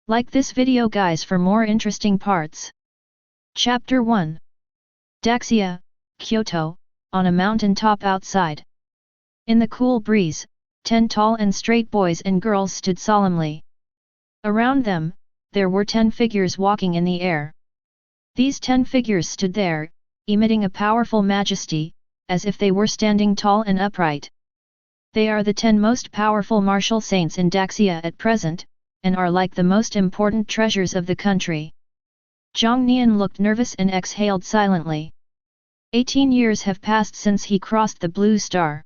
Like this video guys for more interesting parts. Chapter 1. Daxia, Kyoto, on a mountain top outside. In the cool breeze, 10 tall and straight boys and girls stood solemnly. Around them, there were 10 figures walking in the air. These 10 figures stood there, emitting a powerful majesty, as if they were standing tall and upright. They are the 10 most powerful martial saints in Daxia at present, and are like the most important treasures of the country. Jiang Nian looked nervous and exhaled silently. 18 years have passed since he crossed the blue star.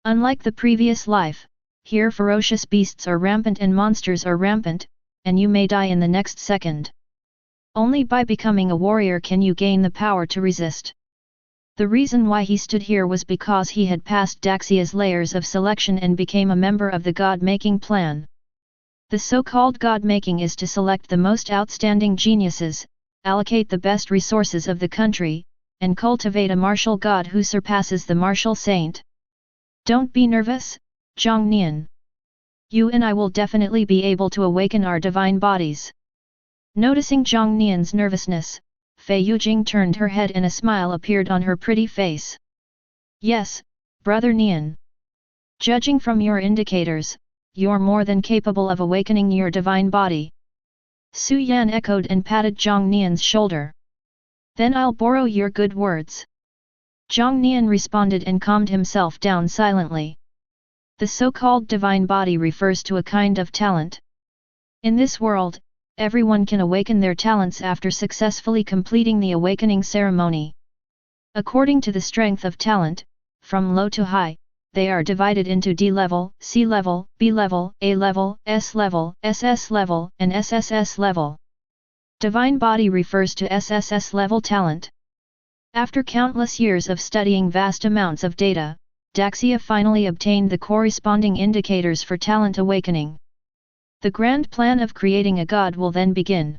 Unlike the previous life, here ferocious beasts are rampant and monsters are rampant, and you may die in the next second. Only by becoming a warrior can you gain the power to resist. The reason why he stood here was because he had passed Daxia's layers of selection and became a member of the God-making Plan. The so-called God-making is to select the most outstanding geniuses, allocate the best resources of the country, and cultivate a martial god who surpasses the martial saint. Don't be nervous, Jiang Nian. You and I will definitely be able to awaken our divine bodies. Noticing Jiang Nian's nervousness, Fei Yujing turned her head and a smile appeared on her pretty face. Yes, brother Nian. Judging from your indicators, you're more than capable of awakening your divine body. Su Yan echoed and patted Jiang Nian's shoulder. Then I'll borrow your good words. Jiang Nian responded and calmed himself down silently. The so-called divine body refers to a kind of talent. In this world, everyone can awaken their talents after successfully completing the awakening ceremony. According to the strength of talent, from low to high, they are divided into D level, C level, B level, A level, S level, SS level, and SSS level. Divine body refers to SSS level talent. After countless years of studying vast amounts of data, Daxia finally obtained the corresponding indicators for talent awakening. The grand plan of creating a god will then begin.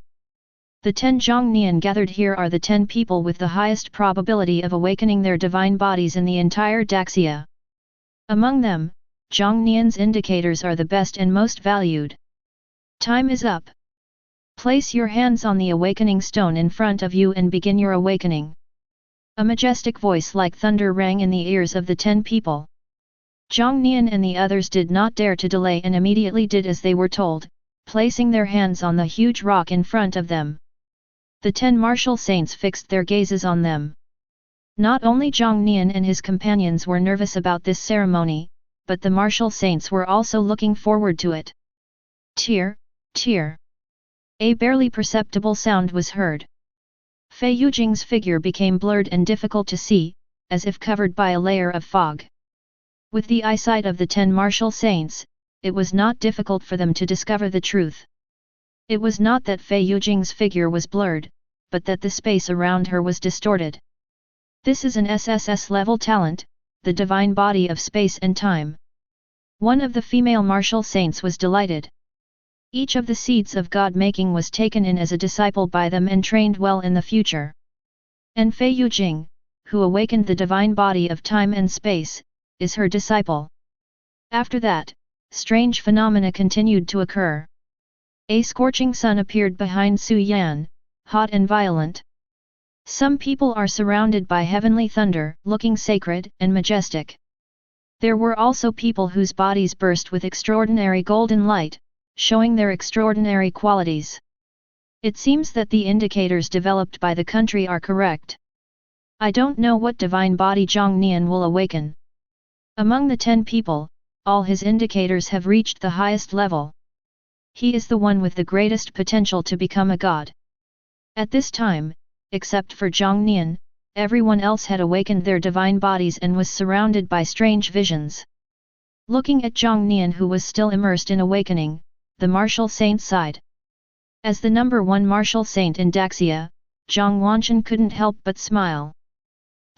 The 10 Jiang Nian gathered here are the 10 people with the highest probability of awakening their divine bodies in the entire Daxia. Among them, Jiang Nian's indicators are the best and most valued. Time is up. Place your hands on the awakening stone in front of you and begin your awakening. A majestic voice like thunder rang in the ears of the 10 people. Jiang Nian and the others did not dare to delay and immediately did as they were told, placing their hands on the huge rock in front of them. The 10 martial saints fixed their gazes on them. Not only Jiang Nian and his companions were nervous about this ceremony, but the martial saints were also looking forward to it. Tear, tear. A barely perceptible sound was heard. Fei Yujing's figure became blurred and difficult to see, as if covered by a layer of fog. With the eyesight of the 10 martial saints, it was not difficult for them to discover the truth. It was not that Fei Yujing's figure was blurred, but that the space around her was distorted. This is an SSS level talent, the divine body of space and time. One of the female martial saints was delighted. Each of the seeds of God-making was taken in as a disciple by them and trained well in the future. And Fei Yujing, who awakened the divine body of time and space, is her disciple. After that, strange phenomena continued to occur. A scorching sun appeared behind Su Yan, hot and violent. Some people are surrounded by heavenly thunder, looking sacred and majestic. There were also people whose bodies burst with extraordinary golden light, showing their extraordinary qualities. It seems that the indicators developed by the country are correct. I don't know what divine body Jiang Nian will awaken. Among the 10 people, all his indicators have reached the highest level. He is the one with the greatest potential to become a god. At this time, except for Jiang Nian, everyone else had awakened their divine bodies and was surrounded by strange visions. Looking at Jiang Nian who was still immersed in awakening, the martial saint sighed. As the number 1 martial saint in Daxia, Zhang Wanchen couldn't help but smile.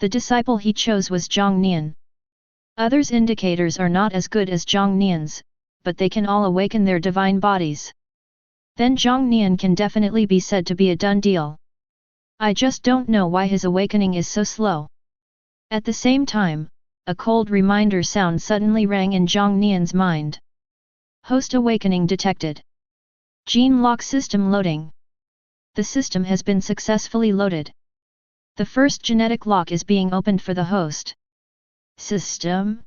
The disciple he chose was Jiang Nian. Others' indicators are not as good as Jiang Nian's, but they can all awaken their divine bodies. Then Jiang Nian can definitely be said to be a done deal. I just don't know why his awakening is so slow. At the same time, a cold reminder sound suddenly rang in Jiang Nian's mind. Host awakening detected. Gene lock system loading. The system has been successfully loaded. The first genetic lock is being opened for the host. System?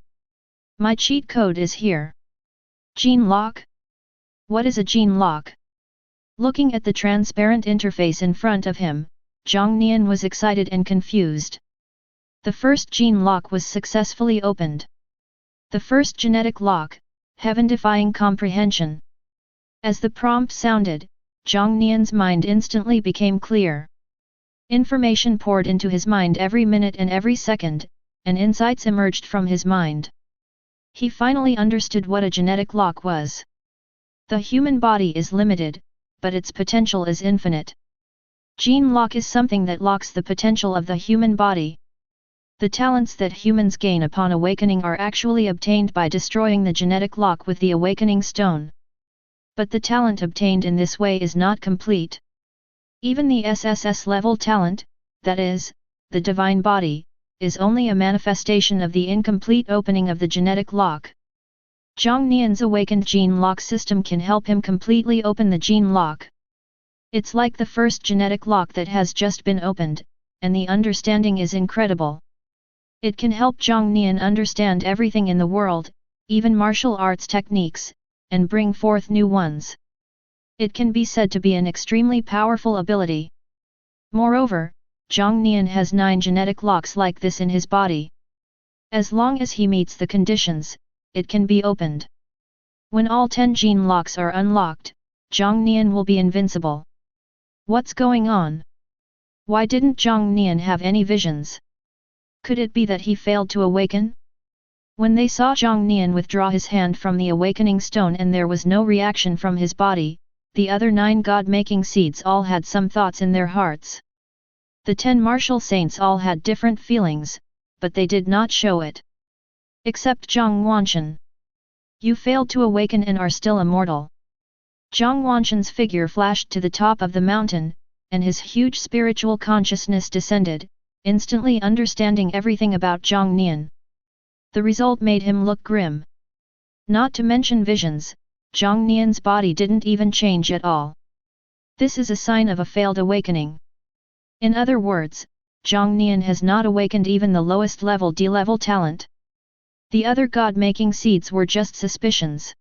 My cheat code is here. Gene lock? What is a gene lock? Looking at the transparent interface in front of him, Jiang Nian was excited and confused. The first gene lock was successfully opened. The first genetic lock, heaven-defying comprehension. As the prompt sounded, Jiang Nian's mind instantly became clear. Information poured into his mind every minute and every second, and insights emerged from his mind. He finally understood what a genetic lock was. The human body is limited, but its potential is infinite. Gene lock is something that locks the potential of the human body. The talents that humans gain upon awakening are actually obtained by destroying the genetic lock with the awakening stone. But the talent obtained in this way is not complete. Even the SSS level talent, that is, the divine body, is only a manifestation of the incomplete opening of the genetic lock. Jiang Nian's awakened gene lock system can help him completely open the gene lock. It's like the first genetic lock that has just been opened, and the understanding is incredible. It can help Jiang Nian understand everything in the world, even martial arts techniques, and bring forth new ones. It can be said to be an extremely powerful ability. Moreover, Jiang Nian has 9 genetic locks like this in his body. As long as he meets the conditions, it can be opened. When all 10 gene locks are unlocked, Jiang Nian will be invincible. What's going on? Why didn't Jiang Nian have any visions? Could it be that he failed to awaken? When they saw Jiang Nian withdraw his hand from the awakening stone and there was no reaction from his body, the other 9 God-making seeds all had some thoughts in their hearts. The 10 martial saints all had different feelings, but they did not show it. Except Zhang Wanshan. You failed to awaken and are still immortal. Zhang Wanshan's figure flashed to the top of the mountain, and his huge spiritual consciousness descended, instantly understanding everything about Jiang Nian. The result made him look grim. Not to mention visions, Jiang Nian's body didn't even change at all. This is a sign of a failed awakening. In other words, Jiang Nian has not awakened even the lowest level D-level talent. The other God-making seeds were just suspicions.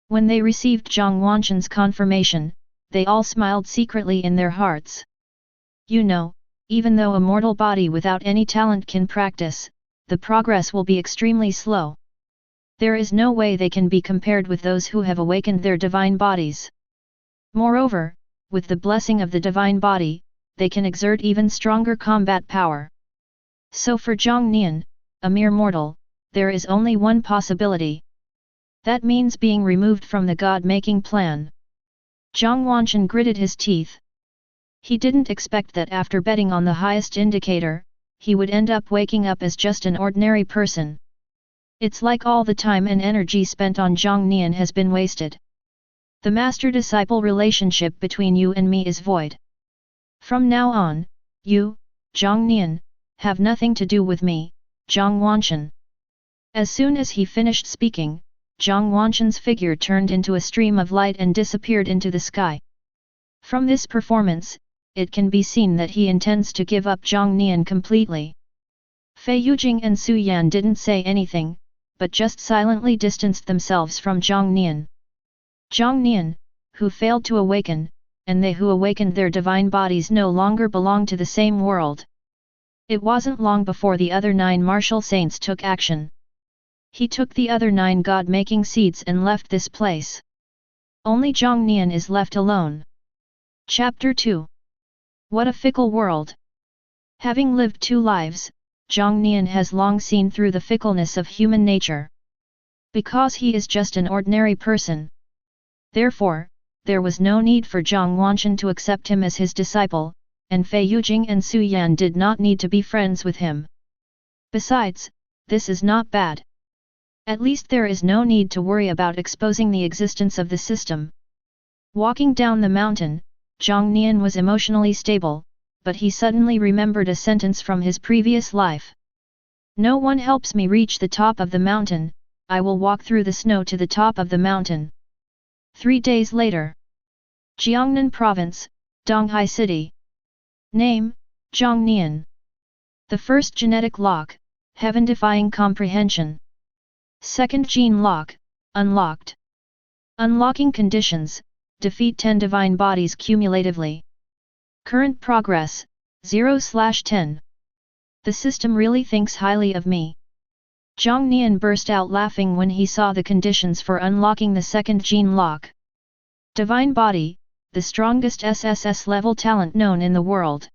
When they received Zhang Wanshan's confirmation, they all smiled secretly in their hearts. You know, even though a mortal body without any talent can practice, the progress will be extremely slow. There is no way they can be compared with those who have awakened their divine bodies. Moreover, with the blessing of the divine body, they can exert even stronger combat power. So for Jiang Nian, a mere mortal, there is only one possibility. That means being removed from the God-making plan. Jiang Wanshan gritted his teeth. He didn't expect that after betting on the highest indicator, he would end up waking up as just an ordinary person. It's like all the time and energy spent on Jiang Nian has been wasted. The master-disciple relationship between you and me is void. From now on, you, Jiang Nian, have nothing to do with me, Jiang Wanshan. As soon as he finished speaking, Jiang Wanshan's figure turned into a stream of light and disappeared into the sky. From this performance, it can be seen that he intends to give up Jiang Nian completely. Fei Yujing and Su Yan didn't say anything, but just silently distanced themselves from Jiang Nian. Jiang Nian, who failed to awaken, and they who awakened their divine bodies no longer belong to the same world. It wasn't long before the other 9 martial saints took action. He took the other 9 God-making seeds and left this place. Only Jiang Nian is left alone. Chapter 2. What a fickle world! Having lived 2 lives, Jiang Nian has long seen through the fickleness of human nature. Because he is just an ordinary person. Therefore, there was no need for Zhang Wanshan to accept him as his disciple, and Fei Yujing and Su Yan did not need to be friends with him. Besides, this is not bad. At least there is no need to worry about exposing the existence of the system. Walking down the mountain, Jiang Nian was emotionally stable, but he suddenly remembered a sentence from his previous life. No one helps me reach the top of the mountain, I will walk through the snow to the top of the mountain. 3 days later. Jiangnan Province, Donghai City. Name, Jiang Nian. The first genetic lock, heaven-defying comprehension. Second gene lock, unlocked. Unlocking conditions, defeat 10 divine bodies cumulatively. Current progress, 0/10. The system really thinks highly of me. Jiang Nian burst out laughing when he saw the conditions for unlocking the second gene lock. Divine body, the strongest SSS level talent known in the world.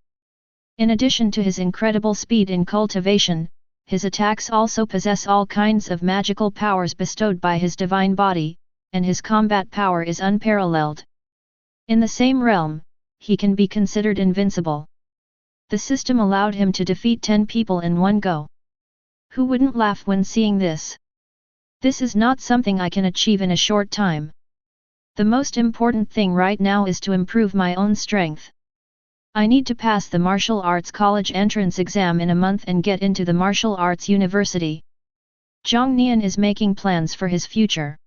In addition to his incredible speed in cultivation, his attacks also possess all kinds of magical powers bestowed by his divine body, and his combat power is unparalleled. In the same realm, he can be considered invincible. The system allowed him to defeat 10 people in one go. Who wouldn't laugh when seeing this? This is not something I can achieve in a short time. The most important thing right now is to improve my own strength. I need to pass the martial arts college entrance exam in a month and get into the martial arts university. Jiang Nian is making plans for his future.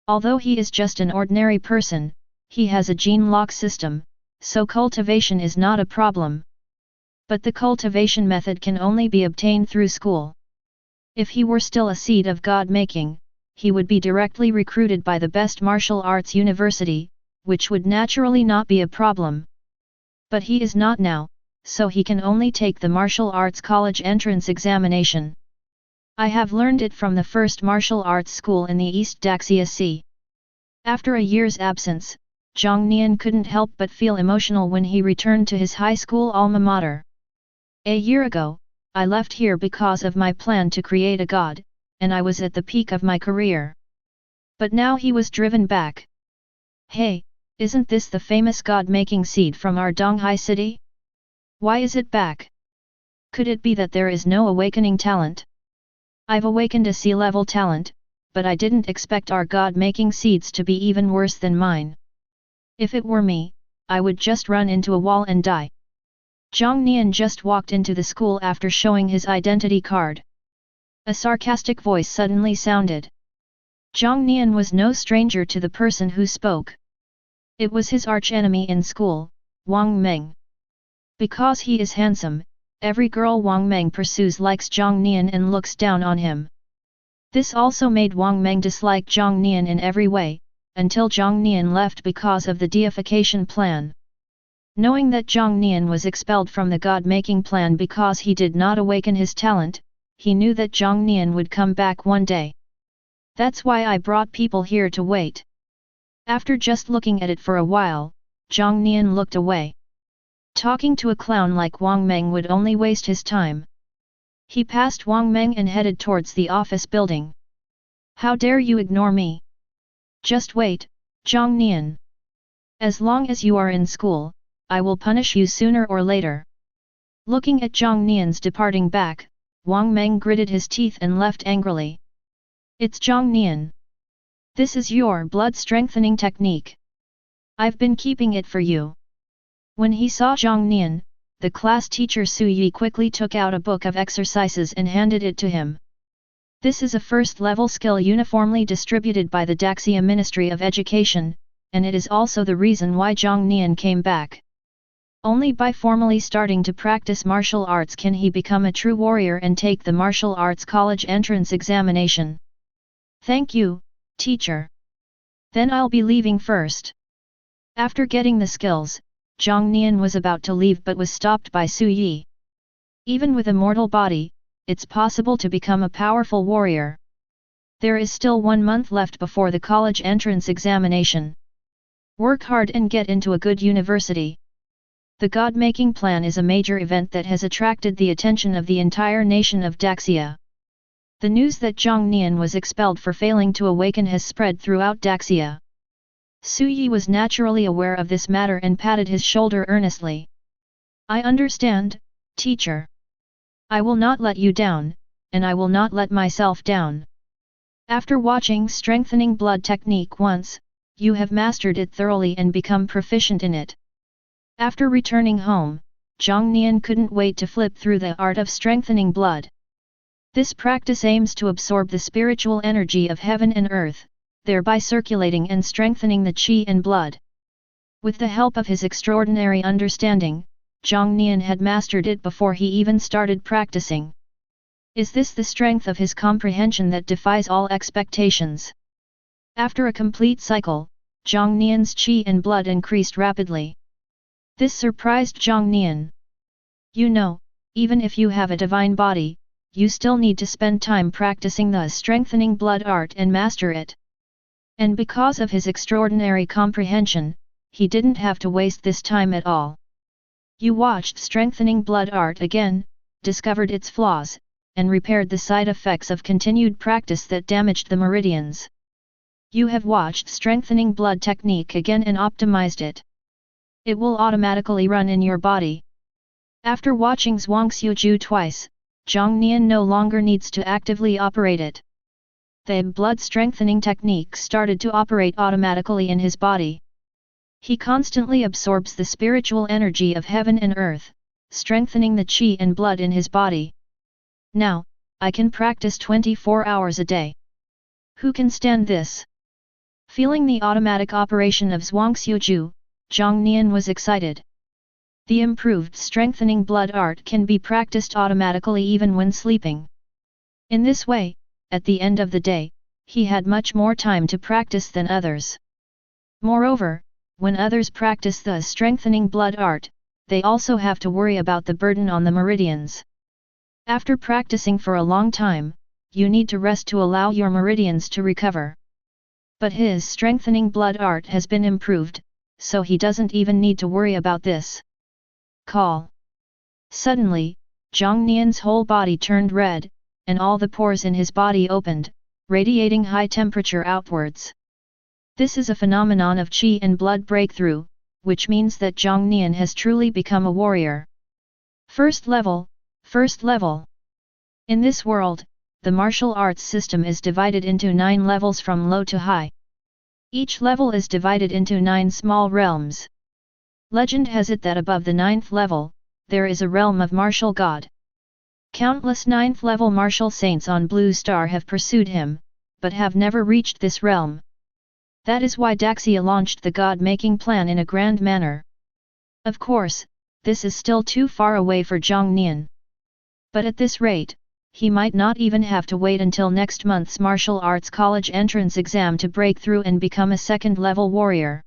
Although he is just an ordinary person, he has a gene lock system, so cultivation is not a problem. But the cultivation method can only be obtained through school. If he were still a seed of God-making, he would be directly recruited by the best martial arts university, which would naturally not be a problem. But he is not now, so he can only take the martial arts college entrance examination. I have learned it from the first martial arts school in the East Daxia Sea. After a year's absence, Jiang Nian couldn't help but feel emotional when he returned to his high school alma mater. A year ago, I left here because of my plan to create a god, and I was at the peak of my career. But now he was driven back. Hey, isn't this the famous god-making seed from our Donghai city? Why is it back? Could it be that there is no awakening talent? I've awakened a sea-level talent, but I didn't expect our god-making seeds to be even worse than mine. If it were me, I would just run into a wall and die. Jiang Nian just walked into the school after showing his identity card. A sarcastic voice suddenly sounded. Jiang Nian was no stranger to the person who spoke. It was his archenemy in school, Wang Meng. Because he is handsome, every girl Wang Meng pursues likes Jiang Nian and looks down on him. This also made Wang Meng dislike Jiang Nian in every way, until Jiang Nian left because of the deification plan. Knowing that Jiang Nian was expelled from the God-making plan because he did not awaken his talent, he knew that Jiang Nian would come back one day. That's why I brought people here to wait. After just looking at it for a while, Jiang Nian looked away. Talking to a clown like Wang Meng would only waste his time. He passed Wang Meng and headed towards the office building. How dare you ignore me? Just wait, Jiang Nian. As long as you are in school, I will punish you sooner or later. Looking at Jiang Nian's departing back, Wang Meng gritted his teeth and left angrily. It's Jiang Nian. This is your blood-strengthening technique. I've been keeping it for you. When he saw Jiang Nian, the class teacher Su Yi quickly took out a book of exercises and handed it to him. This is a first-level skill uniformly distributed by the Daxia Ministry of Education, and it is also the reason why Jiang Nian came back. Only by formally starting to practice martial arts can he become a true warrior and take the martial arts college entrance examination. Thank you, teacher. Then I'll be leaving first. After getting the skills, Jiang Nian was about to leave but was stopped by Su Yi. Even with a mortal body, it's possible to become a powerful warrior. There is still 1 month left before the college entrance examination. Work hard and get into a good university. The God-making plan is a major event that has attracted the attention of the entire nation of Daxia. The news that Jiang Nian was expelled for failing to awaken has spread throughout Daxia. Su Yi was naturally aware of this matter and patted his shoulder earnestly. I understand, teacher. I will not let you down, and I will not let myself down. After watching Strengthening Blood technique once, you have mastered it thoroughly and become proficient in it. After returning home, Jiang Nian couldn't wait to flip through the art of strengthening blood. This practice aims to absorb the spiritual energy of heaven and earth, thereby circulating and strengthening the qi and blood. With the help of his extraordinary understanding, Jiang Nian had mastered it before he even started practicing. Is this the strength of his comprehension that defies all expectations? After a complete cycle, Jiang Nian's qi and blood increased rapidly. This surprised Jiang Nian. You know, even if you have a divine body, you still need to spend time practicing the strengthening blood art and master it. And because of his extraordinary comprehension, he didn't have to waste this time at all. You watched strengthening blood art again, discovered its flaws, and repaired the side effects of continued practice that damaged the meridians. You have watched strengthening blood technique again and optimized it. It will automatically run in your body. After watching Zhuangxiuju twice, Jiang Nian no longer needs to actively operate it. The blood strengthening technique started to operate automatically in his body. He constantly absorbs the spiritual energy of heaven and earth, strengthening the qi and blood in his body. Now, I can practice 24 hours a day. Who can stand this? Feeling the automatic operation of Zhuangxiuju, Jiang Nian was excited. The improved strengthening blood art can be practiced automatically even when sleeping. In this way, at the end of the day, he had much more time to practice than others. Moreover, when others practice the strengthening blood art, they also have to worry about the burden on the meridians. After practicing for a long time, you need to rest to allow your meridians to recover. But his strengthening blood art has been improved, so he doesn't even need to worry about this. Call. Suddenly, Jiang Nian's whole body turned red, and all the pores in his body opened, radiating high temperature outwards. This is a phenomenon of qi and blood breakthrough, which means that Jiang Nian has truly become a warrior. First level, first level. In this world, the martial arts system is divided into 9 levels from low to high. Each level is divided into 9 small realms. Legend has it that above the 9th level, there is a realm of martial god. Countless 9th level martial saints on Blue Star have pursued him, but have never reached this realm. That is why Daxia launched the God-making plan in a grand manner. Of course, this is still too far away for Jiang Nian. But at this rate, he might not even have to wait until next month's martial arts college entrance exam to break through and become a second-level warrior.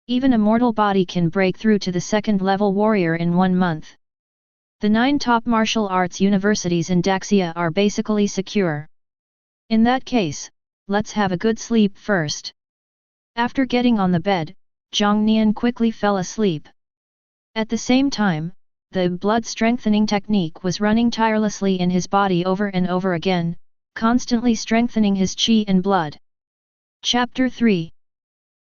Even a mortal body can break through to the second-level warrior in 1 month. The 9 top martial arts universities in Daxia are basically secure. In that case, let's have a good sleep first. After getting on the bed, Jiang Nian quickly fell asleep. At the same time, the blood strengthening technique was running tirelessly in his body over and over again, constantly strengthening his qi and blood. Chapter 3.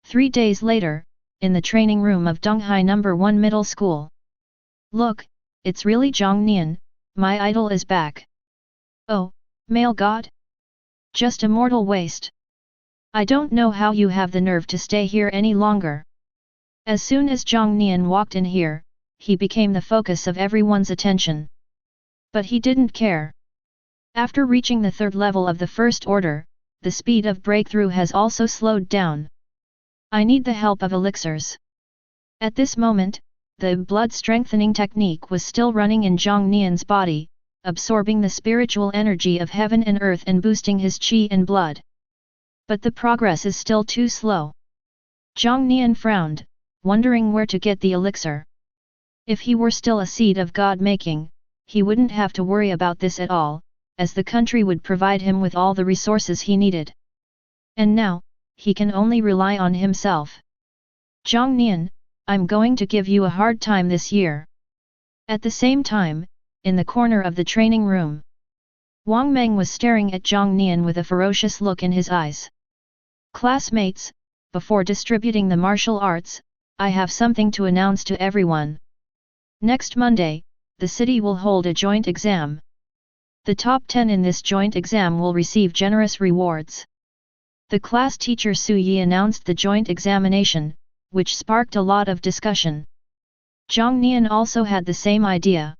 3 days later, in the training room of Donghai No. 1 Middle School. Look, it's really Jiang Nian, my idol is back. Oh, male god? Just a mortal waste. I don't know how you have the nerve to stay here any longer. As soon as Jiang Nian walked in here, he became the focus of everyone's attention. But he didn't care. After reaching the 3rd level of the First Order, the speed of breakthrough has also slowed down. I need the help of elixirs. At this moment, the blood strengthening technique was still running in Jiang Nian's body, absorbing the spiritual energy of heaven and earth and boosting his qi and blood. But the progress is still too slow. Jiang Nian frowned, wondering where to get the elixir. If he were still a seed of God-making, he wouldn't have to worry about this at all, as the country would provide him with all the resources he needed. And now, he can only rely on himself. Jiang Nian, I'm going to give you a hard time this year. At the same time, in the corner of the training room, Wang Meng was staring at Jiang Nian with a ferocious look in his eyes. Classmates, before distributing the martial arts, I have something to announce to everyone. Next Monday, the city will hold a joint exam. The top 10 in this joint exam will receive generous rewards. The class teacher Su Yi announced the joint examination, which sparked a lot of discussion. Jiang Nian also had the same idea.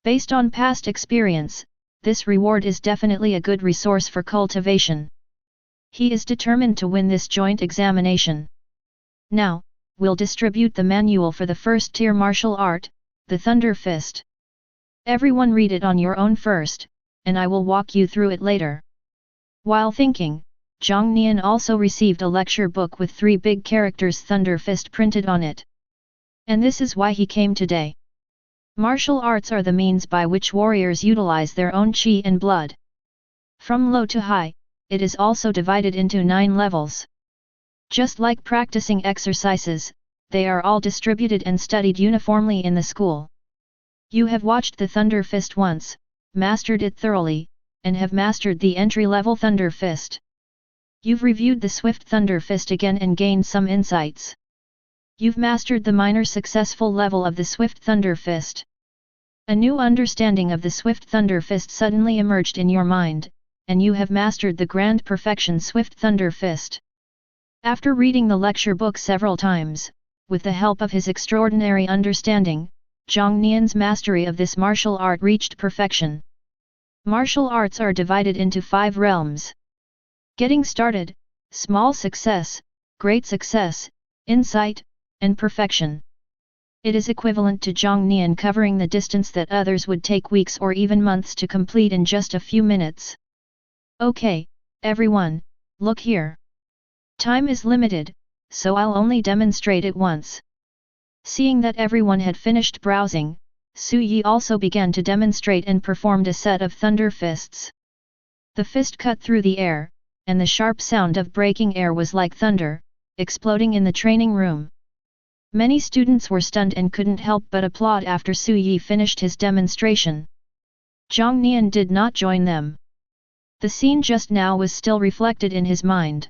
Based on past experience, this reward is definitely a good resource for cultivation. He is determined to win this joint examination. Now, will distribute the manual for the first tier martial art, the Thunder Fist. Everyone read it on your own first, and I will walk you through it later. While thinking, Jiang Nian also received a lecture book with 3 big characters Thunder Fist printed on it. And this is why he came today. Martial arts are the means by which warriors utilize their own qi and blood. From low to high, it is also divided into 9 levels. Just like practicing exercises, they are all distributed and studied uniformly in the school. You have watched the Thunder Fist once, mastered it thoroughly, and have mastered the entry-level Thunder Fist. You've reviewed the Swift Thunder Fist again and gained some insights. You've mastered the minor successful level of the Swift Thunder Fist. A new understanding of the Swift Thunder Fist suddenly emerged in your mind, and you have mastered the Grand Perfection Swift Thunder Fist. After reading the lecture book several times, with the help of his extraordinary understanding, Jiang Nian's mastery of this martial art reached perfection. Martial arts are divided into 5 realms. Getting started, small success, great success, insight, and perfection. It is equivalent to Jiang Nian covering the distance that others would take weeks or even months to complete in just a few minutes. Okay, everyone, look here. Time is limited, so I'll only demonstrate it once. Seeing that everyone had finished browsing, Su Yi also began to demonstrate and performed a set of thunder fists. The fist cut through the air, and the sharp sound of breaking air was like thunder, exploding in the training room. Many students were stunned and couldn't help but applaud after Su Yi finished his demonstration. Jiang Nian did not join them. The scene just now was still reflected in his mind.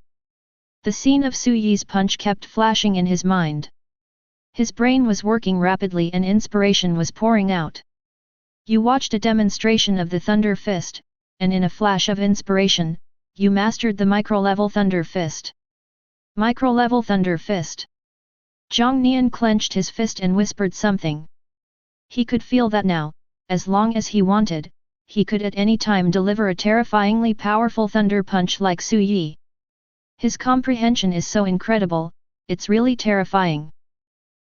The scene of Su Yi's punch kept flashing in his mind. His brain was working rapidly and inspiration was pouring out. You watched a demonstration of the Thunder Fist, and in a flash of inspiration, you mastered the micro-level Thunder Fist. Micro-level Thunder Fist. Jiang Nian clenched his fist and whispered something. He could feel that now, as long as he wanted, he could at any time deliver a terrifyingly powerful thunder punch like Su Yi. His comprehension is so incredible, it's really terrifying.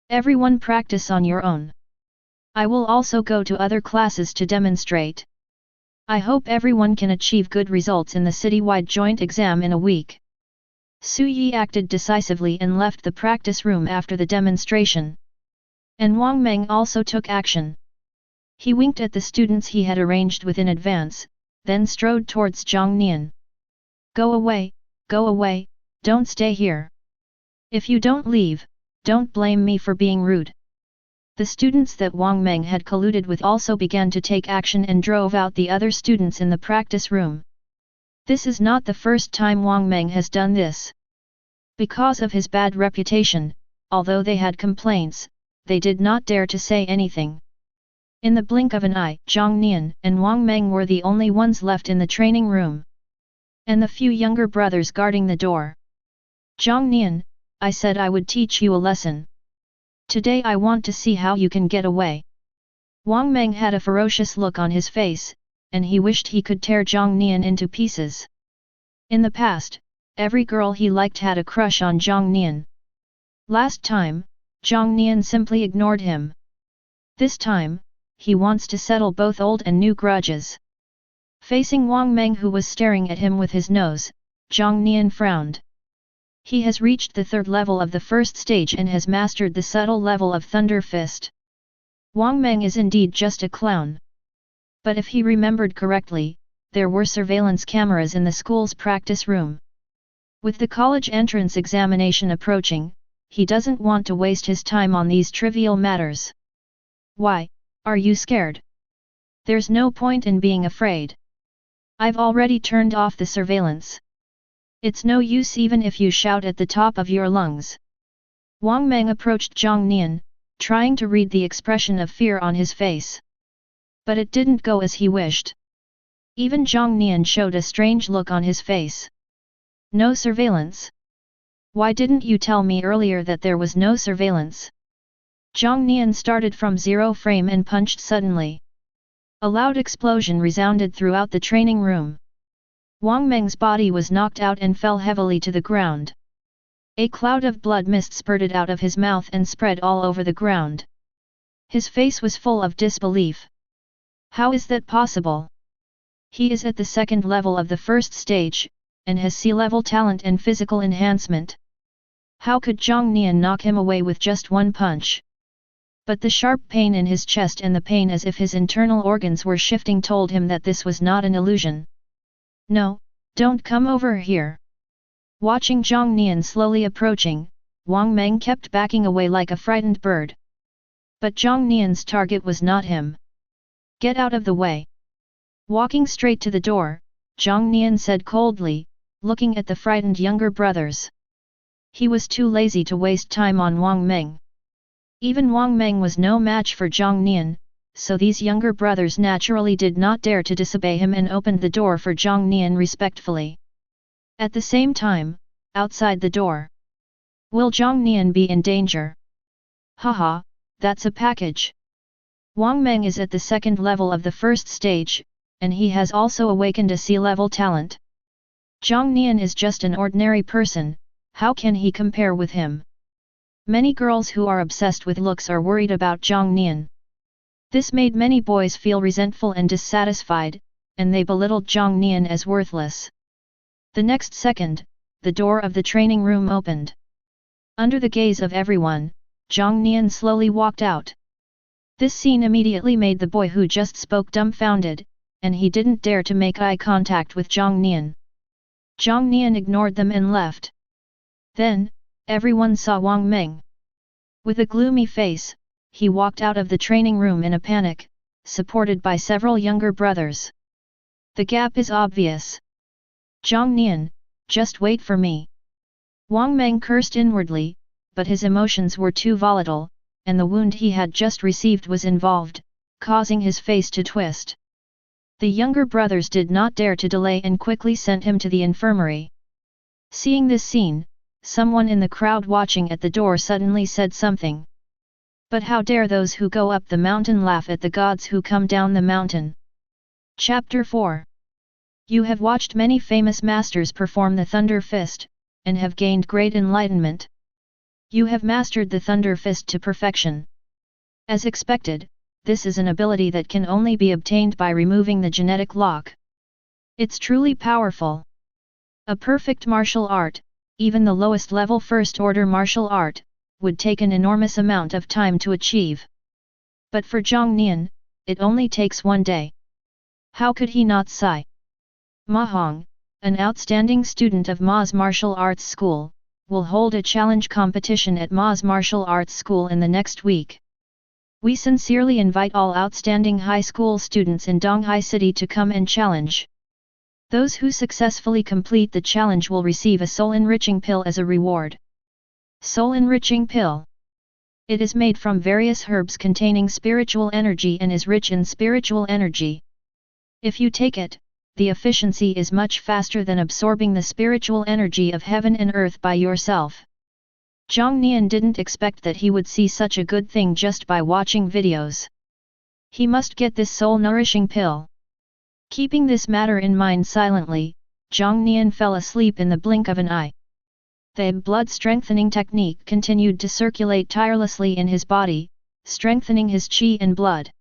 Everyone practice on your own. I will also go to other classes to demonstrate. I hope everyone can achieve good results in the citywide joint exam in a week. Su Yi acted decisively and left the practice room after the demonstration. And Wang Meng also took action. He winked at the students he had arranged with in advance, then strode towards Jiang Nian. Go away, don't stay here. If you don't leave, don't blame me for being rude. The students that Wang Meng had colluded with also began to take action and drove out the other students in the practice room. This is not the first time Wang Meng has done this. Because of his bad reputation, although they had complaints, they did not dare to say anything. In the blink of an eye, Jiang Nian and Wang Meng were the only ones left in the training room. And the few younger brothers guarding the door. Jiang Nian, I said I would teach you a lesson. Today I want to see how you can get away. Wang Meng had a ferocious look on his face, and he wished he could tear Jiang Nian into pieces. In the past, every girl he liked had a crush on Jiang Nian. Last time, Jiang Nian simply ignored him. This time, he wants to settle both old and new grudges. Facing Wang Meng who was staring at him with his nose, Jiang Nian frowned. He has reached the 3rd level of the first stage and has mastered the subtle level of Thunder Fist. Wang Meng is indeed just a clown. But if he remembered correctly, there were surveillance cameras in the school's practice room. With the college entrance examination approaching, he doesn't want to waste his time on these trivial matters. Why, are you scared? There's no point in being afraid. I've already turned off the surveillance. It's no use even if you shout at the top of your lungs. Wang Meng approached Jiang Nian, trying to read the expression of fear on his face. But it didn't go as he wished. Even Jiang Nian showed a strange look on his face. No surveillance? Why didn't you tell me earlier that there was no surveillance? Jiang Nian started from 0 frame and punched suddenly. A loud explosion resounded throughout the training room. Wang Meng's body was knocked out and fell heavily to the ground. A cloud of blood mist spurted out of his mouth and spread all over the ground. His face was full of disbelief. How is that possible? He is at the second level of the first stage, and has C-level talent and physical enhancement. How could Jiang Nian knock him away with just one punch? But the sharp pain in his chest and the pain as if his internal organs were shifting told him that this was not an illusion. No, don't come over here. Watching Jiang Nian slowly approaching, Wang Meng kept backing away like a frightened bird. But Jiang Nian's target was not him. Get out of the way. Walking straight to the door, Jiang Nian said coldly, looking at the frightened younger brothers. He was too lazy to waste time on Wang Meng. Even Wang Meng was no match for Jiang Nian, so these younger brothers naturally did not dare to disobey him and opened the door for Jiang Nian respectfully. At the same time, outside the door. Will Jiang Nian be in danger? Haha, that's a package. Wang Meng is at the second level of the first stage, and he has also awakened a C-level talent. Jiang Nian is just an ordinary person, how can he compare with him? Many girls who are obsessed with looks are worried about Jiang Nian. This made many boys feel resentful and dissatisfied, and they belittled Jiang Nian as worthless. The next second, the door of the training room opened. Under the gaze of everyone, Jiang Nian slowly walked out. This scene immediately made the boy who just spoke dumbfounded, and he didn't dare to make eye contact with Jiang Nian. Jiang Nian ignored them and left. Then, everyone saw Wang Meng. With a gloomy face, he walked out of the training room in a panic, supported by several younger brothers. The gap is obvious. Jiang Nian, just wait for me. Wang Meng cursed inwardly, but his emotions were too volatile, and the wound he had just received was involved, causing his face to twist. The younger brothers did not dare to delay and quickly sent him to the infirmary. Seeing this scene, someone in the crowd watching at the door suddenly said something. But how dare those who go up the mountain laugh at the gods who come down the mountain? Chapter 4. You have watched many famous masters perform the Thunder Fist, and have gained great enlightenment. You have mastered the Thunder Fist to perfection. As expected, this is an ability that can only be obtained by removing the genetic lock. It's truly powerful. A perfect martial art, even the lowest level first-order martial art, would take an enormous amount of time to achieve. But for Jiang Nian, it only takes one day. How could he not sigh? Ma Hong, an outstanding student of Ma's martial arts school, will hold a challenge competition at Ma's martial arts school in the next week. We sincerely invite all outstanding high school students in Donghai City to come and challenge. Those who successfully complete the challenge will receive a soul-enriching pill as a reward. Soul-enriching pill. It is made from various herbs containing spiritual energy and is rich in spiritual energy. If you take it, the efficiency is much faster than absorbing the spiritual energy of heaven and earth by yourself. Jiang Nian didn't expect that he would see such a good thing just by watching videos. He must get this soul-nourishing pill. Keeping this matter in mind silently, Jiang Nian fell asleep in the blink of an eye. The blood-strengthening technique continued to circulate tirelessly in his body, strengthening his qi and blood.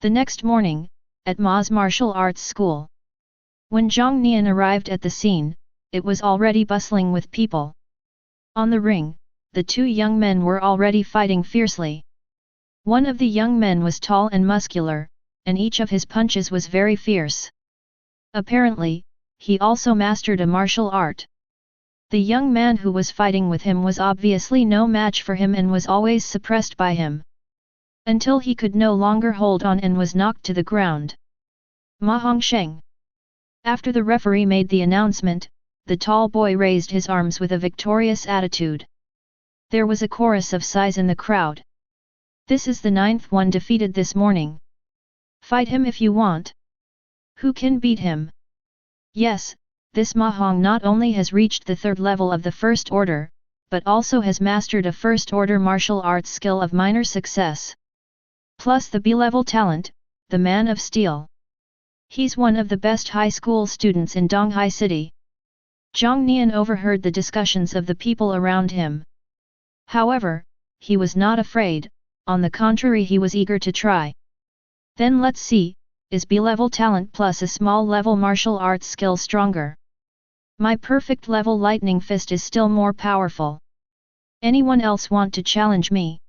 The next morning, at Ma's martial arts school. When Jiang Nian arrived at the scene, it was already bustling with people. On the ring, the two young men were already fighting fiercely. One of the young men was tall and muscular, and each of his punches was very fierce. Apparently, he also mastered a martial art. The young man who was fighting with him was obviously no match for him and was always suppressed by him. Until he could no longer hold on and was knocked to the ground. Ma Hongsheng. After the referee made the announcement, the tall boy raised his arms with a victorious attitude. There was a chorus of sighs in the crowd. This is the 9th one defeated this morning. Fight him if you want. Who can beat him? Yes, this Ma Hong not only has reached the 3rd level of the first order, but also has mastered a first-order martial arts skill of minor success. Plus the B-level talent, the Man of Steel. He's one of the best high school students in Donghai City. Jiang Nian overheard the discussions of the people around him. However, he was not afraid, on the contrary he was eager to try. Then let's see, is B-level talent plus a small level martial arts skill stronger? My perfect level lightning fist is still more powerful. Anyone else want to challenge me?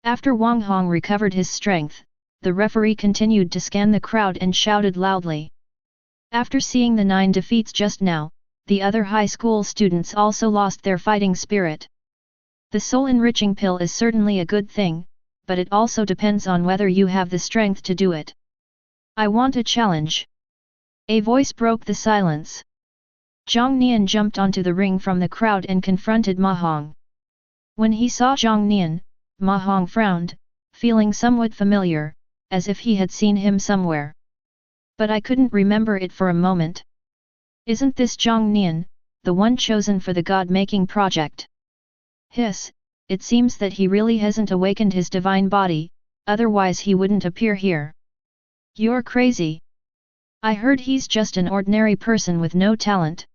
After Wang Hong recovered his strength, the referee continued to scan the crowd and shouted loudly. After seeing the 9 defeats just now, the other high school students also lost their fighting spirit. The soul-enriching pill is certainly a good thing, but it also depends on whether you have the strength to do it. I want a challenge. A voice broke the silence. Jiang Nian jumped onto the ring from the crowd and confronted Ma Hong. When he saw Jiang Nian, Ma Hong frowned, feeling somewhat familiar, as if he had seen him somewhere. But I couldn't remember it for a moment. Isn't this Jiang Nian, the one chosen for the God-making project? Hiss, it seems that he really hasn't awakened his divine body, otherwise he wouldn't appear here. You're crazy. I heard he's just an ordinary person with no talent.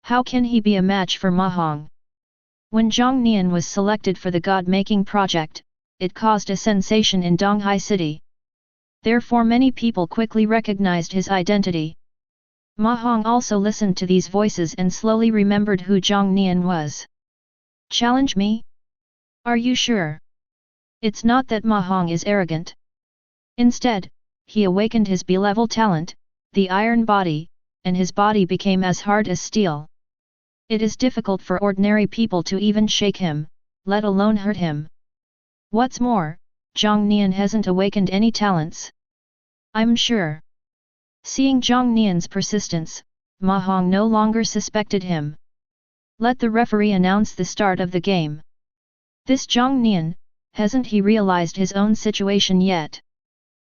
How can he be a match for Ma Hong? When Jiang Nian was selected for the God-making project, it caused a sensation in Donghai City. Therefore many people quickly recognized his identity. Ma Hong also listened to these voices and slowly remembered who Jiang Nian was. Challenge me? Are you sure? It's not that Ma Hong is arrogant. Instead, he awakened his B-level talent, the iron body, and his body became as hard as steel. It is difficult for ordinary people to even shake him, let alone hurt him. What's more, Jiang Nian hasn't awakened any talents. I'm sure. Seeing Jiang Nian's persistence, Ma Hong no longer suspected him. Let the referee announce the start of the game. This Jiang Nian, hasn't he realized his own situation yet?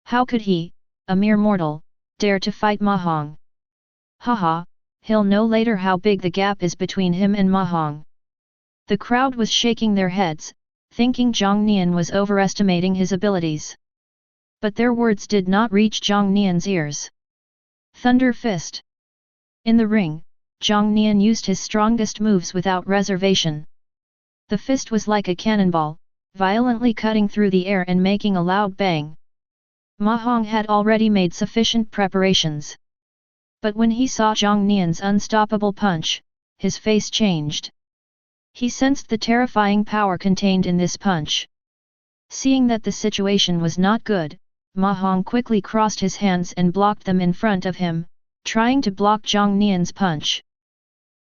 How could he, a mere mortal, dare to fight Ma Hong? Haha, he'll know later how big the gap is between him and Ma Hong. The crowd was shaking their heads, thinking Jiang Nian was overestimating his abilities. But their words did not reach Jiang Nian's ears. Thunder Fist. In the ring, Jiang Nian used his strongest moves without reservation. The fist was like a cannonball, violently cutting through the air and making a loud bang. Ma Hong had already made sufficient preparations. But when he saw Jiang Nian's unstoppable punch, his face changed. He sensed the terrifying power contained in this punch. Seeing that the situation was not good, Ma Hong quickly crossed his hands and blocked them in front of him, trying to block Jiang Nian's punch.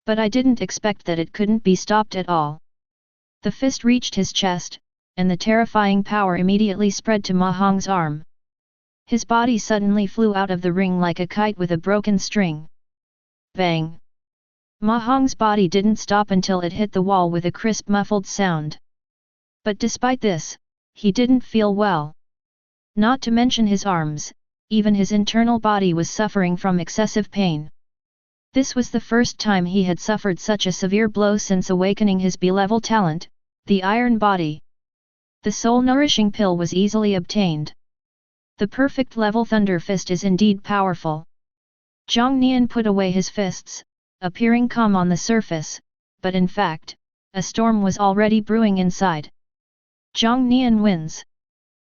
But I didn't expect that it couldn't be stopped at all. The fist reached his chest, and the terrifying power immediately spread to Ma Hong's arm. His body suddenly flew out of the ring like a kite with a broken string. Bang! Ma Hong's body didn't stop until it hit the wall with a crisp muffled sound. But despite this, he didn't feel well. Not to mention his arms, even his internal body was suffering from excessive pain. This was the first time he had suffered such a severe blow since awakening his B-level talent, the iron body. The soul-nourishing pill was easily obtained. The perfect level Thunder Fist is indeed powerful. Jiang Nian put away his fists, appearing calm on the surface, but in fact, a storm was already brewing inside. Jiang Nian wins.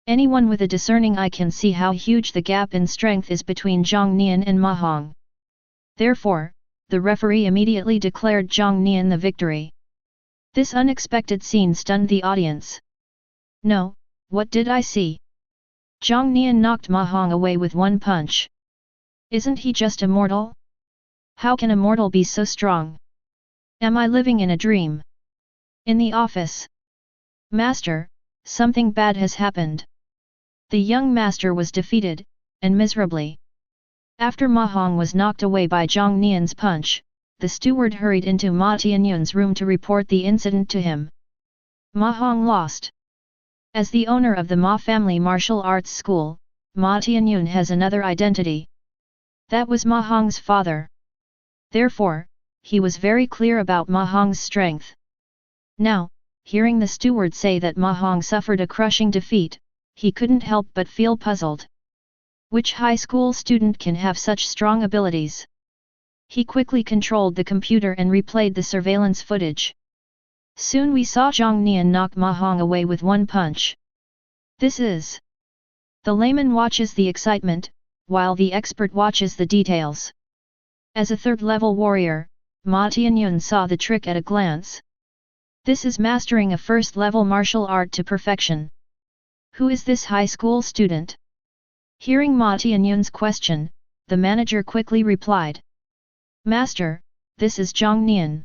Anyone with a discerning eye can see how huge the gap in strength is between Jiang Nian and Ma Hong. Therefore, the referee immediately declared Jiang Nian the victory. This unexpected scene stunned the audience. No, what did I see? Jiang Nian knocked Ma Hong away with one punch. Isn't he just a mortal? How can a mortal be so strong? Am I living in a dream? In the office. Master, something bad has happened. The young master was defeated, and miserably. After Ma Hong was knocked away by Jiang Nian's punch, the steward hurried into Ma Tianyun's room to report the incident to him. Ma Hong lost. As the owner of the Ma family martial arts school, Ma Tianyun has another identity. That was Ma Hong's father. Therefore, he was very clear about Ma Hong's strength. Now, hearing the steward say that Ma Hong suffered a crushing defeat, he couldn't help but feel puzzled. Which high school student can have such strong abilities? He quickly controlled the computer and replayed the surveillance footage. Soon we saw Jiang Nian knock Ma Hong away with one punch. This is... The layman watches the excitement, while the expert watches the details. As a third-level warrior, Ma Tianyun saw the trick at a glance. This is mastering a first-level martial art to perfection. Who is this high school student? Hearing Ma Tianyun's question, the manager quickly replied. Master, this is Jiang Nian.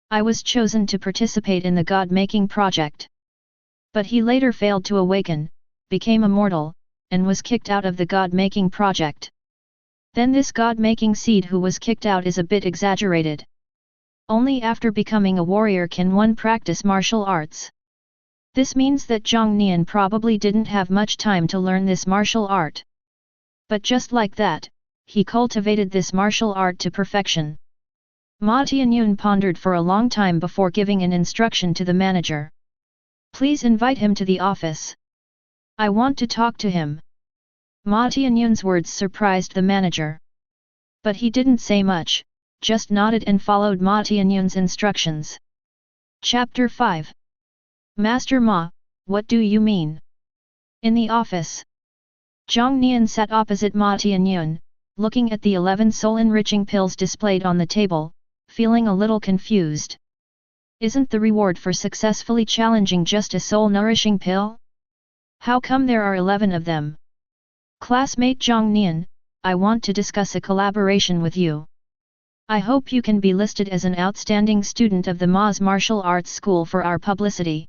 I was chosen to participate in the God-making project. But he later failed to awaken, became immortal, and was kicked out of the God-making project. Then this God-making seed who was kicked out is a bit exaggerated. Only after becoming a warrior can one practice martial arts. This means that Jiang Nian probably didn't have much time to learn this martial art. But just like that, he cultivated this martial art to perfection. Ma Tianyun pondered for a long time before giving an instruction to the manager. Please invite him to the office. I want to talk to him. Ma Tianyun's words surprised the manager. But he didn't say much, just nodded and followed Ma Tianyun's instructions. Chapter 5. Master Ma, what do you mean? In the office. Jiang Nian sat opposite Ma Tianyun, looking at the 11 soul-enriching pills displayed on the table, feeling a little confused. Isn't the reward for successfully challenging just a soul-nourishing pill? How come there are 11 of them? Classmate Jiang Nian, I want to discuss a collaboration with you. I hope you can be listed as an outstanding student of the Ma's Martial Arts School for our publicity.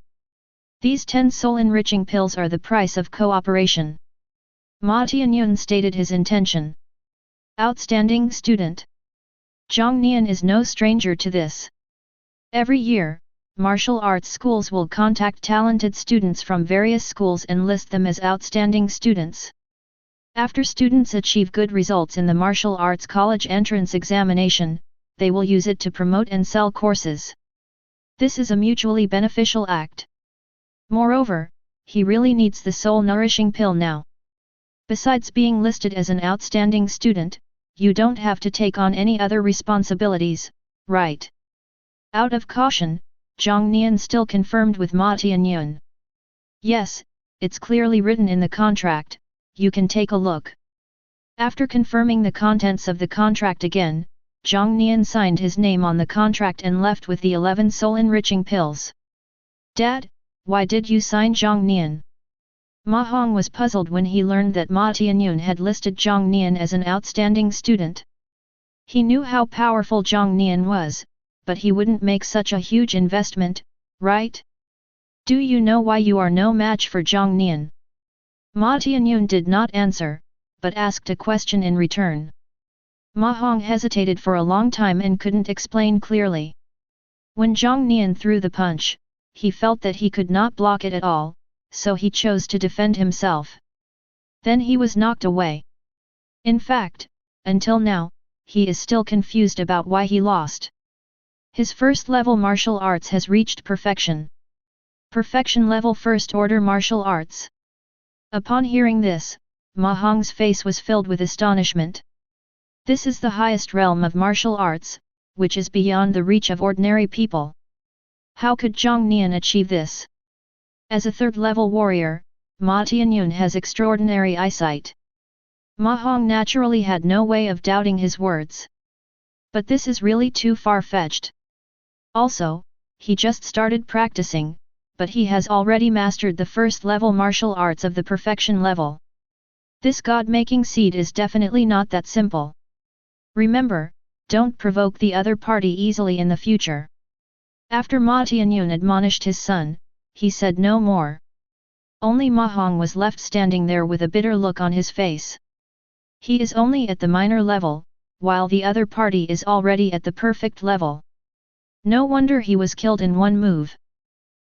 These 10 soul-enriching pills are the price of cooperation. Ma Tianyun stated his intention. Outstanding student. Jiang Nian is no stranger to this. Every year, martial arts schools will contact talented students from various schools and list them as outstanding students. After students achieve good results in the martial arts college entrance examination, they will use it to promote and sell courses. This is a mutually beneficial act. Moreover, he really needs the soul-nourishing pill now. Besides being listed as an outstanding student, you don't have to take on any other responsibilities, right? Out of caution, Jiang Nian still confirmed with Ma Tianyun. Yes, it's clearly written in the contract, you can take a look. After confirming the contents of the contract again, Jiang Nian signed his name on the contract and left with the 11 soul-enriching pills. Dad, why did you sign Jiang Nian? Ma Hong was puzzled when he learned that Ma Tianyun had listed Jiang Nian as an outstanding student. He knew how powerful Jiang Nian was, but he wouldn't make such a huge investment, right? Do you know why you are no match for Jiang Nian? Ma Tianyun did not answer, but asked a question in return. Ma Hong hesitated for a long time and couldn't explain clearly. When Jiang Nian threw the punch, he felt that he could not block it at all, so he chose to defend himself. Then he was knocked away. In fact, until now, he is still confused about why he lost. His first-level martial arts has reached perfection. Perfection level first-order martial arts. Upon hearing this, Ma Hong's face was filled with astonishment. This is the highest realm of martial arts, which is beyond the reach of ordinary people. How could Jiang Nian achieve this? As a third-level warrior, Ma Tianyun has extraordinary eyesight. Ma Hong naturally had no way of doubting his words. But this is really too far-fetched. Also, he just started practicing, but he has already mastered the first-level martial arts of the perfection level. This God-making seed is definitely not that simple. Remember, don't provoke the other party easily in the future. After Ma Tianyun admonished his son, he said no more. Only Ma Hong was left standing there with a bitter look on his face. He is only at the minor level, while the other party is already at the perfect level. No wonder he was killed in one move.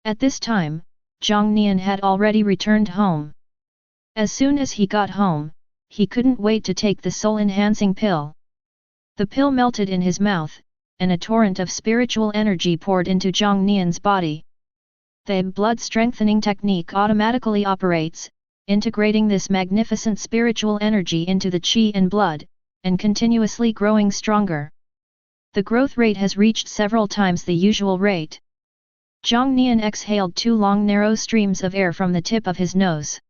At this time, Jiang Nian had already returned home. As soon as he got home, he couldn't wait to take the soul-enhancing pill. The pill melted in his mouth, and a torrent of spiritual energy poured into Jiang Nian's body. The blood-strengthening technique automatically operates, integrating this magnificent spiritual energy into the qi and blood, and continuously growing stronger. The growth rate has reached several times the usual rate. Jiang Nian exhaled 2 long narrow streams of air from the tip of his nose.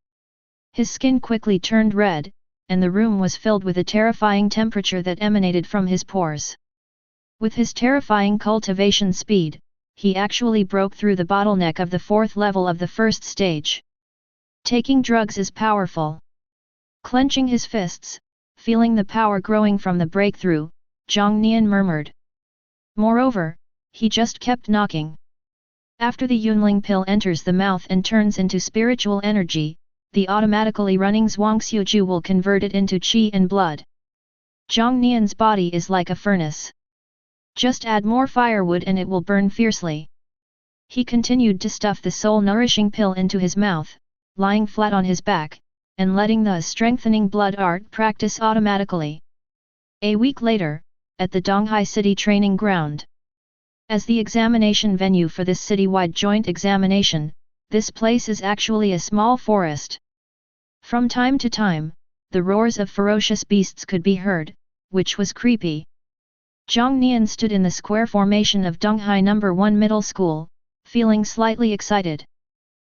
His skin quickly turned red, and the room was filled with a terrifying temperature that emanated from his pores. With his terrifying cultivation speed, he actually broke through the bottleneck of the 4th level of the first stage. Taking drugs is powerful. Clenching his fists, feeling the power growing from the breakthrough, Jiang Nian murmured. Moreover, he just kept knocking. After the Yunling pill enters the mouth and turns into spiritual energy, the automatically running Zhuangxiuju will convert it into qi and blood. Jiang Nian's body is like a furnace. Just add more firewood and it will burn fiercely. He continued to stuff the soul-nourishing pill into his mouth, lying flat on his back, and letting the strengthening blood art practice automatically. A week later, at the Donghai City Training Ground. As the examination venue for this citywide joint examination, this place is actually a small forest. From time to time, the roars of ferocious beasts could be heard, which was creepy. Jiang Nian stood in the square formation of Donghai No. 1 Middle School, feeling slightly excited.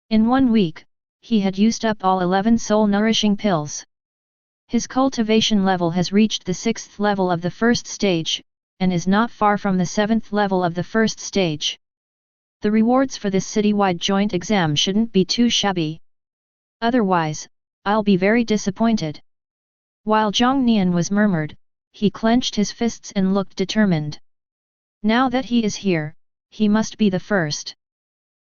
In 1 week, he had used up all 11 soul-nourishing pills. His cultivation level has reached the 6th level of the first stage, and is not far from the 7th level of the first stage. The rewards for this citywide joint exam shouldn't be too shabby. Otherwise, I'll be very disappointed. While Jiang Nian was murmured, he clenched his fists and looked determined. Now that he is here, he must be the first.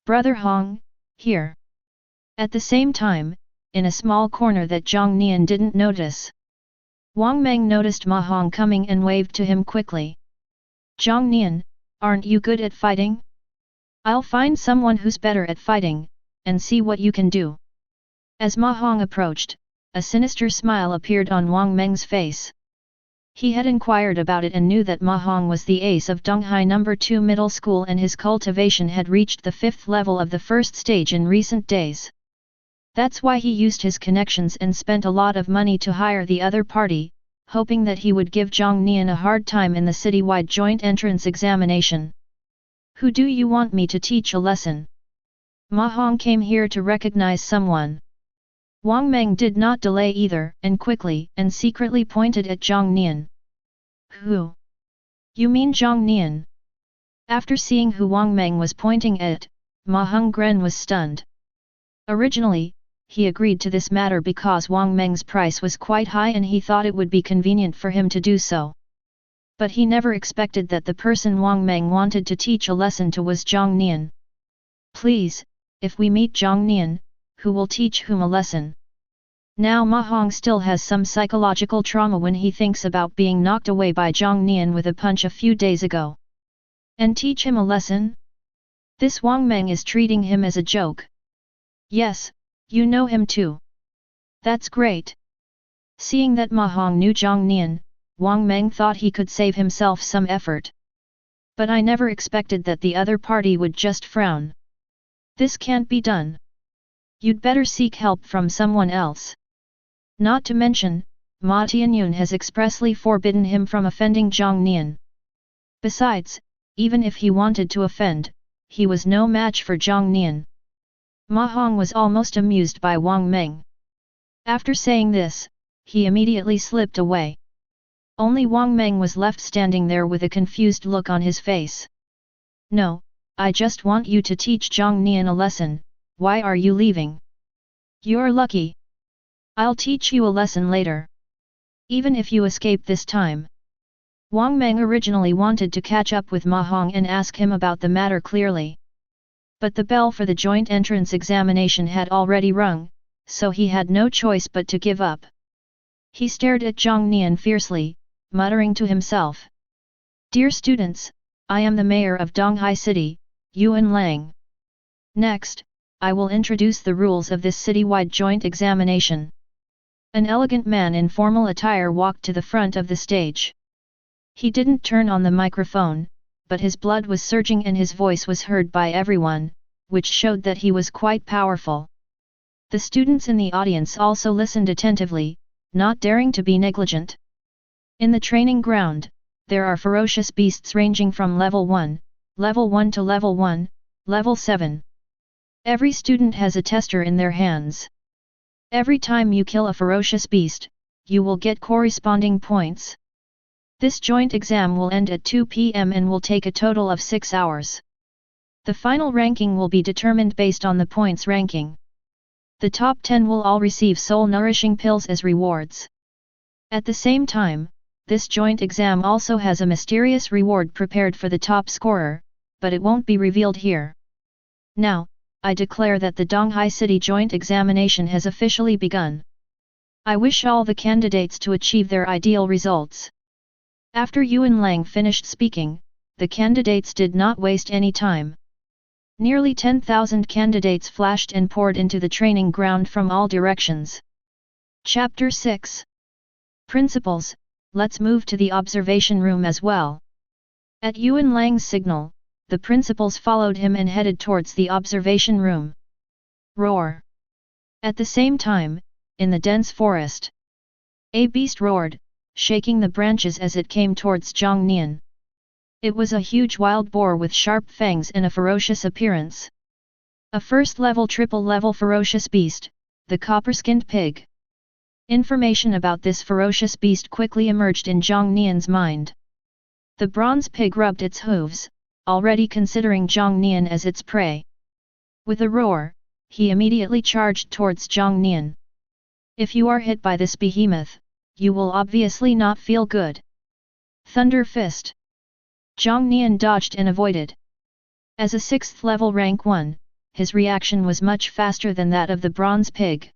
Brother Hong, here. At the same time, in a small corner that Jiang Nian didn't notice, Wang Meng noticed Ma Hong coming and waved to him quickly. Jiang Nian, aren't you good at fighting? I'll find someone who's better at fighting, and see what you can do. As Ma Hong approached, a sinister smile appeared on Wang Meng's face. He had inquired about it and knew that Ma Hong was the ace of Donghai No. 2 Middle School and his cultivation had reached the 5th level of the first stage in recent days. That's why he used his connections and spent a lot of money to hire the other party, hoping that he would give Jiang Nian a hard time in the citywide joint entrance examination. Who do you want me to teach a lesson? Ma Hong came here to recognize someone. Wang Meng did not delay either and quickly and secretly pointed at Jiang Nian. Who? You mean Jiang Nian? After seeing who Wang Meng was pointing at, Ma Hongren was stunned. Originally, he agreed to this matter because Wang Meng's price was quite high and he thought it would be convenient for him to do so. But he never expected that the person Wang Meng wanted to teach a lesson to was Jiang Nian. Please, if we meet Jiang Nian, who will teach whom a lesson? Now Ma Hong still has some psychological trauma when he thinks about being knocked away by Jiang Nian with a punch a few days ago. And teach him a lesson? This Wang Meng is treating him as a joke. Yes, you know him too. That's great. Seeing that Ma Hong knew Jiang Nian, Wang Meng thought he could save himself some effort. But I never expected that the other party would just frown. This can't be done. You'd better seek help from someone else. Not to mention, Ma Tianyun has expressly forbidden him from offending Jiang Nian. Besides, even if he wanted to offend, he was no match for Jiang Nian. Ma Hong was almost amused by Wang Meng. After saying this, he immediately slipped away. Only Wang Meng was left standing there with a confused look on his face. No, I just want you to teach Jiang Nian a lesson. Why are you leaving? You're lucky. I'll teach you a lesson later. Even if you escape this time. Wang Meng originally wanted to catch up with Ma Hong and ask him about the matter clearly. But the bell for the joint entrance examination had already rung, so he had no choice but to give up. He stared at Jiang Nian fiercely, muttering to himself. Dear students, I am the mayor of Donghai City, Yuan Lang. Next, I will introduce the rules of this citywide joint examination. An elegant man in formal attire walked to the front of the stage. He didn't turn on the microphone, but his blood was surging and his voice was heard by everyone, which showed that he was quite powerful. The students in the audience also listened attentively, not daring to be negligent. In the training ground, there are ferocious beasts ranging from level 1 to level 1, level 7. Every student has a tester in their hands. Every time you kill a ferocious beast, you will get corresponding points. This joint exam will end at 2 p.m. and will take a total of 6 hours. The final ranking will be determined based on the points ranking. The top 10 will all receive soul-nourishing pills as rewards. At the same time, this joint exam also has a mysterious reward prepared for the top scorer, but it won't be revealed here. Now, I declare that the Donghai City joint examination has officially begun. I wish all the candidates to achieve their ideal results. After Yuan Lang finished speaking, the candidates did not waste any time. Nearly 10,000 candidates flashed and poured into the training ground from all directions. Chapter 6. Principals, let's move to the observation room as well. At Yuan Lang's signal, the principals followed him and headed towards the observation room. Roar! At the same time, in the dense forest, a beast roared, shaking the branches as it came towards Jiang Nian. It was a huge wild boar with sharp fangs and a ferocious appearance. A first-level triple-level ferocious beast, the copper-skinned pig. Information about this ferocious beast quickly emerged in Jiang Nian's mind. The bronze pig rubbed its hooves, already considering Jiang Nian as its prey. With a roar, he immediately charged towards Jiang Nian. If you are hit by this behemoth, you will obviously not feel good. Thunder Fist. Jiang Nian dodged and avoided. As a 6th level rank 1, his reaction was much faster than that of the bronze pig.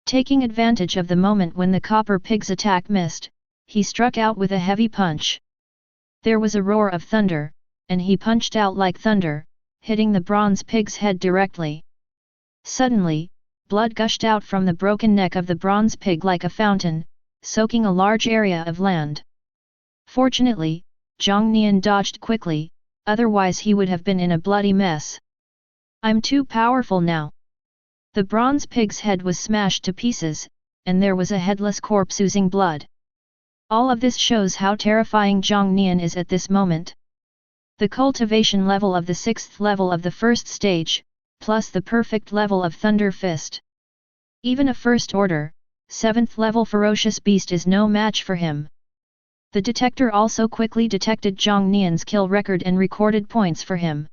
Taking advantage of the moment when the copper pig's attack missed, he struck out with a heavy punch. There was a roar of thunder, and he punched out like thunder, hitting the bronze pig's head directly. Suddenly, blood gushed out from the broken neck of the bronze pig like a fountain, soaking a large area of land. Fortunately, Jiang Nian dodged quickly, otherwise he would have been in a bloody mess. I'm too powerful now. The bronze pig's head was smashed to pieces, and there was a headless corpse oozing blood. All of this shows how terrifying Jiang Nian is at this moment. The cultivation level of the 6th level of the first stage, plus the perfect level of Thunder Fist. Even a first order, 7th level ferocious beast is no match for him. The detector also quickly detected Jiang Nian's kill record and recorded points for him.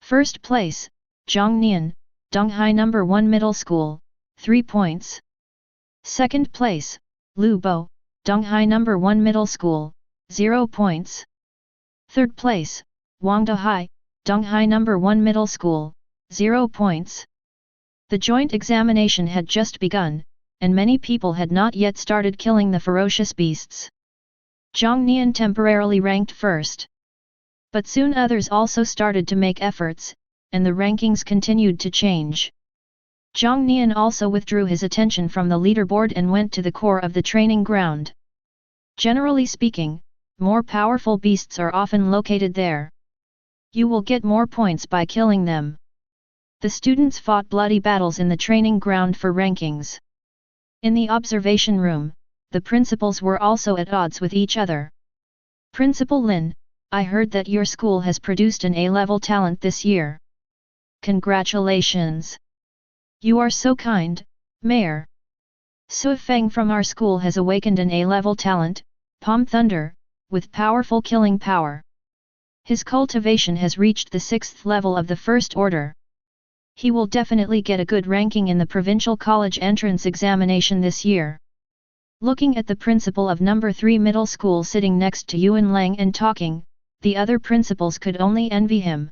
First place, Jiang Nian, Donghai No. 1 Middle School, 3 points. Second place, Lu Bo, Donghai No. 1 Middle School, 0 points. Third place, Wang Dahai, Donghai No. 1 Middle School, 0 points. The joint examination had just begun, and many people had not yet started killing the ferocious beasts. Jiang Nian temporarily ranked first. But soon others also started to make efforts, and the rankings continued to change. Jiang Nian also withdrew his attention from the leaderboard and went to the core of the training ground. Generally speaking, more powerful beasts are often located there. You will get more points by killing them. The students fought bloody battles in the training ground for rankings. In the observation room, the principals were also at odds with each other. Principal Lin, I heard that your school has produced an A-level talent this year. Congratulations! You are so kind, Mayor. Su Feng from our school has awakened an A-level talent, Palm Thunder, with powerful killing power. His cultivation has reached the 6th level of the first order. He will definitely get a good ranking in the provincial college entrance examination this year. Looking at the principal of No. 3 Middle School sitting next to Yuan Lang and talking, the other principals could only envy him.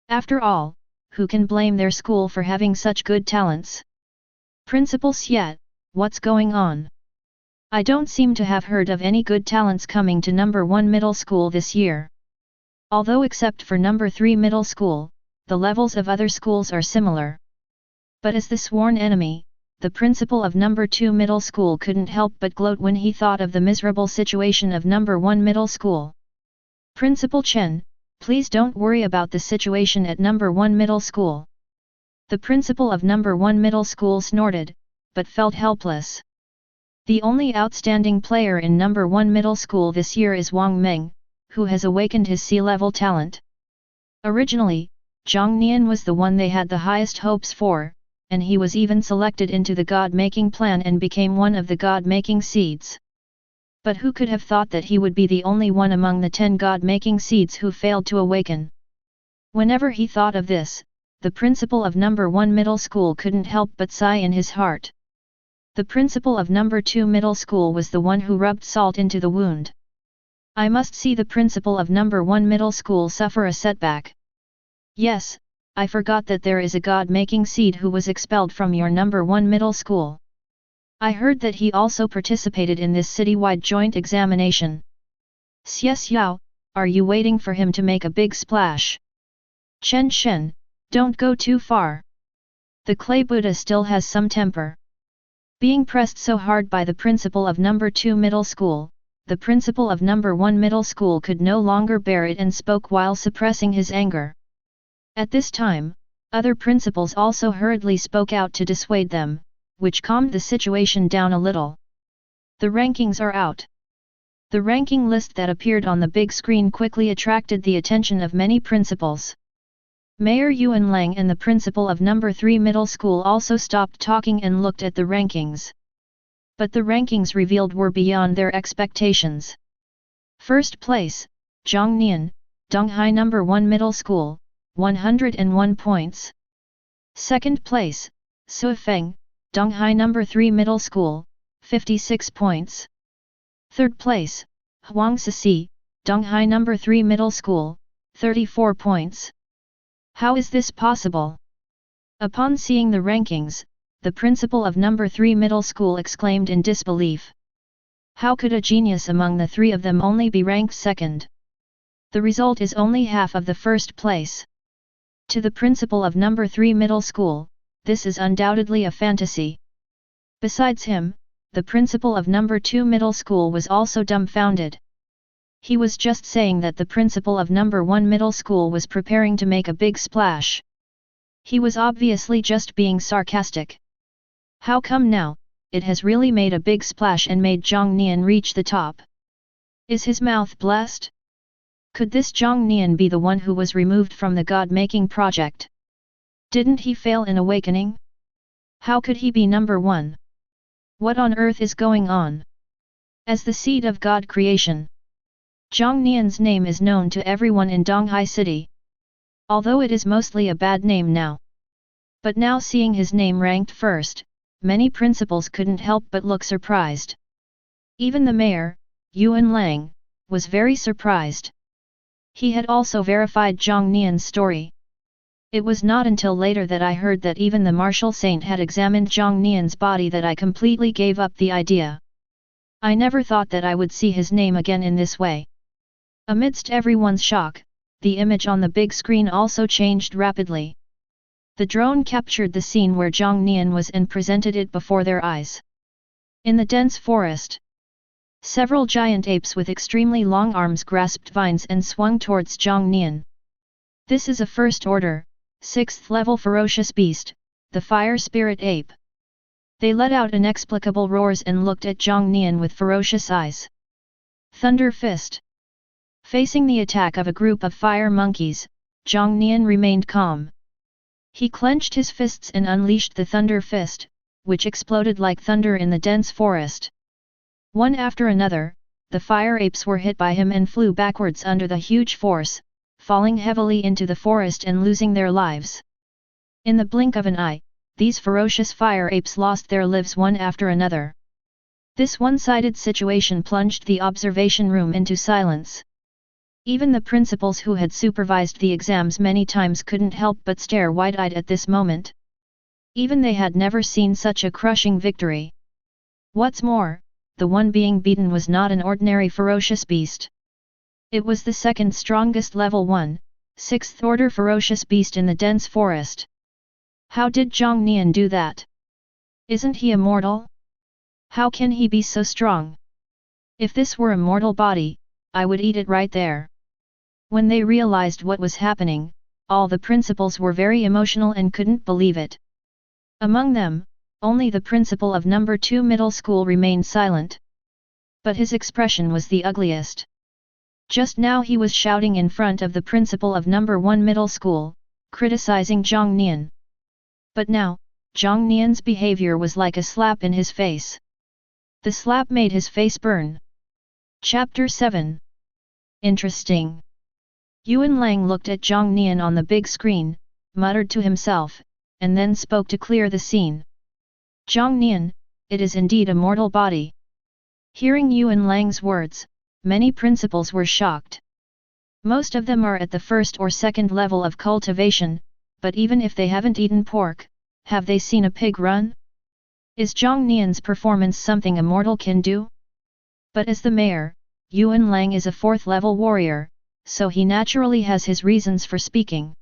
After all, who can blame their school for having such good talents? Principal Xiet, what's going on? I don't seem to have heard of any good talents coming to No. 1 Middle School this year. Although except for No. 3 Middle School, the levels of other schools are similar. But as the sworn enemy, the principal of No. 2 Middle School couldn't help but gloat when he thought of the miserable situation of No. 1 Middle School. Principal Chen, please don't worry about the situation at No. 1 Middle School. The principal of No. 1 Middle School snorted, but felt helpless. The only outstanding player in number 1 middle school this year is Wang Meng, who has awakened his sea-level talent. Originally, Jiang Nian was the one they had the highest hopes for, and he was even selected into the God-making plan and became one of the God-making seeds. But who could have thought that he would be the only one among the 10 God-making seeds who failed to awaken? Whenever he thought of this, the principal of number 1 middle school couldn't help but sigh in his heart. The principal of number 2 middle school was the one who rubbed salt into the wound. I must see the principal of number 1 middle school suffer a setback. Yes, I forgot that there is a God-making seed who was expelled from your number 1 middle school. I heard that he also participated in this citywide joint examination. Xie Xiao, are you waiting for him to make a big splash? Chen Shen, don't go too far. The clay Buddha still has some temper. Being pressed so hard by the principal of number 2 middle school, the principal of number 1 middle school could no longer bear it and spoke while suppressing his anger. At this time, other principals also hurriedly spoke out to dissuade them, which calmed the situation down a little. The rankings are out. The ranking list that appeared on the big screen quickly attracted the attention of many principals. Mayor Yuan Lang and the principal of number 3 middle school also stopped talking and looked at the rankings. But the rankings revealed were beyond their expectations. First place, Jiang Nian, Donghai number 1 middle school, 101 points. Second place, Su Feng, Donghai number 3 middle school, 56 points. Third place, Huang Sisi, Donghai number 3 middle school, 34 points. How is this possible? Upon seeing the rankings, the principal of number 3 middle school exclaimed in disbelief. How could a genius among the 3 of them only be ranked second? The result is only half of the first place. To the principal of number 3 middle school, this is undoubtedly a fantasy. Besides him, the principal of number 2 middle school was also dumbfounded. He was just saying that the principal of number 1 middle school was preparing to make a big splash. He was obviously just being sarcastic. How come now, it has really made a big splash and made Jiang Nian reach the top? Is his mouth blessed? Could this Jiang Nian be the one who was removed from the God-making project? Didn't he fail in awakening? How could he be number 1? What on earth is going on? As the seed of God creation, Jiang Nian's name is known to everyone in Donghai City. Although it is mostly a bad name now. But now seeing his name ranked first, many principals couldn't help but look surprised. Even the mayor, Yuan Lang, was very surprised. He had also verified Jiang Nian's story. It was not until later that I heard that even the martial saint had examined Jiang Nian's body that I completely gave up the idea. I never thought that I would see his name again in this way. Amidst everyone's shock, the image on the big screen also changed rapidly. The drone captured the scene where Jiang Nian was and presented it before their eyes. In the dense forest, several giant apes with extremely long arms grasped vines and swung towards Jiang Nian. This is a first-order, 6th-level ferocious beast, the fire spirit ape. They let out inexplicable roars and looked at Jiang Nian with ferocious eyes. Thunder Fist. Facing the attack of a group of fire monkeys, Jiang Nian remained calm. He clenched his fists and unleashed the Thunder Fist, which exploded like thunder in the dense forest. One after another, the fire apes were hit by him and flew backwards under the huge force, falling heavily into the forest and losing their lives. In the blink of an eye, these ferocious fire apes lost their lives one after another. This one-sided situation plunged the observation room into silence. Even the principals who had supervised the exams many times couldn't help but stare wide-eyed at this moment. Even they had never seen such a crushing victory. What's more, the one being beaten was not an ordinary ferocious beast. It was the second strongest level 1, 6th-order ferocious beast in the dense forest. How did Jiang Nian do that? Isn't he immortal? How can he be so strong? If this were a mortal body, I would eat it right there. When they realized what was happening, all the principals were very emotional and couldn't believe it. Among them, Only the principal of number 2 middle school remained silent. But his expression was the ugliest. Just now he was shouting in front of the principal of number 1 middle school, criticizing Jiang Nian. But now, Jiang Nian's behavior was like a slap in his face. The slap made his face burn. Chapter 7. Interesting. Yuan Lang looked at Jiang Nian on the big screen, muttered to himself, and then spoke to clear the scene. Jiang Nian, it is indeed a mortal body. Hearing Yuan Lang's words, many principals were shocked. Most of them are at the first or second level of cultivation, but even if they haven't eaten pork, have they seen a pig run? Is Jiang Nian's performance something a mortal can do? But as the mayor, Yuan Lang is a 4th level warrior, so he naturally has his reasons for speaking.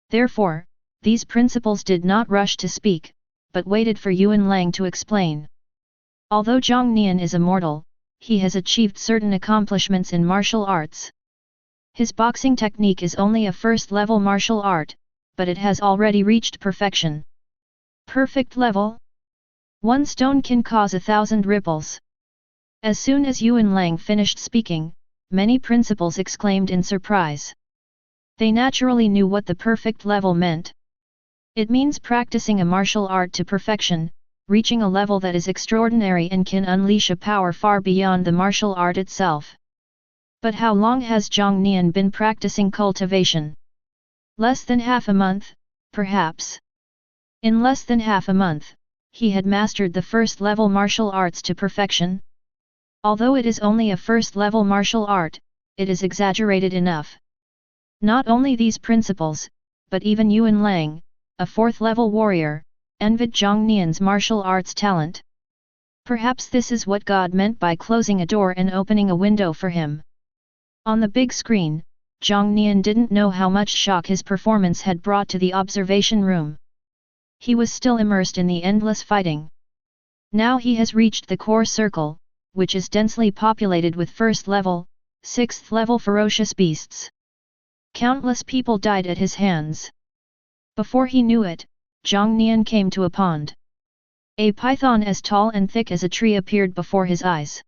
Therefore, these principals did not rush to speak, but waited for Yuan Lang to explain. Although Jiang Nian is a mortal, he has achieved certain accomplishments in martial arts. His boxing technique is only a 1st level martial art, but it has already reached perfection. Perfect level? One stone can cause 1,000 ripples. As soon as Yuan Lang finished speaking, many principals exclaimed in surprise. They naturally knew what the perfect level meant. It means practicing a martial art to perfection, reaching a level that is extraordinary and can unleash a power far beyond the martial art itself. But how long has Jiang Nian been practicing cultivation? Less than half a month, perhaps. In less than half a month, he had mastered the 1st level martial arts to perfection. Although it is only a 1st level martial art, it is exaggerated enough. Not only these principals, but even Yuan Lang, a 4th level warrior, envied Jiang Nian's martial arts talent. Perhaps this is what God meant by closing a door and opening a window for him. On the big screen, Jiang Nian didn't know how much shock his performance had brought to the observation room. He was still immersed in the endless fighting. Now he has reached the core circle, which is densely populated with 1st level, 6th level ferocious beasts. Countless people died at his hands. Before he knew it, Jiang Nian came to a pond. A python as tall and thick as a tree appeared before his eyes.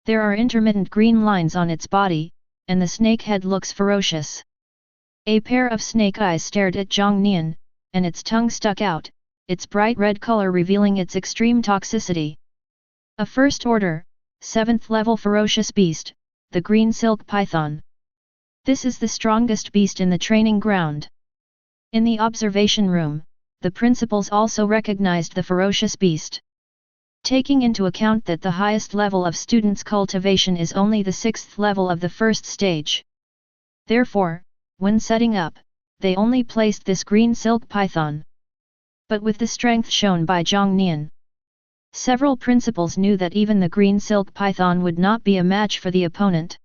There are intermittent green lines on its body, and the snake head looks ferocious. A pair of snake eyes stared at Jiang Nian, and its tongue stuck out, its bright red color revealing its extreme toxicity. A 1st order, 7th level ferocious beast, the green silk python. This is the strongest beast in the training ground. In the observation room, the principals also recognized the ferocious beast. Taking into account that the highest level of students' cultivation is only the 6th level of the 1st stage. Therefore, when setting up, they only placed this green silk python. But with the strength shown by Jiang Nian, several principals knew that even the green silk python would not be a match for the opponent.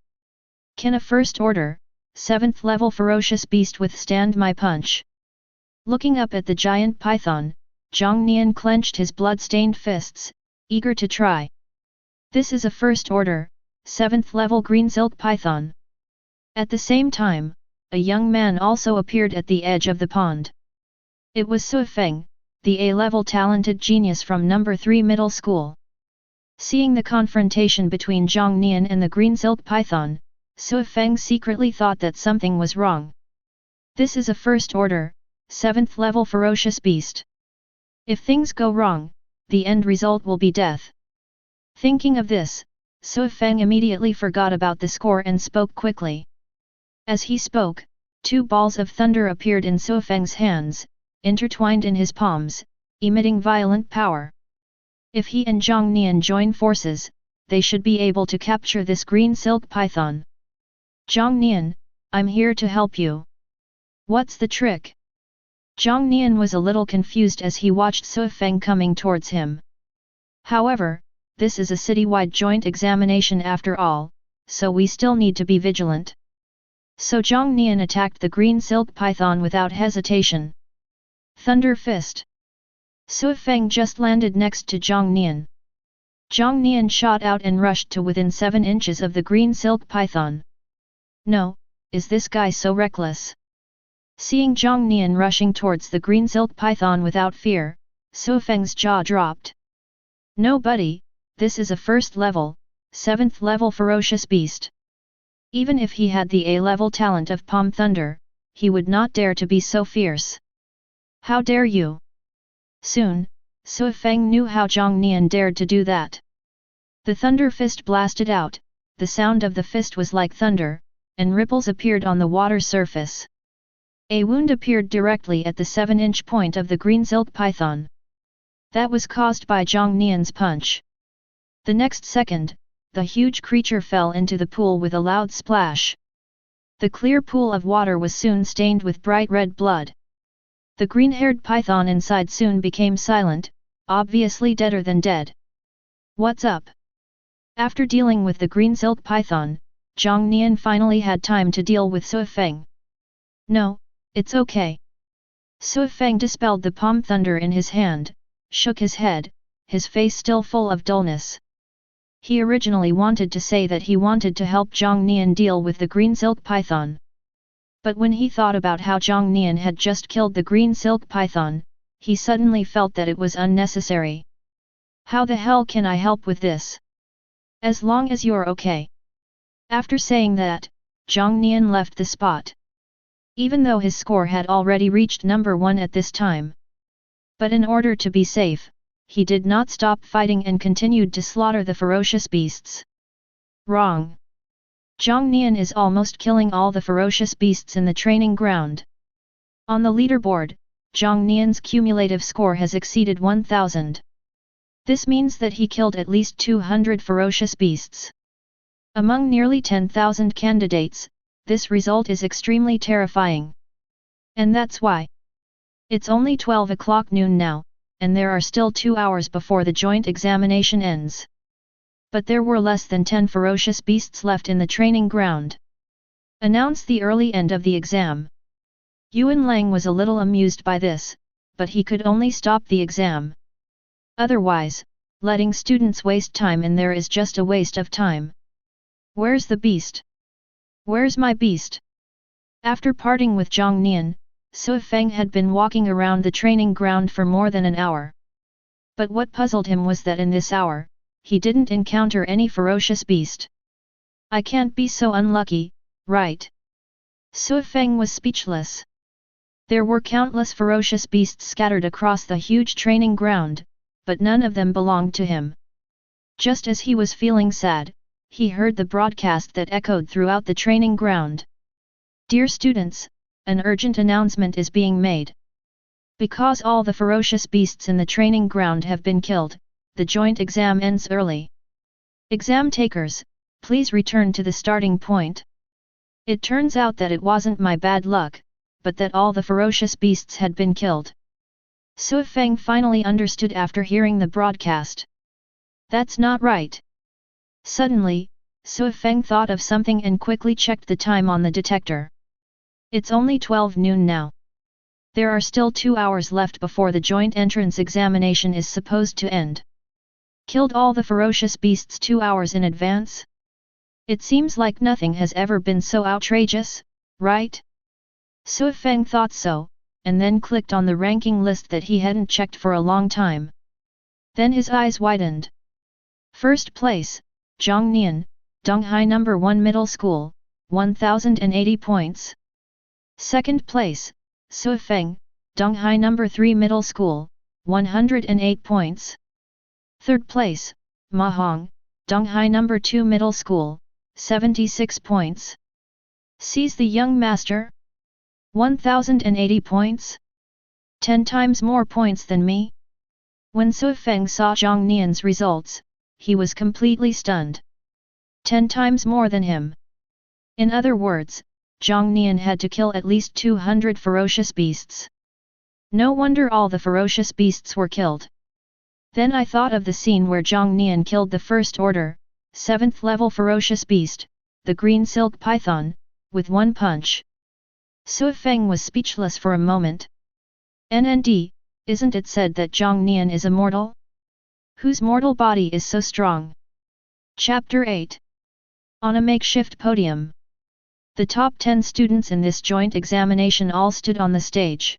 Can a 1st order, 7th level ferocious beast withstand my punch? Looking up at the giant python, Jiang Nian clenched his blood-stained fists, eager to try. This is a 1st order, 7th level green silk python. At the same time, a young man also appeared at the edge of the pond. It was Su Feng, the A-level talented genius from number 3 middle school. Seeing the confrontation between Jiang Nian and the green silk python, Su Feng secretly thought that something was wrong. This is a 1st order, 7th level ferocious beast. If things go wrong, the end result will be death. Thinking of this, Su Feng immediately forgot about the score and spoke quickly. As he spoke, 2 balls of thunder appeared in Su Feng's hands, intertwined in his palms, emitting violent power. If he and Jiang Nian join forces, they should be able to capture this green silk python. Jiang Nian, I'm here to help you. What's the trick? Jiang Nian was a little confused as he watched Su Feng coming towards him. However, this is a citywide joint examination after all, so we still need to be vigilant. So Jiang Nian attacked the green silk python without hesitation. Thunder Fist. Su Feng just landed next to Jiang Nian. Jiang Nian shot out and rushed to within 7 inches of the green silk python. No, is this guy so reckless? Seeing Jiang Nian rushing towards the green silk python without fear, Su Feng's jaw dropped. No buddy, this is a first level, 7th level ferocious beast. Even if he had the A-level talent of Palm Thunder, he would not dare to be so fierce. How dare you? Soon, Su Feng knew how Jiang Nian dared to do that. The thunder fist blasted out, the sound of the fist was like thunder, and ripples appeared on the water surface. A wound appeared directly at the 7-inch point of the green silk python. That was caused by Jiang Nian's punch. The next second, the huge creature fell into the pool with a loud splash. The clear pool of water was soon stained with bright red blood. The green-haired python inside soon became silent, obviously deader than dead. What's up? After dealing with the green silk python, Jiang Nian finally had time to deal with Su Feng. No, it's okay. Su Feng dispelled the palm thunder in his hand, shook his head, his face still full of dullness. He originally wanted to say that he wanted to help Jiang Nian deal with the green silk python. But when he thought about how Jiang Nian had just killed the green silk python, he suddenly felt that it was unnecessary. How the hell can I help with this? As long as you're okay. After saying that, Jiang Nian left the spot. Even though his score had already reached number 1 at this time. But in order to be safe, he did not stop fighting and continued to slaughter the ferocious beasts. Wrong. Jiang Nian is almost killing all the ferocious beasts in the training ground. On the leaderboard, Jiang Nian's cumulative score has exceeded 1000. This means that he killed at least 200 ferocious beasts. Among nearly 10,000 candidates, this result is extremely terrifying. And that's why. It's only 12 o'clock noon now, and there are still 2 hours before the joint examination ends. But there were less than 10 ferocious beasts left in the training ground. Announce the early end of the exam. Yuan Lang was a little amused by this, but he could only stop the exam. Otherwise, letting students waste time in there is just a waste of time. Where's the beast? Where's my beast? After parting with Jiang Nian, Su Feng had been walking around the training ground for more than an hour. But what puzzled him was that in this hour, he didn't encounter any ferocious beast. I can't be so unlucky, right? Su Feng was speechless. There were countless ferocious beasts scattered across the huge training ground, but none of them belonged to him. Just as he was feeling sad, he heard the broadcast that echoed throughout the training ground. Dear students, an urgent announcement is being made. Because all the ferocious beasts in the training ground have been killed, the joint exam ends early. Exam takers, please return to the starting point. It turns out that it wasn't my bad luck, but that all the ferocious beasts had been killed. Su Feng finally understood after hearing the broadcast. That's not right. Suddenly, Su Feng thought of something and quickly checked the time on the detector. It's only 12 noon now. There are still 2 hours left before the joint entrance examination is supposed to end. Killed all the ferocious beasts 2 hours in advance? It seems like nothing has ever been so outrageous, right? Su Feng thought so, and then clicked on the ranking list that he hadn't checked for a long time. Then his eyes widened. First place, Jiang Nian, Donghai No. 1 Middle School, 1080 points. Second place, Su Feng, Donghai No. 3 Middle School, 108 points. Third place, Ma Hong, Donghai No. 2 Middle School, 76 points. Seize the young master? 1080 points? 10 times more points than me? When Su Feng saw Jiang Nian's results, he was completely stunned. 10 times more than him. In other words, Jiang Nian had to kill at least 200 ferocious beasts. No wonder all the ferocious beasts were killed. Then I thought of the scene where Jiang Nian killed the first order, 7th level ferocious beast, the green silk python, with one punch. Su Feng was speechless for a moment. NND, isn't it said that Jiang Nian is immortal? Whose mortal body is so strong? Chapter 8. On a makeshift podium. The top 10 students in this joint examination all stood on the stage.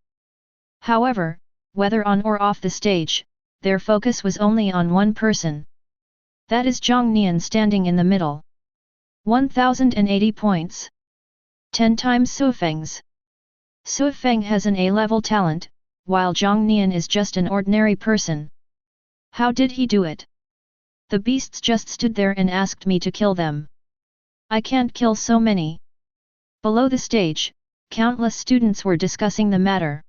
However, whether on or off the stage, their focus was only on one person. That is Jiang Nian standing in the middle. 1080 points. 10 times Suifeng's. Suifeng has an A-level talent, while Jiang Nian is just an ordinary person. How did he do it? The beasts just stood there and asked me to kill them. I can't kill so many. Below the stage, countless students were discussing the matter.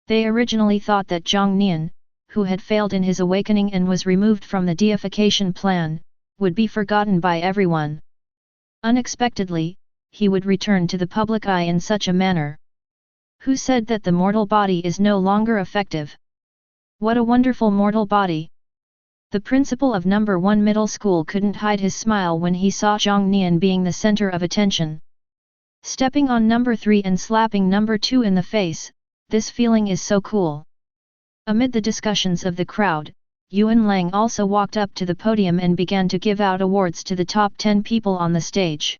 They originally thought that Jiang Nian, who had failed in his awakening and was removed from the deification plan, would be forgotten by everyone. Unexpectedly, he would return to the public eye in such a manner. Who said that the mortal body is no longer effective? What a wonderful mortal body! The principal of number 1 middle school couldn't hide his smile when he saw Jiang Nian being the center of attention. Stepping on number 3 and slapping number 2 in the face, this feeling is so cool. Amid the discussions of the crowd, Yuan Lang also walked up to the podium and began to give out awards to the top 10 people on the stage.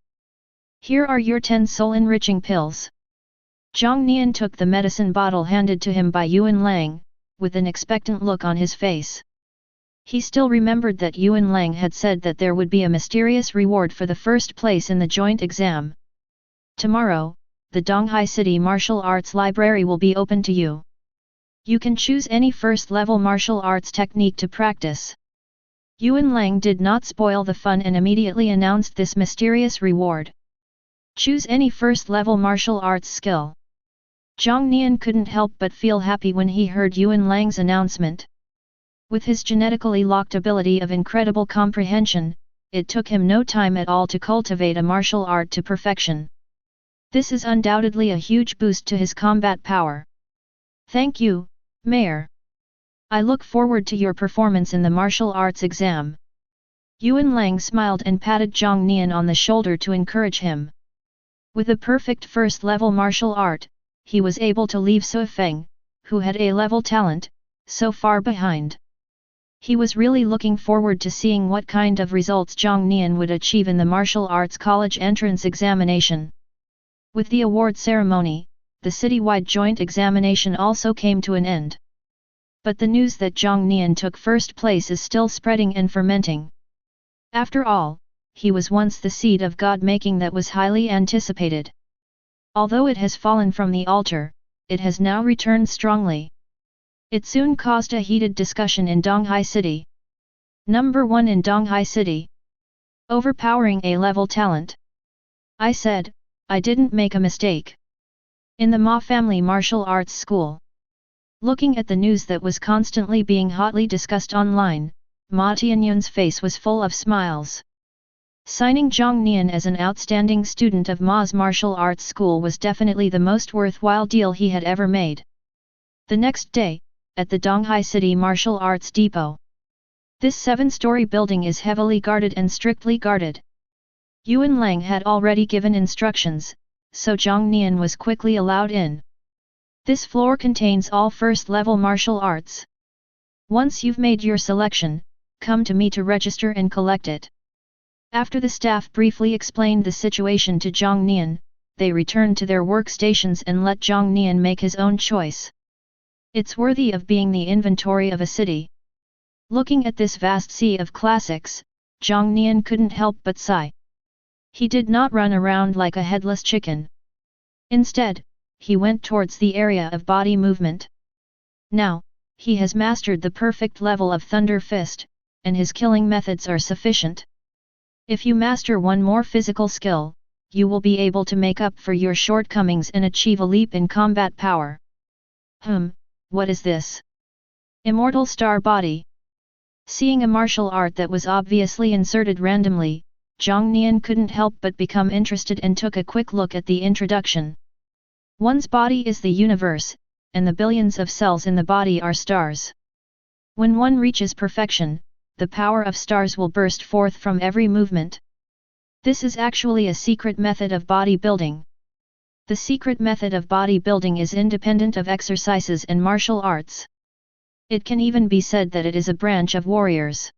Here are your 10 soul-enriching pills. Jiang Nian took the medicine bottle handed to him by Yuan Lang, with an expectant look on his face. He still remembered that Yuan Lang had said that there would be a mysterious reward for the first place in the joint exam. Tomorrow, the Donghai City Martial Arts Library will be open to you. You can choose any first-level martial arts technique to practice. Yuan Lang did not spoil the fun and immediately announced this mysterious reward. Choose any first-level martial arts skill. Jiang Nian couldn't help but feel happy when he heard Yuan Lang's announcement. With his genetically locked ability of incredible comprehension, it took him no time at all to cultivate a martial art to perfection. This is undoubtedly a huge boost to his combat power. Thank you, Mayor. I look forward to your performance in the martial arts exam. Yuan Lang smiled and patted Jiang Nian on the shoulder to encourage him. With a perfect first-level martial art, he was able to leave Suifeng, who had A-level talent, so far behind. He was really looking forward to seeing what kind of results Jiang Nian would achieve in the martial arts college entrance examination. With the award ceremony, the citywide joint examination also came to an end. But the news that Jiang Nian took first place is still spreading and fermenting. After all, he was once the seed of God-making that was highly anticipated. Although it has fallen from the altar, it has now returned strongly. It soon caused a heated discussion in Donghai City. Number 1 in Donghai City. Overpowering A-level talent. I said, I didn't make a mistake. In the Ma Family Martial Arts School. Looking at the news that was constantly being hotly discussed online, Ma Tianyun's face was full of smiles. Signing Jiang Nian as an outstanding student of Ma's martial arts school was definitely the most worthwhile deal he had ever made. The next day, at the Donghai City Martial Arts Depot. This 7-story building is heavily guarded and strictly guarded. Yuan Lang had already given instructions, so Jiang Nian was quickly allowed in. This floor contains all first-level martial arts. Once you've made your selection, come to me to register and collect it. After the staff briefly explained the situation to Jiang Nian, they returned to their workstations and let Jiang Nian make his own choice. It's worthy of being the inventory of a city. Looking at this vast sea of classics, Jiang Nian couldn't help but sigh. He did not run around like a headless chicken. Instead, he went towards the area of body movement. Now, he has mastered the perfect level of Thunder Fist, and his killing methods are sufficient. If you master one more physical skill, you will be able to make up for your shortcomings and achieve a leap in combat power. What is this? Immortal Star Body. Seeing a martial art that was obviously inserted randomly, Jiang Nian couldn't help but become interested and took a quick look at the introduction. One's body is the universe, and the billions of cells in the body are stars. When one reaches perfection, the power of stars will burst forth from every movement. This is actually a secret method of bodybuilding. The secret method of bodybuilding is independent of exercises and martial arts. It can even be said that it is a branch of warriors.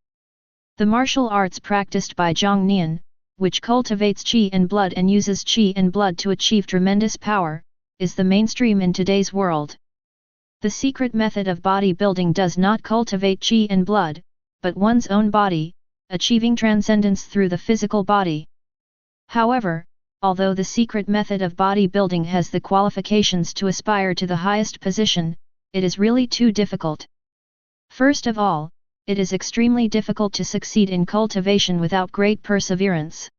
The martial arts practiced by Jiang Nian, which cultivates qi and blood and uses qi and blood to achieve tremendous power, is the mainstream in today's world. The secret method of bodybuilding does not cultivate qi and blood, but one's own body, achieving transcendence through the physical body. However, although the secret method of bodybuilding has the qualifications to aspire to the highest position, it is really too difficult. First of all, it is extremely difficult to succeed in cultivation without great perseverance.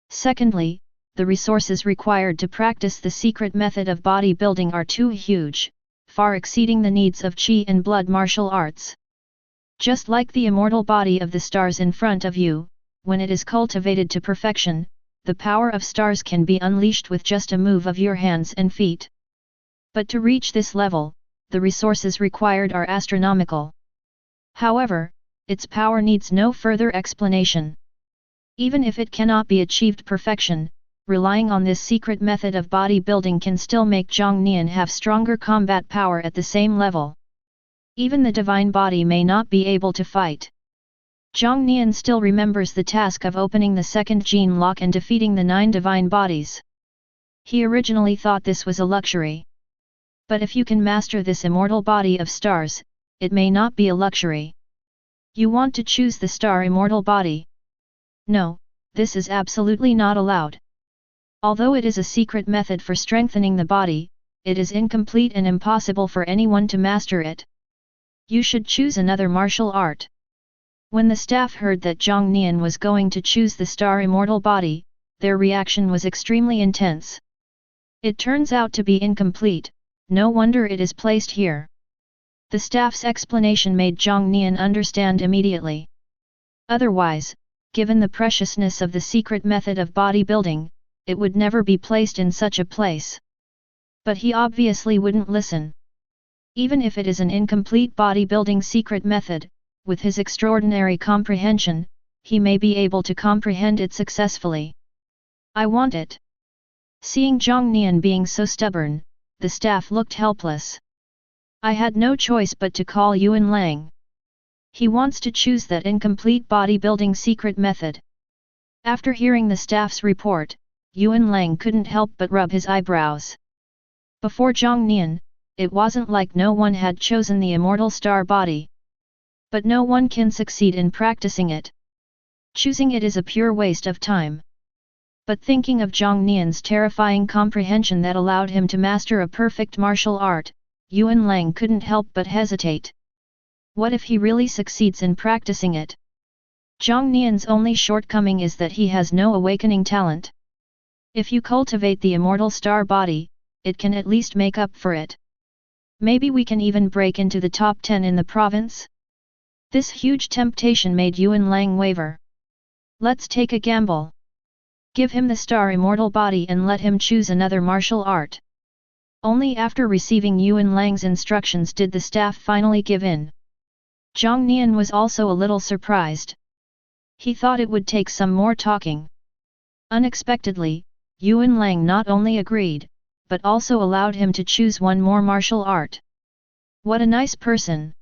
Secondly, the resources required to practice the secret method of bodybuilding are too huge, far exceeding the needs of qi and blood martial arts. Just like the immortal body of the stars in front of you, when it is cultivated to perfection, the power of stars can be unleashed with just a move of your hands and feet. But to reach this level, the resources required are astronomical. However, its power needs no further explanation. Even if it cannot be achieved perfection, relying on this secret method of bodybuilding can still make Jiang Nian have stronger combat power at the same level. Even the divine body may not be able to fight. Jiang Nian still remembers the task of opening the second gene lock and defeating the 9 divine bodies. He originally thought this was a luxury. But if you can master this immortal body of stars, it may not be a luxury. You want to choose the star immortal body? No, this is absolutely not allowed. Although it is a secret method for strengthening the body, it is incomplete and impossible for anyone to master it. You should choose another martial art. When the staff heard that Jiang Nian was going to choose the star immortal body, their reaction was extremely intense. It turns out to be incomplete, no wonder it is placed here. The staff's explanation made Jiang Nian understand immediately. Otherwise, given the preciousness of the secret method of bodybuilding, it would never be placed in such a place. But he obviously wouldn't listen. Even if it is an incomplete bodybuilding secret method, with his extraordinary comprehension, he may be able to comprehend it successfully. I want it. Seeing Jiang Nian being so stubborn, the staff looked helpless. I had no choice but to call Yuan Lang. He wants to choose that incomplete bodybuilding secret method. After hearing the staff's report, Yuan Lang couldn't help but rub his eyebrows. Before Jiang Nian, it wasn't like no one had chosen the immortal star body. But no one can succeed in practicing it. Choosing it is a pure waste of time. But thinking of Jiang Nian's terrifying comprehension that allowed him to master a perfect martial art, Yuan Lang couldn't help but hesitate. What if he really succeeds in practicing it? Jiang Nian's only shortcoming is that he has no awakening talent. If you cultivate the immortal star body, it can at least make up for it. Maybe we can even break into the top 10 in the province? This huge temptation made Yuan Lang waver. Let's take a gamble. Give him the star immortal body and let him choose another martial art. Only after receiving Yuan Lang's instructions did the staff finally give in. Jiang Nian was also a little surprised. He thought it would take some more talking. Unexpectedly, Yuan Lang not only agreed, but also allowed him to choose one more martial art. What a nice person!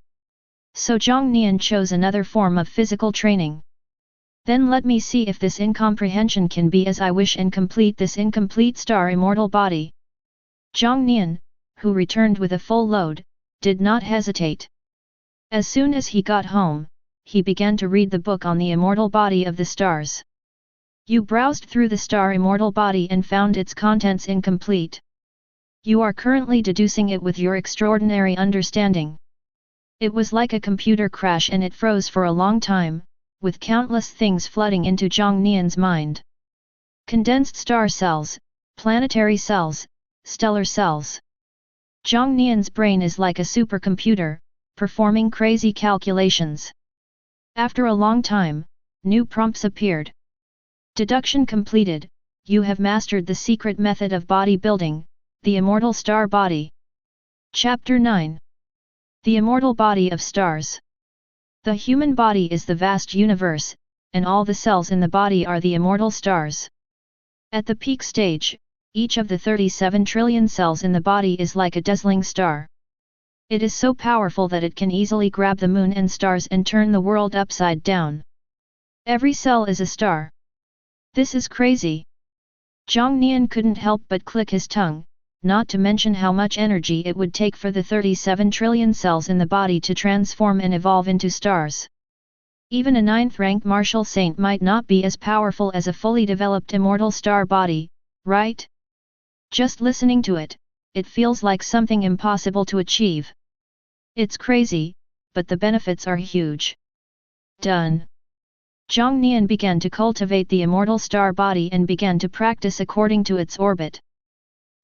So Jiang Nian chose another form of physical training. Then let me see if this incomprehension can be as I wish and complete this incomplete star immortal body. Jiang Nian, who returned with a full load, did not hesitate. As soon as he got home, he began to read the book on the immortal body of the stars. You browsed through the star immortal body and found its contents incomplete. You are currently deducing it with your extraordinary understanding. It was like a computer crash and it froze for a long time, with countless things flooding into Jiang Nian's mind. Condensed star cells, planetary cells, stellar cells. Jiang Nian's brain is like a supercomputer, performing crazy calculations. After a long time, new prompts appeared. Deduction completed, you have mastered the secret method of bodybuilding, the immortal star body. Chapter 9. The immortal body of stars. The human body is the vast universe, and all the cells in the body are the immortal stars. At the peak stage, each of the 37 trillion cells in the body is like a dazzling star. It is so powerful that it can easily grab the moon and stars and turn the world upside down. Every cell is a star. This is crazy. Jiang Nian couldn't help but click his tongue, not to mention how much energy it would take for the 37 trillion cells in the body to transform and evolve into stars. Even a 9th-rank martial saint might not be as powerful as a fully developed immortal star body, right? Just listening to it, it feels like something impossible to achieve. It's crazy, but the benefits are huge. Done. Jiang Nian began to cultivate the immortal star body and began to practice according to its orbit.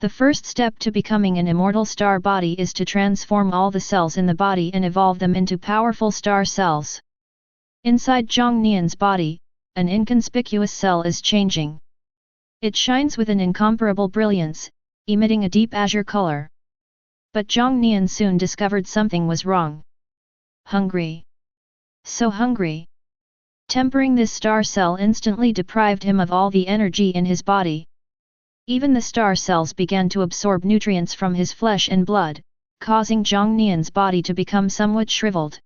The first step to becoming an immortal star body is to transform all the cells in the body and evolve them into powerful star cells. Inside Jiang Nian's body, an inconspicuous cell is changing. It shines with an incomparable brilliance, emitting a deep azure color. But Jiang Nian soon discovered something was wrong. Hungry. So hungry. Tempering this star cell instantly deprived him of all the energy in his body. Even the star cells began to absorb nutrients from his flesh and blood, causing Jiang Nian's body to become somewhat shriveled.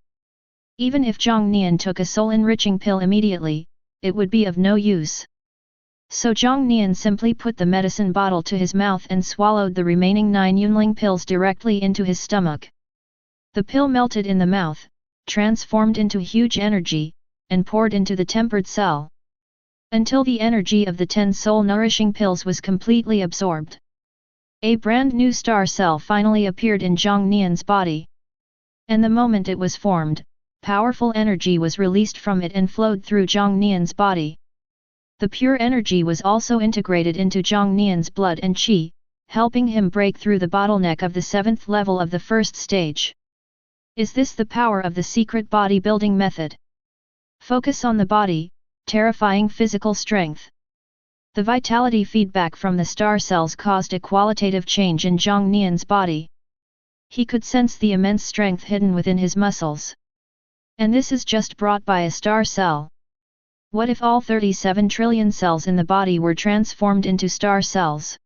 Even if Jiang Nian took a soul-enriching pill immediately, it would be of no use. So Jiang Nian simply put the medicine bottle to his mouth and swallowed the remaining 9 Yunling pills directly into his stomach. The pill melted in the mouth, transformed into huge energy, and poured into the tempered cell. Until the energy of the 10 soul-nourishing pills was completely absorbed. A brand new star cell finally appeared in Jiang Nian's body. And the moment it was formed, powerful energy was released from it and flowed through Jiang Nian's body. The pure energy was also integrated into Jiang Nian's blood and qi, helping him break through the bottleneck of the 7th level of the first stage. Is this the power of the secret bodybuilding method? Focus on the body, terrifying physical strength. The vitality feedback from the star cells caused a qualitative change in Jiang Nian's body. He could sense the immense strength hidden within his muscles. And this is just brought by a star cell. What if all 37 trillion cells in the body were transformed into star cells?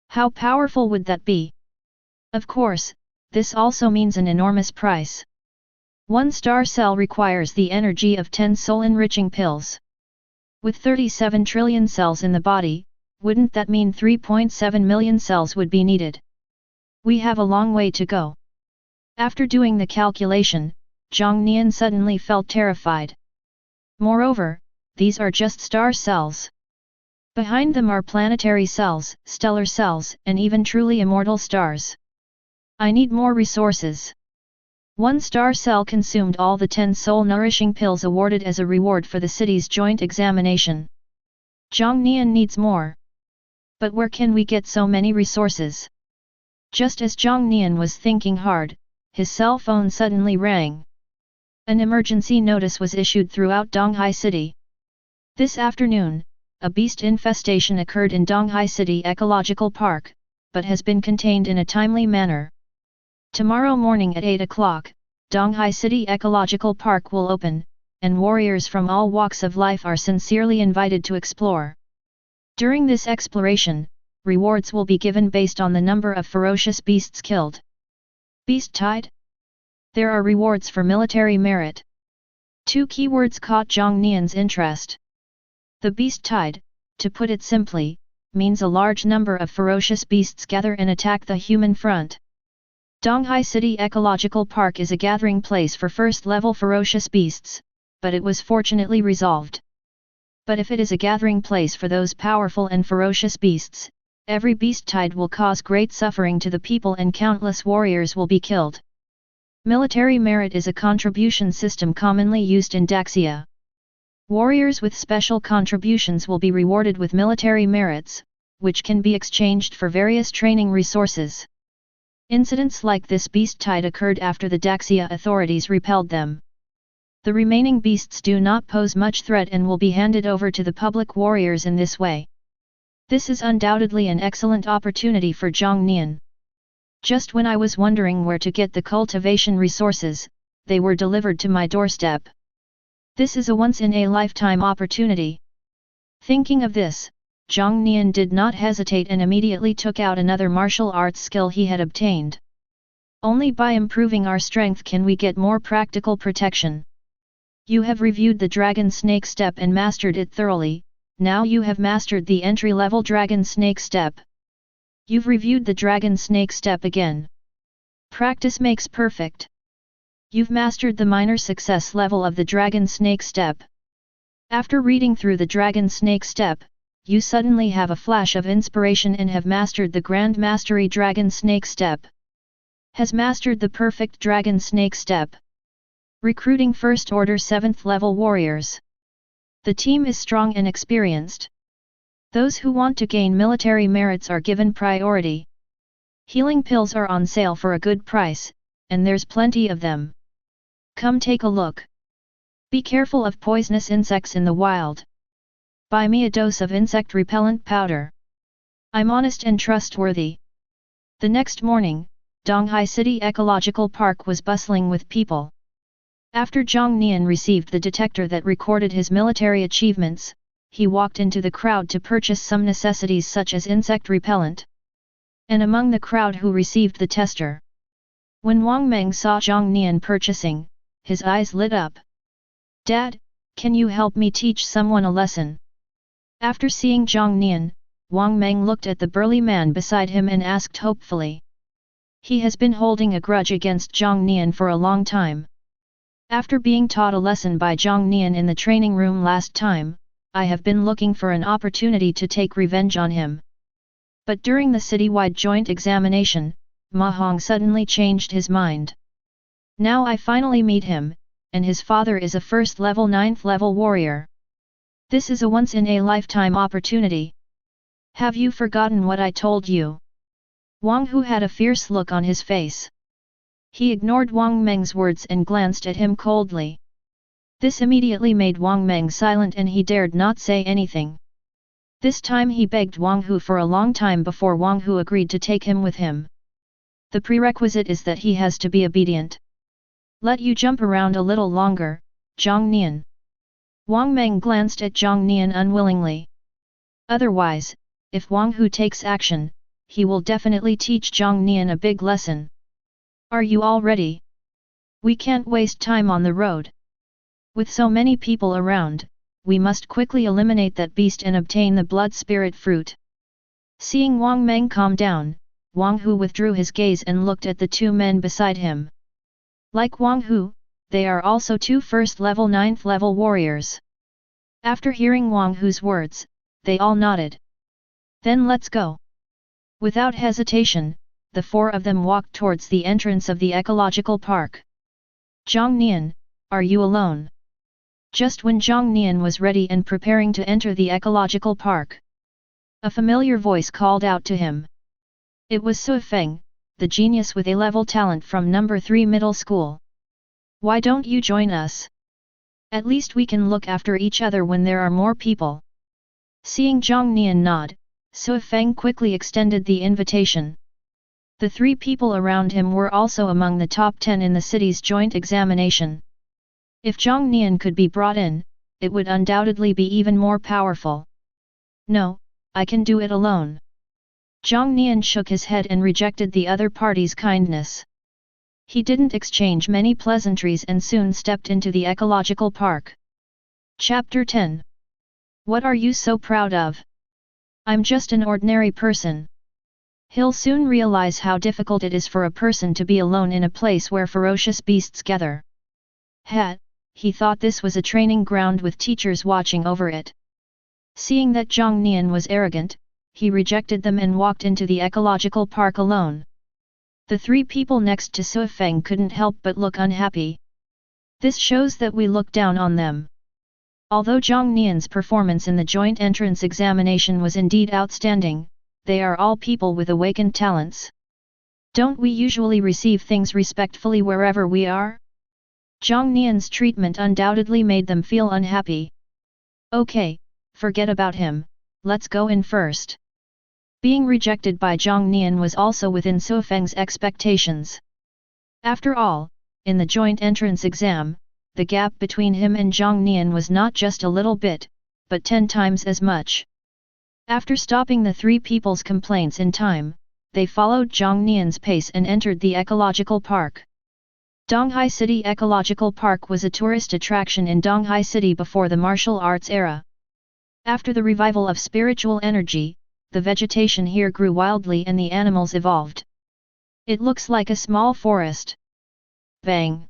How powerful would that be? Of course, this also means an enormous price. One star cell requires the energy of 10 soul-enriching pills. With 37 trillion cells in the body, wouldn't that mean 3.7 million cells would be needed? We have a long way to go. After doing the calculation, Jiang Nian suddenly felt terrified. Moreover, these are just star cells. Behind them are planetary cells, stellar cells, and even truly immortal stars. I need more resources. One star cell consumed all the 10 soul-nourishing pills awarded as a reward for the city's joint examination. Jiang Nian needs more. But where can we get so many resources? Just as Jiang Nian was thinking hard, his cell phone suddenly rang. An emergency notice was issued throughout Donghai City. This afternoon, a beast infestation occurred in Donghai City Ecological Park, but has been contained in a timely manner. Tomorrow morning at 8 o'clock, Donghai City Ecological Park will open, and warriors from all walks of life are sincerely invited to explore. During this exploration, rewards will be given based on the number of ferocious beasts killed. Beast tide? There are rewards for military merit. 2 keywords caught Jiang Nian's interest. The beast tide, to put it simply, means a large number of ferocious beasts gather and attack the human front. Donghai City Ecological Park is a gathering place for first-level ferocious beasts, but it was fortunately resolved. But if it is a gathering place for those powerful and ferocious beasts, every beast tide will cause great suffering to the people and countless warriors will be killed. Military merit is a contribution system commonly used in Daxia. Warriors with special contributions will be rewarded with military merits, which can be exchanged for various training resources. Incidents like this beast tide occurred after the Daxia authorities repelled them. The remaining beasts do not pose much threat and will be handed over to the public warriors in this way. This is undoubtedly an excellent opportunity for Jiang Nian. Just when I was wondering where to get the cultivation resources, they were delivered to my doorstep. This is a once-in-a-lifetime opportunity. Thinking of this, Jiang Nian did not hesitate and immediately took out another martial arts skill he had obtained. Only by improving our strength can we get more practical protection. You have reviewed the Dragon Snake step and mastered it thoroughly, now you have mastered the entry-level Dragon Snake step. You've reviewed the dragon snake step again. Practice makes perfect. You've mastered the minor success level of the dragon snake step. After reading through the dragon snake step, you suddenly have a flash of inspiration and have mastered the grand mastery dragon snake step. Has mastered the perfect dragon snake step. Recruiting first order 7th level warriors. The team is strong and experienced. Those who want to gain military merits are given priority. Healing pills are on sale for a good price, and there's plenty of them. Come take a look. Be careful of poisonous insects in the wild. Buy me a dose of insect repellent powder. I'm honest and trustworthy. The next morning, Donghai City Ecological Park was bustling with people. After Jiang Nian received the detector that recorded his military achievements, he walked into the crowd to purchase some necessities such as insect repellent. And among the crowd who received the tester, when Wang Meng saw Jiang Nian purchasing, his eyes lit up. Dad, can you help me teach someone a lesson? After seeing Jiang Nian, Wang Meng looked at the burly man beside him and asked hopefully. He has been holding a grudge against Jiang Nian for a long time. After being taught a lesson by Jiang Nian in the training room last time, I have been looking for an opportunity to take revenge on him. But during the citywide joint examination, Ma Hong suddenly changed his mind. Now I finally meet him, and his father is a first level 9th level warrior. This is a once-in-a-lifetime opportunity. Have you forgotten what I told you? Wang Hu had a fierce look on his face. He ignored Wang Meng's words and glanced at him coldly. This immediately made Wang Meng silent and he dared not say anything. This time he begged Wang Hu for a long time before Wang Hu agreed to take him with him. The prerequisite is that he has to be obedient. Let you jump around a little longer, Jiang Nian. Wang Meng glanced at Jiang Nian unwillingly. Otherwise, if Wang Hu takes action, he will definitely teach Jiang Nian a big lesson. Are you all ready? We can't waste time on the road. With so many people around, we must quickly eliminate that beast and obtain the blood spirit fruit. Seeing Wang Meng calm down, Wang Hu withdrew his gaze and looked at the two men beside him. Like Wang Hu, they are also two first level 9th level warriors. After hearing Wang Hu's words, they all nodded. Then let's go. Without hesitation, the four of them walked towards the entrance of the ecological park. Jiang Nian, are you alone? Just when Jiang Nian was ready and preparing to enter the ecological park, a familiar voice called out to him. It was Su Feng, the genius with A-level talent from number 3 middle school. Why don't you join us? At least we can look after each other when there are more people. Seeing Jiang Nian nod, Su Feng quickly extended the invitation. The three people around him were also among the top 10 in the city's joint examination. If Jiang Nian could be brought in, it would undoubtedly be even more powerful. No, I can do it alone. Jiang Nian shook his head and rejected the other party's kindness. He didn't exchange many pleasantries and soon stepped into the ecological park. Chapter 10. What are you so proud of? I'm just an ordinary person. He'll soon realize how difficult it is for a person to be alone in a place where ferocious beasts gather. He thought this was a training ground with teachers watching over it. Seeing that Jiang Nian was arrogant, he rejected them and walked into the ecological park alone. The three people next to Su Feng couldn't help but look unhappy. This shows that we look down on them. Although Jiang Nian's performance in the joint entrance examination was indeed outstanding, they are all people with awakened talents. Don't we usually receive things respectfully wherever we are? Jiang Nian's treatment undoubtedly made them feel unhappy. Okay, forget about him, let's go in first. Being rejected by Jiang Nian was also within Su Feng's expectations. After all, in the joint entrance exam, the gap between him and Jiang Nian was not just a little bit, but 10 times as much. After stopping the three people's complaints in time, they followed Jiang Nian's pace and entered the ecological park. Donghai City Ecological Park was a tourist attraction in Donghai City before the martial arts era. After the revival of spiritual energy, the vegetation here grew wildly and the animals evolved. It looks like a small forest. Bang!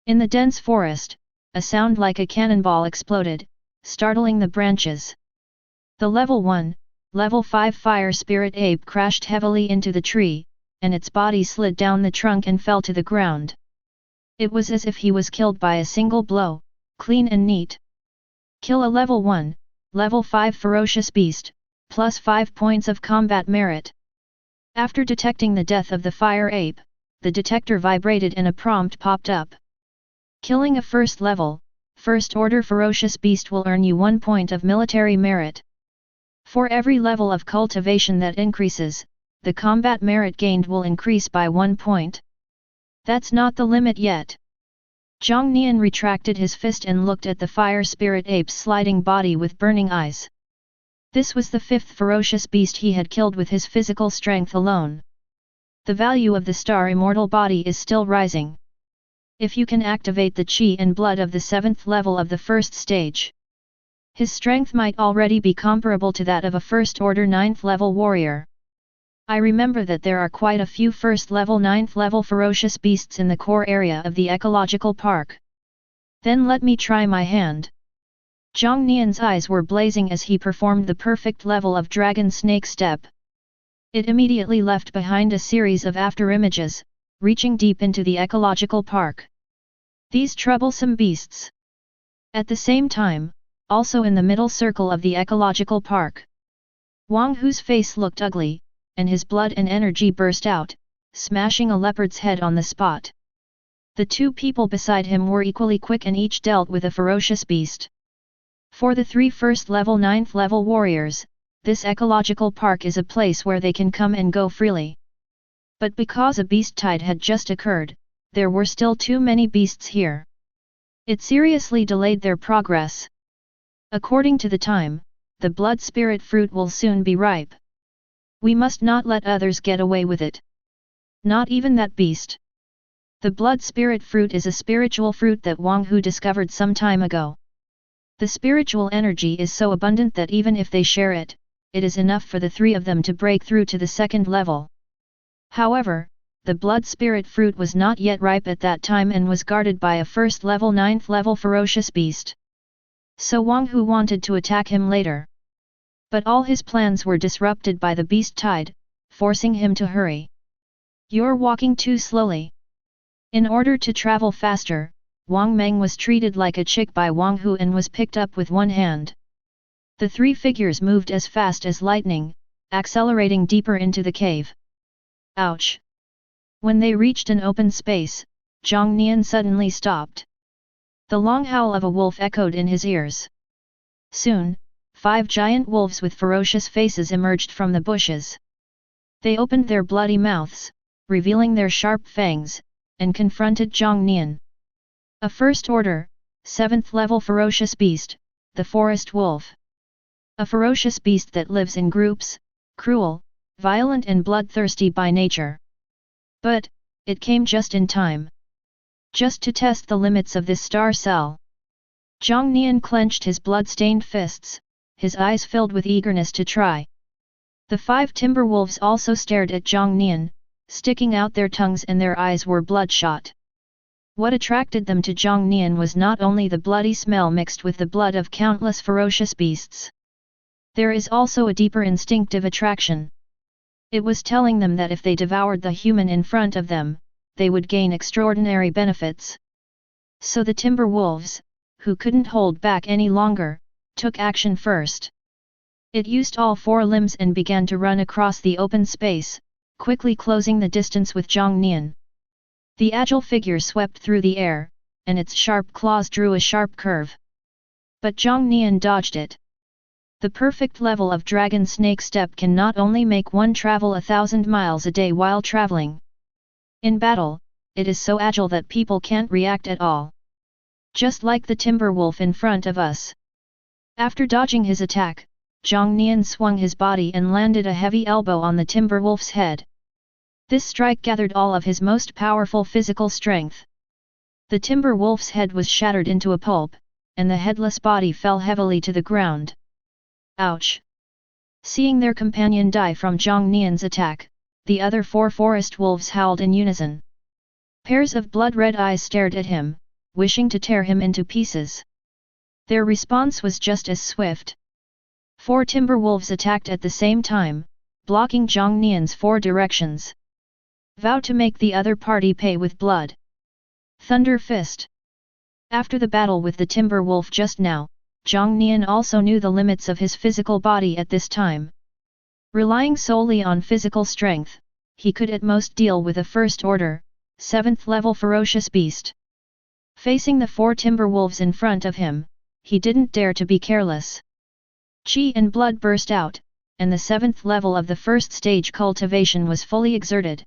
In the dense forest, a sound like a cannonball exploded, startling the branches. The level 1, level 5 fire spirit ape crashed heavily into the tree, and its body slid down the trunk and fell to the ground. It was as if he was killed by a single blow, clean and neat. Kill a level 1, level 5 ferocious beast, plus 5 points of combat merit. After detecting the death of the fire ape, the detector vibrated and a prompt popped up. Killing a first level, first order ferocious beast will earn you 1 point of military merit. For every level of cultivation that increases, the combat merit gained will increase by 1 point. That's not the limit yet. Jiang Nian retracted his fist and looked at the fire spirit ape's sliding body with burning eyes. This was the 5th ferocious beast he had killed with his physical strength alone. The value of the star immortal body is still rising. If you can activate the chi and blood of the 7th level of the first stage, his strength might already be comparable to that of a first order 9th level warrior. I remember that there are quite a few first level 9th level ferocious beasts in the core area of the ecological park. Then let me try my hand. Jiang Nian's eyes were blazing as he performed the perfect level of dragon snake step. It immediately left behind a series of afterimages, reaching deep into the ecological park. These troublesome beasts. At the same time, also in the middle circle of the ecological park, Wang Hu's face looked ugly, and his blood and energy burst out, smashing a leopard's head on the spot. The 2 people beside him were equally quick and each dealt with a ferocious beast. For the 3 first level 9th level warriors, this ecological park is a place where they can come and go freely. But because a beast tide had just occurred, there were still too many beasts here. It seriously delayed their progress. According to the time, the blood spirit fruit will soon be ripe. We must not let others get away with it. Not even that beast. The blood spirit fruit is a spiritual fruit that Wang Hu discovered some time ago. The spiritual energy is so abundant that even if they share it, it is enough for the 3 of them to break through to the 2nd level. However, the blood spirit fruit was not yet ripe at that time and was guarded by a first level 9th level ferocious beast. So Wang Hu wanted to attack him later. But all his plans were disrupted by the beast tide, forcing him to hurry. You're walking too slowly. In order to travel faster, Wang Meng was treated like a chick by Wang Hu and was picked up with one hand. The 3 figures moved as fast as lightning, accelerating deeper into the cave. Ouch! When they reached an open space, Jiang Nian suddenly stopped. The long howl of a wolf echoed in his ears. Soon, 5 giant wolves with ferocious faces emerged from the bushes. They opened their bloody mouths, revealing their sharp fangs, and confronted Jiang Nian. A first order, 7th level ferocious beast, the forest wolf. A ferocious beast that lives in groups, cruel, violent and bloodthirsty by nature. But, it came just in time. Just to test the limits of this star cell. Jiang Nian clenched his blood-stained fists, his eyes filled with eagerness to try. The 5 timber wolves also stared at Jiang Nian, sticking out their tongues and their eyes were bloodshot. What attracted them to Jiang Nian was not only the bloody smell mixed with the blood of countless ferocious beasts. There is also a deeper instinctive attraction. It was telling them that if they devoured the human in front of them, they would gain extraordinary benefits. So the timber wolves, who couldn't hold back any longer, took action first. It used all 4 limbs and began to run across the open space, quickly closing the distance with Jiang Nian. The agile figure swept through the air, and its sharp claws drew a sharp curve. But Jiang Nian dodged it. The perfect level of dragon snake step can not only make one travel 1,000 miles a day while traveling. In battle, it is so agile that people can't react at all. Just like the timber wolf in front of us. After dodging his attack, Jiang Nian swung his body and landed a heavy elbow on the timber wolf's head. This strike gathered all of his most powerful physical strength. The timber wolf's head was shattered into a pulp, and the headless body fell heavily to the ground. Ouch! Seeing their companion die from Jiang Nian's attack, the other 4 forest wolves howled in unison. Pairs of blood-red eyes stared at him, wishing to tear him into pieces. Their response was just as swift. 4 timber wolves attacked at the same time, blocking Jiang Nian's 4 directions. Vow to make the other party pay with blood. Thunder Fist. After the battle with the timber wolf just now, Jiang Nian also knew the limits of his physical body at this time. Relying solely on physical strength, he could at most deal with a first-order, 7th-level ferocious beast. Facing the 4 timber wolves in front of him, he didn't dare to be careless. Qi and blood burst out, and the 7th level of the first stage cultivation was fully exerted.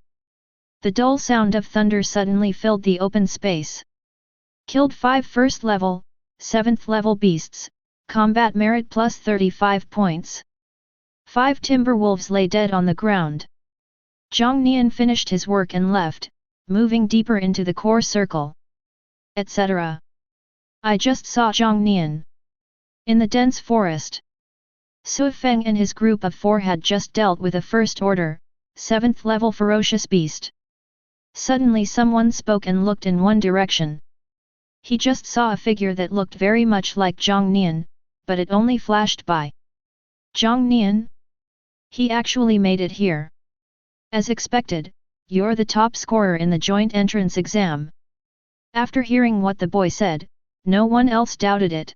The dull sound of thunder suddenly filled the open space. Killed 5 first-level, 7th-level beasts, combat merit plus 35 points. 5 timber wolves lay dead on the ground. Jiang Nian finished his work and left, moving deeper into the core circle. Etc. I just saw Jiang Nian. In the dense forest. Su Feng and his group of 4 had just dealt with a first-order, 7th-level ferocious beast. Suddenly someone spoke and looked in one direction. He just saw a figure that looked very much like Jiang Nian, but it only flashed by. Jiang Nian? He actually made it here. As expected, you're the top scorer in the joint entrance exam. After hearing what the boy said, no one else doubted it.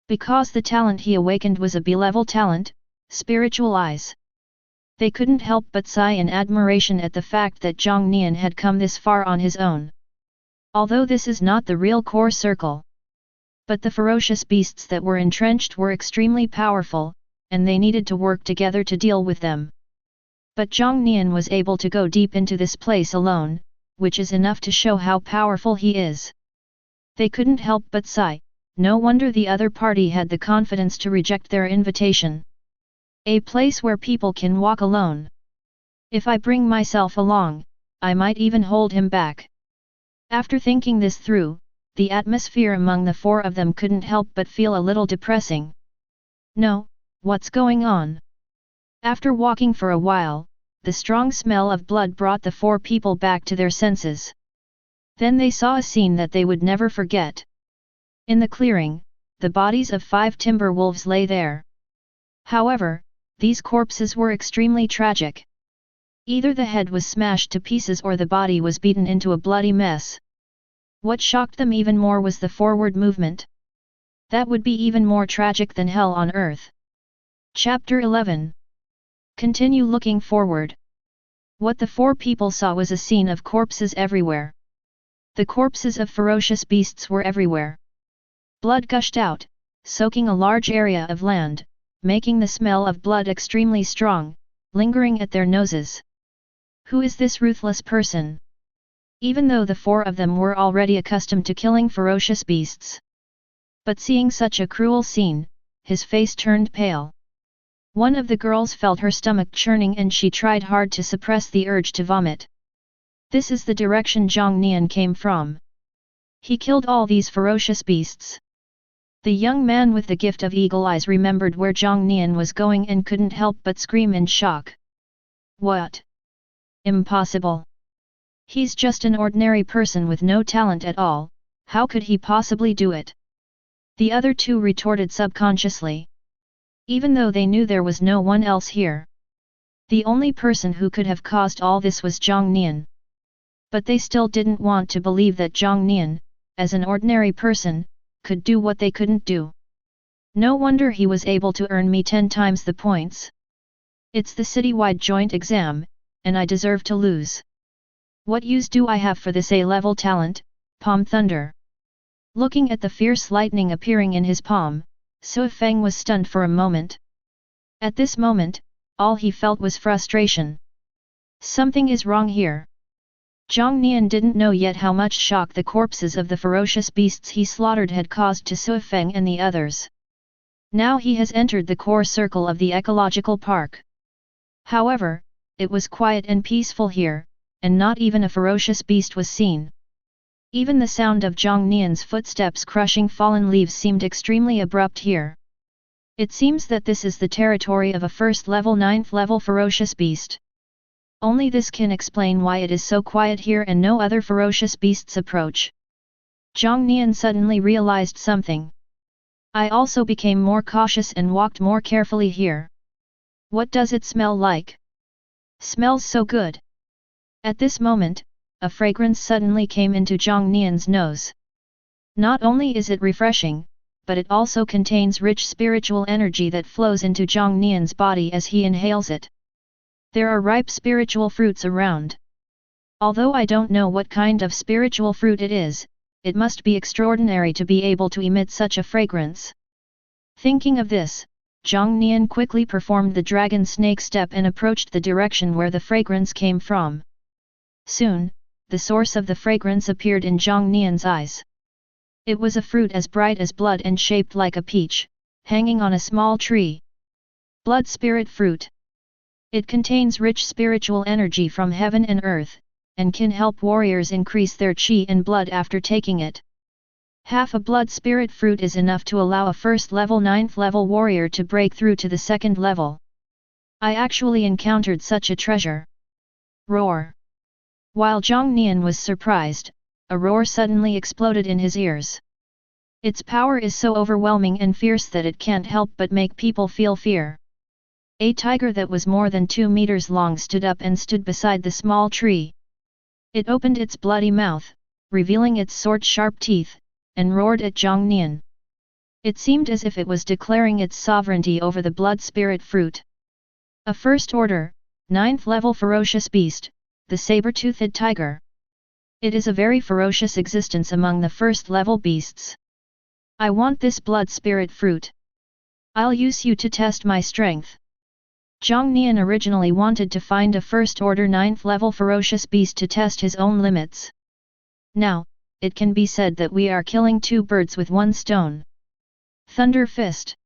Because the talent he awakened was a B-level talent, spiritual eyes. They couldn't help but sigh in admiration at the fact that Jiang Nian had come this far on his own. Although this is not the real core circle. But the ferocious beasts that were entrenched were extremely powerful, and they needed to work together to deal with them. But Jiang Nian was able to go deep into this place alone, which is enough to show how powerful he is. They couldn't help but sigh, no wonder the other party had the confidence to reject their invitation. A place where people can walk alone. If I bring myself along, I might even hold him back. After thinking this through, the atmosphere among the 4 of them couldn't help but feel a little depressing. No, what's going on? After walking for a while, the strong smell of blood brought the 4 people back to their senses. Then they saw a scene that they would never forget. In the clearing, the bodies of 5 timber wolves lay there. However, these corpses were extremely tragic. Either the head was smashed to pieces or the body was beaten into a bloody mess. What shocked them even more was the forward movement. That would be even more tragic than hell on earth. Chapter 11. Continue looking forward. What the 4 people saw was a scene of corpses everywhere. The corpses of ferocious beasts were everywhere. Blood gushed out, soaking a large area of land, making the smell of blood extremely strong, lingering at their noses. Who is this ruthless person? Even though the 4 of them were already accustomed to killing ferocious beasts. But seeing such a cruel scene, his face turned pale. One of the girls felt her stomach churning and she tried hard to suppress the urge to vomit. This is the direction Jiang Nian came from. He killed all these ferocious beasts. The young man with the gift of eagle eyes remembered where Jiang Nian was going and couldn't help but scream in shock. What? Impossible. He's just an ordinary person with no talent at all, how could he possibly do it? The other 2 retorted subconsciously. Even though they knew there was no one else here. The only person who could have caused all this was Jiang Nian. But they still didn't want to believe that Jiang Nian, as an ordinary person, could do what they couldn't do. No wonder he was able to earn me 10 times the points. It's the citywide joint exam, and I deserve to lose. What use do I have for this A-level talent, Palm Thunder? Looking at the fierce lightning appearing in his palm, Su Feng was stunned for a moment. At this moment, all he felt was frustration. Something is wrong here. Jiang Nian didn't know yet how much shock the corpses of the ferocious beasts he slaughtered had caused to Su Feng and the others. Now he has entered the core circle of the ecological park. However, it was quiet and peaceful here, and not even a ferocious beast was seen. Even the sound of Jiang Nian's footsteps crushing fallen leaves seemed extremely abrupt here. It seems that this is the territory of a first level 9th level ferocious beast. Only this can explain why it is so quiet here and no other ferocious beasts approach. Jiang Nian suddenly realized something. I also became more cautious and walked more carefully here. What does it smell like? Smells so good. At this moment, a fragrance suddenly came into Jiang Nian's nose. Not only is it refreshing, but it also contains rich spiritual energy that flows into Jiang Nian's body as he inhales it. There are ripe spiritual fruits around. Although I don't know what kind of spiritual fruit it must be extraordinary to be able to emit such a fragrance. Thinking of this, Jiang Nian quickly performed the dragon snake step and approached the direction where the fragrance came from. Soon, the source of the fragrance appeared in Jiang Nian's eyes. It was a fruit as bright as blood and shaped like a peach, hanging on a small tree. Blood spirit fruit. It contains rich spiritual energy from heaven and earth, and can help warriors increase their chi and blood after taking it. Half a blood spirit fruit is enough to allow a first level 9th level warrior to break through to the second level. I actually encountered such a treasure. Roar. While Jiang Nian was surprised, a roar suddenly exploded in his ears. Its power is so overwhelming and fierce that it can't help but make people feel fear. A tiger that was more than 2 meters long stood up and stood beside the small tree. It opened its bloody mouth, revealing its sword-sharp teeth, and roared at Jiang Nian. It seemed as if it was declaring its sovereignty over the blood spirit fruit. A first order, 9th level ferocious beast, the saber-toothed tiger. It is a very ferocious existence among the first level beasts. I want this blood spirit fruit. I'll use you to test my strength. Jiang Nian originally wanted to find a first order 9th level ferocious beast to test his own limits. Now, it can be said that we are killing 2 birds with 1 stone. Thunder Fist.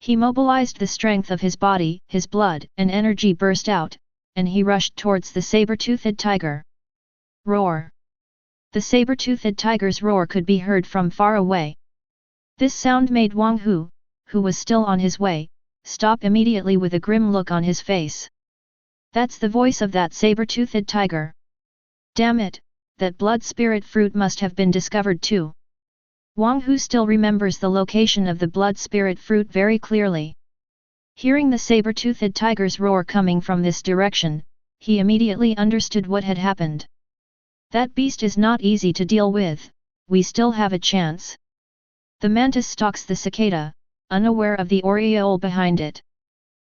He mobilized the strength of his body, his blood and energy burst out, and he rushed towards the saber-toothed tiger. Roar. The saber-toothed tiger's roar could be heard from far away. This sound made Wang Hu, who was still on his way, stop immediately with a grim look on his face. That's the voice of that saber-toothed tiger. Damn it, that blood spirit fruit must have been discovered too. Wang Hu still remembers the location of the blood spirit fruit very clearly. Hearing the saber-toothed tiger's roar coming from this direction, he immediately understood what had happened. That beast is not easy to deal with, we still have a chance. The mantis stalks the cicada, unaware of the aureole behind it.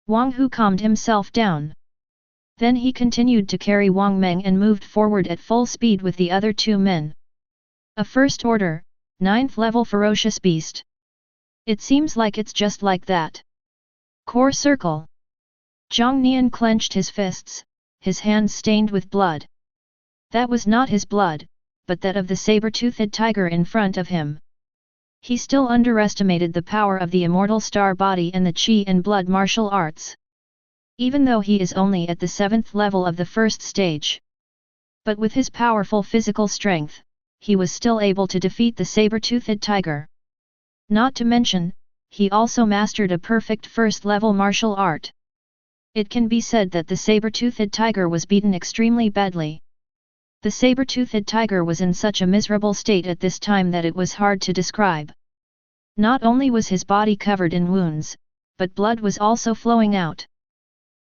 Wang Hu calmed himself down. Then he continued to carry Wang Meng and moved forward at full speed with the other 2 men. A first order, 9th level ferocious beast. It seems like it's just like that. Core circle. Jiang Nian clenched his fists, his hands stained with blood. That was not his blood, but that of the saber-toothed tiger in front of him. He still underestimated the power of the immortal star body and the chi and blood martial arts. Even though he is only at the 7th level of the first stage. But with his powerful physical strength, he was still able to defeat the saber-toothed tiger. Not to mention, he also mastered a perfect first-level martial art. It can be said that the saber-toothed tiger was beaten extremely badly. The saber-toothed tiger was in such a miserable state at this time that it was hard to describe. Not only was his body covered in wounds, but blood was also flowing out.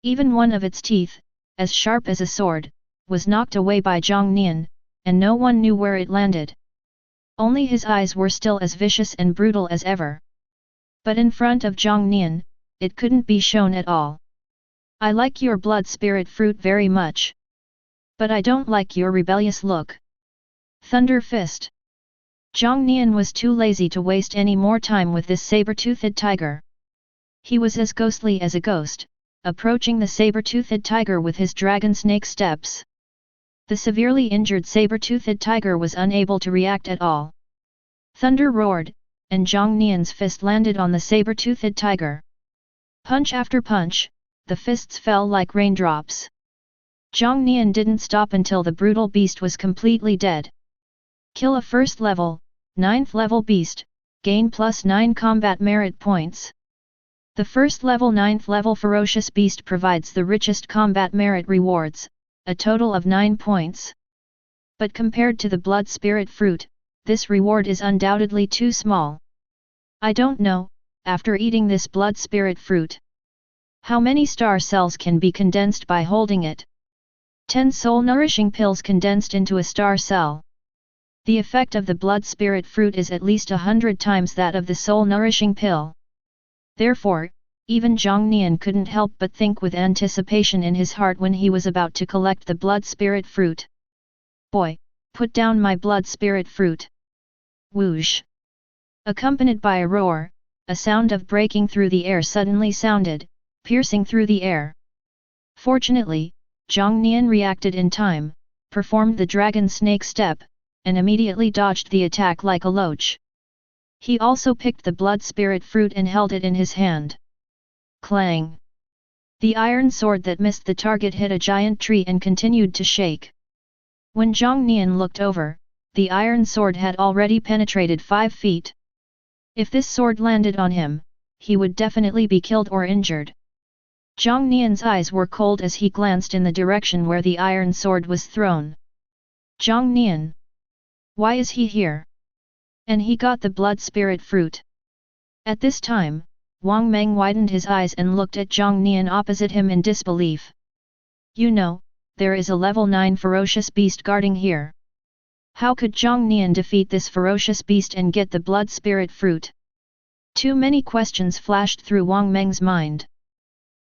Even one of its teeth, as sharp as a sword, was knocked away by Jiang Nian, and no one knew where it landed. Only his eyes were still as vicious and brutal as ever. But in front of Jiang Nian, it couldn't be shown at all. I like your blood spirit fruit very much. But I don't like your rebellious look. Thunder Fist. Jiang Nian was too lazy to waste any more time with this saber-toothed tiger. He was as ghostly as a ghost, approaching the saber-toothed tiger with his dragon snake steps. The severely injured saber-toothed tiger was unable to react at all. Thunder roared, and Jiang Nian's fist landed on the saber-toothed tiger. Punch after punch, the fists fell like raindrops. Jiang Nian didn't stop until the brutal beast was completely dead. Kill a first level, 9th level beast, gain +9 combat merit points. The first level 9th level ferocious beast provides the richest combat merit rewards, a total of 9 points. But compared to the blood spirit fruit, this reward is undoubtedly too small. I don't know, after eating this blood spirit fruit, how many star cells can be condensed by holding it? 10 soul-nourishing pills condensed into a star cell. The effect of the blood spirit fruit is at least 100 times that of the soul-nourishing pill. Therefore, even Jiang Nian couldn't help but think with anticipation in his heart when he was about to collect the blood spirit fruit. Boy, put down my blood spirit fruit! Whoosh! Accompanied by a roar, a sound of breaking through the air suddenly sounded, piercing through the air. Fortunately, Jiang Nian reacted in time, performed the dragon snake step, and immediately dodged the attack like a loach. He also picked the blood spirit fruit and held it in his hand. Clang! The iron sword that missed the target hit a giant tree and continued to shake. When Jiang Nian looked over, the iron sword had already penetrated 5 feet. If this sword landed on him, he would definitely be killed or injured. Jiang Nian's eyes were cold as he glanced in the direction where the iron sword was thrown. Jiang Nian! Why is he here? And he got the blood spirit fruit. At this time, Wang Meng widened his eyes and looked at Jiang Nian opposite him in disbelief. You know, there is a level 9 ferocious beast guarding here. How could Jiang Nian defeat this ferocious beast and get the blood spirit fruit? Too many questions flashed through Wang Meng's mind.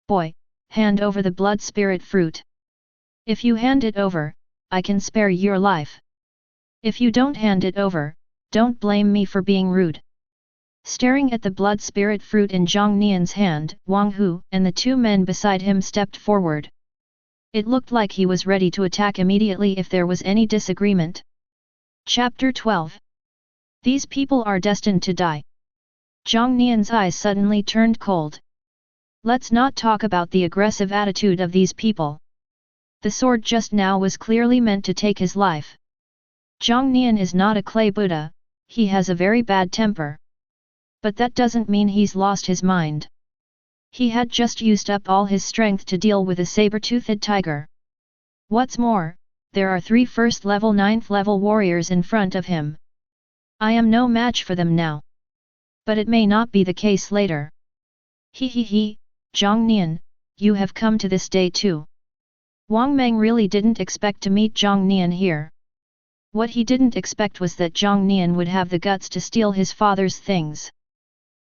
Boy, hand over the blood spirit fruit. If you hand it over, I can spare your life. If you don't hand it over, don't blame me for being rude. Staring at the blood spirit fruit in Jiang Nian's hand, Wang Hu and the 2 men beside him stepped forward. It looked like he was ready to attack immediately if there was any disagreement. Chapter 12. These people are destined to die. Jiang Nian's eyes suddenly turned cold. Let's not talk about the aggressive attitude of these people. The sword just now was clearly meant to take his life. Jiang Nian is not a clay Buddha, he has a very bad temper. But that doesn't mean he's lost his mind. He had just used up all his strength to deal with a saber-toothed tiger. What's more, there are 3 first level 9th level warriors in front of him. I am no match for them now. But it may not be the case later. He, Jiang Nian, you have come to this day too. Wang Meng really didn't expect to meet Jiang Nian here. What he didn't expect was that Jiang Nian would have the guts to steal his father's things.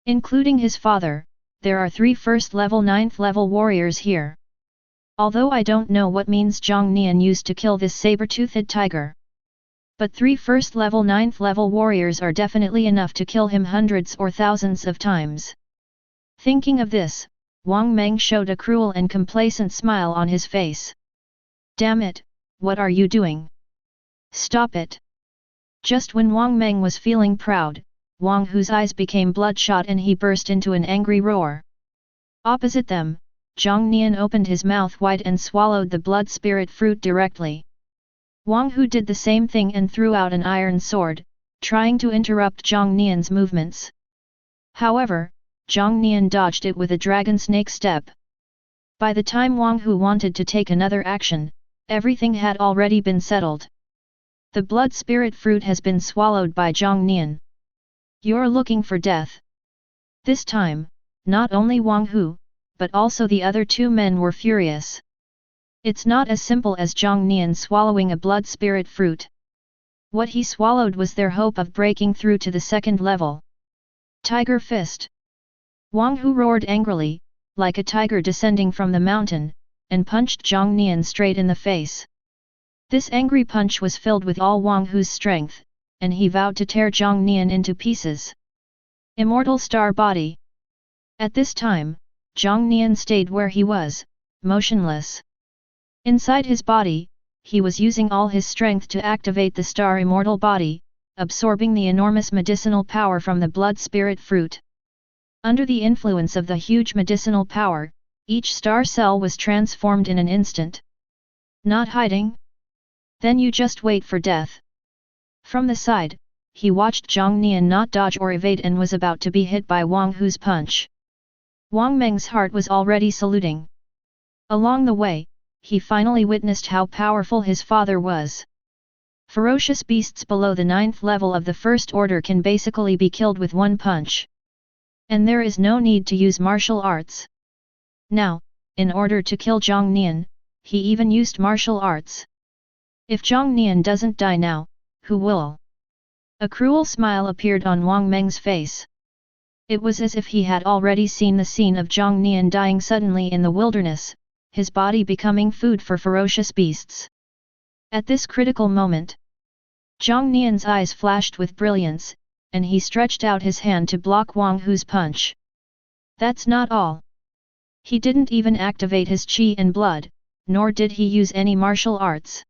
Including his father, there are 3 first level 9th level warriors here. Although I don't know what means Jiang Nian used to kill this saber-toothed tiger. But 3 first level 9th level warriors are definitely enough to kill him hundreds or thousands of times. Thinking of this, Wang Meng showed a cruel and complacent smile on his face. Damn it, what are you doing? Stop it! Just when Wang Meng was feeling proud, Wang Hu's eyes became bloodshot and he burst into an angry roar. Opposite them, Jiang Nian opened his mouth wide and swallowed the blood spirit fruit directly. Wang Hu did the same thing and threw out an iron sword, trying to interrupt Jiang Nian's movements. However, Jiang Nian dodged it with a dragon snake step. By the time Wang Hu wanted to take another action, everything had already been settled. The blood spirit fruit has been swallowed by Jiang Nian. You're looking for death. This time, not only Wang Hu, but also the other 2 men were furious. It's not as simple as Jiang Nian swallowing a blood spirit fruit. What he swallowed was their hope of breaking through to the 2nd level. Tiger Fist. Wang Hu roared angrily, like a tiger descending from the mountain, and punched Jiang Nian straight in the face. This angry punch was filled with all Wang Hu's strength, and he vowed to tear Jiang Nian into pieces. Immortal Star Body. At this time, Jiang Nian stayed where he was, motionless. Inside his body, he was using all his strength to activate the Star Immortal Body, absorbing the enormous medicinal power from the blood spirit fruit. Under the influence of the huge medicinal power, each star cell was transformed in an instant. Not hiding? Then you just wait for death. From the side, he watched Jiang Nian not dodge or evade and was about to be hit by Wang Hu's punch. Wang Meng's heart was already saluting. Along the way, he finally witnessed how powerful his father was. Ferocious beasts below the 9th level of the first order can basically be killed with one punch. And there is no need to use martial arts. Now, in order to kill Jiang Nian, he even used martial arts. If Jiang Nian doesn't die now, who will? A cruel smile appeared on Wang Meng's face. It was as if he had already seen the scene of Jiang Nian dying suddenly in the wilderness, his body becoming food for ferocious beasts. At this critical moment, Jiang Nian's eyes flashed with brilliance, and he stretched out his hand to block Wang Hu's punch. That's not all. He didn't even activate his qi and blood, nor did he use any martial arts.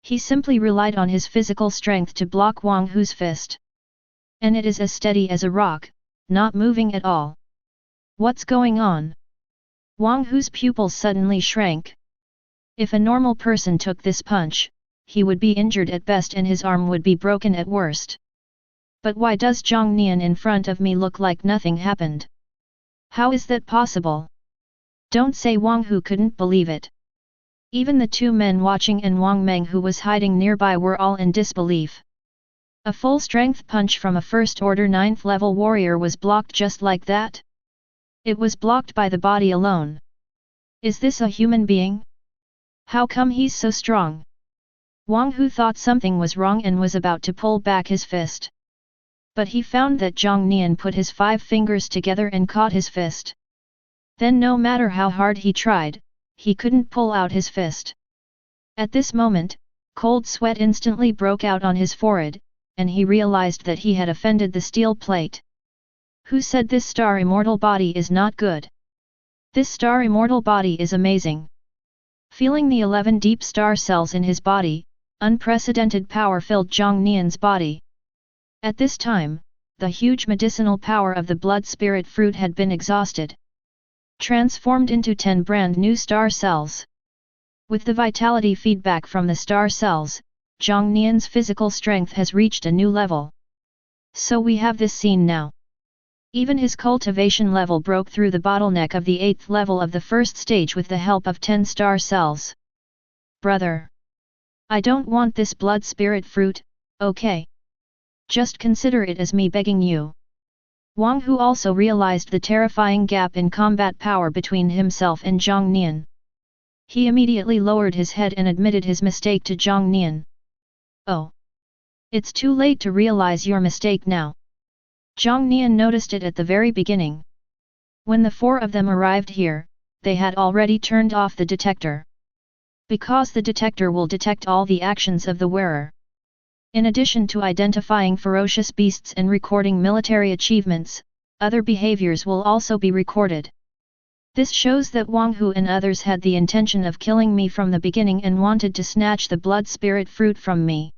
He simply relied on his physical strength to block Wang Hu's fist. And it is as steady as a rock, not moving at all. What's going on? Wang Hu's pupils suddenly shrank. If a normal person took this punch, he would be injured at best and his arm would be broken at worst. But why does Jiang Nian in front of me look like nothing happened? How is that possible? Don't say Wang Hu couldn't believe it. Even the two men watching and Wang Meng who was hiding nearby were all in disbelief. A full-strength punch from a first-order 9th level warrior was blocked just like that? It was blocked by the body alone. Is this a human being? How come he's so strong? Wang Hu thought something was wrong and was about to pull back his fist. But he found that Jiang Nian put his 5 fingers together and caught his fist. Then no matter how hard he tried, he couldn't pull out his fist. At this moment, cold sweat instantly broke out on his forehead, and he realized that he had offended the steel plate. Who said this star immortal body is not good? This star immortal body is amazing. Feeling the 11 deep star cells in his body, unprecedented power filled Jiang Nian's body. At this time, the huge medicinal power of the blood spirit fruit had been exhausted. Transformed into 10 brand new star cells. With the vitality feedback from the star cells, Jiang Nian's physical strength has reached a new level. So we have this scene now. Even his cultivation level broke through the bottleneck of the 8th level of the first stage with the help of 10 star cells. Brother! I don't want this blood spirit fruit, okay? Just consider it as me begging you. Wang Hu also realized the terrifying gap in combat power between himself and Jiang Nian. He immediately lowered his head and admitted his mistake to Jiang Nian. Oh! It's too late to realize your mistake now. Jiang Nian noticed it at the very beginning. When the 4 of them arrived here, they had already turned off the detector. Because the detector will detect all the actions of the wearer. In addition to identifying ferocious beasts and recording military achievements, other behaviors will also be recorded. This shows that Wang Hu and others had the intention of killing me from the beginning and wanted to snatch the blood spirit fruit from me.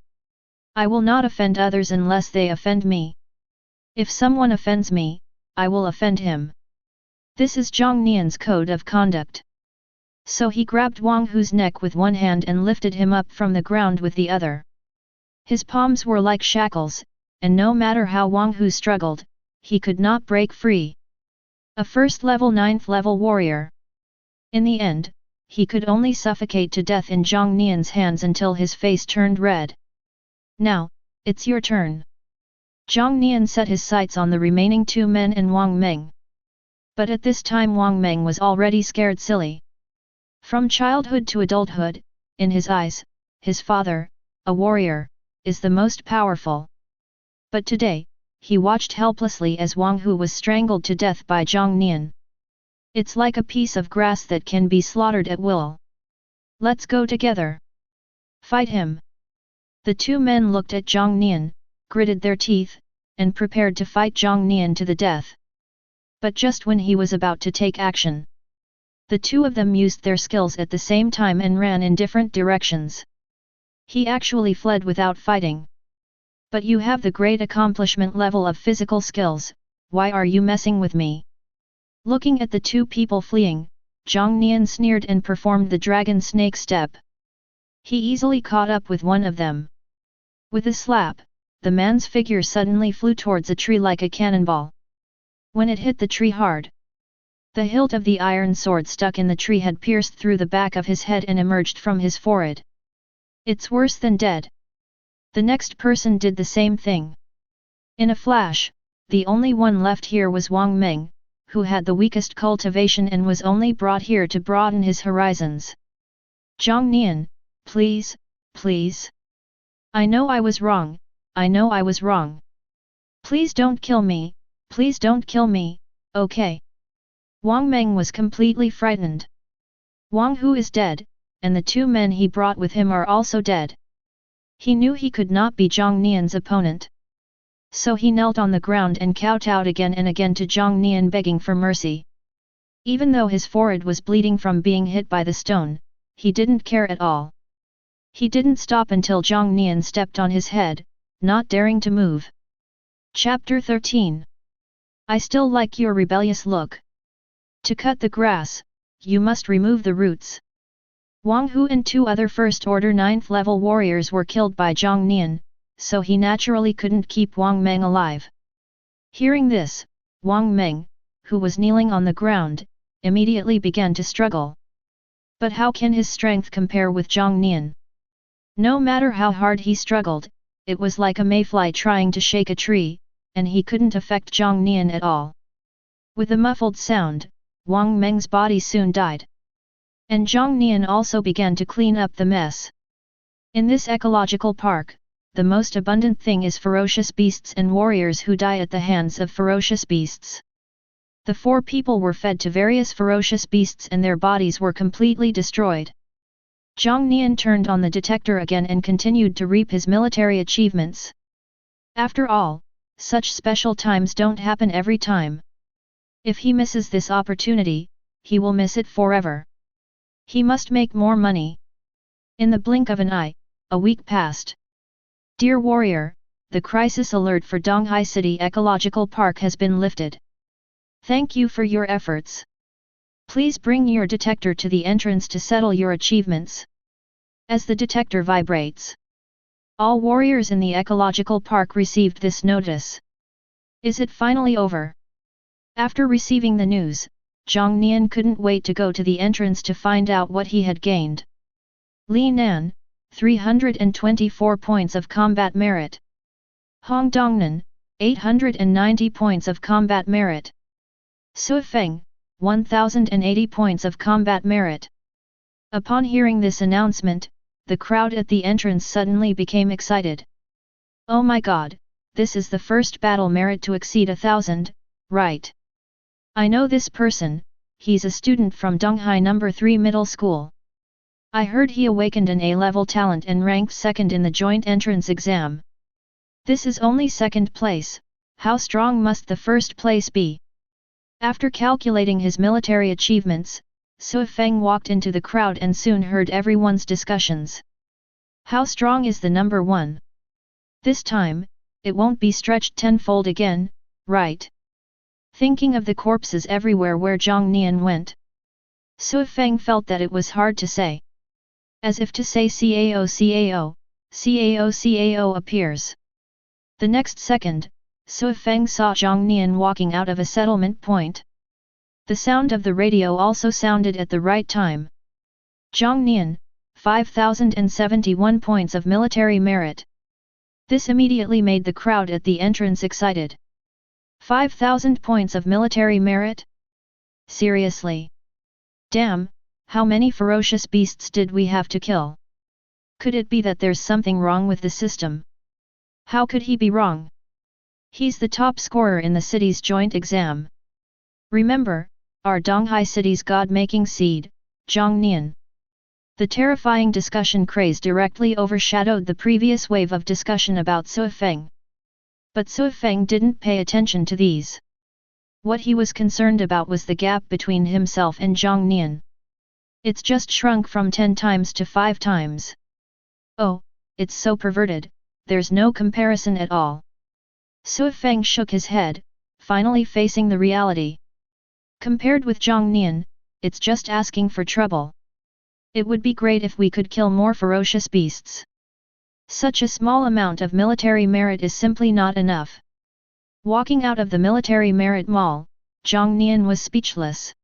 I will not offend others unless they offend me. If someone offends me, I will offend him. This is Jiang Nian's code of conduct. So he grabbed Wang Hu's neck with one hand and lifted him up from the ground with the other. His palms were like shackles, and no matter how Wang Hu struggled, he could not break free. A first-level 9th level warrior. In the end, he could only suffocate to death in Jiang Nian's hands until his face turned red. Now, it's your turn. Jiang Nian set his sights on the remaining 2 men and Wang Meng. But at this time Wang Meng was already scared silly. From childhood to adulthood, in his eyes, his father, a warrior, is the most powerful. But today, he watched helplessly as Wang Hu was strangled to death by Jiang Nian. It's like a piece of grass that can be slaughtered at will. Let's go together. Fight him. The 2 men looked at Jiang Nian, gritted their teeth, and prepared to fight Jiang Nian to the death. But just when he was about to take action, the 2 of them used their skills at the same time and ran in different directions. He actually fled without fighting. But you have the great accomplishment level of physical skills, why are you messing with me? Looking at the 2 people fleeing, Jiang Nian sneered and performed the dragon snake step. He easily caught up with one of them. With a slap, the man's figure suddenly flew towards a tree like a cannonball. When it hit the tree hard, The hilt of the iron sword stuck in the tree had pierced through the back of his head and emerged from his forehead. It's worse than dead. The next person did the same thing. In a flash, the only one left here was Wang Meng, who had the weakest cultivation and was only brought here to broaden his horizons. Jiang Nian, please, please. I know I was wrong, I know I was wrong. Please don't kill me, please don't kill me, okay. Wang Meng was completely frightened. Wang Hu is dead, and the two men he brought with him are also dead. He knew he could not be Jiang Nian's opponent. So he knelt on the ground and kowtowed again and again to Jiang Nian begging for mercy. Even though his forehead was bleeding from being hit by the stone, he didn't care at all. He didn't stop until Jiang Nian stepped on his head, not daring to move. Chapter 13. I still like your rebellious look. To cut the grass, you must remove the roots. Wang Hu and two other first-order 9th-level warriors were killed by Jiang Nian, so he naturally couldn't keep Wang Meng alive. Hearing this, Wang Meng, who was kneeling on the ground, immediately began to struggle. But how can his strength compare with Jiang Nian? No matter how hard he struggled, it was like a mayfly trying to shake a tree, and he couldn't affect Jiang Nian at all. With a muffled sound, Wang Meng's body soon died. And Jiang Nian also began to clean up the mess. In this ecological park, the most abundant thing is ferocious beasts and warriors who die at the hands of ferocious beasts. The four people were fed to various ferocious beasts and their bodies were completely destroyed. Jiang Nian turned on the detector again and continued to reap his military achievements. After all, such special times don't happen every time. If he misses this opportunity, he will miss it forever. He must make more money. In the blink of an eye, a week passed. Dear warrior, the crisis alert for Donghai City Ecological Park has been lifted. Thank you for your efforts. Please bring your detector to the entrance to settle your achievements. As the detector vibrates, all warriors in the ecological park received this notice. Is it finally over? After receiving the news, Jiang Nian couldn't wait to go to the entrance to find out what he had gained. Li Nan, 324 points of combat merit. Hong Dongnan, 890 points of combat merit. Su Feng, 1080 points of combat merit. Upon hearing this announcement, the crowd at the entrance suddenly became excited. Oh my god, this is the first battle merit to exceed 1000, right? I know this person, he's a student from Donghai No. 3 Middle School. I heard he awakened an A-level talent and ranked second in the joint entrance exam. This is only second place, how strong must the first place be? After calculating his military achievements, Su Feng walked into the crowd and soon heard everyone's discussions. How strong is the number one? This time, it won't be stretched tenfold again, right? Thinking of the corpses everywhere where Jiang Nian went, Su Feng felt that it was hard to say. As if to say cao cao, cao cao appears. The next second, Su Feng saw Jiang Nian walking out of a settlement point. The sound of the radio also sounded at the right time. Jiang Nian, 5071 points of military merit. This immediately made the crowd at the entrance excited. 5000 points of military merit? Seriously? Damn, how many ferocious beasts did we have to kill? Could it be that there's something wrong with the system? How could he be wrong? He's the top scorer in the city's joint exam. Remember, our Donghai City's God-making seed, Jiang Nian. The terrifying discussion craze directly overshadowed the previous wave of discussion about Su Feng. But Su Feng didn't pay attention to these. What he was concerned about was the gap between himself and Jiang Nian. It's just shrunk from 10 times to 5 times. Oh, it's so perverted, there's no comparison at all. Su Feng shook his head, finally facing the reality. Compared with Jiang Nian, it's just asking for trouble. It would be great if we could kill more ferocious beasts. Such a small amount of military merit is simply not enough. Walking out of the military merit mall, Jiang Nian was speechless.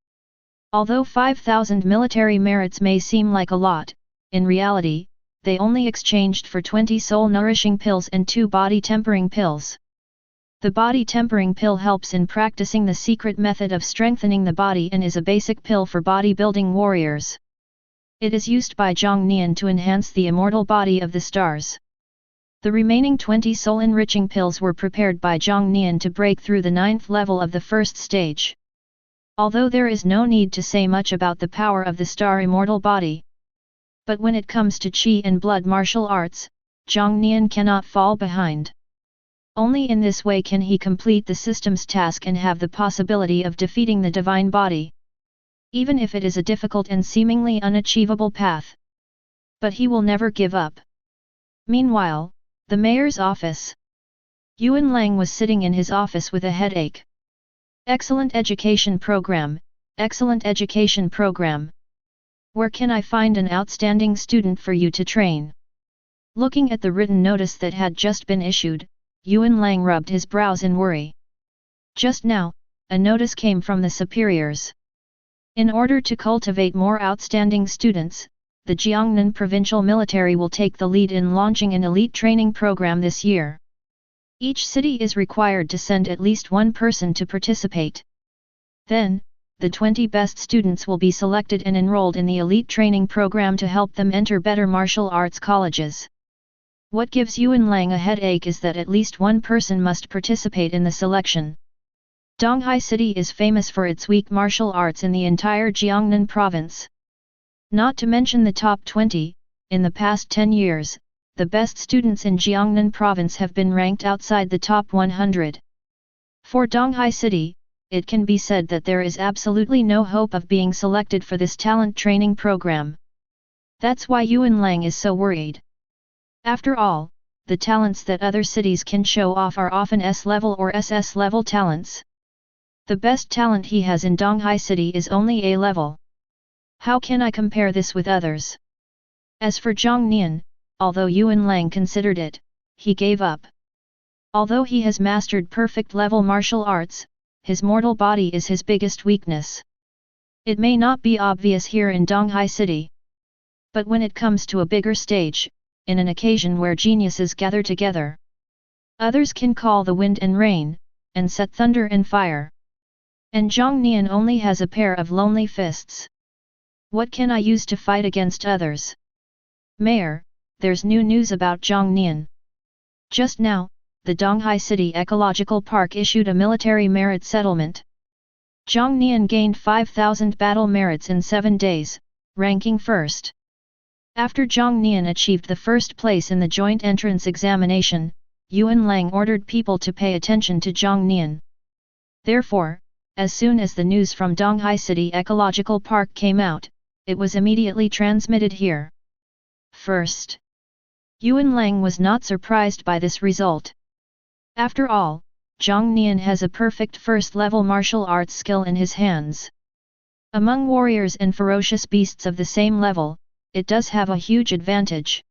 Although 5,000 military merits may seem like a lot, in reality, they only exchanged for 20 soul-nourishing pills and 2 body-tempering pills. The body-tempering pill helps in practicing the secret method of strengthening the body and is a basic pill for bodybuilding warriors. It is used by Jiang Nian to enhance the immortal body of the stars. The remaining 20 soul-enriching pills were prepared by Jiang Nian to break through the 9th level of the first stage. Although there is no need to say much about the power of the star immortal body. But when it comes to Qi and blood martial arts, Jiang Nian cannot fall behind. Only in this way can he complete the system's task and have the possibility of defeating the divine body. Even if it is a difficult and seemingly unachievable path. But he will never give up. Meanwhile, the mayor's office. Yuan Lang was sitting in his office with a headache. Excellent education program, excellent education program. Where can I find an outstanding student for you to train? Looking at the written notice that had just been issued, Yuan Lang rubbed his brows in worry. Just now, a notice came from the superiors. In order to cultivate more outstanding students, the Jiangnan Provincial Military will take the lead in launching an elite training program this year. Each city is required to send at least one person to participate. Then, the 20 best students will be selected and enrolled in the elite training program to help them enter better martial arts colleges. What gives Yuan Lang a headache is that at least one person must participate in the selection. Donghai City is famous for its weak martial arts in the entire Jiangnan province. Not to mention the top 20, in the past 10 years, the best students in Jiangnan province have been ranked outside the top 100. For Donghai City, it can be said that there is absolutely no hope of being selected for this talent training program. That's why Yuan Lang is so worried. After all, the talents that other cities can show off are often S-level or SS-level talents. The best talent he has in Donghai City is only A-level. How can I compare this with others? As for Jiang Nian, although Yuan Lang considered it, he gave up. Although he has mastered perfect level martial arts, his mortal body is his biggest weakness. It may not be obvious here in Donghai City. But when it comes to a bigger stage, in an occasion where geniuses gather together, others can call the wind and rain, and set thunder and fire. And Jiang Nian only has a pair of lonely fists. What can I use to fight against others? Mayor, there's new news about Jiang Nian. Just now, the Donghai City Ecological Park issued a military merit settlement. Jiang Nian gained 5,000 battle merits in 7 days, ranking first. After Jiang Nian achieved the first place in the joint entrance examination, Yuan Lang ordered people to pay attention to Jiang Nian. Therefore, as soon as the news from Donghai City Ecological Park came out, it was immediately transmitted here. First, Yuan Lang was not surprised by this result. After all, Jiang Nian has a perfect first-level martial arts skill in his hands. Among warriors and ferocious beasts of the same level, it does have a huge advantage.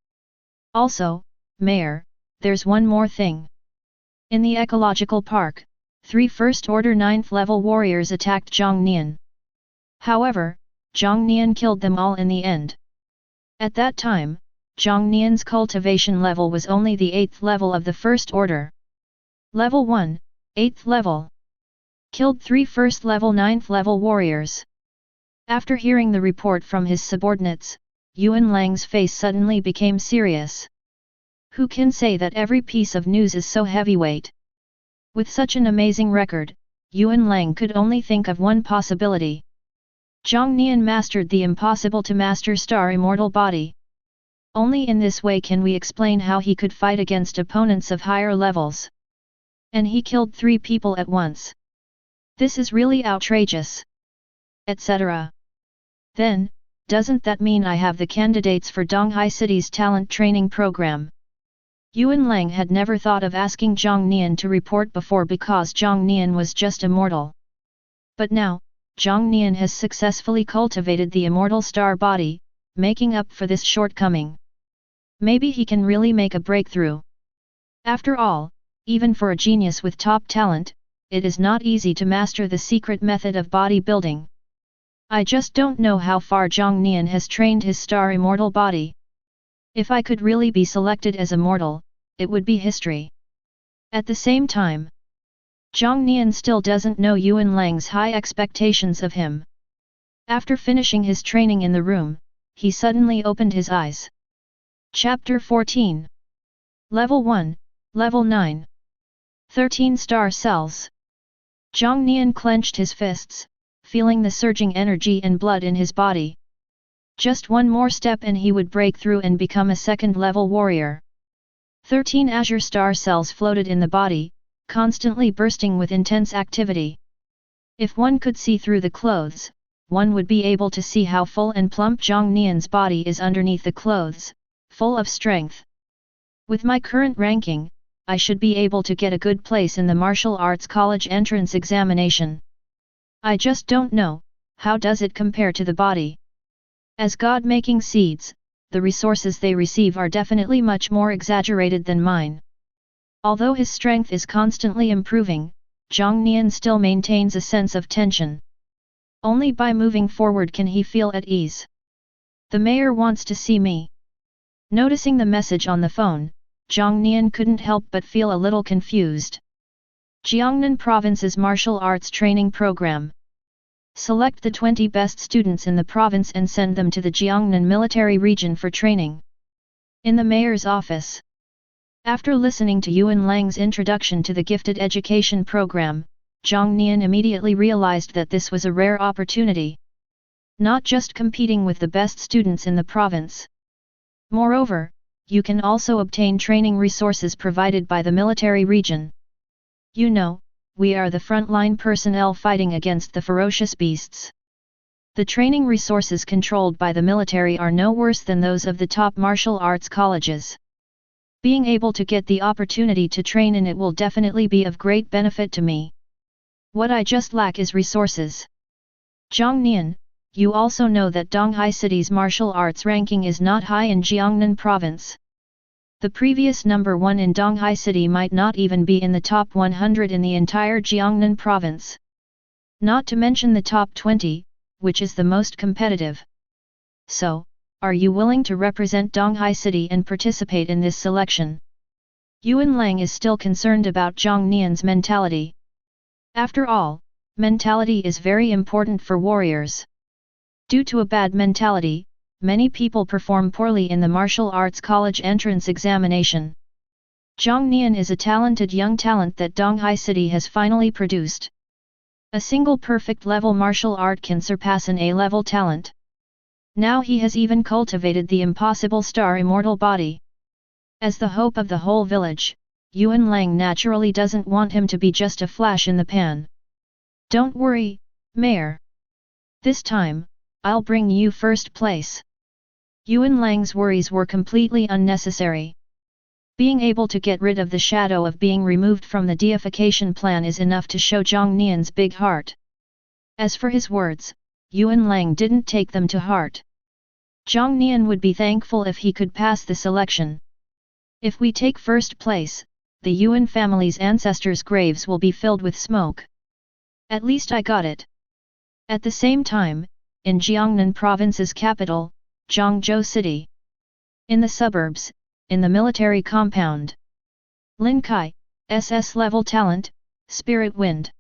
Also, Mayor, there's one more thing. In the ecological park, 3 first-order 9th-level warriors attacked Jiang Nian. However, Jiang Nian killed them all in the end. At that time, Jiang Nian's cultivation level was only the 8th level of the first order. Level 1, 8th level. Killed 3 first-level 9th-level warriors. After hearing the report from his subordinates, Yuan Lang's face suddenly became serious. Who can say that every piece of news is so heavyweight? With such an amazing record, Yuan Lang could only think of one possibility. Jiang Nian mastered the impossible to master star immortal body. Only in this way can we explain how he could fight against opponents of higher levels. And he killed 3 people at once. This is really outrageous. Etc. Then, doesn't that mean I have the candidates for Donghai City's talent training program? Yuan Lang had never thought of asking Jiang Nian to report before because Jiang Nian was just a mortal. But now, Jiang Nian has successfully cultivated the immortal star body, making up for this shortcoming. Maybe he can really make a breakthrough. After all, even for a genius with top talent, it is not easy to master the secret method of bodybuilding. I just don't know how far Jiang Nian has trained his star immortal body. If I could really be selected as a mortal, it would be history. At the same time, Jiang Nian still doesn't know Yuan Lang's high expectations of him. After finishing his training in the room, he suddenly opened his eyes. Chapter 14. Level 1, Level 9. 13 star cells. Jiang Nian clenched his fists, feeling the surging energy and blood in his body. Just one more step and he would break through and become a second-level warrior. 13 azure star cells floated in the body, constantly bursting with intense activity. If one could see through the clothes, one would be able to see how full and plump Jiang Nian's body is underneath the clothes, full of strength. With my current ranking, I should be able to get a good place in the martial arts college entrance examination. I just don't know, how does it compare to the body? As God-making seeds, the resources they receive are definitely much more exaggerated than mine. Although his strength is constantly improving, Jiang Nian still maintains a sense of tension. Only by moving forward can he feel at ease. The mayor wants to see me. Noticing the message on the phone, Jiang Nian couldn't help but feel a little confused. Jiangnan Province's Martial Arts Training Program. Select the 20 best students in the province and send them to the Jiangnan military region for training. In the mayor's office. After listening to Yuan Lang's introduction to the gifted education program, Jiang Nian immediately realized that this was a rare opportunity. Not just competing with the best students in the province. Moreover, you can also obtain training resources provided by the military region. You know, we are the frontline personnel fighting against the ferocious beasts. The training resources controlled by the military are no worse than those of the top martial arts colleges. Being able to get the opportunity to train in it will definitely be of great benefit to me. What I just lack is resources. Jiang Nian, you also know that Donghai City's martial arts ranking is not high in Jiangnan Province. The previous number 1 in Donghai City might not even be in the top 100 in the entire Jiangnan Province. Not to mention the top 20, which is the most competitive. So, are you willing to represent Donghai City and participate in this selection? Yuan Lang is still concerned about Jiang Nian's mentality. After all, mentality is very important for warriors. Due to a bad mentality, many people perform poorly in the martial arts college entrance examination. Jiang Nian is a talented young talent that Donghai City has finally produced. A single perfect level martial art can surpass an A-level talent. Now he has even cultivated the impossible star immortal body. As the hope of the whole village, Yuan Lang naturally doesn't want him to be just a flash in the pan. Don't worry, Mayor. This time, I'll bring you first place. Yuan Lang's worries were completely unnecessary. Being able to get rid of the shadow of being removed from the deification plan is enough to show Jiang Nian's big heart. As for his words, Yuan Lang didn't take them to heart. Jiang Nian would be thankful if he could pass the selection. If we take first place, the Yuan family's ancestors' graves will be filled with smoke. At least I got it. At the same time, in Jiangnan Province's capital, Zhangzhou City. In the suburbs, in the military compound. Lin Kai, SS level talent, Spirit Wind.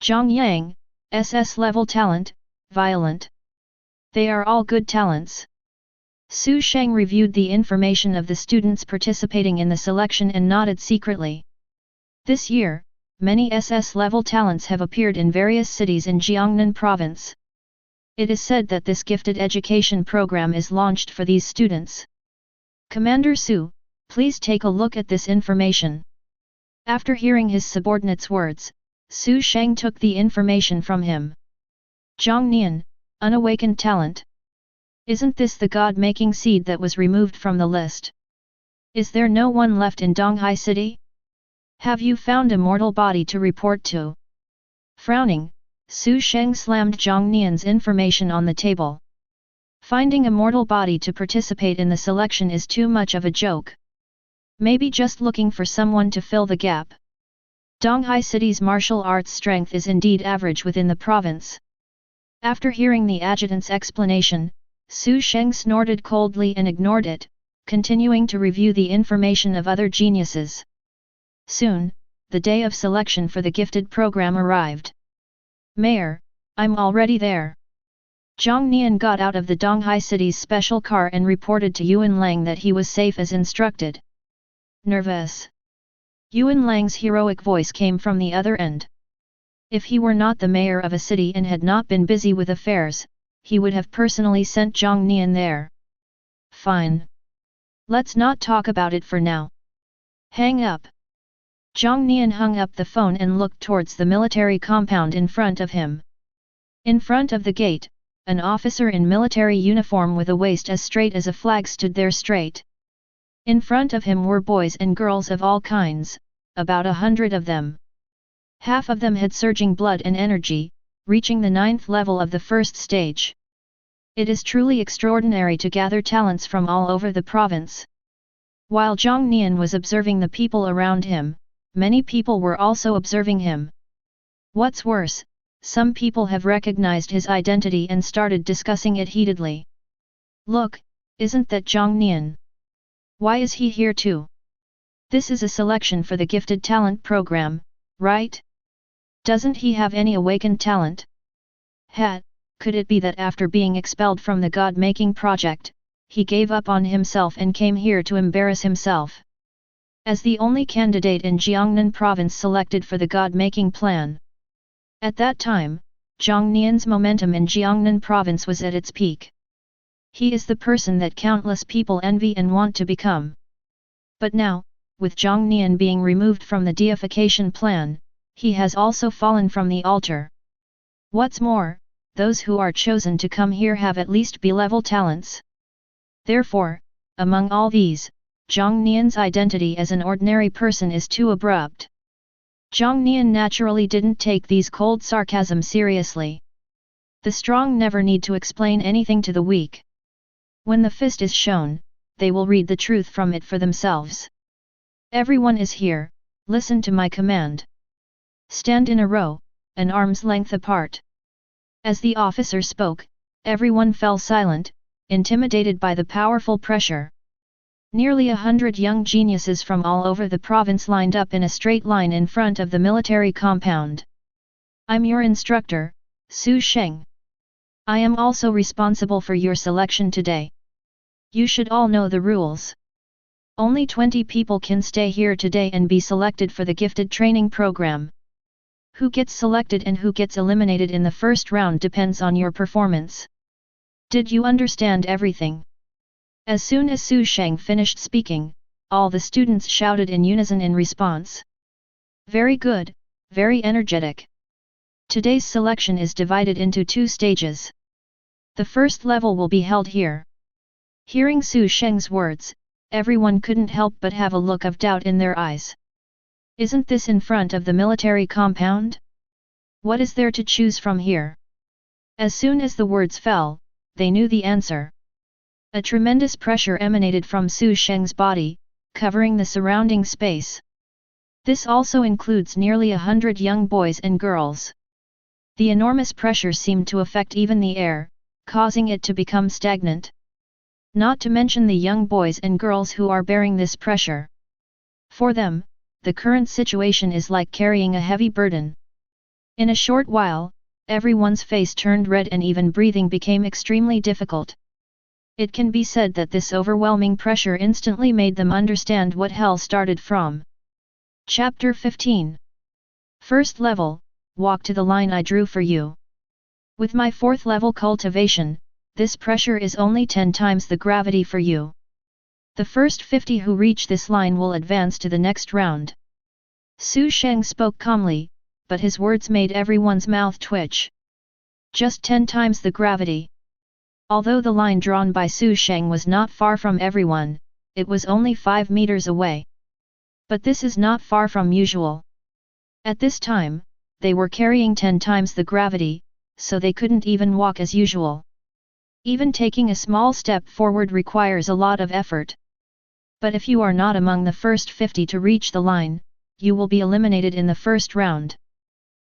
Zhang Yang, SS level talent, Violent. They are all good talents. Su Sheng reviewed the information of the students participating in the selection and nodded secretly. This year, many SS level talents have appeared in various cities in Jiangnan Province. It is said that this gifted education program is launched for these students. Commander Su, please take a look at this information. After hearing his subordinate's words, Su Sheng took the information from him. Jiang Nian, unawakened talent. Isn't this the God-making seed that was removed from the list? Is there no one left in Donghai City? Have you found a mortal body to report to? Frowning, Su Sheng slammed Jiang Nian's information on the table. Finding a mortal body to participate in the selection is too much of a joke. Maybe just looking for someone to fill the gap. Donghai City's martial arts strength is indeed average within the province. After hearing the adjutant's explanation, Su Sheng snorted coldly and ignored it, continuing to review the information of other geniuses. Soon, the day of selection for the gifted program arrived. Mayor, I'm already there. Jiang Nian got out of the Donghai city's special car and reported to Yuan Lang that he was safe as instructed. Nervous. Yuan Lang's heroic voice came from the other end. If he were not the mayor of a city and had not been busy with affairs, he would have personally sent Jiang Nian there. Fine. Let's not talk about it for now. Hang up. Jiang Nian hung up the phone and looked towards the military compound in front of him. In front of the gate, an officer in military uniform with a waist as straight as a flag stood there straight. In front of him were boys and girls of all kinds, about 100 of them. Half of them had surging blood and energy, reaching the 9th level of the first stage. It is truly extraordinary to gather talents from all over the province. While Jiang Nian was observing the people around him, many people were also observing him. What's worse, some people have recognized his identity and started discussing it heatedly. Look, isn't that Jiang Nian? Why is he here too? This is a selection for the gifted talent program, right? Doesn't he have any awakened talent? Could it be that after being expelled from the God-making project, he gave up on himself and came here to embarrass himself? As the only candidate in Jiangnan province selected for the God-making plan. At that time, Jiang Nian's momentum in Jiangnan province was at its peak. He is the person that countless people envy and want to become. But now, with Jiang Nian being removed from the deification plan, he has also fallen from the altar. What's more, those who are chosen to come here have at least B-level talents. Therefore, among all these, Jiang Nian's identity as an ordinary person is too abrupt. Jiang Nian naturally didn't take these cold sarcasms seriously. The strong never need to explain anything to the weak. When the fist is shown, they will read the truth from it for themselves. Everyone is here, listen to my command. Stand in a row, an arm's length apart. As the officer spoke, everyone fell silent, intimidated by the powerful pressure. Nearly 100 young geniuses from all over the province lined up in a straight line in front of the military compound. I'm your instructor, Su Sheng. I am also responsible for your selection today. You should all know the rules. Only 20 people can stay here today and be selected for the gifted training program. Who gets selected and who gets eliminated in the first round depends on your performance. Did you understand everything? As soon as Su Sheng finished speaking, all the students shouted in unison in response. Very good, very energetic. Today's selection is divided into 2 stages. The first level will be held here. Hearing Su Sheng's words, everyone couldn't help but have a look of doubt in their eyes. Isn't this in front of the military compound? What is there to choose from here? As soon as the words fell, they knew the answer. A tremendous pressure emanated from Su Sheng's body, covering the surrounding space. This also includes nearly 100 young boys and girls. The enormous pressure seemed to affect even the air, causing it to become stagnant. Not to mention the young boys and girls who are bearing this pressure. For them, the current situation is like carrying a heavy burden. In a short while, everyone's face turned red and even breathing became extremely difficult. It can be said that this overwhelming pressure instantly made them understand what hell started from. Chapter 15. First level, walk to the line I drew for you. With my 4th level cultivation, this pressure is only 10 times the gravity for you. The first 50 who reach this line will advance to the next round. Su Sheng spoke calmly, but his words made everyone's mouth twitch. Just 10 times the gravity. Although the line drawn by Su Sheng was not far from everyone, it was only 5 meters away. But this is not far from usual. At this time, they were carrying 10 times the gravity, so they couldn't even walk as usual. Even taking a small step forward requires a lot of effort. But if you are not among the first 50 to reach the line, you will be eliminated in the first round.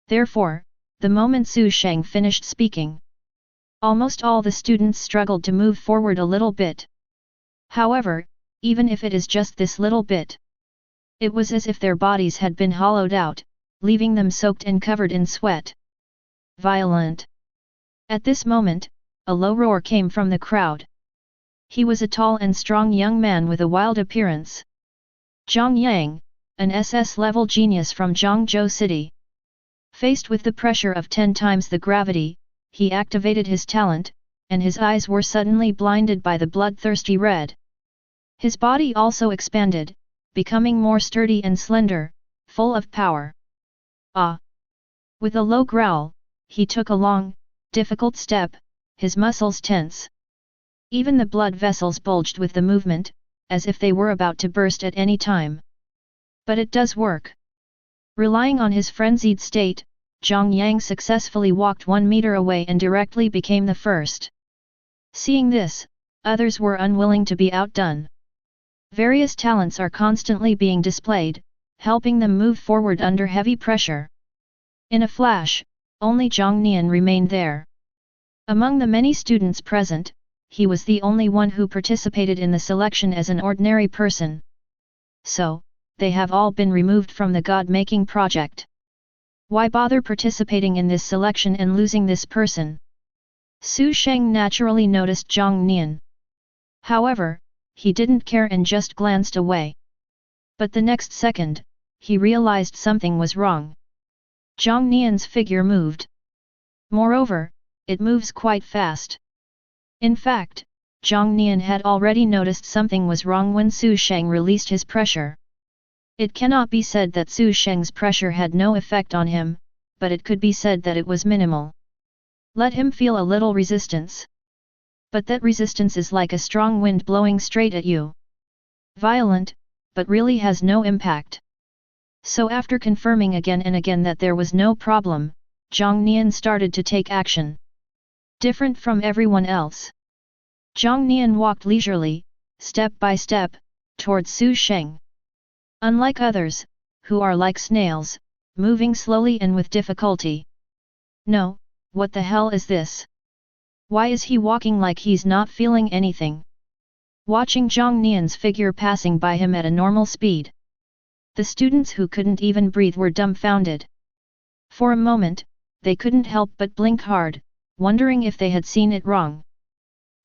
Therefore, the moment Su Sheng finished speaking, Almost all the students struggled to move forward a little bit. However, even if it is just this little bit, it was as if their bodies had been hollowed out, leaving them soaked and covered in sweat. Violent. At this moment, a low roar came from the crowd. He was a tall and strong young man with a wild appearance. Jiang Nian, an SS-level genius from Zhangzhou City. Faced with the pressure of 10 times the gravity, he activated his talent, and his eyes were suddenly blinded by the bloodthirsty red. His body also expanded, becoming more sturdy and slender, full of power. Ah! With a low growl, he took a long, difficult step, his muscles tense. Even the blood vessels bulged with the movement, as if they were about to burst at any time. But it does work. Relying on his frenzied state, Jiang Nian successfully walked 1 meter away and directly became the first. Seeing this, others were unwilling to be outdone. Various talents are constantly being displayed, helping them move forward under heavy pressure. In a flash, only Jiang Nian remained there. Among the many students present, he was the only one who participated in the selection as an ordinary person. So, they have all been removed from the God-making project. Why bother participating in this selection and losing this person? Su Sheng naturally noticed Jiang Nian. However, he didn't care and just glanced away. But the next second, he realized something was wrong. Jiang Nian's figure moved. Moreover, it moves quite fast. In fact, Jiang Nian had already noticed something was wrong when Su Sheng released his pressure. It cannot be said that Su Sheng's pressure had no effect on him, but it could be said that it was minimal. Let him feel a little resistance. But that resistance is like a strong wind blowing straight at you. Violent, but really has no impact. So after confirming again and again that there was no problem, Jiang Nian started to take action. Different from everyone else, Jiang Nian walked leisurely, step by step, towards Su Sheng. Unlike others, who are like snails, moving slowly and with difficulty. No, what the hell is this? Why is he walking like he's not feeling anything? Watching Jiang Nian's figure passing by him at a normal speed. The students who couldn't even breathe were dumbfounded. For a moment, they couldn't help but blink hard, wondering if they had seen it wrong.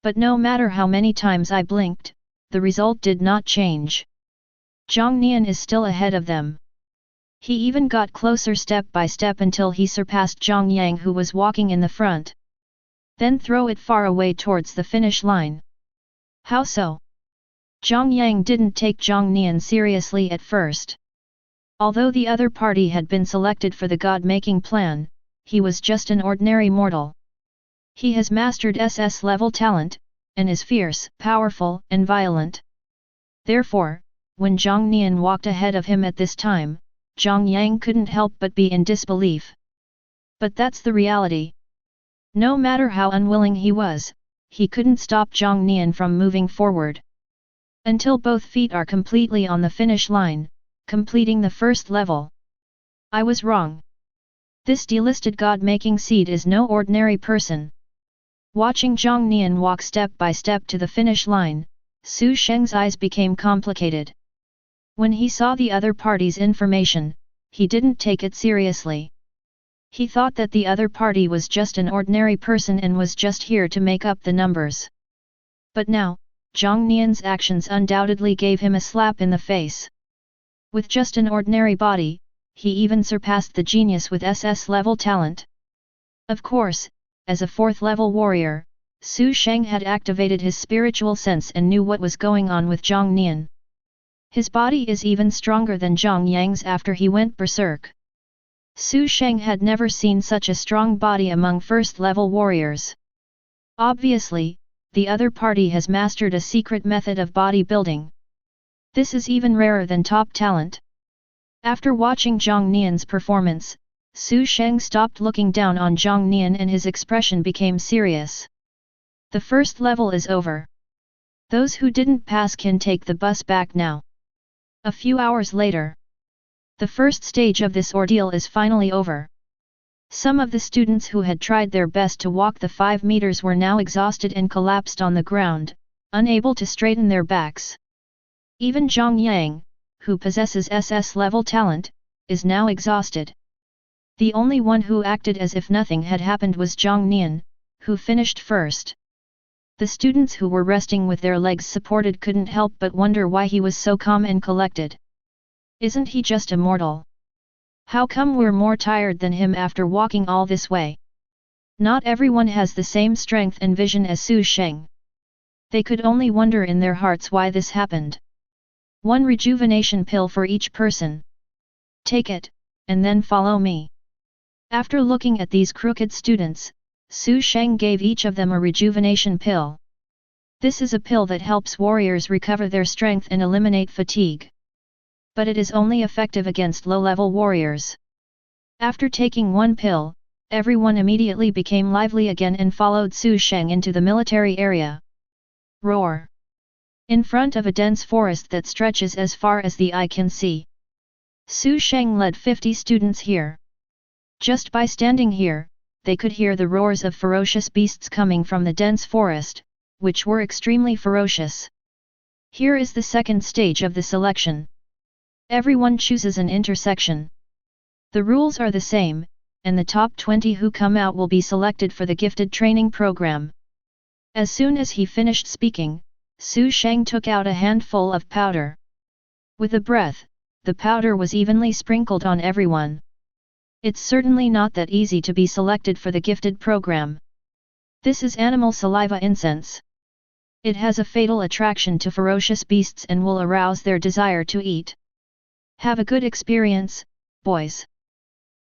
But no matter how many times I blinked, the result did not change. Jiang Nian is still ahead of them. He even got closer step by step until he surpassed Jiang Yang, who was walking in the front. Then throw it far away towards the finish line. How so? Jiang Yang didn't take Jiang Nian seriously at first. Although the other party had been selected for the God-making plan, he was just an ordinary mortal. He has mastered SS-level talent, and is fierce, powerful, and violent. Therefore, when Jiang Nian walked ahead of him at this time, Jiang Yang couldn't help but be in disbelief. But that's the reality. No matter how unwilling he was, he couldn't stop Jiang Nian from moving forward. Until both feet are completely on the finish line, completing the first level. I was wrong. This delisted God-making seed is no ordinary person. Watching Jiang Nian walk step by step to the finish line, Su Sheng's eyes became complicated. When he saw the other party's information, he didn't take it seriously. He thought that the other party was just an ordinary person and was just here to make up the numbers. But now, Jiang Nian's actions undoubtedly gave him a slap in the face. With just an ordinary body, he even surpassed the genius with SS-level talent. Of course, as a 4th-level warrior, Su Sheng had activated his spiritual sense and knew what was going on with Jiang Nian. His body is even stronger than Jiang Yang's after he went berserk. Su Sheng had never seen such a strong body among 1st-level warriors. Obviously, the other party has mastered a secret method of bodybuilding. This is even rarer than top talent. After watching Jiang Nian's performance, Su Sheng stopped looking down on Jiang Nian and his expression became serious. The first level is over. Those who didn't pass can take the bus back now. A few hours later, the first stage of this ordeal is finally over. Some of the students who had tried their best to walk the 5 meters were now exhausted and collapsed on the ground, unable to straighten their backs. Even Jiang Nian, who possesses SS-level talent, is now exhausted. The only one who acted as if nothing had happened was Jiang Nian, who finished first. The students who were resting with their legs supported couldn't help but wonder why he was so calm and collected. Isn't he just a mortal? How come we're more tired than him after walking all this way? Not everyone has the same strength and vision as Su Sheng. They could only wonder in their hearts why this happened. 1 rejuvenation pill for each person. Take it, and then follow me. After looking at these crooked students, Su Sheng gave each of them a rejuvenation pill. This is a pill that helps warriors recover their strength and eliminate fatigue. But it is only effective against low-level warriors. After taking 1 pill, everyone immediately became lively again and followed Su Sheng into the military area. Roar! In front of a dense forest that stretches as far as the eye can see. Su Sheng led 50 students here. Just by standing here, they could hear the roars of ferocious beasts coming from the dense forest, which were extremely ferocious. Here is the second stage of the selection. Everyone chooses an intersection. The rules are the same, and the top 20 who come out will be selected for the gifted training program. As soon as he finished speaking, Su Sheng took out a handful of powder. With a breath, the powder was evenly sprinkled on everyone. It's certainly not that easy to be selected for the gifted program. This is animal saliva incense. It has a fatal attraction to ferocious beasts and will arouse their desire to eat. Have a good experience, boys.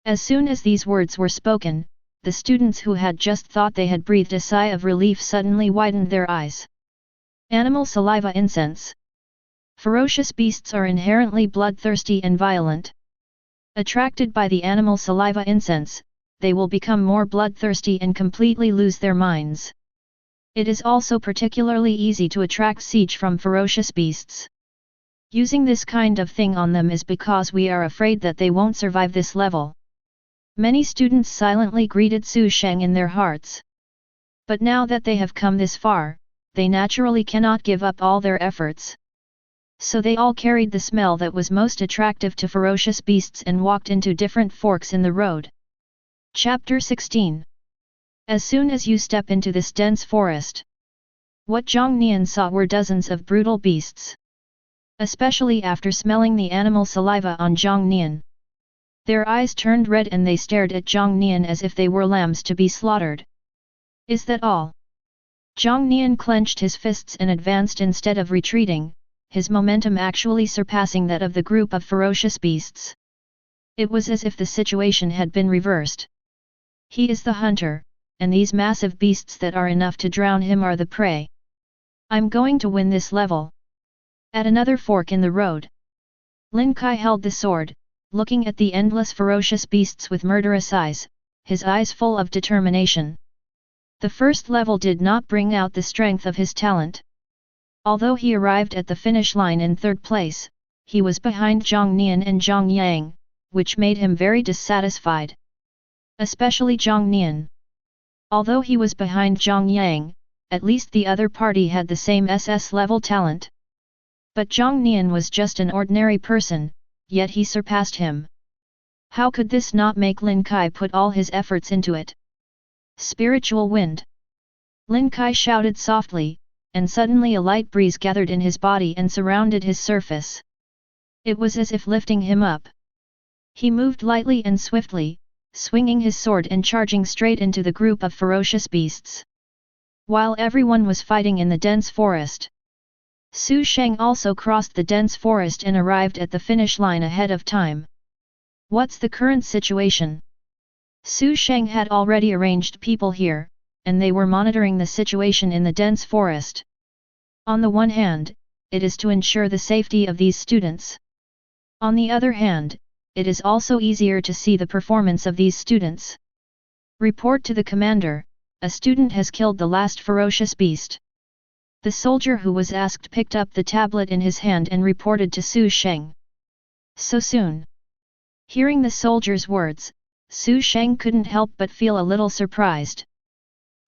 As soon as these words were spoken, the students who had just thought they had breathed a sigh of relief suddenly widened their eyes. Animal saliva incense. Ferocious beasts are inherently bloodthirsty and violent. Attracted by the animal saliva incense, they will become more bloodthirsty and completely lose their minds. It is also particularly easy to attract siege from ferocious beasts. Using this kind of thing on them is because we are afraid that they won't survive this level. Many students silently greeted Su Sheng in their hearts. But now that they have come this far, they naturally cannot give up all their efforts. So they all carried the smell that was most attractive to ferocious beasts and walked into different forks in the road. Chapter 16. As soon as you step into this dense forest, what Jiang Nian saw were dozens of brutal beasts. Especially after smelling the animal saliva on Jiang Nian. Their eyes turned red and they stared at Jiang Nian as if they were lambs to be slaughtered. Is that all? Jiang Nian clenched his fists and advanced instead of retreating, his momentum actually surpassing that of the group of ferocious beasts. It was as if the situation had been reversed. He is the hunter, and these massive beasts that are enough to drown him are the prey. I'm going to win this level. At another fork in the road, Lin Kai held the sword, looking at the endless ferocious beasts with murderous eyes, his eyes full of determination. The first level did not bring out the strength of his talent. Although he arrived at the finish line in 3rd place, he was behind Jiang Nian and Jiang Yang, which made him very dissatisfied. Especially Jiang Nian. Although he was behind Jiang Yang, at least the other party had the same SS-level talent. But Jiang Nian was just an ordinary person, yet he surpassed him. How could this not make Lin Kai put all his efforts into it? Spiritual wind. Lin Kai shouted softly, and suddenly a light breeze gathered in his body and surrounded his surface. It was as if lifting him up. He moved lightly and swiftly, swinging his sword and charging straight into the group of ferocious beasts. While everyone was fighting in the dense forest, Su Sheng also crossed the dense forest and arrived at the finish line ahead of time. What's the current situation? Su Sheng had already arranged people here, and they were monitoring the situation in the dense forest. On the one hand, it is to ensure the safety of these students. On the other hand, it is also easier to see the performance of these students. Report to the commander, a student has killed the last ferocious beast. The soldier who was asked picked up the tablet in his hand and reported to Su Sheng. So soon. Hearing the soldier's words, Su Sheng couldn't help but feel a little surprised.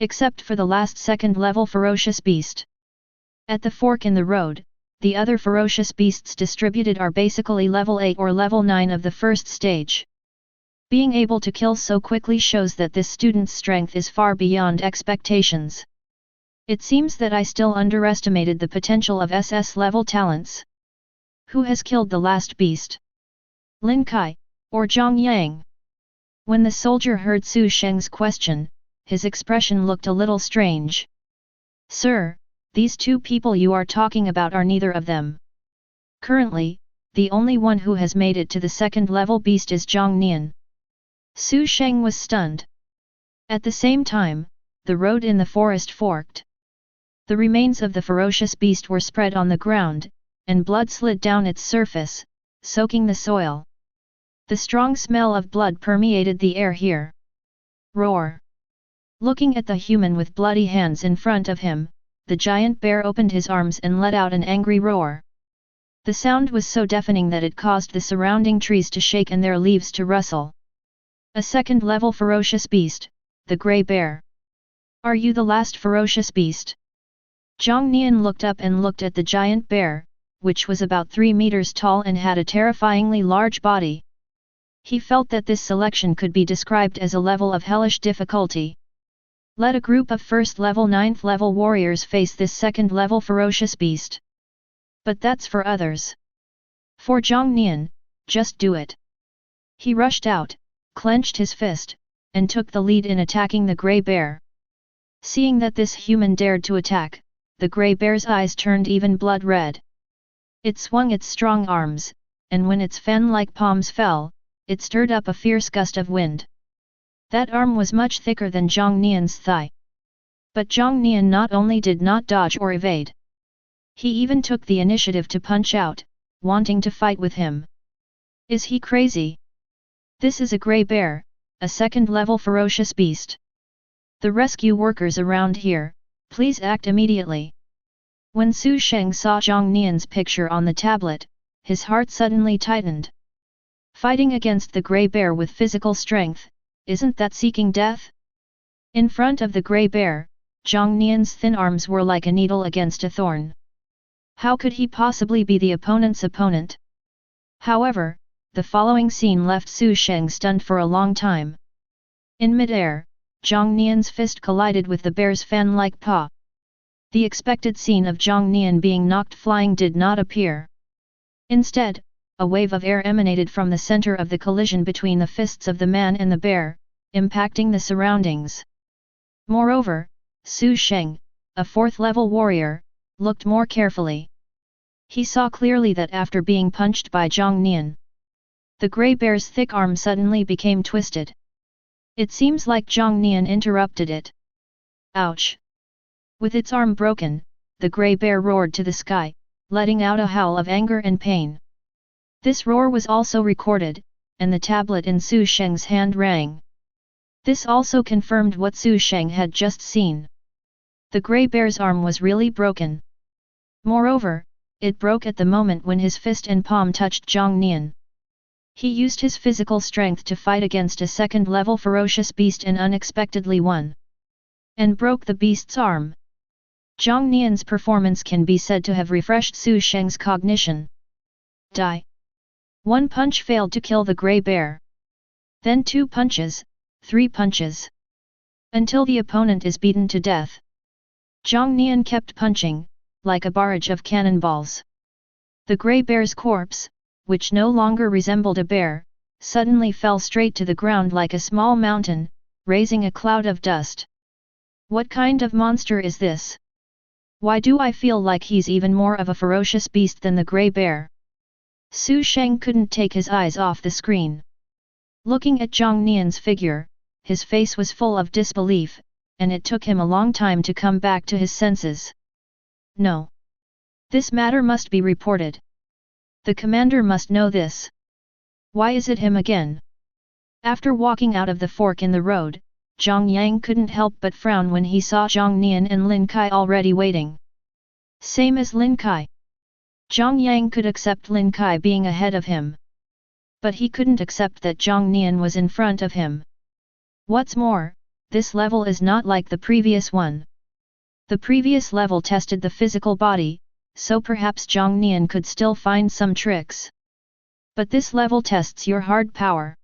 Except for the last second-level ferocious beast. At the fork in the road, the other ferocious beasts distributed are basically level 8 or level 9 of the first stage. Being able to kill so quickly shows that this student's strength is far beyond expectations. It seems that I still underestimated the potential of SS-level talents. Who has killed the last beast? Lin Kai, or Jiang Nian? When the soldier heard Su Sheng's question, his expression looked a little strange. Sir, these two people you are talking about are neither of them. Currently, the only one who has made it to the second-level beast is Jiang Nian. Su Sheng was stunned. At the same time, the road in the forest forked. The remains of the ferocious beast were spread on the ground, and blood slid down its surface, soaking the soil. The strong smell of blood permeated the air here. Roar! Looking at the human with bloody hands in front of him, the giant bear opened his arms and let out an angry roar. The sound was so deafening that it caused the surrounding trees to shake and their leaves to rustle. A second-level ferocious beast, the grey bear. Are you the last ferocious beast? Jiang Nian looked up and looked at the giant bear, which was about 3 meters tall and had a terrifyingly large body. He felt that this selection could be described as a level of hellish difficulty. Let a group of first-level 9th-level warriors face this second-level ferocious beast. But that's for others. For Jiang Nian, just do it. He rushed out, clenched his fist, and took the lead in attacking the grey bear. Seeing that this human dared to attack, the grey bear's eyes turned even blood red. It swung its strong arms, and when its fan-like palms fell, it stirred up a fierce gust of wind. That arm was much thicker than Jiang Nian's thigh. But Jiang Nian not only did not dodge or evade. He even took the initiative to punch out, wanting to fight with him. Is he crazy? This is a grey bear, a second-level ferocious beast. The rescue workers around here, please act immediately. When Su Sheng saw Jiang Nian's picture on the tablet, his heart suddenly tightened. Fighting against the grey bear with physical strength, isn't that seeking death? In front of the grey bear, Jiang Nian's thin arms were like a needle against a thorn. How could he possibly be the opponent's opponent? However, the following scene left Su Sheng stunned for a long time. In mid-air, Jiang Nian's fist collided with the bear's fan-like paw. The expected scene of Jiang Nian being knocked flying did not appear. Instead, a wave of air emanated from the center of the collision between the fists of the man and the bear, impacting the surroundings. Moreover, Su Sheng, a 4th-level warrior, looked more carefully. He saw clearly that after being punched by Jiang Nian, the grey bear's thick arm suddenly became twisted. It seems like Jiang Nian interrupted it. Ouch! With its arm broken, the grey bear roared to the sky, letting out a howl of anger and pain. This roar was also recorded, and the tablet in Su Sheng's hand rang. This also confirmed what Su Sheng had just seen. The grey bear's arm was really broken. Moreover, it broke at the moment when his fist and palm touched Jiang Nian. He used his physical strength to fight against a second-level ferocious beast and unexpectedly won. And broke the beast's arm. Jiang Nian's performance can be said to have refreshed Su Sheng's cognition. Die. One punch failed to kill the grey bear. Then 2 punches, 3 punches. Until the opponent is beaten to death. Jiang Nian kept punching, like a barrage of cannonballs. The grey bear's corpse, which no longer resembled a bear, suddenly fell straight to the ground like a small mountain, raising a cloud of dust. What kind of monster is this? Why do I feel like he's even more of a ferocious beast than the grey bear? Su Sheng couldn't take his eyes off the screen. Looking at Jiang Nian's figure, his face was full of disbelief, and it took him a long time to come back to his senses. No. This matter must be reported. The commander must know this. Why is it him again? After walking out of the fork in the road, Jiang Yang couldn't help but frown when he saw Jiang Nian and Lin Kai already waiting. Same as Lin Kai. Jiang Yang could accept Lin Kai being ahead of him. But he couldn't accept that Jiang Nian was in front of him. What's more, this level is not like the previous one. The previous level tested the physical body, so perhaps Jiang Nian could still find some tricks. But this level tests your hard power.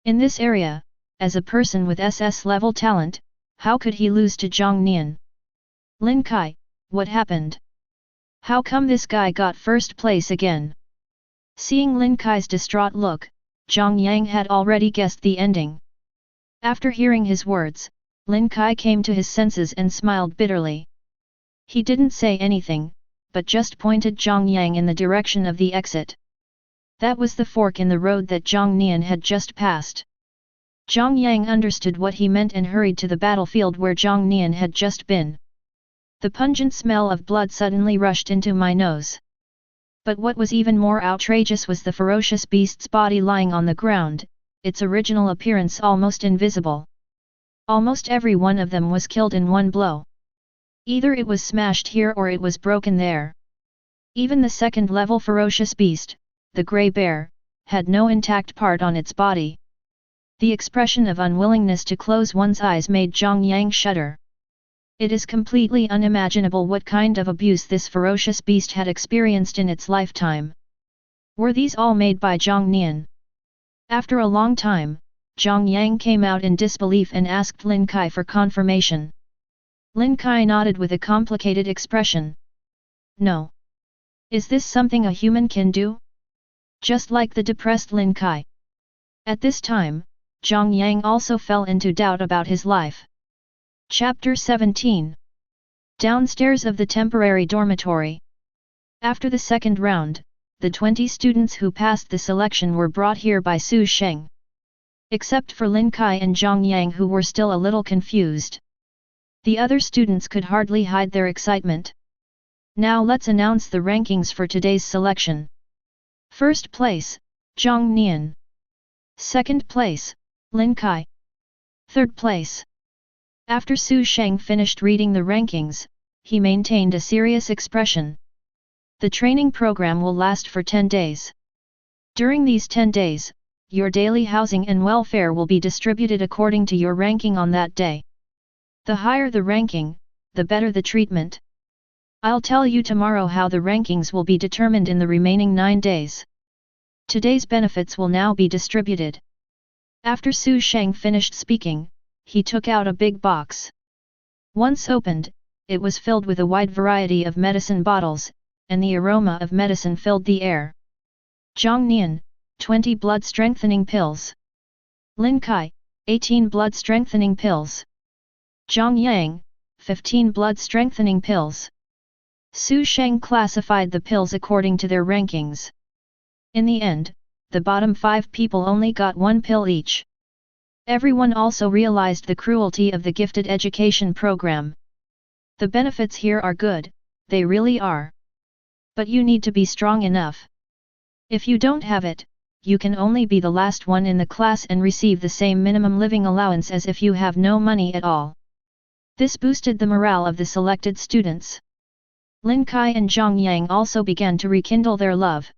In this area, as a person with SS level talent, how could he lose to Jiang Nian? Lin Kai, what happened? How come this guy got first place again? Seeing Lin Kai's distraught look, Jiang Yang had already guessed the ending. After hearing his words, Lin Kai came to his senses and smiled bitterly. He didn't say anything, but just pointed Jiang Yang in the direction of the exit. That was the fork in the road that Jiang Nian had just passed. Jiang Yang understood what he meant and hurried to the battlefield where Jiang Nian had just been. The pungent smell of blood suddenly rushed into my nose. But what was even more outrageous was the ferocious beast's body lying on the ground, its original appearance almost invisible. Almost every one of them was killed in one blow. Either it was smashed here or it was broken there. Even the second-level ferocious beast, the grey bear, had no intact part on its body. The expression of unwillingness to close one's eyes made Jiang Yang shudder. It is completely unimaginable what kind of abuse this ferocious beast had experienced in its lifetime. Were these all made by Jiang Nian? After a long time, Jiang Yang came out in disbelief and asked Lin Kai for confirmation. Lin Kai nodded with a complicated expression. No. Is this something a human can do? Just like the depressed Lin Kai. At this time, Jiang Yang also fell into doubt about his life. Chapter 17. Downstairs of the temporary dormitory. After the second round, the 20 students who passed the selection were brought here by Su Sheng. Except for Lin Kai and Jiang Yang who were still a little confused. The other students could hardly hide their excitement. Now let's announce the rankings for today's selection. First place, Jiang Nian. Second place, Lin Kai. Third place. After Su Sheng finished reading the rankings, he maintained a serious expression. The training program will last for 10 days. During these 10 days, your daily housing and welfare will be distributed according to your ranking on that day. The higher the ranking, the better the treatment. I'll tell you tomorrow how the rankings will be determined in the remaining 9 days. Today's benefits will now be distributed. After Su Sheng finished speaking, he took out a big box. Once opened, it was filled with a wide variety of medicine bottles, and the aroma of medicine filled the air. Jiang Nian, 20 blood-strengthening pills. Lin Kai, 18 blood-strengthening pills. Jiang Yang, 15 blood-strengthening pills. Su Sheng classified the pills according to their rankings. In the end, the bottom 5 people only got 1 pill each. Everyone also realized the cruelty of the gifted education program. The benefits here are good, they really are. But you need to be strong enough. If you don't have it, you can only be the last one in the class and receive the same minimum living allowance as if you have no money at all. This boosted the morale of the selected students. Lin Kai and Jiang Yang also began to rekindle their love.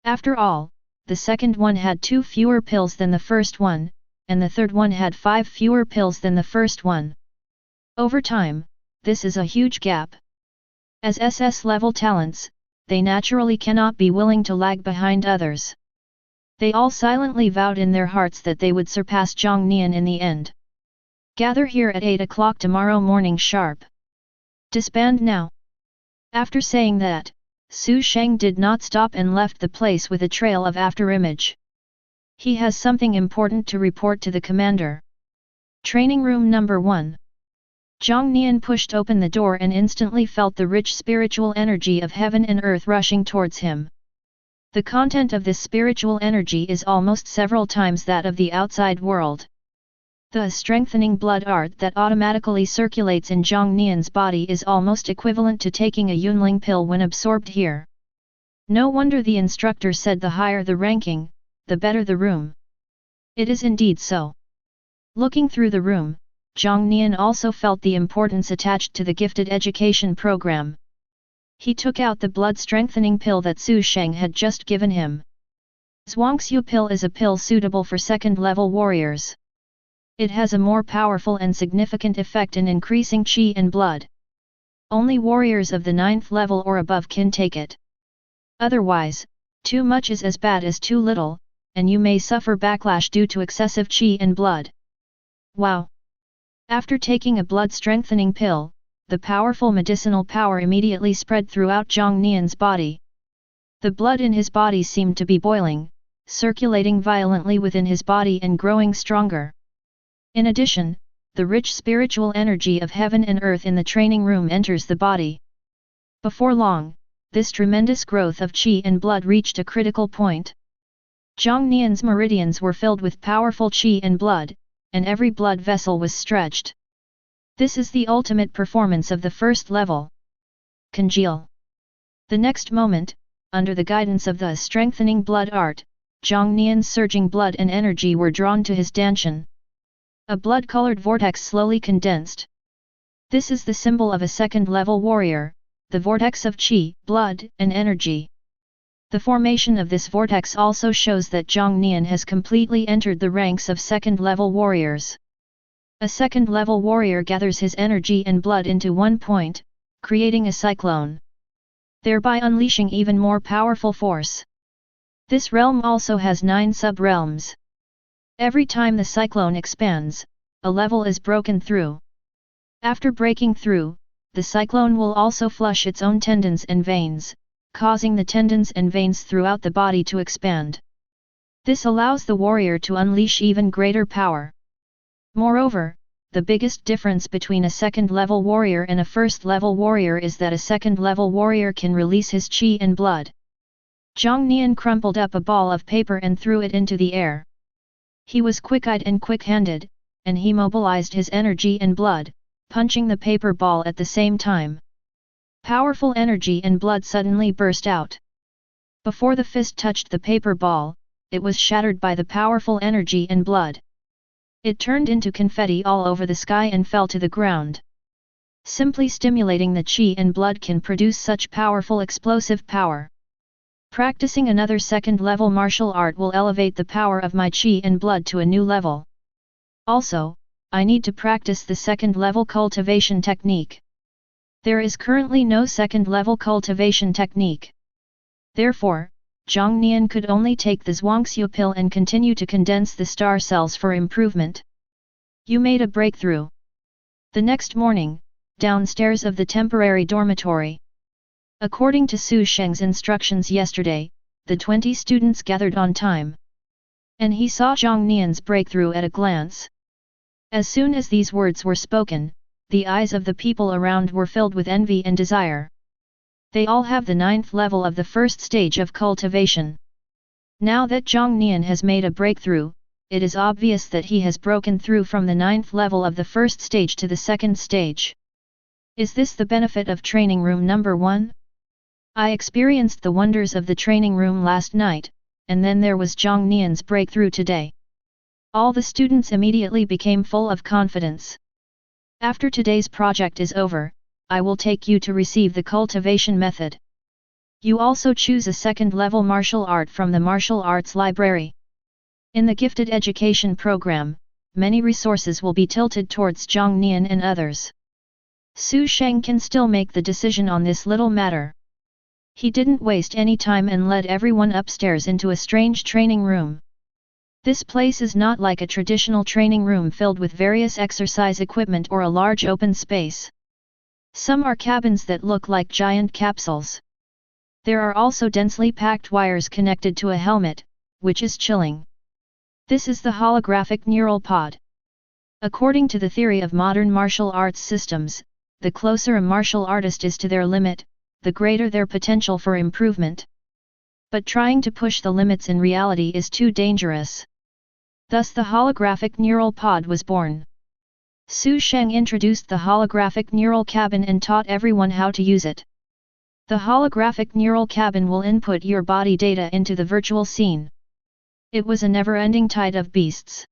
After all, the second one had 2 fewer pills than the first one, and the third one had 5 fewer pills than the first one. Over time, this is a huge gap. As SS-level talents, they naturally cannot be willing to lag behind others. They all silently vowed in their hearts that they would surpass Jiang Nian in the end. Gather here at 8 o'clock tomorrow morning sharp. Disband now. After saying that, Su Sheng did not stop and left the place with a trail of afterimage. He has something important to report to the commander. Training room number 1. Jiang Nian pushed open the door and instantly felt the rich spiritual energy of heaven and earth rushing towards him. The content of this spiritual energy is almost several times that of the outside world. The strengthening blood art that automatically circulates in Jiang Nian's body is almost equivalent to taking a Yunling pill when absorbed here. No wonder the instructor said the higher the ranking, the better the room. It is indeed so. Looking through the room, Jiang Nian also felt the importance attached to the gifted education program. He took out the blood-strengthening pill that Su Sheng had just given him. Zhuangxiu pill is a pill suitable for second-level warriors. It has a more powerful and significant effect in increasing qi and blood. Only warriors of the 9th level or above can take it. Otherwise, too much is as bad as too little, and you may suffer backlash due to excessive qi and blood. Wow! After taking a blood-strengthening pill, the powerful medicinal power immediately spread throughout Jiang Nian's body. The blood in his body seemed to be boiling, circulating violently within his body and growing stronger. In addition, the rich spiritual energy of heaven and earth in the training room enters the body. Before long, this tremendous growth of qi and blood reached a critical point. Jiang Nian's meridians were filled with powerful qi and blood, and every blood vessel was stretched. This is the ultimate performance of the first level. Congeal. The next moment, under the guidance of the strengthening blood art, Jiang Nian's surging blood and energy were drawn to his danshan. A blood-colored vortex slowly condensed. This is the symbol of a second-level warrior, the vortex of qi, blood, and energy. The formation of this vortex also shows that Jiang Nian has completely entered the ranks of second-level warriors. A second-level warrior gathers his energy and blood into one point, creating a cyclone, thereby unleashing even more powerful force. This realm also has 9 sub-realms. Every time the cyclone expands, a level is broken through. After breaking through, the cyclone will also flush its own tendons and veins, causing the tendons and veins throughout the body to expand. This allows the warrior to unleash even greater power. Moreover, the biggest difference between a second-level warrior and a first-level warrior is that a second-level warrior can release his qi and blood. Jiang Nian crumpled up a ball of paper and threw it into the air. He was quick-eyed and quick-handed, and he mobilized his energy and blood, punching the paper ball at the same time. Powerful energy and blood suddenly burst out. Before the fist touched the paper ball, it was shattered by the powerful energy and blood. It turned into confetti all over the sky and fell to the ground. Simply stimulating the qi and blood can produce such powerful explosive power. Practicing another second-level martial art will elevate the power of my qi and blood to a new level. Also, I need to practice the second-level cultivation technique. There is currently no second-level cultivation technique. Therefore, Jiang Nian could only take the Zhuangxiu pill and continue to condense the star cells for improvement. You made a breakthrough. The next morning, downstairs of the temporary dormitory. According to Su Sheng's instructions yesterday, the 20 students gathered on time. And he saw Jiang Nian's breakthrough at a glance. As soon as these words were spoken, the eyes of the people around were filled with envy and desire. They all have the 9th level of the first stage of cultivation. Now that Jiang Nian has made a breakthrough, it is obvious that he has broken through from the 9th level of the first stage to the second stage. Is this the benefit of training room number 1? I experienced the wonders of the training room last night, and then there was Jiang Nian's breakthrough today. All the students immediately became full of confidence. After today's project is over, I will take you to receive the cultivation method. You also choose a second-level martial art from the martial arts library. In the gifted education program, many resources will be tilted towards Jiang Nian and others. Su Sheng can still make the decision on this little matter. He didn't waste any time and led everyone upstairs into a strange training room. This place is not like a traditional training room filled with various exercise equipment or a large open space. Some are cabins that look like giant capsules. There are also densely packed wires connected to a helmet, which is chilling. This is the holographic neural pod. According to the theory of modern martial arts systems, the closer a martial artist is to their limit, the greater their potential for improvement. But trying to push the limits in reality is too dangerous. Thus the holographic neural pod was born. Su Sheng introduced the holographic neural cabin and taught everyone how to use it. The holographic neural cabin will input your body data into the virtual scene. It was a never-ending tide of beasts.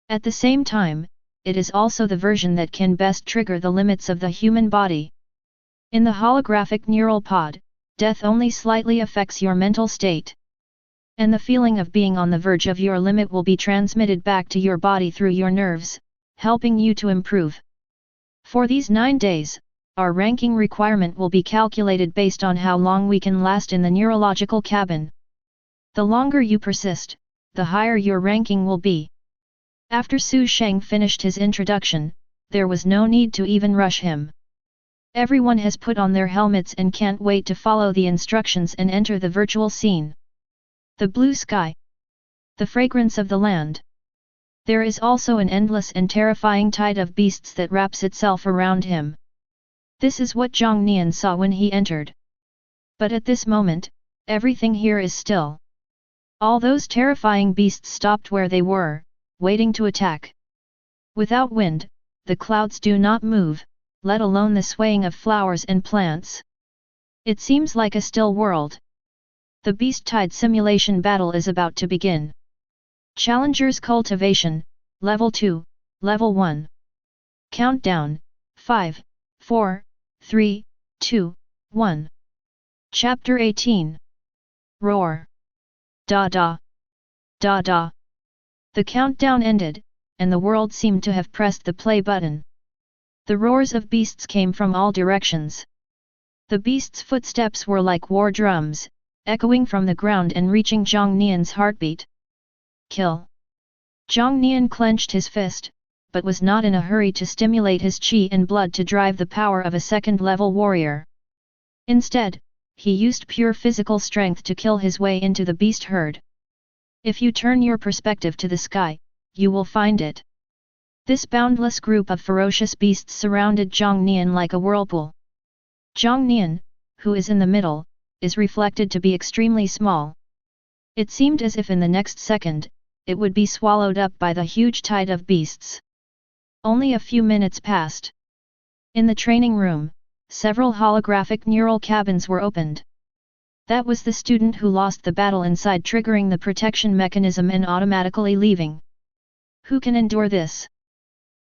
At the same time, it is also the version that can best trigger the limits of the human body. In the holographic neural pod, death only slightly affects your mental state. And the feeling of being on the verge of your limit will be transmitted back to your body through your nerves, helping you to improve. For these 9 days, our ranking requirement will be calculated based on how long we can last in the neurological cabin. The longer you persist, the higher your ranking will be. After Su Sheng finished his introduction, there was no need to even rush him. Everyone has put on their helmets and can't wait to follow the instructions and enter the virtual scene. The blue sky. The fragrance of the land. There is also an endless and terrifying tide of beasts that wraps itself around him. This is what Jiang Nian saw when he entered. But at this moment, everything here is still. All those terrifying beasts stopped where they were, waiting to attack. Without wind, the clouds do not move, let alone the swaying of flowers and plants. It seems like a still world. The beast tide simulation battle is about to begin. Challengers Cultivation, Level 2, Level 1. Countdown, 5, 4, 3, 2, 1. Chapter 18. Roar. Da da. Da da. The countdown ended, and the world seemed to have pressed the play button. The roars of beasts came from all directions. The beasts' footsteps were like war drums, echoing from the ground and reaching Jiang Nian's heartbeat. Kill. Jiang Nian clenched his fist, but was not in a hurry to stimulate his qi and blood to drive the power of a second-level warrior. Instead, he used pure physical strength to kill his way into the beast herd. If you turn your perspective to the sky, you will find it. This boundless group of ferocious beasts surrounded Jiang Nian like a whirlpool. Jiang Nian, who is in the middle, is reflected to be extremely small. It seemed as if in the next second, it would be swallowed up by the huge tide of beasts. Only a few minutes passed. In the training room, several holographic neural cabins were opened. That was the student who lost the battle inside, triggering the protection mechanism and automatically leaving. Who can endure this?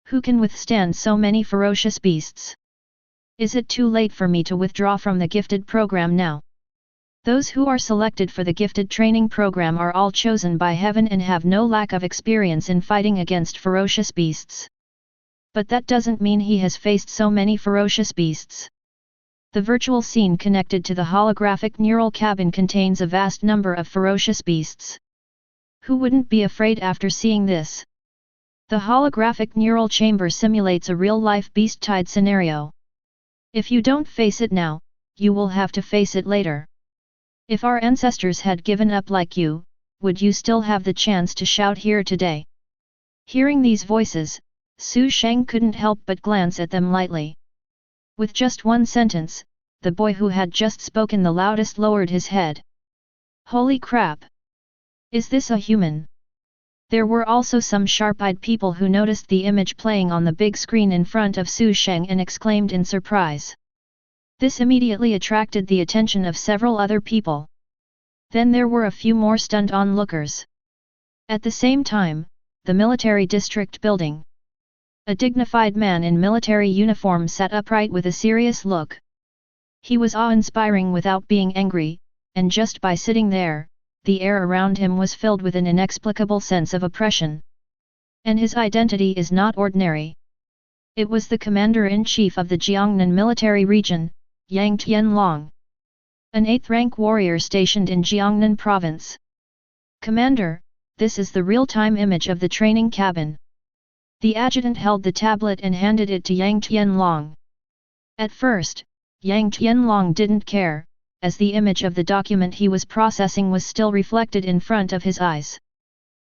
Who can withstand so many ferocious beasts? Is it too late for me to withdraw from the gifted program now? Those who are selected for the gifted training program are all chosen by heaven and have no lack of experience in fighting against ferocious beasts. But that doesn't mean he has faced so many ferocious beasts. The virtual scene connected to the holographic neural cabin contains a vast number of ferocious beasts. Who wouldn't be afraid after seeing this? The holographic neural chamber simulates a real-life beast tide scenario. If you don't face it now, you will have to face it later. If our ancestors had given up like you, would you still have the chance to shout here today? Hearing these voices, Su Sheng couldn't help but glance at them lightly. With just one sentence, the boy who had just spoken the loudest lowered his head. Holy crap! Is this a human? There were also some sharp-eyed people who noticed the image playing on the big screen in front of Su Sheng and exclaimed in surprise. This immediately attracted the attention of several other people. Then there were a few more stunned onlookers. At the same time, the military district building. A dignified man in military uniform sat upright with a serious look. He was awe-inspiring without being angry, and just by sitting there, the air around him was filled with an inexplicable sense of oppression. And his identity is not ordinary. It was the commander-in-chief of the Jiangnan military region, Yang Tianlong. An 8th-rank warrior stationed in Jiangnan province. Commander, this is the real-time image of the training cabin. The adjutant held the tablet and handed it to Yang Tianlong. At first, Yang Tianlong didn't care, as the image of the document he was processing was still reflected in front of his eyes.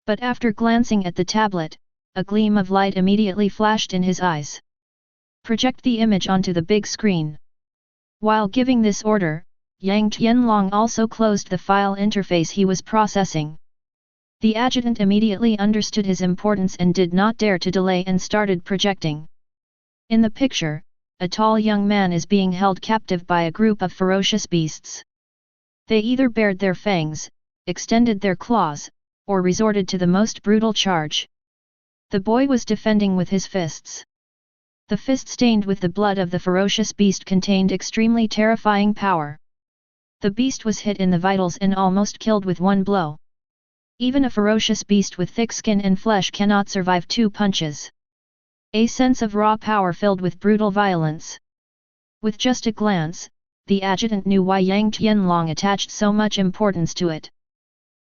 But after glancing at the tablet, a gleam of light immediately flashed in his eyes. Project the image onto the big screen. While giving this order, Yang Tianlong also closed the file interface he was processing. The adjutant immediately understood his importance and did not dare to delay and started projecting. In the picture, a tall young man is being held captive by a group of ferocious beasts. They either bared their fangs, extended their claws, or resorted to the most brutal charge. The boy was defending with his fists. The fist stained with the blood of the ferocious beast contained extremely terrifying power. The beast was hit in the vitals and almost killed with one blow. Even a ferocious beast with thick skin and flesh cannot survive 2 punches. A sense of raw power filled with brutal violence. With just a glance, the adjutant knew why Yang Tianlong attached so much importance to it.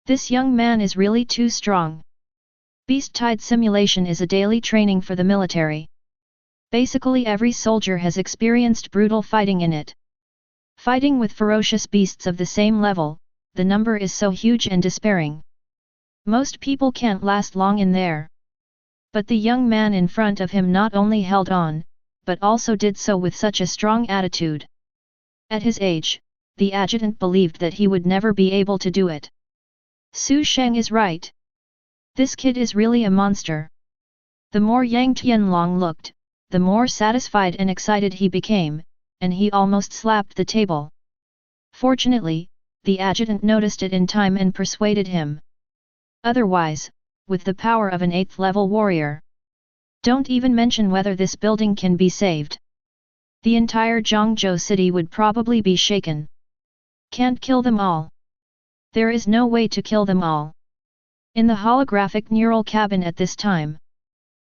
This young man is really too strong. Beast-tide simulation is a daily training for the military. Basically every soldier has experienced brutal fighting in it. Fighting with ferocious beasts of the same level, the number is so huge and despairing. Most people can't last long in there. But the young man in front of him not only held on, but also did so with such a strong attitude. At his age, the adjutant believed that he would never be able to do it. Su Sheng is right. This kid is really a monster. The more Yang Tianlong looked, the more satisfied and excited he became, and he almost slapped the table. Fortunately, the adjutant noticed it in time and persuaded him. Otherwise, with the power of an 8th level warrior, don't even mention whether this building can be saved. The entire Zhangzhou city would probably be shaken. Can't kill them all. There is no way to kill them all. In the holographic neural cabin at this time,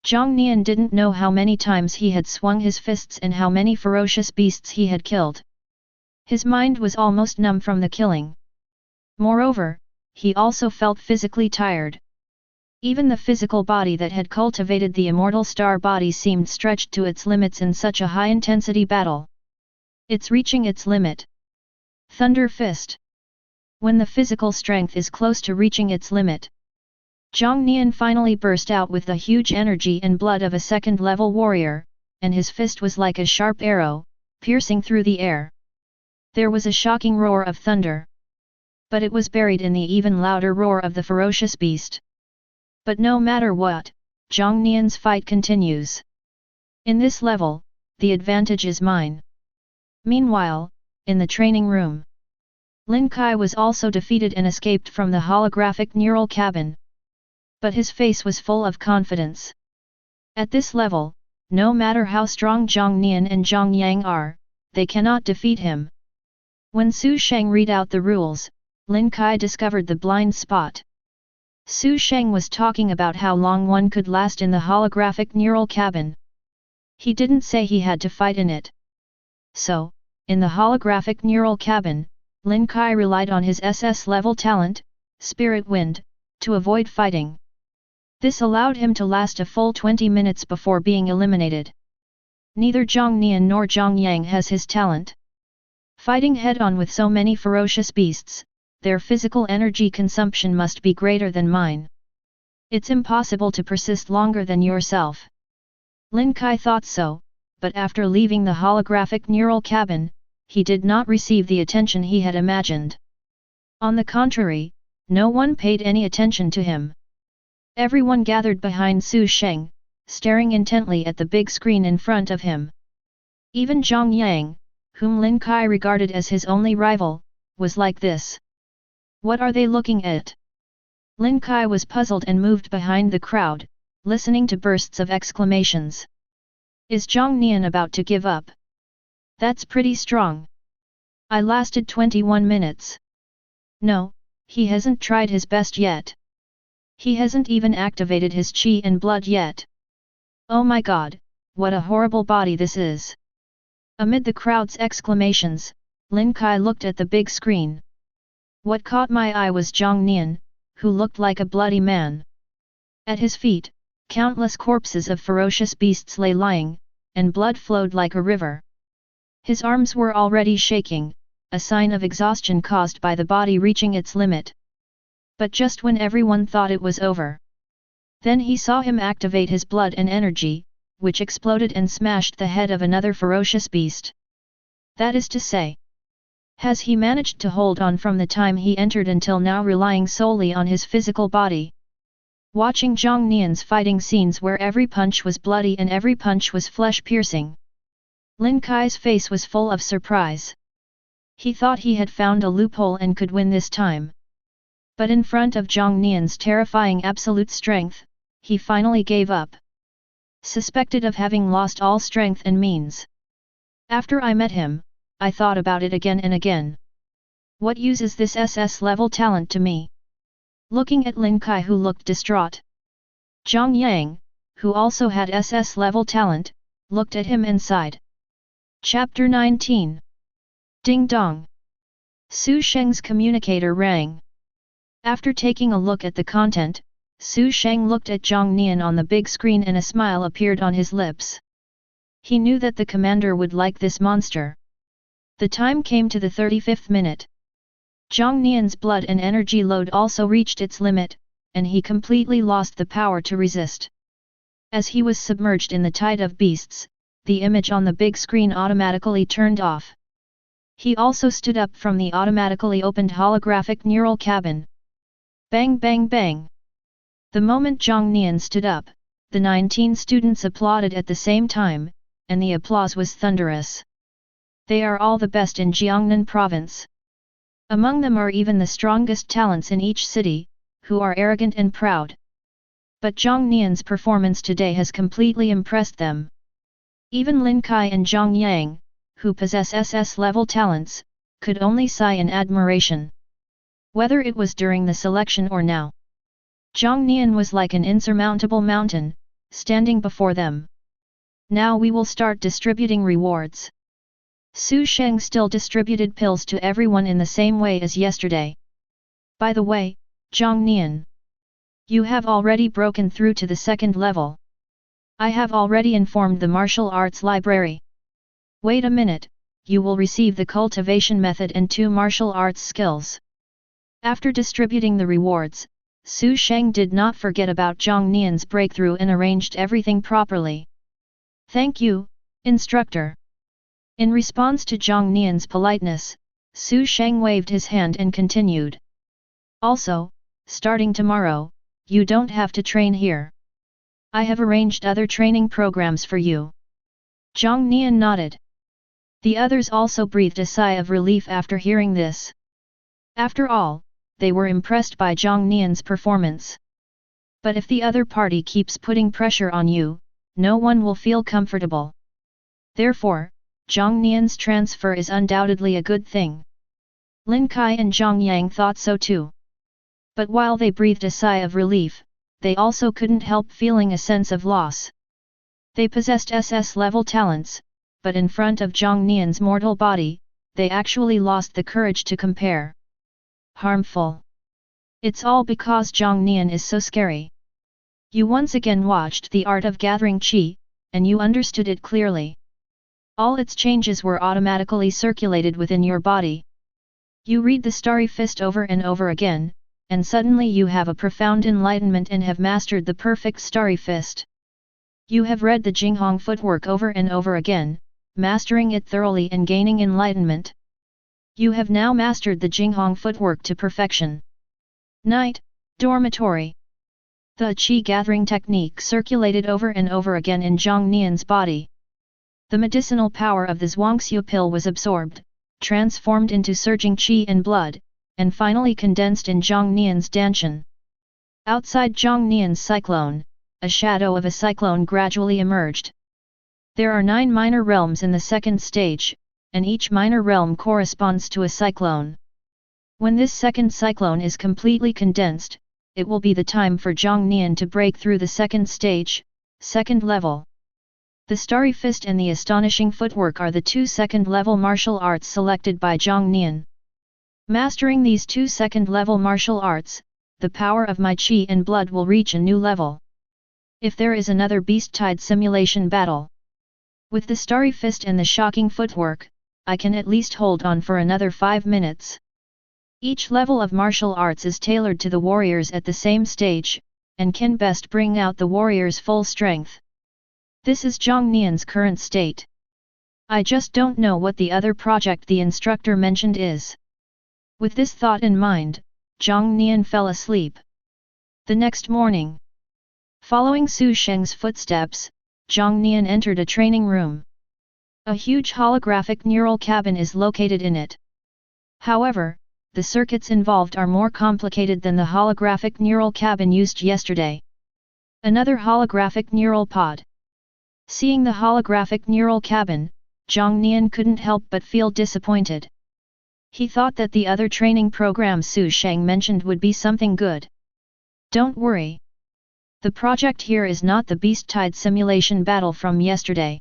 Jiang Nian didn't know how many times he had swung his fists and how many ferocious beasts he had killed. His mind was almost numb from the killing. Moreover, he also felt physically tired. Even the physical body that had cultivated the immortal star body seemed stretched to its limits in such a high-intensity battle. It's reaching its limit. Thunder Fist. When the physical strength is close to reaching its limit, Jiang Nian finally burst out with the huge energy and blood of a 2nd-level warrior, and his fist was like a sharp arrow, piercing through the air. There was a shocking roar of thunder. But it was buried in the even louder roar of the ferocious beast. But no matter what, Jiang Nian's fight continues. In this level, the advantage is mine. Meanwhile, in the training room, Lin Kai was also defeated and escaped from the holographic neural cabin. But his face was full of confidence. At this level, no matter how strong Jiang Nian and Jiang Yang are, they cannot defeat him. When Su Sheng read out the rules, Lin Kai discovered the blind spot. Su Sheng was talking about how long one could last in the holographic neural cabin. He didn't say he had to fight in it. So, in the holographic neural cabin, Lin Kai relied on his SS-level talent, Spirit Wind, to avoid fighting. This allowed him to last a full 20 minutes before being eliminated. Neither Jiang Nian nor Jiang Yang has his talent. Fighting head-on with so many ferocious beasts, their physical energy consumption must be greater than mine. It's impossible to persist longer than yourself. Lin Kai thought so, but after leaving the holographic neural cabin, he did not receive the attention he had imagined. On the contrary, no one paid any attention to him. Everyone gathered behind Su Sheng, staring intently at the big screen in front of him. Even Jiang Yang, whom Lin Kai regarded as his only rival, was like this. What are they looking at? Lin Kai was puzzled and moved behind the crowd, listening to bursts of exclamations. Is Jiang Nian about to give up? That's pretty strong. I lasted 21 minutes. No, he hasn't tried his best yet. He hasn't even activated his qi and blood yet. Oh my god, what a horrible body this is. Amid the crowd's exclamations, Lin Kai looked at the big screen. What caught my eye was Jiang Nian, who looked like a bloody man. At his feet, countless corpses of ferocious beasts lay lying, and blood flowed like a river. His arms were already shaking, a sign of exhaustion caused by the body reaching its limit. But just when everyone thought it was over, then he saw him activate his blood and energy, which exploded and smashed the head of another ferocious beast. That is to say, has he managed to hold on from the time he entered until now, relying solely on his physical body? Watching Jiang Nian's fighting scenes where every punch was bloody and every punch was flesh-piercing, Lin Kai's face was full of surprise. He thought he had found a loophole and could win this time. But in front of Jiang Nian's terrifying absolute strength, he finally gave up. Suspected of having lost all strength and means. After I met him, I thought about it again and again. What use is this SS level talent to me? Looking at Lin Kai, who looked distraught. Jiang Nian, who also had SS level talent, looked at him and sighed. Chapter 19. Ding dong. Su Sheng's communicator rang. After taking a look at the content, Su Sheng looked at Jiang Nian on the big screen and a smile appeared on his lips. He knew that the commander would like this monster. The time came to the 35th minute. Jiang Nian's blood and energy load also reached its limit, and he completely lost the power to resist. As he was submerged in the tide of beasts, the image on the big screen automatically turned off. He also stood up from the automatically opened holographic neural cabin. Bang bang bang! The moment Jiang Nian stood up, the 19 students applauded at the same time, and the applause was thunderous. They are all the best in Jiangnan province. Among them are even the strongest talents in each city, who are arrogant and proud. But Jiang Nian's performance today has completely impressed them. Even Lin Kai and Jiang Yang, who possess SS level talents, could only sigh in admiration. Whether it was during the selection or now, Jiang Nian was like an insurmountable mountain, standing before them. Now we will start distributing rewards. Su Sheng still distributed pills to everyone in the same way as yesterday. By the way, Jiang Nian, you have already broken through to the second level. I have already informed the martial arts library. Wait a minute, you will receive the cultivation method and 2 martial arts skills. After distributing the rewards, Su Sheng did not forget about Jiang Nian's breakthrough and arranged everything properly. Thank you, instructor. In response to Jiang Nian's politeness, Su Sheng waved his hand and continued. Also, starting tomorrow, you don't have to train here. I have arranged other training programs for you. Jiang Nian nodded. The others also breathed a sigh of relief after hearing this. After all, they were impressed by Jiang Nian's performance. But if the other party keeps putting pressure on you, no one will feel comfortable. Therefore, Jiang Nian's transfer is undoubtedly a good thing. Lin Kai and Jiang Yang thought so too. But while they breathed a sigh of relief, they also couldn't help feeling a sense of loss. They possessed SS level talents, but in front of Jiang Nian's mortal body, they actually lost the courage to compare. Harmful. It's all because Jiang Nian is so scary. You once again watched the art of gathering qi, and you understood it clearly. All its changes were automatically circulated within your body. You read the Starry Fist over and over again, and suddenly you have a profound enlightenment and have mastered the perfect Starry Fist. You have read the Jinghong footwork over and over again, mastering it thoroughly and gaining enlightenment. You have now mastered the Jinghong footwork to perfection. Night, dormitory. The qi gathering technique circulated over and over again in Jiang Nian's body. The medicinal power of the Zhuangxiu pill was absorbed, transformed into surging qi and blood, and finally condensed in Jiang Nian's danshan. Outside Jiang Nian's cyclone, a shadow of a cyclone gradually emerged. There are 9 minor realms in the second stage, and each minor realm corresponds to a cyclone. When this second cyclone is completely condensed, it will be the time for Jiang Nian to break through the second stage, second level. The Starry Fist and the Astonishing Footwork are the 2 second-level martial arts selected by Jiang Nian. Mastering these 2 second-level martial arts, the power of my qi and blood will reach a new level. If there is another beast-tide simulation battle with the Starry Fist and the Shocking Footwork, I can at least hold on for another 5 minutes. Each level of martial arts is tailored to the warriors at the same stage, and can best bring out the warrior's full strength. This is Jiang Nian's current state. I just don't know what the other project the instructor mentioned is. With this thought in mind, Jiang Nian fell asleep. The next morning, following Su Sheng's footsteps, Jiang Nian entered a training room. A huge holographic neural cabin is located in it. However, the circuits involved are more complicated than the holographic neural cabin used yesterday. Another holographic neural pod. Seeing the holographic neural cabin, Jiang Nian couldn't help but feel disappointed. He thought that the other training program Su Sheng mentioned would be something good. Don't worry. The project here is not the beast-tide simulation battle from yesterday.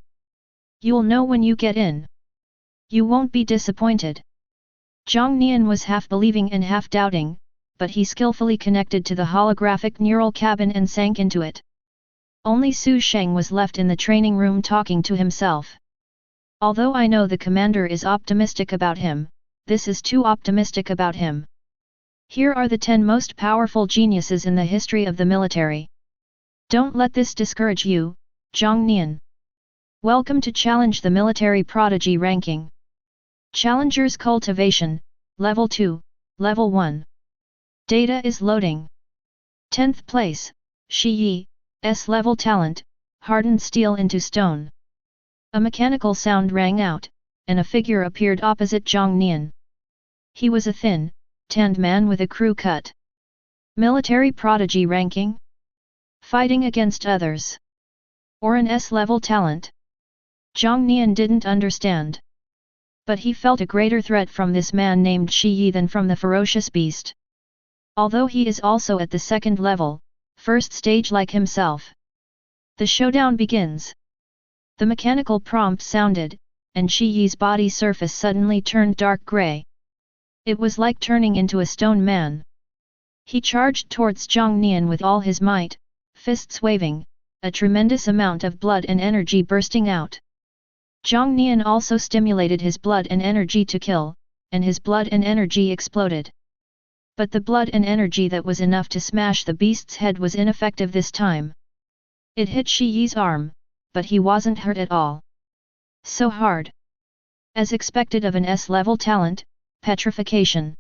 You'll know when you get in. You won't be disappointed. Jiang Nian was half believing and half doubting, but he skillfully connected to the holographic neural cabin and sank into it. Only Su Sheng was left in the training room talking to himself. Although I know the commander is optimistic about him, this is too optimistic about him. Here are the 10 most powerful geniuses in the history of the military. Don't let this discourage you, Jiang Nian. Welcome to Challenge the Military Prodigy Ranking. Challengers Cultivation, Level 2, Level 1. Data is loading. 10th place, Shi Yi, S-level talent, hardened steel into stone. A mechanical sound rang out, and a figure appeared opposite Jiang Nian. He was a thin, tanned man with a crew cut. Military prodigy ranking? Fighting against others. Or an S-level talent? Jiang Nian didn't understand. But he felt a greater threat from this man named Shi Yi than from the ferocious beast. Although he is also at the 2nd level, 1st stage like himself. The showdown begins. The mechanical prompt sounded, and Shi Yi's body surface suddenly turned dark grey. It was like turning into a stone man. He charged towards Jiang Nian with all his might, fists waving, a tremendous amount of blood and energy bursting out. Jiang Nian also stimulated his blood and energy to kill, and his blood and energy exploded. But the blood and energy that was enough to smash the beast's head was ineffective this time. It hit Shi Yi's arm, but he wasn't hurt at all. So hard. As expected of an S-level talent, petrification.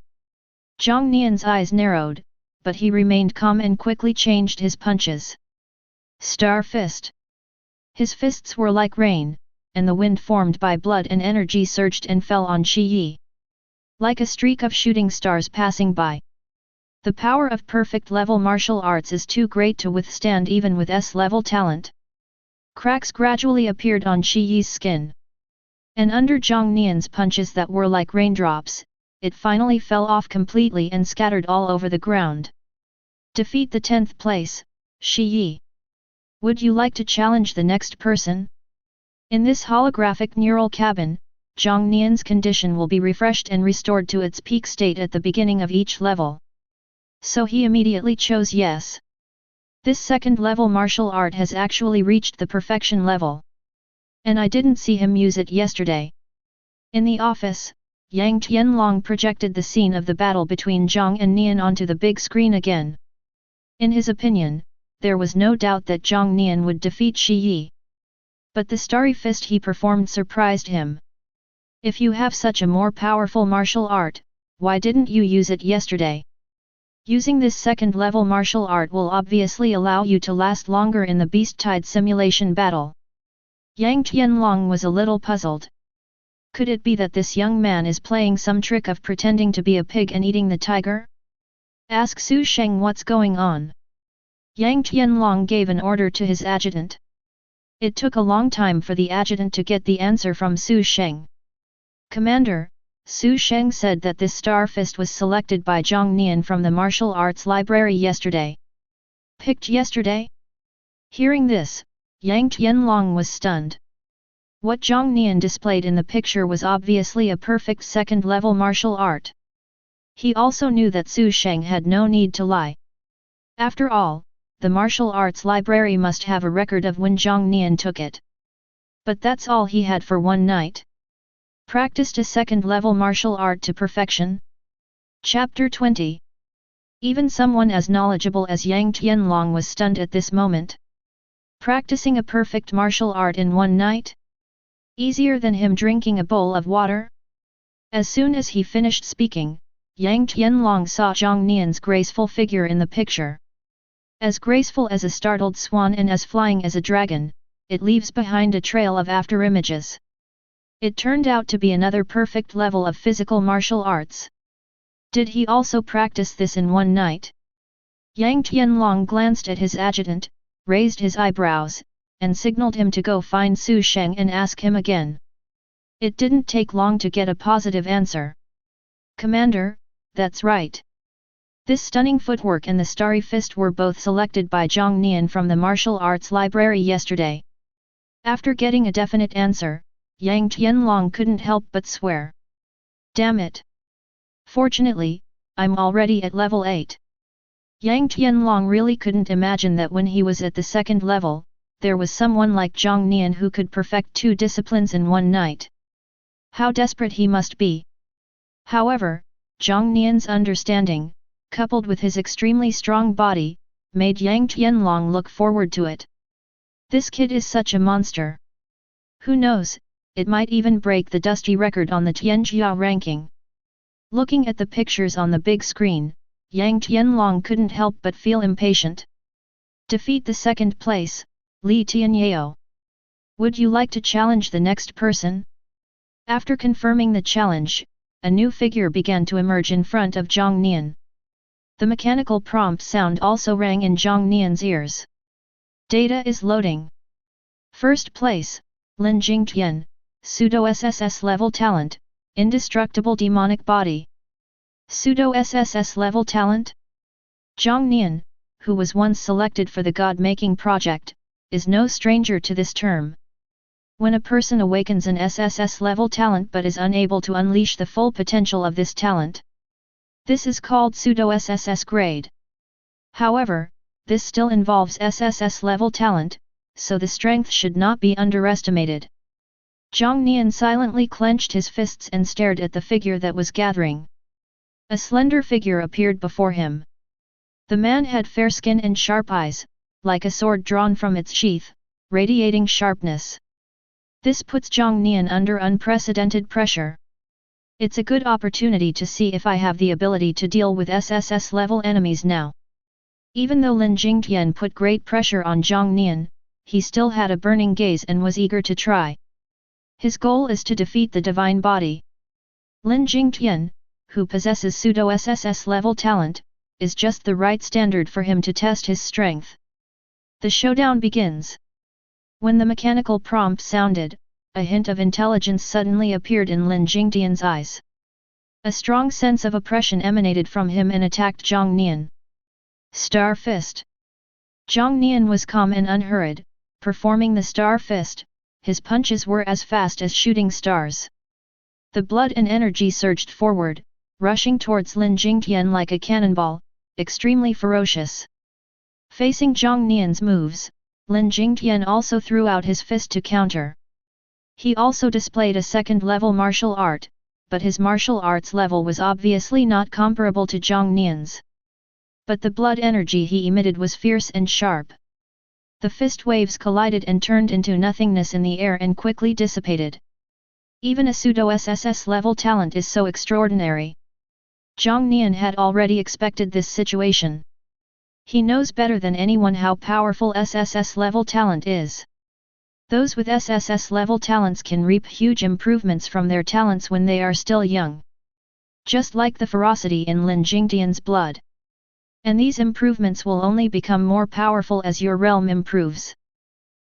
Jiang Nian's eyes narrowed, but he remained calm and quickly changed his punches. Star Fist. His fists were like rain, and the wind formed by blood and energy surged and fell on Shi Yi. Like a streak of shooting stars passing by. The power of perfect level martial arts is too great to withstand even with S-level talent. Cracks gradually appeared on Shi Yi's skin. And under Jiang Nian's punches that were like raindrops, it finally fell off completely and scattered all over the ground. Defeat the 10th place, Shi Yi. Would you like to challenge the next person? In this holographic neural cabin, Jiang Nian's condition will be refreshed and restored to its peak state at the beginning of each level. So he immediately chose yes. This 2nd level martial art has actually reached the perfection level. And I didn't see him use it yesterday. In the office, Yang Tianlong projected the scene of the battle between Jiang and Nian onto the big screen again. In his opinion, there was no doubt that Jiang Nian would defeat Shi Yi. But the starry fist he performed surprised him. If you have such a more powerful martial art, why didn't you use it yesterday? Using this 2nd level martial art will obviously allow you to last longer in the beast-tide simulation battle. Yang Tianlong was a little puzzled. Could it be that this young man is playing some trick of pretending to be a pig and eating the tiger? Ask Su Sheng what's going on. Yang Tianlong gave an order to his adjutant. It took a long time for the adjutant to get the answer from Su Sheng. Commander, Su Sheng said that this star fist was selected by Jiang Nian from the martial arts library yesterday. Picked yesterday? Hearing this, Yang Tianlong was stunned. What Jiang Nian displayed in the picture was obviously a perfect 2nd level martial art. He also knew that Su Sheng had no need to lie. After all, the martial arts library must have a record of when Jiang Nian took it. But that's all he had for one night. Practiced a 2nd level martial art to perfection? Chapter 20. Even someone as knowledgeable as Yang Tianlong was stunned at this moment. Practicing a perfect martial art in one night? Easier than him drinking a bowl of water? As soon as he finished speaking, Yang Tianlong saw Jiang Nian's graceful figure in the picture. As graceful as a startled swan and as flying as a dragon, it leaves behind a trail of afterimages. It turned out to be another perfect level of physical martial arts. Did he also practice this in one night? Yang Tianlong glanced at his adjutant, raised his eyebrows, and signaled him to go find Su Sheng and ask him again. It didn't take long to get a positive answer. Commander, that's right. This stunning footwork and the starry fist were both selected by Jiang Nian from the martial arts library yesterday. After getting a definite answer, Yang Tianlong couldn't help but swear. Damn it! Fortunately, I'm already at level 8. Yang Tianlong really couldn't imagine that when he was at the second level, there was someone like Jiang Nian who could perfect 2 disciplines in one night. How desperate he must be! However, Jiang Nian's understanding, coupled with his extremely strong body, made Yang Tianlong look forward to it. This kid is such a monster. Who knows, it might even break the dusty record on the Tianjia ranking. Looking at the pictures on the big screen, Yang Tianlong couldn't help but feel impatient. Defeat the second place, Li Tianyao. Would you like to challenge the next person? After confirming the challenge, a new figure began to emerge in front of Jiang Nian. The mechanical prompt sound also rang in Jiang Nian's ears. Data is loading. First place, Lin Jingtian, Pseudo-SSS level talent, indestructible demonic body. Pseudo-SSS level talent? Jiang Nian, who was once selected for the God-making project, is no stranger to this term. When a person awakens an SSS level talent but is unable to unleash the full potential of this talent, this is called pseudo-SSS grade. However, this still involves SSS level talent, so the strength should not be underestimated. Jiang Nian silently clenched his fists and stared at the figure that was gathering. A slender figure appeared before him. The man had fair skin and sharp eyes, like a sword drawn from its sheath, radiating sharpness. This puts Jiang Nian under unprecedented pressure. It's a good opportunity to see if I have the ability to deal with SSS level enemies now. Even though Lin Jingtian put great pressure on Jiang Nian, he still had a burning gaze and was eager to try. His goal is to defeat the divine body. Lin Jingtian, who possesses pseudo-SSS level talent, is just the right standard for him to test his strength. The showdown begins. When the mechanical prompt sounded, a hint of intelligence suddenly appeared in Lin Jingtian's eyes. A strong sense of oppression emanated from him and attacked Jiang Nian. Star Fist. Jiang Nian was calm and unhurried, performing the Star Fist. His punches were as fast as shooting stars. The blood and energy surged forward, rushing towards Lin Jingtian like a cannonball, extremely ferocious. Facing Jiang Nian's moves, Lin Jingtian also threw out his fist to counter. He also displayed a second-level martial art, but his martial arts level was obviously not comparable to Jiang Nian's. But the blood energy he emitted was fierce and sharp. The fist waves collided and turned into nothingness in the air and quickly dissipated. Even a pseudo-SSS level talent is so extraordinary. Jiang Nian had already expected this situation. He knows better than anyone how powerful SSS level talent is. Those with SSS level talents can reap huge improvements from their talents when they are still young. Just like the ferocity in Lin Jingtian's blood. And these improvements will only become more powerful as your realm improves.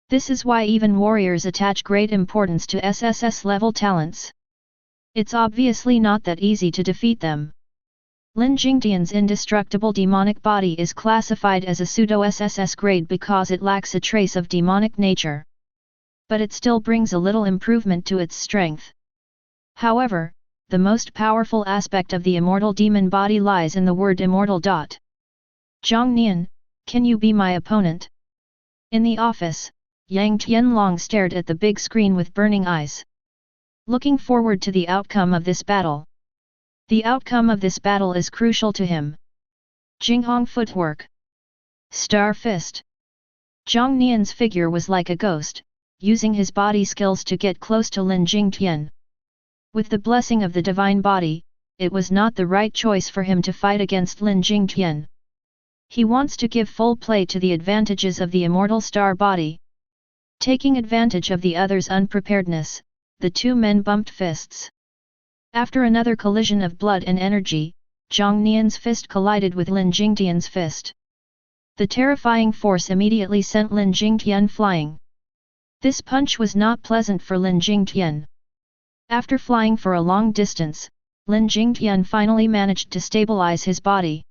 This is why even warriors attach great importance to SSS level talents. It's obviously not that easy to defeat them. Lin Jingtian's indestructible demonic body is classified as a pseudo-SSS grade because it lacks a trace of demonic nature. But it still brings a little improvement to its strength. However, the most powerful aspect of the immortal demon body lies in the word immortal. Jiang Nian, can you be my opponent? In the office, Yang Tianlong stared at the big screen with burning eyes. Looking forward to the outcome of this battle. The outcome of this battle is crucial to him. Jinghong footwork. Star Fist. Jiang Nian's figure was like a ghost, using his body skills to get close to Lin Jingtian. With the blessing of the divine body, it was not the right choice for him to fight against Lin Jingtian. He wants to give full play to the advantages of the immortal star body. Taking advantage of the other's unpreparedness, the two men bumped fists. After another collision of blood and energy, Jiang Nian's fist collided with Lin Jingtian's fist. The terrifying force immediately sent Lin Jingtian flying. This punch was not pleasant for Lin Jingtian. After flying for a long distance, Lin Jingtian finally managed to stabilize his body.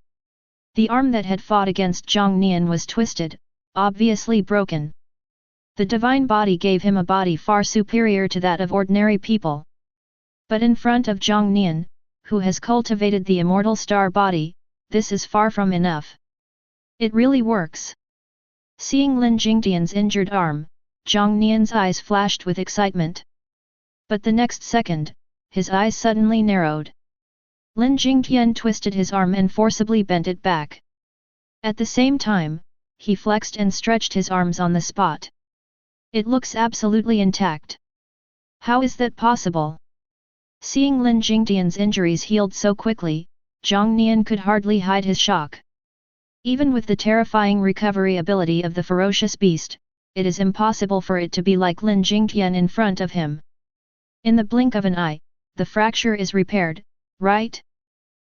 The arm that had fought against Jiang Nian was twisted, obviously broken. The divine body gave him a body far superior to that of ordinary people. But in front of Jiang Nian, who has cultivated the immortal star body, this is far from enough. It really works. Seeing Lin Jingtian's injured arm, Jiang Nian's eyes flashed with excitement. But the next second, his eyes suddenly narrowed. Lin Jingtian twisted his arm and forcibly bent it back. At the same time, he flexed and stretched his arms on the spot. It looks absolutely intact. How is that possible? Seeing Lin Jingtian's injuries healed so quickly, Jiang Nian could hardly hide his shock. Even with the terrifying recovery ability of the ferocious beast, it is impossible for it to be like Lin Jingtian in front of him. In the blink of an eye, the fracture is repaired, right?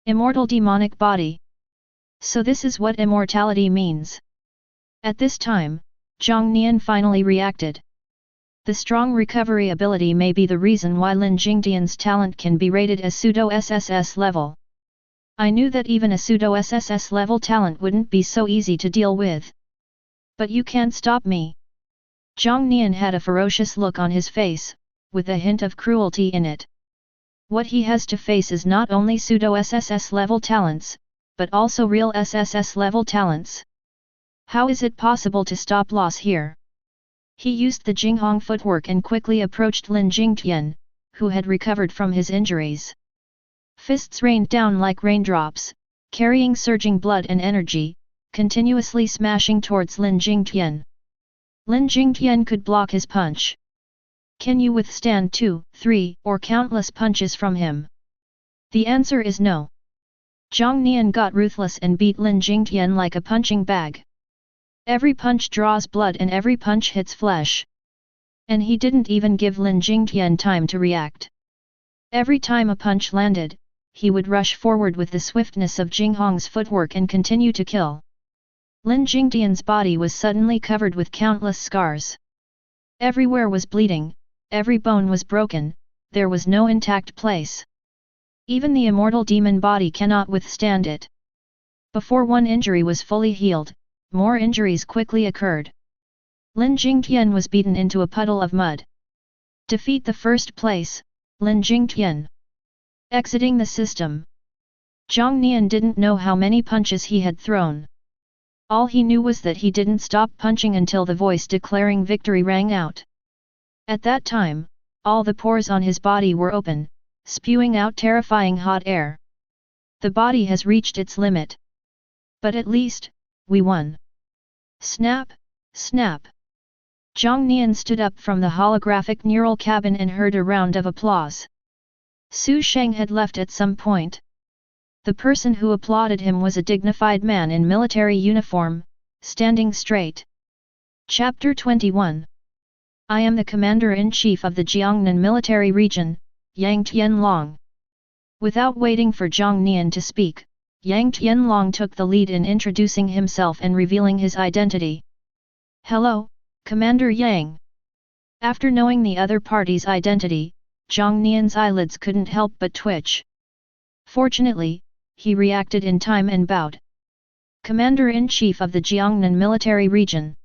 Immortal demonic body. So this is what immortality means. At this time, Jiang Nian finally reacted. The strong recovery ability may be the reason why Lin Jingtian's talent can be rated as pseudo-SSS level. I knew that even a pseudo-SSS level talent wouldn't be so easy to deal with. But you can't stop me. Jiang Nian had a ferocious look on his face, with a hint of cruelty in it. What he has to face is not only pseudo-SSS level talents, but also real SSS level talents. How is it possible to stop loss here? He used the Jinghong footwork and quickly approached Lin Jingtian, who had recovered from his injuries. Fists rained down like raindrops, carrying surging blood and energy, continuously smashing towards Lin Jingtian. Lin Jingtian could block his punch. Can you withstand 2, 3, or countless punches from him? The answer is no. Jiang Nian got ruthless and beat Lin Jingtian like a punching bag. Every punch draws blood and every punch hits flesh. And he didn't even give Lin Jingtian time to react. Every time a punch landed, he would rush forward with the swiftness of Jinghong's footwork and continue to kill. Lin Jingtian's body was suddenly covered with countless scars. Everywhere was bleeding, every bone was broken, there was no intact place. Even the immortal demon body cannot withstand it. Before one injury was fully healed, more injuries quickly occurred. Lin Jingtian was beaten into a puddle of mud. Defeat the first place, Lin Jingtian. Exiting the system. Jiang Nian didn't know how many punches he had thrown. All he knew was that he didn't stop punching until the voice declaring victory rang out. At that time, all the pores on his body were open, spewing out terrifying hot air. The body has reached its limit. But at least, we won. Snap, snap. Jiang Nian stood up from the holographic neural cabin and heard a round of applause. Su Sheng had left at some point. The person who applauded him was a dignified man in military uniform, standing straight. Chapter 21. I am the Commander-in-Chief of the Jiangnan Military Region, Yang Tianlong. Without waiting for Jiang Nian to speak, Yang Tianlong took the lead in introducing himself and revealing his identity. Hello, Commander Yang. After knowing the other party's identity, Jiang Nian's eyelids couldn't help but twitch. Fortunately, he reacted in time and bowed. Commander-in-Chief of the Jiangnan Military Region.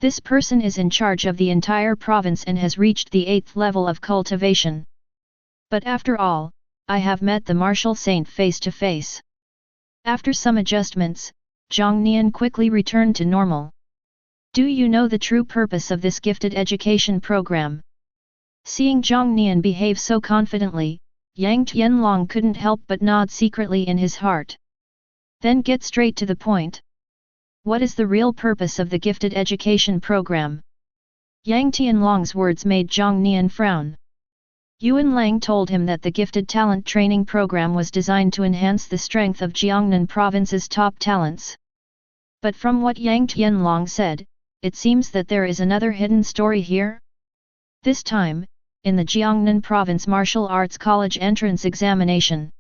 This person is in charge of the entire province and has reached the 8th level of cultivation. But after all, I have met the martial saint face to face. After some adjustments, Jiang Nian quickly returned to normal. Do you know the true purpose of this gifted education program? Seeing Jiang Nian behave so confidently, Yang Tianlong couldn't help but nod secretly in his heart. Then get straight to the point. What is the real purpose of the gifted education program? Yang Tianlong's words made Jiang Nian frown. Yuan Lang told him that the gifted talent training program was designed to enhance the strength of Jiangnan province's top talents. But from what Yang Tianlong said, it seems that there is another hidden story here. This time, in the Jiangnan Province Martial Arts College entrance examination.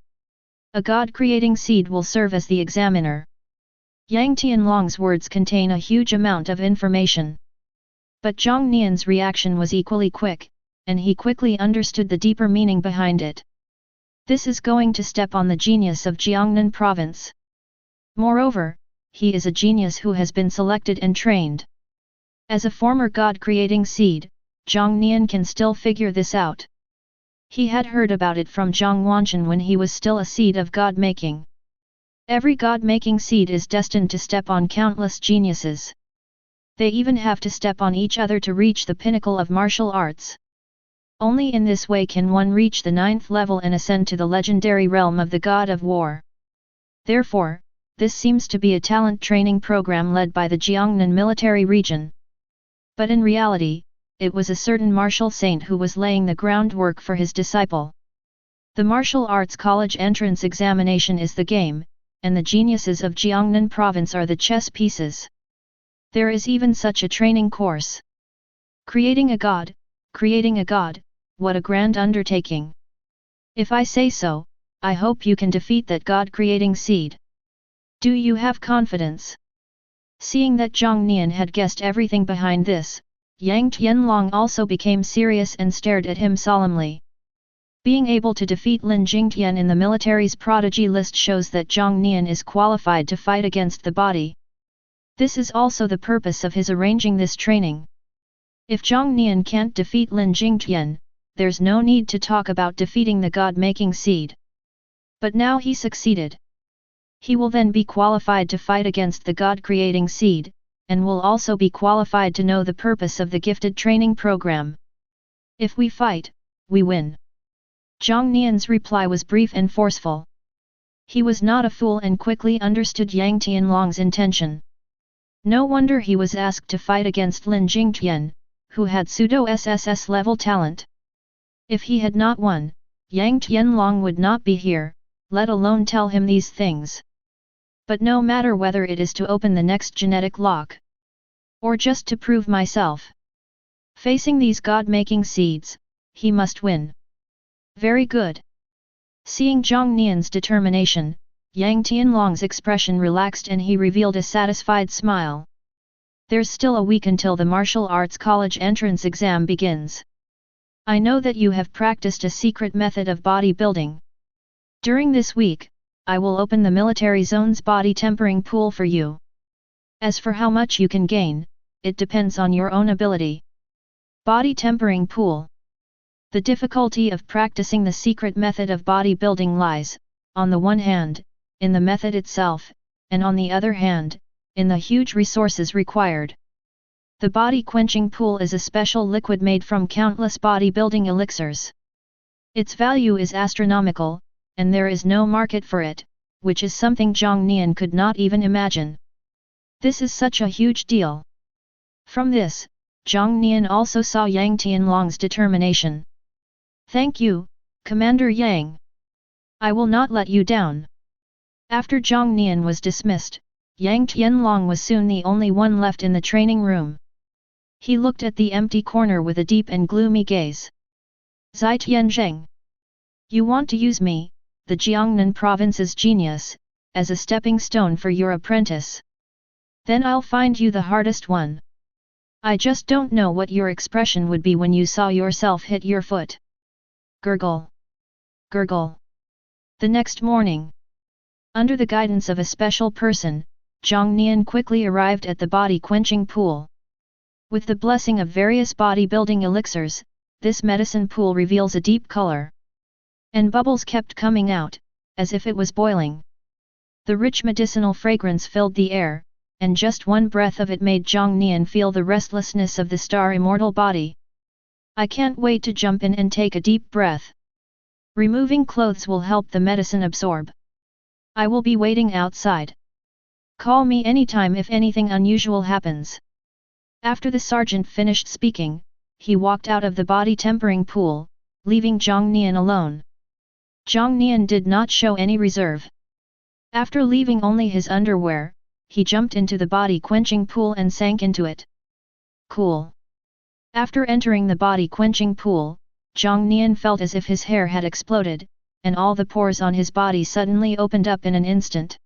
A God-creating seed will serve as the examiner. Yang Tianlong's words contain a huge amount of information. But Jiang Nian's reaction was equally quick, and he quickly understood the deeper meaning behind it. This is going to step on the genius of Jiang Nian province. Moreover, he is a genius who has been selected and trained. As a former God-creating seed, Jiang Nian can still figure this out. He had heard about it from Zhang Wanchen when he was still a seed of God-making. Every God-making seed is destined to step on countless geniuses. They even have to step on each other to reach the pinnacle of martial arts. Only in this way can one reach the 9th level and ascend to the legendary realm of the God of War. Therefore, this seems to be a talent training program led by the Jiangnan military region. But in reality, it was a certain martial saint who was laying the groundwork for his disciple. The martial arts college entrance examination is the game, and the geniuses of Jiangnan province are the chess pieces. There is even such a training course. Creating a god, what a grand undertaking. If I say so, I hope you can defeat that God-creating seed. Do you have confidence? Seeing that Jiang Nian had guessed everything behind this, Yang Tianlong also became serious and stared at him solemnly. Being able to defeat Lin Jingtian in the military's prodigy list shows that Jiang Nian is qualified to fight against the body. This is also the purpose of his arranging this training. If Jiang Nian can't defeat Lin Jingtian, there's no need to talk about defeating the God-making seed. But now he succeeded. He will then be qualified to fight against the God-creating seed, and will also be qualified to know the purpose of the gifted training program. If we fight, we win. Jiang Nian's reply was brief and forceful. He was not a fool and quickly understood Yang Tianlong's intention. No wonder he was asked to fight against Lin Jingtian, who had pseudo-SSS level talent. If he had not won, Yang Tianlong would not be here, let alone tell him these things. But no matter whether it is to open the next genetic lock, or just to prove myself. Facing these God-making seeds, he must win. Very good. Seeing Jiang Nian's determination, Yang Tianlong's expression relaxed and he revealed a satisfied smile. There's still a week until the martial arts college entrance exam begins. I know that you have practiced a secret method of bodybuilding. During this week, I will open the military zone's body tempering pool for you. As for how much you can gain, it depends on your own ability. Body tempering pool. The difficulty of practicing the secret method of bodybuilding lies, on the one hand, in the method itself, and on the other hand, in the huge resources required. The body quenching pool is a special liquid made from countless bodybuilding elixirs. Its value is astronomical, and there is no market for it, which is something Jiang Nian could not even imagine. This is such a huge deal. From this, Jiang Nian also saw Yang Tianlong's determination. Thank you, Commander Yang. I will not let you down. After Jiang Nian was dismissed, Yang Tianlong was soon the only one left in the training room. He looked at the empty corner with a deep and gloomy gaze. Zai Tianzheng. You want to use me, the Jiangnan province's genius, as a stepping stone for your apprentice. Then I'll find you the hardest one. I just don't know what your expression would be when you saw yourself hit your foot. Gurgle. Gurgle. The next morning, under the guidance of a special person, Jiang Nian quickly arrived at the body quenching pool. With the blessing of various bodybuilding elixirs, this medicine pool reveals a deep color. And bubbles kept coming out, as if it was boiling. The rich medicinal fragrance filled the air, and just one breath of it made Jiang Nian feel the restlessness of the star immortal body. I can't wait to jump in and take a deep breath. Removing clothes will help the medicine absorb. I will be waiting outside. Call me anytime if anything unusual happens. After the sergeant finished speaking, he walked out of the body tempering pool, leaving Jiang Nian alone. Jiang Nian did not show any reserve. After leaving only his underwear, he jumped into the body quenching pool and sank into it. Cool. After entering the body quenching pool, Jiang Nian felt as if his hair had exploded, and all the pores on his body suddenly opened up in an instant.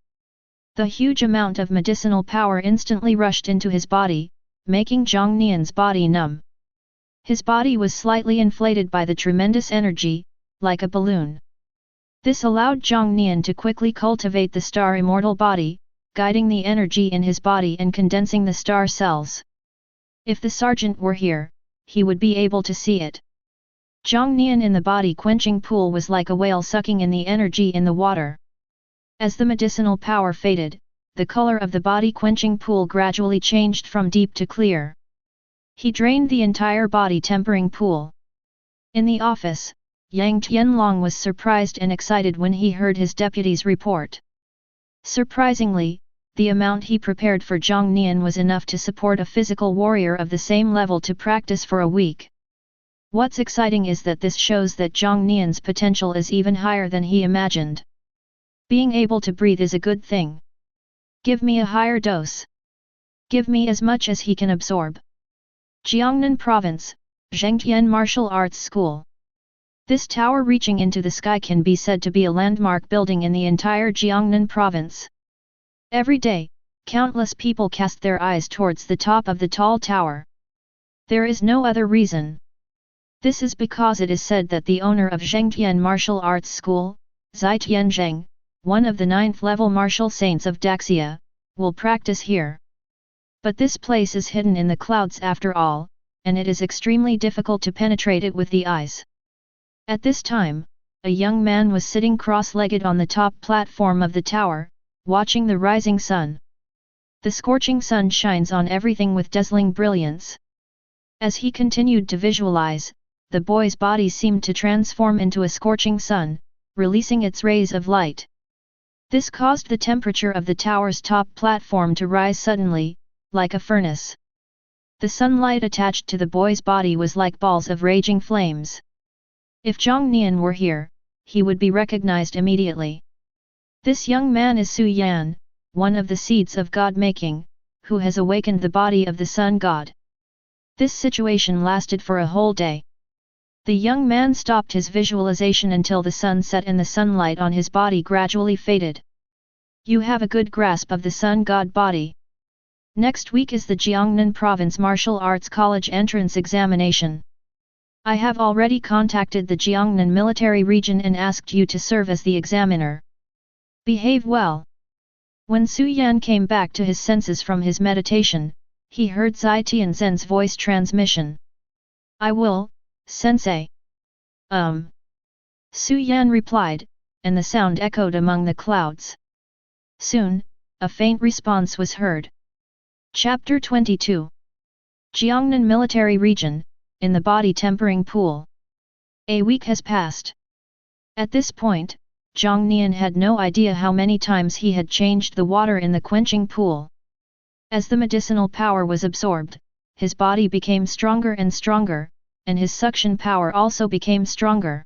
The huge amount of medicinal power instantly rushed into his body, making Jiang Nian's body numb. His body was slightly inflated by the tremendous energy, like a balloon. This allowed Jiang Nian to quickly cultivate the star immortal body, guiding the energy in his body and condensing the star cells. If the sergeant were here, he would be able to see it. Jiang Nian in the body quenching pool was like a whale sucking in the energy in the water. As the medicinal power faded, the color of the body quenching pool gradually changed from deep to clear. He drained the entire body tempering pool. In the office, Yang Tianlong was surprised and excited when he heard his deputy's report. Surprisingly, the amount he prepared for Jiang Nian was enough to support a physical warrior of the same level to practice for a week. What's exciting is that this shows that Jiang Nian's potential is even higher than he imagined. Being able to breathe is a good thing. Give me a higher dose. Give me as much as he can absorb. Jiangnan Province, Zhengtian Martial Arts School. This tower reaching into the sky can be said to be a landmark building in the entire Jiangnan Province. Every day, countless people cast their eyes towards the top of the tall tower. There is no other reason. This is because it is said that the owner of Zhengtian Martial Arts School, Zai Tianzheng, one of the 9th-level martial saints of Daxia, will practice here. But this place is hidden in the clouds after all, and it is extremely difficult to penetrate it with the eyes. At this time, a young man was sitting cross-legged on the top platform of the tower, watching the rising sun. The scorching sun shines on everything with dazzling brilliance. As he continued to visualize, the boy's body seemed to transform into a scorching sun, releasing its rays of light. This caused the temperature of the tower's top platform to rise suddenly, like a furnace. The sunlight attached to the boy's body was like balls of raging flames. If Jiang Nian were here, he would be recognized immediately. This young man is Su Yan, one of the seeds of God-making, who has awakened the body of the sun god. This situation lasted for a whole day. The young man stopped his visualization until the sun set and the sunlight on his body gradually faded. You have a good grasp of the sun god body. Next week is the Jiangnan Province Martial Arts College entrance examination. I have already contacted the Jiangnan military region and asked you to serve as the examiner. Behave well. When Su Yan came back to his senses from his meditation, he heard Zai Tianzhen's voice transmission. I will, Sensei. Su Yan replied, and the sound echoed among the clouds. Soon, a faint response was heard. Chapter 22. Jiangnan Military Region, in the body tempering pool. A week has passed. At this point, Jiang Nian had no idea how many times he had changed the water in the quenching pool. As the medicinal power was absorbed, his body became stronger and stronger, and his suction power also became stronger.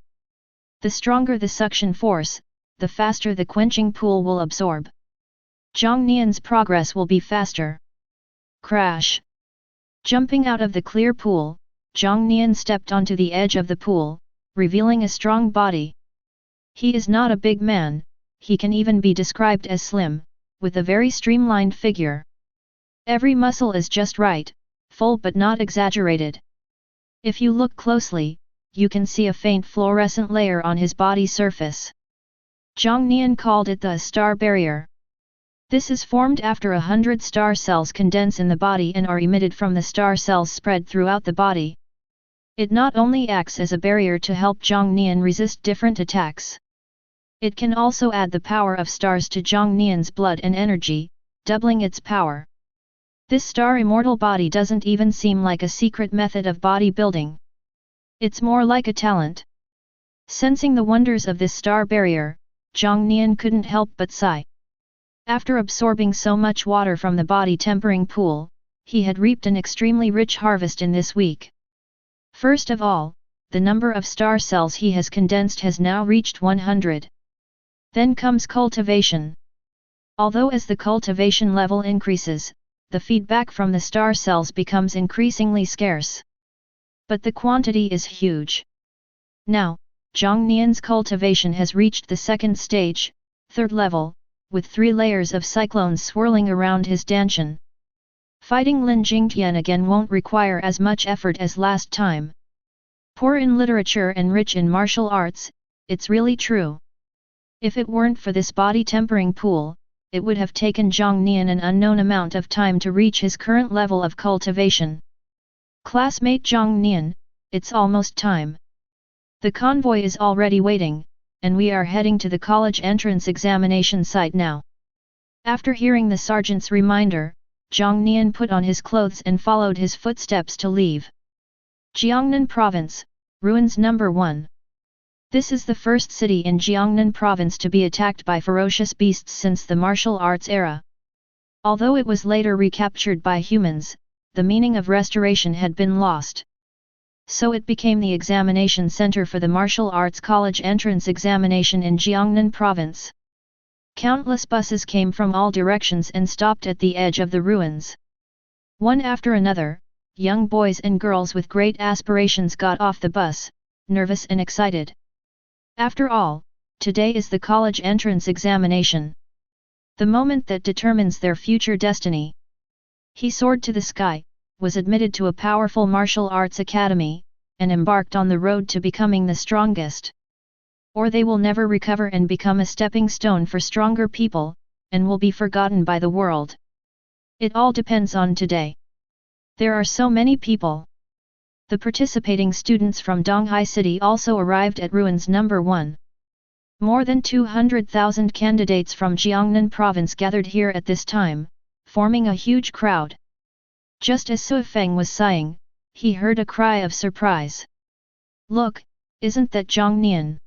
The stronger the suction force, the faster the quenching pool will absorb. Jiang Nian's progress will be faster. Crash! Jumping out of the clear pool, Jiang Nian stepped onto the edge of the pool, revealing a strong body. He is not a big man, he can even be described as slim, with a very streamlined figure. Every muscle is just right, full but not exaggerated. If you look closely, you can see a faint fluorescent layer on his body surface. Jiang Nian called it the star barrier. This is formed after 100 star cells condense in the body and are emitted from the star cells spread throughout the body. It not only acts as a barrier to help Jiang Nian resist different attacks. It can also add the power of stars to Jiang Nian's blood and energy, doubling its power. This star immortal body doesn't even seem like a secret method of body building. It's more like a talent. Sensing the wonders of this star barrier, Jiang Nian couldn't help but sigh. After absorbing so much water from the body tempering pool, he had reaped an extremely rich harvest in this week. First of all, the number of star cells he has condensed has now reached 100. Then comes cultivation. Although as the cultivation level increases, the feedback from the star cells becomes increasingly scarce. But the quantity is huge. Now, Jiang Nian's cultivation has reached the second stage, third level, with 3 layers of cyclones swirling around his danshan. Fighting Lin Jingtian again won't require as much effort as last time. Poor in literature and rich in martial arts, it's really true. If it weren't for this body tempering pool, it would have taken Jiang Nian an unknown amount of time to reach his current level of cultivation. Classmate Jiang Nian, it's almost time. The convoy is already waiting, and we are heading to the college entrance examination site now. After hearing the sergeant's reminder, Jiang Nian put on his clothes and followed his footsteps to leave. Jiangnan Province, Ruins Number 1. This is the first city in Jiangnan Province to be attacked by ferocious beasts since the martial arts era. Although it was later recaptured by humans, the meaning of restoration had been lost. So it became the examination center for the martial arts college entrance examination in Jiangnan Province. Countless buses came from all directions and stopped at the edge of the ruins. One after another, young boys and girls with great aspirations got off the bus, nervous and excited. After all, today is the college entrance examination. The moment that determines their future destiny. He soared to the sky, was admitted to a powerful martial arts academy, and embarked on the road to becoming the strongest. Or they will never recover and become a stepping stone for stronger people, and will be forgotten by the world. It all depends on today. There are so many people. The participating students from Donghai City also arrived at Ruins Number 1. More than 200,000 candidates from Jiangnan Province gathered here at this time, forming a huge crowd. Just as Su Feng was sighing, he heard a cry of surprise. "Look, isn't that Jiang Nian?"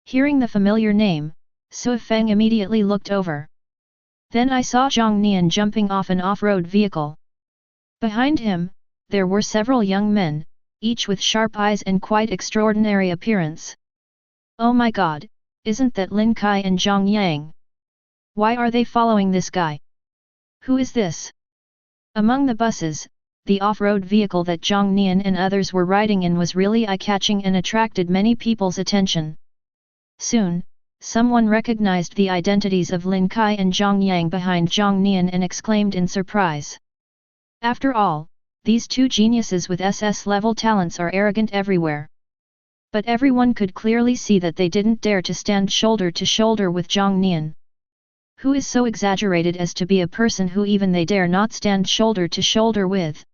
Hearing the familiar name, Su Feng immediately looked over. Then I saw Jiang Nian jumping off an off-road vehicle. Behind him, there were several young men, each with sharp eyes and quite extraordinary appearance. "Oh my god, isn't that Lin Kai and Zhang Yang? Why are they following this guy? Who is this?" Among the buses, the off-road vehicle that Jiang Nian and others were riding in was really eye-catching and attracted many people's attention. Soon, someone recognized the identities of Lin Kai and Zhang Yang behind Jiang Nian and exclaimed in surprise. After all, these two geniuses with SS-level talents are arrogant everywhere. But everyone could clearly see that they didn't dare to stand shoulder to shoulder with Jiang Nian. Who is so exaggerated as to be a person who even they dare not stand shoulder to shoulder with?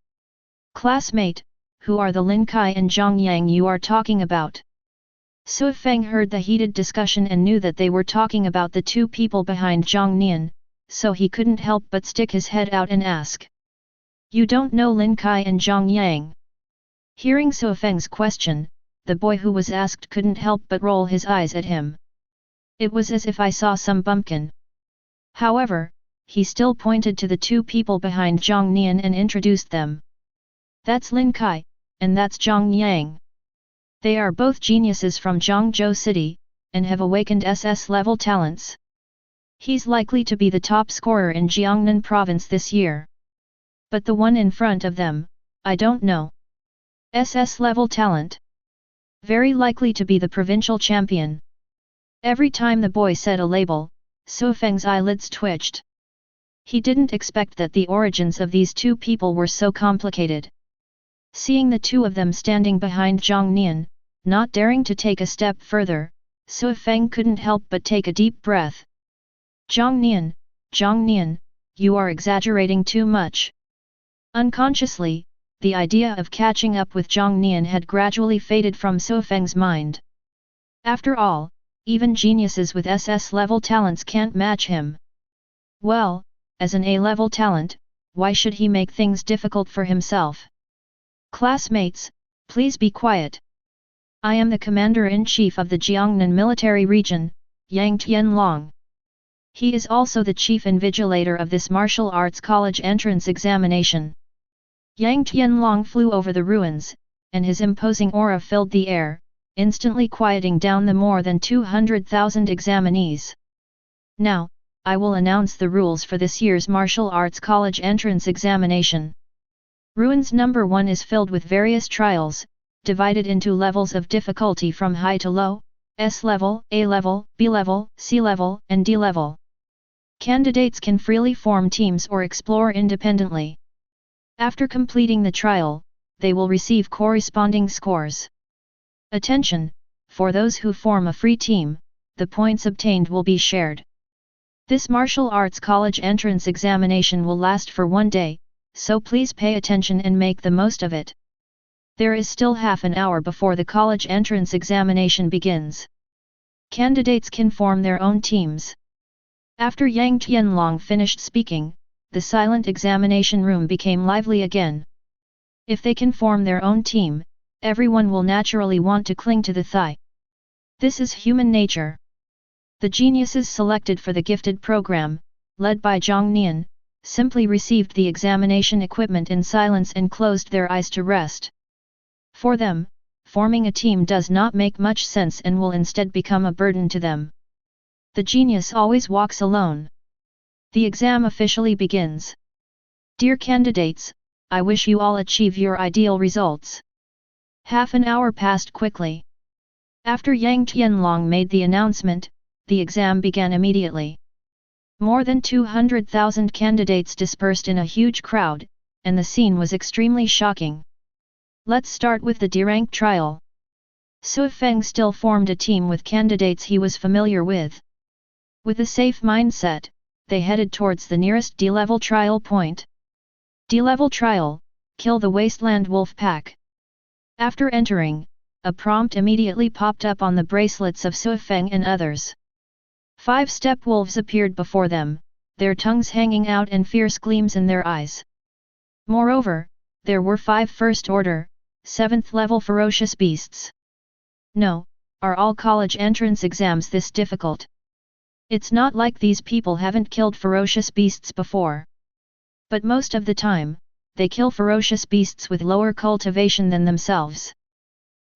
"Classmate, who are the Lin Kai and Zhang Yang you are talking about?" Su Feng heard the heated discussion and knew that they were talking about the two people behind Jiang Nian, so he couldn't help but stick his head out and ask. "You don't know Lin Kai and Zhang Yang?" Hearing Su Feng's question, the boy who was asked couldn't help but roll his eyes at him. It was as if I saw some bumpkin. However, he still pointed to the two people behind Jiang Nian and introduced them. "That's Lin Kai, and that's Zhang Yang. They are both geniuses from Zhangzhou City, and have awakened SS-level talents. He's likely to be the top scorer in Jiangnan Province this year. But the one in front of them, I don't know. SS-level talent. Very likely to be the provincial champion." Every time the boy said a label, Su Feng's eyelids twitched. He didn't expect that the origins of these two people were so complicated. Seeing the two of them standing behind Jiang Nian, not daring to take a step further, Su Feng couldn't help but take a deep breath. Jiang Nian, you are exaggerating too much." Unconsciously, the idea of catching up with Jiang Nian had gradually faded from Su Feng's mind. After all, even geniuses with SS-level talents can't match him. Well, as an A-level talent, why should he make things difficult for himself? "Classmates, please be quiet. I am the Commander-in-Chief of the Jiangnan Military Region, Yang Tianlong. He is also the Chief Invigilator of this martial arts college entrance examination." Yang Tianlong flew over the ruins, and his imposing aura filled the air, instantly quieting down the more than 200,000 examinees. "Now, I will announce the rules for this year's martial arts college entrance examination. Ruins Number 1 is filled with various trials, divided into levels of difficulty from high to low, S level, A level, B level, C level, and D level. Candidates can freely form teams or explore independently. After completing the trial, they will receive corresponding scores. Attention, for those who form a free team, the points obtained will be shared. This martial arts college entrance examination will last for 1 day, so please pay attention and make the most of it. There is still half an hour before the college entrance examination begins. Candidates can form their own teams. After Yang Tianlong finished speaking, the silent examination room became lively again. If they can form their own team, everyone will naturally want to cling to the thigh. This is human nature. The geniuses selected for the gifted program, led by Jiang Nian, simply received the examination equipment in silence and closed their eyes to rest. For them, forming a team does not make much sense and will instead become a burden to them. The genius always walks alone. The exam officially begins. Dear candidates, I wish you all achieve your ideal results. Half an hour passed quickly. After Yang Tianlong made the announcement, the exam began immediately. More than 200,000 candidates dispersed in a huge crowd, and the scene was extremely shocking. Let's start with the D-rank trial. Su Feng still formed a team with candidates he was familiar with. With a safe mindset, they headed towards the nearest D-level trial point. D-level trial, kill the wasteland wolf pack. After entering, a prompt immediately popped up on the bracelets of Su Feng and others. 5 step wolves appeared before them, their tongues hanging out and fierce gleams in their eyes. Moreover, there were 5 first order, 7th level ferocious beasts. No, are all college entrance exams this difficult? It's not like these people haven't killed ferocious beasts before. But most of the time, they kill ferocious beasts with lower cultivation than themselves.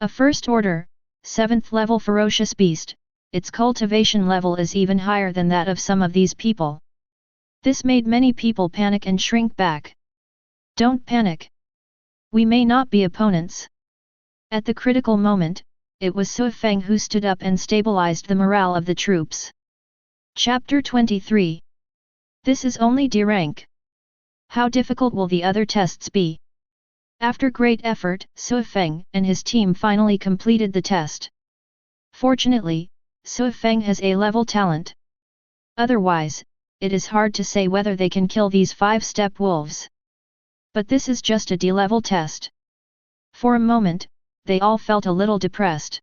A first order, 7th level ferocious beast, its cultivation level is even higher than that of some of these people. This made many people panic and shrink back. Don't panic. We may not be opponents. At the critical moment, it was Su Feng who stood up and stabilized the morale of the troops. Chapter 23. This is only D rank. How difficult will the other tests be? After great effort, Su Feng and his team finally completed the test. Fortunately, Su Feng has A-level talent. Otherwise, it is hard to say whether they can kill these 5-step wolves. But this is just a D-level test. For a moment, they all felt a little depressed.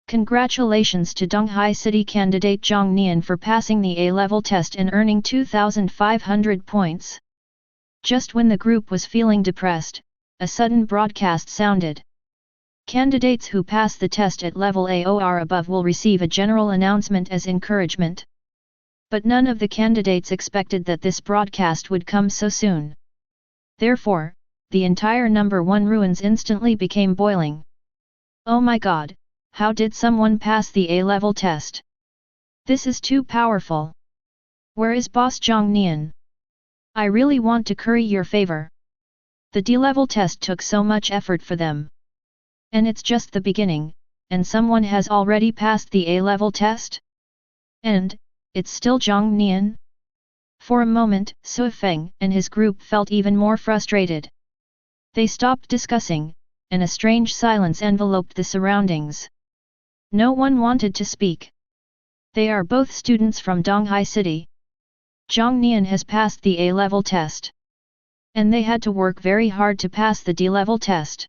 Congratulations to Donghai City candidate Jiang Nian for passing the A-level test and earning 2,500 points. Just when the group was feeling depressed, a sudden broadcast sounded. Candidates who pass the test at level A or above will receive a general announcement as encouragement. But none of the candidates expected that this broadcast would come so soon. Therefore, the entire number 1 ruins instantly became boiling. Oh my god, how did someone pass the A-level test? This is too powerful. Where is Boss Jiang Nian? I really want to curry your favor. The D-level test took so much effort for them. And it's just the beginning, and someone has already passed the A-level test? And, it's still Jiang Nian? For a moment, Su Feng and his group felt even more frustrated. They stopped discussing, and a strange silence enveloped the surroundings. No one wanted to speak. They are both students from Donghai City. Jiang Nian has passed the A-level test. And they had to work very hard to pass the D-level test.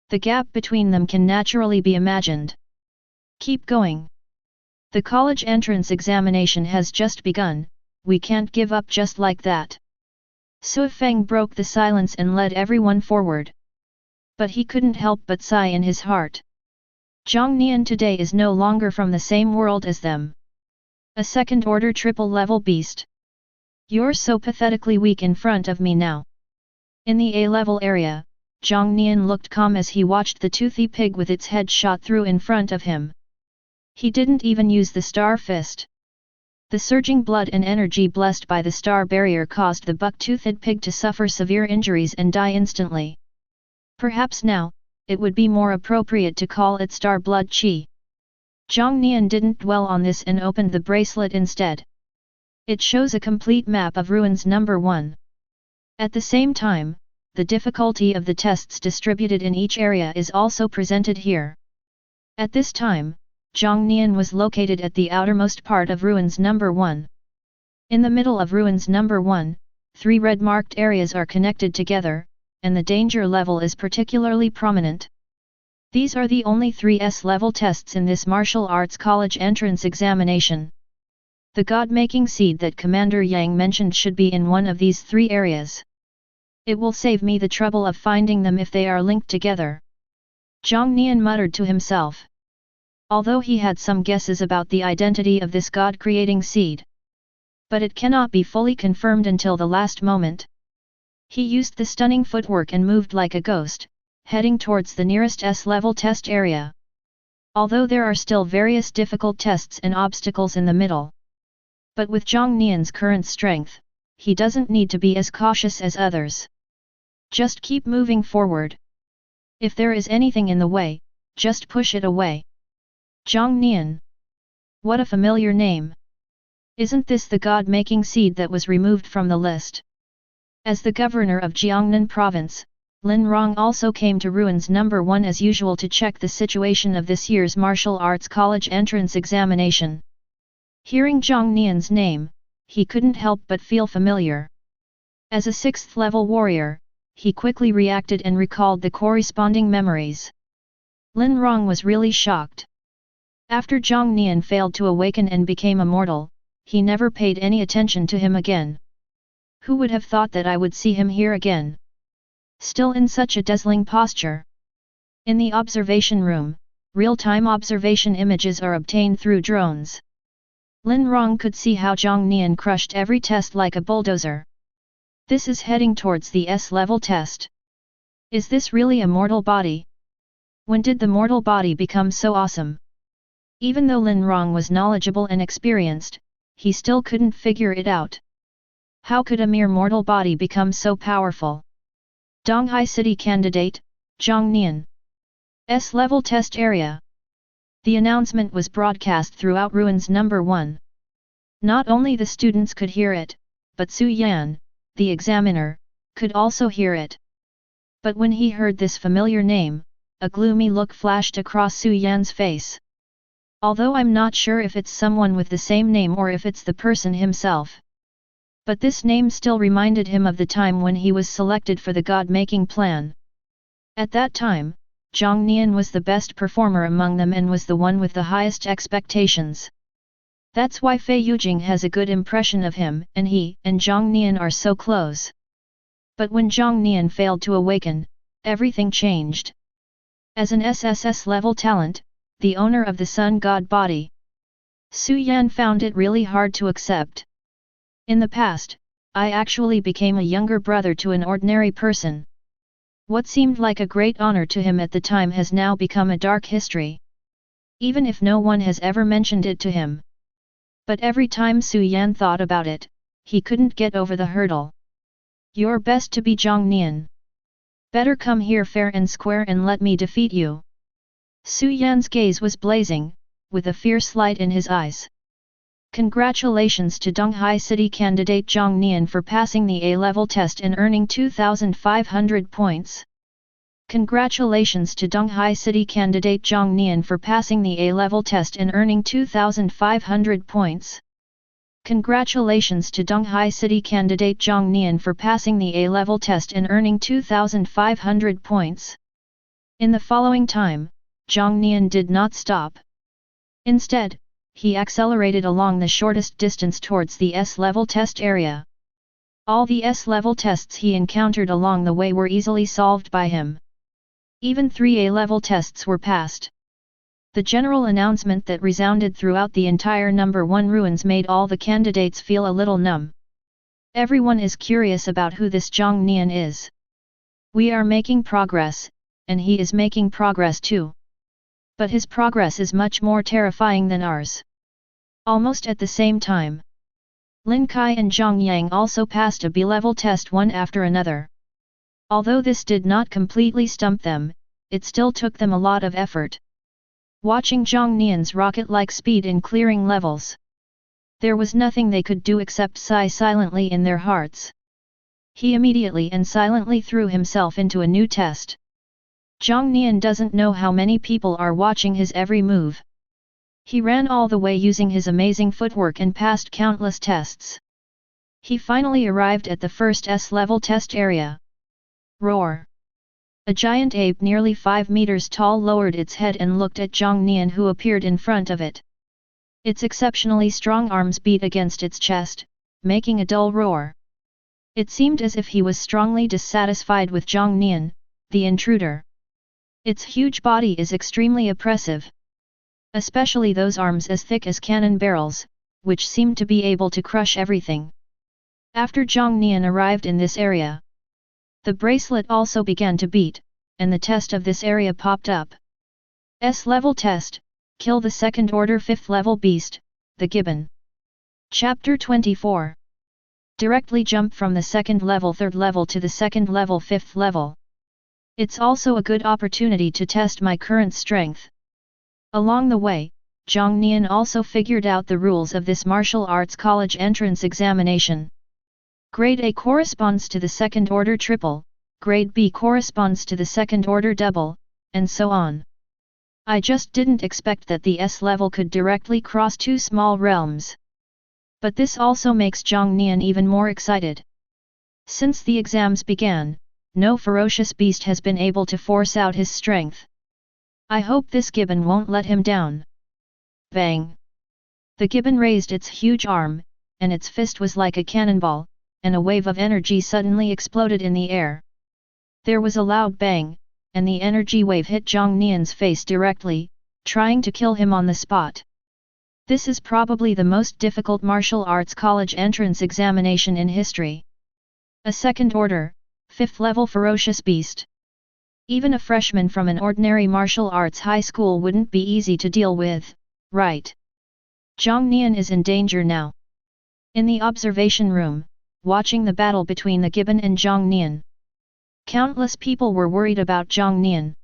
The gap between them can naturally be imagined. Keep going. The college entrance examination has just begun, we can't give up just like that. Su Feng broke the silence and led everyone forward. But he couldn't help but sigh in his heart. Jiang Nian today is no longer from the same world as them. A second-order triple-level beast. You're so pathetically weak in front of me now. In the A-level area, Jiang Nian looked calm as he watched the toothy pig with its head shot through in front of him. He didn't even use the star fist. The surging blood and energy blessed by the star barrier caused the buck-toothed pig to suffer severe injuries and die instantly. Perhaps now, it would be more appropriate to call it star blood qi. Jiang Nian didn't dwell on this and opened the bracelet instead. It shows a complete map of ruins number 1. At the same time, the difficulty of the tests distributed in each area is also presented here. At this time, Jiang Nian was located at the outermost part of ruins number 1. In the middle of ruins number 1, 3 red-marked areas are connected together, and the danger level is particularly prominent. These are the only 3 S-level tests in this martial arts college entrance examination. The God-making seed that Commander Yang mentioned should be in one of these 3 areas. It will save me the trouble of finding them if they are linked together. Jiang Nian muttered to himself. Although he had some guesses about the identity of this God-creating seed, but it cannot be fully confirmed until the last moment. He used the stunning footwork and moved like a ghost, heading towards the nearest S-level test area. Although there are still various difficult tests and obstacles in the middle. But with Jiang Nian's current strength, he doesn't need to be as cautious as others. Just keep moving forward. If there is anything in the way, just push it away. Jiang Nian. What a familiar name. Isn't this the God-making seed that was removed from the list? As the governor of Jiangnan province, Lin Rong also came to ruins number 1 as usual to check the situation of this year's martial arts college entrance examination. Hearing Jiang Nian's name, he couldn't help but feel familiar. As a 6th level warrior, he quickly reacted and recalled the corresponding memories. Lin Rong was really shocked. After Jiang Nian failed to awaken and became immortal, he never paid any attention to him again. Who would have thought that I would see him here again? Still in such a dazzling posture. In the observation room, real-time observation images are obtained through drones. Lin Rong could see how Jiang Nian crushed every test like a bulldozer. This is heading towards the S-level test. Is this really a mortal body? When did the mortal body become so awesome? Even though Lin Rong was knowledgeable and experienced, he still couldn't figure it out. How could a mere mortal body become so powerful? Donghai City candidate, Jiang Nian. S-level test area. The announcement was broadcast throughout ruins number 1. Not only the students could hear it, but Su Yan, the examiner, could also hear it. But when he heard this familiar name, a gloomy look flashed across Su Yan's face. Although I'm not sure if it's someone with the same name or if it's the person himself. But this name still reminded him of the time when he was selected for the God-making plan. At that time, Jiang Nian was the best performer among them and was the one with the highest expectations. That's why Fei Yujing has a good impression of him, and he and Jiang Nian are so close. But when Jiang Nian failed to awaken, everything changed. As an SSS-level talent, the owner of the Sun God body, Su Yan found it really hard to accept. In the past, I actually became a younger brother to an ordinary person. What seemed like a great honor to him at the time has now become a dark history. Even if no one has ever mentioned it to him. But every time Su Yan thought about it, he couldn't get over the hurdle. You're best to be Jiang Nian. Better come here fair and square and let me defeat you. Su Yan's gaze was blazing, with a fierce light in his eyes. Congratulations to Donghai City candidate Jiang Nian for passing the A-level test and earning 2,500 points. Congratulations to Donghai City candidate Jiang Nian for passing the A-level test and earning 2,500 points. Congratulations to Donghai City candidate Jiang Nian for passing the A-level test and earning 2,500 points. In the following time, Jiang Nian did not stop. Instead, he accelerated along the shortest distance towards the S-level test area. All the S-level tests he encountered along the way were easily solved by him. Even 3 A-level tests were passed. The general announcement that resounded throughout the entire number 1 ruins made all the candidates feel a little numb. Everyone is curious about who this Jiang Nian is. We are making progress, and he is making progress too. But his progress is much more terrifying than ours. Almost at the same time, Lin Kai and Zhang Yang also passed a B-level test one after another. Although this did not completely stump them, it still took them a lot of effort. Watching Jiang Nian's rocket-like speed in clearing levels, there was nothing they could do except sigh silently in their hearts. He immediately and silently threw himself into a new test. Jiang Nian doesn't know how many people are watching his every move. He ran all the way using his amazing footwork and passed countless tests. He finally arrived at the first S-level test area. Roar! A giant ape nearly 5 meters tall lowered its head and looked at Jiang Nian, who appeared in front of it. Its exceptionally strong arms beat against its chest, making a dull roar. It seemed as if he was strongly dissatisfied with Jiang Nian, the intruder. Its huge body is extremely oppressive. Especially those arms as thick as cannon barrels, which seemed to be able to crush everything. After Jiang Nian arrived in this area, the bracelet also began to beat, and the test of this area popped up. S-level test, kill the second-order 5th-level beast, the gibbon. Chapter 24. Directly jump from the 2nd level 3rd level to the 2nd level 5th level. It's also a good opportunity to test my current strength. Along the way, Jiang Nian also figured out the rules of this martial arts college entrance examination. Grade A corresponds to the 2nd order triple, Grade B corresponds to the 2nd order double, and so on. I just didn't expect that the S level could directly cross 2 small realms. But this also makes Jiang Nian even more excited. Since the exams began, no ferocious beast has been able to force out his strength. I hope this gibbon won't let him down. Bang! The gibbon raised its huge arm, and its fist was like a cannonball, and a wave of energy suddenly exploded in the air. There was a loud bang, and the energy wave hit Jiang Nian's face directly, trying to kill him on the spot. This is probably the most difficult martial arts college entrance examination in history. A 2nd order, 5th level ferocious beast. Even a freshman from an ordinary martial arts high school wouldn't be easy to deal with, right? Jiang Nian is in danger now. In the observation room, watching the battle between the gibbon and Jiang Nian. Countless people were worried about Jiang Nian.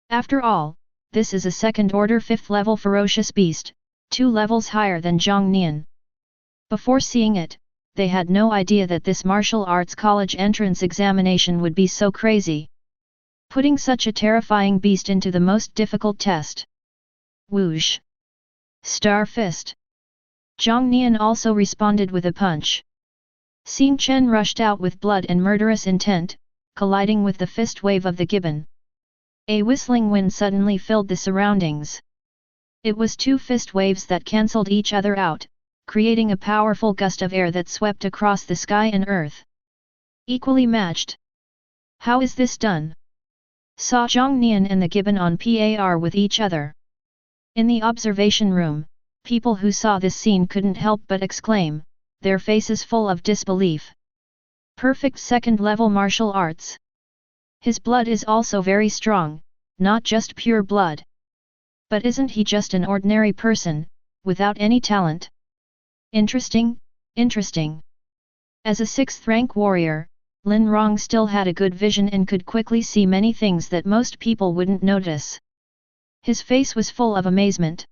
After all, this is a 2nd order 5th level ferocious beast, 2 levels higher than Jiang Nian. Before seeing it, they had no idea that this martial arts college entrance examination would be so crazy. Putting such a terrifying beast into the most difficult test. Whoosh! Star fist! Jiang Nian also responded with a punch. Xing Chen rushed out with blood and murderous intent, colliding with the fist wave of the gibbon. A whistling wind suddenly filled the surroundings. It was 2 fist waves that cancelled each other out, creating a powerful gust of air that swept across the sky and earth. Equally matched. How is this done? Saw Jiang Nian and the gibbon on par with each other. In the observation room, people who saw this scene couldn't help but exclaim, their faces full of disbelief. Perfect 2nd level martial arts. His blood is also very strong, not just pure blood. But isn't he just an ordinary person, without any talent? Interesting, interesting. As a 6th rank warrior, Lin Rong still had a good vision and could quickly see many things that most people wouldn't notice. His face was full of amazement.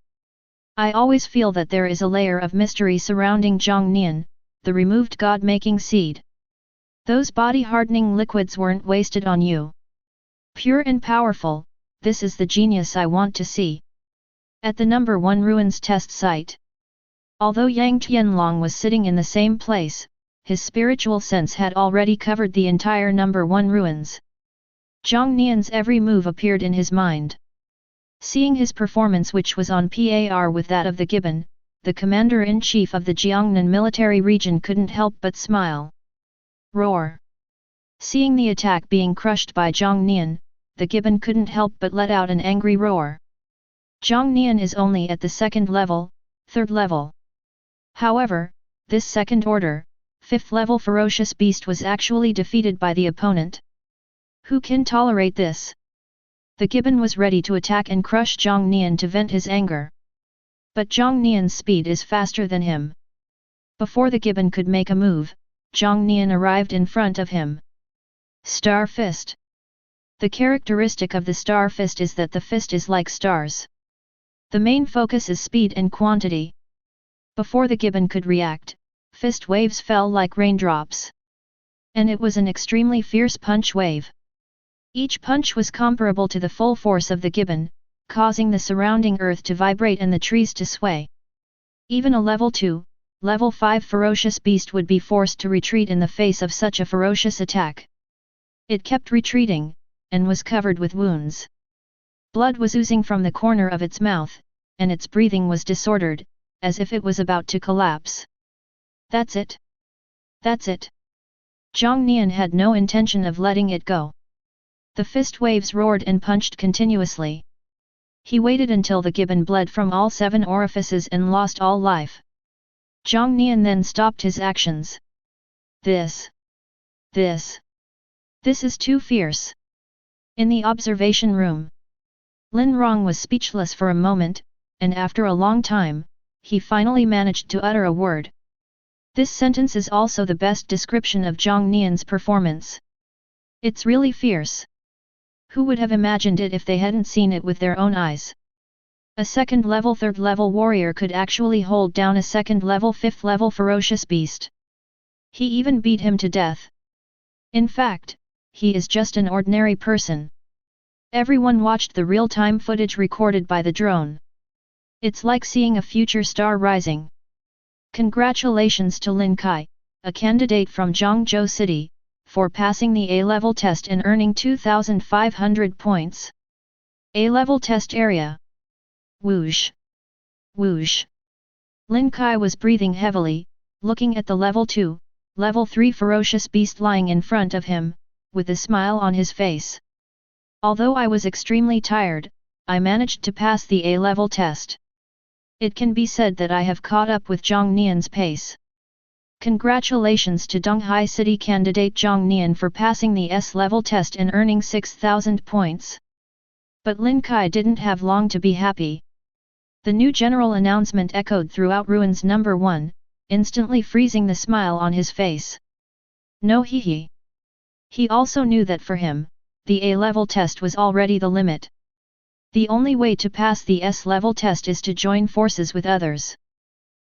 I always feel that there is a layer of mystery surrounding Jiang Nian, the removed God-making seed. Those body-hardening liquids weren't wasted on you. Pure and powerful, this is the genius I want to see. At the number 1 ruins test site. Although Yang Tianlong was sitting in the same place, his spiritual sense had already covered the entire number 1 ruins. Jiang Nian's every move appeared in his mind. Seeing his performance, which was on par with that of the gibbon, the commander-in-chief of the Jiangnan military region couldn't help but smile. Roar! Seeing the attack being crushed by Jiang Nian, the gibbon couldn't help but let out an angry roar. Jiang Nian is only at the 2nd level, 3rd level. However, this 2nd order, 5th level ferocious beast was actually defeated by the opponent. Who can tolerate this? The gibbon was ready to attack and crush Jiang Nian to vent his anger. But Jiang Nian's speed is faster than him. Before the gibbon could make a move, Jiang Nian arrived in front of him. Star fist. The characteristic of the star fist is that the fist is like stars. The main focus is speed and quantity. Before the gibbon could react, fist waves fell like raindrops. And it was an extremely fierce punch wave. Each punch was comparable to the full force of the gibbon, causing the surrounding earth to vibrate and the trees to sway. Even a level 2, level 5 ferocious beast would be forced to retreat in the face of such a ferocious attack. It kept retreating, and was covered with wounds. Blood was oozing from the corner of its mouth, and its breathing was disordered, as if it was about to collapse. That's it. That's it. Jiang Nian had no intention of letting it go. The fist waves roared and punched continuously. He waited until the gibbon bled from all 7 orifices and lost all life. Jiang Nian then stopped his actions. This is too fierce. In the observation room, Lin Rong was speechless for a moment, and after a long time, he finally managed to utter a word. This sentence is also the best description of Jiang Nian's performance. It's really fierce. Who would have imagined it if they hadn't seen it with their own eyes? A second level, third level warrior could actually hold down a second level, fifth level ferocious beast. He even beat him to death. In fact, he is just an ordinary person. Everyone watched the real-time footage recorded by the drone. It's like seeing a future star rising. Congratulations to Lin Kai, a candidate from Zhangzhou City, for passing the A-level test and earning 2,500 points. A-level test area. Whoosh! Whoosh! Lin Kai was breathing heavily, looking at the level 2, level 3 ferocious beast lying in front of him, with a smile on his face. Although I was extremely tired, I managed to pass the A-level test. It can be said that I have caught up with Jiang Nian's pace. Congratulations to Donghai City candidate Jiang Nian for passing the S-level test and earning 6,000 points. But Lin Kai didn't have long to be happy. The new general announcement echoed throughout Ruins Number 1, instantly freezing the smile on his face. No hee. He also knew that for him, the A-level test was already the limit. The only way to pass the S-level test is to join forces with others.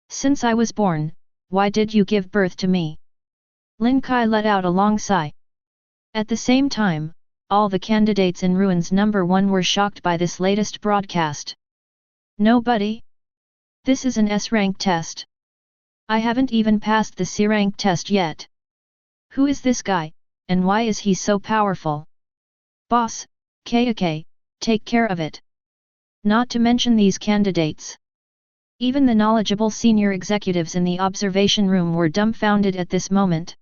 Since I was born, why did you give birth to me? Lin Kai let out a long sigh. At the same time, all the candidates in Ruins Number 1 were shocked by this latest broadcast. Nobody? This is an S-rank test. I haven't even passed the C-rank test yet. Who is this guy, and why is he so powerful? Boss, Kak, take care of it. Not to mention these candidates. Even the knowledgeable senior executives in the observation room were dumbfounded at this moment.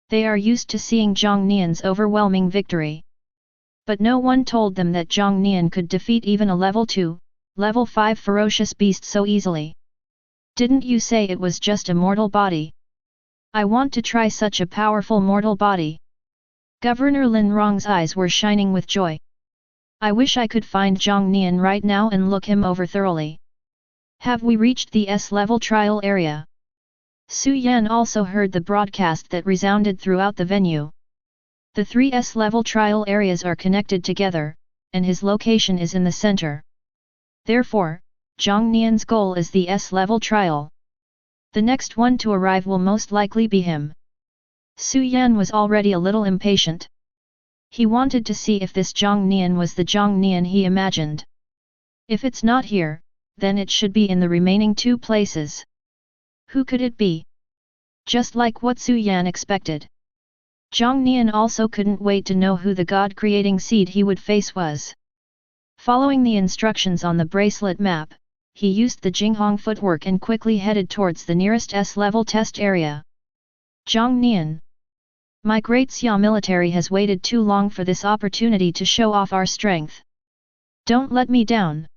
They are used to seeing Jiang Nian's overwhelming victory. But no one told them that Jiang Nian could defeat even a level 2, level 5 ferocious beast so easily. Didn't you say it was just a mortal body? I want to try such a powerful mortal body. Governor Lin Rong's eyes were shining with joy. I wish I could find Jiang Nian right now and look him over thoroughly. Have we reached the S-level trial area? Su Yan also heard the broadcast that resounded throughout the venue. The 3 S-level trial areas are connected together, and his location is in the center. Therefore, Jiang Nian's goal is the S-level trial. The next one to arrive will most likely be him. Su Yan was already a little impatient. He wanted to see if this Jiang Nian was the Jiang Nian he imagined. If it's not here, then it should be in the remaining 2 places. Who could it be? Just like what Su Yan expected. Jiang Nian also couldn't wait to know who the god-creating seed he would face was. Following the instructions on the bracelet map, he used the Jinghong footwork and quickly headed towards the nearest S-level test area. Jiang Nian. My Great Xia military has waited too long for this opportunity to show off our strength. Don't let me down.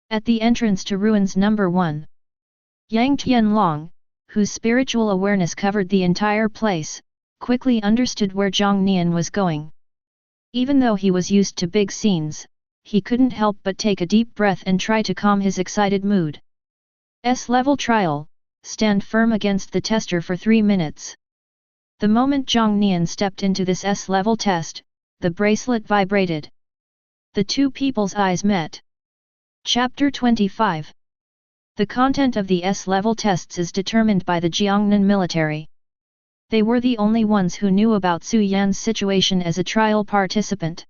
At the entrance to Ruins Number 1, Yang Tianlong, whose spiritual awareness covered the entire place, quickly understood where Jiang Nian was going. Even though he was used to big scenes, he couldn't help but take a deep breath and try to calm his excited mood. S-level trial, stand firm against the tester for 3 minutes. The moment Jiang Nian stepped into this S-level test, the bracelet vibrated. The 2 people's eyes met. Chapter 25. The content of the S-level tests is determined by the Jiangnan military. They were the only ones who knew about Su Yan's situation as a trial participant.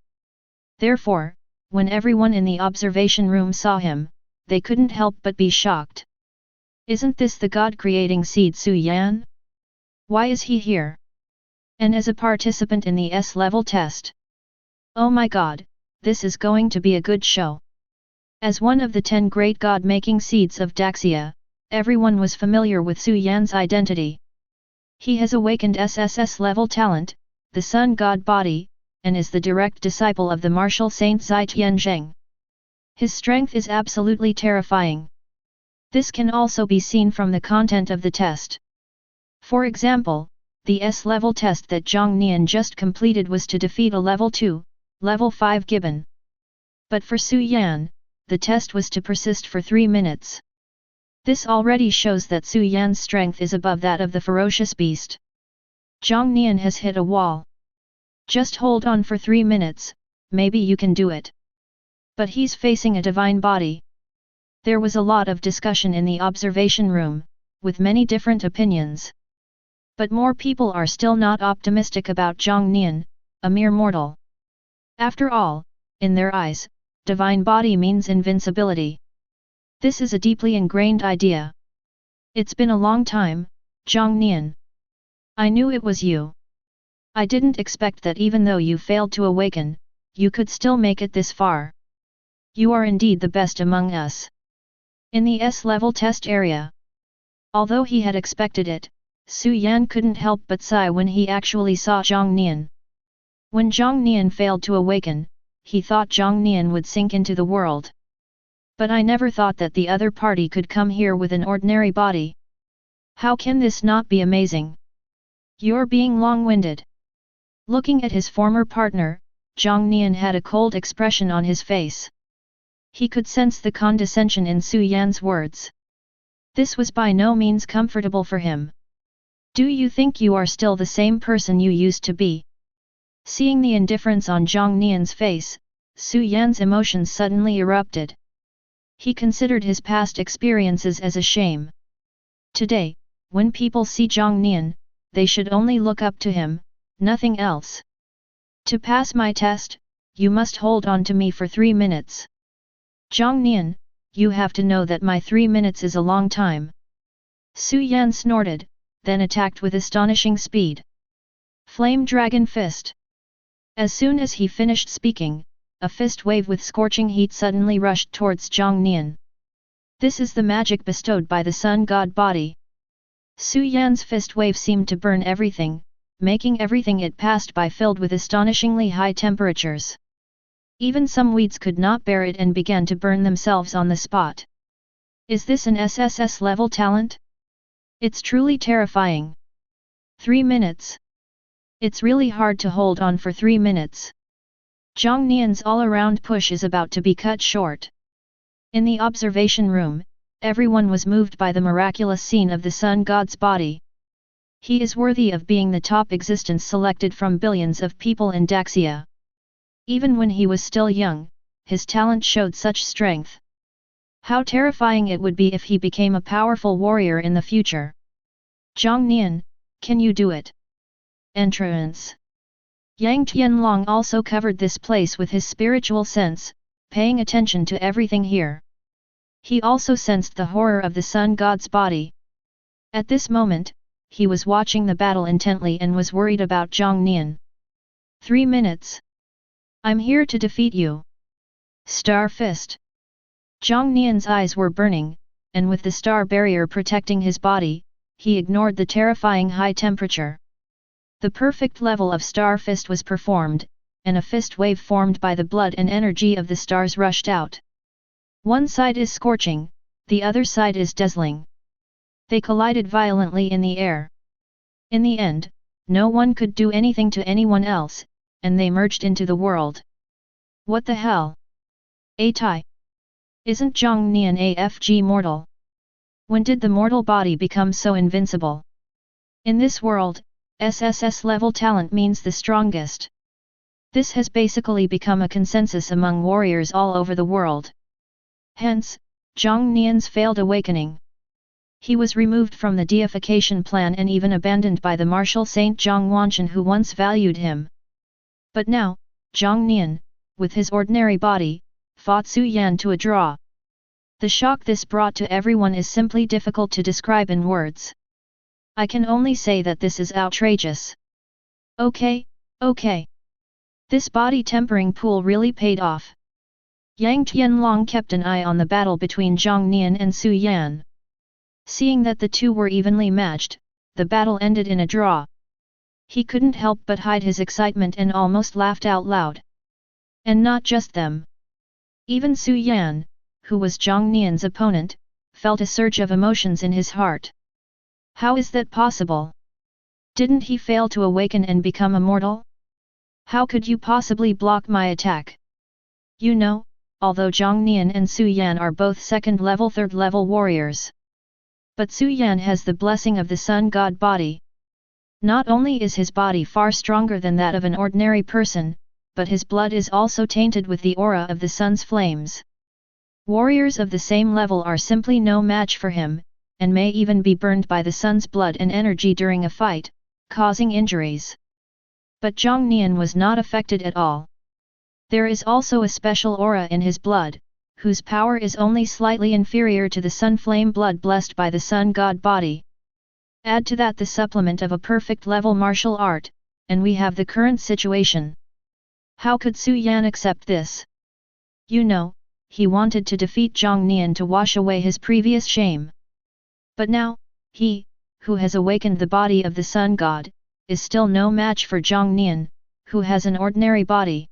Therefore, when everyone in the observation room saw him, they couldn't help but be shocked. Isn't this the God-creating seed Su Yan? Why is he here? And as a participant in the S-level test? Oh my god, this is going to be a good show. As one of the 10 great God-making seeds of Daxia, everyone was familiar with Su Yan's identity. He has awakened SSS level talent, the Sun God body, and is the direct disciple of the martial saint Zai Tianzheng. His strength is absolutely terrifying. This can also be seen from the content of the test. For example, the S-level test that Jiang Nian just completed was to defeat a level 2, level 5 gibbon. But for Su Yan, the test was to persist for 3 minutes. This already shows that Su Yan's strength is above that of the ferocious beast. Jiang Nian has hit a wall. Just hold on for 3 minutes, maybe you can do it. But he's facing a divine body. There was a lot of discussion in the observation room, with many different opinions. But more people are still not optimistic about Jiang Nian, a mere mortal. After all, in their eyes, divine body means invincibility. This is a deeply ingrained idea. It's been a long time, Jiang Nian. I knew it was you. I didn't expect that even though you failed to awaken, you could still make it this far. You are indeed the best among us. In the S-level test area. Although he had expected it, Su Yan couldn't help but sigh when he actually saw Jiang Nian. When Jiang Nian failed to awaken, he thought Jiang Nian would sink into the world. But I never thought that the other party could come here with an ordinary body. How can this not be amazing? You're being long-winded. Looking at his former partner, Jiang Nian had a cold expression on his face. He could sense the condescension in Su Yan's words. This was by no means comfortable for him. Do you think you are still the same person you used to be? Seeing the indifference on Jiang Nian's face, Su Yan's emotions suddenly erupted. He considered his past experiences as a shame. Today, when people see Jiang Nian, they should only look up to him, nothing else. To pass my test, you must hold on to me for 3 minutes. Jiang Nian, you have to know that my 3 minutes is a long time. Su Yan snorted, then attacked with astonishing speed. Flame Dragon Fist. As soon as he finished speaking, a fist wave with scorching heat suddenly rushed towards Jiang Nian. This is the magic bestowed by the Sun God body. Su Yan's fist wave seemed to burn everything, making everything it passed by filled with astonishingly high temperatures. Even some weeds could not bear it and began to burn themselves on the spot. Is this an SSS level talent? It's truly terrifying. 3 minutes. It's really hard to hold on for 3 minutes. Jiang Nian's all-around push is about to be cut short. In the observation room, everyone was moved by the miraculous scene of the Sun God's body. He is worthy of being the top existence selected from billions of people in Daxia. Even when he was still young, his talent showed such strength. How terrifying it would be if he became a powerful warrior in the future. Jiang Nian, can you do it? Entrance. Yang Tianlong also covered this place with his spiritual sense, paying attention to everything here. He also sensed the horror of the Sun God's body. At this moment, he was watching the battle intently and was worried about Jiang Nian. 3 minutes. I'm here to defeat you. Star Fist. Jiang Nian's eyes were burning, and with the star barrier protecting his body, he ignored the terrifying high temperature. The perfect level of Star Fist was performed, and a fist wave formed by the blood and energy of the stars rushed out. One side is scorching, the other side is dazzling. They collided violently in the air. In the end, no one could do anything to anyone else, and they merged into the world. What the hell? Tai. Isn't Jiang Nian AFG mortal? When did the mortal body become so invincible? In this world, SSS level talent means the strongest. This has basically become a consensus among warriors all over the world. Hence, Jiang Nian's failed awakening. He was removed from the deification plan and even abandoned by the martial saint Zhang Wanshan who once valued him. But now, Jiang Nian, with his ordinary body, fought Su Yan to a draw. The shock this brought to everyone is simply difficult to describe in words. I can only say that this is outrageous. Okay. This body tempering pool really paid off. Yang Tianlong kept an eye on the battle between Jiang Nian and Su Yan. Seeing that the two were evenly matched, the battle ended in a draw. He couldn't help but hide his excitement and almost laughed out loud. And not just them. Even Su Yan, who was Jiang Nian's opponent, felt a surge of emotions in his heart. How is that possible? Didn't he fail to awaken and become immortal? How could you possibly block my attack? You know, although Jiang Nian and Su Yan are both second-level, third-level warriors. But Su Yan has the blessing of the Sun God body. Not only is his body far stronger than that of an ordinary person, but his blood is also tainted with the aura of the sun's flames. Warriors of the same level are simply no match for him, and may even be burned by the sun's blood and energy during a fight, causing injuries. But Jiang Nian was not affected at all. There is also a special aura in his blood, whose power is only slightly inferior to the sun flame blood blessed by the Sun God body. Add to that the supplement of a perfect level martial art, and we have the current situation. How could Su Yan accept this? You know, he wanted to defeat Jiang Nian to wash away his previous shame. But now, he, who has awakened the body of the Sun God, is still no match for Jiang Nian, who has an ordinary body.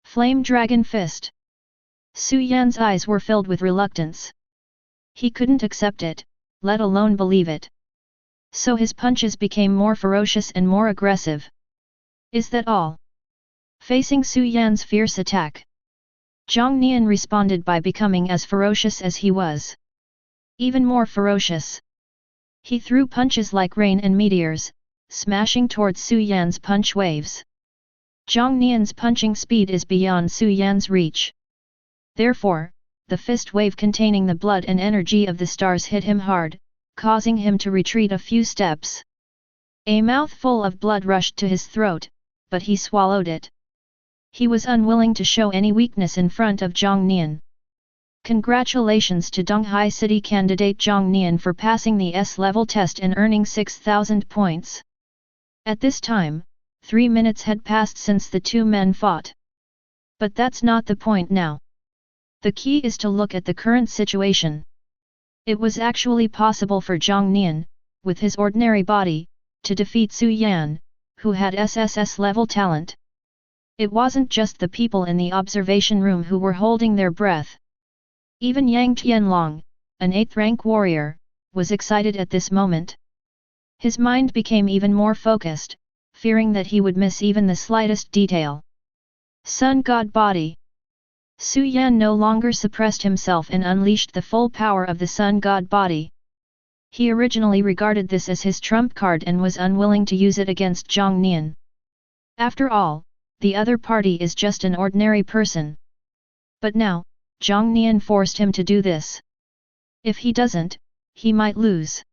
Flame Dragon Fist. Su Yan's eyes were filled with reluctance. He couldn't accept it, let alone believe it. So his punches became more ferocious and more aggressive. Is that all? Facing Su Yan's fierce attack, Jiang Nian responded by becoming as ferocious as he was. Even more ferocious. He threw punches like rain and meteors, smashing towards Su Yan's punch waves. Jiang Nian's punching speed is beyond Su Yan's reach. Therefore, the fist wave containing the blood and energy of the stars hit him hard, causing him to retreat a few steps. A mouthful of blood rushed to his throat, but he swallowed it. He was unwilling to show any weakness in front of Jiang Nian. Congratulations to Donghai City candidate Jiang Nian for passing the S-level test and earning 6,000 points. At this time, 3 minutes had passed since the two men fought. But that's not the point now. The key is to look at the current situation. It was actually possible for Jiang Nian, with his ordinary body, to defeat Su Yan, who had SSS level talent. It wasn't just the people in the observation room who were holding their breath. Even Yang Tianlong, an 8th rank warrior, was excited at this moment. His mind became even more focused, fearing that he would miss even the slightest detail. Sun God body. Su Yan no longer suppressed himself and unleashed the full power of the Sun God body. He originally regarded this as his trump card and was unwilling to use it against Jiang Nian. After all, the other party is just an ordinary person. But now, Jiang Nian forced him to do this. If he doesn't, he might lose.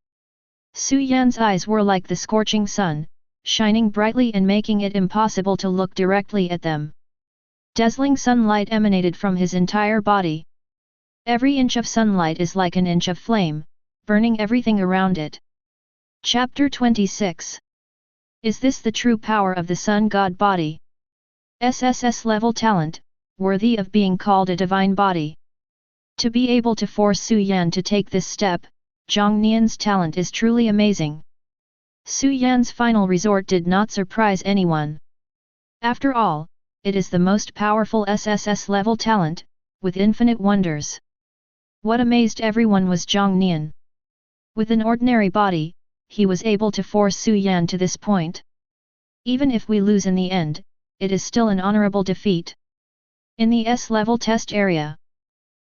Su Yan's eyes were like the scorching sun, shining brightly and making it impossible to look directly at them. Dazzling sunlight emanated from his entire body. Every inch of sunlight is like an inch of flame, burning everything around it. Chapter 26. Is this the true power of the Sun God body? SSS level talent, worthy of being called a divine body. To be able to force Su Yan to take this step, Jiang Nian's talent is truly amazing. Su Yan's final resort did not surprise anyone. After all, it is the most powerful SSS level talent, with infinite wonders. What amazed everyone was Jiang Nian. With an ordinary body, he was able to force Su Yan to this point. Even if we lose in the end, it is still an honorable defeat. In the S-level test area,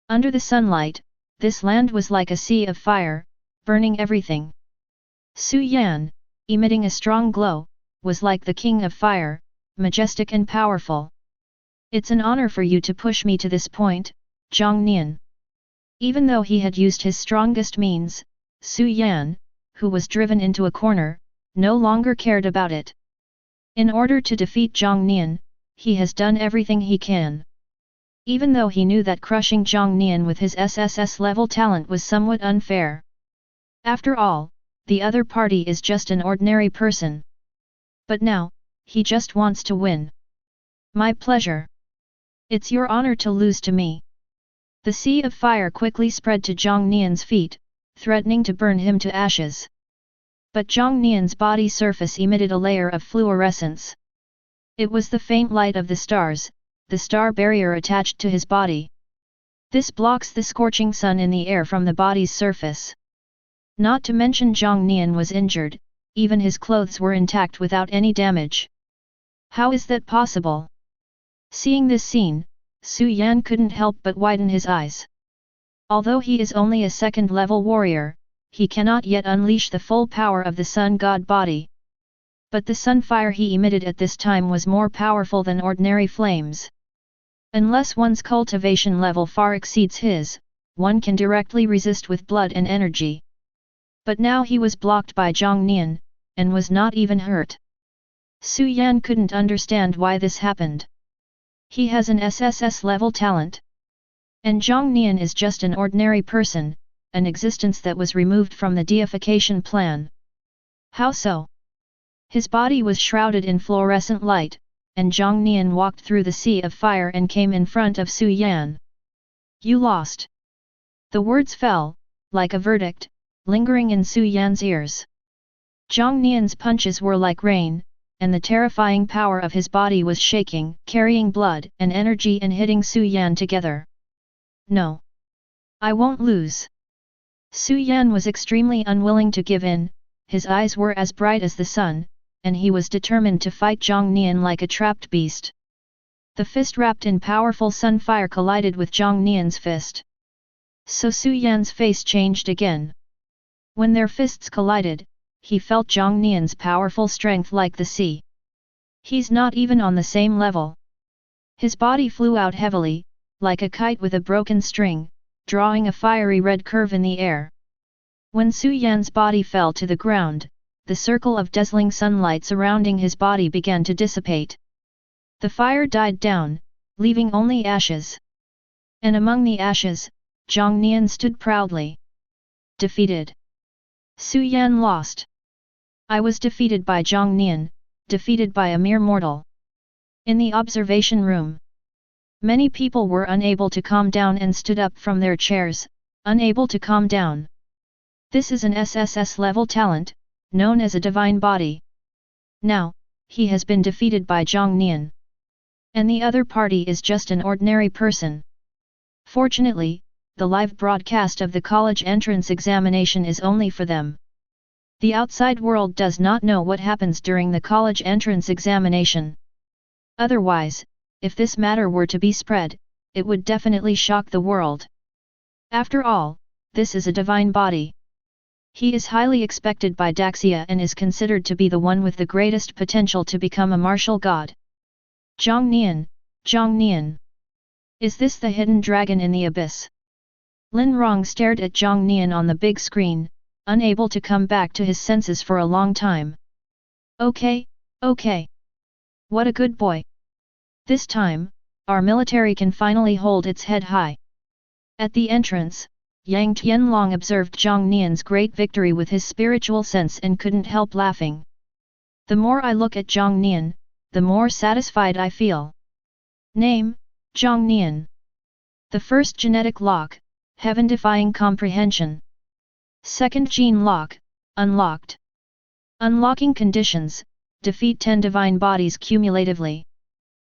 under the sunlight, this land was like a sea of fire, burning everything. Su Yan, emitting a strong glow, was like the king of fire, majestic and powerful. It's an honor for you to push me to this point, Jiang Nian. Even though he had used his strongest means, Su Yan, who was driven into a corner, no longer cared about it. In order to defeat Jiang Nian, he has done everything he can. Even though he knew that crushing Jiang Nian with his SSS level talent was somewhat unfair. After all, the other party is just an ordinary person. But now, he just wants to win. My pleasure. It's your honor to lose to me. The sea of fire quickly spread to Jiang Nian's feet, threatening to burn him to ashes. But Jiang Nian's body surface emitted a layer of fluorescence. It was the faint light of the stars, the star barrier attached to his body. This blocks the scorching sun in the air from the body's surface. Not to mention Jiang Nian was injured, even his clothes were intact without any damage. How is that possible? Seeing this scene, Su Yan couldn't help but widen his eyes. Although he is only a second-level warrior, he cannot yet unleash the full power of the sun god body. But the sun fire he emitted at this time was more powerful than ordinary flames. Unless one's cultivation level far exceeds his, one can directly resist with blood and energy. But now he was blocked by Jiang Nian, and was not even hurt. Su Yan couldn't understand why this happened. He has an SSS level talent. And Jiang Nian is just an ordinary person, an existence that was removed from the deification plan. How so? His body was shrouded in fluorescent light, and Jiang Nian walked through the sea of fire and came in front of Su Yan. You lost. The words fell, like a verdict, lingering in Su Yan's ears. Jiang Nian's punches were like rain, and the terrifying power of his body was shaking, carrying blood and energy and hitting Su Yan together. No. I won't lose. Su Yan was extremely unwilling to give in, his eyes were as bright as the sun, and he was determined to fight Jiang Nian like a trapped beast. The fist wrapped in powerful sun fire collided with Jiang Nian's fist. So Su Yan's face changed again. When their fists collided, he felt Jiang Nian's powerful strength like the sea. He's not even on the same level. His body flew out heavily, like a kite with a broken string, drawing a fiery red curve in the air. When Su Yan's body fell to the ground, the circle of dazzling sunlight surrounding his body began to dissipate. The fire died down, leaving only ashes. And among the ashes, Jiang Nian stood proudly. Defeated. Su Yan lost. I was defeated by Jiang Nian, defeated by a mere mortal. In the observation room, many people were unable to calm down and stood up from their chairs, unable to calm down. This is an SSS level talent, known as a divine body. Now, he has been defeated by Jiang Nian. And the other party is just an ordinary person. Fortunately, the live broadcast of the college entrance examination is only for them. The outside world does not know what happens during the college entrance examination. Otherwise, if this matter were to be spread, it would definitely shock the world. After all, this is a divine body. He is highly expected by Daxia and is considered to be the one with the greatest potential to become a martial god. Jiang Nian, Jiang Nian. Is this the hidden dragon in the abyss? Lin Rong stared at Jiang Nian on the big screen, unable to come back to his senses for a long time. Okay, okay. What a good boy. This time, our military can finally hold its head high. At the entrance, Yang Tianlong observed Jiang Nian's great victory with his spiritual sense and couldn't help laughing. The more I look at Jiang Nian, the more satisfied I feel. Name, Jiang Nian. The first genetic lock, heaven-defying comprehension. Second gene lock, unlocked. Unlocking conditions, defeat 10 divine bodies cumulatively.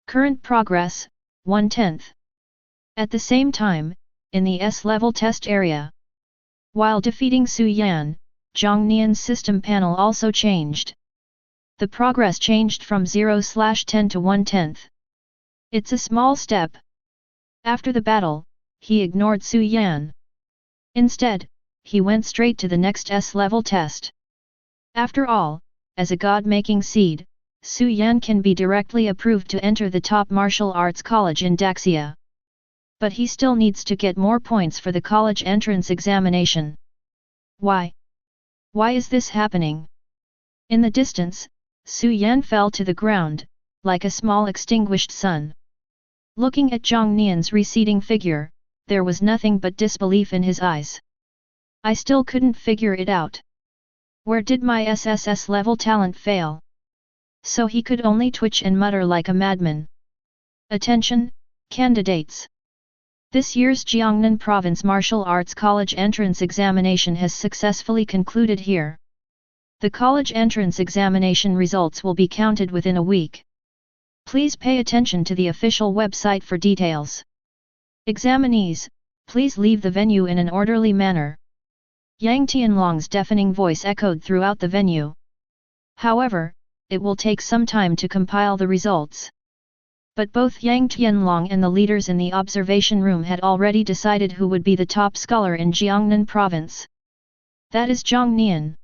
Current progress, 1/10. At the same time, in the S-level test area. While defeating Su Yan, Jiang Nian's system panel also changed. The progress changed from 0/10 to 1/10. It's a small step. After the battle, he ignored Su Yan. Instead, he went straight to the next S-level test. After all, as a God-making seed, Su Yan can be directly approved to enter the top martial arts college in Daxia. But he still needs to get more points for the college entrance examination. Why? Why is this happening? In the distance, Su Yan fell to the ground, like a small extinguished sun. Looking at Jiang Nian's receding figure, there was nothing but disbelief in his eyes. I still couldn't figure it out. Where did my SSS level talent fail? So he could only twitch and mutter like a madman. Attention, candidates! This year's Jiangnan Province Martial Arts College Entrance Examination has successfully concluded here. The college entrance examination results will be counted within a week. Please pay attention to the official website for details. Examinees, please leave the venue in an orderly manner. Yang Tianlong's deafening voice echoed throughout the venue. However, it will take some time to compile the results. But both Yang Tianlong and the leaders in the observation room had already decided who would be the top scholar in Jiangnan province. That is Jiang Nian.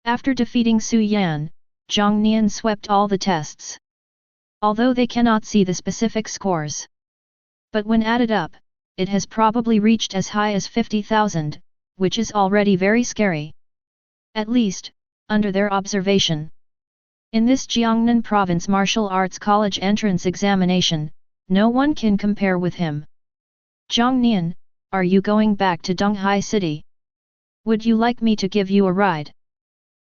After defeating Su Yan, Jiang Nian swept all the tests. Although they cannot see the specific scores. But when added up, it has probably reached as high as 50,000, which is already very scary. At least, under their observation. In this Jiangnan Province Martial Arts College entrance examination, no one can compare with him. Jiang Nian, are you going back to Donghai City? Would you like me to give you a ride?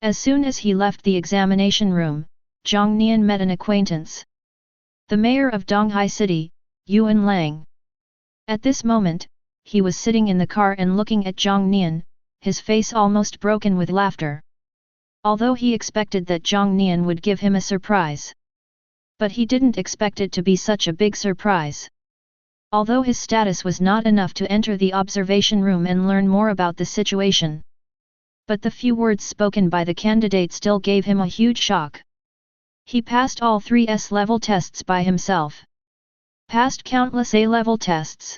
As soon as he left the examination room, Jiang Nian met an acquaintance. The mayor of Donghai City, Yuan Lang. At this moment, he was sitting in the car and looking at Jiang Nian, his face almost broken with laughter. Although he expected that Jiang Nian would give him a surprise. But he didn't expect it to be such a big surprise. Although his status was not enough to enter the observation room and learn more about the situation. But the few words spoken by the candidate still gave him a huge shock. He passed all 3 S-level tests by himself. Passed countless A-level tests.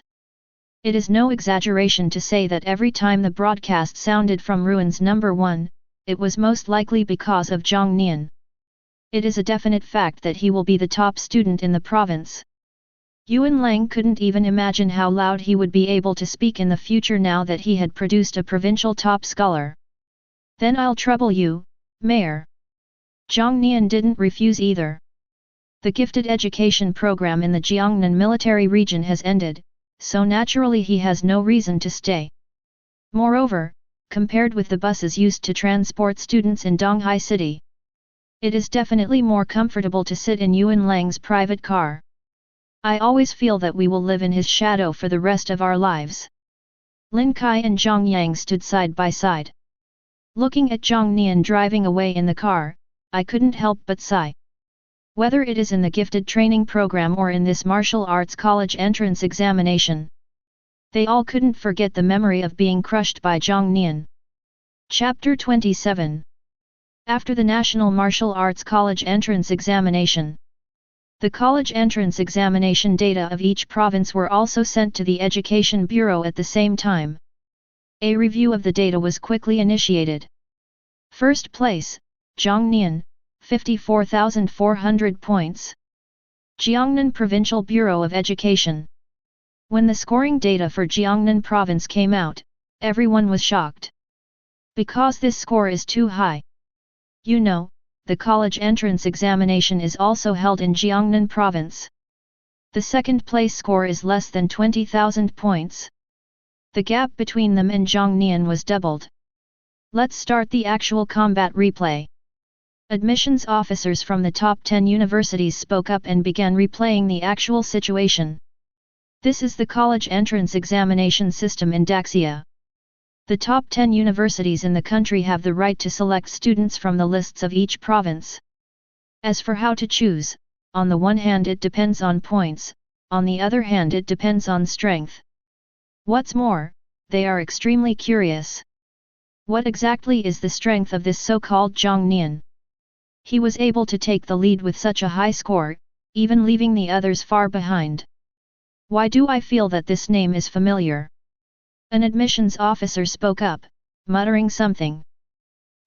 It is no exaggeration to say that every time the broadcast sounded from ruins number 1, it was most likely because of Jiang Nian. It is a definite fact that he will be the top student in the province. Yuan Lang couldn't even imagine how loud he would be able to speak in the future now that he had produced a provincial top scholar. Then I'll trouble you, Mayor. Jiang Nian didn't refuse either. The gifted education program in the Jiangnan military region has ended, so naturally he has no reason to stay. Moreover, compared with the buses used to transport students in Donghai City, it is definitely more comfortable to sit in Yuan Lang's private car. I always feel that we will live in his shadow for the rest of our lives. Lin Kai and Zhang Yang stood side by side. Looking at Jiang Nian driving away in the car, I couldn't help but sigh. Whether it is in the gifted training program or in this martial arts college entrance examination, they all couldn't forget the memory of being crushed by Jiang Nian. Chapter 27. After the National Martial Arts College Entrance Examination, the college entrance examination data of each province were also sent to the Education Bureau at the same time. A review of the data was quickly initiated. First place, Jiang Nian, 54,400 points. Jiangnan Provincial Bureau of Education. When the scoring data for Jiangnan Province came out, everyone was shocked. Because this score is too high. You know, the college entrance examination is also held in Jiangnan Province. The second place score is less than 20,000 points. The gap between them and Jiang Nian was doubled. Let's start the actual combat replay. Admissions officers from the top 10 universities spoke up and began replaying the actual situation. This is the college entrance examination system in Daxia. The top 10 universities in the country have the right to select students from the lists of each province. As for how to choose, on the one hand it depends on points, on the other hand it depends on strength. What's more, they are extremely curious. What exactly is the strength of this so-called Jiang Nian? He was able to take the lead with such a high score, even leaving the others far behind. Why do I feel that this name is familiar? An admissions officer spoke up, muttering something.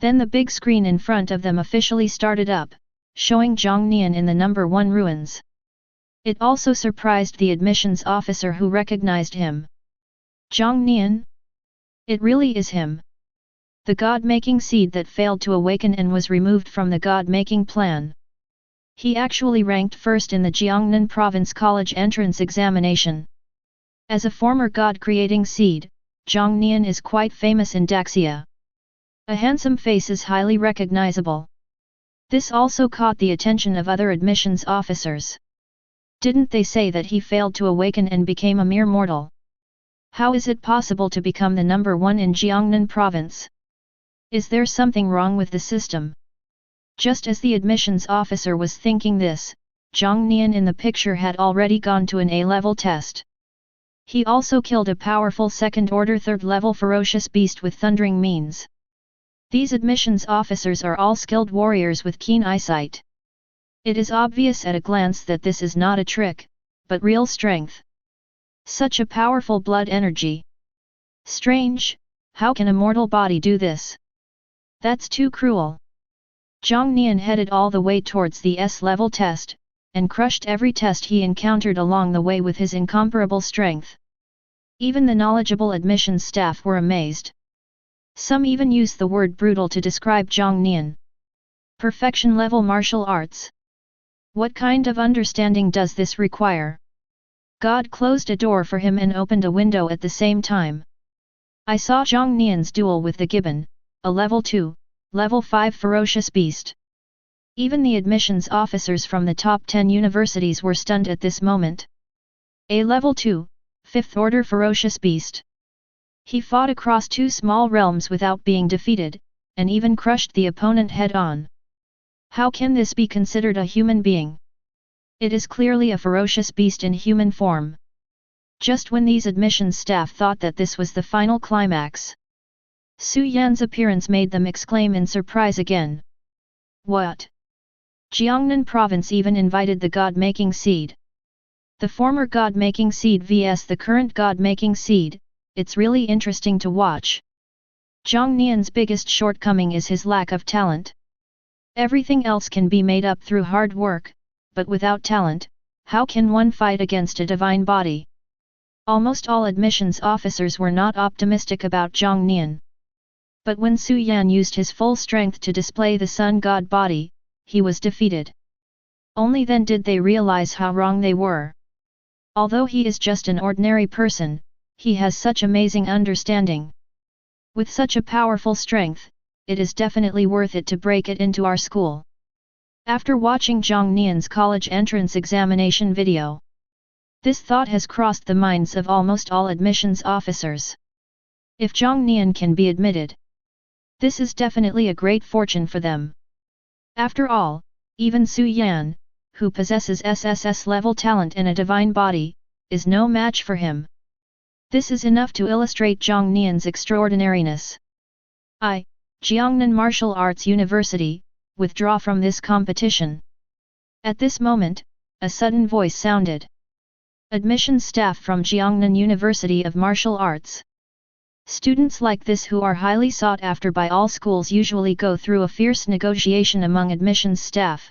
Then the big screen in front of them officially started up, showing Jiang Nian in the number 1 ruins. It also surprised the admissions officer who recognized him. Jiang Nian? It really is him. The God-making seed that failed to awaken and was removed from the God-making plan. He actually ranked first in the Jiang Nian province college entrance examination. As a former god-creating seed, Jiang Nian is quite famous in Daxia. A handsome face is highly recognizable. This also caught the attention of other admissions officers. Didn't they say that he failed to awaken and became a mere mortal? How is it possible to become the number one in Jiangnan province? Is there something wrong with the system? Just as the admissions officer was thinking this, Jiang Nian in the picture had already gone to an A-level test. He also killed a powerful second-order third-level ferocious beast with thundering means. These admissions officers are all skilled warriors with keen eyesight. It is obvious at a glance that this is not a trick, but real strength. Such a powerful blood energy. Strange, how can a mortal body do this? That's too cruel. Jiang Nian headed all the way towards the S-level test, and crushed every test he encountered along the way with his incomparable strength. Even the knowledgeable admissions staff were amazed. Some even used the word brutal to describe Jiang Nian. Perfection-level martial arts. What kind of understanding does this require? God closed a door for him and opened a window at the same time. I saw Jiang Nian's duel with the gibbon, a level 2, level 5 ferocious beast. Even the admissions officers from the top 10 universities were stunned at this moment. A level 2, 5th order ferocious beast. He fought across 2 small realms without being defeated, and even crushed the opponent head-on. How can this be considered a human being? It is clearly a ferocious beast in human form. Just when these admissions staff thought that this was the final climax, Su Yan's appearance made them exclaim in surprise again. What? Jiangnan province even invited the God-making seed. The former God-making seed vs the current God-making seed, it's really interesting to watch. Jiang Nian's biggest shortcoming is his lack of talent. Everything else can be made up through hard work, but without talent, how can one fight against a divine body? Almost all admissions officers were not optimistic about Jiang Nian. But when Su Yan used his full strength to display the sun god body, he was defeated. Only then did they realize how wrong they were. Although he is just an ordinary person, he has such amazing understanding. With such a powerful strength, it is definitely worth it to break it into our school. After watching Jiang Nian's college entrance examination video, this thought has crossed the minds of almost all admissions officers. If Jiang Nian can be admitted, this is definitely a great fortune for them. After all, even Su Yan, who possesses SSS-level talent and a divine body, is no match for him. This is enough to illustrate Jiang Nian's extraordinariness. Jiangnan Martial Arts University, withdraw from this competition. At this moment, a sudden voice sounded. Admissions staff from Jiangnan University of Martial Arts. Students like this who are highly sought after by all schools usually go through a fierce negotiation among admissions staff.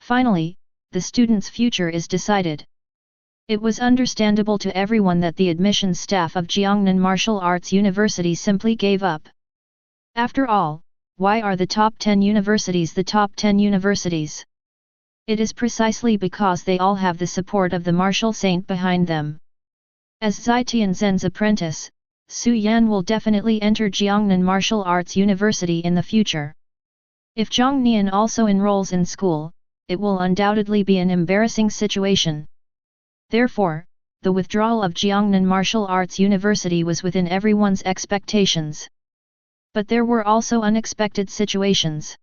Finally, the student's future is decided. It was understandable to everyone that the admissions staff of Jiangnan Martial Arts University simply gave up. After all, why are the top 10 universities the top 10 universities? It is precisely because they all have the support of the martial saint behind them. As Zai Tianzhen's apprentice, Su Yan will definitely enter Jiangnan Martial Arts University in the future. If Jiang Nian also enrolls in school, it will undoubtedly be an embarrassing situation. Therefore, the withdrawal of Jiangnan Martial Arts University was within everyone's expectations. But there were also unexpected situations.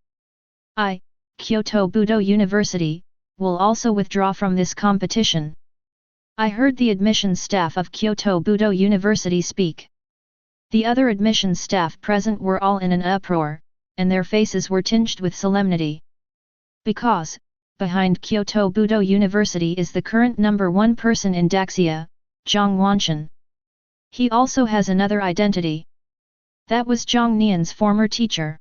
Kyoto Budo University, will also withdraw from this competition. I heard the admissions staff of Kyoto Budo University speak. The other admissions staff present were all in an uproar, and their faces were tinged with solemnity. Because, behind Kyoto Budo University is the current number 1 person in Daxia, Zhang Wanshan. He also has another identity. That was Jiang Nian's former teacher.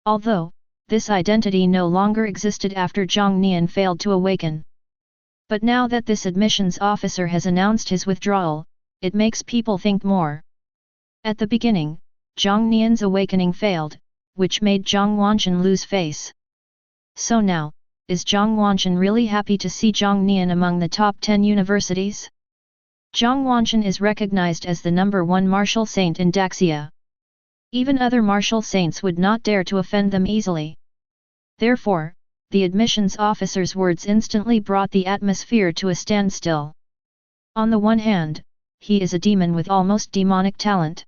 Although, this identity no longer existed after Jiang Nian failed to awaken. But now that this admissions officer has announced his withdrawal, it makes people think more. At the beginning, Jiang Nian's awakening failed, which made Zhang Wanshan lose face. So now, is Jiang Nian really happy to see Jiang Nian among the top 10 universities? Jiang Nian is recognized as the #1 martial saint in Daxia. Even other martial saints would not dare to offend them easily. Therefore, the admissions officer's words instantly brought the atmosphere to a standstill. On the one hand, he is a demon with almost demonic talent.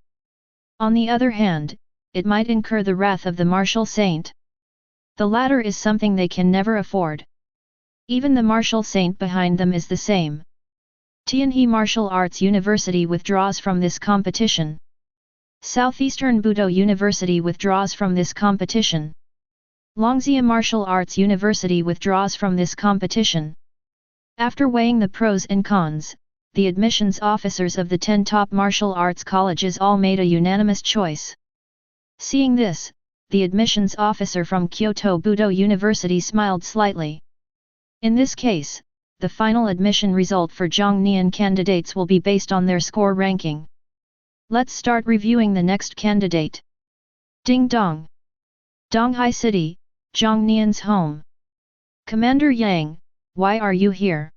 On the other hand, it might incur the wrath of the martial saint. The latter is something they can never afford. Even the martial saint behind them is the same. Tianhe Martial Arts University withdraws from this competition. Southeastern Budo University withdraws from this competition. Longxia Martial Arts University withdraws from this competition. After weighing the pros and cons, the admissions officers of the 10 top martial arts colleges all made a unanimous choice. Seeing this, the admissions officer from Kyoto Budo University smiled slightly. In this case, the final admission result for Jiang Nian candidates will be based on their score ranking. Let's start reviewing the next candidate. Ding dong! Donghai City, Jiang Nian's home. Commander Yang, why are you here?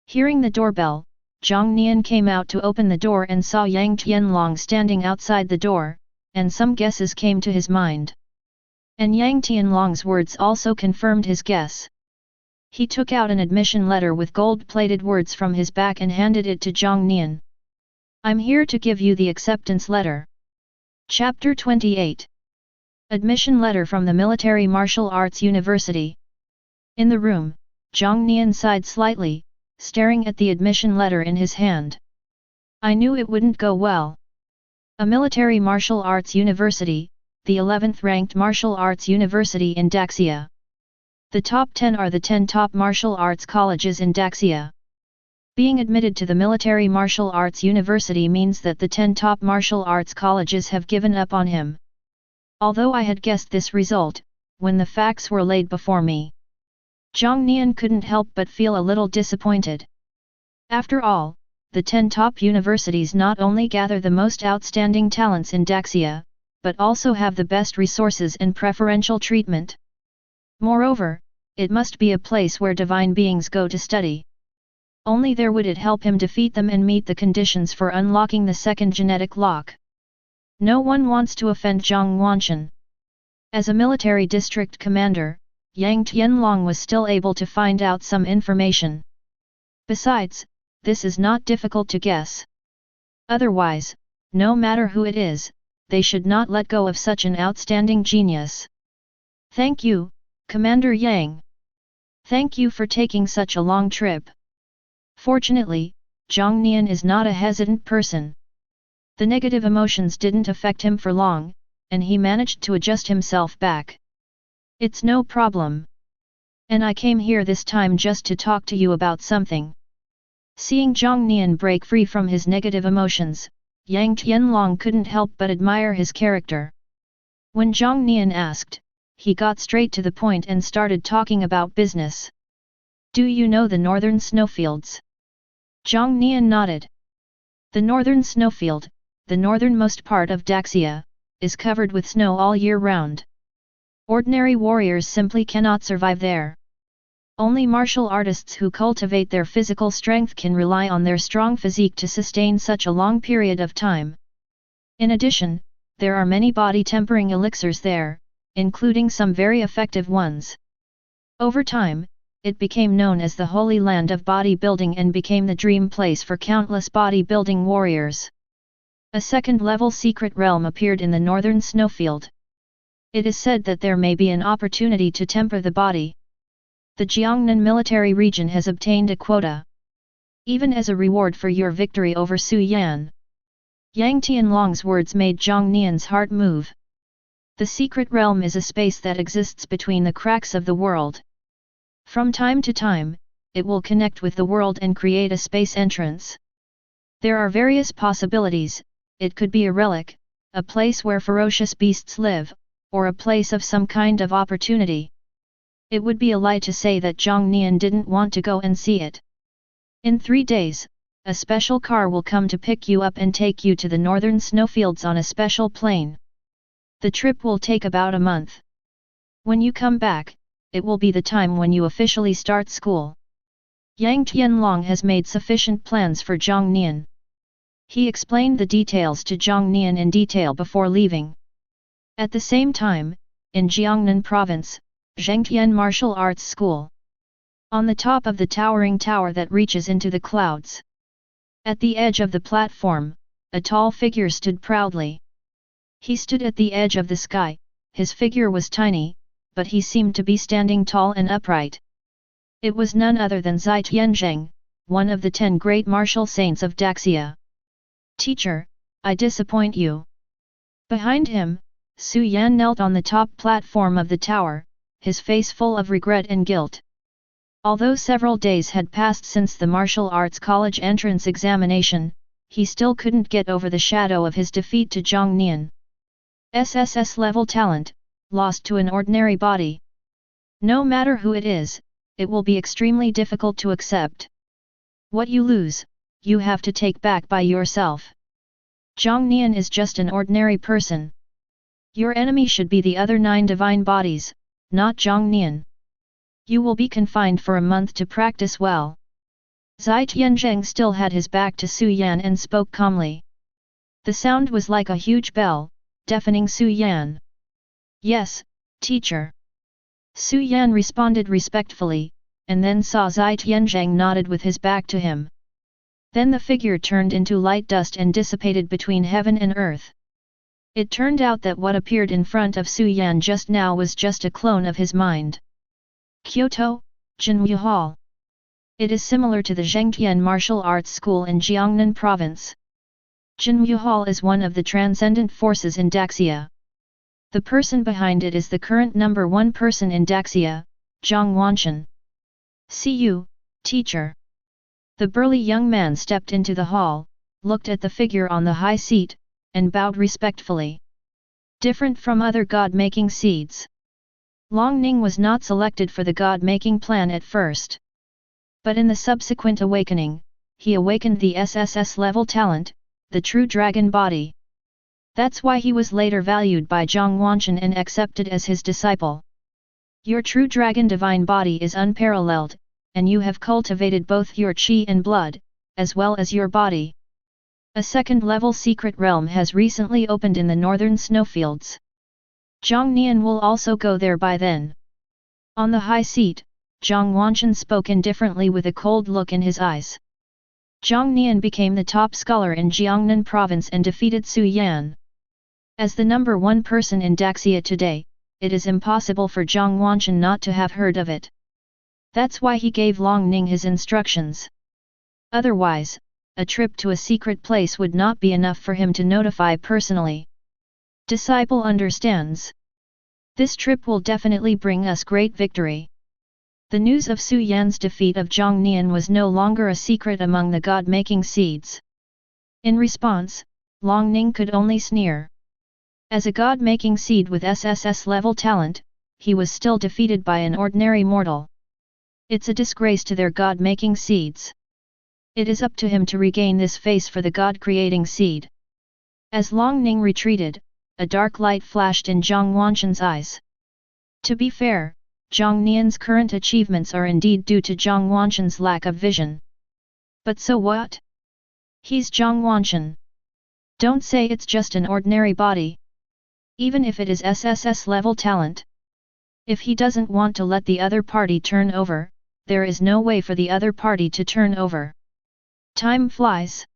Hearing the doorbell, Jiang Nian came out to open the door and saw Yang Tianlong standing outside the door, and some guesses came to his mind. And Yang Tianlong's words also confirmed his guess. He took out an admission letter with gold-plated words from his back and handed it to Jiang Nian. I'm here to give you the acceptance letter. Chapter 28. Admission letter from the Military Martial Arts University. In the room, Jiang Nian sighed slightly, staring at the admission letter in his hand. I knew it wouldn't go well. A military martial arts university, the 11th ranked martial arts university in Daxia. The top 10 are the 10 top martial arts colleges in Daxia. Being admitted to the military martial arts university means that the 10 top martial arts colleges have given up on him. Although I had guessed this result, when the facts were laid before me, Jiang Nian couldn't help but feel a little disappointed. After all, the 10 top universities not only gather the most outstanding talents in Daxia, but also have the best resources and preferential treatment. Moreover, it must be a place where divine beings go to study. Only there would it help him defeat them and meet the conditions for unlocking the second genetic lock. No one wants to offend Jiang Nian. As a military district commander, Yang Tianlong was still able to find out some information. Besides, this is not difficult to guess. Otherwise, no matter who it is, they should not let go of such an outstanding genius. Thank you, Commander Yang. Thank you for taking such a long trip. Fortunately, Jiang Nian is not a hesitant person. The negative emotions didn't affect him for long, and he managed to adjust himself back. It's no problem. And I came here this time just to talk to you about something. Seeing Jiang Nian break free from his negative emotions, Yang Tianlong couldn't help but admire his character. When Jiang Nian asked, he got straight to the point and started talking about business. Do you know the northern snowfields? Jiang Nian nodded. The northern snowfield, the northernmost part of Daxia, is covered with snow all year round. Ordinary warriors simply cannot survive there. Only martial artists who cultivate their physical strength can rely on their strong physique to sustain such a long period of time. In addition, there are many body-tempering elixirs there, including some very effective ones. Over time, it became known as the Holy Land of Bodybuilding and became the dream place for countless bodybuilding warriors. A second-level secret realm appeared in the northern snowfield. It is said that there may be an opportunity to temper the body. The Jiangnan military region has obtained a quota. Even as a reward for your victory over Su Yan. Yang Tianlong's words made Jiang Nian's heart move. The secret realm is a space that exists between the cracks of the world. From time to time, it will connect with the world and create a space entrance. There are various possibilities. It could be a relic, a place where ferocious beasts live, or a place of some kind of opportunity. It would be a lie to say that Jiang Nian didn't want to go and see it. In 3 days, a special car will come to pick you up and take you to the northern snowfields on a special plane. The trip will take about a month. When you come back, it will be the time when you officially start school. Yang Tianlong has made sufficient plans for Jiang Nian. He explained the details to Jiang Nian in detail before leaving. At the same time, in Jiangnan Province, Zhengtian Martial Arts School. On the top of the towering tower that reaches into the clouds. At the edge of the platform, a tall figure stood proudly. He stood at the edge of the sky, his figure was tiny, but he seemed to be standing tall and upright. It was none other than Zai Tianzheng, one of the 10 great martial saints of Daxia. Teacher, I disappoint you. Behind him, Su Yan knelt on the top platform of the tower, his face full of regret and guilt. Although several days had passed since the martial arts college entrance examination, he still couldn't get over the shadow of his defeat to Jiang Nian. SSS level talent, lost to an ordinary body. No matter who it is, it will be extremely difficult to accept. What you lose, you have to take back by yourself. Jiang Nian is just an ordinary person. Your enemy should be the other 9 divine bodies, not Jiang Nian. You will be confined for a month to practice well. Zai Tianzheng still had his back to Su Yan and spoke calmly. The sound was like a huge bell, deafening Su Yan. Yes, teacher. Su Yan responded respectfully, and then saw Zai Tianzheng nodded with his back to him. Then the figure turned into light dust and dissipated between heaven and earth. It turned out that what appeared in front of Su Yan just now was just a clone of his mind. Kyoto, Jinwu Hall. It is similar to the Zhengtian Martial Arts School in Jiangnan Province. Jinwu Hall is one of the transcendent forces in Daxia. The person behind it is the current number 1 person in Daxia, Zhang Wanshan. See you, teacher. The burly young man stepped into the hall, looked at the figure on the high seat, and bowed respectfully. Different from other God-making seeds. Long Ning was not selected for the God-making plan at first. But in the subsequent awakening, he awakened the SSS level talent, the true dragon body. That's why he was later valued by Zhang Wanshan and accepted as his disciple. Your true dragon divine body is unparalleled, and you have cultivated both your qi and blood, as well as your body. A second-level secret realm has recently opened in the northern snowfields. Jiang Nian will also go there by then. On the high seat, Zhang Wanshan spoke indifferently with a cold look in his eyes. Jiang Nian became the top scholar in Jiangnan Province and defeated Su Yan. As the number 1 person in Daxia today, it is impossible for Zhang Wanshan not to have heard of it. That's why he gave Long Ning his instructions. Otherwise, a trip to a secret place would not be enough for him to notify personally. Disciple understands. This trip will definitely bring us great victory. The news of Su Yan's defeat of Jiang Nian was no longer a secret among the God-making seeds. In response, Long Ning could only sneer. As a God-making seed with SSS level talent, he was still defeated by an ordinary mortal. It's a disgrace to their God-making seeds. It is up to him to regain this face for the God-creating seed. As Long Ning retreated, a dark light flashed in Zhang Wanshan's eyes. To be fair, Jiang Nian's current achievements are indeed due to Zhang Wanshan's lack of vision. But so what? He's Zhang Wanshan. Don't say it's just an ordinary body. Even if it is SSS level talent. If he doesn't want to let the other party turn over, there is no way for the other party to turn over. Time flies.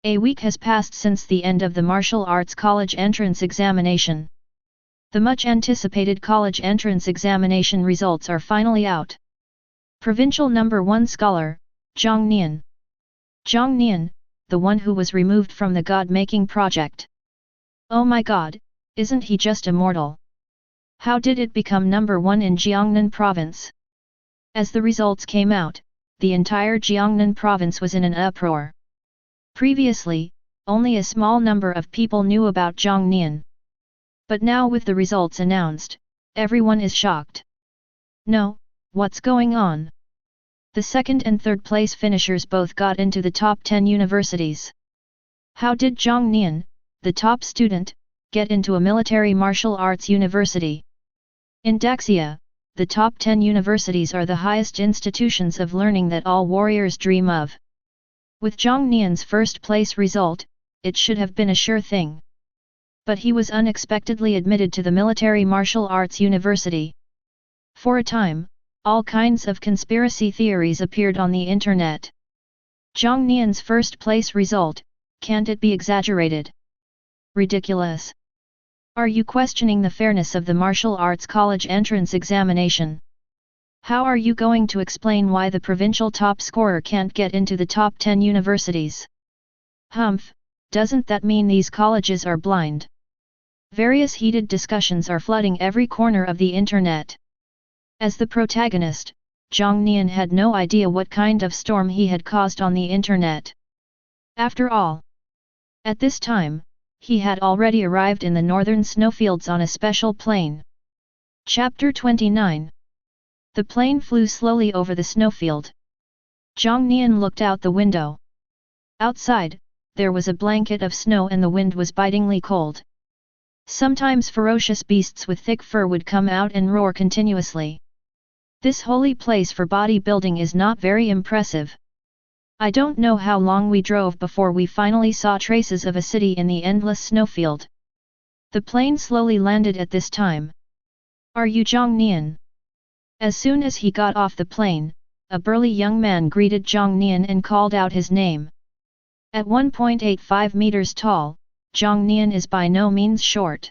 A week has passed since the end of the martial arts college entrance examination. The much-anticipated college entrance examination results are finally out. Provincial number 1 scholar, Jiang Nian. Jiang Nian, the one who was removed from the God-making project. Oh my god, isn't he just immortal? How did it become number 1 in Jiangnan province? As the results came out, the entire Jiangnan province was in an uproar. Previously, only a small number of people knew about Jiang Nian. But now with the results announced, everyone is shocked. No, what's going on? The second and third place finishers both got into the top 10 universities. How did Jiang Nian, the top student, get into a military martial arts university? In Daxia, the top 10 universities are the highest institutions of learning that all warriors dream of. With Jiang Nian's first place result, it should have been a sure thing. But he was unexpectedly admitted to the Military Martial Arts University. For a time, all kinds of conspiracy theories appeared on the internet. Jiang Nian's first place result, can't it be exaggerated? Ridiculous. Are you questioning the fairness of the martial arts college entrance examination? How are you going to explain why the provincial top scorer can't get into the top 10 universities? Humph, doesn't that mean these colleges are blind? Various heated discussions are flooding every corner of the internet. As the protagonist, Jiang Nian had no idea what kind of storm he had caused on the internet. After all, at this time, he had already arrived in the northern snowfields on a special plane. Chapter 29. The plane flew slowly over the snowfield. Jiang Nian looked out the window. Outside, there was a blanket of snow and the wind was bitingly cold. Sometimes ferocious beasts with thick fur would come out and roar continuously. This holy place for bodybuilding is not very impressive. I don't know how long we drove before we finally saw traces of a city in the endless snowfield. The plane slowly landed at this time. Are you Jiang Nian? As soon as he got off the plane, a burly young man greeted Jiang Nian and called out his name. At 1.85 meters tall, Jiang Nian is by no means short.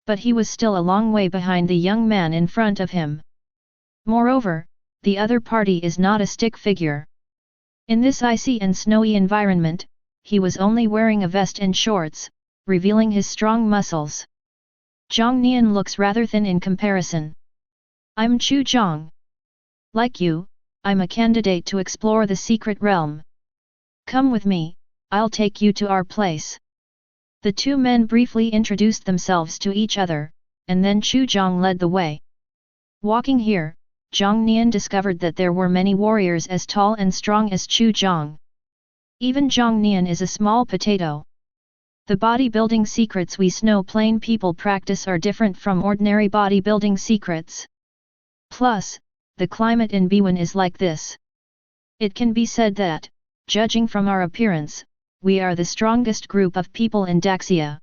But he was still a long way behind the young man in front of him. Moreover, the other party is not a stick figure. In this icy and snowy environment, he was only wearing a vest and shorts, revealing his strong muscles. Jiang Nian looks rather thin in comparison. I'm Chu Jiang. Like you, I'm a candidate to explore the secret realm. Come with me, I'll take you to our place. The two men briefly introduced themselves to each other, and then Chu Jiang led the way. Walking here, Jiang Nian discovered that there were many warriors as tall and strong as Chu Jiang. Even Jiang Nian is a small potato. The bodybuilding secrets we snow plain people practice are different from ordinary bodybuilding secrets. Plus, the climate in Biwan is like this. It can be said that, judging from our appearance, we are the strongest group of people in Daxia.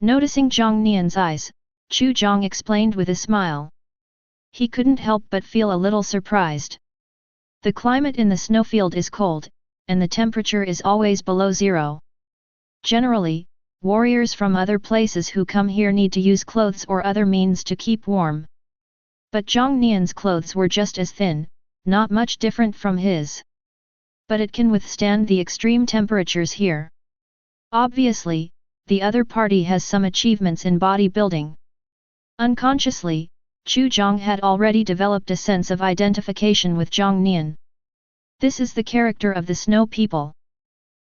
Noticing Jiang Nian's eyes, Chu Jiang explained with a smile. He couldn't help but feel a little surprised. The climate in the snowfield is cold, and the temperature is always below zero. Generally, warriors from other places who come here need to use clothes or other means to keep warm. But Jiang Nian's clothes were just as thin, not much different from his. But it can withstand the extreme temperatures here. Obviously, the other party has some achievements in bodybuilding. Unconsciously, Chu Jiang had already developed a sense of identification with Jiang Nian. This is the character of the snow people.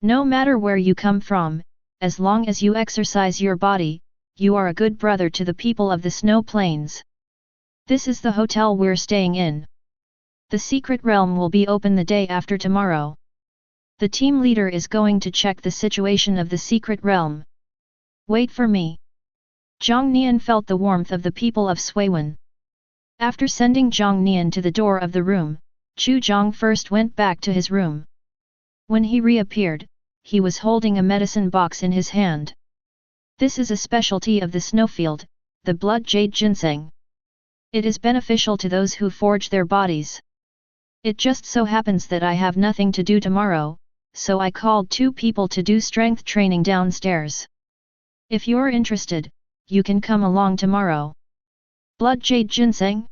No matter where you come from, as long as you exercise your body, you are a good brother to the people of the snow plains. This is the hotel we're staying in. The secret realm will be open the day after tomorrow. The team leader is going to check the situation of the secret realm. Wait for me. Jiang Nian felt the warmth of the people of Suiwen. After sending Jiang Nian to the door of the room, Chu Jiang first went back to his room. When he reappeared, he was holding a medicine box in his hand. This is a specialty of the snowfield, the blood jade ginseng. It is beneficial to those who forge their bodies. It just so happens that I have nothing to do tomorrow, so I called two people to do strength training downstairs. If you're interested, you can come along tomorrow. Blood jade ginseng?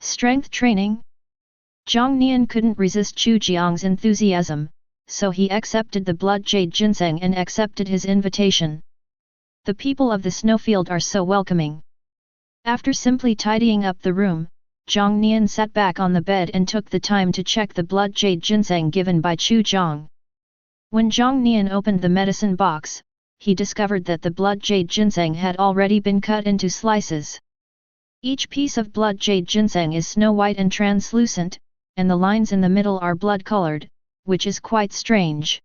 Strength training? Jiang Nian couldn't resist Chu Jiang's enthusiasm, so he accepted the blood jade ginseng and accepted his invitation. The people of the snowfield are so welcoming. After simply tidying up the room, Jiang Nian sat back on the bed and took the time to check the blood jade ginseng given by Chu Jiang. When Jiang Nian opened the medicine box, he discovered that the blood jade ginseng had already been cut into slices. Each piece of blood jade ginseng is snow white and translucent, and the lines in the middle are blood-colored, which is quite strange.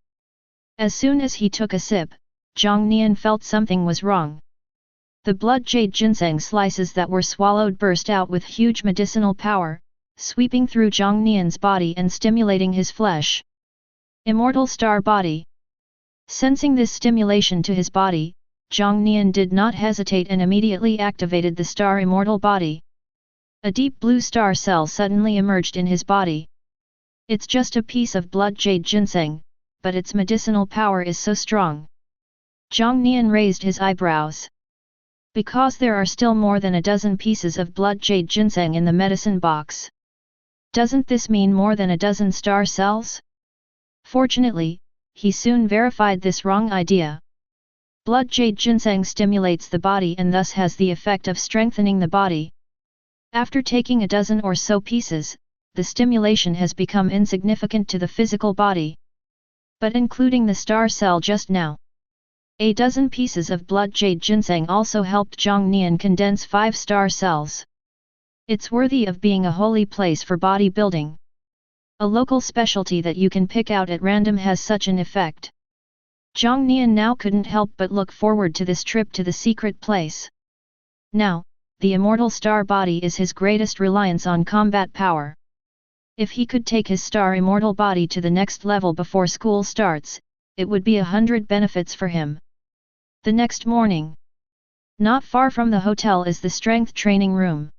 As soon as he took a sip, Jiang Nian felt something was wrong. The blood jade ginseng slices that were swallowed burst out with huge medicinal power, sweeping through Jiang Nian's body and stimulating his flesh. Immortal star body. Sensing this stimulation to his body, Jiang Nian did not hesitate and immediately activated the star immortal body. A deep blue star cell suddenly emerged in his body. It's just a piece of blood jade ginseng, but its medicinal power is so strong. Jiang Nian raised his eyebrows. Because there are still more than a dozen pieces of blood jade ginseng in the medicine box. Doesn't this mean more than a dozen star cells? Fortunately, he soon verified this wrong idea. Blood jade ginseng stimulates the body and thus has the effect of strengthening the body. After taking a dozen or so pieces, the stimulation has become insignificant to the physical body. But including the star cell just now, a dozen pieces of blood jade ginseng also helped Jiang Nian condense 5 star cells. It's worthy of being a holy place for bodybuilding. A local specialty that you can pick out at random has such an effect. Jiang Nian now couldn't help but look forward to this trip to the secret place. Now, the immortal star body is his greatest reliance on combat power. If he could take his star immortal body to the next level before school starts, it would be 100 benefits for him. The next morning, not far from the hotel is the strength training room.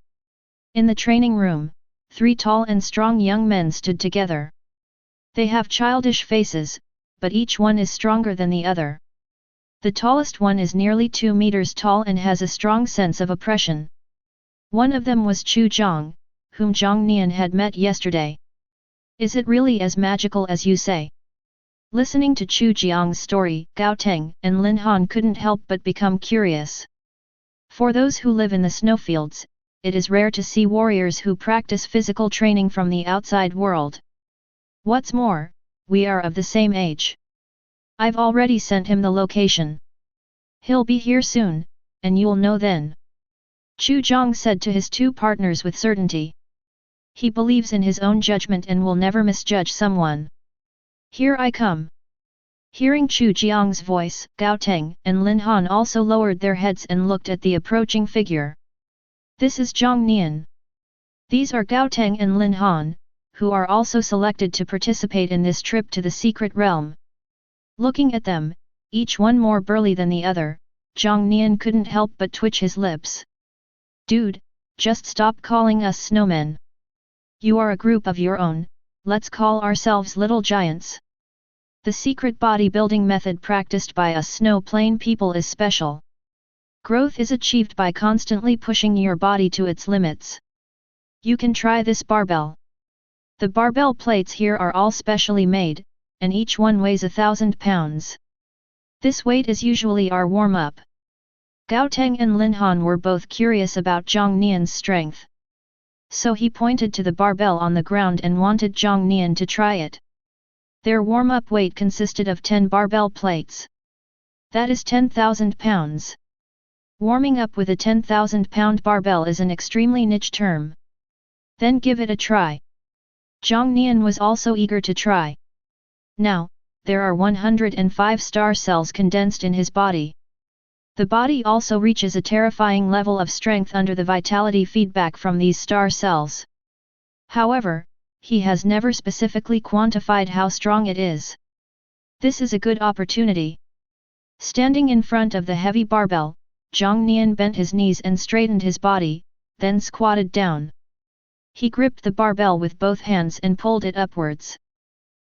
In the training room, 3 tall and strong young men stood together. They have childish faces, but each one is stronger than the other. The tallest one is nearly 2 meters tall and has a strong sense of oppression. One of them was Chu Jiang, whom Jiang Nian had met yesterday. Is it really as magical as you say? Listening to Chu Jiang's story, Gao Teng and Lin Han couldn't help but become curious. For those who live in the snowfields, it is rare to see warriors who practice physical training from the outside world. What's more, we are of the same age. I've already sent him the location. He'll be here soon, and you'll know then. Chu Jiang said to his 2 partners with certainty. He believes in his own judgment and will never misjudge someone. Here I come. Hearing Chu Jiang's voice, Gao Teng and Lin Han also lowered their heads and looked at the approaching figure. This is Jiang Nian. These are Gao Teng and Lin Han, who are also selected to participate in this trip to the secret realm. Looking at them, each one more burly than the other, Jiang Nian couldn't help but twitch his lips. Dude, just stop calling us snowmen. You are a group of your own, let's call ourselves little giants. The secret bodybuilding method practiced by us snow plain people is special. Growth is achieved by constantly pushing your body to its limits. You can try this barbell. The barbell plates here are all specially made, and each one weighs 1,000 pounds. This weight is usually our warm-up. Gao Teng and Lin Han were both curious about Jiang Nian's strength. So he pointed to the barbell on the ground and wanted Jiang Nian to try it. Their warm-up weight consisted of 10 barbell plates. That is 10,000 pounds. Warming up with a 10,000-pound barbell is an extremely niche term. Then give it a try. Jiang Nian was also eager to try. Now, there are 105 star cells condensed in his body. The body also reaches a terrifying level of strength under the vitality feedback from these star cells. However, he has never specifically quantified how strong it is. This is a good opportunity. Standing in front of the heavy barbell, Jiang Nian bent his knees and straightened his body, then squatted down. He gripped the barbell with both hands and pulled it upwards.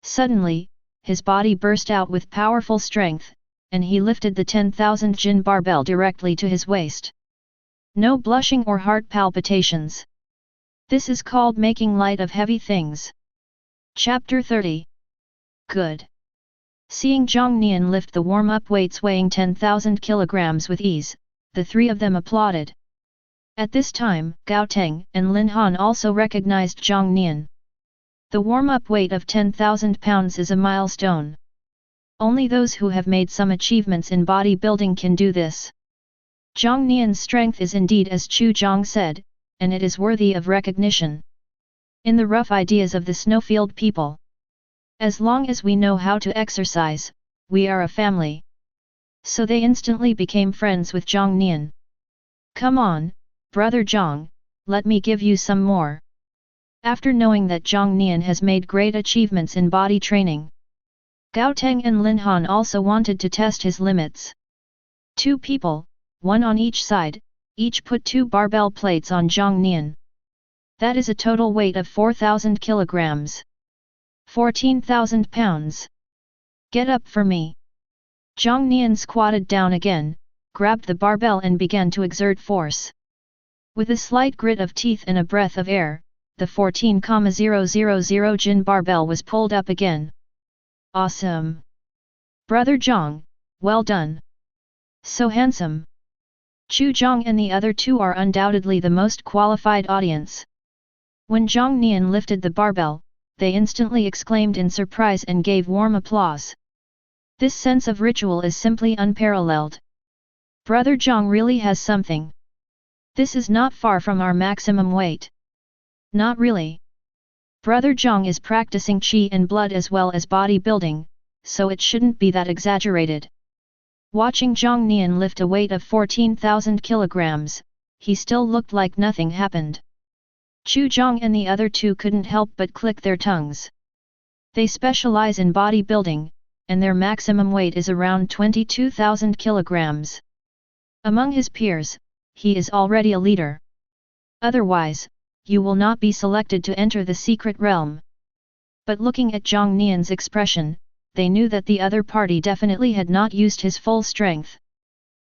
Suddenly, his body burst out with powerful strength, and he lifted the 10,000 Jin barbell directly to his waist. No blushing or heart palpitations. This is called making light of heavy things. Chapter 30. Good. Seeing Jiang Nian lift the warm-up weights weighing 10,000 kilograms with ease, the 3 of them applauded. At this time, Gao Teng and Lin Han also recognized Jiang Nian. The warm-up weight of 10,000 pounds is a milestone. Only those who have made some achievements in bodybuilding can do this. Jiang Nian's strength is indeed as Chu Jiang said, and it is worthy of recognition. In the rough ideas of the snowfield people, as long as we know how to exercise, we are a family. So they instantly became friends with Jiang Nian. Come on, brother Jiang, let me give you some more. After knowing that Jiang Nian has made great achievements in body training, Gao Teng and Lin Han also wanted to test his limits. 2 people, one on each side, each put 2 barbell plates on Jiang Nian. That is a total weight of 4,000 kilograms. 14,000 pounds. Get up for me. Jiang Nian squatted down again, grabbed the barbell and began to exert force. With a slight grit of teeth and a breath of air, the 14,000 Jin barbell was pulled up again. Awesome! Brother Jiang, well done! So handsome! Chu Jiang and the other 2 are undoubtedly the most qualified audience. When Jiang Nian lifted the barbell, they instantly exclaimed in surprise and gave warm applause. This sense of ritual is simply unparalleled. Brother Jiang really has something. This is not far from our maximum weight. Not really. Brother Jiang is practicing qi and blood as well as bodybuilding, so it shouldn't be that exaggerated. Watching Jiang Nian lift a weight of 14,000 kilograms, he still looked like nothing happened. Chu Jiang and the other 2 couldn't help but click their tongues. They specialize in bodybuilding, and their maximum weight is around 22,000 kilograms. Among his peers, he is already a leader. Otherwise, you will not be selected to enter the secret realm. But looking at Jiang Nian's expression, they knew that the other party definitely had not used his full strength.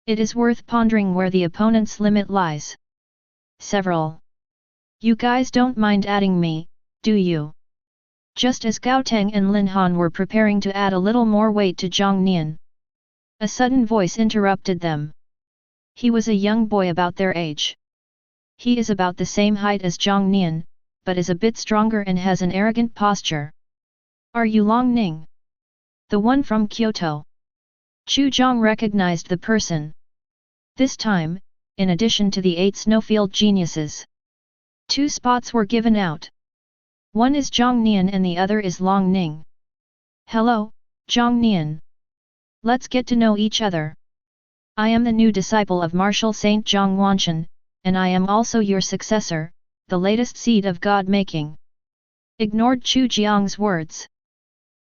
It is worth pondering where the opponent's limit lies. Several. You guys don't mind adding me, do you? Just as Gao Teng and Lin Han were preparing to add a little more weight to Jiang Nian, a sudden voice interrupted them. He was a young boy about their age. He is about the same height as Jiang Nian, but is a bit stronger and has an arrogant posture. Are you Long Ning? The one from Kyoto? Chu Jiang recognized the person. This time, in addition to the 8 snowfield geniuses, 2 spots were given out. One is Jiang Nian and the other is Long Ning. Hello, Jiang Nian. Let's get to know each other. I am the new disciple of Martial Saint Jiang Wanshan, and I am also your successor, the latest seed of God-making. Ignored Chu Jiang's words.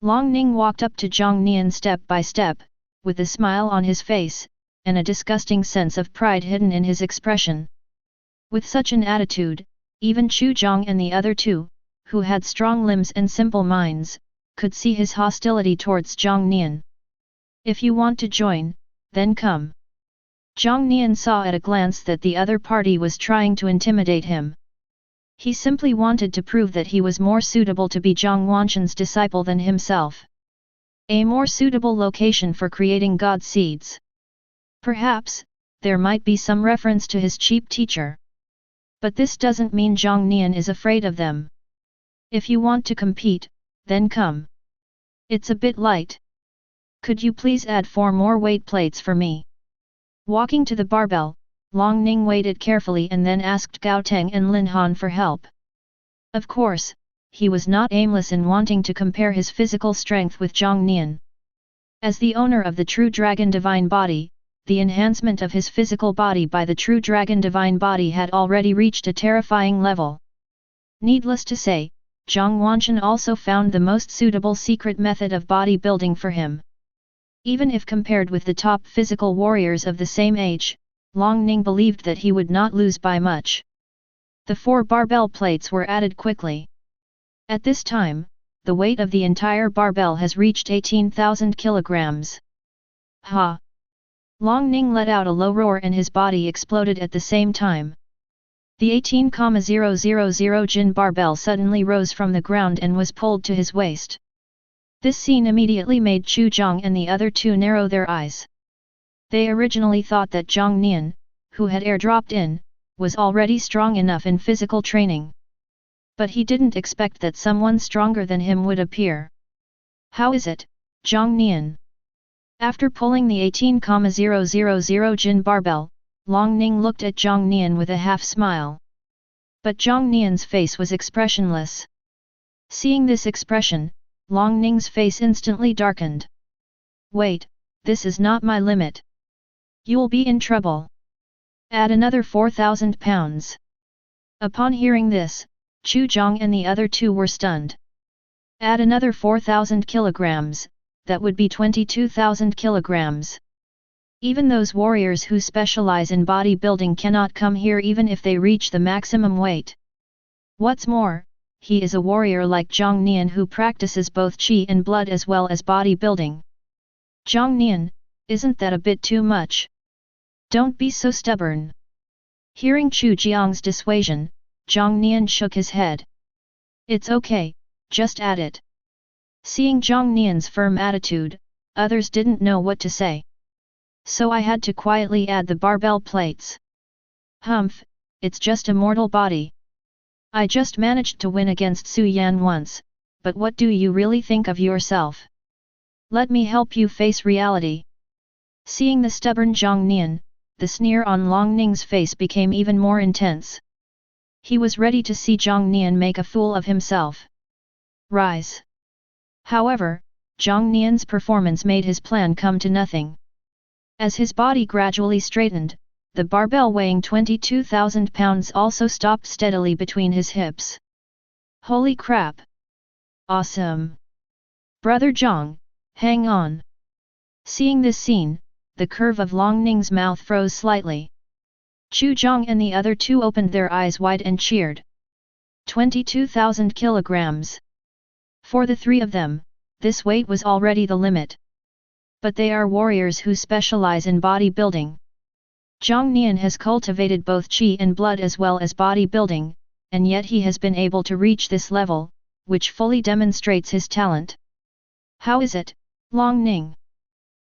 Long Ning walked up to Jiang Nian step by step, with a smile on his face, and a disgusting sense of pride hidden in his expression. With such an attitude, even Chu Jiang and the other 2, who had strong limbs and simple minds, could see his hostility towards Jiang Nian. If you want to join, then come. Jiang Nian saw at a glance that the other party was trying to intimidate him. He simply wanted to prove that he was more suitable to be Jiang Wanshan's disciple than himself. A more suitable location for creating God seeds. Perhaps, there might be some reference to his cheap teacher. But this doesn't mean Jiang Nian is afraid of them. If you want to compete, then come. It's a bit light. Could you please add 4 more weight plates for me? Walking to the barbell, Long Ning weighed it carefully and then asked Gao Teng and Lin Han for help. Of course, he was not aimless in wanting to compare his physical strength with Jiang Nian. As the owner of the true dragon divine body, the enhancement of his physical body by the true dragon divine body had already reached a terrifying level. Needless to say, Jiang Wanshan also found the most suitable secret method of bodybuilding for him. Even if compared with the top physical warriors of the same age, Long Ning believed that he would not lose by much. The 4 barbell plates were added quickly. At this time, the weight of the entire barbell has reached 18,000 kilograms. Ha! Long Ning let out a low roar and his body exploded at the same time. The 18,000 Jin barbell suddenly rose from the ground and was pulled to his waist. This scene immediately made Chu Jiang and the other 2 narrow their eyes. They originally thought that Jiang Nian, who had airdropped in, was already strong enough in physical training. But he didn't expect that someone stronger than him would appear. How is it, Jiang Nian? After pulling the 18,000 Jin barbell, Long Ning looked at Jiang Nian with a half-smile. But Jiang Nian's face was expressionless. Seeing this expression, Long Ning's face instantly darkened. Wait, this is not my limit. You'll be in trouble. Add another 4,000 pounds. Upon hearing this, Chu Jiang and the other two were stunned. Add another 4,000 kilograms, that would be 22,000 kilograms. Even those warriors who specialize in bodybuilding cannot come here even if they reach the maximum weight. What's more, he is a warrior like Jiang Nian who practices both qi and blood as well as bodybuilding. Jiang Nian, isn't that a bit too much? Don't be so stubborn. Hearing Chu Jiang's dissuasion, Jiang Nian shook his head. It's okay, just add it. Seeing Jiang Nian's firm attitude, others didn't know what to say. So I had to quietly add the barbell plates. Humph, it's just a mortal body. I just managed to win against Su Yan once, but what do you really think of yourself? Let me help you face reality. Seeing the stubborn Jiang Nian, the sneer on Long Ning's face became even more intense. He was ready to see Jiang Nian make a fool of himself. Rise. However, Jiang Nian's performance made his plan come to nothing. As his body gradually straightened, the barbell weighing 22,000 pounds also stopped steadily between his hips. Holy crap! Awesome! Brother Jiang, hang on! Seeing this scene, the curve of Long Ning's mouth froze slightly. Chu Jiang and the other two opened their eyes wide and cheered. 22,000 kilograms. For the three of them, this weight was already the limit. But they are warriors who specialize in bodybuilding. Jiang Nian has cultivated both qi and blood as well as bodybuilding, and yet he has been able to reach this level, which fully demonstrates his talent. How is it, Long Ning?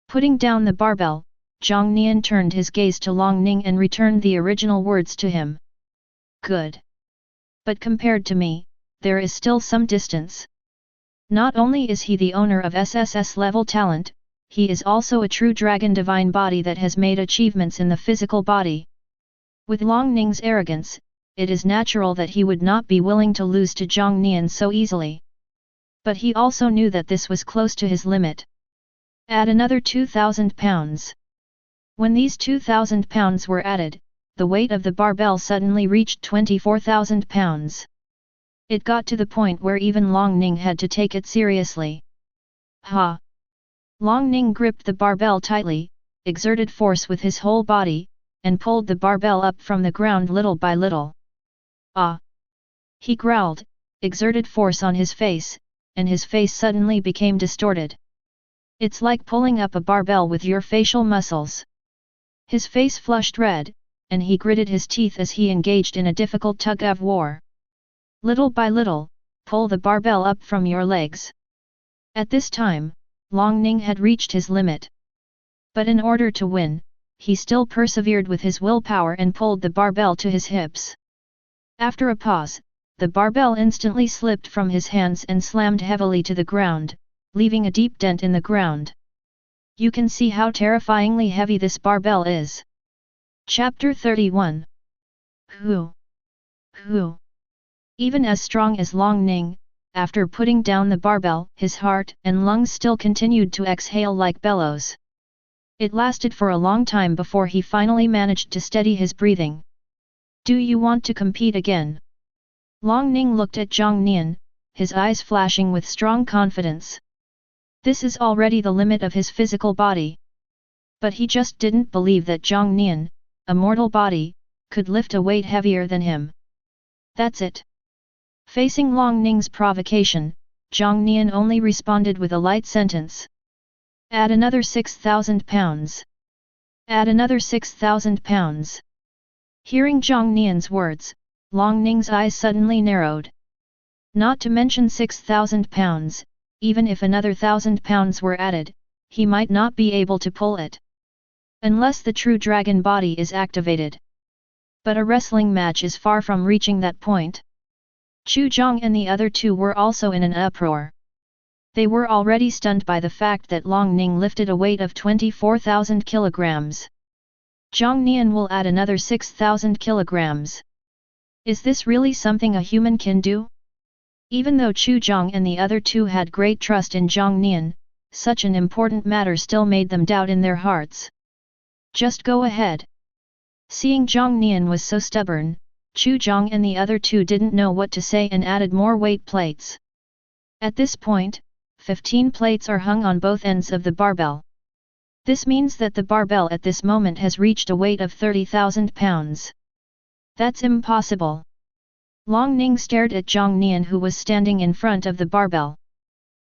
Putting down the barbell, Jiang Nian turned his gaze to Long Ning and returned the original words to him. Good. But compared to me, there is still some distance. Not only is he the owner of SSS level talent, he is also a true dragon divine body that has made achievements in the physical body. With Long Ning's arrogance, it is natural that he would not be willing to lose to Jiang Nian so easily. But he also knew that this was close to his limit. Add another 2,000 pounds. When these 2,000 pounds were added, the weight of the barbell suddenly reached 24,000 pounds. It got to the point where even Long Ning had to take it seriously. Ha! Long Ning gripped the barbell tightly, exerted force with his whole body, and pulled the barbell up from the ground little by little. Ah! He growled, exerted force on his face, and his face suddenly became distorted. It's like pulling up a barbell with your facial muscles. His face flushed red, and he gritted his teeth as he engaged in a difficult tug-of-war. Little by little, pull the barbell up from your legs. At this time, Long Ning had reached his limit. But in order to win, he still persevered with his willpower and pulled the barbell to his hips. After a pause, the barbell instantly slipped from his hands and slammed heavily to the ground, leaving a deep dent in the ground. You can see how terrifyingly heavy this barbell is. Chapter 31. Who? Even as strong as Long Ning, after putting down the barbell, his heart and lungs still continued to exhale like bellows. It lasted for a long time before he finally managed to steady his breathing. Do you want to compete again? Long Ning looked at Jiang Nian, his eyes flashing with strong confidence. This is already the limit of his physical body. But he just didn't believe that Jiang Nian, a mortal body, could lift a weight heavier than him. That's it. Facing Long Ning's provocation, Jiang Nian only responded with a light sentence. Add another 6,000 pounds. Add another 6,000 pounds. Hearing Jiang Nian's words, Long Ning's eyes suddenly narrowed. Not to mention 6,000 pounds, even if another 1,000 pounds were added, he might not be able to pull it. Unless the true dragon body is activated. But a wrestling match is far from reaching that point. Chu Jiang and the other two were also in an uproar. They were already stunned by the fact that Long Ning lifted a weight of 24,000 kilograms. Jiang Nian will add another 6,000 kilograms. Is this really something a human can do? Even though Chu Jiang and the other two had great trust in Jiang Nian, such an important matter still made them doubt in their hearts. Just go ahead. Seeing Jiang Nian was so stubborn, Chu Jiang and the other two didn't know what to say and added more weight plates. At this point, 15 plates are hung on both ends of the barbell. This means that the barbell at this moment has reached a weight of 30,000 pounds. That's impossible. Long Ning stared at Jiang Nian who was standing in front of the barbell.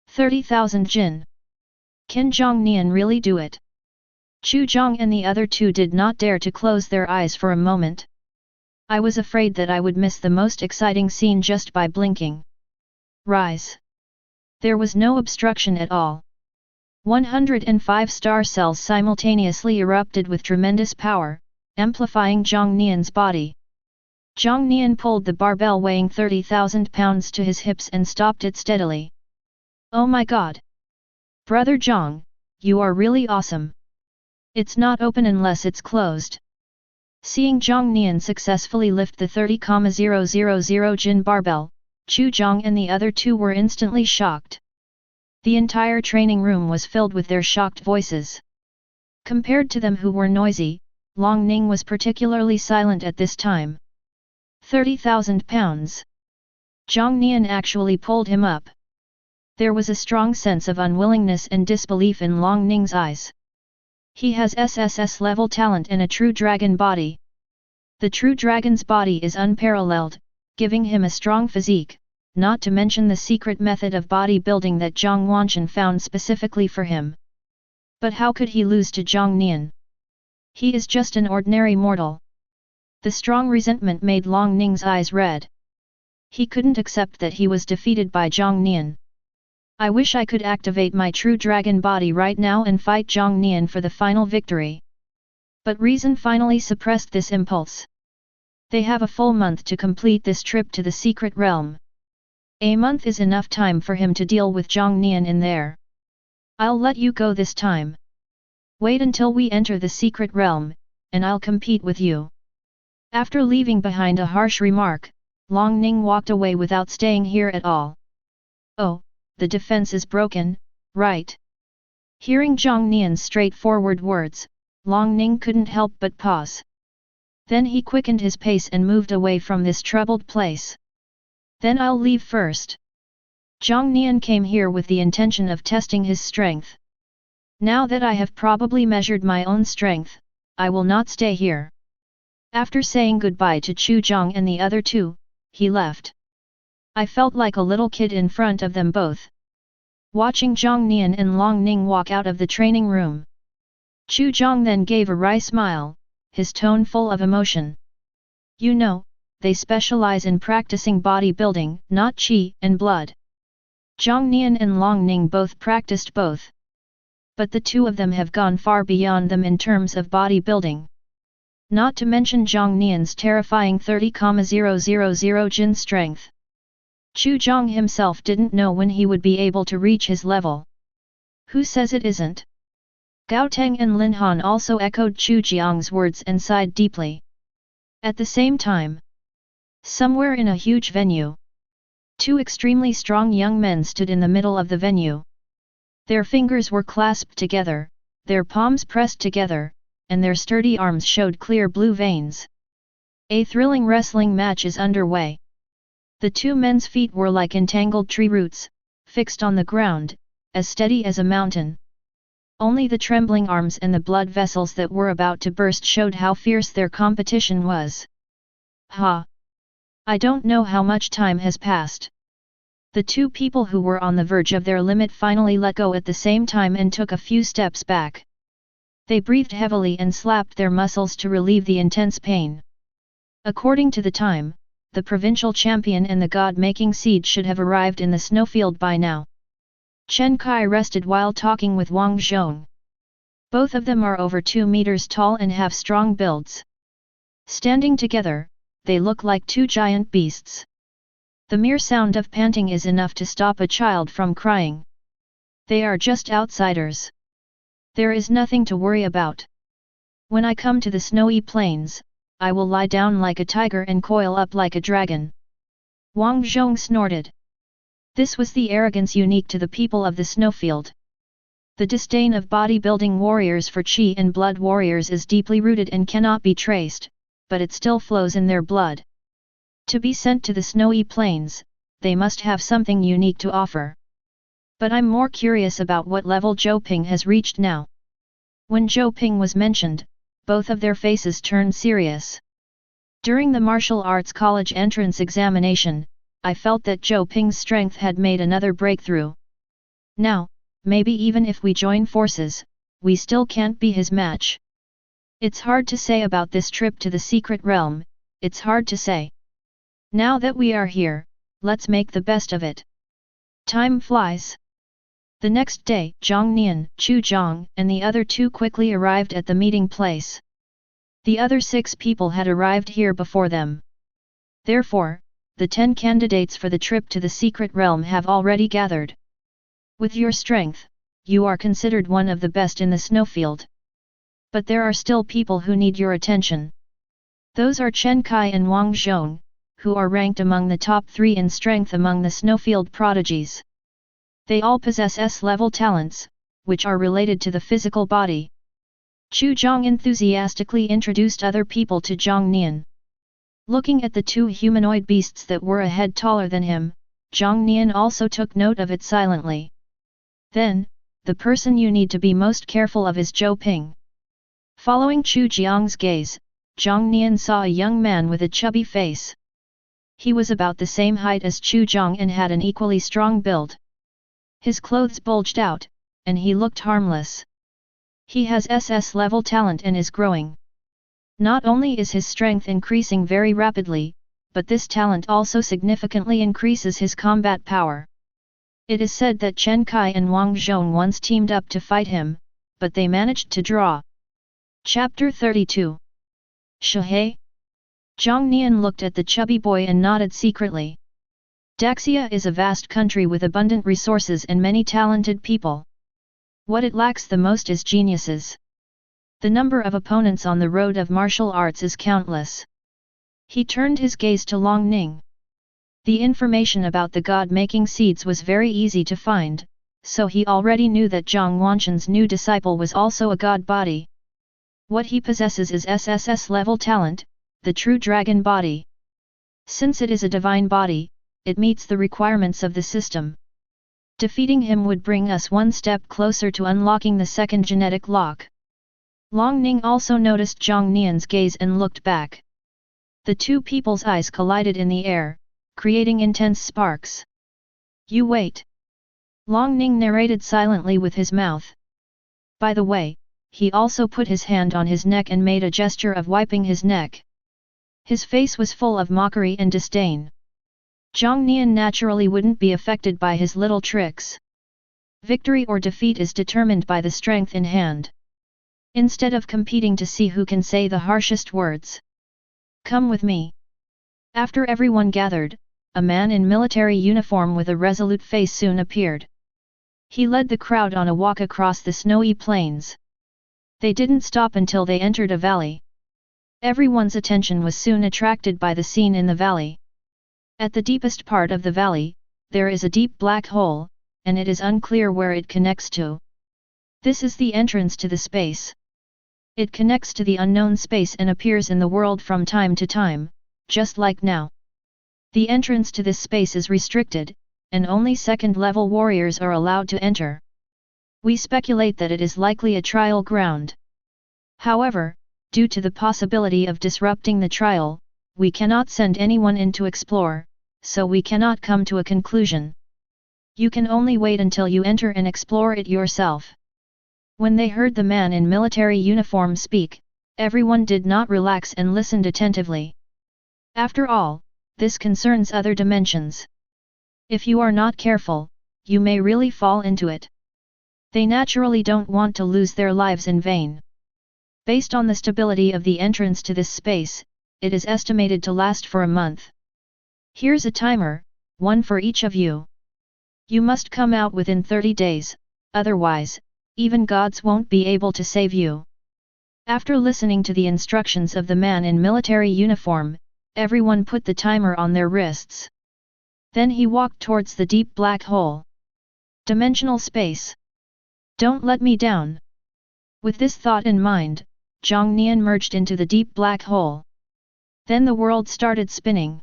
30,000 jin. Can Jiang Nian really do it? Chu Jiang and the other two did not dare to close their eyes for a moment. I was afraid that I would miss the most exciting scene just by blinking. Rise. There was no obstruction at all. 105 star cells simultaneously erupted with tremendous power, amplifying Jiang Nian's body. Jiang Nian pulled the barbell weighing 30,000 pounds to his hips and stopped it steadily. Oh my god! Brother Jiang, you are really awesome. It's not open unless it's closed. Seeing Jiang Nian successfully lift the 30,000 jin barbell, Chu Jiang and the other two were instantly shocked. The entire training room was filled with their shocked voices. Compared to them who were noisy, Long Ning was particularly silent at this time. 30,000 pounds. Jiang Nian actually pulled him up. There was a strong sense of unwillingness and disbelief in Long Ning's eyes. He has SSS-level talent and a true dragon body. The true dragon's body is unparalleled, giving him a strong physique, not to mention the secret method of bodybuilding that Zhang Wanchen found specifically for him. But how could he lose to Jiang Nian? He is just an ordinary mortal. The strong resentment made Long Ning's eyes red. He couldn't accept that he was defeated by Jiang Nian. I wish I could activate my true dragon body right now and fight Jiang Nian for the final victory. But reason finally suppressed this impulse. They have a full month to complete this trip to the secret realm. A month is enough time for him to deal with Jiang Nian in there. I'll let you go this time. Wait until we enter the secret realm, and I'll compete with you. After leaving behind a harsh remark, Long Ning walked away without staying here at all. Oh, the defense is broken, right? Hearing Jiang Nian's straightforward words, Long Ning couldn't help but pause. Then he quickened his pace and moved away from this troubled place. Then I'll leave first. Jiang Nian came here with the intention of testing his strength. Now that I have probably measured my own strength, I will not stay here. After saying goodbye to Chu Jiang and the other two, he left. I felt like a little kid in front of them both. Watching Jiang Nian and Long Ning walk out of the training room. Chu Jiang then gave a wry smile, his tone full of emotion. You know, they specialize in practicing bodybuilding, not qi and blood. Jiang Nian and Long Ning both practiced both. But the two of them have gone far beyond them in terms of bodybuilding. Not to mention Jiang Nian's terrifying 30,000 jin strength. Chu Jiang himself didn't know when he would be able to reach his level. Who says it isn't? Gao Teng and Lin Han also echoed Chu Jiang's words and sighed deeply. At the same time, somewhere in a huge venue, two extremely strong young men stood in the middle of the venue. Their fingers were clasped together, their palms pressed together, and their sturdy arms showed clear blue veins. A thrilling wrestling match is underway. The two men's feet were like entangled tree roots, fixed on the ground, as steady as a mountain. Only the trembling arms and the blood vessels that were about to burst showed how fierce their competition was. Ha! I don't know how much time has passed. The two people who were on the verge of their limit finally let go at the same time and took a few steps back. They breathed heavily and slapped their muscles to relieve the intense pain. According to the time, the provincial champion and the God-making seed should have arrived in the snowfield by now. Chen Kai rested while talking with Wang Zhong. Both of them are over 2 meters tall and have strong builds. Standing together, they look like two giant beasts. The mere sound of panting is enough to stop a child from crying. They are just outsiders. There is nothing to worry about. When I come to the snowy plains, I will lie down like a tiger and coil up like a dragon. Wang Zhong snorted. This was the arrogance unique to the people of the snowfield. The disdain of bodybuilding warriors for qi and blood warriors is deeply rooted and cannot be traced, but it still flows in their blood. To be sent to the snowy plains, they must have something unique to offer. But I'm more curious about what level Zhou Ping has reached now. When Zhou Ping was mentioned, both of their faces turned serious. During the martial arts college entrance examination, I felt that Zhou Ping's strength had made another breakthrough. Now, maybe even if we join forces, we still can't be his match. It's hard to say about this trip to the secret realm, it's hard to say. Now that we are here, let's make the best of it. Time flies. The next day, Jiang Nian, Chu Zhang, and the other two quickly arrived at the meeting place. The other 6 people had arrived here before them. Therefore, the 10 candidates for the trip to the secret realm have already gathered. With your strength, you are considered one of the best in the snowfield. But there are still people who need your attention. Those are Chen Kai and Wang Zhong, who are ranked among the top 3 in strength among the snowfield prodigies. They all possess S-level talents, which are related to the physical body. Chu Zhang enthusiastically introduced other people to Jiang Nian. Looking at the 2 humanoid beasts that were a head taller than him, Jiang Nian also took note of it silently. Then, the person you need to be most careful of is Zhou Ping. Following Chu Jiang's gaze, Jiang Nian saw a young man with a chubby face. He was about the same height as Chu Jiang and had an equally strong build. His clothes bulged out, and he looked harmless. He has SS-level talent and is growing. Not only is his strength increasing very rapidly, but this talent also significantly increases his combat power. It is said that Chen Kai and Wang Zhong once teamed up to fight him, but they managed to draw. Chapter 32. Shihei? Jiang Nian looked at the chubby boy and nodded secretly. Daxia is a vast country with abundant resources and many talented people. What it lacks the most is geniuses. The number of opponents on the road of martial arts is countless. He turned his gaze to Long Ning. The information about the God-making seeds was very easy to find, so he already knew that Zhang Wanshan's new disciple was also a god body. What he possesses is SSS-level talent, the true dragon body. Since it is a divine body, it meets the requirements of the system. Defeating him would bring us one step closer to unlocking the second genetic lock. Long Ning also noticed Jiang Nian's gaze and looked back. The 2 people's eyes collided in the air, creating intense sparks. You wait. Long Ning narrated silently with his mouth. By the way, he also put his hand on his neck and made a gesture of wiping his neck. His face was full of mockery and disdain. Jiang Nian naturally wouldn't be affected by his little tricks. Victory or defeat is determined by the strength in hand. Instead of competing to see who can say the harshest words. Come with me. After everyone gathered, a man in military uniform with a resolute face soon appeared. He led the crowd on a walk across the snowy plains. They didn't stop until they entered a valley. Everyone's attention was soon attracted by the scene in the valley. At the deepest part of the valley, there is a deep black hole, and it is unclear where it connects to. This is the entrance to the space. It connects to the unknown space and appears in the world from time to time, just like now. The entrance to this space is restricted, and only second-level warriors are allowed to enter. We speculate that it is likely a trial ground. However, due to the possibility of disrupting the trial, we cannot send anyone in to explore, so we cannot come to a conclusion. You can only wait until you enter and explore it yourself. When they heard the man in military uniform speak, everyone did not relax and listened attentively. After all, this concerns other dimensions. If you are not careful, you may really fall into it. They naturally don't want to lose their lives in vain. Based on the stability of the entrance to this space, it is estimated to last for a month. Here's a timer, one for each of you. You must come out within 30 days, otherwise, even gods won't be able to save you. After listening to the instructions of the man in military uniform, everyone put the timer on their wrists. Then he walked towards the deep black hole. Dimensional space. Don't let me down. With this thought in mind, Jiang Nian merged into the deep black hole. Then the world started spinning.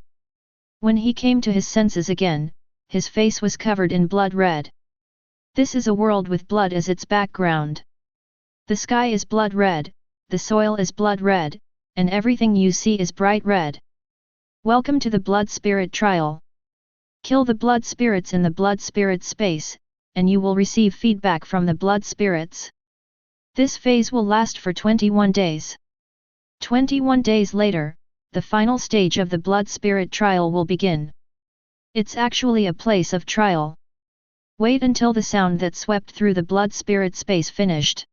When he came to his senses again, his face was covered in blood red. This is a world with blood as its background. The sky is blood red, the soil is blood red, and everything you see is bright red. Welcome to the blood spirit trial. Kill the blood spirits in the blood spirit space, and you will receive feedback from the blood spirits. This phase will last for 21 days. 21 days later, the final stage of the blood spirit trial will begin. It's actually a place of trial. Wait until the sound that swept through the blood spirit space finished.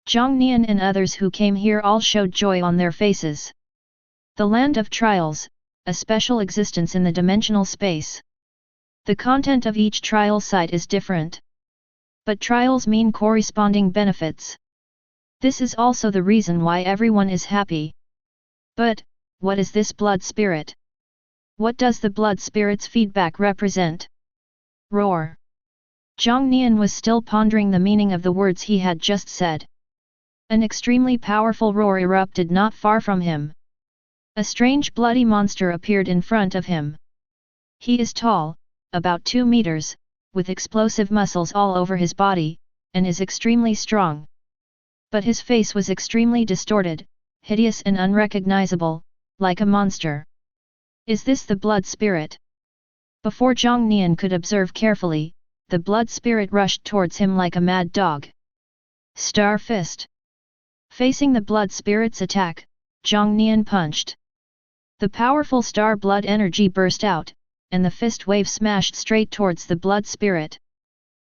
Jiang Nian and others who came here all showed joy on their faces. The land of trials, a special existence in the dimensional space. The content of each trial site is different. But trials mean corresponding benefits. This is also the reason why everyone is happy. But, what is this blood spirit? What does the blood spirit's feedback represent? Roar. Jiang Nian was still pondering the meaning of the words he had just said. An extremely powerful roar erupted not far from him. A strange bloody monster appeared in front of him. He is tall, about 2 meters, with explosive muscles all over his body, and is extremely strong. But his face was extremely distorted, hideous and unrecognizable, like a monster. Is this the blood spirit? Before Jiang Nian could observe carefully, the blood spirit rushed towards him like a mad dog. Star Fist. Facing the blood spirit's attack, Jiang Nian punched. The powerful star blood energy burst out, and the fist wave smashed straight towards the blood spirit.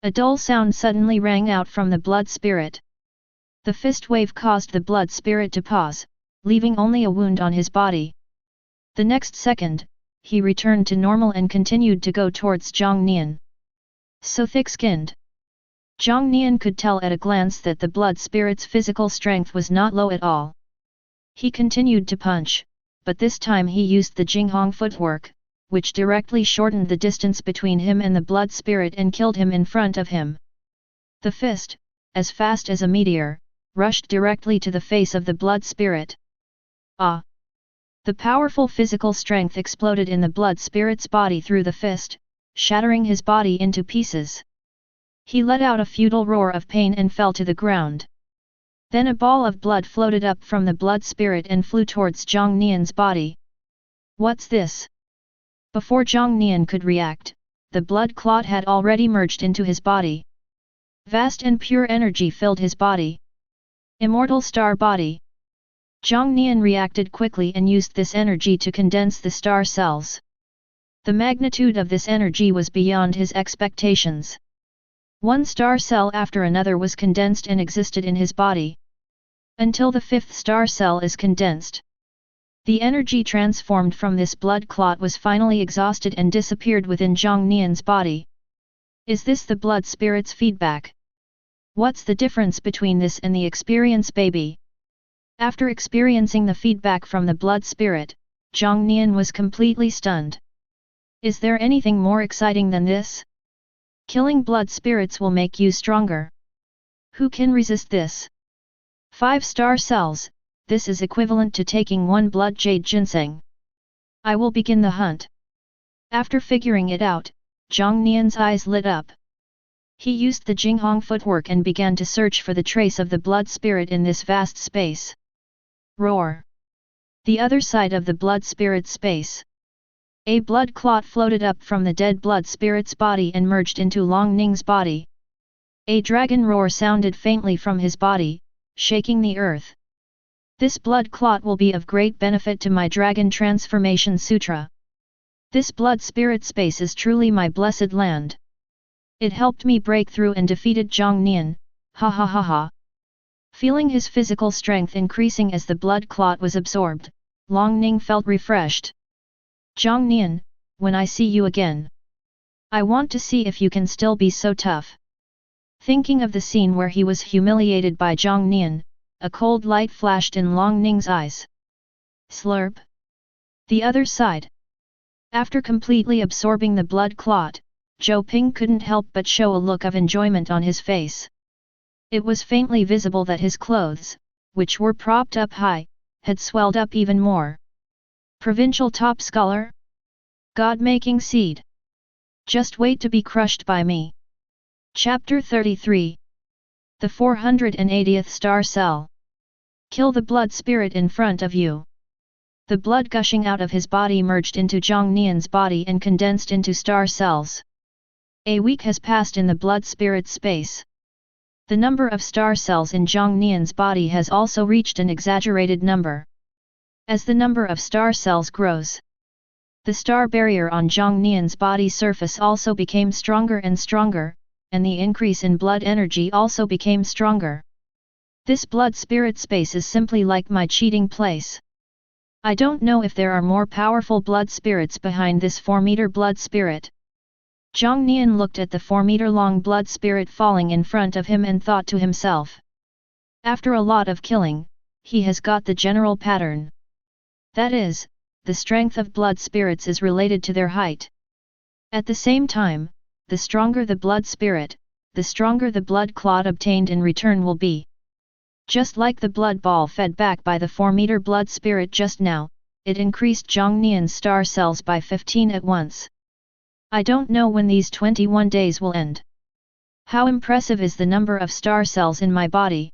A dull sound suddenly rang out from the blood spirit. The fist wave caused the blood spirit to pause, leaving only a wound on his body. The next second, he returned to normal and continued to go towards Jiang Nian. So thick-skinned. Jiang Nian could tell at a glance that the blood spirit's physical strength was not low at all. He continued to punch, but this time he used the Jinghong footwork, which directly shortened the distance between him and the blood spirit and killed him in front of him. The fist, as fast as a meteor, rushed directly to the face of the blood spirit. Ah! The powerful physical strength exploded in the blood spirit's body through the fist, shattering his body into pieces. He let out a futile roar of pain and fell to the ground. Then a ball of blood floated up from the blood spirit and flew towards Jiang Nian's body. What's this? Before Jiang Nian could react, the blood clot had already merged into his body. Vast and pure energy filled his body. Immortal star body. Jiang Nian reacted quickly and used this energy to condense the star cells. The magnitude of this energy was beyond his expectations. One star cell after another was condensed and existed in his body. Until the 5th star cell is condensed. The energy transformed from this blood clot was finally exhausted and disappeared within Jiang Nian's body. Is this the blood spirit's feedback? What's the difference between this and the experience baby? After experiencing the feedback from the blood spirit, Jiang Nian was completely stunned. Is there anything more exciting than this? Killing blood spirits will make you stronger. Who can resist this? 5 star cells, this is equivalent to taking 1 blood jade ginseng. I will begin the hunt. After figuring it out, Jiang Nian's eyes lit up. He used the Jinghong footwork and began to search for the trace of the blood spirit in this vast space. Roar! The other side of the blood spirit space. A blood clot floated up from the dead blood spirit's body and merged into Long Ning's body. A dragon roar sounded faintly from his body, shaking the earth. This blood clot will be of great benefit to my Dragon Transformation Sutra. This blood spirit space is truly my blessed land. It helped me break through and defeated Jiang Nian, ha ha ha ha. Feeling his physical strength increasing as the blood clot was absorbed, Long Ning felt refreshed. Jiang Nian, when I see you again, I want to see if you can still be so tough. Thinking of the scene where he was humiliated by Jiang Nian, a cold light flashed in Long Ning's eyes. Slurp. The other side. After completely absorbing the blood clot, Zhou Ping couldn't help but show a look of enjoyment on his face. It was faintly visible that his clothes, which were propped up high, had swelled up even more. Provincial top scholar? God-making seed. Just wait to be crushed by me. Chapter 33. The 480th Star Cell. Kill the blood spirit in front of you. The blood gushing out of his body merged into Jiang Nian's body and condensed into star cells. A week has passed in the blood spirit space. The number of star cells in Jiang Nian's body has also reached an exaggerated number. As the number of star cells grows, the star barrier on Jiang Nian's body surface also became stronger and stronger, and the increase in blood energy also became stronger. This blood spirit space is simply like my cheating place. I don't know if there are more powerful blood spirits behind this 4-meter blood spirit. Jiang Nian looked at the 4-meter-long blood spirit falling in front of him and thought to himself. After a lot of killing, he has got the general pattern. That is, the strength of blood spirits is related to their height. At the same time, the stronger the blood spirit, the stronger the blood clot obtained in return will be. Just like the blood ball fed back by the 4-meter blood spirit just now, it increased Jiang Nian's star cells by 15 at once. I don't know when these 21 days will end. How impressive is the number of star cells in my body?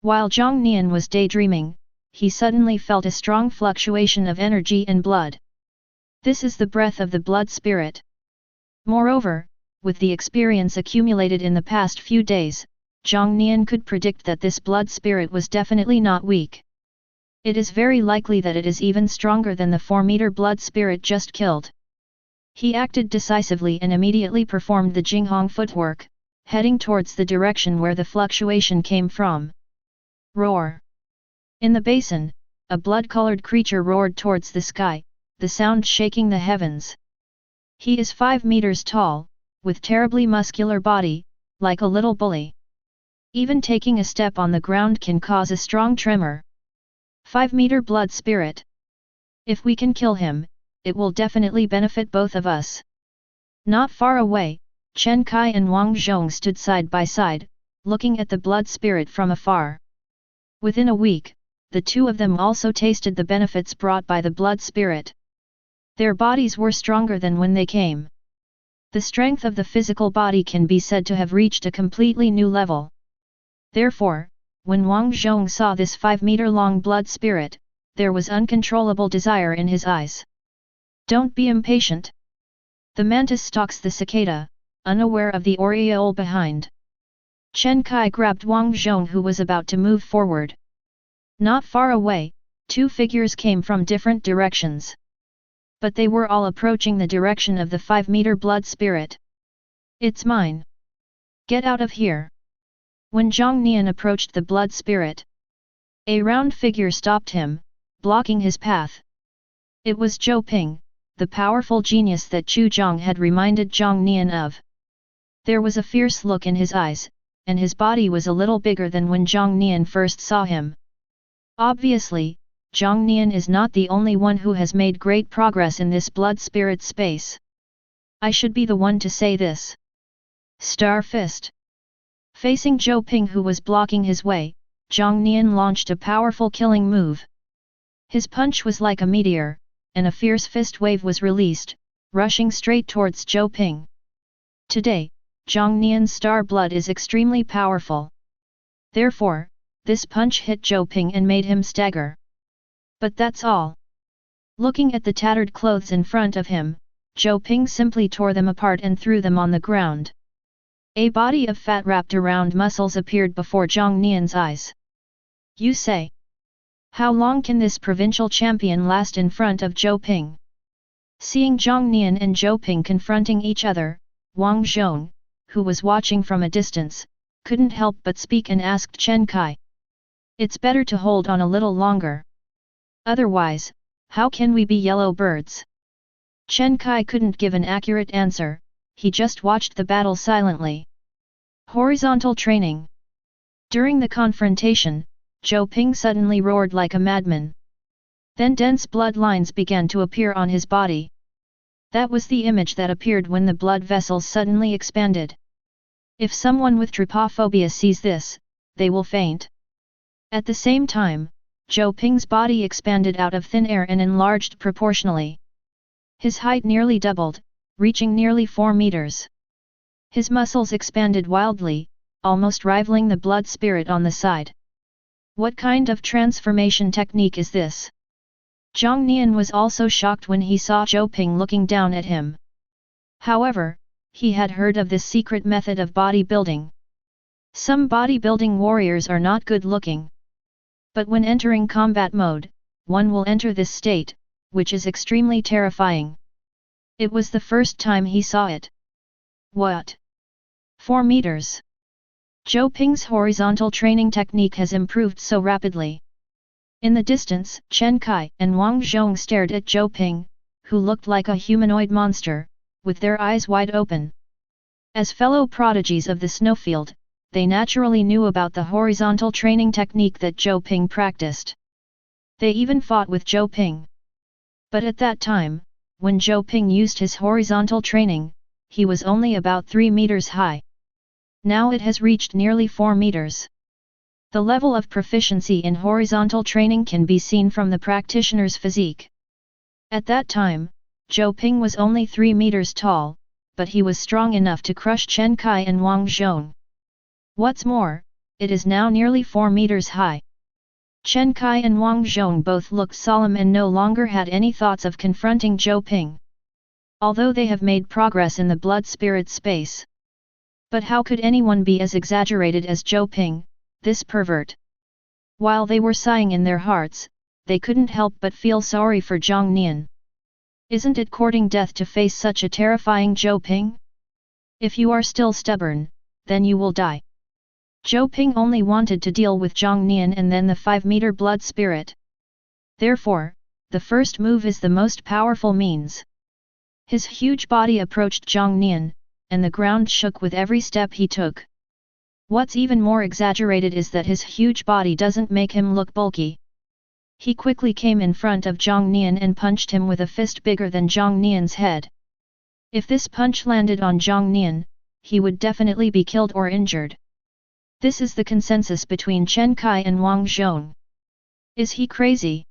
While Jiang Nian was daydreaming, he suddenly felt a strong fluctuation of energy and blood. This is the breath of the blood spirit. Moreover, with the experience accumulated in the past few days, Jiang Nian could predict that this blood spirit was definitely not weak. It is very likely that it is even stronger than the 4-meter blood spirit just killed. He acted decisively and immediately performed the Jinghong footwork, heading towards the direction where the fluctuation came from. Roar! In the basin, a blood-colored creature roared towards the sky, the sound shaking the heavens. He is 5 meters tall, with terribly muscular body, like a little bully. Even taking a step on the ground can cause a strong tremor. 5-meter blood spirit. If we can kill him, it will definitely benefit both of us. Not far away, Chen Kai and Wang Zhong stood side by side, looking at the blood spirit from afar. Within a week, the two of them also tasted the benefits brought by the blood spirit. Their bodies were stronger than when they came. The strength of the physical body can be said to have reached a completely new level. Therefore, when Wang Zhong saw this 5-meter-long blood spirit, there was uncontrollable desire in his eyes. Don't be impatient. The mantis stalks the cicada, unaware of the aureole behind. Chen Kai grabbed Wang Zhong, who was about to move forward. Not far away, 2 figures came from different directions. But they were all approaching the direction of the 5-meter blood spirit. It's mine. Get out of here. When Jiang Nian approached the blood spirit, a round figure stopped him, blocking his path. It was Zhou Ping, the powerful genius that Chu Zhang had reminded Jiang Nian of. There was a fierce look in his eyes, and his body was a little bigger than when Jiang Nian first saw him. Obviously, Jiang Nian is not the only one who has made great progress in this blood spirit space. I should be the one to say this. Star Fist. Facing Zhou Ping, who was blocking his way, Jiang Nian launched a powerful killing move. His punch was like a meteor, and a fierce fist wave was released, rushing straight towards Zhou Ping. Today, Jiang Nian's star blood is extremely powerful. Therefore, this punch hit Zhou Ping and made him stagger. But that's all. Looking at the tattered clothes in front of him, Zhou Ping simply tore them apart and threw them on the ground. A body of fat wrapped around muscles appeared before Jiang Nian's eyes. You say? How long can this provincial champion last in front of Zhou Ping? Seeing Jiang Nian and Zhou Ping confronting each other, Wang Zhong, who was watching from a distance, couldn't help but speak and asked Chen Kai. It's better to hold on a little longer. Otherwise, how can we be yellow birds? Chen Kai couldn't give an accurate answer, he just watched the battle silently. Horizontal training. During the confrontation, Zhou Ping suddenly roared like a madman. Then dense blood lines began to appear on his body. That was the image that appeared when the blood vessels suddenly expanded. If someone with trypophobia sees this, they will faint. At the same time, Zhou Ping's body expanded out of thin air and enlarged proportionally. His height nearly doubled, reaching nearly 4 meters. His muscles expanded wildly, almost rivaling the blood spirit on the side. What kind of transformation technique is this? Jiang Nian was also shocked when he saw Zhou Ping looking down at him. However, he had heard of this secret method of bodybuilding. Some bodybuilding warriors are not good looking. But when entering combat mode, one will enter this state, which is extremely terrifying. It was the first time he saw it. What? 4 meters. Zhou Ping's horizontal training technique has improved so rapidly. In the distance, Chen Kai and Wang Zhong stared at Zhou Ping, who looked like a humanoid monster, with their eyes wide open. As fellow prodigies of the snowfield, they naturally knew about the horizontal training technique that Zhou Ping practiced. They even fought with Zhou Ping. But at that time, when Zhou Ping used his horizontal training, he was only about 3 meters high. Now it has reached nearly 4 meters. The level of proficiency in horizontal training can be seen from the practitioner's physique. At that time, Zhou Ping was only 3 meters tall, but he was strong enough to crush Chen Kai and Wang Zhong. What's more, it is now nearly 4 meters high. Chen Kai and Wang Zhong both looked solemn and no longer had any thoughts of confronting Zhou Ping. Although they have made progress in the blood spirit space. But how could anyone be as exaggerated as Zhou Ping, this pervert? While they were sighing in their hearts, they couldn't help but feel sorry for Jiang Nian. Isn't it courting death to face such a terrifying Zhou Ping? If you are still stubborn, then you will die. Zhou Ping only wanted to deal with Jiang Nian and then the 5-meter blood spirit. Therefore, the first move is the most powerful means. His huge body approached Jiang Nian, and the ground shook with every step he took. What's even more exaggerated is that his huge body doesn't make him look bulky. He quickly came in front of Jiang Nian and punched him with a fist bigger than Jiang Nian's head. If this punch landed on Jiang Nian, he would definitely be killed or injured. This is the consensus between Chen Kai and Wang Zhong. Is he crazy?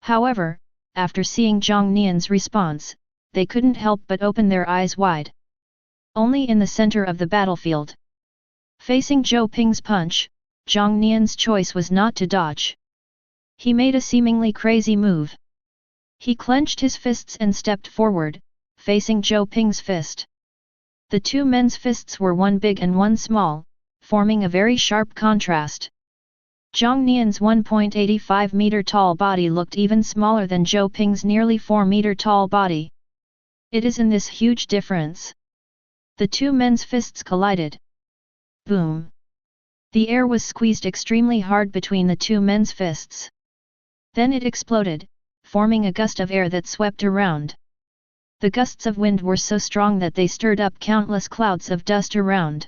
However, after seeing Jiang Nian's response, they couldn't help but open their eyes wide. Only in the center of the battlefield. Facing Zhou Ping's punch, Jiang Nian's choice was not to dodge. He made a seemingly crazy move. He clenched his fists and stepped forward, facing Zhou Ping's fist. The two men's fists were one big and one small, forming a very sharp contrast. Jiang Nian's 1.85-meter tall body looked even smaller than Zhou Ping's nearly 4-meter tall body. It is in this huge difference. The two men's fists collided. Boom! The air was squeezed extremely hard between the two men's fists. Then it exploded, forming a gust of air that swept around. The gusts of wind were so strong that they stirred up countless clouds of dust around.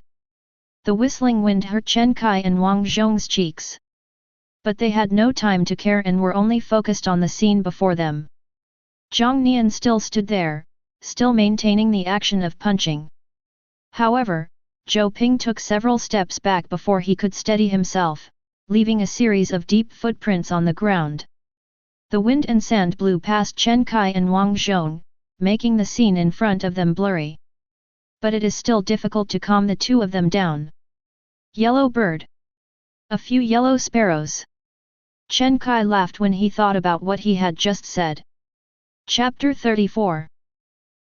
The whistling wind hurt Chen Kai and Wang Zhong's cheeks. But they had no time to care and were only focused on the scene before them. Jiang Nian still stood there, still maintaining the action of punching. However, Zhou Ping took several steps back before he could steady himself, leaving a series of deep footprints on the ground. The wind and sand blew past Chen Kai and Wang Zhong, making the scene in front of them blurry. But it is still difficult to calm the two of them down. Yellow bird. A few yellow sparrows. Chen Kai laughed when he thought about what he had just said. Chapter 34.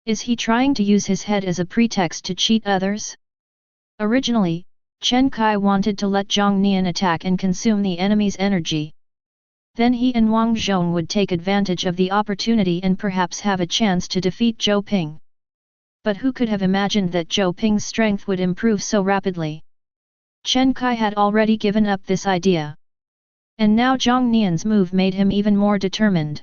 Is he trying to use his head as a pretext to cheat others? Originally, Chen Kai wanted to let Jiang Nian attack and consume the enemy's energy. Then he and Wang Zhong would take advantage of the opportunity and perhaps have a chance to defeat Zhou Ping. But who could have imagined that Zhou Ping's strength would improve so rapidly? Chen Kai had already given up this idea. And now Jiang Nian's move made him even more determined.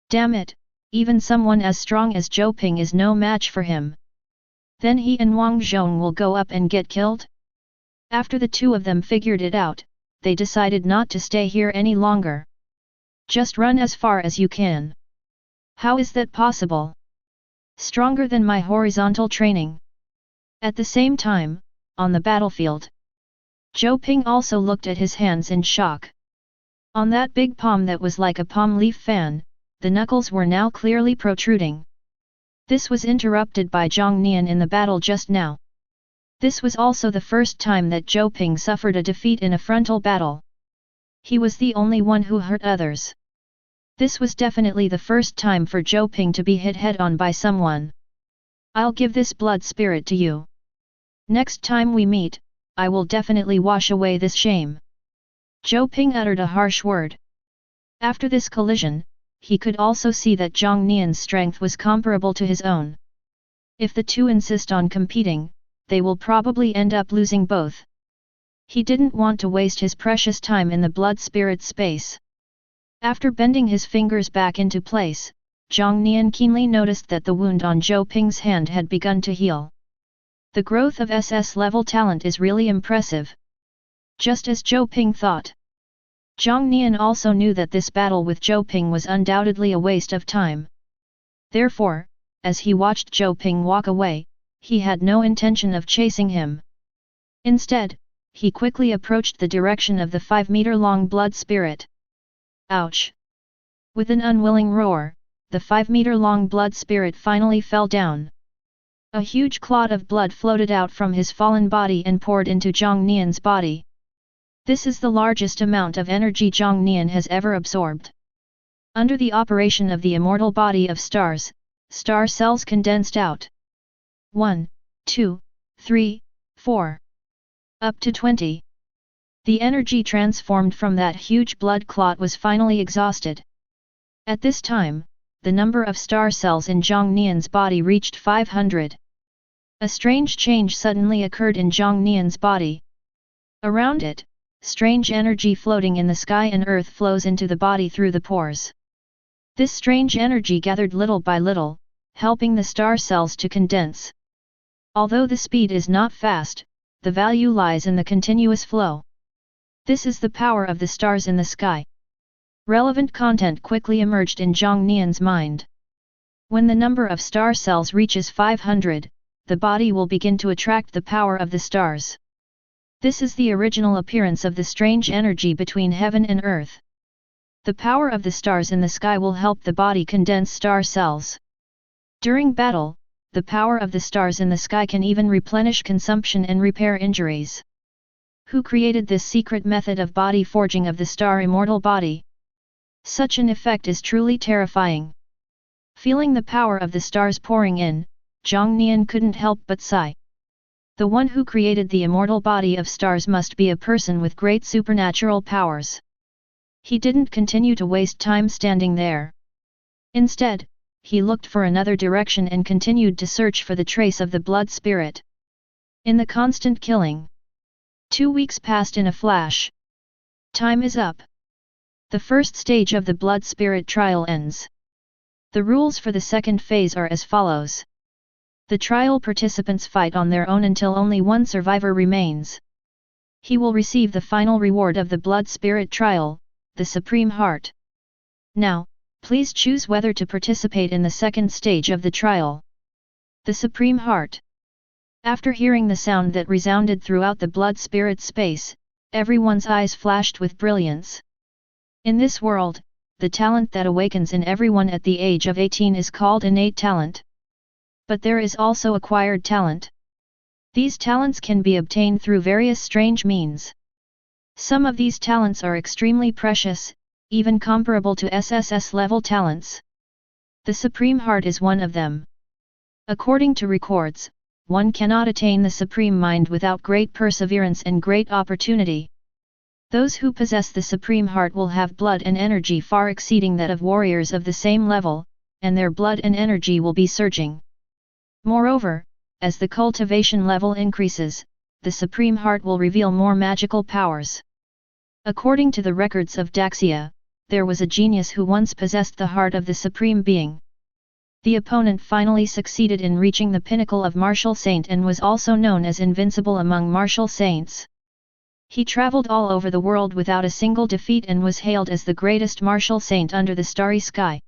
Damn it, even someone as strong as Zhou Ping is no match for him. Then he and Wang Zhong will go up and get killed? After the two of them figured it out, they decided not to stay here any longer. Just run as far as you can. How is that possible? Stronger than my horizontal training. At the same time, on the battlefield, Zhou Ping also looked at his hands in shock. On that big palm that was like a palm leaf fan, the knuckles were now clearly protruding. This was interrupted by Jiang Nian in the battle just now. This was also the first time that Zhou Ping suffered a defeat in a frontal battle. He was the only one who hurt others. This was definitely the first time for Zhou Ping to be hit head-on by someone. I'll give this blood spirit to you. Next time we meet, I will definitely wash away this shame. Zhou Ping uttered a harsh word. After this collision, he could also see that Jiang Nian's strength was comparable to his own. If the two insist on competing, they will probably end up losing both. He didn't want to waste his precious time in the blood spirit space. After bending his fingers back into place, Jiang Nian keenly noticed that the wound on Zhou Ping's hand had begun to heal. The growth of SS-level talent is really impressive. Just as Zhou Ping thought. Jiang Nian also knew that this battle with Zhou Ping was undoubtedly a waste of time. Therefore, as he watched Zhou Ping walk away, he had no intention of chasing him. Instead, he quickly approached the direction of the 5-meter-long blood spirit. Ouch! With an unwilling roar, the 5-meter-long blood spirit finally fell down. A huge clot of blood floated out from his fallen body and poured into Jiang Nian's body. This is the largest amount of energy Jiang Nian has ever absorbed. Under the operation of the immortal body of stars, star cells condensed out. 1, 2, 3, 4. Up to 20. The energy transformed from that huge blood clot was finally exhausted. At this time, the number of star cells in Jiang Nian's body reached 500. A strange change suddenly occurred in Jiang Nian's body. Around it, strange energy floating in the sky and earth flows into the body through the pores. This strange energy gathered little by little, helping the star cells to condense. Although the speed is not fast, the value lies in the continuous flow. This is the power of the stars in the sky. Relevant content quickly emerged in Jiang Nian's mind. When the number of star cells reaches 500, the body will begin to attract the power of the stars. This is the original appearance of the strange energy between heaven and earth. The power of the stars in the sky will help the body condense star cells. During battle, the power of the stars in the sky can even replenish consumption and repair injuries. Who created this secret method of body forging of the star immortal body? Such an effect is truly terrifying. Feeling the power of the stars pouring in, Jiang Nian couldn't help but sigh. The one who created the immortal body of stars must be a person with great supernatural powers. He didn't continue to waste time standing there. Instead, he looked for another direction and continued to search for the trace of the blood spirit. In the constant killing, 2 weeks passed in a flash. Time is up. The first stage of the blood spirit trial ends. The rules for the second phase are as follows. The trial participants fight on their own until only one survivor remains. He will receive the final reward of the blood spirit trial, the Supreme Heart. Now, please choose whether to participate in the second stage of the trial. The Supreme Heart. After hearing the sound that resounded throughout the blood spirit space, everyone's eyes flashed with brilliance. In this world, the talent that awakens in everyone at the age of 18 is called innate talent. But there is also acquired talent. These talents can be obtained through various strange means. Some of these talents are extremely precious, even comparable to SSS-level talents. The Supreme Heart is one of them. According to records, one cannot attain the Supreme Mind without great perseverance and great opportunity. Those who possess the Supreme Heart will have blood and energy far exceeding that of warriors of the same level, and their blood and energy will be surging. Moreover, as the cultivation level increases, the Supreme Heart will reveal more magical powers. According to the records of Daxia, there was a genius who once possessed the heart of the Supreme Being. The opponent finally succeeded in reaching the pinnacle of martial saint and was also known as invincible among martial saints. He traveled all over the world without a single defeat and was hailed as the greatest martial saint under the starry sky.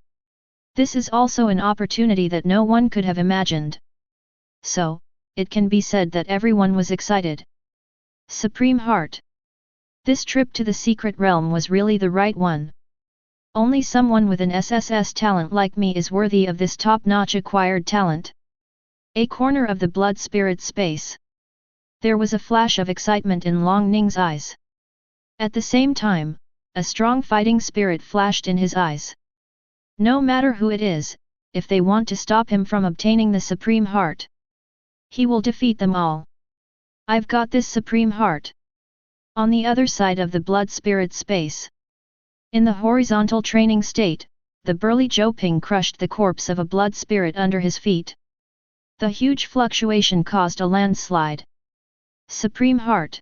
This is also an opportunity that no one could have imagined. So, it can be said that everyone was excited. Supreme Heart. This trip to the secret realm was really the right one. Only someone with an SSS talent like me is worthy of this top-notch acquired talent. A corner of the blood spirit space. There was a flash of excitement in Long Ning's eyes. At the same time, a strong fighting spirit flashed in his eyes. No matter who it is, if they want to stop him from obtaining the Supreme Heart, he will defeat them all. I've got this Supreme Heart. On the other side of the blood spirit space. In the horizontal training state, the burly Zhou Ping crushed the corpse of a blood spirit under his feet. The huge fluctuation caused a landslide. Supreme Heart.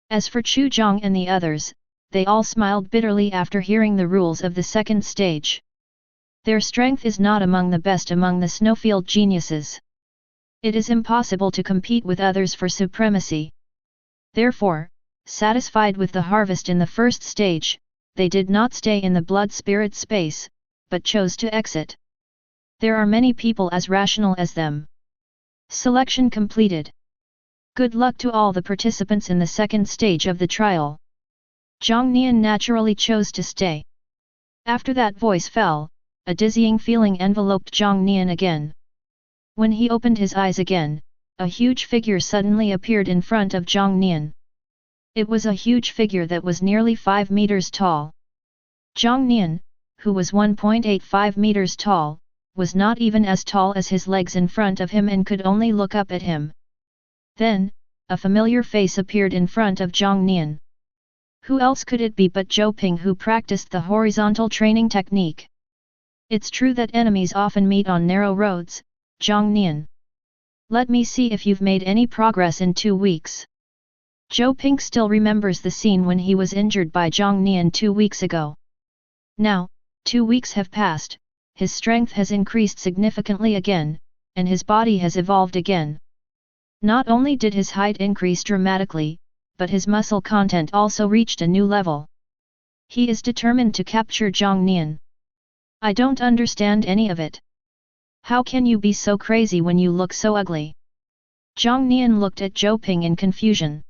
As for Chu Zhang and the others, they all smiled bitterly after hearing the rules of the second stage. Their strength is not among the best among the snowfield geniuses. It is impossible to compete with others for supremacy. Therefore, satisfied with the harvest in the first stage, they did not stay in the blood spirit space, but chose to exit. There are many people as rational as them. Selection completed. Good luck to all the participants in the second stage of the trial. Jiang Nian naturally chose to stay. After that voice fell, a dizzying feeling enveloped Jiang Nian again. When he opened his eyes again, a huge figure suddenly appeared in front of Jiang Nian. It was a huge figure that was nearly 5 meters tall. Jiang Nian, who was 1.85 meters tall, was not even as tall as his legs in front of him and could only look up at him. Then, a familiar face appeared in front of Jiang Nian. Who else could it be but Zhou Ping, who practiced the horizontal training technique? It's true that enemies often meet on narrow roads, Jiang Nian. Let me see if you've made any progress in 2 weeks. Zhou Ping still remembers the scene when he was injured by Jiang Nian 2 weeks ago. Now, 2 weeks have passed, his strength has increased significantly again, and his body has evolved again. Not only did his height increase dramatically, but his muscle content also reached a new level. He is determined to capture Jiang Nian. I don't understand any of it. How can you be so crazy when you look so ugly? Jiang Nian looked at Zhou Ping in confusion.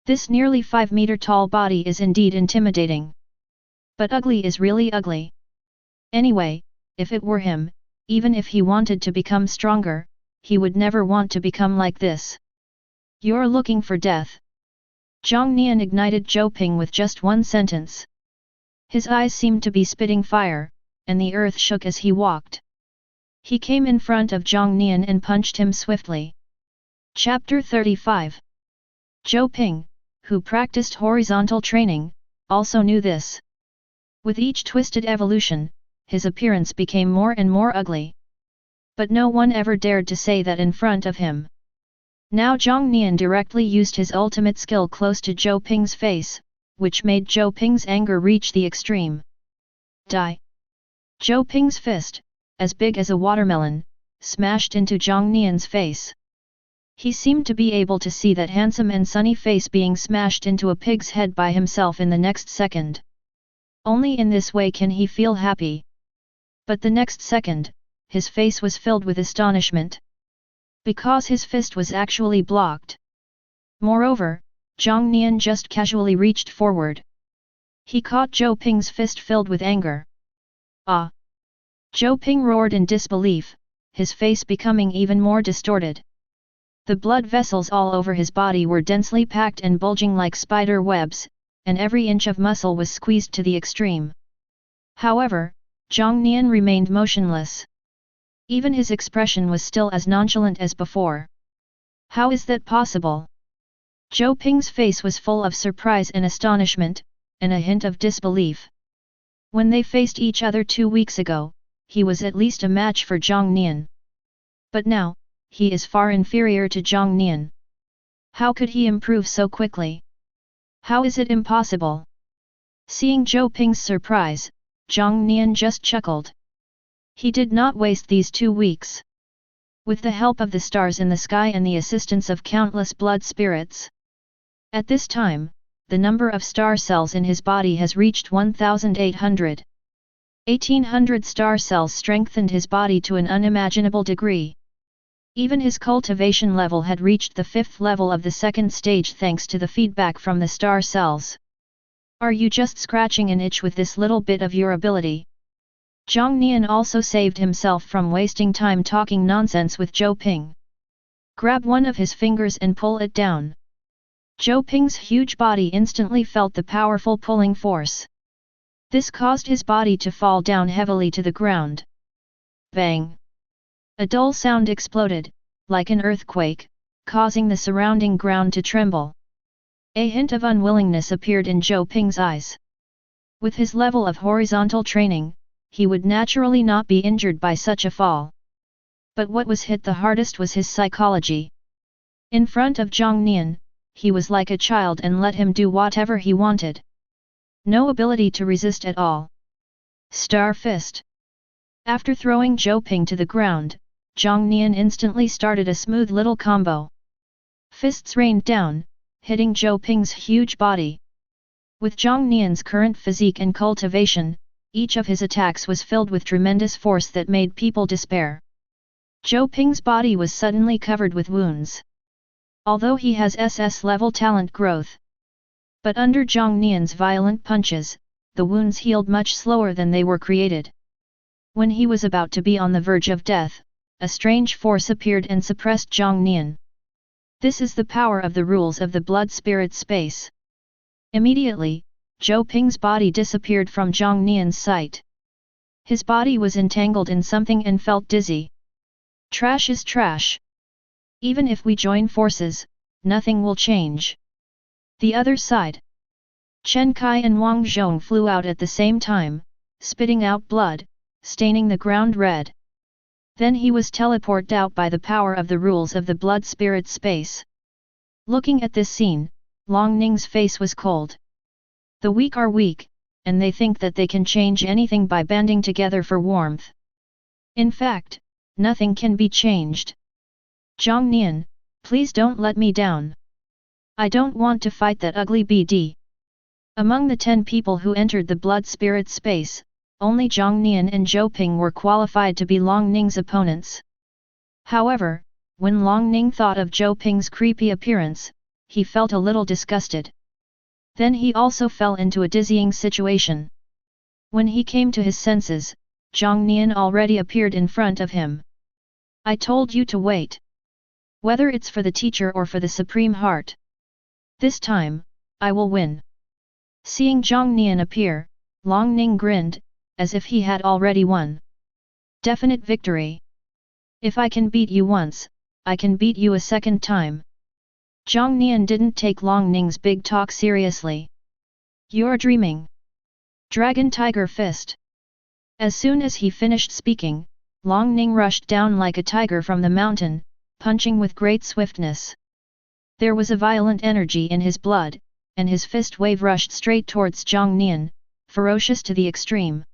This nearly 5-meter tall body is indeed intimidating. But ugly is really ugly. Anyway, if it were him, even if he wanted to become stronger, he would never want to become like this. You're looking for death. Jiang Nian ignited Zhou Ping with just one sentence. His eyes seemed to be spitting fire, and the earth shook as he walked. He came in front of Jiang Nian and punched him swiftly. Chapter 35. Zhou Ping, who practiced horizontal training, also knew this. With each twisted evolution, his appearance became more and more ugly. But no one ever dared to say that in front of him. Now Jiang Nian directly used his ultimate skill close to Zhou Ping's face, which made Zhou Ping's anger reach the extreme. Die! Zhou Ping's fist, as big as a watermelon, smashed into Jiang Nian's face. He seemed to be able to see that handsome and sunny face being smashed into a pig's head by himself in the next second. Only in this way can he feel happy. But the next second, his face was filled with astonishment. Because his fist was actually blocked. Moreover, Jiang Nian just casually reached forward. He caught Zhou Ping's fist filled with anger. Ah! Zhou Ping roared in disbelief, his face becoming even more distorted. The blood vessels all over his body were densely packed and bulging like spider webs, and every inch of muscle was squeezed to the extreme. However, Jiang Nian remained motionless. Even his expression was still as nonchalant as before. How is that possible? Zhou Ping's face was full of surprise and astonishment, and a hint of disbelief. When they faced each other 2 weeks ago, he was at least a match for Jiang Nian. But now, he is far inferior to Jiang Nian. How could he improve so quickly? How is it impossible? Seeing Zhou Ping's surprise, Jiang Nian just chuckled. He did not waste these 2 weeks. With the help of the stars in the sky and the assistance of countless blood spirits. At this time, the number of star cells in his body has reached 1,800. 1,800 star cells strengthened his body to an unimaginable degree. Even his cultivation level had reached the 5th level of the 2nd stage thanks to the feedback from the star cells. Are you just scratching an itch with this little bit of your ability? Jiang Nian also saved himself from wasting time talking nonsense with Zhou Ping. Grab one of his fingers and pull it down. Zhou Ping's huge body instantly felt the powerful pulling force. This caused his body to fall down heavily to the ground. Bang! A dull sound exploded, like an earthquake, causing the surrounding ground to tremble. A hint of unwillingness appeared in Zhou Ping's eyes. With his level of horizontal training, he would naturally not be injured by such a fall. But what was hit the hardest was his psychology. In front of Jiang Nian, he was like a child and let him do whatever he wanted. No ability to resist at all. Star Fist. After throwing Zhou Ping to the ground, Jiang Nian instantly started a smooth little combo. Fists rained down, hitting Zhou Ping's huge body. With Jiang Nian's current physique and cultivation, each of his attacks was filled with tremendous force that made people despair. Zhou Ping's body was suddenly covered with wounds. Although he has SS-level talent growth. But under Jiang Nian's violent punches, the wounds healed much slower than they were created. When he was about to be on the verge of death, a strange force appeared and suppressed Jiang Nian. This is the power of the rules of the blood-spirit space. Immediately, Zhou Ping's body disappeared from Jiang Nian's sight. His body was entangled in something and felt dizzy. Trash is trash. Even if we join forces, nothing will change. The other side. Chen Kai and Wang Zhong flew out at the same time, spitting out blood, staining the ground red. Then he was teleported out by the power of the rules of the blood-spirit space. Looking at this scene, Long Ning's face was cold. The weak are weak, and they think that they can change anything by banding together for warmth. In fact, nothing can be changed. Jiang Nian, please don't let me down. I don't want to fight that ugly BD. Among the 10 people who entered the blood-spirit space, only Jiang Nian and Zhou Ping were qualified to be Long Ning's opponents. However, when Long Ning thought of Zhou Ping's creepy appearance, he felt a little disgusted. Then he also fell into a dizzying situation. When he came to his senses, Jiang Nian already appeared in front of him. I told you to wait. Whether it's for the teacher or for the Supreme Heart. This time, I will win. Seeing Jiang Nian appear, Long Ning grinned, as if he had already won. Definite victory. If I can beat you once, I can beat you a second time. Jiang Nian didn't take Long Ning's big talk seriously. You're dreaming. Dragon Tiger Fist. As soon as he finished speaking, Long Ning rushed down like a tiger from the mountain, punching with great swiftness. There was a violent energy in his blood, and his fist wave rushed straight towards Jiang Nian, ferocious to the extreme.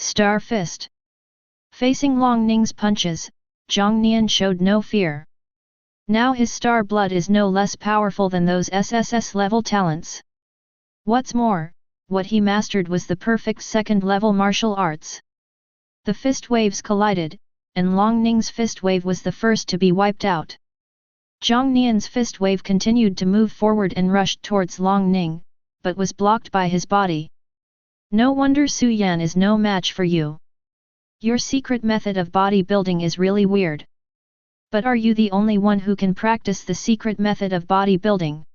Star Fist. Facing Long Ning's punches, Jiang Nian showed no fear. Now his star blood is no less powerful than those SSS-level talents. What's more, what he mastered was the perfect second-level martial arts. The fist waves collided, and Long Ning's fist wave was the first to be wiped out. Jiang Nian's fist wave continued to move forward and rushed towards Long Ning, but was blocked by his body. No wonder Su Yan is no match for you. Your secret method of bodybuilding is really weird. But are you the only one who can practice the secret method of bodybuilding?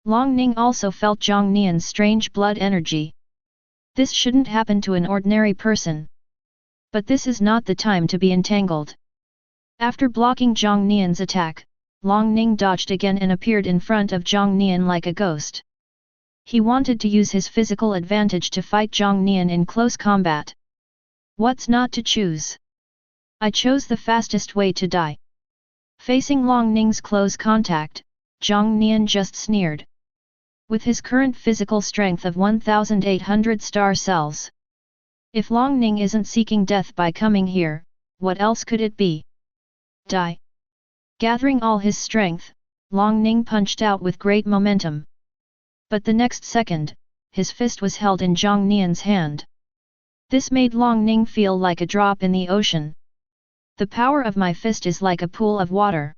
Long Ning also felt Jiang Nian's strange blood energy. This shouldn't happen to an ordinary person. But this is not the time to be entangled. After blocking Jiang Nian's attack, Long Ning dodged again and appeared in front of Jiang Nian like a ghost. He wanted to use his physical advantage to fight Jiang Nian in close combat. What's not to choose? I chose the fastest way to die. Facing Long Ning's close contact, Jiang Nian just sneered. With his current physical strength of 1,800 star cells. If Long Ning isn't seeking death by coming here, what else could it be? Die. Gathering all his strength, Long Ning punched out with great momentum. But the next second, his fist was held in Jiang Nian's hand. This made Long Ning feel like a drop in the ocean. The power of my fist is like a pool of water.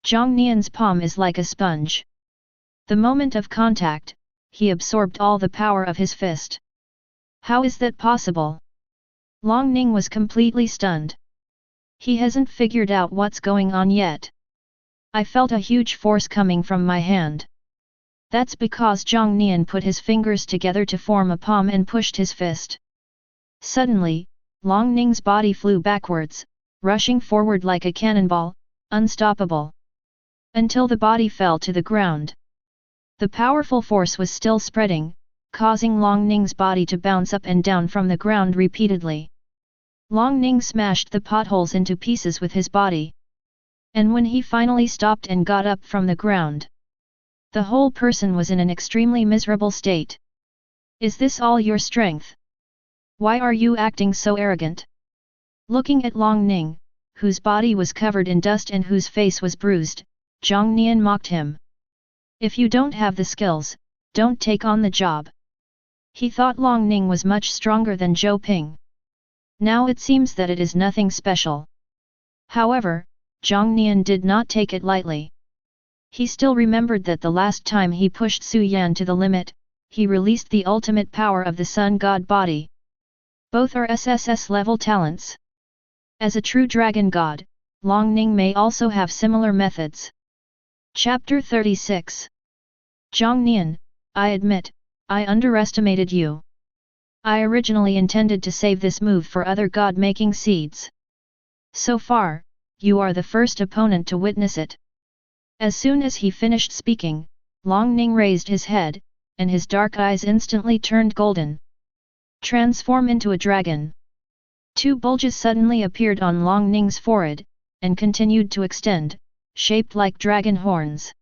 Jiang Nian's palm is like a sponge. The moment of contact, he absorbed all the power of his fist. How is that possible? Long Ning was completely stunned. He hasn't figured out what's going on yet. I felt a huge force coming from my hand. That's because Jiang Nian put his fingers together to form a palm and pushed his fist. Suddenly, Long Ning's body flew backwards, rushing forward like a cannonball, unstoppable. Until the body fell to the ground. The powerful force was still spreading, causing Long Ning's body to bounce up and down from the ground repeatedly. Long Ning smashed the potholes into pieces with his body. And when he finally stopped and got up from the ground, the whole person was in an extremely miserable state. Is this all your strength? Why are you acting so arrogant? Looking at Long Ning, whose body was covered in dust and whose face was bruised, Jiang Nian mocked him. If you don't have the skills, don't take on the job. He thought Long Ning was much stronger than Zhou Ping. Now it seems that it is nothing special. However, Jiang Nian did not take it lightly. He still remembered that the last time he pushed Su Yan to the limit, he released the ultimate power of the Sun God body. Both are SSS level talents. As a true dragon god, Long Ning may also have similar methods. Chapter 36. Jiang Nian, I admit, I underestimated you. I originally intended to save this move for other god-making seeds. So far, you are the first opponent to witness it. As soon as he finished speaking, Long Ning raised his head, and his dark eyes instantly turned golden. Transform into a dragon. Two bulges suddenly appeared on Long Ning's forehead, and continued to extend, shaped like dragon horns.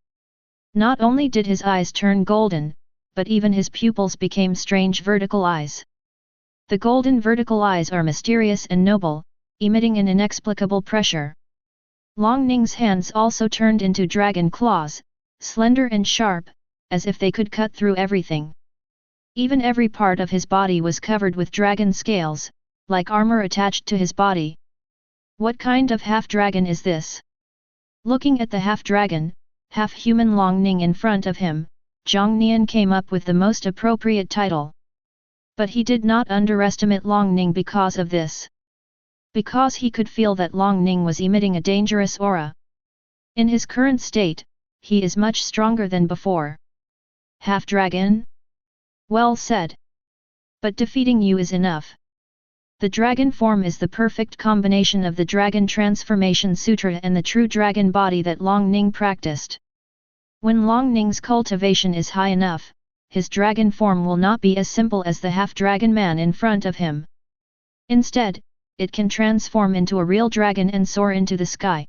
Not only did his eyes turn golden, but even his pupils became strange vertical eyes. The golden vertical eyes are mysterious and noble, emitting an inexplicable pressure. Long Ning's hands also turned into dragon claws, slender and sharp, as if they could cut through everything. Even every part of his body was covered with dragon scales, like armor attached to his body. What kind of half-dragon is this? Looking at the half-dragon, half-human Long Ning in front of him, Jiang Nian came up with the most appropriate title. But he did not underestimate Long Ning because of this. Because he could feel that Long Ning was emitting a dangerous aura. In his current state, he is much stronger than before. Half-dragon? Well said. But defeating you is enough. The dragon form is the perfect combination of the Dragon Transformation Sutra and the true dragon body that Long Ning practiced. When Long Ning's cultivation is high enough, his dragon form will not be as simple as the half-dragon man in front of him. Instead, it can transform into a real dragon and soar into the sky.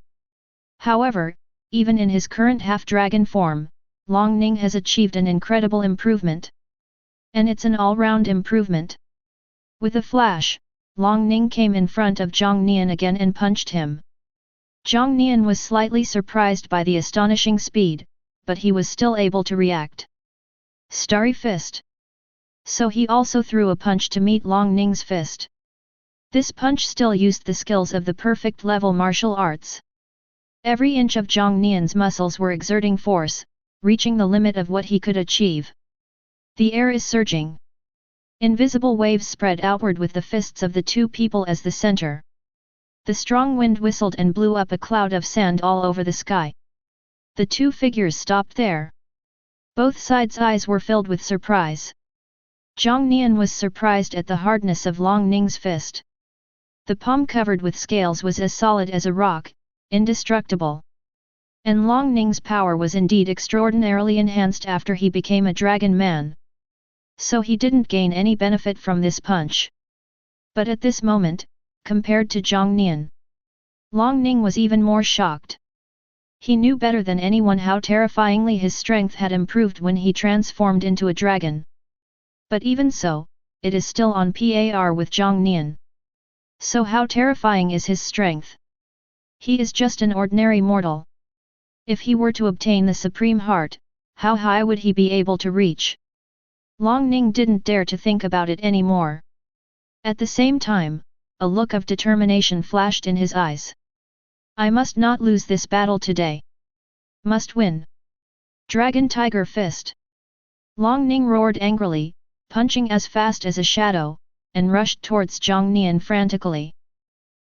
However, even in his current half-dragon form, Long Ning has achieved an incredible improvement. And it's an all-round improvement. With a flash, Long Ning came in front of Jiang Nian again and punched him. Jiang Nian was slightly surprised by the astonishing speed, but he was still able to react. Starry fist. So he also threw a punch to meet Long Ning's fist. This punch still used the skills of the perfect level martial arts. Every inch of Jiang Nian's muscles were exerting force, reaching the limit of what he could achieve. The air is surging. Invisible waves spread outward with the fists of the two people as the center. The strong wind whistled and blew up a cloud of sand all over the sky. The two figures stopped there. Both sides' eyes were filled with surprise. Jiang Nian was surprised at the hardness of Long Ning's fist. The palm covered with scales was as solid as a rock, indestructible. And Long Ning's power was indeed extraordinarily enhanced after he became a dragon man. So he didn't gain any benefit from this punch. But at this moment, compared to Jiang Nian, Long Ning was even more shocked. He knew better than anyone how terrifyingly his strength had improved when he transformed into a dragon. But even so, it is still on par with Jiang Nian. So how terrifying is his strength? He is just an ordinary mortal. If he were to obtain the Supreme Heart, how high would he be able to reach? Long Ning didn't dare to think about it anymore. At the same time, a look of determination flashed in his eyes. I must not lose this battle today. Must win. Dragon Tiger Fist. Long Ning roared angrily, punching as fast as a shadow, and rushed towards Jiang Nian frantically.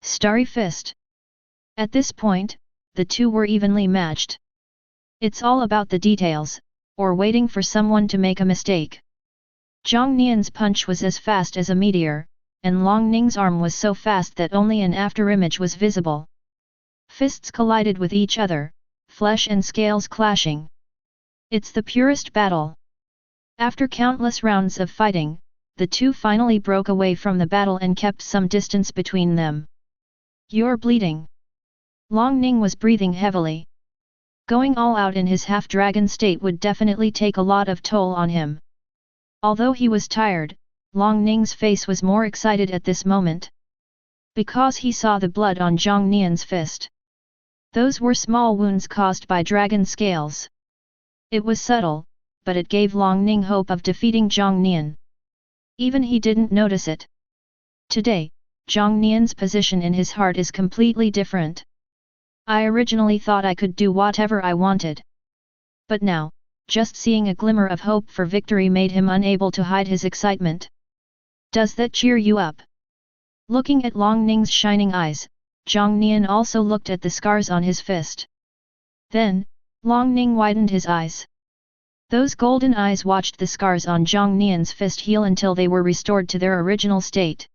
Starry Fist. At this point, the two were evenly matched. It's all about the details, or waiting for someone to make a mistake. Jiang Nian's punch was as fast as a meteor, and Long Ning's arm was so fast that only an afterimage was visible. Fists collided with each other, flesh and scales clashing. It's the purest battle. After countless rounds of fighting, the two finally broke away from the battle and kept some distance between them. You're bleeding. Long Ning was breathing heavily. Going all out in his half-dragon state would definitely take a lot of toll on him. Although he was tired, Long Ning's face was more excited at this moment. Because he saw the blood on Jiang Nian's fist. Those were small wounds caused by dragon scales. It was subtle, but it gave Long Ning hope of defeating Jiang Nian. Even he didn't notice it. Today, Jiang Nian's position in his heart is completely different. I originally thought I could do whatever I wanted. But now, just seeing a glimmer of hope for victory made him unable to hide his excitement. Does that cheer you up? Looking at Long Ning's shining eyes, Jiang Nian also looked at the scars on his fist. Then, Long Ning widened his eyes. Those golden eyes watched the scars on Jiang Nian's fist heal until they were restored to their original state.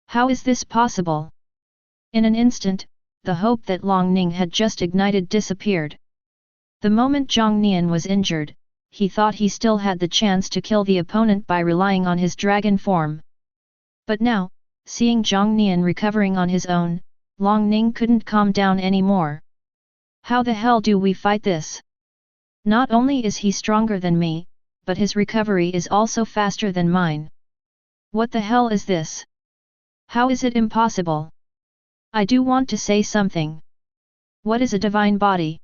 How is this possible? In an instant, the hope that Long Ning had just ignited disappeared. The moment Jiang Nian was injured, he thought he still had the chance to kill the opponent by relying on his dragon form. But now, seeing Jiang Nian recovering on his own, Long Ning couldn't calm down anymore. How the hell do we fight this? Not only is he stronger than me, but his recovery is also faster than mine. What the hell is this? How is it impossible? I do want to say something. What is a divine body?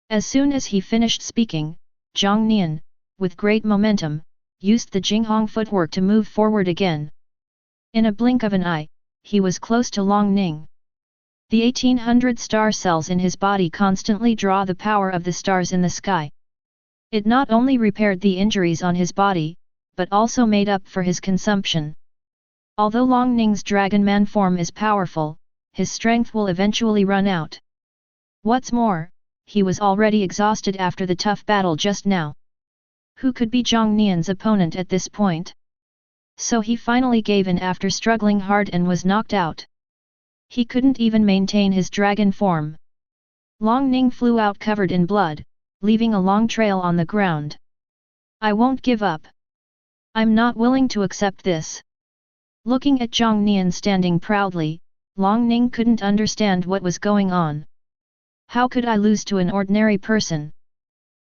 As soon as he finished speaking, Jiang Nian, with great momentum, used the Jinghong footwork to move forward again. In a blink of an eye, he was close to Long Ning. The 1800 star cells in his body constantly draw the power of the stars in the sky. It not only repaired the injuries on his body, but also made up for his consumption. Although Long Ning's Dragon Man form is powerful, his strength will eventually run out. What's more, he was already exhausted after the tough battle just now. Who could be Jiang Nian's opponent at this point? So he finally gave in after struggling hard and was knocked out. He couldn't even maintain his dragon form. Long Ning flew out covered in blood, leaving a long trail on the ground. I won't give up. I'm not willing to accept this. Looking at Jiang Nian standing proudly, Long Ning couldn't understand what was going on. How could I lose to an ordinary person?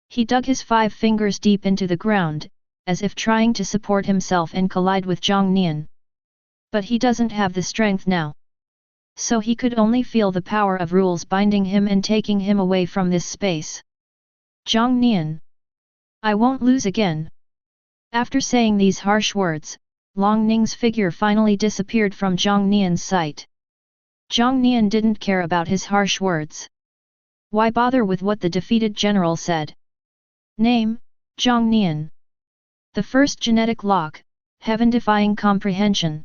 He dug his 5 fingers deep into the ground, as if trying to support himself and collide with Jiang Nian. But he doesn't have the strength now. So he could only feel the power of rules binding him and taking him away from this space. Jiang Nian. I won't lose again. After saying these harsh words, Long Ning's figure finally disappeared from Jiang Nian's sight. Jiang Nian didn't care about his harsh words. Why bother with what the defeated general said? Name, Jiang Nian. The first genetic lock, heaven-defying comprehension.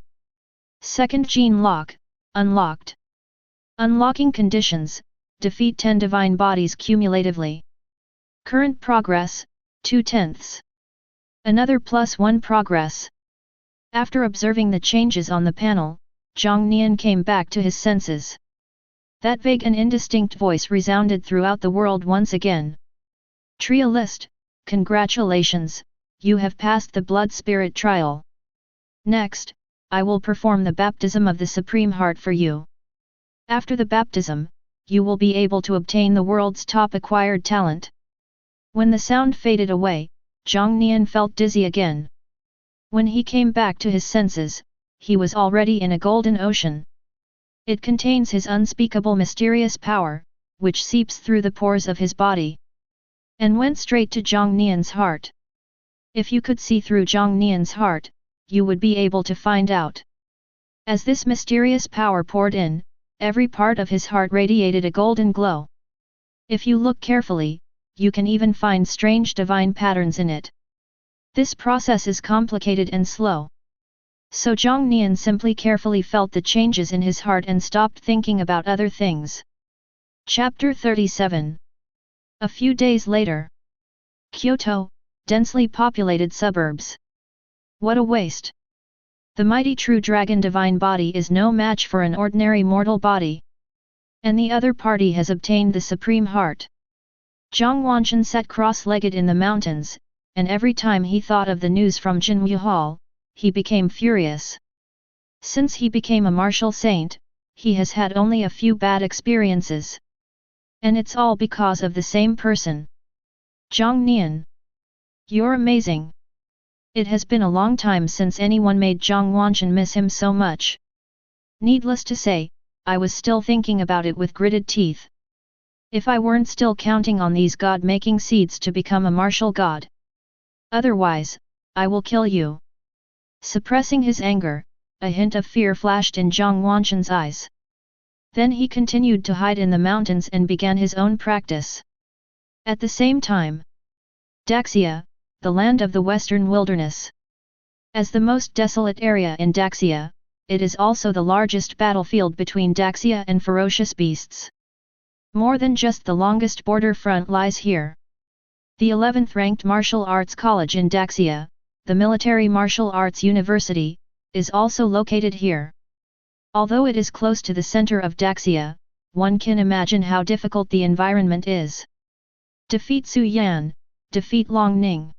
Second gene lock, unlocked. Unlocking conditions, defeat 10 divine bodies cumulatively. Current progress, 2/10. Another +1 progress. After observing the changes on the panel, Jiang Nian came back to his senses. That vague and indistinct voice resounded throughout the world once again. Trialist, congratulations, you have passed the blood spirit trial. Next, I will perform the baptism of the Supreme Heart for you. After the baptism, you will be able to obtain the world's top acquired talent. When the sound faded away, Jiang Nian felt dizzy again. When he came back to his senses, he was already in a golden ocean. It contains his unspeakable mysterious power, which seeps through the pores of his body, and went straight to Jiang Nian's heart. If you could see through Jiang Nian's heart, you would be able to find out. As this mysterious power poured in, every part of his heart radiated a golden glow. If you look carefully, you can even find strange divine patterns in it. This process is complicated and slow. So Jiang Nian simply carefully felt the changes in his heart and stopped thinking about other things. Chapter 37. A few days later. Kyoto, densely populated suburbs. What a waste! The mighty true dragon divine body is no match for an ordinary mortal body. And the other party has obtained the supreme heart. Zhang Wanchen sat cross-legged in the mountains, and every time he thought of the news from Jinwu Hall, he became furious. Since he became a martial saint, he has had only a few bad experiences. And it's all because of the same person. Jiang Nian. You're amazing. It has been a long time since anyone made Zhang Wanchen miss him so much. Needless to say, I was still thinking about it with gritted teeth. If I weren't still counting on these god-making seeds to become a martial god. Otherwise, I will kill you. Suppressing his anger, a hint of fear flashed in Zhang Wanchen's eyes. Then he continued to hide in the mountains and began his own practice. At the same time, Daxia, the land of the western wilderness. As the most desolate area in Daxia, it is also the largest battlefield between Daxia and ferocious beasts. More than just the longest border front lies here. The 11th ranked martial arts college in Daxia, the military martial arts university, is also located here. Although it is close to the center of Daxia, one can imagine how difficult the environment is. Defeat Su Yan, defeat Long Ning.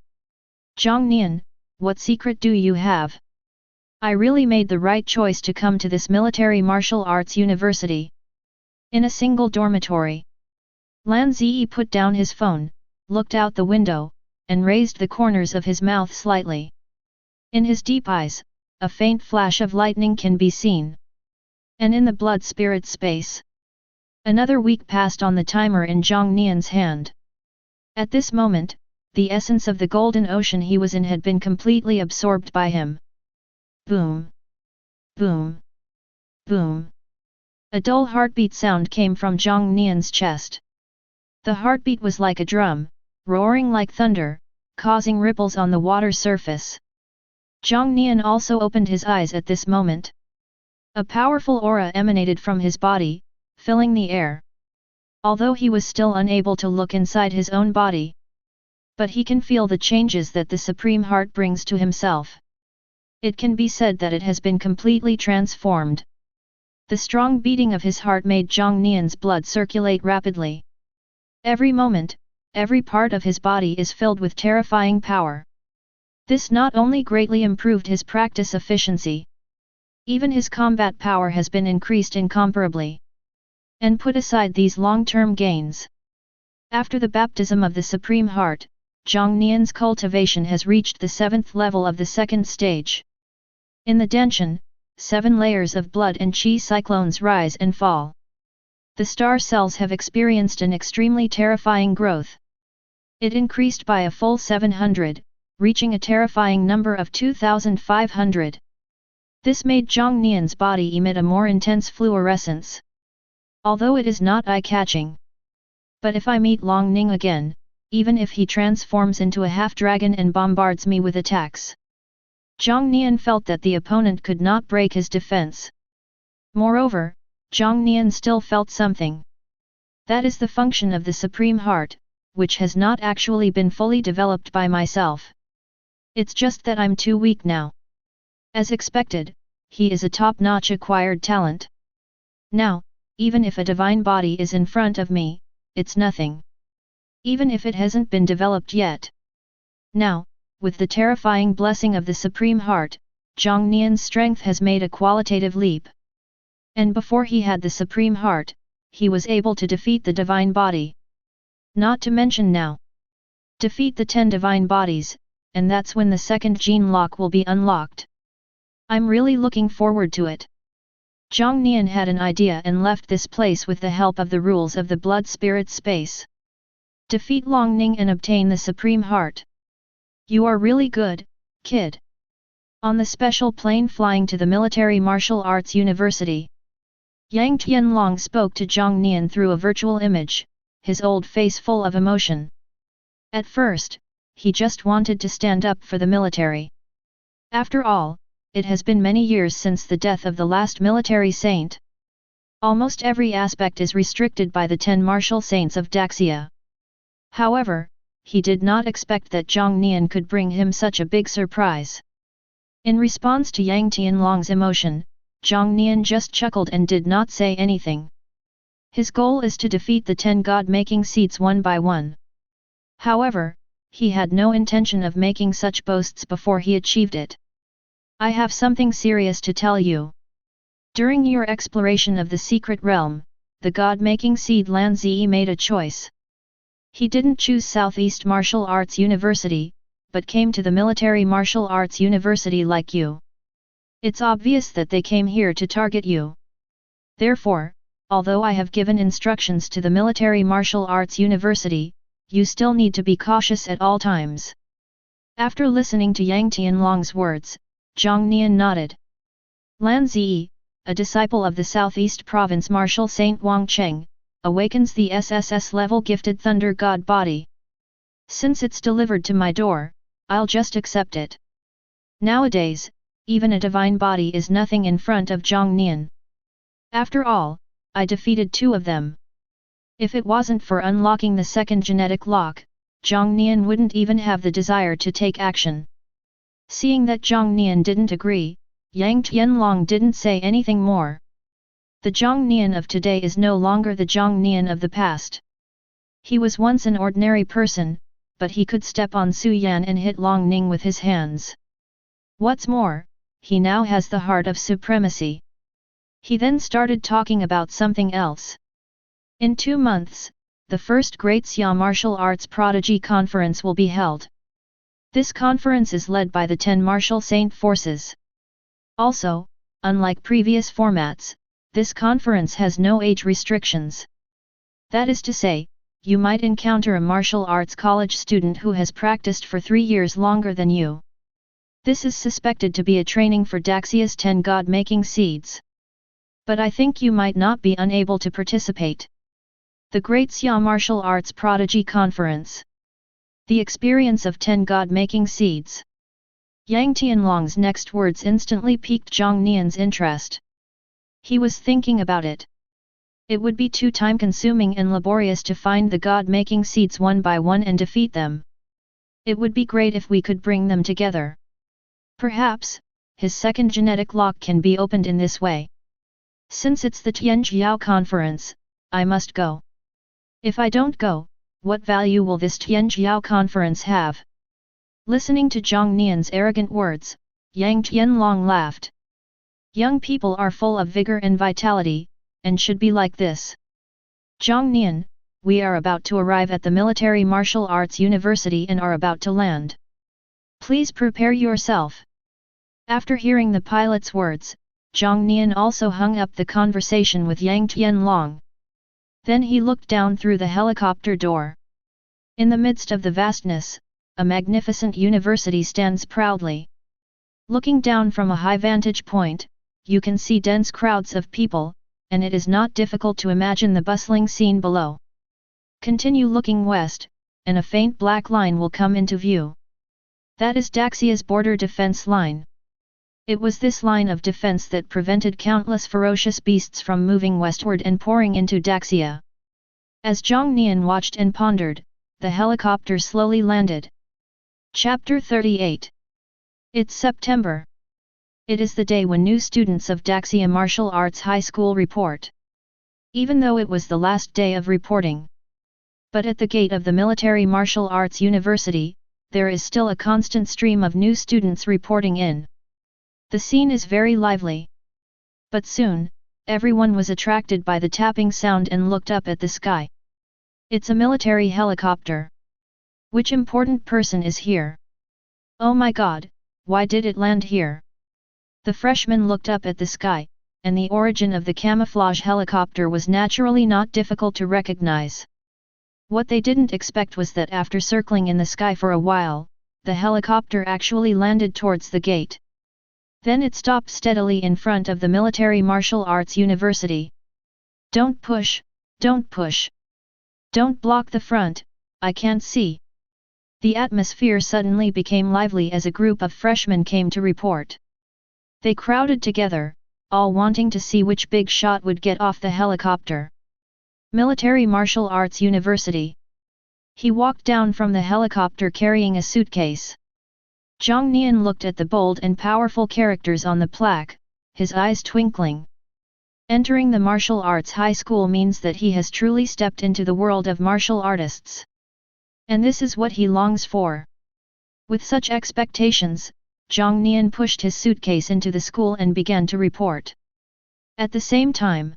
Jiang Nian, what secret do you have? I really made the right choice to come to this military martial arts university. In a single dormitory. Lan Ziyi put down his phone, looked out the window, and raised the corners of his mouth slightly. In his deep eyes, a faint flash of lightning can be seen. And in the blood spirit space. Another week passed on the timer in Jiang Nian's hand. At this moment, the essence of the golden ocean he was in had been completely absorbed by him. Boom! Boom! Boom! A dull heartbeat sound came from Jiang Nian's chest. The heartbeat was like a drum, roaring like thunder, causing ripples on the water surface. Jiang Nian also opened his eyes at this moment. A powerful aura emanated from his body, filling the air. Although he was still unable to look inside his own body. But he can feel the changes that the Supreme Heart brings to himself. It can be said that it has been completely transformed. The strong beating of his heart made Jiang Nian's blood circulate rapidly. Every moment, every part of his body is filled with terrifying power. This not only greatly improved his practice efficiency. Even his combat power has been increased incomparably. And put aside these long-term gains. After the baptism of the Supreme Heart, Jiang Nian's cultivation has reached the 7th level of the 2nd stage. In the Denshin, 7 layers of blood and chi cyclones rise and fall. The star cells have experienced an extremely terrifying growth. It increased by a full 700, reaching a terrifying number of 2,500. This made Jiang Nian's body emit a more intense fluorescence. Although it is not eye-catching. But if I meet Long Ning again, even if he transforms into a half-dragon and bombards me with attacks. Jiang Nian felt that the opponent could not break his defense. Moreover, Jiang Nian still felt something. That is the function of the Supreme Heart, which has not actually been fully developed by myself. It's just that I'm too weak now. As expected, he is a top-notch acquired talent. Now, even if a divine body is in front of me, it's nothing. Even if it hasn't been developed yet. Now, with the terrifying blessing of the Supreme Heart, Jiang Nian's strength has made a qualitative leap. And before he had the Supreme Heart, he was able to defeat the divine body. Not to mention now. Defeat the 10 divine bodies, and that's when the second gene lock will be unlocked. I'm really looking forward to it. Jiang Nian had an idea and left this place with the help of the rules of the blood spirit space. Defeat Long Ning and obtain the Supreme Heart. You are really good, kid. On the special plane flying to the Military Martial Arts University, Yang Tianlong spoke to Jiang Nian through a virtual image, his old face full of emotion. At first, he just wanted to stand up for the military. After all, it has been many years since the death of the last military saint. Almost every aspect is restricted by the 10 martial saints of Daxia. However, he did not expect that Jiang Nian could bring him such a big surprise. In response to Yang Tianlong's emotion, Jiang Nian just chuckled and did not say anything. His goal is to defeat the 10 God-making seeds one by one. However, he had no intention of making such boasts before he achieved it. I have something serious to tell you. During your exploration of the secret realm, the God-making seed Lan Zi made a choice. He didn't choose Southeast Martial Arts University, but came to the Military Martial Arts University like you. It's obvious that they came here to target you. Therefore, although I have given instructions to the Military Martial Arts University, you still need to be cautious at all times. After listening to Yang Tianlong's words, Jiang Nian nodded. Lan Zi, a disciple of the Southeast Province Martial Saint Wang Cheng, awakens the SSS level gifted Thunder God body. Since it's delivered to my door, I'll just accept it. Nowadays, even a divine body is nothing in front of Jiang Nian. After all, I defeated 2 of them. If it wasn't for unlocking the second genetic lock, Jiang Nian wouldn't even have the desire to take action. Seeing that Jiang Nian didn't agree, Yang Tianlong didn't say anything more. The Jiang Nian of today is no longer the Jiang Nian of the past. He was once an ordinary person, but he could step on Su Yan and hit Long Ning with his hands. What's more, he now has the heart of supremacy. He then started talking about something else. In 2 months, the first Great Xia Martial Arts Prodigy Conference will be held. This conference is led by the 10 Martial Saint Forces. Also, unlike previous formats, this conference has no age restrictions. That is to say, you might encounter a martial arts college student who has practiced for 3 years longer than you. This is suspected to be a training for Daxia's 10 God-making seeds. But I think you might not be unable to participate. The Great Xia Martial Arts Prodigy Conference. The experience of 10 God-making seeds. Yang Tianlong's next words instantly piqued Jiang Nian's interest. He was thinking about it. It would be too time-consuming and laborious to find the God-making seeds one by one and defeat them. It would be great if we could bring them together. Perhaps, his second genetic lock can be opened in this way. Since it's the Tianjiao conference, I must go. If I don't go, what value will this Tianjiao conference have? Listening to Jiang Nian's arrogant words, Yang Tianlong laughed. Young people are full of vigor and vitality, and should be like this. Jiang Nian, we are about to arrive at the Military Martial Arts University and are about to land. Please prepare yourself. After hearing the pilot's words, Jiang Nian also hung up the conversation with Yang Tianlong. Then he looked down through the helicopter door. In the midst of the vastness, a magnificent university stands proudly. Looking down from a high vantage point, you can see dense crowds of people, and it is not difficult to imagine the bustling scene below. Continue looking west, and a faint black line will come into view. That is Daxia's border defense line. It was this line of defense that prevented countless ferocious beasts from moving westward and pouring into Daxia. As Jiang Nian watched and pondered, the helicopter slowly landed. Chapter 38. It's September. It is the day when new students of Daxia Martial Arts High School report. Even though it was the last day of reporting. But at the gate of the Military Martial Arts University, there is still a constant stream of new students reporting in. The scene is very lively. But soon, everyone was attracted by the tapping sound and looked up at the sky. It's a military helicopter. Which important person is here? Oh my god, why did it land here? The freshmen looked up at the sky, and the origin of the camouflage helicopter was naturally not difficult to recognize. What they didn't expect was that after circling in the sky for a while, the helicopter actually landed towards the gate. Then it stopped steadily in front of the Military Martial Arts University. Don't push, don't push. Don't block the front, I can't see. The atmosphere suddenly became lively as a group of freshmen came to report. They crowded together, all wanting to see which big shot would get off the helicopter. Military Martial Arts University. He walked down from the helicopter carrying a suitcase. Jiang Nian looked at the bold and powerful characters on the plaque, his eyes twinkling. Entering the martial arts high school means that he has truly stepped into the world of martial artists. And this is what he longs for. With such expectations, Jiang Nian pushed his suitcase into the school and began to report. At the same time,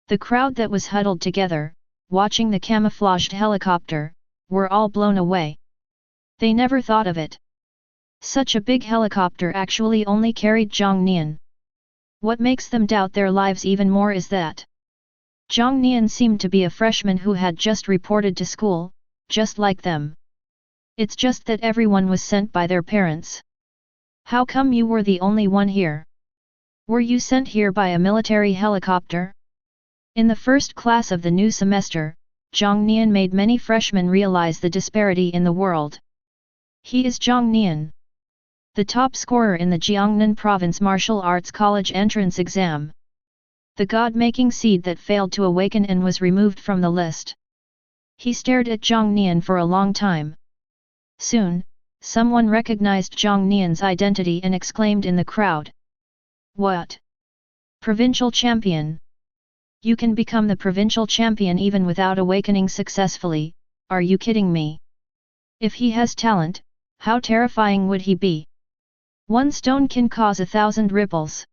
the crowd that was huddled together, watching the camouflaged helicopter, were all blown away. They never thought of it. Such a big helicopter actually only carried Jiang Nian. What makes them doubt their lives even more is that Jiang Nian seemed to be a freshman who had just reported to school, just like them. It's just that everyone was sent by their parents. How come you were the only one here? Were you sent here by a military helicopter? In the first class of the new semester, Jiang Nian made many freshmen realize the disparity in the world. He is Jiang Nian, the top scorer in the Jiangnan Province Martial Arts College entrance exam. The God-making seed that failed to awaken and was removed from the list. He stared at Jiang Nian for a long time. Soon, someone recognized Jiang Nian's identity and exclaimed in the crowd. What? Provincial champion? You can become the provincial champion even without awakening successfully, are you kidding me? If he has talent, how terrifying would he be? One stone can cause 1,000 ripples.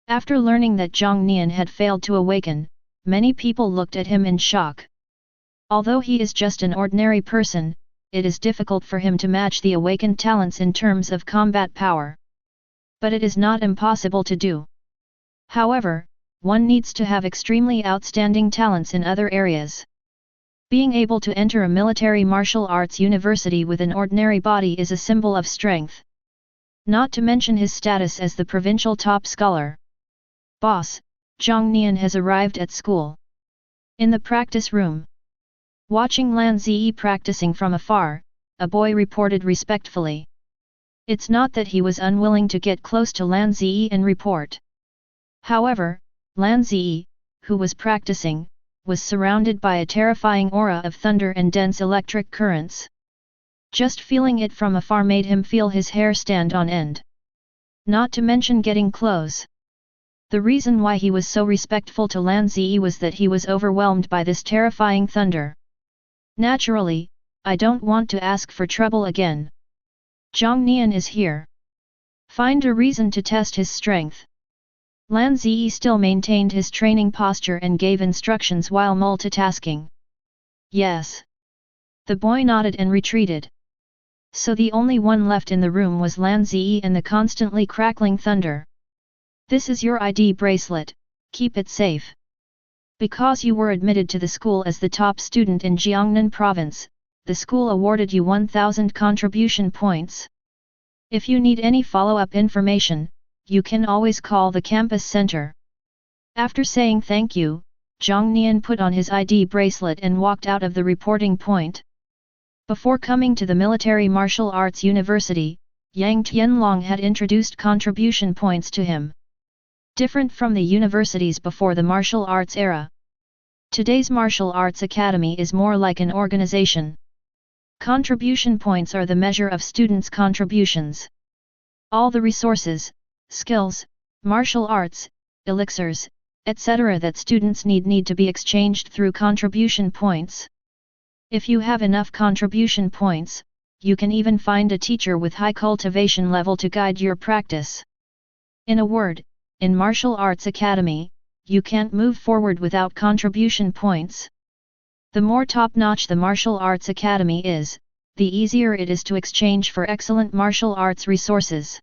After learning that Jiang Nian had failed to awaken, many people looked at him in shock. Although he is just an ordinary person, it is difficult for him to match the awakened talents in terms of combat power. But it is not impossible to do. However, one needs to have extremely outstanding talents in other areas. Being able to enter a military martial arts university with an ordinary body is a symbol of strength. Not to mention his status as the provincial top scholar. Boss, Jiang Nian has arrived at school. In the practice room. Watching Lan Ziyi practicing from afar, a boy reported respectfully. It's not that he was unwilling to get close to Lan Ziyi and report. However, Lan Ziyi, who was practicing, was surrounded by a terrifying aura of thunder and dense electric currents. Just feeling it from afar made him feel his hair stand on end. Not to mention getting close. The reason why he was so respectful to Lan Ziyi was that he was overwhelmed by this terrifying thunder. Naturally, I don't want to ask for trouble again. Jiang Nian is here. Find a reason to test his strength. Lan Ziyi still maintained his training posture and gave instructions while multitasking. Yes. The boy nodded and retreated. So the only one left in the room was Lan Ziyi and the constantly crackling thunder. This is your ID bracelet, keep it safe. Because you were admitted to the school as the top student in Jiangnan Province, the school awarded you 1,000 contribution points. If you need any follow-up information, you can always call the campus center. After saying thank you, Jiang Nian put on his ID bracelet and walked out of the reporting point. Before coming to the Military Martial Arts University, Yang Tianlong had introduced contribution points to him. Different from the universities before the martial arts era. Today's martial arts academy is more like an organization. Contribution points are the measure of students' contributions. All the resources, skills, martial arts, elixirs, etc. that students need to be exchanged through contribution points. If you have enough contribution points, you can even find a teacher with high cultivation level to guide your practice. In a word, in martial arts academy, you can't move forward without contribution points. The more top-notch the martial arts academy is, the easier it is to exchange for excellent martial arts resources.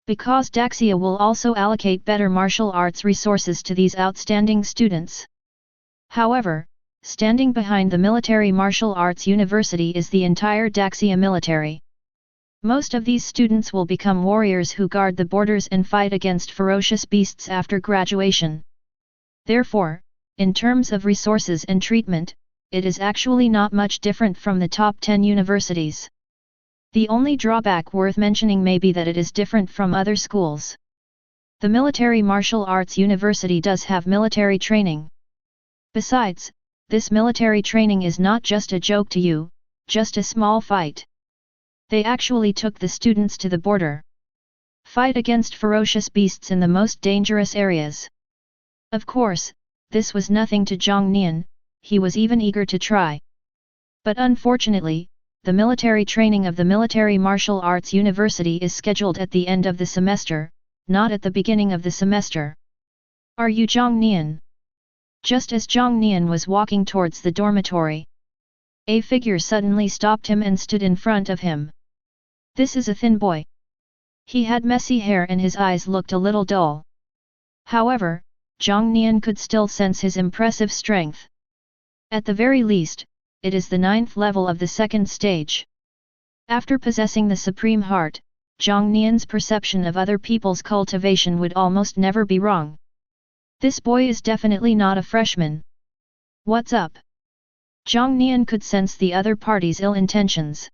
Because Daxia will also allocate better martial arts resources to these outstanding students. However, standing behind the Military Martial Arts University is the entire Daxia military. Most of these students will become warriors who guard the borders and fight against ferocious beasts after graduation. Therefore, in terms of resources and treatment, it is actually not much different from the top 10 universities. The only drawback worth mentioning may be that it is different from other schools. The Military Martial Arts University does have military training. Besides, this military training is not just a joke to you, just a small fight. They actually took the students to the border. Fight against ferocious beasts in the most dangerous areas. Of course, this was nothing to Jiang Nian, he was even eager to try. But unfortunately, the military training of the Military Martial Arts University is scheduled at the end of the semester, not at the beginning of the semester. Are you Jiang Nian? Just as Jiang Nian was walking towards the dormitory, a figure suddenly stopped him and stood in front of him. This is a thin boy. He had messy hair and his eyes looked a little dull. However, Jiang Nian could still sense his impressive strength. At the very least, it is the 9th level of the 2nd stage. After possessing the Supreme Heart, Jiang Nian's perception of other people's cultivation would almost never be wrong. This boy is definitely not a freshman. What's up? Jiang Nian could sense the other party's ill intentions.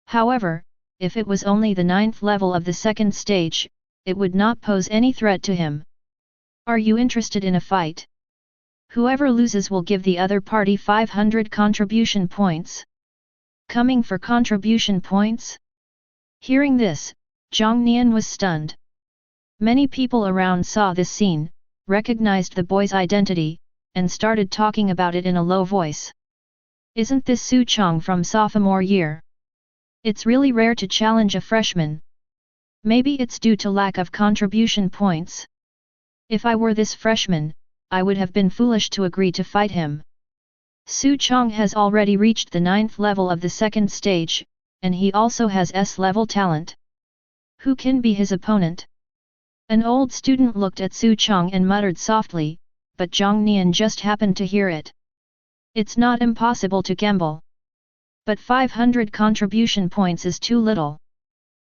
However, if it was only the 9th level of the 2nd stage, it would not pose any threat to him. Are you interested in a fight? Whoever loses will give the other party 500 contribution points. Coming for contribution points? Hearing this, Jiang Nian was stunned. Many people around saw this scene, recognized the boy's identity, and started talking about it in a low voice. Isn't this Su Chong from sophomore year? It's really rare to challenge a freshman. Maybe it's due to lack of contribution points. If I were this freshman, I would have been foolish to agree to fight him. Su Chong has already reached the 9th level of the 2nd stage, and he also has S-level talent. Who can be his opponent? An old student looked at Su Chong and muttered softly, but Jiang Nian just happened to hear it. It's not impossible to gamble. But 500 contribution points is too little.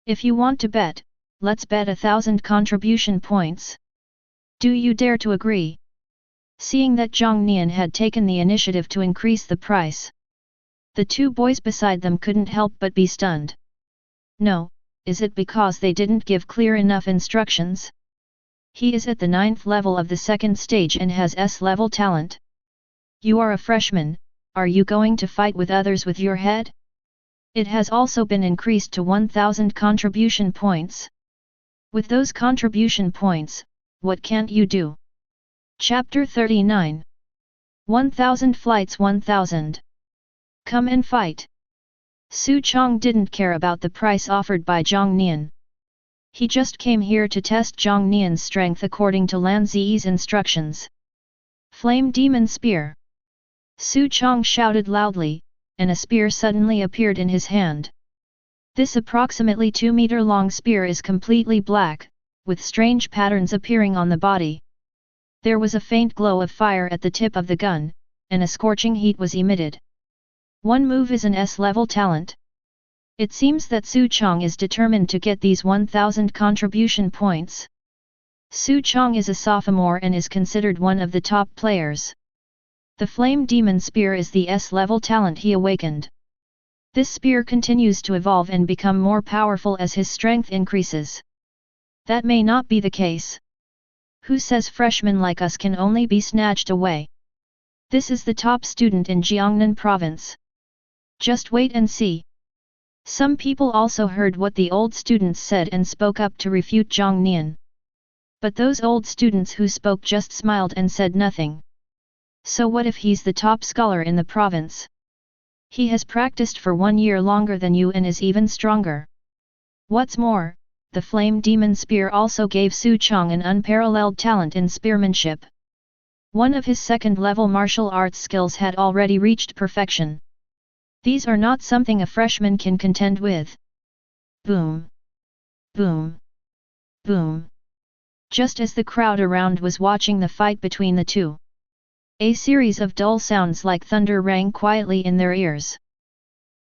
If you want to bet, let's bet 1,000 contribution points. Do you dare to agree? Seeing that Jiang Nian had taken the initiative to increase the price, the two boys beside them couldn't help but be stunned. No, is it because they didn't give clear enough instructions? He is at the 9th level of the 2nd stage and has S-level talent. You are a freshman, are you going to fight with others with your head? It has also been increased to 1,000 contribution points. With those contribution points, what can't you do? Chapter 39. 1,000 flights 1,000. Come and fight. Su Chong didn't care about the price offered by Jiang Nian. He just came here to test Jiang Nian's strength according to Lan Ziyi's instructions. Flame Demon Spear. Su Chong shouted loudly, and a spear suddenly appeared in his hand. This approximately 2-meter-long spear is completely black, with strange patterns appearing on the body. There was a faint glow of fire at the tip of the gun, and a scorching heat was emitted. One move is an S-level talent. It seems that Su Chong is determined to get these 1,000 contribution points. Su Chong is a sophomore and is considered one of the top players. The Flame Demon Spear is the S-level talent he awakened. This spear continues to evolve and become more powerful as his strength increases. That may not be the case. Who says freshmen like us can only be snatched away? This is the top student in Jiangnan province. Just wait and see. Some people also heard what the old students said and spoke up to refute Jiang Nian. But those old students who spoke just smiled and said nothing. So what if he's the top scholar in the province? He has practiced for 1 year longer than you and is even stronger. What's more, the Flame Demon Spear also gave Su Chong an unparalleled talent in spearmanship. One of his 2nd-level martial arts skills had already reached perfection. These are not something a freshman can contend with. Boom! Boom! Boom! Just as the crowd around was watching the fight between the two, a series of dull sounds like thunder rang quietly in their ears.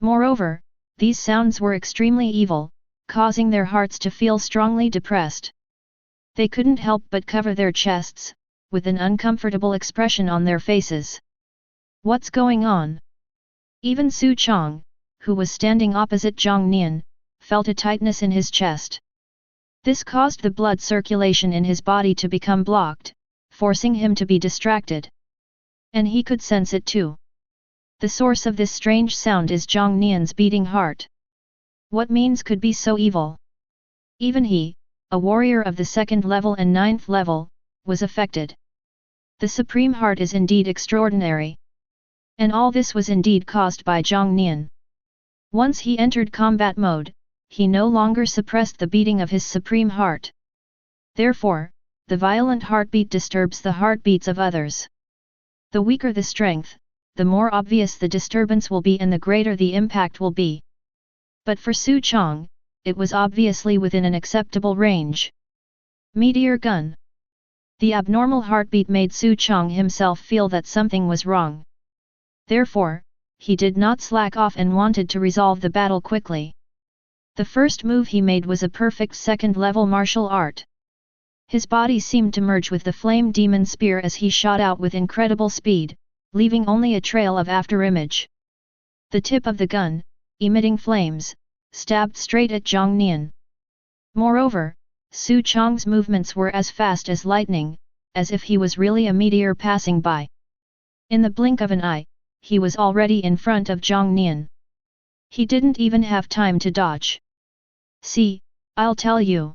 Moreover, these sounds were extremely evil, causing their hearts to feel strongly depressed. They couldn't help but cover their chests, with an uncomfortable expression on their faces. What's going on? Even Su Chang, who was standing opposite Jiang Nian, felt a tightness in his chest. This caused the blood circulation in his body to become blocked, forcing him to be distracted. And he could sense it too. The source of this strange sound is Jiang Nian's beating heart. What means could be so evil? Even he, a warrior of the 2nd level and 9th level, was affected. The supreme heart is indeed extraordinary. And all this was indeed caused by Jiang Nian. Once he entered combat mode, he no longer suppressed the beating of his supreme heart. Therefore, the violent heartbeat disturbs the heartbeats of others. The weaker the strength, the more obvious the disturbance will be and the greater the impact will be. But for Su Chang, it was obviously within an acceptable range. Meteor gun. The abnormal heartbeat made Su Chang himself feel that something was wrong. Therefore, he did not slack off and wanted to resolve the battle quickly. The first move he made was a perfect 2nd-level martial art. His body seemed to merge with the flame demon spear as he shot out with incredible speed, leaving only a trail of afterimage. The tip of the gun, emitting flames, stabbed straight at Jiang Nian. Moreover, Su Chang's movements were as fast as lightning, as if he was really a meteor passing by. In the blink of an eye, he was already in front of Jiang Nian. He didn't even have time to dodge. See, I'll tell you.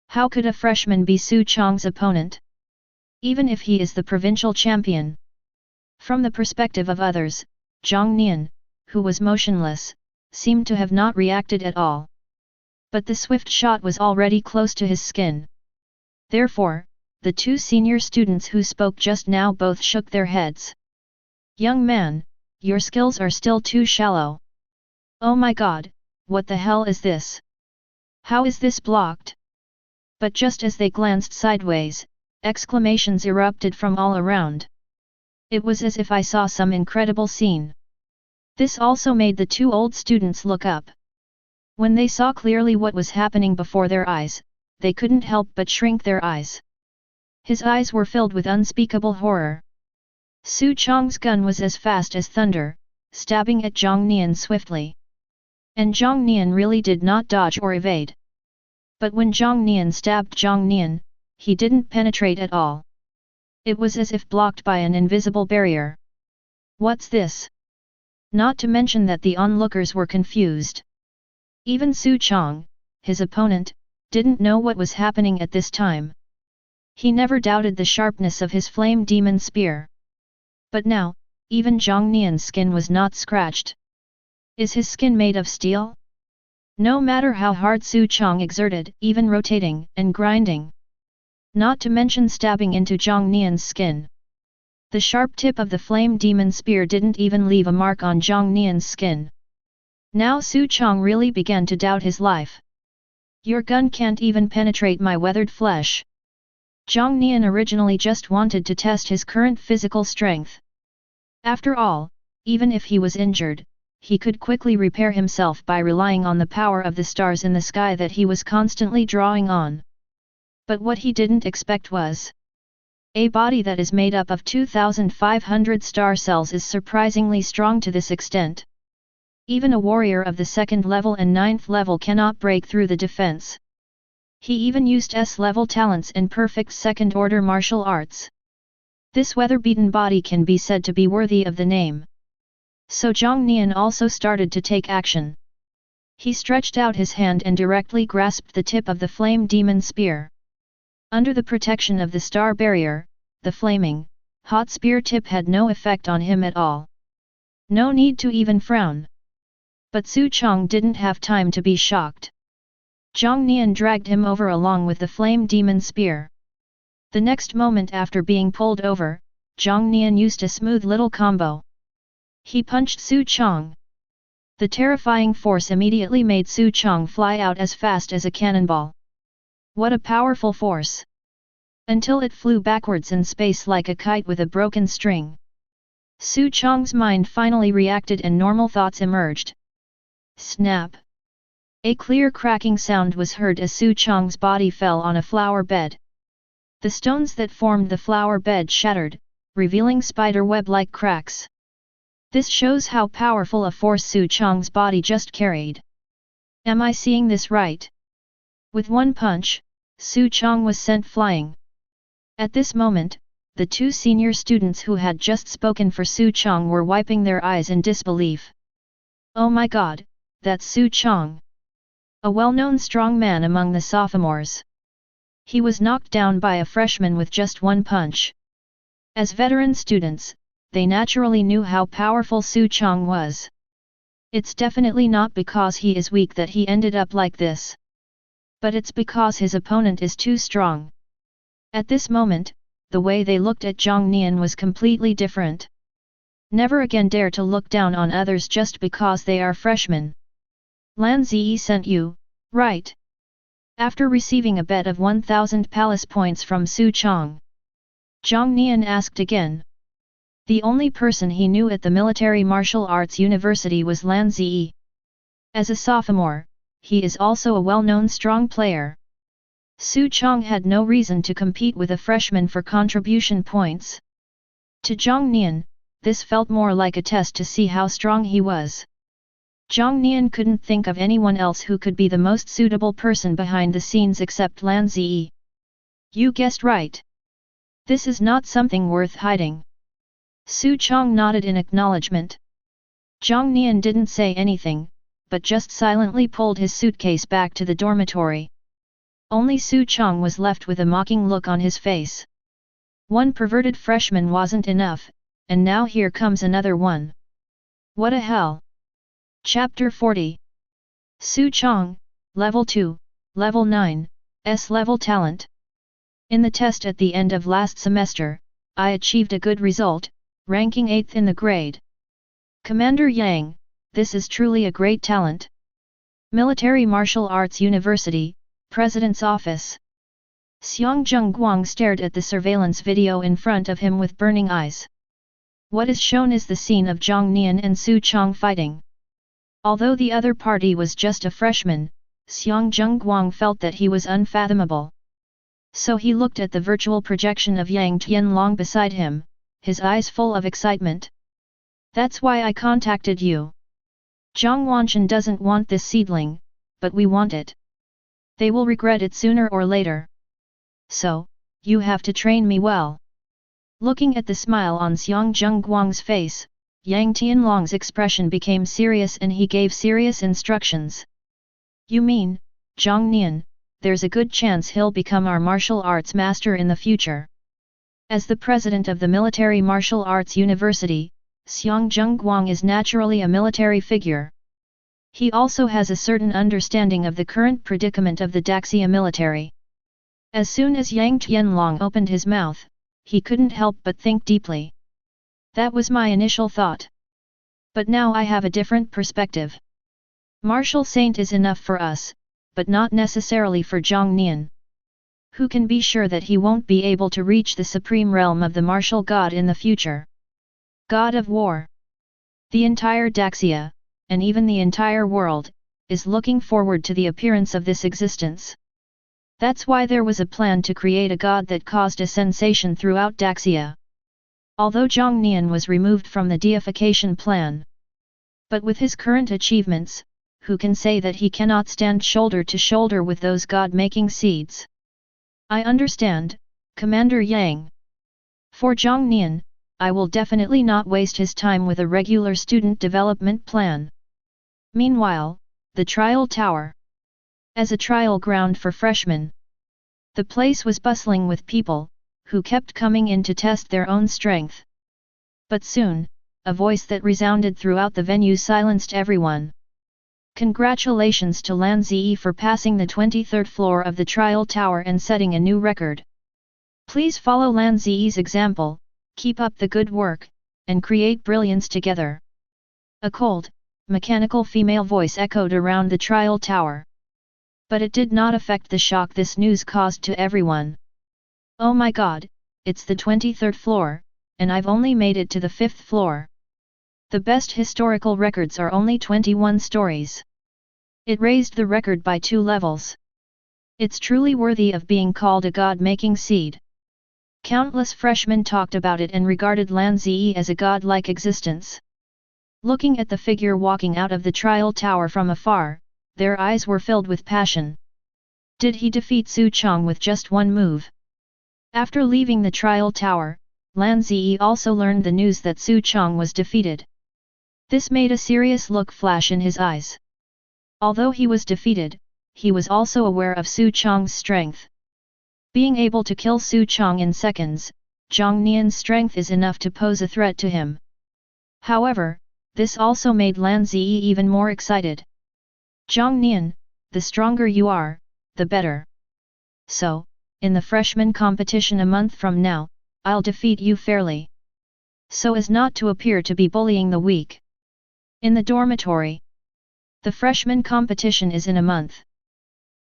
How could a freshman be Su Chang's opponent? Even if he is the provincial champion. From the perspective of others, Jiang Nian, who was motionless, seemed to have not reacted at all. But the swift shot was already close to his skin. Therefore, the two senior students who spoke just now both shook their heads. Young man, your skills are still too shallow. Oh my god, what the hell is this? How is this blocked? But just as they glanced sideways, exclamations erupted from all around. It was as if I saw some incredible scene. This also made the two old students look up. When they saw clearly what was happening before their eyes, they couldn't help but shrink their eyes. His eyes were filled with unspeakable horror. Su Chang's gun was as fast as thunder, stabbing at Jiang Nian swiftly. And Jiang Nian really did not dodge or evade. But when Jiang Nian stabbed Jiang Nian, he didn't penetrate at all. It was as if blocked by an invisible barrier. What's this? Not to mention that the onlookers were confused. Even Su Chang, his opponent, didn't know what was happening at this time. He never doubted the sharpness of his flame demon spear. But now, even Jiang Nian's skin was not scratched. Is his skin made of steel? No matter how hard Su Chang exerted, even rotating and grinding. Not to mention stabbing into Jiang Nian's skin. The sharp tip of the flame demon spear didn't even leave a mark on Jiang Nian's skin. Now Su Chang really began to doubt his life. Your gun can't even penetrate my weathered flesh. Jiang Nian originally just wanted to test his current physical strength. After all, even if he was injured, he could quickly repair himself by relying on the power of the stars in the sky that he was constantly drawing on. But what he didn't expect was a body that is made up of 2,500 star cells is surprisingly strong to this extent. Even a warrior of the 2nd level and 9th level cannot break through the defense. He even used S-level talents in perfect 2nd-order martial arts. This weather-beaten body can be said to be worthy of the name. So Jiang Nian also started to take action. He stretched out his hand and directly grasped the tip of the flame demon spear. Under the protection of the star barrier, the flaming, hot spear tip had no effect on him at all. No need to even frown. But Su Chang didn't have time to be shocked. Jiang Nian dragged him over along with the flame demon spear. The next moment after being pulled over, Jiang Nian used a smooth little combo. He punched Su Chang. The terrifying force immediately made Su Chang fly out as fast as a cannonball. What a powerful force! Until it flew backwards in space like a kite with a broken string. Su Chang's mind finally reacted and normal thoughts emerged. Snap! A clear cracking sound was heard as Su Chong's body fell on a flower bed. The stones that formed the flower bed shattered, revealing spider web-like cracks. This shows how powerful a force Su Chong's body just carried. Am I seeing this right? With one punch, Su Chong was sent flying. At this moment, the two senior students who had just spoken for Su Chong were wiping their eyes in disbelief. Oh my god, that's Su Chong! A well-known strong man among the sophomores. He was knocked down by a freshman with just one punch. As veteran students, they naturally knew how powerful Su Chong was. It's definitely not because he is weak that he ended up like this. But it's because his opponent is too strong. At this moment, the way they looked at Jiang Nian was completely different. Never again dare to look down on others just because they are freshmen. Lan Ziyi sent you, right? After receiving a bet of 1,000 palace points from Su Chong, Jiang Nian asked again. The only person he knew at the Military Martial Arts University was Lan Ziyi. As a sophomore, he is also a well-known strong player. Su Chong had no reason to compete with a freshman for contribution points. To Jiang Nian, this felt more like a test to see how strong he was. Jiang Nian couldn't think of anyone else who could be the most suitable person behind the scenes except Lan Ziyi. You guessed right. This is not something worth hiding. Su Chong nodded in acknowledgement. Jiang Nian didn't say anything, but just silently pulled his suitcase back to the dormitory. Only Su Chong was left with a mocking look on his face. One perverted freshman wasn't enough, and now here comes another one. What a hell! Chapter 40. Su Chong, Level 2, Level 9, S-Level Talent. In the test at the end of last semester, I achieved a good result, ranking 8th in the grade. Commander Yang, this is truly a great talent. Military Martial Arts University, President's Office. Xiang Zhengguang stared at the surveillance video in front of him with burning eyes. What is shown is the scene of Jiang Nian and Su Chong fighting. Although the other party was just a freshman, Xiang Zhengguang felt that he was unfathomable. So he looked at the virtual projection of Yang Tianlong beside him, his eyes full of excitement. That's why I contacted you. Zhang Wanchen doesn't want this seedling, but we want it. They will regret it sooner or later. So, you have to train me well. Looking at the smile on Xiang Zhengguang's face, Yang Tianlong's expression became serious and he gave serious instructions. You mean, Jiang Nian, there's a good chance he'll become our martial arts master in the future. As the president of the Military Martial Arts University, Xiang Zhengguang is naturally a military figure. He also has a certain understanding of the current predicament of the Daxia military. As soon as Yang Tianlong opened his mouth, he couldn't help but think deeply. That was my initial thought. But now I have a different perspective. Martial Saint is enough for us, but not necessarily for Jiang Nian. Who can be sure that he won't be able to reach the supreme realm of the martial god in the future? God of War. The entire Daxia, and even the entire world, is looking forward to the appearance of this existence. That's why there was a plan to create a god that caused a sensation throughout Daxia. Although Jiang Nian was removed from the deification plan. But with his current achievements, who can say that he cannot stand shoulder to shoulder with those god-making seeds? I understand, Commander Yang. For Jiang Nian, I will definitely not waste his time with a regular student development plan. Meanwhile, the trial tower. As a trial ground for freshmen, the place was bustling with people, who kept coming in to test their own strength. But soon, a voice that resounded throughout the venue silenced everyone. Congratulations to Lan Ziyi for passing the 23rd floor of the trial tower and setting a new record. Please follow Lan Ziyi's example, keep up the good work, and create brilliance together. A cold, mechanical female voice echoed around the trial tower. But it did not affect the shock this news caused to everyone. Oh my god, it's the 23rd floor, and I've only made it to the 5th floor. The best historical records are only 21 stories. It raised the record by 2 levels. It's truly worthy of being called a god-making seed. Countless freshmen talked about it and regarded Lan Zi as a god-like existence. Looking at the figure walking out of the trial tower from afar, their eyes were filled with passion. Did he defeat Su Chong with just one move? After leaving the trial tower, Lan Zi also learned the news that Su Chong was defeated. This made a serious look flash in his eyes. Although he was defeated, he was also aware of Su Chong's strength. Being able to kill Su Chong in seconds, Jiang Nian's strength is enough to pose a threat to him. However, this also made Lan Zi even more excited. Jiang Nian, the stronger you are, the better. So, in the freshman competition a month from now, I'll defeat you fairly. So as not to appear to be bullying the weak. In the dormitory. The freshman competition is in a month.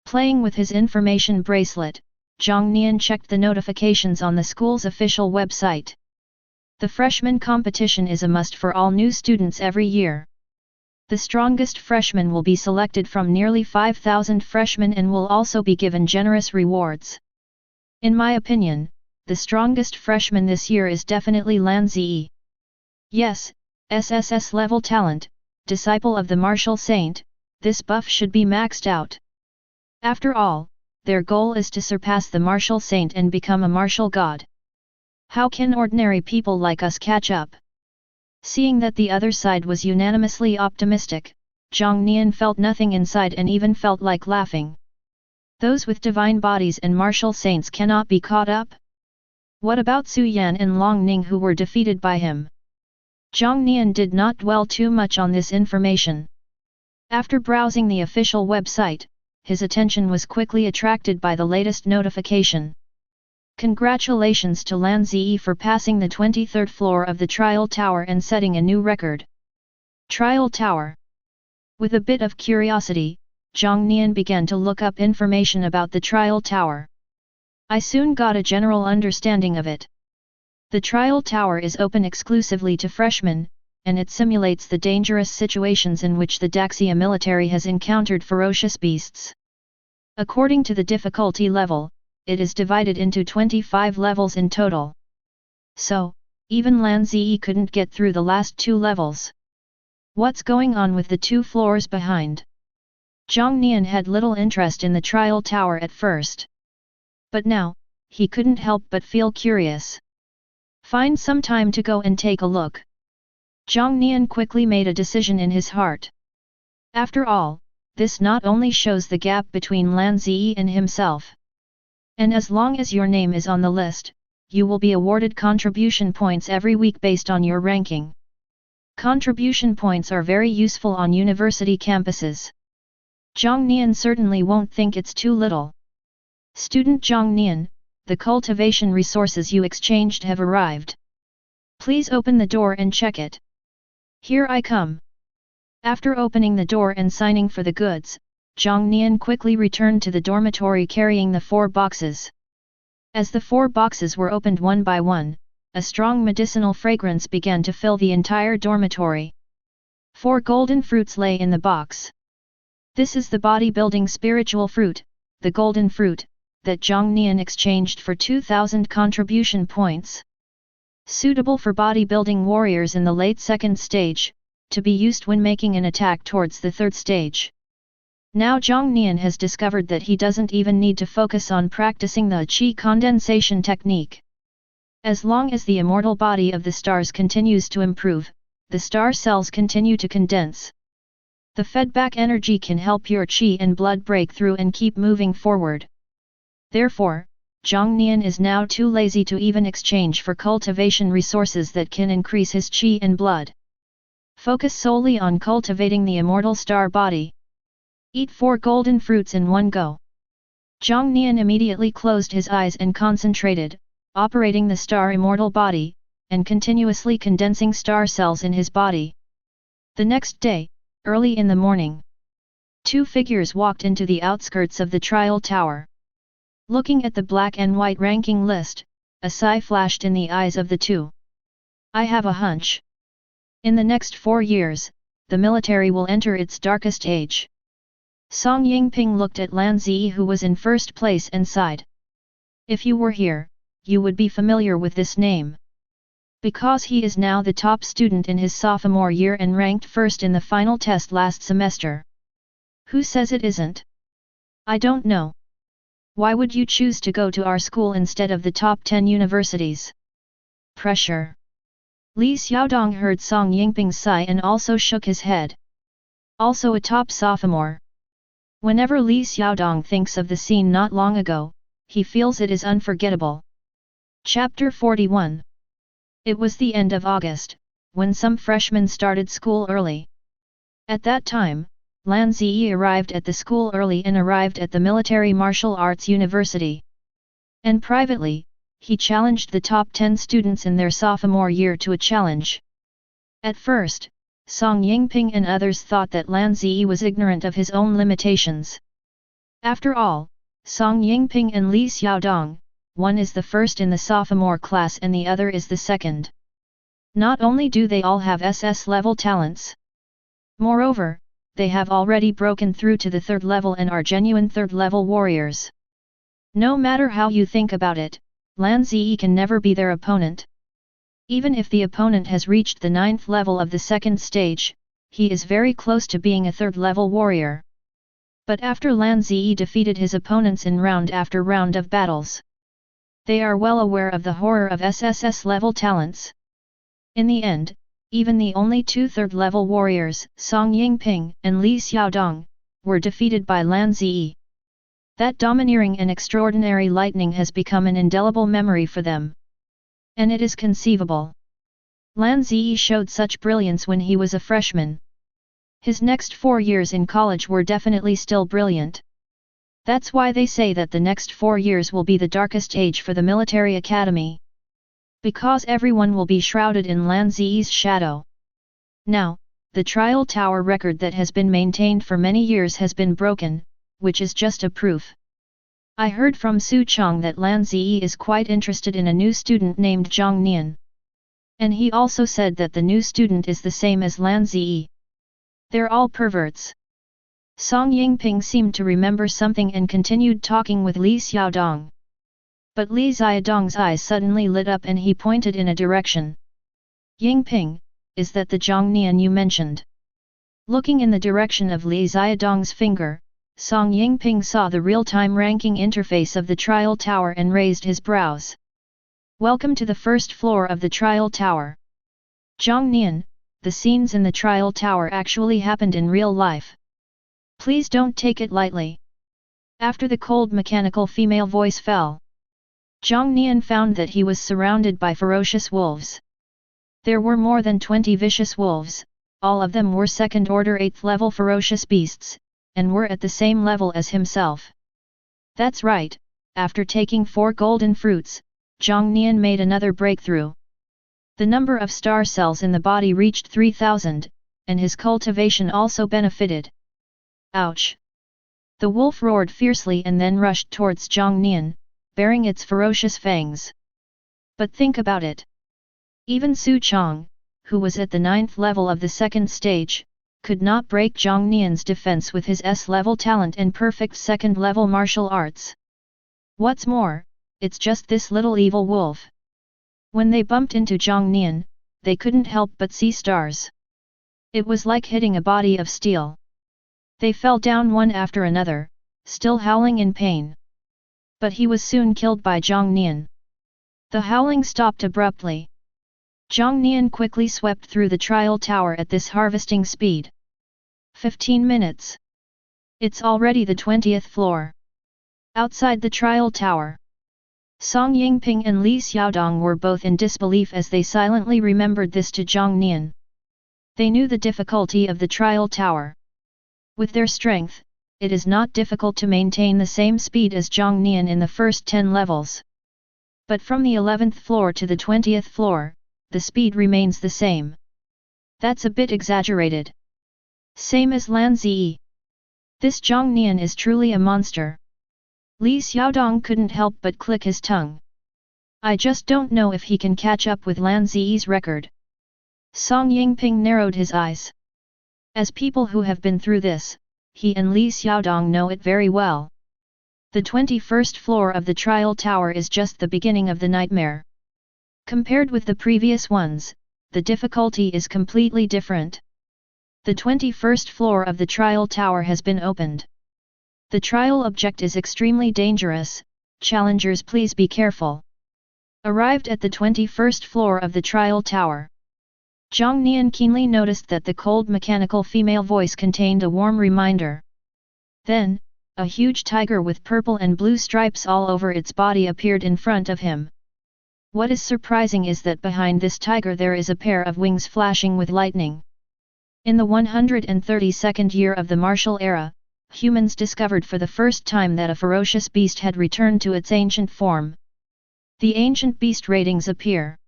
Playing with his information bracelet, Jiang Nian checked the notifications on the school's official website. The freshman competition is a must for all new students every year. The strongest freshmen will be selected from nearly 5,000 freshmen and will also be given generous rewards. In my opinion, the strongest freshman this year is definitely Lan Zi. Yes, SSS level talent, disciple of the martial saint, this buff should be maxed out. After all, their goal is to surpass the martial saint and become a martial god. How can ordinary people like us catch up? Seeing that the other side was unanimously optimistic, Jiang Nian felt nothing inside and even felt like laughing. Those with divine bodies and martial saints cannot be caught up? What about Su Yan and Long Ning who were defeated by him? Jiang Nian did not dwell too much on this information. After browsing the official website, his attention was quickly attracted by the latest notification. Congratulations to Lan Zi for passing the 23rd floor of the trial tower and setting a new record. Trial tower. With a bit of curiosity, Jiang Nian began to look up information about the trial tower. I soon got a general understanding of it. The trial tower is open exclusively to freshmen, and it simulates the dangerous situations in which the Daxia military has encountered ferocious beasts. According to the difficulty level, it is divided into 25 levels in total. So, even Lan Zi couldn't get through the last 2 levels. What's going on with the 2 floors behind? Jiang Nian had little interest in the trial tower at first. But now, he couldn't help but feel curious. Find some time to go and take a look. Jiang Nian quickly made a decision in his heart. After all, this not only shows the gap between Lan Zi and himself. And as long as your name is on the list, you will be awarded contribution points every week based on your ranking. Contribution points are very useful on university campuses. Jiang Nian certainly won't think it's too little. Student Jiang Nian, the cultivation resources you exchanged have arrived. Please open the door and check it. Here I come. After opening the door and signing for the goods, Jiang Nian quickly returned to the dormitory carrying the 4 boxes. As the 4 boxes were opened one by one, a strong medicinal fragrance began to fill the entire dormitory. 4 golden fruits lay in the box. This is the bodybuilding spiritual fruit, the golden fruit, that Jiang Nian exchanged for 2,000 contribution points. Suitable for bodybuilding warriors in the late 2nd stage, to be used when making an attack towards the 3rd stage. Now Jiang Nian has discovered that he doesn't even need to focus on practicing the qi condensation technique. As long as the immortal body of the stars continues to improve, the star cells continue to condense. The fed-back energy can help your qi and blood break through and keep moving forward. Therefore, Jiang Nian is now too lazy to even exchange for cultivation resources that can increase his qi and blood. Focus solely on cultivating the immortal star body. Eat 4 golden fruits in one go. Jiang Nian immediately closed his eyes and concentrated, operating the star immortal body, and continuously condensing star cells in his body. The next day, early in the morning, 2 figures walked into the outskirts of the trial tower. Looking at the black and white ranking list, a sigh flashed in the eyes of the 2. I have a hunch. In the next 4 years, the military will enter its darkest age. Song Yingping looked at Lan Ziyi, who was in first place, and sighed. If you were here, you would be familiar with this name. Because he is now the top student in his sophomore year and ranked first in the final test last semester. Who says it isn't? I don't know. Why would you choose to go to our school instead of the top 10 universities? Pressure. Li Xiaodong heard Song Yingping's sigh and also shook his head. Also a top sophomore. Whenever Li Xiaodong thinks of the scene not long ago, he feels it is unforgettable. Chapter 41. It was the end of August, when some freshmen started school early. At that time, Lan Ziyi arrived at the school early and arrived at the Military Martial Arts University. And privately, he challenged the top 10 students in their sophomore year to a challenge. At first, Song Yingping and others thought that Lan Ziyi was ignorant of his own limitations. After all, Song Yingping and Li Xiaodong, one is the first in the sophomore class and the other is the second. Not only do they all have SS-level talents. Moreover, they have already broken through to the third level and are genuine third-level warriors. No matter how you think about it, Lan Ziyi can never be their opponent. Even if the opponent has reached the 9th level of the second stage, he is very close to being a third-level warrior. But after Lan Ziyi defeated his opponents in round after round of battles, they are well aware of the horror of SSS-level talents. In the end, even the only two third-level warriors, Song Yingping and Li Xiaodong, were defeated by Lan Ziyi. That domineering and extraordinary lightning has become an indelible memory for them. And it is conceivable. Lan Ziyi showed such brilliance when he was a freshman. His next 4 years in college were definitely still brilliant. That's why they say that the next 4 years will be the darkest age for the military academy. Because everyone will be shrouded in Lan Ziyi's shadow. Now, the trial tower record that has been maintained for many years has been broken, which is just a proof. I heard from Su Chong that Lan Ziyi is quite interested in a new student named Jiang Nian. And he also said that the new student is the same as Lan Ziyi. They're all perverts. Song Yingping seemed to remember something and continued talking with Li Xiaodong. But Li Xiaodong's eyes suddenly lit up and he pointed in a direction. Yingping, is that the Jiang Nian you mentioned? Looking in the direction of Li Xiaodong's finger, Song Yingping saw the real-time ranking interface of the trial tower and raised his brows. Welcome to the first floor of the trial tower. Jiang Nian, the scenes in the trial tower actually happened in real life. Please don't take it lightly. After the cold mechanical female voice fell, Jiang Nian found that he was surrounded by ferocious wolves. There were more than 20 vicious wolves, all of them were second-order 8th-level ferocious beasts, and were at the same level as himself. That's right, after taking 4 golden fruits, Jiang Nian made another breakthrough. The number of star cells in the body reached 3,000, and his cultivation also benefited. Ouch! The wolf roared fiercely and then rushed towards Jiang Nian, baring its ferocious fangs. But think about it. Even Su Chong, who was at the 9th level of the second stage, could not break Jiang Nian's defense with his S-level talent and perfect second-level martial arts. What's more, it's just this little evil wolf. When they bumped into Jiang Nian, they couldn't help but see stars. It was like hitting a body of steel. They fell down one after another, still howling in pain. But he was soon killed by Jiang Nian. The howling stopped abruptly. Jiang Nian quickly swept through the trial tower at this harvesting speed. 15 minutes. It's already the 20th floor. Outside the trial tower, Song Yingping and Li Xiaodong were both in disbelief as they silently remembered this to Jiang Nian. They knew the difficulty of the trial tower. With their strength, it is not difficult to maintain the same speed as Jiang Nian in the first 10 levels. But from the 11th floor to the 20th floor, the speed remains the same. That's a bit exaggerated. Same as Lan Ziyi. This Jiang Nian is truly a monster. Li Xiaodong couldn't help but click his tongue. I just don't know if he can catch up with Lan Ziyi's record. Song Yingping narrowed his eyes. As people who have been through this, he and Li Xiaodong know it very well. The 21st floor of the trial tower is just the beginning of the nightmare. Compared with the previous ones, the difficulty is completely different. The 21st floor of the trial tower has been opened. The trial object is extremely dangerous, challengers please be careful. Arrived at the 21st floor of the trial tower. Jiang Nian keenly noticed that the cold mechanical female voice contained a warm reminder. Then, a huge tiger with purple and blue stripes all over its body appeared in front of him. What is surprising is that behind this tiger there is a pair of wings flashing with lightning. In the 132nd year of the martial era, humans discovered for the first time that a ferocious beast had returned to its ancient form. The ancient beast ratings appear.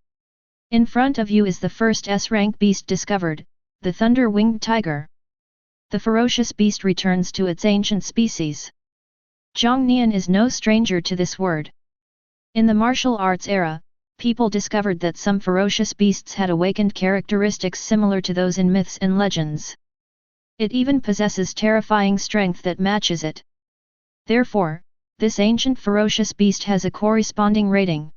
In front of you is the first S-rank beast discovered, the thunder-winged tiger. The ferocious beast returns to its ancient species. Jiang Nian is no stranger to this word. In the martial arts era, people discovered that some ferocious beasts had awakened characteristics similar to those in myths and legends. It even possesses terrifying strength that matches it. Therefore, this ancient ferocious beast has a corresponding rating.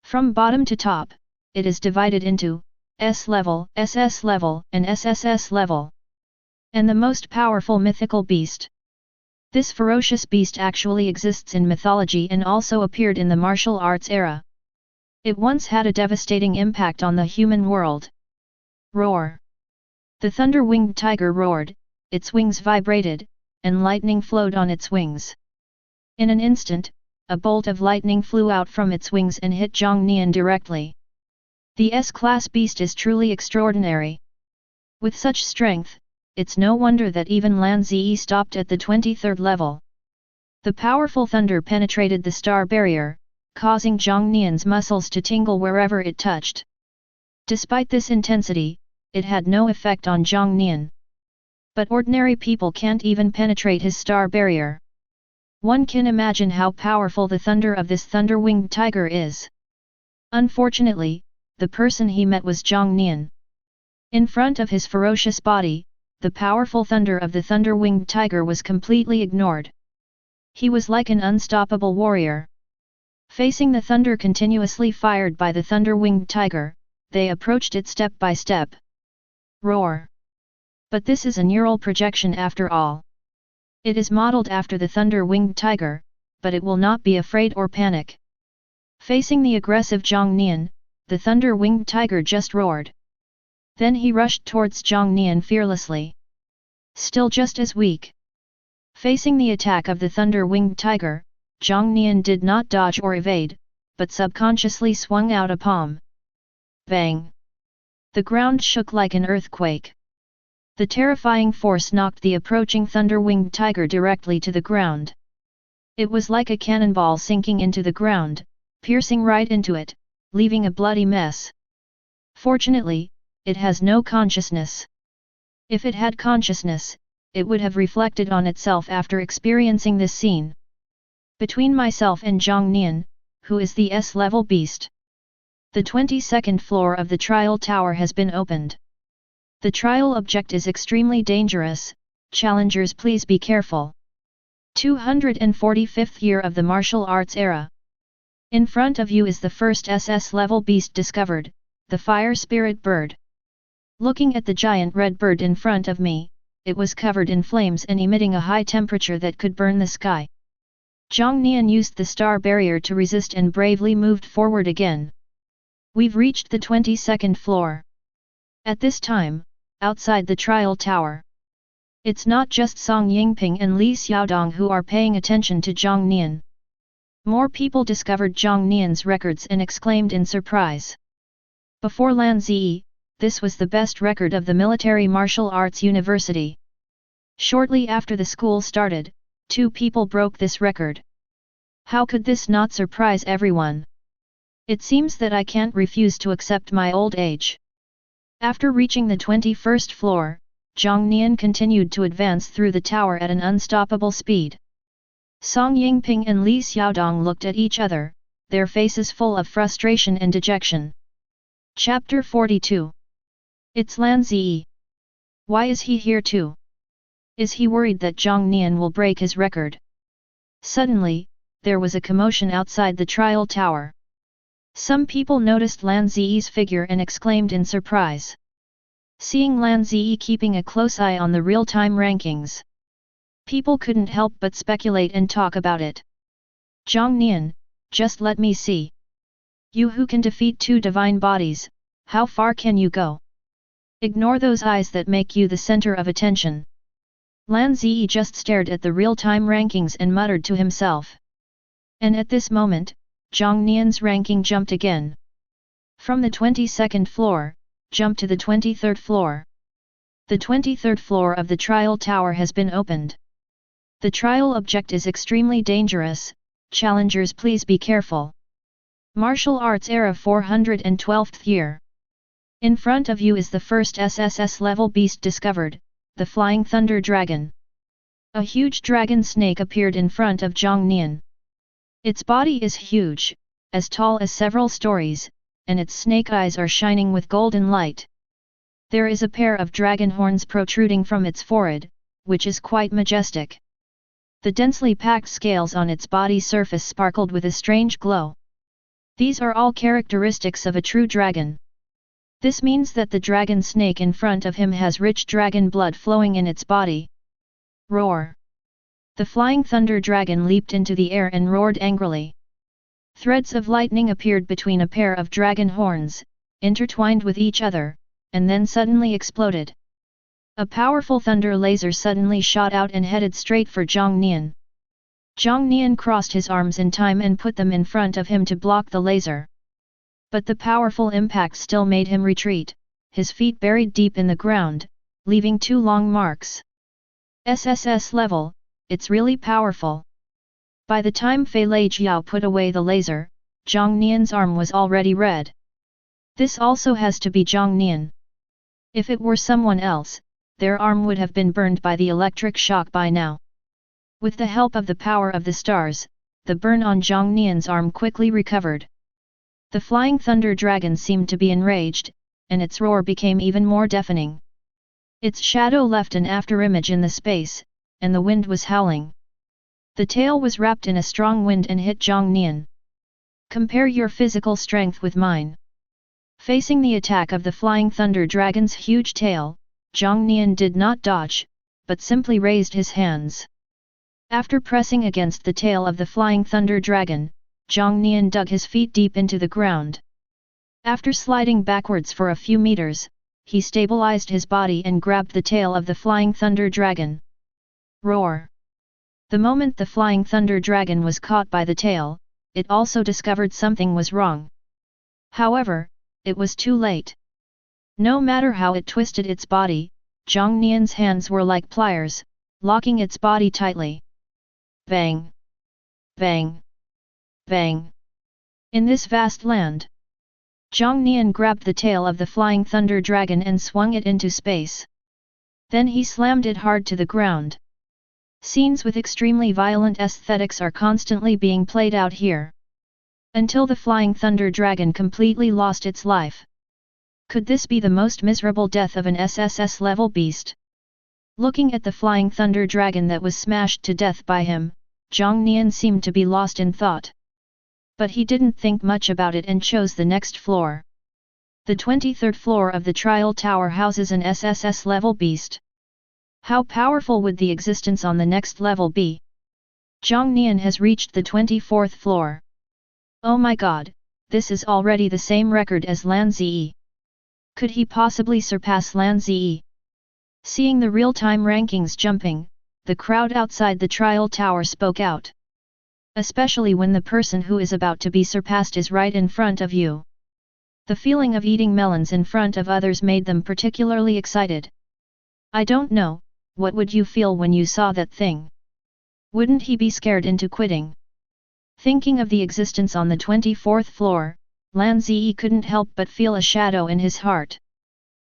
From bottom to top, it is divided into S level, SS level, and SSS level. And the most powerful mythical beast. This ferocious beast actually exists in mythology and also appeared in the martial arts era. It once had a devastating impact on the human world. Roar! The thunder-winged tiger roared, its wings vibrated, and lightning flowed on its wings. In an instant, a bolt of lightning flew out from its wings and hit Jiang Nian directly. The S-class beast is truly extraordinary. With such strength, it's no wonder that even Lan Ziyi stopped at the 23rd level. The powerful thunder penetrated the star barrier, causing Jiang Nian's muscles to tingle wherever it touched. Despite this intensity, it had no effect on Jiang Nian. But ordinary people can't even penetrate his star barrier. One can imagine how powerful the thunder of this thunder-winged tiger is. Unfortunately, the person he met was Jiang Nian. In front of his ferocious body, the powerful thunder of the thunder-winged tiger was completely ignored. He was like an unstoppable warrior. Facing the thunder continuously fired by the thunder-winged tiger, they approached it step by step. Roar! But this is a neural projection after all. It is modeled after the thunder-winged tiger, but it will not be afraid or panic. Facing the aggressive Jiang Nian, the thunder-winged tiger just roared. Then he rushed towards Jiang Nian fearlessly. Still just as weak. Facing the attack of the thunder-winged tiger, Jiang Nian did not dodge or evade, but subconsciously swung out a palm. Bang! The ground shook like an earthquake. The terrifying force knocked the approaching thunder-winged tiger directly to the ground. It was like a cannonball sinking into the ground, piercing right into it, leaving a bloody mess. Fortunately, it has no consciousness. If it had consciousness, it would have reflected on itself after experiencing this scene. Between myself and Jiang Nian, who is the S-level beast. The 22nd floor of the trial tower has been opened. The trial object is extremely dangerous, challengers please be careful. 245th year of the martial arts era. In front of you is the first SS-level beast discovered, the fire spirit bird. Looking at the giant red bird in front of me, it was covered in flames and emitting a high temperature that could burn the sky. Jiang Nian used the star barrier to resist and bravely moved forward again. We've reached the 22nd floor. At this time, outside the trial tower. It's not just Song Yingping and Li Xiaodong who are paying attention to Jiang Nian. More people discovered Jiang Nian's records and exclaimed in surprise. Before Lan Ziyi, this was the best record of the Military Martial Arts University. Shortly after the school started, 2 people broke this record. How could this not surprise everyone? It seems that I can't refuse to accept my old age. After reaching the 21st floor, Jiang Nian continued to advance through the tower at an unstoppable speed. Song Yingping and Li Xiaodong looked at each other, their faces full of frustration and dejection. Chapter 42. It's Lan Ziyi. Why is he here too? Is he worried that Jiang Nian will break his record? Suddenly, there was a commotion outside the trial tower. Some people noticed Lan Ziyi's figure and exclaimed in surprise. Seeing Lan Ziyi keeping a close eye on the real-time rankings, people couldn't help but speculate and talk about it. Jiang Nian, just let me see. You who can defeat 2 divine bodies, how far can you go? Ignore those eyes that make you the center of attention. Lan Ziyi just stared at the real-time rankings and muttered to himself. And at this moment, Jiang Nian's ranking jumped again. From the 22nd floor, jumped to the 23rd floor. The 23rd floor of the trial tower has been opened. The trial object is extremely dangerous, challengers please be careful. Martial Arts Era 412th year. In front of you is the first SSS level beast discovered, the Flying Thunder Dragon. A huge dragon snake appeared in front of Jiang Nian. Its body is huge, as tall as several stories, and its snake eyes are shining with golden light. There is a pair of dragon horns protruding from its forehead, which is quite majestic. The densely packed scales on its body surface sparkled with a strange glow. These are all characteristics of a true dragon. This means that the dragon snake in front of him has rich dragon blood flowing in its body. Roar! The Flying Thunder Dragon leaped into the air and roared angrily. Threads of lightning appeared between a pair of dragon horns, intertwined with each other, and then suddenly exploded. A powerful thunder laser suddenly shot out and headed straight for Jiang Nian. Jiang Nian crossed his arms in time and put them in front of him to block the laser. But the powerful impact still made him retreat, his feet buried deep in the ground, leaving 2 long marks. SSS level, it's really powerful. By the time Fei Lei Jiao put away the laser, Jiang Nian's arm was already red. This also has to be Jiang Nian. If it were someone else, their arm would have been burned by the electric shock by now. With the help of the power of the stars, the burn on Jiang Nian's arm quickly recovered. The Flying Thunder Dragon seemed to be enraged, and its roar became even more deafening. Its shadow left an afterimage in the space, and the wind was howling. The tail was wrapped in a strong wind and hit Jiang Nian. Compare your physical strength with mine. Facing the attack of the Flying Thunder Dragon's huge tail, Jiang Nian did not dodge, but simply raised his hands. After pressing against the tail of the Flying Thunder Dragon, Jiang Nian dug his feet deep into the ground. After sliding backwards for a few meters, he stabilized his body and grabbed the tail of the Flying Thunder Dragon. Roar! The moment the Flying Thunder Dragon was caught by the tail, it also discovered something was wrong. However, it was too late. No matter how it twisted its body, Jiang Nian's hands were like pliers, locking its body tightly. Bang! Bang! Bang! In this vast land, Jiang Nian grabbed the tail of the Flying Thunder Dragon and swung it into space. Then he slammed it hard to the ground. Scenes with extremely violent aesthetics are constantly being played out here. Until the Flying Thunder Dragon completely lost its life. Could this be the most miserable death of an SSS level beast? Looking at the Flying Thunder Dragon that was smashed to death by him, Jiang Nian seemed to be lost in thought. But he didn't think much about it and chose the next floor. The 23rd floor of the trial tower houses an SSS level beast. How powerful would the existence on the next level be? Jiang Nian has reached the 24th floor. Oh my god, this is already the same record as Lan Ziyi. Could he possibly surpass Lan Ziyi? Seeing the real-time rankings jumping, the crowd outside the trial tower spoke out. Especially when the person who is about to be surpassed is right in front of you. The feeling of eating melons in front of others made them particularly excited. I don't know, what would you feel when you saw that thing? Wouldn't he be scared into quitting? Thinking of the existence on the 24th floor, Lan Ziyi couldn't help but feel a shadow in his heart.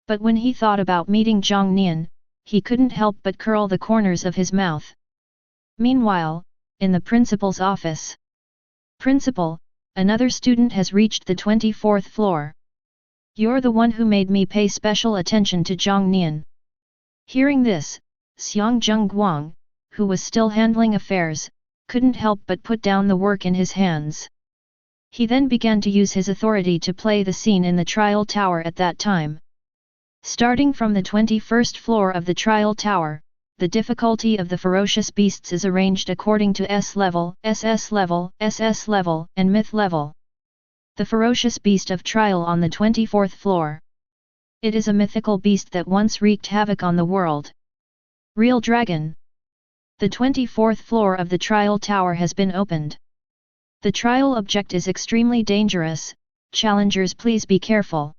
But when he thought about meeting Jiang Nian, he couldn't help but curl the corners of his mouth. Meanwhile, in the principal's office. Principal, another student has reached the 24th floor. You're the one who made me pay special attention to Jiang Nian. Hearing this, Xiang Zhengguang, who was still handling affairs, couldn't help but put down the work in his hands. He then began to use his authority to play the scene in the trial tower at that time. Starting from the 21st floor of the trial tower, the difficulty of the ferocious beasts is arranged according to S level, SS level, SS level, and myth level. The ferocious beast of trial on the 24th floor. It is a mythical beast that once wreaked havoc on the world. Real dragon. The 24th floor of the trial tower has been opened. The trial object is extremely dangerous, challengers please be careful.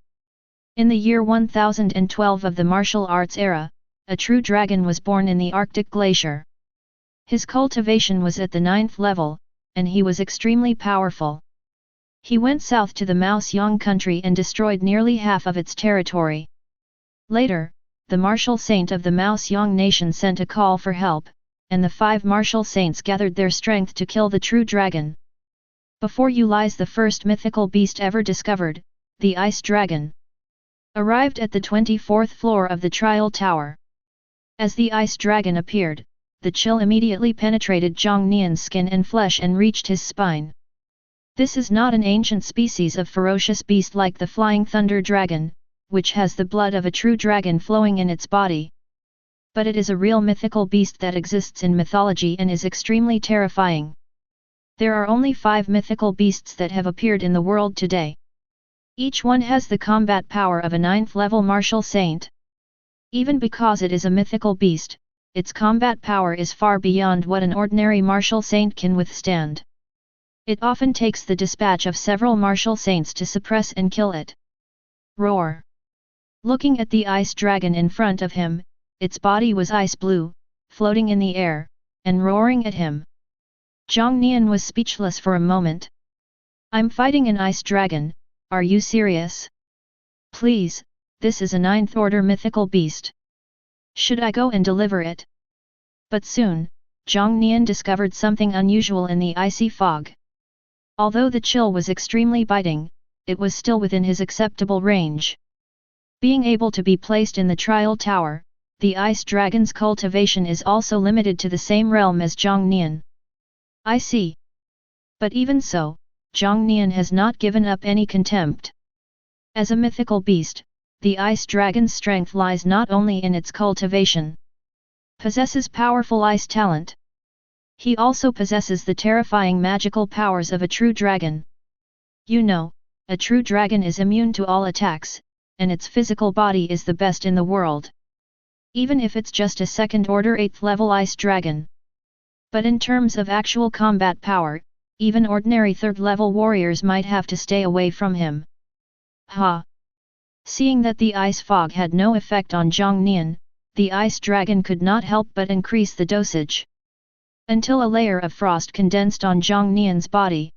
In the year 1012 of the martial arts era, a true dragon was born in the Arctic glacier. His cultivation was at the 9th level, and he was extremely powerful. He went south to the Maoxiang country and destroyed nearly half of its territory. Later, the martial saint of the Maoxiang nation sent a call for help, and the 5 martial saints gathered their strength to kill the true dragon. Before you lies the first mythical beast ever discovered, the ice dragon. Arrived at the 24th floor of the trial tower. As the ice dragon appeared, the chill immediately penetrated Jiang Nian's skin and flesh and reached his spine. This is not an ancient species of ferocious beast like the flying thunder dragon, which has the blood of a true dragon flowing in its body. But it is a real mythical beast that exists in mythology and is extremely terrifying. There are only 5 mythical beasts that have appeared in the world today. Each one has the combat power of a 9th level martial saint. Even because it is a mythical beast, its combat power is far beyond what an ordinary martial saint can withstand. It often takes the dispatch of several martial saints to suppress and kill it. Roar! Looking at the ice dragon in front of him, its body was ice blue, floating in the air, and roaring at him. Jiang Nian was speechless for a moment. I'm fighting an ice dragon, are you serious? Please, this is a 9th order mythical beast. Should I go and deliver it? But soon, Jiang Nian discovered something unusual in the icy fog. Although the chill was extremely biting, it was still within his acceptable range. Being able to be placed in the trial tower, the ice dragon's cultivation is also limited to the same realm as Jiang Nian. I see. But even so, Jiang Nian has not given up any contempt. As a mythical beast, the ice dragon's strength lies not only in its cultivation. Possesses powerful ice talent. He also possesses the terrifying magical powers of a true dragon. You know, a true dragon is immune to all attacks, and its physical body is the best in the world. Even if it's just a 2nd order 8th level ice dragon. But in terms of actual combat power, even ordinary 3rd level warriors might have to stay away from him. Ha! Seeing that the ice fog had no effect on Jiang Nian, the ice dragon could not help but increase the dosage. Until a layer of frost condensed on Jiang Nian's body.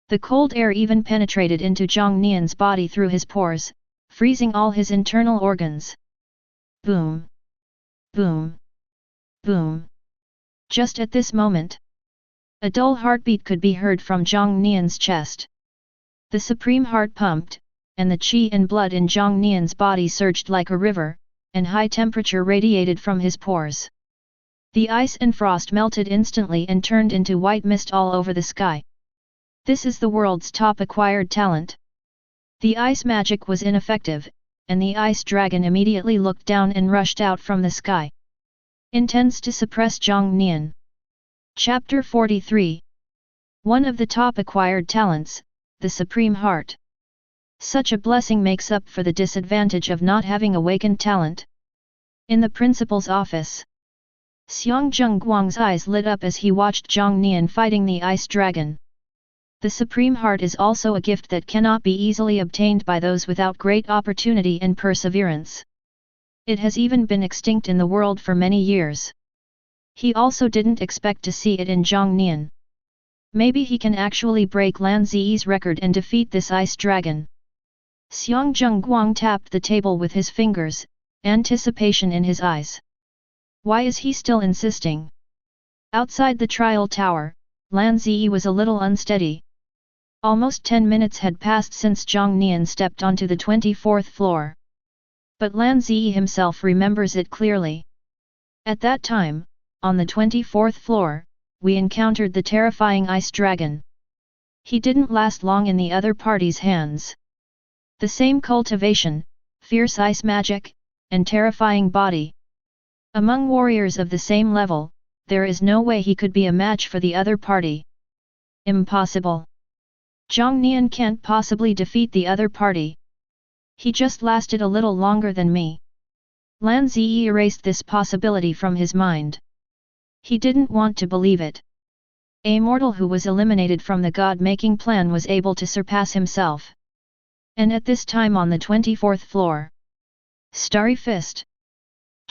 The cold air even penetrated into Jiang Nian's body through his pores, freezing all his internal organs. Boom! Boom! Boom! Just at this moment, a dull heartbeat could be heard from Jiang Nian's chest. The supreme heart pumped, and the qi and blood in Jiang Nian's body surged like a river, and high temperature radiated from his pores. The ice and frost melted instantly and turned into white mist all over the sky. This is the world's top acquired talent. The ice magic was ineffective, and the ice dragon immediately looked down and rushed out from the sky. Intends to suppress Jiang Nian. Chapter 43. One of the top acquired talents, the Supreme Heart. Such a blessing makes up for the disadvantage of not having awakened talent. In the principal's office, Xiang Zhengguang's eyes lit up as he watched Jiang Nian fighting the ice dragon. The Supreme Heart is also a gift that cannot be easily obtained by those without great opportunity and perseverance. It has even been extinct in the world for many years. He also didn't expect to see it in Jiang Nian. Maybe he can actually break Lan Ziyi's record and defeat this ice dragon. Xiang Zhengguang tapped the table with his fingers, anticipation in his eyes. Why is he still insisting? Outside the trial tower, Lan Ziyi was a little unsteady. Almost 10 minutes had passed since Jiang Nian stepped onto the 24th floor. But Lan Ziyi himself remembers it clearly. At that time, on the 24th floor, we encountered the terrifying ice dragon. He didn't last long in the other party's hands. The same cultivation, fierce ice magic, and terrifying body. Among warriors of the same level, there is no way he could be a match for the other party. Impossible. Jiang Nian can't possibly defeat the other party. He just lasted a little longer than me. Lan Ziyi erased this possibility from his mind. He didn't want to believe it. A mortal who was eliminated from the God-making plan was able to surpass himself. And at this time on the 24th floor. Starry Fist.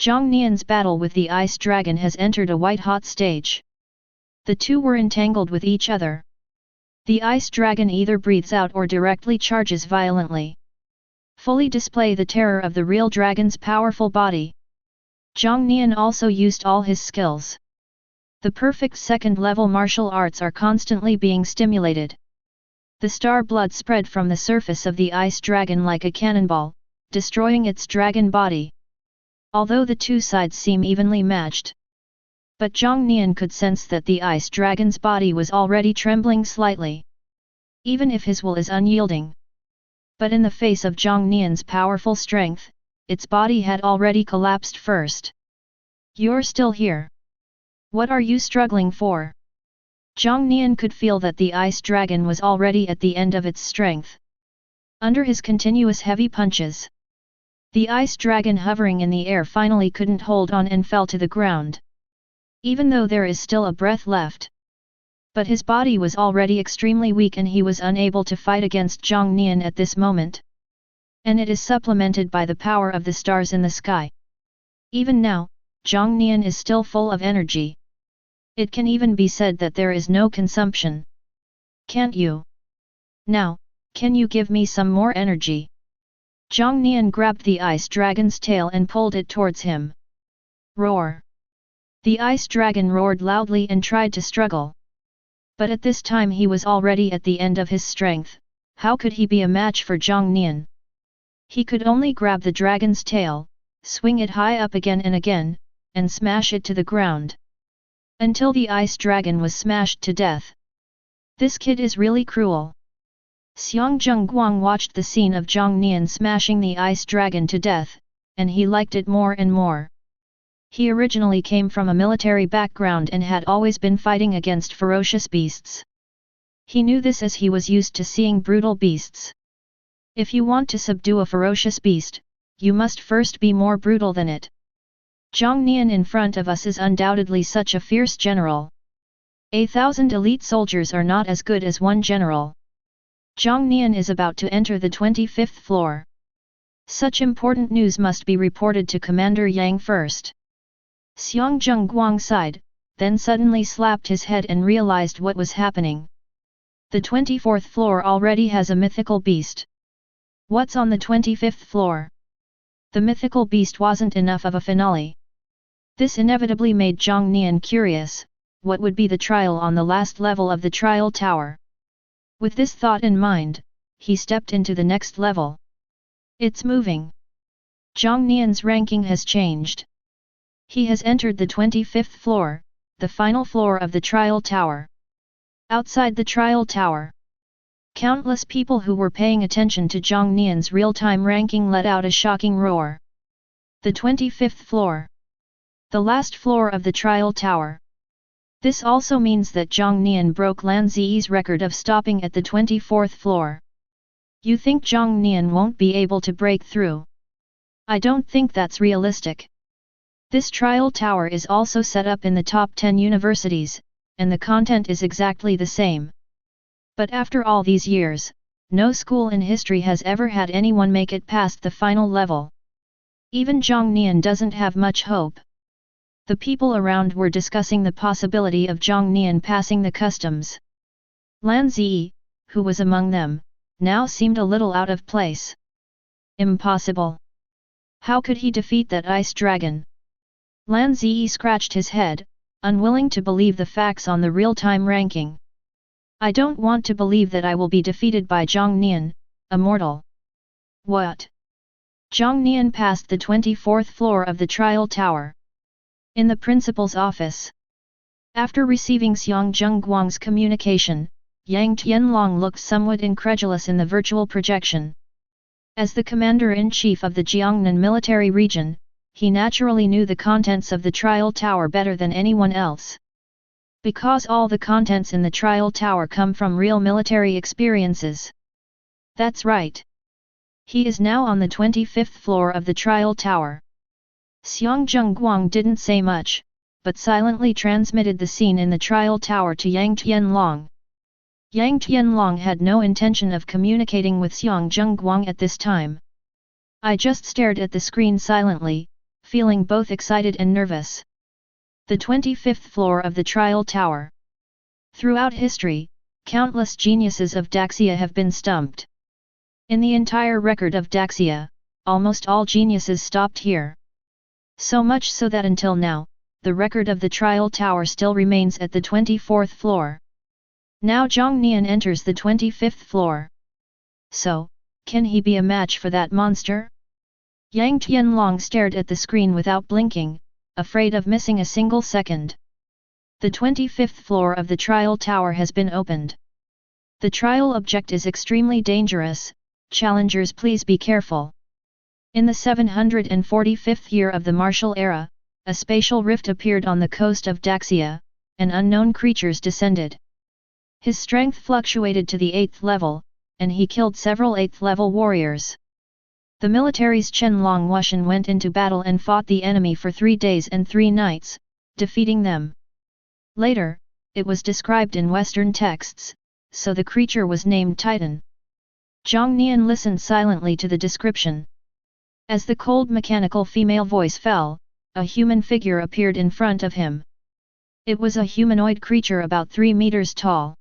Jiang Nian's battle with the ice dragon has entered a white-hot stage. The two were entangled with each other. The ice dragon either breathes out or directly charges violently. Fully display the terror of the real dragon's powerful body. Jiang Nian also used all his skills. The perfect second-level martial arts are constantly being stimulated. The star blood spread from the surface of the ice dragon like a cannonball, destroying its dragon body. Although the two sides seem evenly matched. But Jiang Nian could sense that the ice dragon's body was already trembling slightly. Even if his will is unyielding. But in the face of Jiang Nian's powerful strength, its body had already collapsed first. You're still here. What are you struggling for? Jiang Nian could feel that the ice dragon was already at the end of its strength. Under his continuous heavy punches, the ice dragon hovering in the air finally couldn't hold on and fell to the ground. Even though there is still a breath left. But his body was already extremely weak and he was unable to fight against Jiang Nian at this moment. And it is supplemented by the power of the stars in the sky. Even now, Jiang Nian is still full of energy. It can even be said that there is no consumption. Can't you? Now, can you give me some more energy? Jiang Nian grabbed the ice dragon's tail and pulled it towards him. Roar! The ice dragon roared loudly and tried to struggle. But at this time he was already at the end of his strength. How could he be a match for Jiang Nian? He could only grab the dragon's tail, swing it high up again and again, and smash it to the ground. Until the ice dragon was smashed to death. This kid is really cruel. Xiang Zhengguang watched the scene of Jiang Nian smashing the ice dragon to death, and he liked it more and more. He originally came from a military background and had always been fighting against ferocious beasts. He knew this as he was used to seeing brutal beasts. If you want to subdue a ferocious beast, you must first be more brutal than it. Jiang Nian in front of us is undoubtedly such a fierce general. 1,000 elite soldiers are not as good as one general. Jiang Nian is about to enter the 25th floor. Such important news must be reported to Commander Yang first. Xiang Zhengguang sighed, then suddenly slapped his head and realized what was happening. The 24th floor already has a mythical beast. What's on the 25th floor? The mythical beast wasn't enough of a finale. This inevitably made Jiang Nian curious, what would be the trial on the last level of the trial tower? With this thought in mind, he stepped into the next level. It's moving. Jiang Nian's ranking has changed. He has entered the 25th floor, the final floor of the trial tower. Outside the trial tower, countless people who were paying attention to Jiang Nian's real-time ranking let out a shocking roar. The 25th floor. The last floor of the trial tower. This also means that Jiang Nian broke Lan Ziyi's record of stopping at the 24th floor. You think Jiang Nian won't be able to break through? I don't think that's realistic. This trial tower is also set up in the top 10 universities, and the content is exactly the same. But after all these years, no school in history has ever had anyone make it past the final level. Even Jiang Nian doesn't have much hope. The people around were discussing the possibility of Jiang Nian passing the customs. Lan Ziyi, who was among them, now seemed a little out of place. Impossible. How could he defeat that ice dragon? Lan Ziyi scratched his head, unwilling to believe the facts on the real-time ranking. I don't want to believe that I will be defeated by Jiang Nian, a mortal. What? Jiang Nian passed the 24th floor of the trial tower. In the principal's office. After receiving Xiang Zhengguang's communication, Yang Tianlong looked somewhat incredulous in the virtual projection. As the commander-in-chief of the Jiangnan military region, he naturally knew the contents of the trial tower better than anyone else. Because all the contents in the trial tower come from real military experiences. That's right. He is now on the 25th floor of the trial tower. Xiang Zhengguang didn't say much, but silently transmitted the scene in the trial tower to Yang Tianlong. Yang Tianlong had no intention of communicating with Xiang Zhengguang at this time. I just stared at the screen silently, feeling both excited and nervous. The 25th floor of the trial tower. Throughout history, countless geniuses of Daxia have been stumped. In the entire record of Daxia, almost all geniuses stopped here. So much so that until now, the record of the trial tower still remains at the 24th floor. Now Jiang Nian enters the 25th floor. So, can he be a match for that monster? Yang Tianlong stared at the screen without blinking, afraid of missing a single second. The 25th floor of the trial tower has been opened. The trial object is extremely dangerous, challengers please be careful. In the 745th year of the martial era, a spatial rift appeared on the coast of Daxia, and unknown creatures descended. His strength fluctuated to the 8th level, and he killed several 8th level warriors. The military's Chen Long Wushan went into battle and fought the enemy for 3 days and 3 nights, defeating them. Later, it was described in Western texts, so the creature was named Titan. Jiang Nian listened silently to the description. As the cold mechanical female voice fell, a human figure appeared in front of him. It was a humanoid creature about 3 meters tall.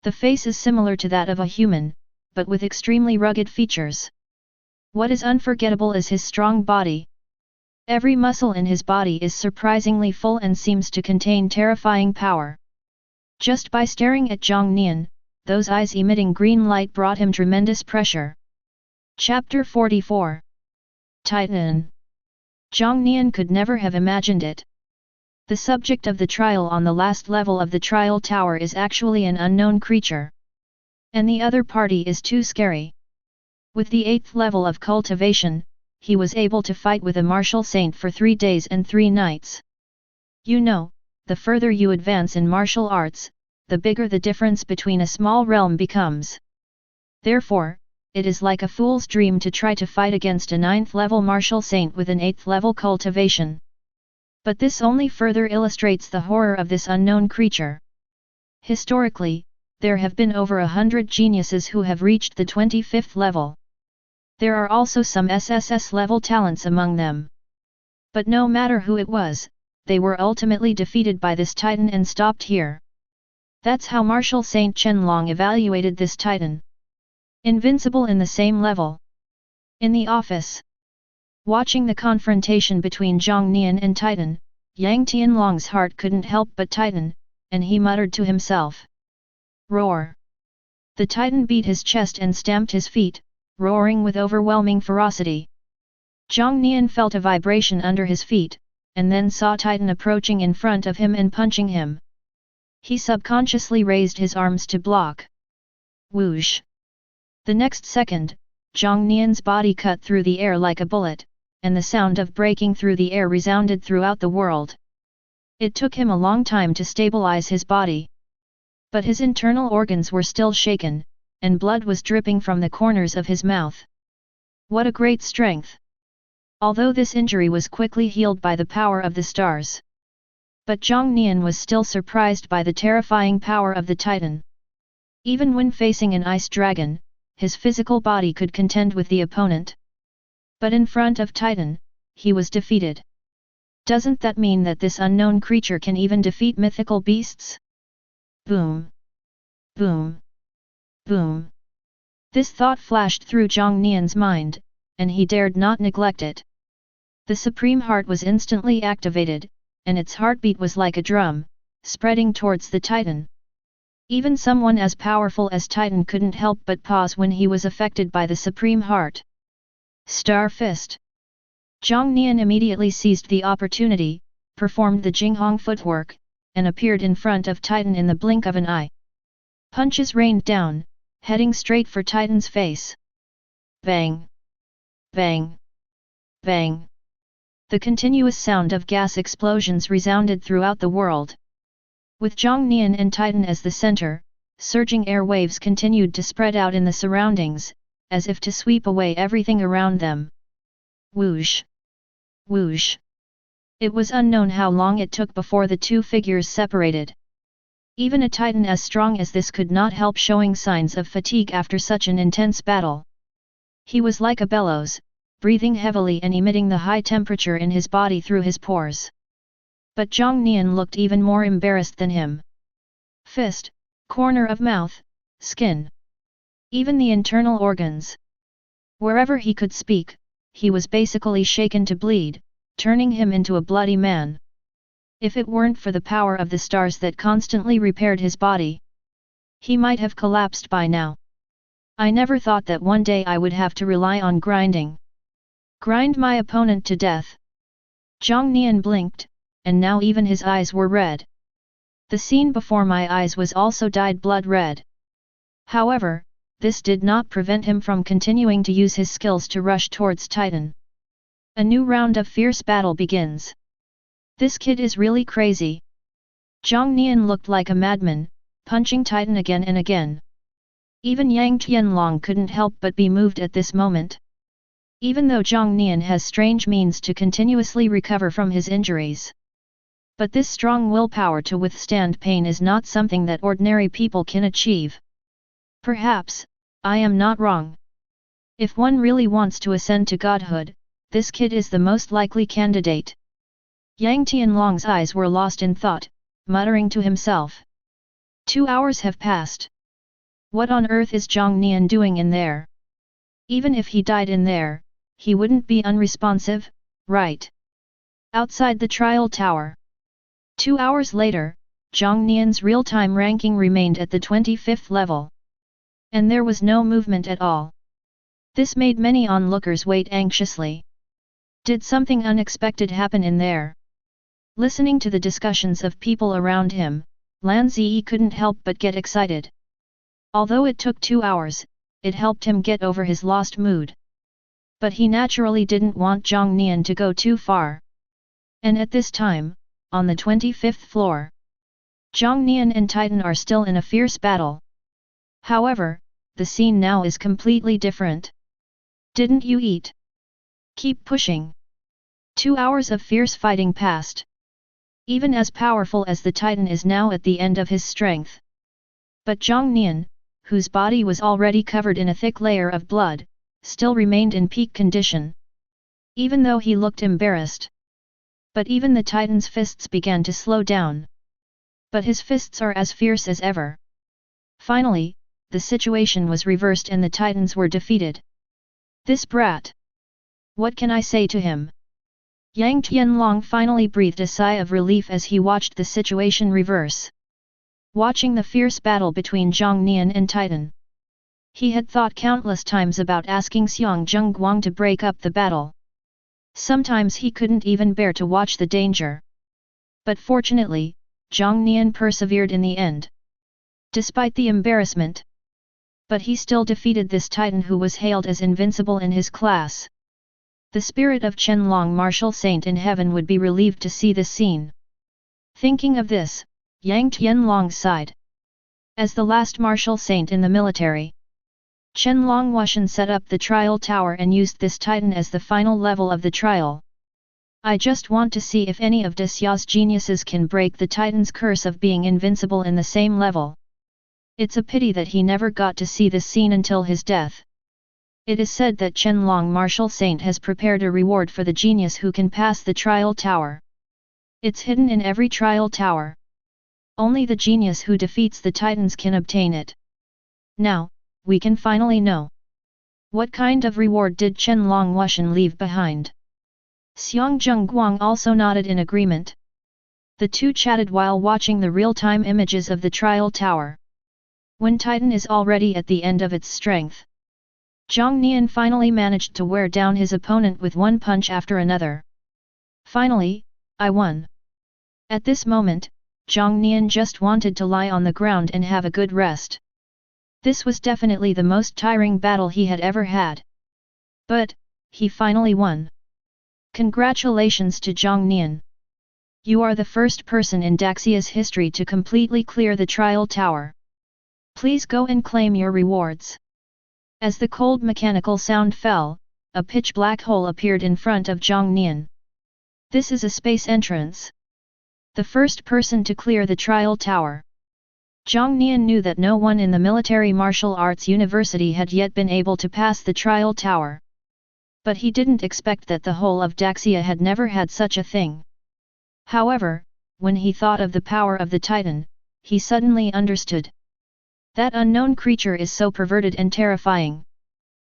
The face is similar to that of a human, but with extremely rugged features. What is unforgettable is his strong body. Every muscle in his body is surprisingly full and seems to contain terrifying power. Just by staring at Jiang Nian, those eyes emitting green light brought him tremendous pressure. Chapter 44. Titan. Jiang Nian could never have imagined it. The subject of the trial on the last level of the trial tower is actually an unknown creature. And the other party is too scary. With the 8th level of cultivation, he was able to fight with a martial saint for 3 days and 3 nights. You know, the further you advance in martial arts, the bigger the difference between a small realm becomes. Therefore, it is like a fool's dream to try to fight against a 9th level martial saint with an 8th level cultivation. But this only further illustrates the horror of this unknown creature. Historically, there have been over 100 geniuses who have reached the 25th level. There are also some SSS level talents among them. But no matter who it was, they were ultimately defeated by this Titan and stopped here. That's how Martial Saint Qianlong evaluated this Titan. Invincible in the same level. In the office. Watching the confrontation between Jiang Nian and Titan, Yang Tianlong's heart couldn't help but tighten, and he muttered to himself. Roar! The Titan beat his chest and stamped his feet, roaring with overwhelming ferocity. Jiang Nian felt a vibration under his feet, and then saw Titan approaching in front of him and punching him. He subconsciously raised his arms to block. Whoosh! The next second, Jiang Nian's body cut through the air like a bullet, and the sound of breaking through the air resounded throughout the world. It took him a long time to stabilize his body. But his internal organs were still shaken, and blood was dripping from the corners of his mouth. What a great strength! Although this injury was quickly healed by the power of the stars. But Jiang Nian was still surprised by the terrifying power of the Titan. Even when facing an ice dragon, his physical body could contend with the opponent. But in front of Titan, he was defeated. Doesn't that mean that this unknown creature can even defeat mythical beasts? Boom! Boom! Boom! This thought flashed through Jiang Nian's mind, and he dared not neglect it. The Supreme Heart was instantly activated, and its heartbeat was like a drum, spreading towards the Titan. Even someone as powerful as Titan couldn't help but pause when he was affected by the Supreme Heart. Star Fist! Jiang Nian immediately seized the opportunity, performed the Jinghong footwork, and appeared in front of Titan in the blink of an eye. Punches rained down, heading straight for Titan's face. Bang! Bang! Bang! The continuous sound of gas explosions resounded throughout the world. With Jiang Nian and Titan as the center, surging air waves continued to spread out in the surroundings, as if to sweep away everything around them. Whoosh! Whoosh! It was unknown how long it took before the two figures separated. Even a Titan as strong as this could not help showing signs of fatigue after such an intense battle. He was like a bellows, breathing heavily and emitting the high temperature in his body through his pores. But Jiang Nian looked even more embarrassed than him. Fist, corner of mouth, skin. Even the internal organs. Wherever he could speak, he was basically shaken to bleed, turning him into a bloody man. If it weren't for the power of the stars that constantly repaired his body, he might have collapsed by now. I never thought that one day I would have to rely on grinding. Grind my opponent to death. Jiang Nian blinked, and now even his eyes were red. The scene before my eyes was also dyed blood red. However, this did not prevent him from continuing to use his skills to rush towards Titan. A new round of fierce battle begins. This kid is really crazy. Jiang Nian looked like a madman, punching Titan again and again. Even Yang Tianlong couldn't help but be moved at this moment. Even though Jiang Nian has strange means to continuously recover from his injuries. But this strong willpower to withstand pain is not something that ordinary people can achieve. Perhaps, I am not wrong. If one really wants to ascend to godhood, this kid is the most likely candidate. Yang Tianlong's eyes were lost in thought, muttering to himself. 2 hours have passed. What on earth is Jiang Nian doing in there? Even if he died in there, he wouldn't be unresponsive, right? Outside the trial tower. 2 hours later, Jiang Nian's real-time ranking remained at the 25th level. And there was no movement at all. This made many onlookers wait anxiously. Did something unexpected happen in there? Listening to the discussions of people around him, Lan Ziyi couldn't help but get excited. Although it took 2 hours, it helped him get over his lost mood. But he naturally didn't want Jiang Nian to go too far. And at this time, on the 25th floor, Jiang Nian and Titan are still in a fierce battle. However, the scene now is completely different. Didn't you eat? Keep pushing. 2 hours of fierce fighting passed. Even as powerful as the Titan is now at the end of his strength. But Jiang Nian, whose body was already covered in a thick layer of blood, still remained in peak condition. Even though he looked embarrassed. But even the Titan's fists began to slow down. But his fists are as fierce as ever. Finally, the situation was reversed and the Titans were defeated. This brat! What can I say to him? Yang Tianlong finally breathed a sigh of relief as he watched the situation reverse. Watching the fierce battle between Jiang Nian and Titan. He had thought countless times about asking Xiang Zhengguang to break up the battle. Sometimes he couldn't even bear to watch the danger. But fortunately, Jiang Nian persevered in the end. Despite the embarrassment. But he still defeated this Titan who was hailed as invincible in his class. The spirit of Qianlong martial saint in heaven would be relieved to see this scene. Thinking of this, Yang Tianlong sighed. As the last martial saint in the military, Qianlong Wuxian set up the trial tower and used this Titan as the final level of the trial. I just want to see if any of Dexia's geniuses can break the Titan's curse of being invincible in the same level. It's a pity that he never got to see this scene until his death. It is said that Qianlong Martial Saint has prepared a reward for the genius who can pass the trial tower. It's hidden in every trial tower. Only the genius who defeats the Titans can obtain it. Now, we can finally know. What kind of reward did Qianlong Wuxian leave behind? Xiang Zhengguang also nodded in agreement. The two chatted while watching the real-time images of the trial tower. When Titan is already at the end of its strength, Jiang Nian finally managed to wear down his opponent with one punch after another. Finally, I won. At this moment, Jiang Nian just wanted to lie on the ground and have a good rest. This was definitely the most tiring battle he had ever had. But, he finally won. Congratulations to Jiang Nian. You are the first person in Daxia's history to completely clear the trial tower. Please go and claim your rewards. As the cold mechanical sound fell, a pitch black hole appeared in front of Jiang Nian. This is a space entrance. The first person to clear the trial tower. Jiang Nian knew that no one in the military martial arts university had yet been able to pass the trial tower. But he didn't expect that the whole of Daxia had never had such a thing. However, when he thought of the power of the Titan, he suddenly understood. That unknown creature is so perverted and terrifying.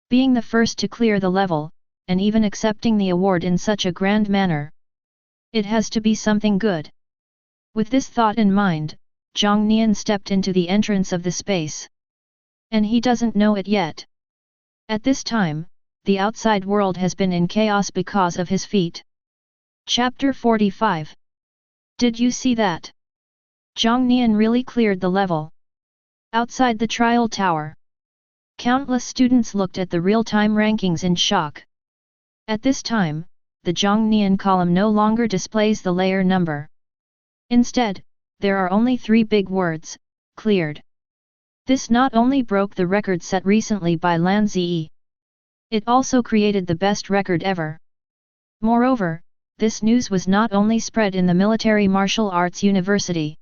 Being the first to clear the level, and even accepting the award in such a grand manner. It has to be something good. With this thought in mind, Jiang Nian stepped into the entrance of the space. And he doesn't know it yet. At this time, the outside world has been in chaos because of his feet. Chapter 45. Did you see that? Jiang Nian really cleared the level. Outside the trial tower, countless students looked at the real-time rankings in shock. At this time, the Jiang Nian column no longer displays the layer number. Instead, there are only 3 big words, cleared. This not only broke the record set recently by Lan Ziyi, it also created the best record ever. Moreover, this news was not only spread in the Military Martial Arts University.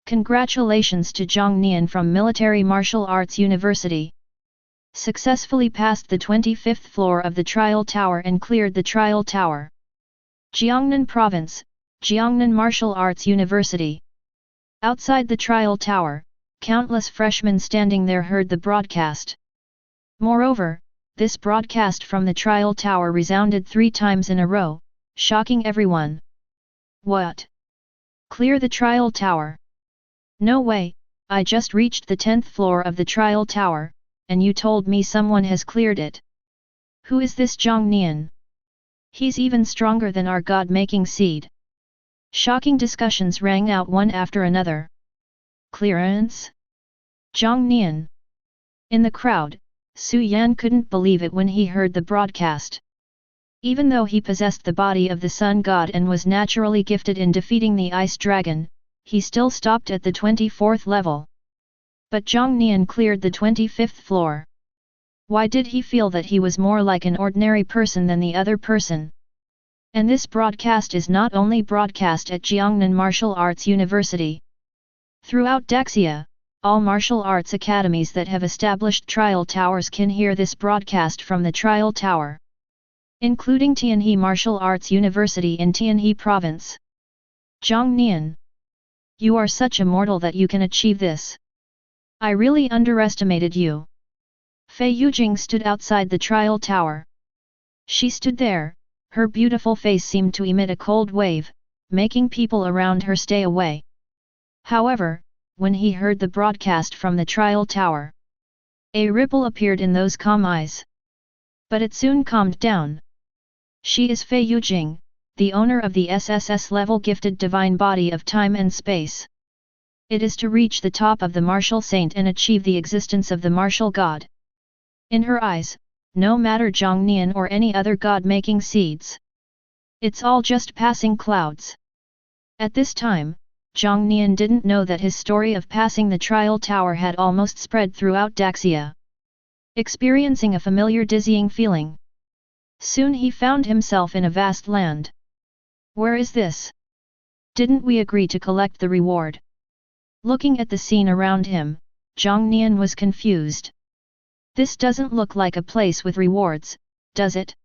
Congratulations to Jiang Nian from Military Martial Arts University. Successfully passed the 25th floor of the trial tower and cleared the trial tower. Jiangnan Province, Jiangnan Martial Arts University. Outside the trial tower, countless freshmen standing there heard the broadcast. Moreover, this broadcast from the trial tower resounded 3 times in a row, shocking everyone. What? Clear the trial tower? No way, I just reached the 10th floor of the trial tower, and you told me someone has cleared it. Who is this Jiang Nian? He's even stronger than our God-making seed. Shocking discussions rang out one after another. Clearance? Jiang Nian. In the crowd, Su Yan couldn't believe it when he heard the broadcast. Even though he possessed the body of the Sun God and was naturally gifted in defeating the Ice Dragon, he still stopped at the 24th level. But Jiang Nian cleared the 25th floor. Why did he feel that he was more like an ordinary person than the other person? And this broadcast is not only broadcast at Jiangnan Martial Arts University. Throughout Daxia, all martial arts academies that have established trial towers can hear this broadcast from the trial tower. Including Tianhe Martial Arts University in Tianhe Province. Jiang Nian. You are such a mortal that you can achieve this. I really underestimated you. Fei Yujing stood outside the trial tower. She stood there, her beautiful face seemed to emit a cold wave, making people around her stay away. However, when he heard the broadcast from the trial tower, a ripple appeared in those calm eyes. But it soon calmed down. She is Fei Yujing, the owner of the SSS-level gifted divine body of time and space. It is to reach the top of the martial saint and achieve the existence of the martial god. In her eyes, no matter Jiang Nian or any other god-making seeds. It's all just passing clouds. At this time, Jiang Nian didn't know that his story of passing the trial tower had almost spread throughout Daxia. Experiencing a familiar dizzying feeling. Soon he found himself in a vast land. Where is this? Didn't we agree to collect the reward? Looking at the scene around him, Jiang Nian was confused. This doesn't look like a place with rewards, does it?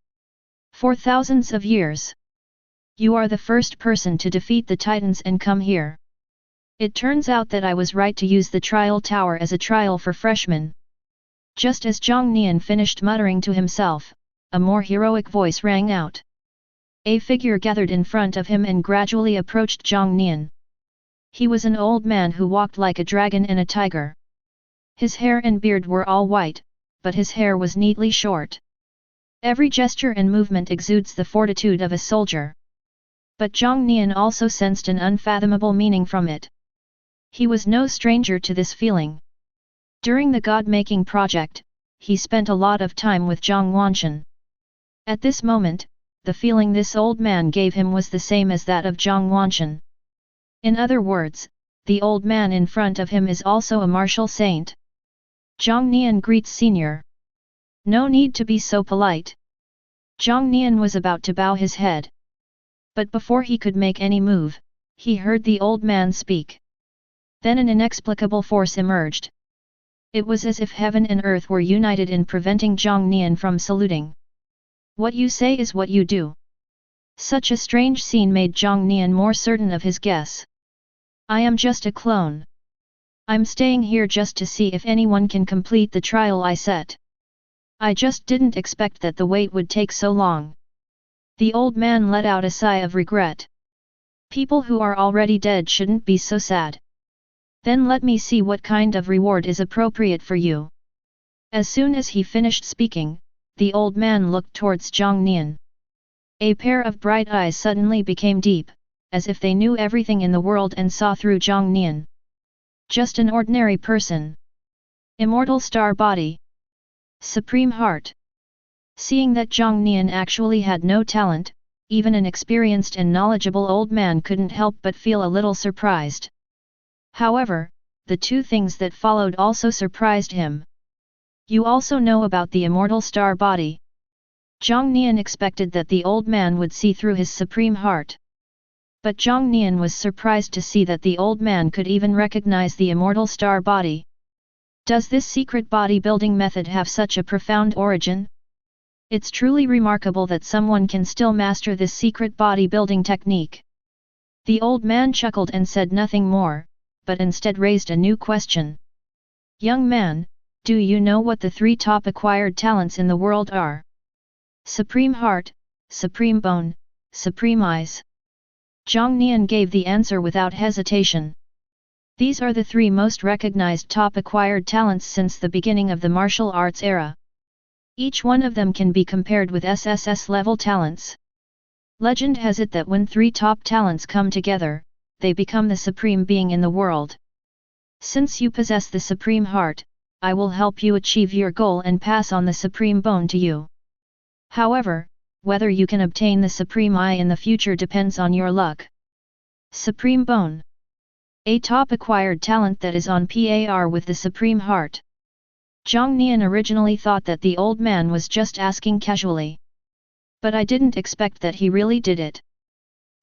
For thousands of years. You are the first person to defeat the Titans and come here. It turns out that I was right to use the trial tower as a trial for freshmen. Just as Jiang Nian finished muttering to himself, a more heroic voice rang out. A figure gathered in front of him and gradually approached Jiang Nian. He was an old man who walked like a dragon and a tiger. His hair and beard were all white, but his hair was neatly short. Every gesture and movement exudes the fortitude of a soldier. But Jiang Nian also sensed an unfathomable meaning from it. He was no stranger to this feeling. During the God-making project, he spent a lot of time with Zhang Wanshan. At this moment, the feeling this old man gave him was the same as that of Zhang Wanshan. In other words, the old man in front of him is also a martial saint. Jiang Nian greets senior. No need to be so polite. Jiang Nian was about to bow his head. But before he could make any move, he heard the old man speak. Then an inexplicable force emerged. It was as if heaven and earth were united in preventing Jiang Nian from saluting. What you say is what you do. Such a strange scene made Jiang Nian more certain of his guess. I am just a clone. I'm staying here just to see if anyone can complete the trial I set. I just didn't expect that the wait would take so long. The old man let out a sigh of regret. People who are already dead shouldn't be so sad. Then let me see what kind of reward is appropriate for you. As soon as he finished speaking, the old man looked towards Jiang Nian. A pair of bright eyes suddenly became deep, as if they knew everything in the world and saw through Jiang Nian. Just an ordinary person. Immortal star body. Supreme heart. Seeing that Jiang Nian actually had no talent, even an experienced and knowledgeable old man couldn't help but feel a little surprised. However, the two things that followed also surprised him. You also know about the immortal star body. Jiang Nian expected that the old man would see through his supreme heart. But Jiang Nian was surprised to see that the old man could even recognize the immortal star body. Does this secret body-building method have such a profound origin? It's truly remarkable that someone can still master this secret body-building technique. The old man chuckled and said nothing more, but instead raised a new question. Young man, do you know what the 3 top acquired talents in the world are? Supreme Heart, Supreme Bone, Supreme Eyes. Jiang Nian gave the answer without hesitation. These are the 3 most recognized top acquired talents since the beginning of the martial arts era. Each one of them can be compared with SSS level talents. Legend has it that when 3 top talents come together, they become the supreme being in the world. Since you possess the Supreme Heart, I will help you achieve your goal and pass on the Supreme Bone to you. However, whether you can obtain the Supreme Eye in the future depends on your luck. Supreme Bone. A top acquired talent that is on par with the Supreme Heart. Jiang Nian originally thought that the old man was just asking casually. But I didn't expect that he really did it.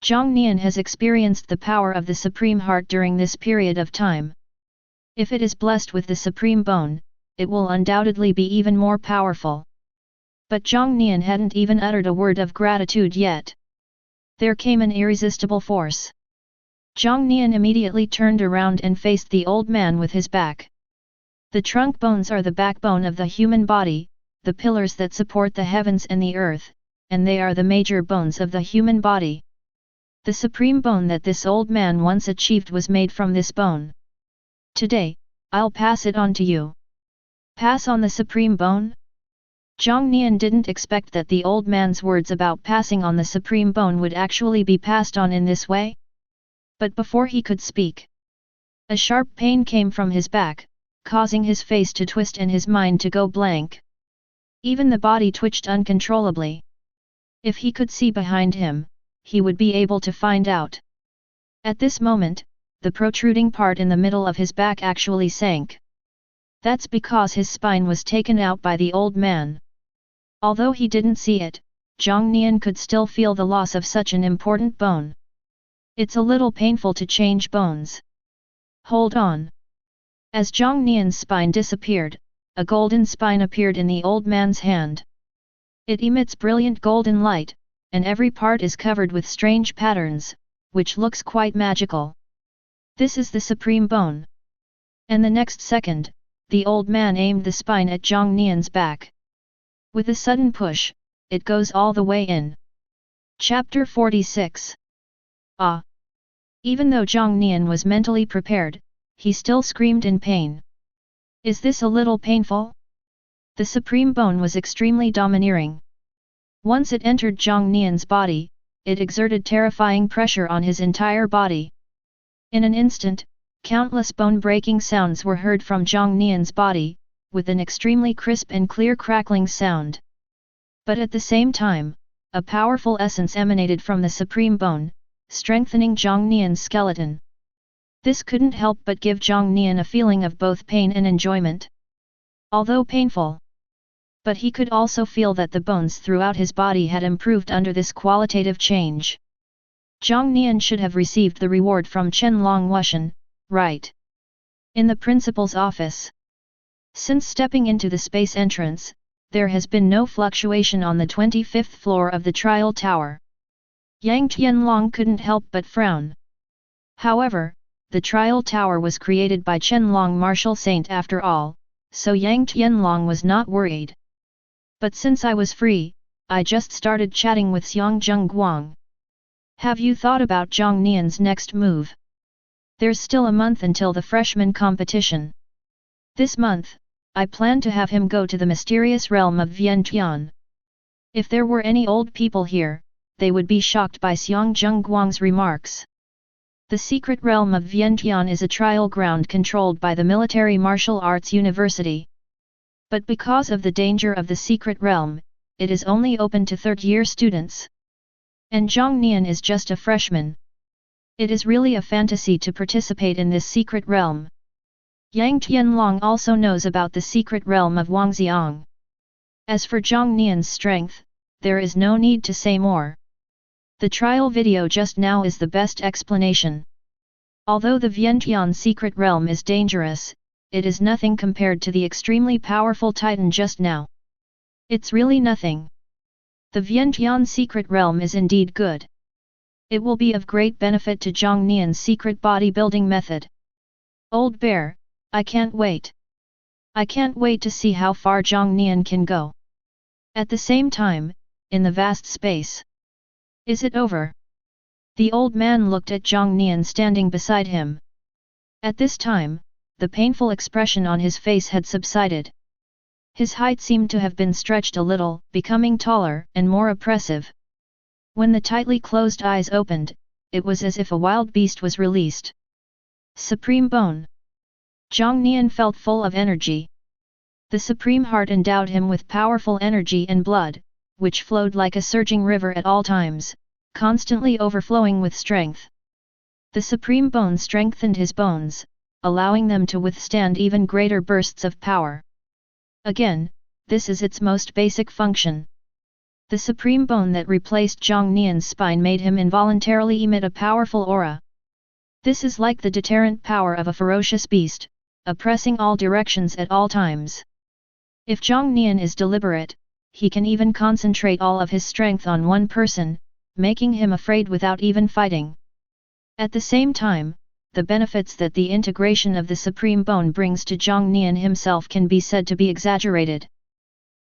Jiang Nian has experienced the power of the Supreme Heart during this period of time. If it is blessed with the Supreme Bone, it will undoubtedly be even more powerful. But Jiang Nian hadn't even uttered a word of gratitude yet. There came an irresistible force. Jiang Nian immediately turned around and faced the old man with his back. The trunk bones are the backbone of the human body, the pillars that support the heavens and the earth, and they are the major bones of the human body. The supreme bone that this old man once achieved was made from this bone. Today, I'll pass it on to you. Pass on the supreme bone? Jiang Nian didn't expect that the old man's words about passing on the supreme bone would actually be passed on in this way. But before he could speak, a sharp pain came from his back, causing his face to twist and his mind to go blank. Even the body twitched uncontrollably. If he could see behind him, he would be able to find out. At this moment, the protruding part in the middle of his back actually sank. That's because his spine was taken out by the old man. Although he didn't see it, Jiang Nian could still feel the loss of such an important bone. It's a little painful to change bones. Hold on. As Jiang Nian's spine disappeared, a golden spine appeared in the old man's hand. It emits brilliant golden light, and every part is covered with strange patterns, which looks quite magical. This is the supreme bone. And the next second, the old man aimed the spine at Jiang Nian's back. With a sudden push, it goes all the way in. Chapter 46. Ah! Even though Jiang Nian was mentally prepared, he still screamed in pain. Is this a little painful? The supreme bone was extremely domineering. Once it entered Jiang Nian's body, it exerted terrifying pressure on his entire body. In an instant, countless bone-breaking sounds were heard from Jiang Nian's body, with an extremely crisp and clear crackling sound. But at the same time, a powerful essence emanated from the supreme bone, strengthening Jiang Nian's skeleton. This couldn't help but give Jiang Nian a feeling of both pain and enjoyment. Although painful, but he could also feel that the bones throughout his body had improved under this qualitative change. Jiang Nian should have received the reward from Chen Long Wushan, right? In the principal's office. Since stepping into the space entrance, there has been no fluctuation on the 25th floor of the trial tower. Yang Tianlong couldn't help but frown. However, the trial tower was created by Chen Long Martial Saint after all, so Yang Tianlong was not worried. But since I was free, I just started chatting with Xiang Guang. Have you thought about Jiang Nian's next move? There's still a month until the freshman competition. This month, I plan to have him go to the mysterious realm of Vientiane. If there were any old people here, they would be shocked by Xiang Guang's remarks. The secret realm of Vientiane is a trial ground controlled by the Military Martial Arts University. But because of the danger of the secret realm, it is only open to third-year students. And Jiang Nian is just a freshman. It is really a fantasy to participate in this secret realm. Yang Tianlong also knows about the secret realm of Wangxiang. As for Jiang Nian's strength, there is no need to say more. The trial video just now is the best explanation. Although the Vientiane secret realm is dangerous, it is nothing compared to the extremely powerful Titan just now. It's really nothing. The Vientiane secret realm is indeed good. It will be of great benefit to Jiang Nian's secret bodybuilding method. Old Bear, I can't wait. I can't wait to see how far Jiang Nian can go. At the same time, in the vast space. Is it over? The old man looked at Jiang Nian standing beside him. At this time, the painful expression on his face had subsided. His height seemed to have been stretched a little, becoming taller and more oppressive. When the tightly closed eyes opened, it was as if a wild beast was released. Supreme Bone. Jiang Nian felt full of energy. The Supreme Heart endowed him with powerful energy and blood, which flowed like a surging river at all times, constantly overflowing with strength. The Supreme Bone strengthened his bones, allowing them to withstand even greater bursts of power. Again, this is its most basic function. The Supreme Bone that replaced Jiang Nian's spine made him involuntarily emit a powerful aura. This is like the deterrent power of a ferocious beast, oppressing all directions at all times. If Jiang Nian is deliberate, he can even concentrate all of his strength on one person, making him afraid without even fighting. At the same time, the benefits that the integration of the Supreme Bone brings to Jiang Nian himself can be said to be exaggerated.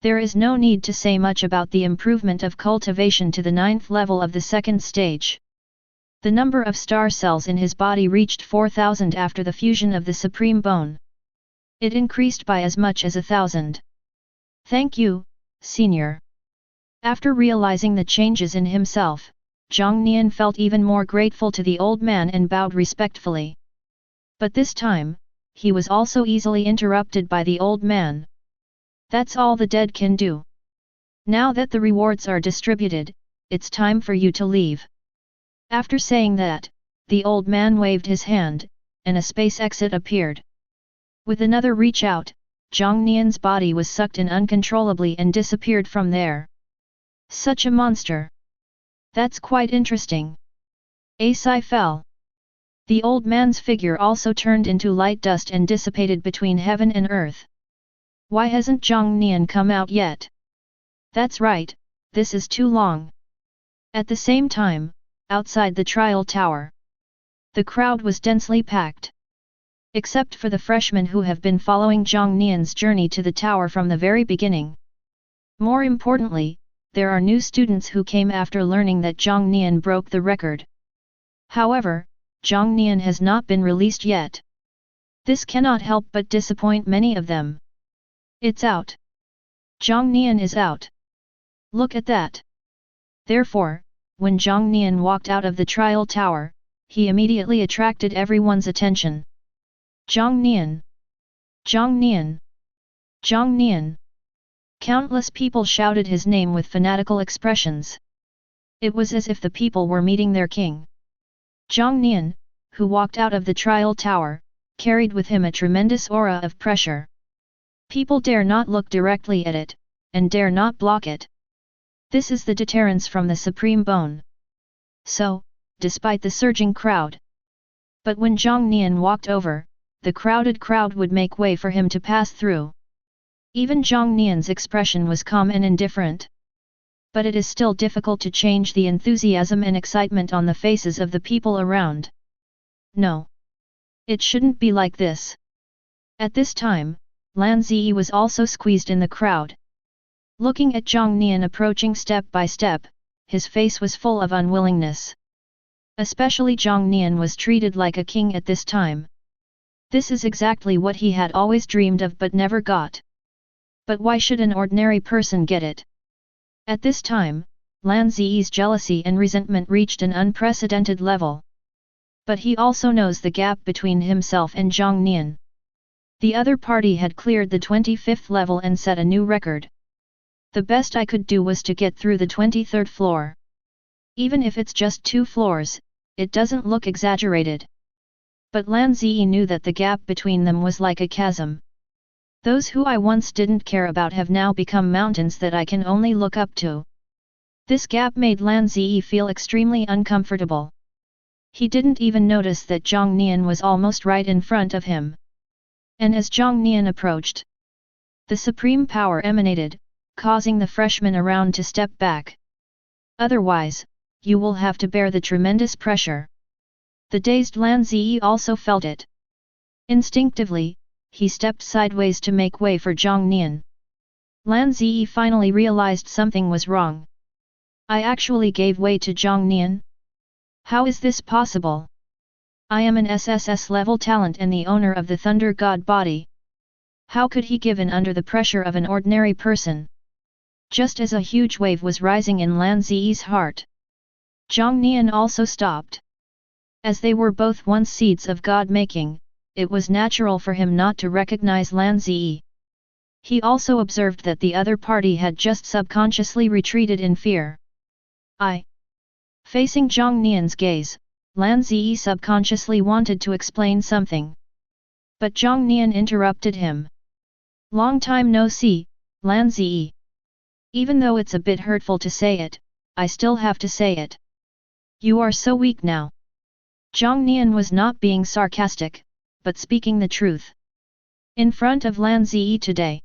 There is no need to say much about the improvement of cultivation to the 9th level of the second stage. The number of star cells in his body reached 4,000 after the fusion of the Supreme Bone. It increased by as much as 1,000. Thank you, Senior. After realizing the changes in himself, Jiang Nian felt even more grateful to the old man and bowed respectfully. But this time, he was also easily interrupted by the old man. That's all the dead can do. Now that the rewards are distributed, it's time for you to leave. After saying that, the old man waved his hand, and a space exit appeared. With another reach out, Jiang Nian's body was sucked in uncontrollably and disappeared from there. Such a monster! That's quite interesting. A sigh fell. The old man's figure also turned into light dust and dissipated between heaven and earth. Why hasn't Jiang Nian come out yet? That's right, this is too long. At the same time, outside the trial tower, the crowd was densely packed. Except for the freshmen who have been following Jiang Nian's journey to the tower from the very beginning. More importantly, there are new students who came after learning that Jiang Nian broke the record. However, Jiang Nian has not been released yet. This cannot help but disappoint many of them. It's out. Jiang Nian is out. Look at that. Therefore, when Jiang Nian walked out of the trial tower, he immediately attracted everyone's attention. Jiang Nian! Jiang Nian! Jiang Nian! Countless people shouted his name with fanatical expressions. It was as if the people were meeting their king. Jiang Nian, who walked out of the trial tower, carried with him a tremendous aura of pressure. People dare not look directly at it, and dare not block it. This is the deterrence from the supreme bone. So, despite the surging crowd. But when Jiang Nian walked over, the crowded crowd would make way for him to pass through. Even Jiang Nian's expression was calm and indifferent. But it is still difficult to change the enthusiasm and excitement on the faces of the people around. No. It shouldn't be like this. At this time, Lan Ziyi was also squeezed in the crowd. Looking at Jiang Nian approaching step by step, his face was full of unwillingness. Especially Jiang Nian was treated like a king at this time. This is exactly what he had always dreamed of but never got. But why should an ordinary person get it? At this time, Lan Ziyi's jealousy and resentment reached an unprecedented level. But he also knows the gap between himself and Jiang Nian. The other party had cleared the 25th level and set a new record. The best I could do was to get through the 23rd floor. Even if it's just 2 floors, it doesn't look exaggerated. But Lan Ziyi knew that the gap between them was like a chasm. Those who I once didn't care about have now become mountains that I can only look up to. This gap made Lan Ziyi feel extremely uncomfortable. He didn't even notice that Jiang Nian was almost right in front of him. And as Jiang Nian approached, the supreme power emanated, causing the freshmen around to step back. Otherwise, you will have to bear the tremendous pressure. The dazed Lan Ziyi also felt it. Instinctively, he stepped sideways to make way for Jiang Nian. Lan Ziyi finally realized something was wrong. I actually gave way to Jiang Nian? How is this possible? I am an SSS level talent and the owner of the Thunder God body. How could he give in under the pressure of an ordinary person? Just as a huge wave was rising in Lan Ziyi's heart, Jiang Nian also stopped. As they were both once seeds of God-making, it was natural for him not to recognize Lan Ziyi. He also observed that the other party had just subconsciously retreated in fear. Facing Jiang Nian's gaze, Lan Ziyi subconsciously wanted to explain something. But Jiang Nian interrupted him. Long time no see, Lan Ziyi. Even though it's a bit hurtful to say it, I still have to say it. You are so weak now. Jiang Nian was not being sarcastic, but speaking the truth. In front of Lan Ziyi today,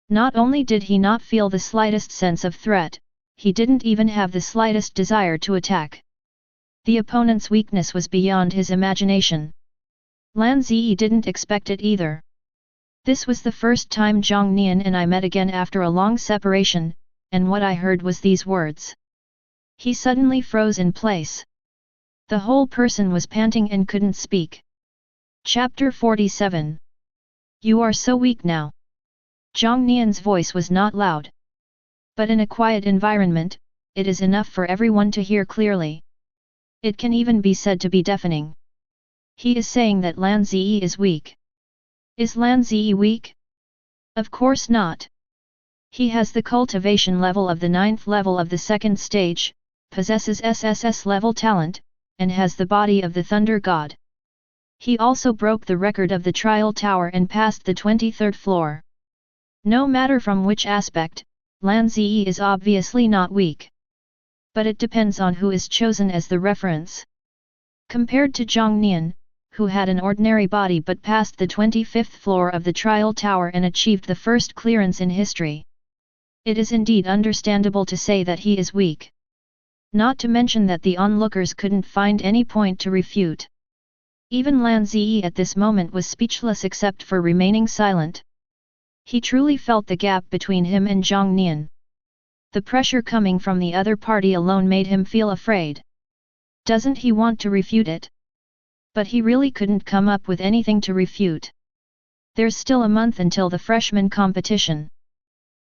not only did he not feel the slightest sense of threat, he didn't even have the slightest desire to attack. The opponent's weakness was beyond his imagination. Lan Ziyi didn't expect it either. This was the first time Jiang Nian and I met again after a long separation, and what I heard was these words. He suddenly froze in place. The whole person was panting and couldn't speak. Chapter 47. You are so weak now. Jiang Nian's voice was not loud. But in a quiet environment, it is enough for everyone to hear clearly. It can even be said to be deafening. He is saying that Lan Ziyi is weak. Is Lan Ziyi weak? Of course not. He has the cultivation level of the 9th level of the 2nd stage, possesses SSS level talent, and has the body of the Thunder God. He also broke the record of the trial tower and passed the 23rd floor. No matter from which aspect, Lan Ziyi is obviously not weak. But it depends on who is chosen as the reference. Compared to Jiang Nian, who had an ordinary body but passed the 25th floor of the trial tower and achieved the first clearance in history, it is indeed understandable to say that he is weak. Not to mention that the onlookers couldn't find any point to refute. Even Lan Ziyi at this moment was speechless except for remaining silent. He truly felt the gap between him and Jiang Nian. The pressure coming from the other party alone made him feel afraid. Doesn't he want to refute it? But he really couldn't come up with anything to refute. There's still a month until the freshman competition.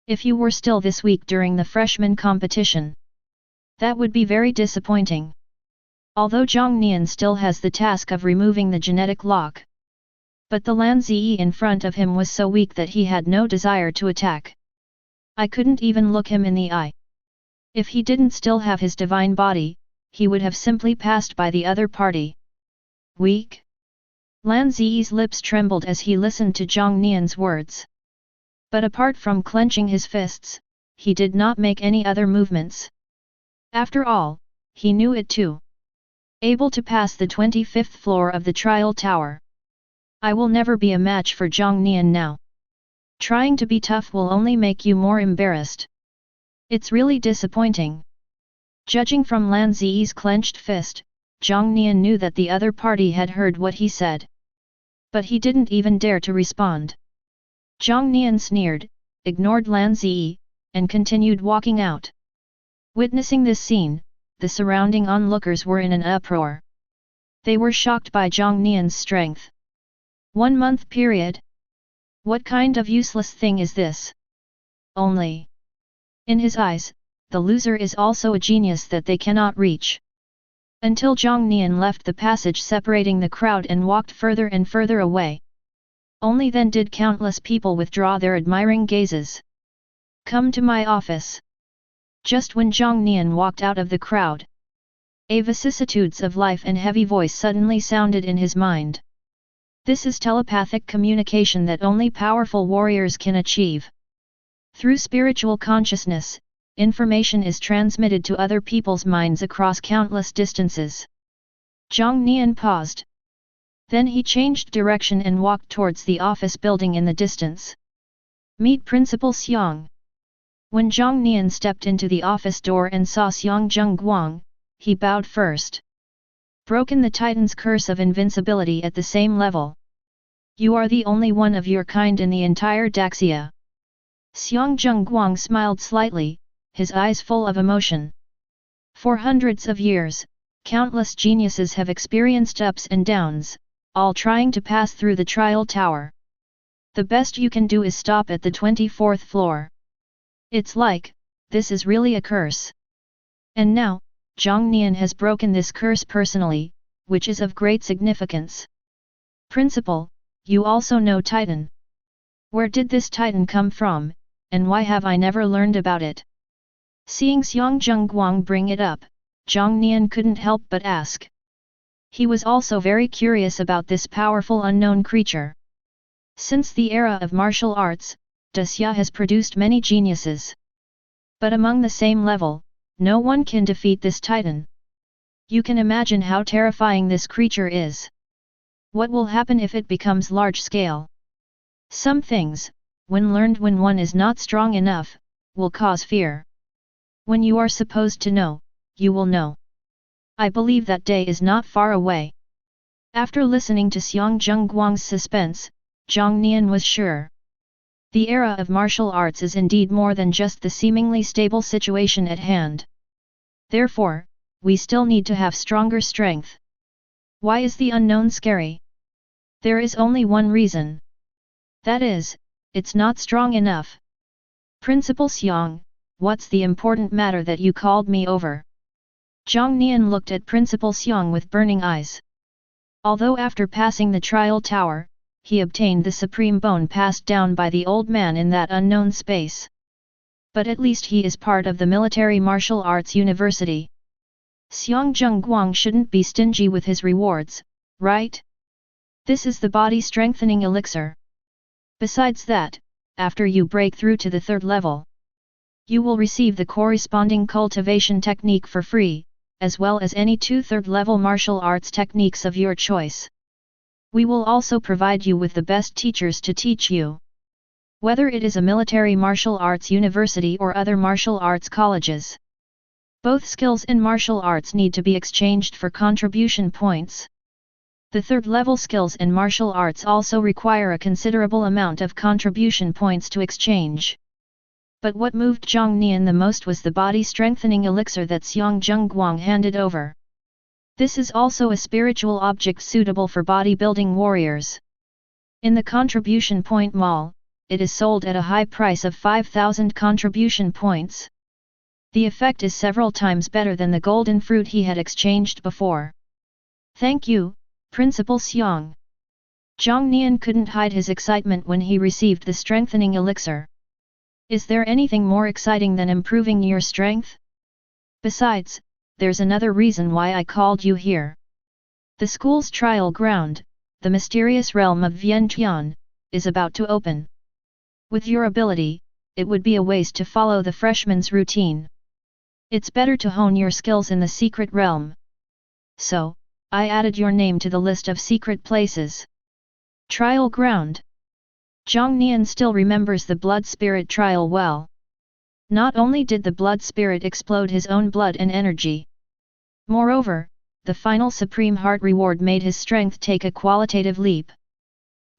If you were still this weak during the freshman competition, That would be very disappointing. Although Jiang Nian still has the task of removing the genetic lock. But the Lan Ziyi in front of him was so weak that he had no desire to attack. I couldn't even look him in the eye. If he didn't still have his divine body, he would have simply passed by the other party. Weak? Lan Ziyi's lips trembled as he listened to Jiang Nian's words. But apart from clenching his fists, he did not make any other movements. After all, he knew it too. Able to pass the 25th floor of the trial tower. I will never be a match for Jiang Nian now. Trying to be tough will only make you more embarrassed. It's really disappointing. Judging from Lan Ziyi's clenched fist, Jiang Nian knew that the other party had heard what he said. But he didn't even dare to respond. Jiang Nian sneered, ignored Lan Ziyi, and continued walking out. Witnessing this scene, the surrounding onlookers were in an uproar. They were shocked by Jiang Nian's strength. 1 month period? What kind of useless thing is this? Only. In his eyes, the loser is also a genius that they cannot reach. Until Jiang Nian left the passage separating the crowd and walked further and further away. Only then did countless people withdraw their admiring gazes. Come to my office. Just when Jiang Nian walked out of the crowd, a vicissitudes of life and heavy voice suddenly sounded in his mind. This is telepathic communication that only powerful warriors can achieve. Through spiritual consciousness, information is transmitted to other people's minds across countless distances. Jiang Nian paused. Then he changed direction and walked towards the office building in the distance. Meet Principal Xiang. When Jiang Nian stepped into the office door and saw Xiang Zhengguang, he bowed first. Broken the Titan's curse of invincibility at the same level. You are the only one of your kind in the entire Daxia. Xiang Zhengguang smiled slightly, his eyes full of emotion. For hundreds of years, countless geniuses have experienced ups and downs, all trying to pass through the trial tower. The best you can do is stop at the 24th floor. It's like, this is really a curse. And now, Jiang Nian has broken this curse personally, which is of great significance. Principal, you also know Titan. Where did this Titan come from, and why have I never learned about it? Seeing Xiang Zhengguang bring it up, Jiang Nian couldn't help but ask. He was also very curious about this powerful unknown creature. Since the era of martial arts, Daxia has produced many geniuses. But among the same level, no one can defeat this Titan. You can imagine how terrifying this creature is. What will happen if it becomes large-scale? Some things, when learned when one is not strong enough, will cause fear. When you are supposed to know, you will know. I believe that day is not far away. After listening to Xiang Zhengguang's suspense, Jiang Nian was sure. The era of martial arts is indeed more than just the seemingly stable situation at hand. Therefore, we still need to have stronger strength. Why is the unknown scary? There is only one reason. That is, it's not strong enough. Principal Xiang, what's the important matter that you called me over? Jiang Nian looked at Principal Xiang with burning eyes. Although after passing the trial tower, he obtained the supreme bone passed down by the old man in that unknown space. But at least he is part of the military martial arts university. Xiang Zhengguang shouldn't be stingy with his rewards, right? This is the body strengthening elixir. Besides that, after you break through to the 3rd level, you will receive the corresponding cultivation technique for free, as well as any 2 3rd-level martial arts techniques of your choice. We will also provide you with the best teachers to teach you. Whether it is a military martial arts university or other martial arts colleges. Both skills and martial arts need to be exchanged for contribution points. The 3rd-level skills and martial arts also require a considerable amount of contribution points to exchange. But what moved Jiang Nian the most was the body-strengthening elixir that Xiang Zhengguang handed over. This is also a spiritual object suitable for bodybuilding warriors. In the contribution point mall, it is sold at a high price of 5,000 contribution points. The effect is several times better than the golden fruit he had exchanged before. Thank you, Principal Xiang. Jiang Nian couldn't hide his excitement when he received the strengthening elixir. Is there anything more exciting than improving your strength? Besides, there's another reason why I called you here. The school's trial ground, the mysterious realm of Vientiane, is about to open. With your ability, it would be a waste to follow the freshman's routine. It's better to hone your skills in the secret realm. So, I added your name to the list of secret places. Trial ground. Jiang Nian still remembers the blood spirit trial well. Not only did the blood spirit explode his own blood and energy. Moreover, the final supreme heart reward made his strength take a qualitative leap.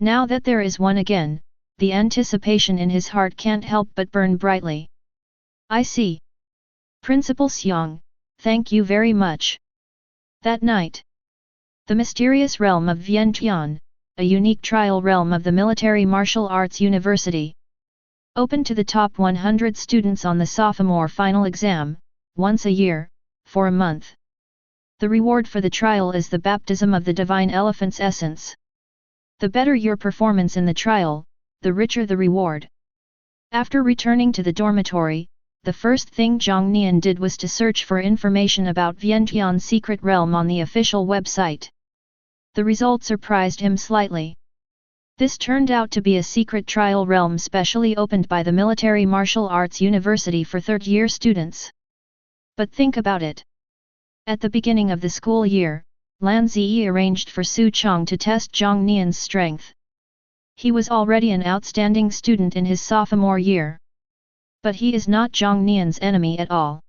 Now that there is one again, the anticipation in his heart can't help but burn brightly. I see. Principal Xiang, thank you very much. That night, the mysterious realm of Vientiane, a unique trial realm of the Military Martial Arts University, open to the top 100 students on the sophomore final exam, once a year, for a month. The reward for the trial is the baptism of the divine elephant's essence. The better your performance in the trial, the richer the reward. After returning to the dormitory, the first thing Jiang Nian did was to search for information about Vientiane's secret realm on the official website. The result surprised him slightly. This turned out to be a secret trial realm specially opened by the Military Martial Arts University for third-year students. But think about it. At the beginning of the school year, Lan Ziyi arranged for Su Chong to test Jiang Nian's strength. He was already an outstanding student in his sophomore year. But he is not Jiang Nian's enemy at all.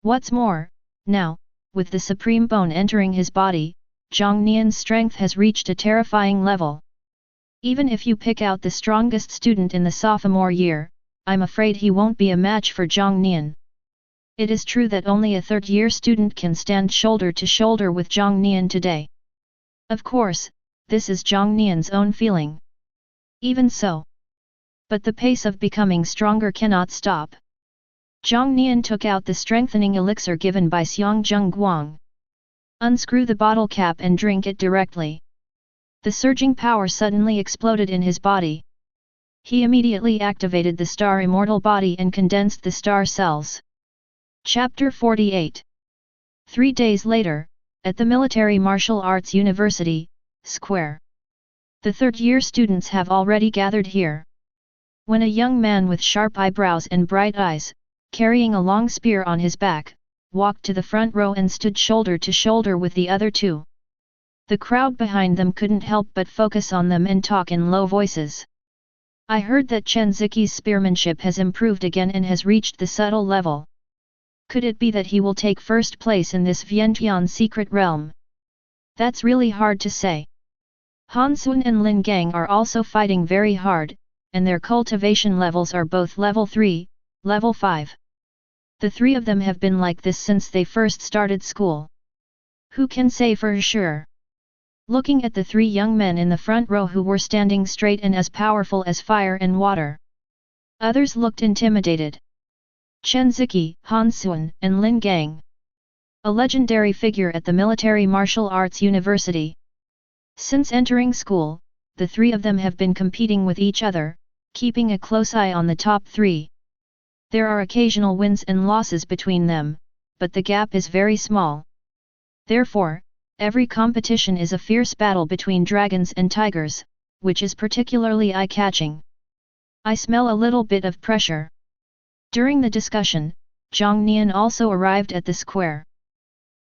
What's more, now, with the supreme bone entering his body, Jiang Nian's strength has reached a terrifying level. Even if you pick out the strongest student in the sophomore year, I'm afraid he won't be a match for Jiang Nian. It is true that only a third-year student can stand shoulder to shoulder with Jiang Nian today. Of course, this is Jiang Nian's own feeling. Even so. But the pace of becoming stronger cannot stop. Jiang Nian took out the strengthening elixir given by Xiang Zhengguang. Unscrew the bottle cap and drink it directly. The surging power suddenly exploded in his body. He immediately activated the star immortal body and condensed the star cells. Chapter 48. 3 days later, at the Military Martial Arts University, Square. The third-year students have already gathered here. When a young man with sharp eyebrows and bright eyes, carrying a long spear on his back, walked to the front row and stood shoulder to shoulder with the other two. The crowd behind them couldn't help but focus on them and talk in low voices. I heard that Chen Ziqi's spearmanship has improved again and has reached the subtle level. Could it be that he will take first place in this Vientiane secret realm? That's really hard to say. Han Sun and Lin Gang are also fighting very hard, and their cultivation levels are both level 3, level 5. The three of them have been like this since they first started school. Who can say for sure? Looking at the three young men in the front row who were standing straight and as powerful as fire and water. Others looked intimidated. Chen Ziqi, Han Sun, and Lin Gang. A legendary figure at the Military Martial Arts University. Since entering school, the three of them have been competing with each other, keeping a close eye on the top three. There are occasional wins and losses between them, but the gap is very small. Therefore, every competition is a fierce battle between dragons and tigers, which is particularly eye-catching. I smell a little bit of pressure. During the discussion, Jiang Nian also arrived at the square.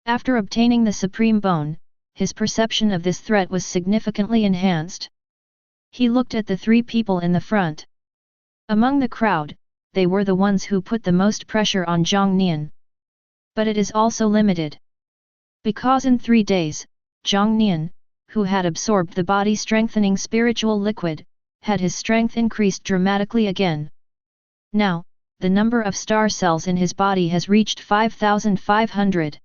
After obtaining the supreme bone, his perception of this threat was significantly enhanced. He looked at the three people in the front. Among the crowd, they were the ones who put the most pressure on Jiang Nian. But it is also limited. Because in 3 days, Jiang Nian, who had absorbed the body-strengthening spiritual liquid, had his strength increased dramatically again. Now, the number of star cells in his body has reached 5,500.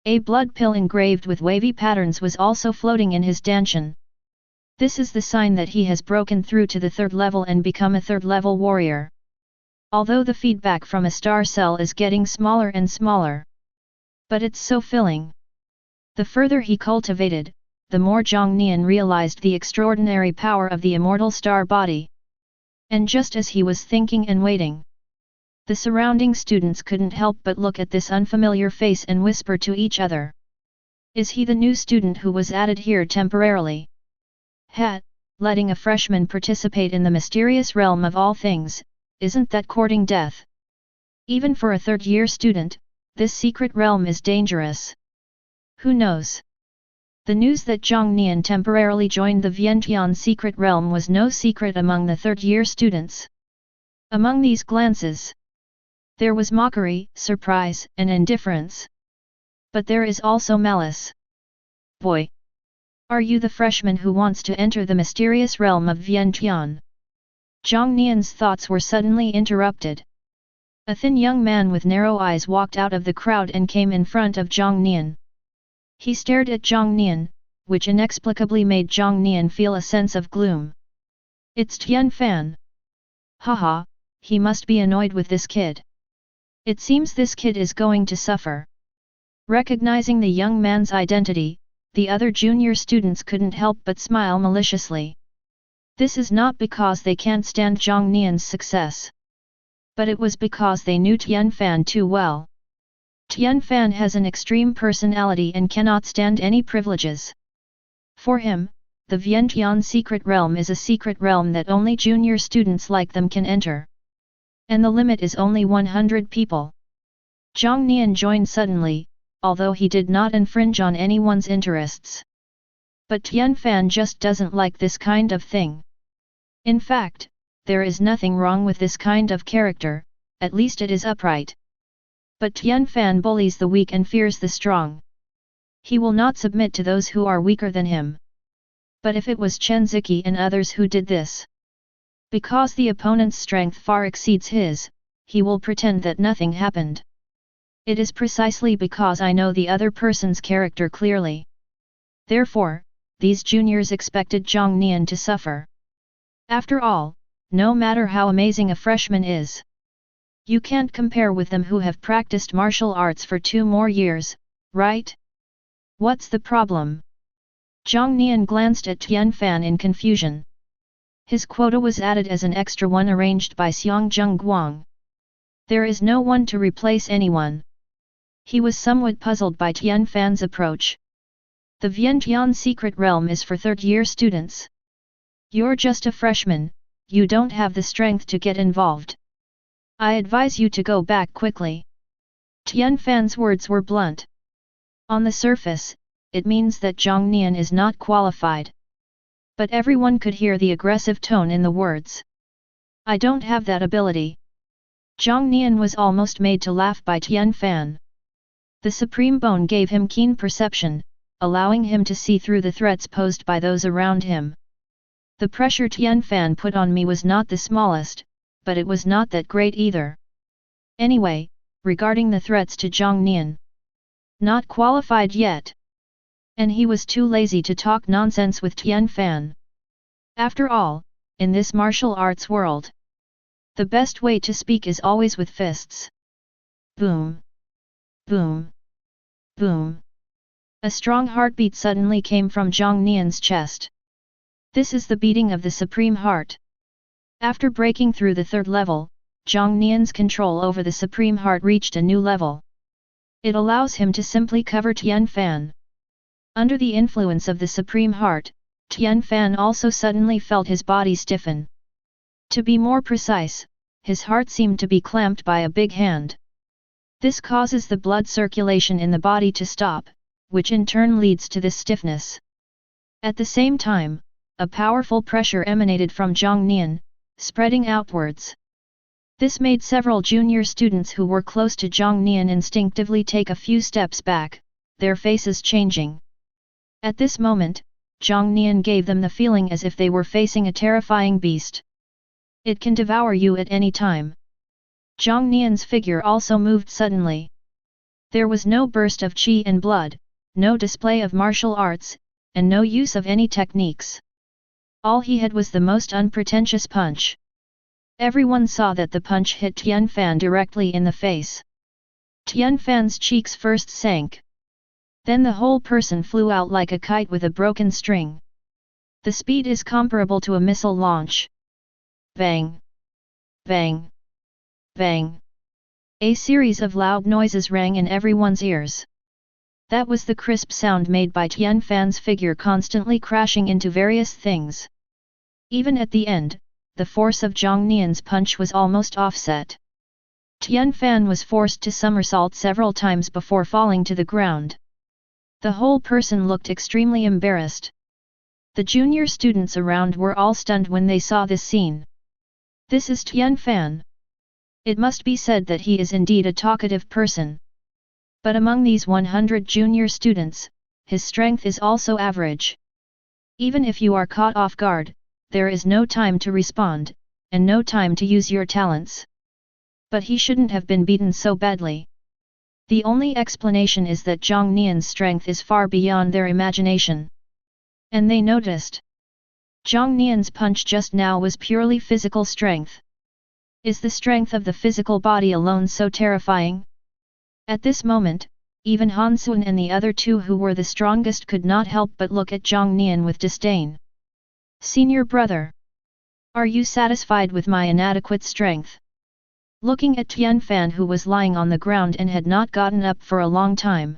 A blood pill engraved with wavy patterns was also floating in his danshan. This is the sign that he has broken through to the third level and become a third-level warrior. Although the feedback from a star cell is getting smaller and smaller. But it's so filling. The further he cultivated, the more Jiang Nian realized the extraordinary power of the immortal star body. And just as he was thinking and waiting, the surrounding students couldn't help but look at this unfamiliar face and whisper to each other. Is he the new student who was added here temporarily? Letting a freshman participate in the mysterious realm of all things, isn't that courting death? Even for a third-year student, this secret realm is dangerous. Who knows? The news that Jiang Nian temporarily joined the Vientiane secret realm was no secret among the third-year students. Among these glances, there was mockery, surprise, and indifference. But there is also malice. Boy! Are you the freshman who wants to enter the mysterious realm of Vientiane? Jiang Nian's thoughts were suddenly interrupted. A thin young man with narrow eyes walked out of the crowd and came in front of Jiang Nian. He stared at Jiang Nian, which inexplicably made Jiang Nian feel a sense of gloom. It's Tian Fan. Haha, he must be annoyed with this kid. It seems this kid is going to suffer. Recognizing the young man's identity, the other junior students couldn't help but smile maliciously. This is not because they can't stand Jiang Nian's success. But it was because they knew Tian Fan too well. Tian Fan has an extreme personality and cannot stand any privileges. For him, the Vientiane secret realm is a secret realm that only junior students like them can enter. And the limit is only 100 people. Jiang Nian joined suddenly, although he did not infringe on anyone's interests. But Tian Fan just doesn't like this kind of thing. In fact, there is nothing wrong with this kind of character, at least it is upright. But Tian Fan bullies the weak and fears the strong. He will not submit to those who are weaker than him. But if it was Chen Ziqi and others who did this, because the opponent's strength far exceeds his, he will pretend that nothing happened. It is precisely because I know the other person's character clearly. Therefore, these juniors expected Jiang Nian to suffer. After all, no matter how amazing a freshman is, you can't compare with them who have practiced martial arts for 2 more years, right? What's the problem? Jiang Nian glanced at Tian Fan in confusion. His quota was added as an extra one arranged by Xiang Zhengguang. There is no one to replace anyone. He was somewhat puzzled by Tian Fan's approach. The Vientiane secret realm is for third-year students. You're just a freshman, you don't have the strength to get involved. I advise you to go back quickly. Tian Fan's words were blunt. On the surface, it means that Jiang Nian is not qualified. But everyone could hear the aggressive tone in the words. I don't have that ability. Jiang Nian was almost made to laugh by Tian Fan. The supreme bone gave him keen perception, allowing him to see through the threats posed by those around him. The pressure Tian Fan put on me was not the smallest, but it was not that great either. Anyway, regarding the threats to Jiang Nian, not qualified yet. And he was too lazy to talk nonsense with Tian Fan. After all, in this martial arts world, the best way to speak is always with fists. Boom! Boom! Boom! A strong heartbeat suddenly came from Jiang Nian's chest. This is the beating of the supreme heart. After breaking through the 3rd level, Jiang Nian's control over the supreme heart reached a new level. It allows him to simply cover Tian Fan. Under the influence of the supreme heart, Tian Fan also suddenly felt his body stiffen. To be more precise, his heart seemed to be clamped by a big hand. This causes the blood circulation in the body to stop, which in turn leads to this stiffness. At the same time, a powerful pressure emanated from Jiang Nian, spreading outwards. This made several junior students who were close to Jiang Nian instinctively take a few steps back, their faces changing. At this moment, Jiang Nian gave them the feeling as if they were facing a terrifying beast. It can devour you at any time. Jiang Nian's figure also moved suddenly. There was no burst of qi and blood, no display of martial arts, and no use of any techniques. All he had was the most unpretentious punch. Everyone saw that the punch hit Tian Fan directly in the face. Tian Fan's cheeks first sank. Then the whole person flew out like a kite with a broken string. The speed is comparable to a missile launch. Bang! Bang! Bang! A series of loud noises rang in everyone's ears. That was the crisp sound made by Tian Fan's figure constantly crashing into various things. Even at the end, the force of Jiang Nian's punch was almost offset. Tian Fan was forced to somersault several times before falling to the ground. The whole person looked extremely embarrassed. The junior students around were all stunned when they saw this scene. This is Tian Fan. It must be said that he is indeed a talkative person. But among these 100 junior students, his strength is also average. Even if you are caught off guard, there is no time to respond, and no time to use your talents. But he shouldn't have been beaten so badly. The only explanation is that Jiang Nian's strength is far beyond their imagination. And they noticed. Jiang Nian's punch just now was purely physical strength. Is the strength of the physical body alone so terrifying? At this moment, even Han Xuan and the other two who were the strongest could not help but look at Jiang Nian with disdain. Senior brother! Are you satisfied with my inadequate strength? Looking at Tian Fan who was lying on the ground and had not gotten up for a long time,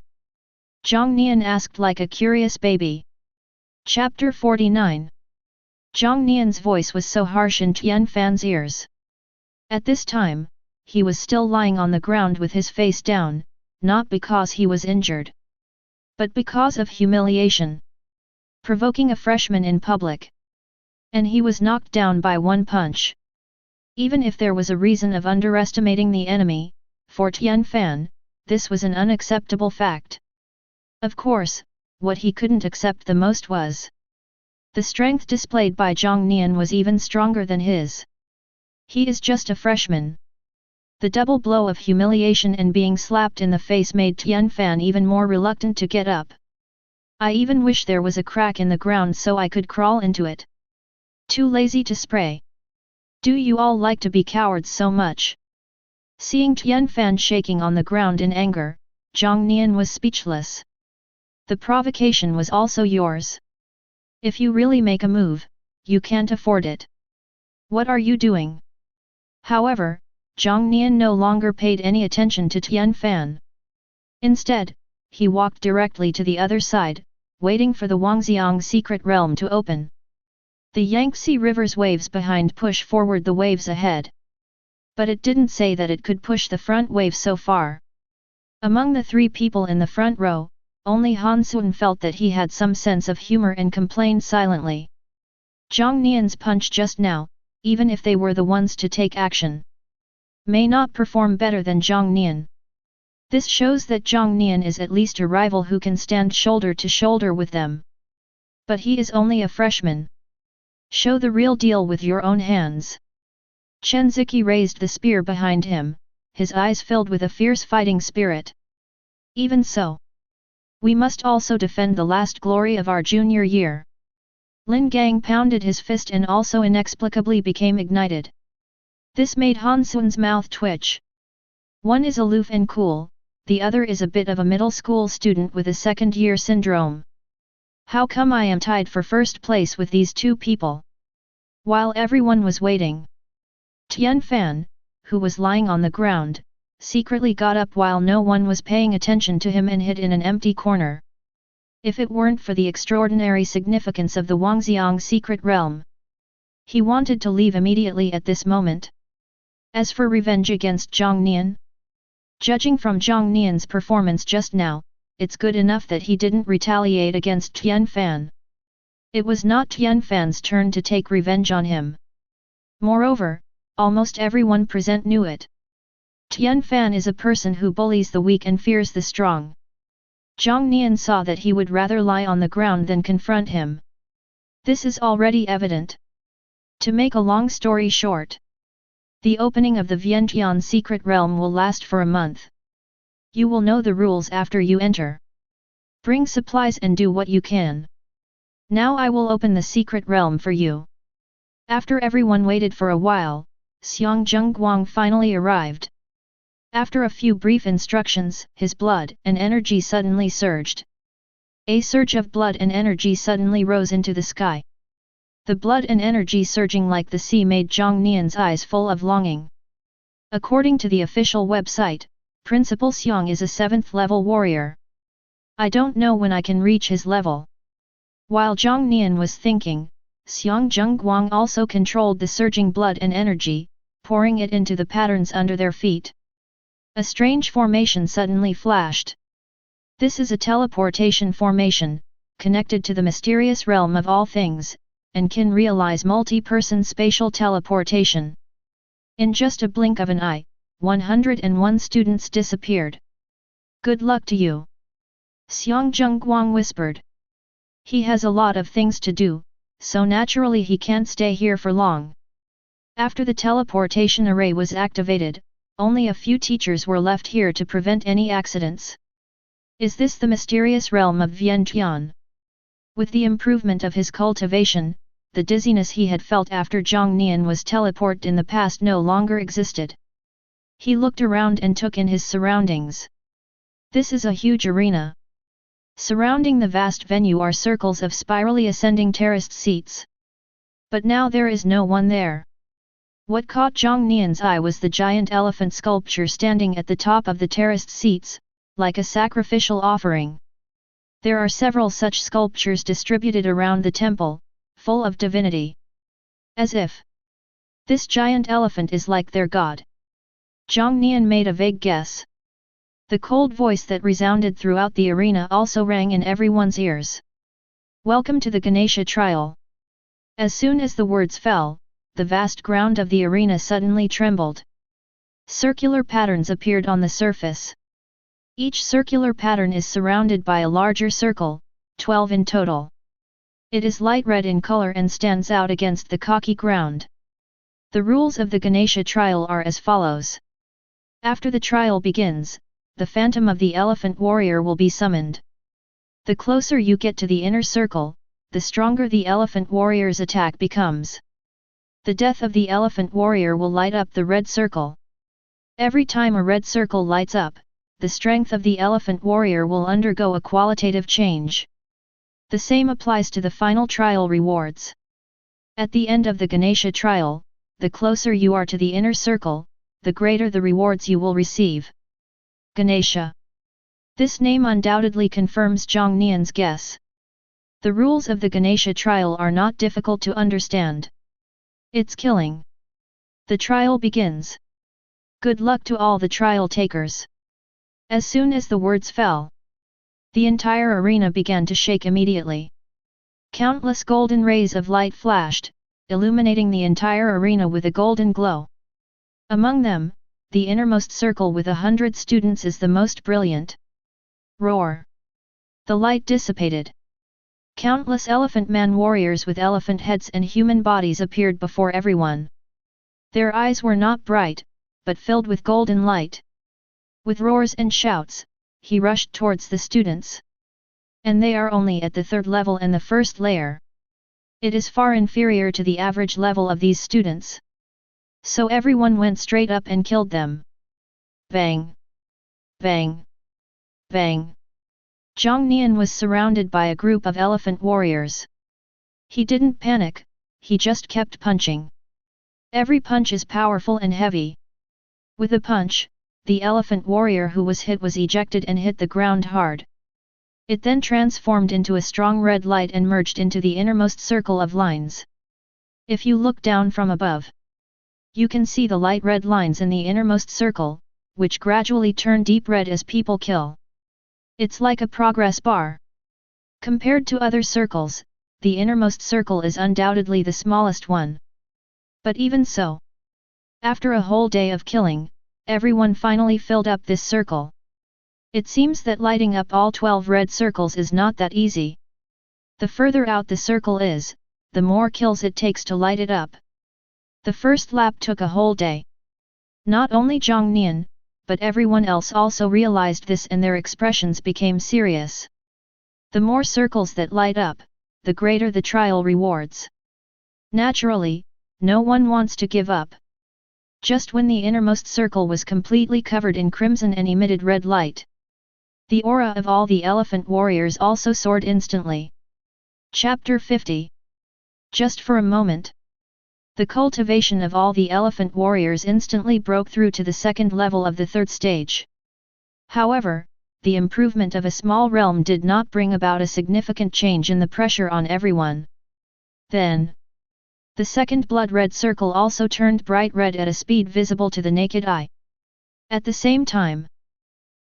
Jiang Nian asked like a curious baby. Chapter 49. Jiang Nian's voice was so harsh in Tian Fan's ears. At this time, he was still lying on the ground with his face down, not because he was injured, but because of humiliation. Provoking a freshman in public. And he was knocked down by one punch. Even if there was a reason of underestimating the enemy, for Tian Fan, this was an unacceptable fact. Of course, what he couldn't accept the most was the strength displayed by Jiang Nian was even stronger than his. He is just a freshman. The double blow of humiliation and being slapped in the face made Tian Fan even more reluctant to get up. I even wish there was a crack in the ground so I could crawl into it. Too lazy to spray. Do you all like to be cowards so much? Seeing Tian Fan shaking on the ground in anger, Jiang Nian was speechless. The provocation was also yours. If you really make a move, you can't afford it. What are you doing? However, Jiang Nian no longer paid any attention to Tian Fan. Instead, he walked directly to the other side, waiting for the Wangxiang secret realm to open. The Yangtze River's waves behind push forward the waves ahead. But it didn't say that it could push the front wave so far. Among the three people in the front row, only Han Xuan felt that he had some sense of humor and complained silently. Jiang Nian's punch just now, even if they were the ones to take action, may not perform better than Jiang Nian. This shows that Jiang Nian is at least a rival who can stand shoulder to shoulder with them. But he is only a freshman. Show the real deal with your own hands. Chen Ziqi raised the spear behind him, his eyes filled with a fierce fighting spirit. Even so, we must also defend the last glory of our junior year. Lin Gang pounded his fist and also inexplicably became ignited. This made Han Xuan's mouth twitch. One is aloof and cool, the other is a bit of a middle school student with a second-year syndrome. How come I am tied for first place with these two people? While everyone was waiting, Tian Fan, who was lying on the ground, secretly got up while no one was paying attention to him and hid in an empty corner. If it weren't for the extraordinary significance of the Wangxiang secret realm, he wanted to leave immediately at this moment. As for revenge against Jiang Nian, judging from Jiang Nian's performance just now, it's good enough that he didn't retaliate against Tian Fan. It was not Tian Fan's turn to take revenge on him. Moreover, almost everyone present knew it. Tian Fan is a person who bullies the weak and fears the strong. Jiang Nian saw that he would rather lie on the ground than confront him. This is already evident. To make a long story short, the opening of the Vientiane secret realm will last for a month. You will know the rules after you enter. Bring supplies and do what you can. Now I will open the secret realm for you. After everyone waited for a while, Xiang Zhengguang finally arrived. After a few brief instructions, his blood and energy suddenly surged. A surge of blood and energy suddenly rose into the sky. The blood and energy surging like the sea made Jiang Nian's eyes full of longing. According to the official website, Principal Xiang is a 7th level warrior. I don't know when I can reach his level. While Jiang Nian was thinking, Xiang Zhengguang also controlled the surging blood and energy, pouring it into the patterns under their feet. A strange formation suddenly flashed. This is a teleportation formation, connected to the mysterious realm of all things, and can realize multi-person spatial teleportation. In just a blink of an eye, 101 students disappeared. Good luck to you. Xiang Zhengguang whispered. He has a lot of things to do, so naturally he can't stay here for long. After the teleportation array was activated, only a few teachers were left here to prevent any accidents. Is this the mysterious realm of Vientiane? With the improvement of his cultivation, the dizziness he had felt after Jiang Nian was teleported in the past no longer existed. He looked around and took in his surroundings. This is a huge arena. Surrounding the vast venue are circles of spirally ascending terraced seats. But now there is no one there. What caught Jiang Nian's eye was the giant elephant sculpture standing at the top of the terraced seats, like a sacrificial offering. There are several such sculptures distributed around the temple, full of divinity. As if this giant elephant is like their god. Jiang Nian made a vague guess. The cold voice that resounded throughout the arena also rang in everyone's ears. Welcome to the Ganesha trial. As soon as the words fell, the vast ground of the arena suddenly trembled. Circular patterns appeared on the surface. Each circular pattern is surrounded by a larger circle, 12 in total. It is light red in color and stands out against the chalky ground. The rules of the Ganesha trial are as follows. After the trial begins, the phantom of the elephant warrior will be summoned. The closer you get to the inner circle, the stronger the elephant warrior's attack becomes. The death of the elephant warrior will light up the red circle. Every time a red circle lights up, the strength of the elephant warrior will undergo a qualitative change. The same applies to the final trial rewards. At the end of the Ganesha trial, the closer you are to the inner circle, the greater the rewards you will receive. Ganesha. This name undoubtedly confirms Jiang Nian's guess. The rules of the Ganesha trial are not difficult to understand. It's killing. The trial begins. Good luck to all the trial takers. As soon as the words fell, the entire arena began to shake immediately. Countless golden rays of light flashed, illuminating the entire arena with a golden glow. Among them, the innermost circle with 100 students is the most brilliant. Roar! The light dissipated. Countless elephant man warriors with elephant heads and human bodies appeared before everyone. Their eyes were not bright, but filled with golden light. With roars and shouts, he rushed towards the students. And they are only at the 3rd level and the 1st layer. It is far inferior to the average level of these students. So everyone went straight up and killed them. Bang! Bang! Bang! Jiang Nian was surrounded by a group of elephant warriors. He didn't panic, he just kept punching. Every punch is powerful and heavy. With a punch, the elephant warrior who was hit was ejected and hit the ground hard. It then transformed into a strong red light and merged into the innermost circle of lines. If you look down from above, you can see the light red lines in the innermost circle, which gradually turn deep red as people kill. It's like a progress bar. Compared to other circles, the innermost circle is undoubtedly the smallest one. But even so, after a whole day of killing, everyone finally filled up this circle. It seems that lighting up all 12 red circles is not that easy. The further out the circle is, the more kills it takes to light it up. The first lap took a whole day. Not only Jiang Nian, but everyone else also realized this and their expressions became serious. The more circles that light up, the greater the trial rewards. Naturally, no one wants to give up. Just when the innermost circle was completely covered in crimson and emitted red light, the aura of all the elephant warriors also soared instantly. Chapter 50. Just for a moment, the cultivation of all the elephant warriors instantly broke through to the second level of the third stage. However, the improvement of a small realm did not bring about a significant change in the pressure on everyone. Then, the second blood-red circle also turned bright red at a speed visible to the naked eye. At the same time,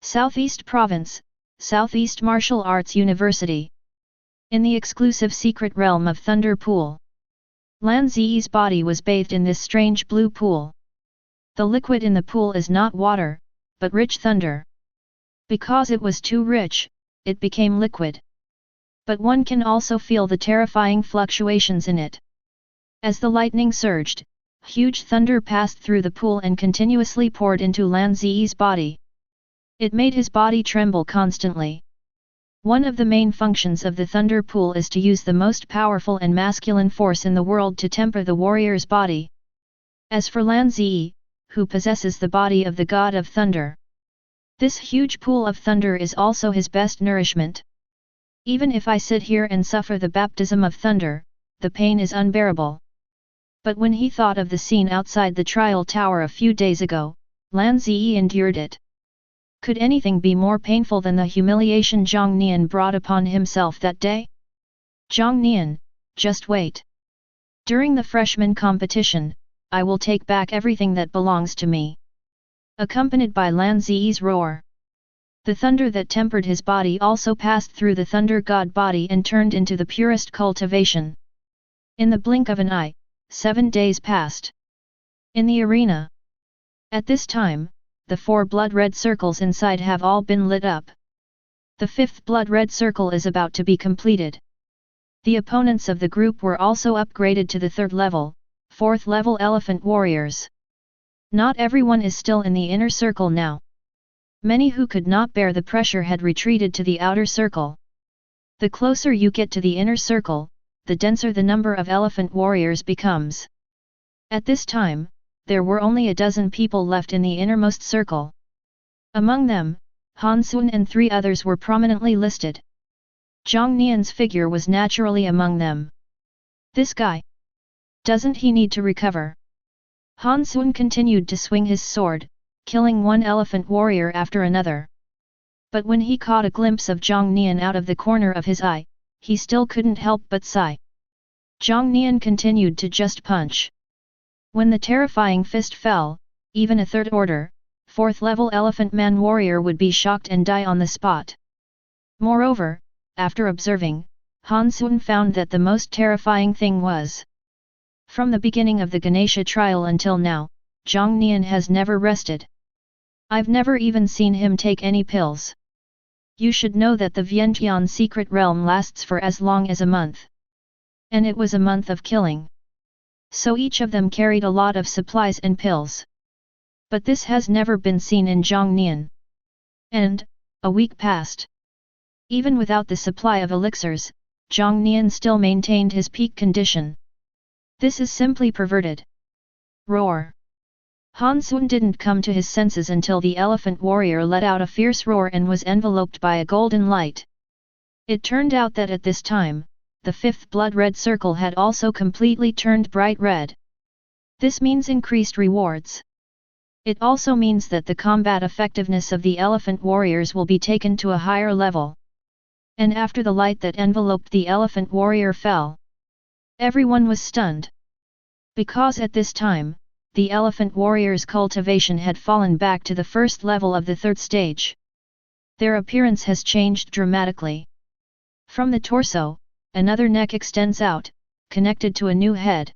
Southeast Province, Southeast Martial Arts University. In the exclusive secret realm of Thunder Pool, Lan Ziyi's body was bathed in this strange blue pool. The liquid in the pool is not water, but rich thunder. Because it was too rich, it became liquid. But one can also feel the terrifying fluctuations in it. As the lightning surged, huge thunder passed through the pool and continuously poured into Lan Ziyi's body. It made his body tremble constantly. One of the main functions of the thunder pool is to use the most powerful and masculine force in the world to temper the warrior's body. As for Lan Ziyi, who possesses the body of the god of thunder, this huge pool of thunder is also his best nourishment. Even if I sit here and suffer the baptism of thunder, the pain is unbearable. But when he thought of the scene outside the trial tower a few days ago, Lan Ziyi endured it. Could anything be more painful than the humiliation Jiang Nian brought upon himself that day? Jiang Nian, just wait. During the freshman competition, I will take back everything that belongs to me. Accompanied by Lan Ziyi's roar, the thunder that tempered his body also passed through the thunder god body and turned into the purest cultivation. In the blink of an eye, 7 days passed. In the arena. At this time, the 4 blood-red circles inside have all been lit up. The 5th blood-red circle is about to be completed. The opponents of the group were also upgraded to the 3rd level, 4th level elephant warriors. Not everyone is still in the inner circle now. Many who could not bear the pressure had retreated to the outer circle. The closer you get to the inner circle, the denser the number of elephant warriors becomes. At this time, there were only a dozen people left in the innermost circle. Among them, Han Sun and 3 others were prominently listed. Jiang Nian's figure was naturally among them. This guy. Doesn't he need to recover? Han Sun continued to swing his sword, killing one elephant warrior after another. But when he caught a glimpse of Jiang Nian out of the corner of his eye, he still couldn't help but sigh. Jiang Nian continued to just punch. When the terrifying fist fell, even a 3rd order, 4th level elephant man warrior would be shocked and die on the spot. Moreover, after observing, Han Sun found that the most terrifying thing was, from the beginning of the Ganesha trial until now, Jiang Nian has never rested. I've never even seen him take any pills. You should know that the Vientiane secret realm lasts for as long as a month. And it was a month of killing. So each of them carried a lot of supplies and pills. But this has never been seen in Jiang Nian. And, a week passed. Even without the supply of elixirs, Jiang Nian still maintained his peak condition. This is simply perverted. Roar. Han Sun didn't come to his senses until the elephant warrior let out a fierce roar and was enveloped by a golden light. It turned out that at this time, the 5th blood-red circle had also completely turned bright red. This means increased rewards. It also means that the combat effectiveness of the elephant warriors will be taken to a higher level. And after the light that enveloped the elephant warrior fell, everyone was stunned. Because at this time, the elephant warrior's cultivation had fallen back to the 1st level of the 3rd stage. Their appearance has changed dramatically. From the torso, another neck extends out, connected to a new head.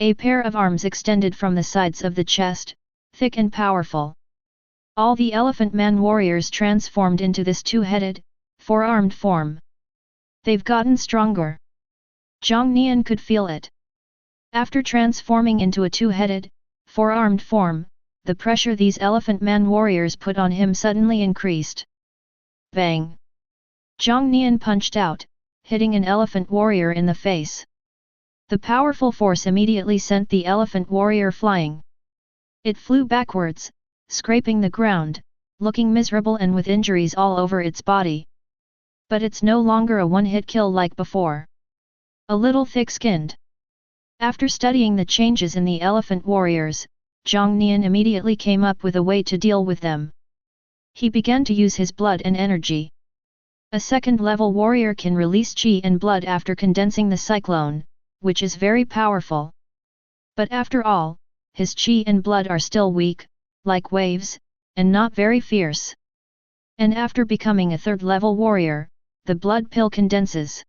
A pair of arms extended from the sides of the chest, thick and powerful. All the elephant man warriors transformed into this 2-headed, 4-armed form. They've gotten stronger. Jiang Nian could feel it. After transforming into a 2-headed, 4-armed form, the pressure these elephant man warriors put on him suddenly increased. Bang! Jiang Nian punched out, hitting an elephant warrior in the face. The powerful force immediately sent the elephant warrior flying. It flew backwards, scraping the ground, looking miserable and with injuries all over its body. But it's no longer a one-hit kill like before. A little thick-skinned. After studying the changes in the elephant warriors, Jiang Nian immediately came up with a way to deal with them. He began to use his blood and energy. A second-level warrior can release qi and blood after condensing the cyclone, which is very powerful. But after all, his qi and blood are still weak, like waves, and not very fierce. And after becoming a third-level warrior, the blood pill condenses.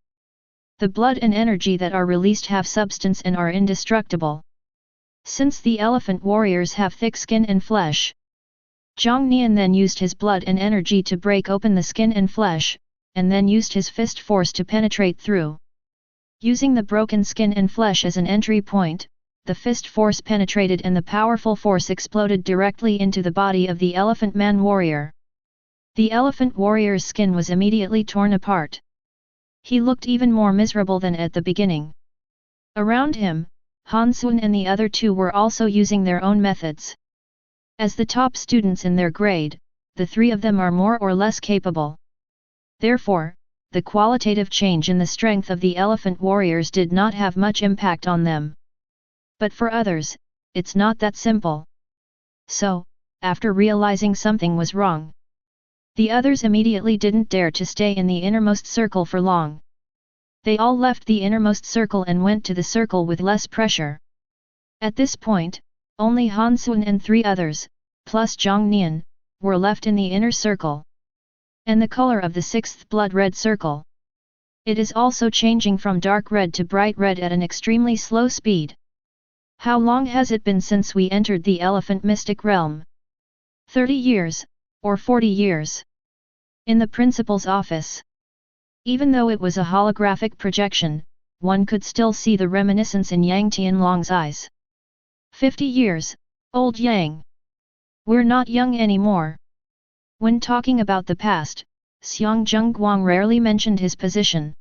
The blood and energy that are released have substance and are indestructible. Since the elephant warriors have thick skin and flesh, Jiang Nian then used his blood and energy to break open the skin and flesh, and then used his fist force to penetrate through. Using the broken skin and flesh as an entry point, the fist force penetrated and the powerful force exploded directly into the body of the elephant man warrior. The elephant warrior's skin was immediately torn apart. He looked even more miserable than at the beginning. Around him, Han Xuan and the other two were also using their own methods. As the top students in their grade, the three of them are more or less capable. Therefore, the qualitative change in the strength of the elephant warriors did not have much impact on them. But for others, it's not that simple. So, after realizing something was wrong, the others immediately didn't dare to stay in the innermost circle for long. They all left the innermost circle and went to the circle with less pressure. At this point, only Han Xuan and three others, plus Jiang Nian, were left in the inner circle. And the color of the sixth blood-red circle. It is also changing from dark red to bright red at an extremely slow speed. How long has it been since we entered the elephant mystic realm? 30 years, or 40 years. In the principal's office. Even though it was a holographic projection, one could still see the reminiscence in Yang Tianlong's eyes. 50 years, old Yang. We're not young anymore. When talking about the past, Xiang Zhengguang rarely mentioned his position.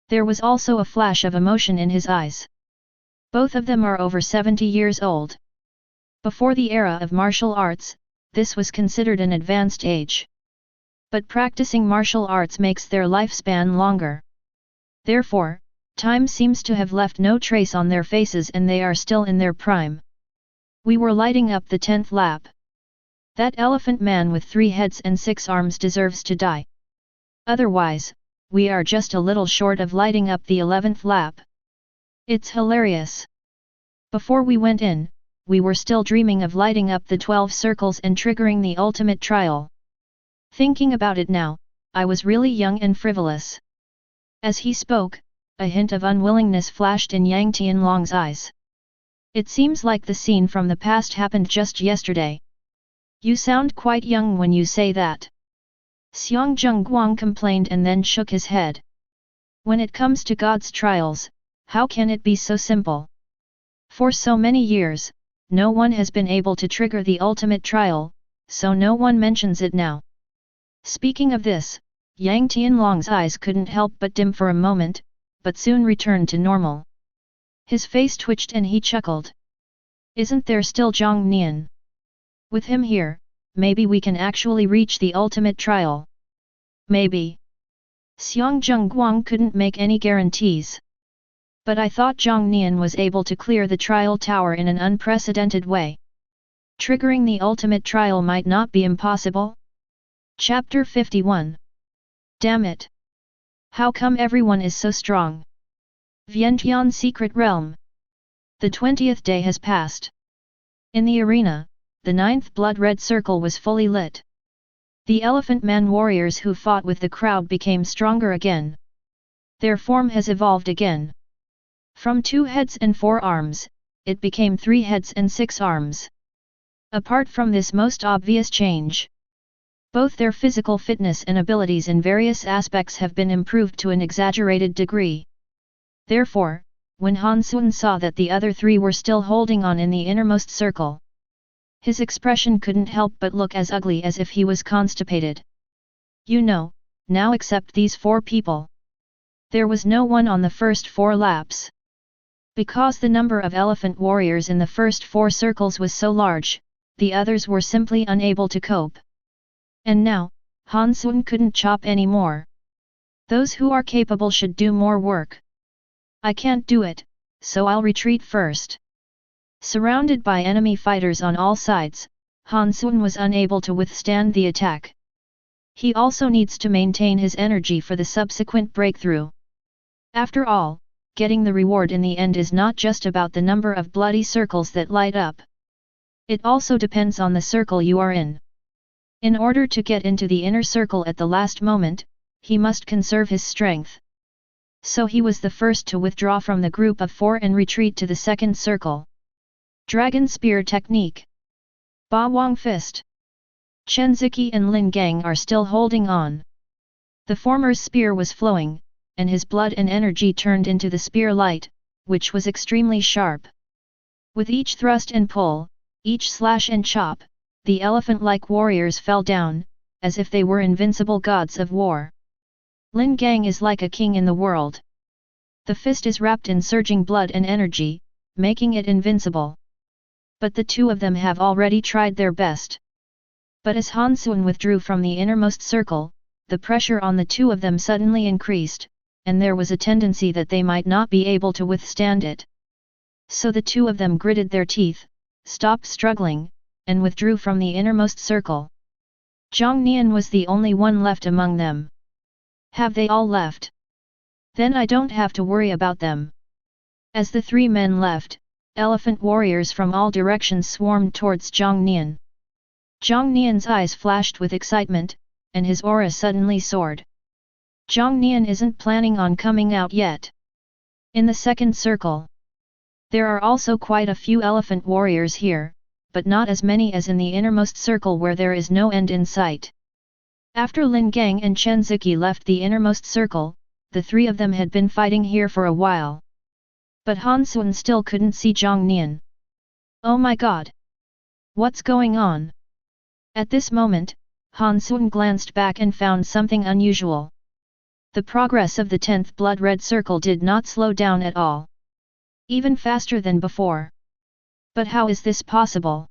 There was also a flash of emotion in his eyes. Both of them are over 70 years old. Before the era of martial arts, this was considered an advanced age. But practicing martial arts makes their lifespan longer. Therefore, time seems to have left no trace on their faces and they are still in their prime. We were lighting up the 10th lap. That elephant man with 3 heads and 6 arms deserves to die. Otherwise, we are just a little short of lighting up the 11th lap. It's hilarious. Before we went in, we were still dreaming of lighting up the 12 circles and triggering the ultimate trial. Thinking about it now, I was really young and frivolous. As he spoke, a hint of unwillingness flashed in Yang Tianlong's eyes. It seems like the scene from the past happened just yesterday. You sound quite young when you say that. Xiang Zhengguang complained and then shook his head. When it comes to God's trials, how can it be so simple? For so many years, no one has been able to trigger the ultimate trial, so no one mentions it now. Speaking of this, Yang Tianlong's eyes couldn't help but dim for a moment, but soon returned to normal. His face twitched and he chuckled. Isn't there still Jiang Nian? With him here, maybe we can actually reach the ultimate trial. Maybe. Xiang Zhengguang couldn't make any guarantees. But I thought Jiang Nian was able to clear the trial tower in an unprecedented way. Triggering the ultimate trial might not be impossible? Chapter 51. Damn it! How come everyone is so strong? Vientiane Secret Realm. The 20th day has passed. In the arena, the 9th blood-red circle was fully lit. The elephant man warriors who fought with the crowd became stronger again. Their form has evolved again. From 2 heads and 4 arms, it became 3 heads and 6 arms. Apart from this most obvious change, both their physical fitness and abilities in various aspects have been improved to an exaggerated degree. Therefore, when Han Xuan saw that the other 3 were still holding on in the innermost circle, his expression couldn't help but look as ugly as if he was constipated. You know, now except these 4 people. There was no one on the first 4 laps. Because the number of elephant warriors in the first 4 circles was so large, the others were simply unable to cope. And now, Han Xuan couldn't chop any more. Those who are capable should do more work. I can't do it, so I'll retreat first. Surrounded by enemy fighters on all sides, Han Xuan was unable to withstand the attack. He also needs to maintain his energy for the subsequent breakthrough. After all, getting the reward in the end is not just about the number of bloody circles that light up. It also depends on the circle you are in. In order to get into the inner circle at the last moment, he must conserve his strength. So he was the first to withdraw from the group of 4 and retreat to the second circle. Dragon Spear Technique. Ba Wang Fist. Chen Ziqi and Lin Gang are still holding on. The former's spear was flowing, and his blood and energy turned into the spear light, which was extremely sharp. With each thrust and pull, each slash and chop, the elephant-like warriors fell down, as if they were invincible gods of war. Lin Gang is like a king in the world. The fist is wrapped in surging blood and energy, making it invincible. But the two of them have already tried their best. But as Han Xuan withdrew from the innermost circle, the pressure on the two of them suddenly increased, and there was a tendency that they might not be able to withstand it. So the two of them gritted their teeth, stopped struggling, and withdrew from the innermost circle. Jiang Nian was the only one left among them. Have they all left? Then I don't have to worry about them. As the 3 men left, elephant warriors from all directions swarmed towards Jiang Nian. Jiang Nian's eyes flashed with excitement, and his aura suddenly soared. Jiang Nian isn't planning on coming out yet. In the second circle, there are also quite a few elephant warriors here, but not as many as in the innermost circle where there is no end in sight. After Lin Gang and Chen Ziqi left the innermost circle, the 3 of them had been fighting here for a while. But Han Xuan still couldn't see Jiang Nian. Oh my god! What's going on? At this moment, Han Xuan glanced back and found something unusual. The progress of the 10th blood-red circle did not slow down at all. Even faster than before. But how is this possible?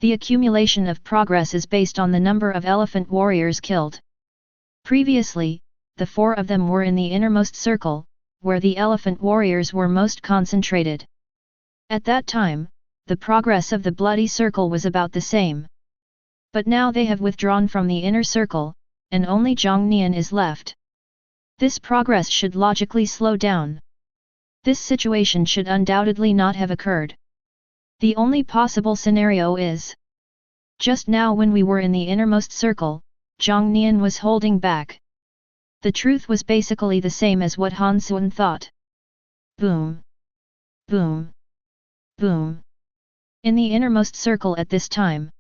The accumulation of progress is based on the number of elephant warriors killed. Previously, the 4 of them were in the innermost circle, where the elephant warriors were most concentrated. At that time, the progress of the bloody circle was about the same. But now they have withdrawn from the inner circle, and only Jiang Nian is left. This progress should logically slow down. This situation should undoubtedly not have occurred. The only possible scenario is, just now when we were in the innermost circle, Jiang Nian was holding back. The truth was basically the same as what Han Xuan thought. Boom! Boom! Boom! In the innermost circle at this time,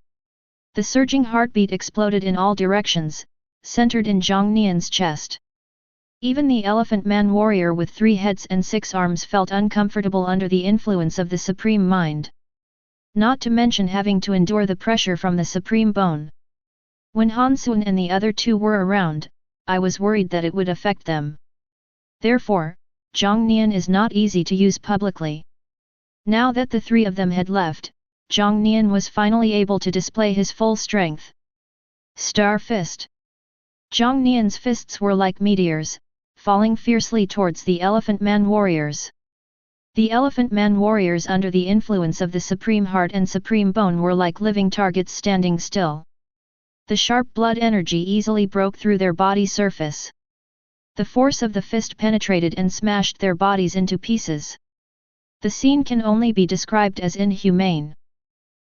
the surging heartbeat exploded in all directions, centered in Jiang Nian's chest. Even the elephant man warrior with 3 heads and 6 arms felt uncomfortable under the influence of the supreme mind. Not to mention having to endure the pressure from the supreme bone. When Han Xuan and the other 2 were around, I was worried that it would affect them. Therefore, Jiang Nian is not easy to use publicly. Now that the 3 of them had left, Jiang Nian was finally able to display his full strength. Star Fist. Jiang Nian's fists were like meteors, falling fiercely towards the elephant man warriors. The elephant man warriors under the influence of the supreme heart and supreme bone were like living targets standing still. The sharp blood energy easily broke through their body surface. The force of the fist penetrated and smashed their bodies into pieces. The scene can only be described as inhumane.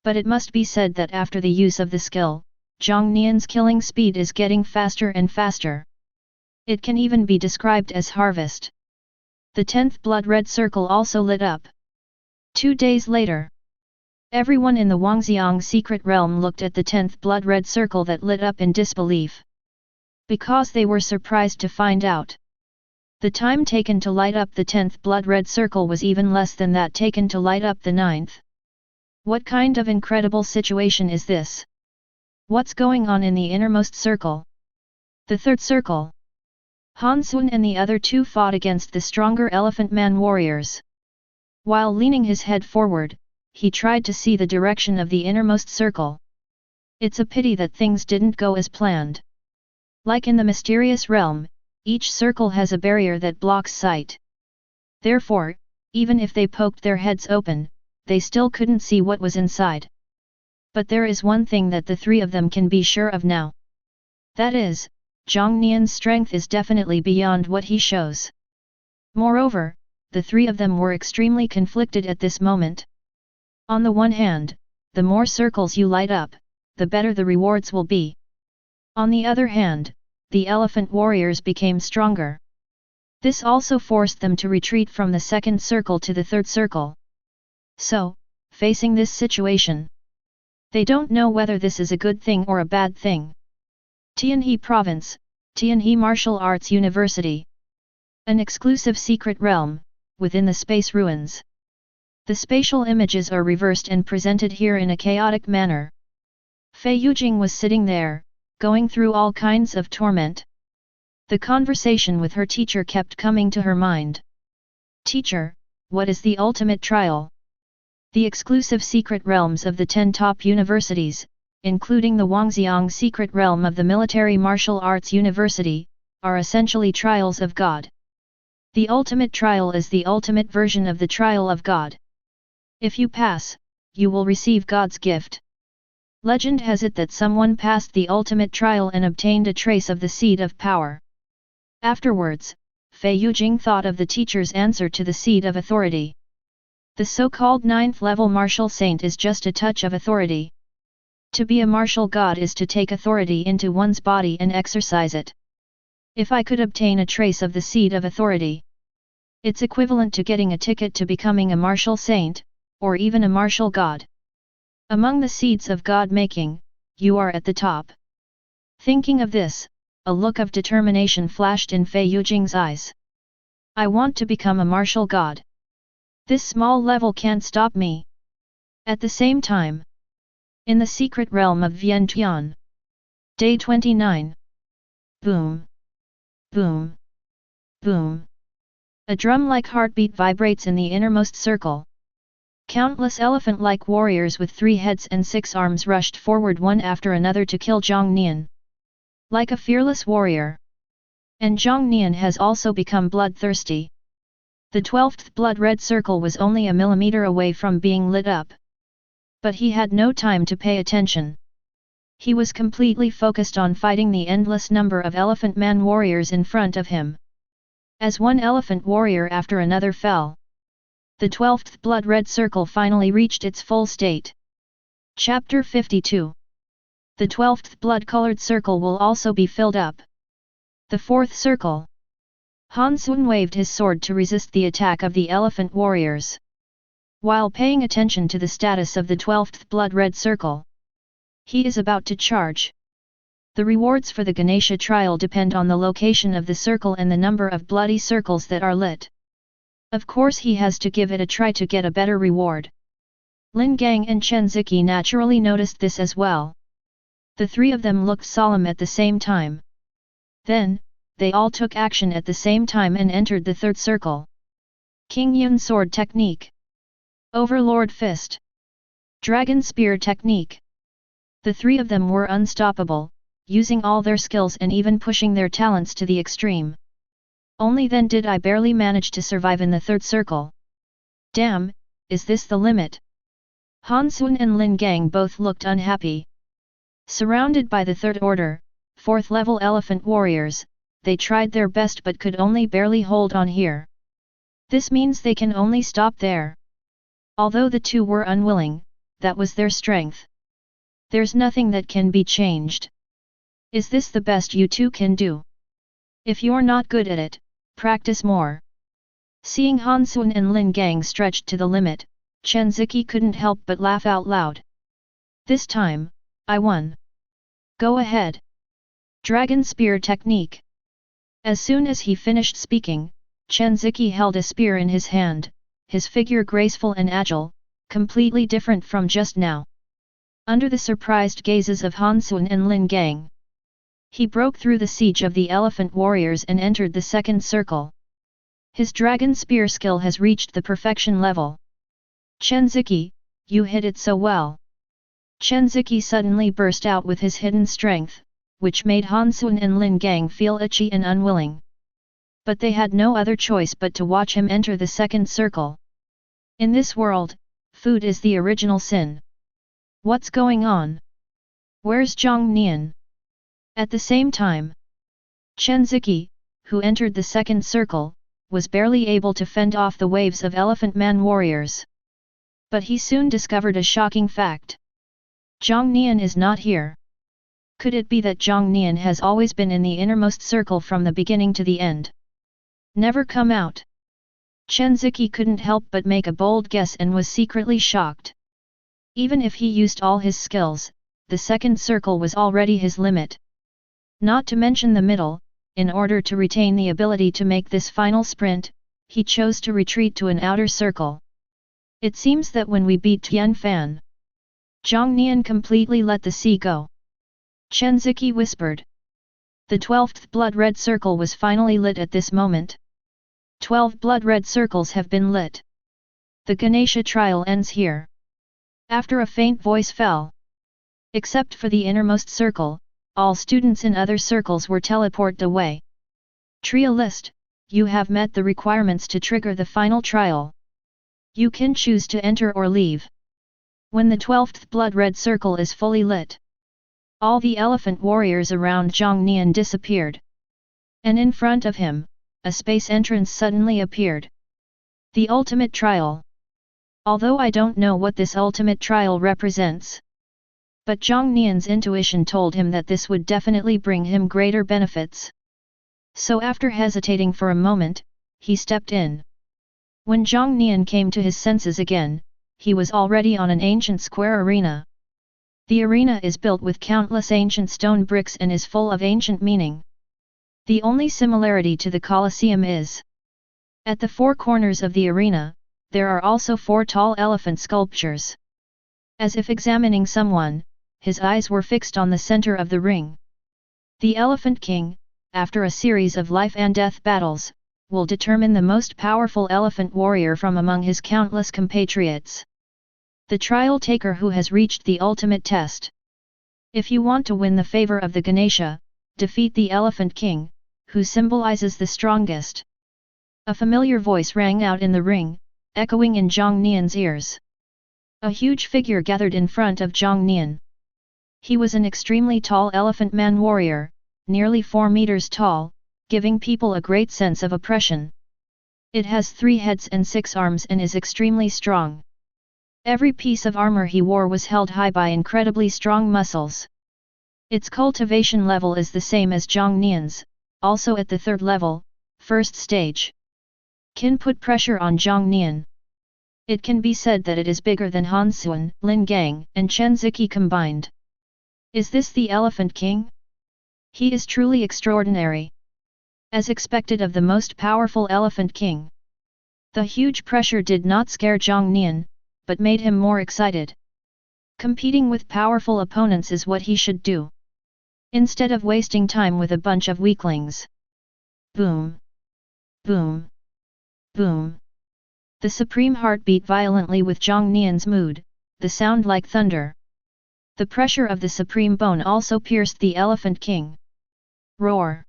But it must be said that after the use of the skill, Jiang Nian's killing speed is getting faster and faster. It can even be described as harvest. The 10th blood-red circle also lit up. 2 days later, everyone in the Wangxiang secret realm looked at the 10th blood-red circle that lit up in disbelief. Because they were surprised to find out. The time taken to light up the 10th blood-red circle was even less than that taken to light up the 9th. What kind of incredible situation is this? What's going on in the innermost circle? The 3rd circle. Han Xuan and the other 2 fought against the stronger elephant man warriors. While leaning his head forward, he tried to see the direction of the innermost circle. It's a pity that things didn't go as planned. Like in the mysterious realm, each circle has a barrier that blocks sight. Therefore, even if they poked their heads open, they still couldn't see what was inside. But there is one thing that the three of them can be sure of now. That is, Jiang Nian's strength is definitely beyond what he shows. Moreover, the three of them were extremely conflicted at this moment. On the one hand, the more circles you light up, the better the rewards will be. On the other hand, the elephant warriors became stronger. This also forced them to retreat from the second circle to the third circle. So, facing this situation, they don't know whether this is a good thing or a bad thing. Tianhe Province, Tianhe Martial Arts University. An exclusive secret realm, within the space ruins. The spatial images are reversed and presented here in a chaotic manner. Fei Yujing was sitting there, going through all kinds of torment. The conversation with her teacher kept coming to her mind. Teacher, what is the ultimate trial? The exclusive secret realms of the 10 top universities, including the Wangxiang secret realm of the Military Martial Arts University, are essentially trials of God. The ultimate trial is the ultimate version of the trial of God. If you pass, you will receive God's gift. Legend has it that someone passed the ultimate trial and obtained a trace of the seed of power. Afterwards, Fei Yujing thought of the teacher's answer to the seed of authority. The so-called 9th level martial saint is just a touch of authority. To be a martial god is to take authority into one's body and exercise it. If I could obtain a trace of the seed of authority, it's equivalent to getting a ticket to becoming a martial saint, or even a martial god. Among the seeds of God-making, you are at the top. Thinking of this, a look of determination flashed in Fei Yujing's eyes. I want to become a martial god. This small level can't stop me. At the same time, in the secret realm of Vientiane. Day 29. Boom. Boom. Boom. A drum-like heartbeat vibrates in the innermost circle. Countless elephant-like warriors with 3 heads and 6 arms rushed forward one after another to kill Jiang Nian. Like a fearless warrior. And Jiang Nian has also become bloodthirsty. The 12th blood-red circle was only a millimeter away from being lit up. But he had no time to pay attention. He was completely focused on fighting the endless number of elephant man warriors in front of him. As one elephant warrior after another fell, the 12th blood-red circle finally reached its full state. Chapter 52. The 12th blood-colored circle will also be filled up. The 4th circle. Han Sun waved his sword to resist the attack of the elephant warriors. While paying attention to the status of the 12th blood-red circle, he is about to charge. The rewards for the Ganesha trial depend on the location of the circle and the number of bloody circles that are lit. Of course he has to give it a try to get a better reward. Lin Gang and Chen Ziqi naturally noticed this as well. The three of them looked solemn at the same time. Then, they all took action at the same time and entered the 3rd circle. King Yun Sword Technique. Overlord Fist. Dragon Spear Technique. The three of them were unstoppable, using all their skills and even pushing their talents to the extreme. Only then did I barely manage to survive in the 3rd circle. Damn, is this the limit? Han Sun and Lin Gang both looked unhappy. Surrounded by the 3rd order, 4th level elephant warriors, they tried their best but could only barely hold on here. This means they can only stop there. Although the two were unwilling, that was their strength. There's nothing that can be changed. Is this the best you two can do? If you're not good at it, practice more. Seeing Han Sun and Lin Gang stretched to the limit, Chen Ziqi couldn't help but laugh out loud. This time, I won. Go ahead. Dragon Spear Technique. As soon as he finished speaking, Chen Ziqi held a spear in his hand, his figure graceful and agile, completely different from just now. Under the surprised gazes of Han Sun and Lin Gang, he broke through the siege of the elephant warriors and entered the 2nd circle. His dragon spear skill has reached the perfection level. Chen Ziki, you hit it so well. Chen Ziki suddenly burst out with his hidden strength, which made Han Xuan and Lin Gang feel itchy and unwilling. But they had no other choice but to watch him enter the second circle. In this world, food is the original sin. What's going on? Where's Jiang Nian? At the same time, Chen Ziki, who entered the second circle, was barely able to fend off the waves of elephant man warriors. But he soon discovered a shocking fact. Jiang Nian is not here. Could it be that Jiang Nian has always been in the innermost circle from the beginning to the end? Never come out. Chen Ziki couldn't help but make a bold guess and was secretly shocked. Even if he used all his skills, the second circle was already his limit. Not to mention the middle, in order to retain the ability to make this final sprint, he chose to retreat to an outer circle. It seems that when we beat Tian Fan, Jiang Nian completely let the sea go. Chen Ziki whispered. The 12th blood-red circle was finally lit at this moment. 12 blood-red circles have been lit. The Ganesha trial ends here. After a faint voice fell. Except for the innermost circle, all students in other circles were teleported away. Trialist, you have met the requirements to trigger the final trial. You can choose to enter or leave. When the 12th blood-red circle is fully lit, all the elephant warriors around Jiang Nian disappeared. And in front of him, a space entrance suddenly appeared. The ultimate trial. Although I don't know what this ultimate trial represents. But Jiang Nian's intuition told him that this would definitely bring him greater benefits. So after hesitating for a moment, he stepped in. When Jiang Nian came to his senses again, he was already on an ancient square arena. The arena is built with countless ancient stone bricks and is full of ancient meaning. The only similarity to the Colosseum is, at the four corners of the arena, there are also 4 tall elephant sculptures. As if examining someone, his eyes were fixed on the center of the ring. The Elephant King, after a series of life and death battles, will determine the most powerful elephant warrior from among his countless compatriots. The trial taker who has reached the ultimate test. If you want to win the favor of the Ganesha, defeat the Elephant King, who symbolizes the strongest. A familiar voice rang out in the ring, echoing in Jiang Nian's ears. A huge figure gathered in front of Jiang Nian. He was an extremely tall elephant man warrior, nearly 4 meters tall, giving people a great sense of oppression. It has 3 heads and 6 arms and is extremely strong. Every piece of armor he wore was held high by incredibly strong muscles. Its cultivation level is the same as Jiang Nian's, also at the 3rd level, 1st stage. Qin put pressure on Jiang Nian. It can be said that it is bigger than Han Xuan, Lin Gang, and Chen Ziki combined. Is this the Elephant King? He is truly extraordinary. As expected of the most powerful Elephant King. The huge pressure did not scare Jiang Nian, but made him more excited. Competing with powerful opponents is what he should do. Instead of wasting time with a bunch of weaklings. Boom! Boom! Boom! The supreme heart beat violently with Jiang Nian's mood, the sound like thunder. The pressure of the supreme bone also pierced the Elephant King. Roar!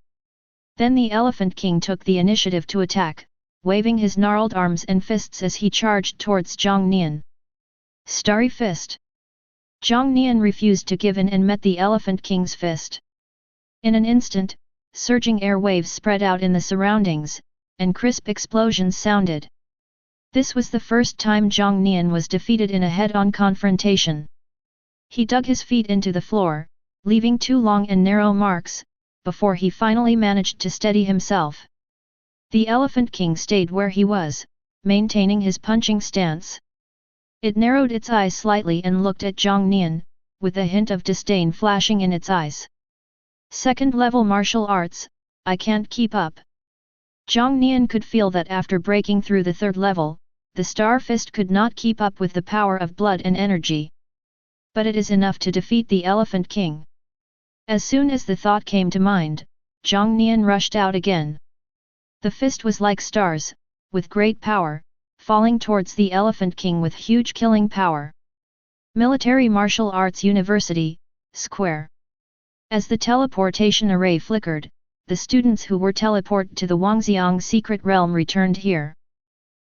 Then the Elephant King took the initiative to attack, waving his gnarled arms and fists as he charged towards Jiang Nian. Starry Fist! Jiang Nian refused to give in and met the Elephant King's fist. In an instant, surging air waves spread out in the surroundings, and crisp explosions sounded. This was the first time Jiang Nian was defeated in a head-on confrontation. He dug his feet into the floor, leaving 2 long and narrow marks, before he finally managed to steady himself. The Elephant King stayed where he was, maintaining his punching stance. It narrowed its eyes slightly and looked at Jiang Nian, with a hint of disdain flashing in its eyes. 2nd level martial arts, I can't keep up. Jiang Nian could feel that after breaking through the 3rd level, the Star Fist could not keep up with the power of blood and energy. But it is enough to defeat the Elephant King. As soon as the thought came to mind, Jiang Nian rushed out again. The fist was like stars, with great power, falling towards the Elephant King with huge killing power. Military Martial Arts University, Square. As the teleportation array flickered, the students who were teleported to the Wangxiang secret realm returned here.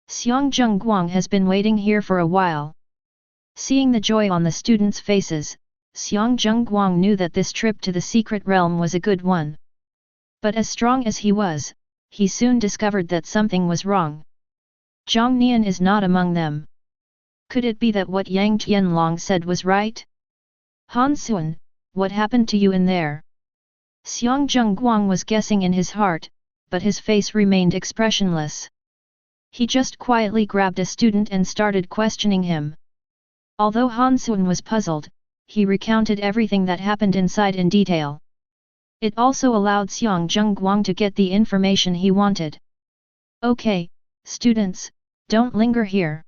Xiang Zhengguang has been waiting here for a while. Seeing the joy on the students' faces, Xiang Zhengguang knew that this trip to the secret realm was a good one. But as strong as he was, he soon discovered that something was wrong. Jiang Nian is not among them. Could it be that what Yang Tianlong said was right? Han Xuan, what happened to you in there? Xiang Zhengguang was guessing in his heart, but his face remained expressionless. He just quietly grabbed a student and started questioning him. Although Han Xuan was puzzled, he recounted everything that happened inside in detail. It also allowed Xiang Zhengguang to get the information he wanted. Okay, students, don't linger here.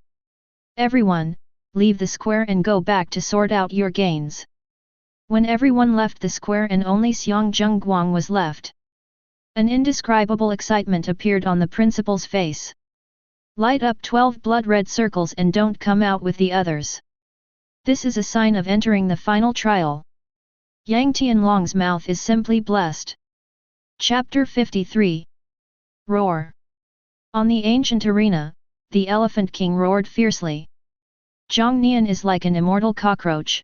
Everyone, leave the square and go back to sort out your gains. When everyone left the square and only Xiang Zhengguang was left, an indescribable excitement appeared on the principal's face. Light up 12 blood-red circles and don't come out with the others. This is a sign of entering the final trial. Yang Tianlong's mouth is simply blessed. Chapter 53. Roar. On the ancient arena, the Elephant King roared fiercely. Jiang Nian is like an immortal cockroach.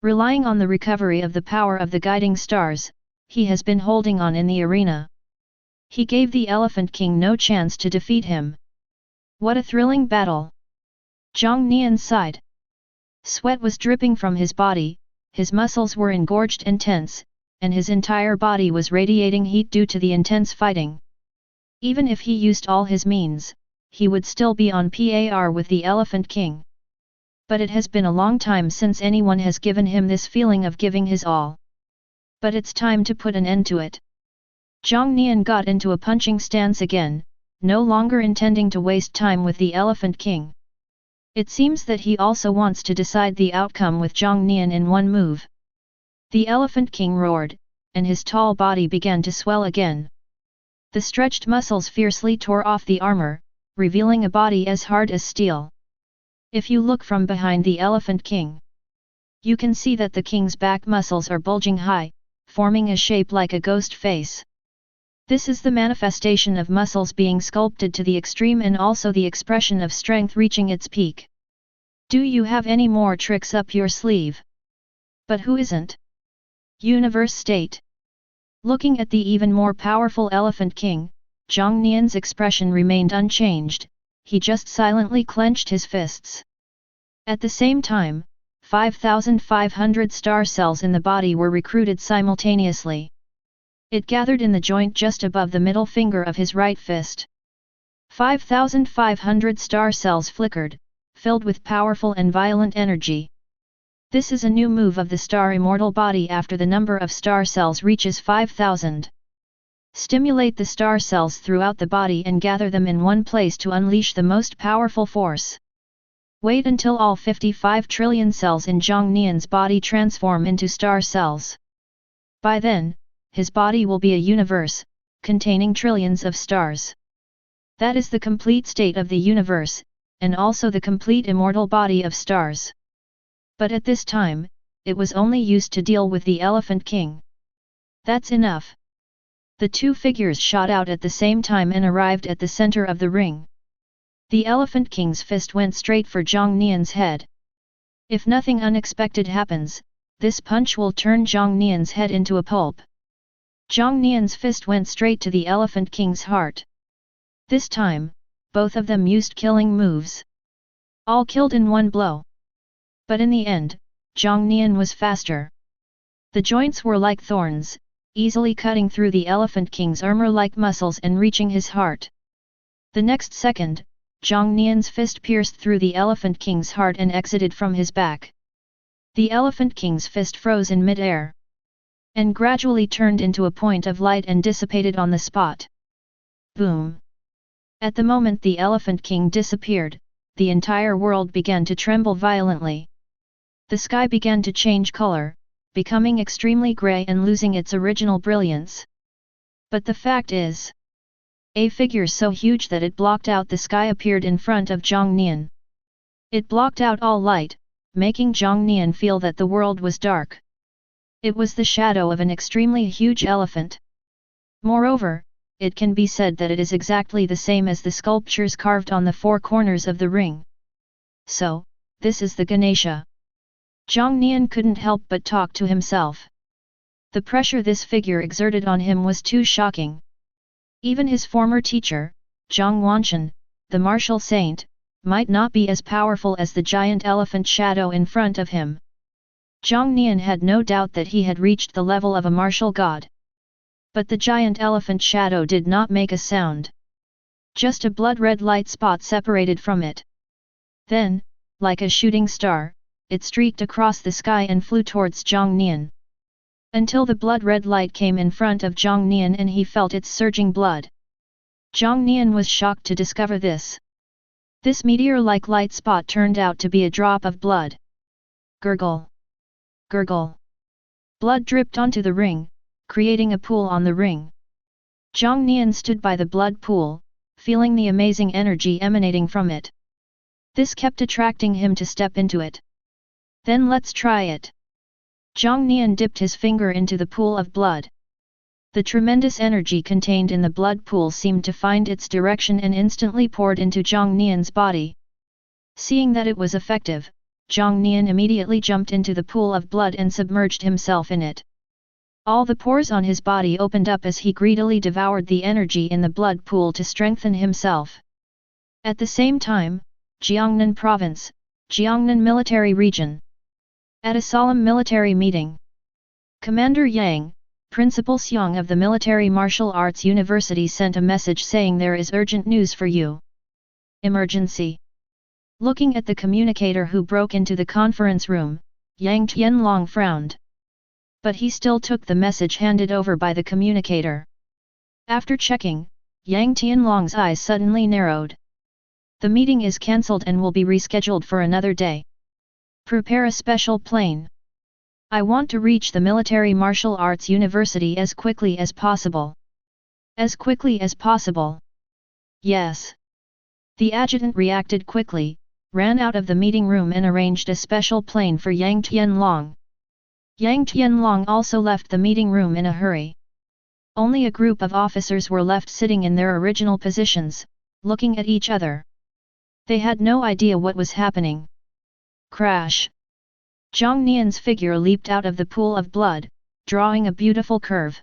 Relying on the recovery of the power of the guiding stars, he has been holding on in the arena. He gave the Elephant King no chance to defeat him. What a thrilling battle! Jiang Nian sighed. Sweat was dripping from his body, his muscles were engorged and tense, and his entire body was radiating heat due to the intense fighting. Even if he used all his means, he would still be on par with the Elephant King. But it has been a long time since anyone has given him this feeling of giving his all. But it's time to put an end to it. Jiang Nian got into a punching stance again, no longer intending to waste time with the Elephant King. It seems that he also wants to decide the outcome with Jiang Nian in one move. The Elephant King roared, and his tall body began to swell again. The stretched muscles fiercely tore off the armor, revealing a body as hard as steel. If you look from behind the Elephant King, you can see that the king's back muscles are bulging high, forming a shape like a ghost face. This is the manifestation of muscles being sculpted to the extreme and also the expression of strength reaching its peak. Do you have any more tricks up your sleeve? But who isn't? Universe State. Looking at the even more powerful Elephant King, Jiang Nian's expression remained unchanged, he just silently clenched his fists. At the same time, 5,500 star cells in the body were recruited simultaneously. It gathered in the joint just above the middle finger of his right fist. 5,500 star cells flickered, filled with powerful and violent energy. This is a new move of the star immortal body after the number of star cells reaches 5,000. Stimulate the star cells throughout the body and gather them in one place to unleash the most powerful force. Wait until all 55 trillion cells in Jiang Nian's body transform into star cells. By then, his body will be a universe, containing trillions of stars. That is the complete state of the universe, and also the complete immortal body of stars. But at this time, it was only used to deal with the Elephant King. That's enough. The two figures shot out at the same time and arrived at the center of the ring. The Elephant King's fist went straight for Jiang Nian's head. If nothing unexpected happens, this punch will turn Jiang Nian's head into a pulp. Jiang Nian's fist went straight to the Elephant King's heart. This time, both of them used killing moves. All killed in one blow. But in the end, Jiang Nian was faster. The joints were like thorns, easily cutting through the Elephant King's armor-like muscles and reaching his heart. The next second, Jiang Nian's fist pierced through the Elephant King's heart and exited from his back. The Elephant King's fist froze in mid-air, and gradually turned into a point of light and dissipated on the spot. Boom! At the moment the Elephant King disappeared, the entire world began to tremble violently. The sky began to change color, becoming extremely grey and losing its original brilliance. But the fact is, A figure so huge that it blocked out the sky appeared in front of Jiang Nian. It blocked out all light, making Jiang Nian feel that the world was dark. It was the shadow of an extremely huge elephant. Moreover, it can be said that it is exactly the same as the sculptures carved on the four corners of the ring. So, this is the Ganesha. Jiang Nian couldn't help but talk to himself. The pressure this figure exerted on him was too shocking. Even his former teacher, Zhang Wanshan, the martial saint, might not be as powerful as the giant elephant shadow in front of him. Jiang Nian had no doubt that he had reached the level of a martial god. But the giant elephant shadow did not make a sound. Just a blood-red light spot separated from it. Then, like a shooting star, it streaked across the sky and flew towards Jiang Nian. Until the blood-red light came in front of Jiang Nian and he felt its surging blood. Jiang Nian was shocked to discover this. This meteor-like light spot turned out to be a drop of blood. Gurgle. Gurgle. Blood dripped onto the ring, creating a pool on the ring. Jiang Nian stood by the blood pool, feeling the amazing energy emanating from it. This kept attracting him to step into it. Then let's try it. Jiang Nian dipped his finger into the pool of blood. The tremendous energy contained in the blood pool seemed to find its direction and instantly poured into Jiang Nian's body. Seeing that it was effective, Jiang Nian immediately jumped into the pool of blood and submerged himself in it. All the pores on his body opened up as he greedily devoured the energy in the blood pool to strengthen himself. At the same time, Jiangnan Province, Jiangnan Military Region. At a solemn military meeting, Commander Yang, Principal Xiang of the Military Martial Arts University sent a message saying there is urgent news for you. Emergency. Looking at the communicator who broke into the conference room, Yang Tianlong frowned. But he still took the message handed over by the communicator. After checking, Yang Tianlong's eyes suddenly narrowed. The meeting is cancelled and will be rescheduled for another day. Prepare a special plane. I want to reach the Military Martial Arts University as quickly as possible. As quickly as possible. Yes. The adjutant reacted quickly, ran out of the meeting room and arranged a special plane for Yang Tianlong. Yang Tianlong also left the meeting room in a hurry. Only a group of officers were left sitting in their original positions, looking at each other. They had no idea what was happening. Crash! Jiang Nian's figure leaped out of the pool of blood, drawing a beautiful curve.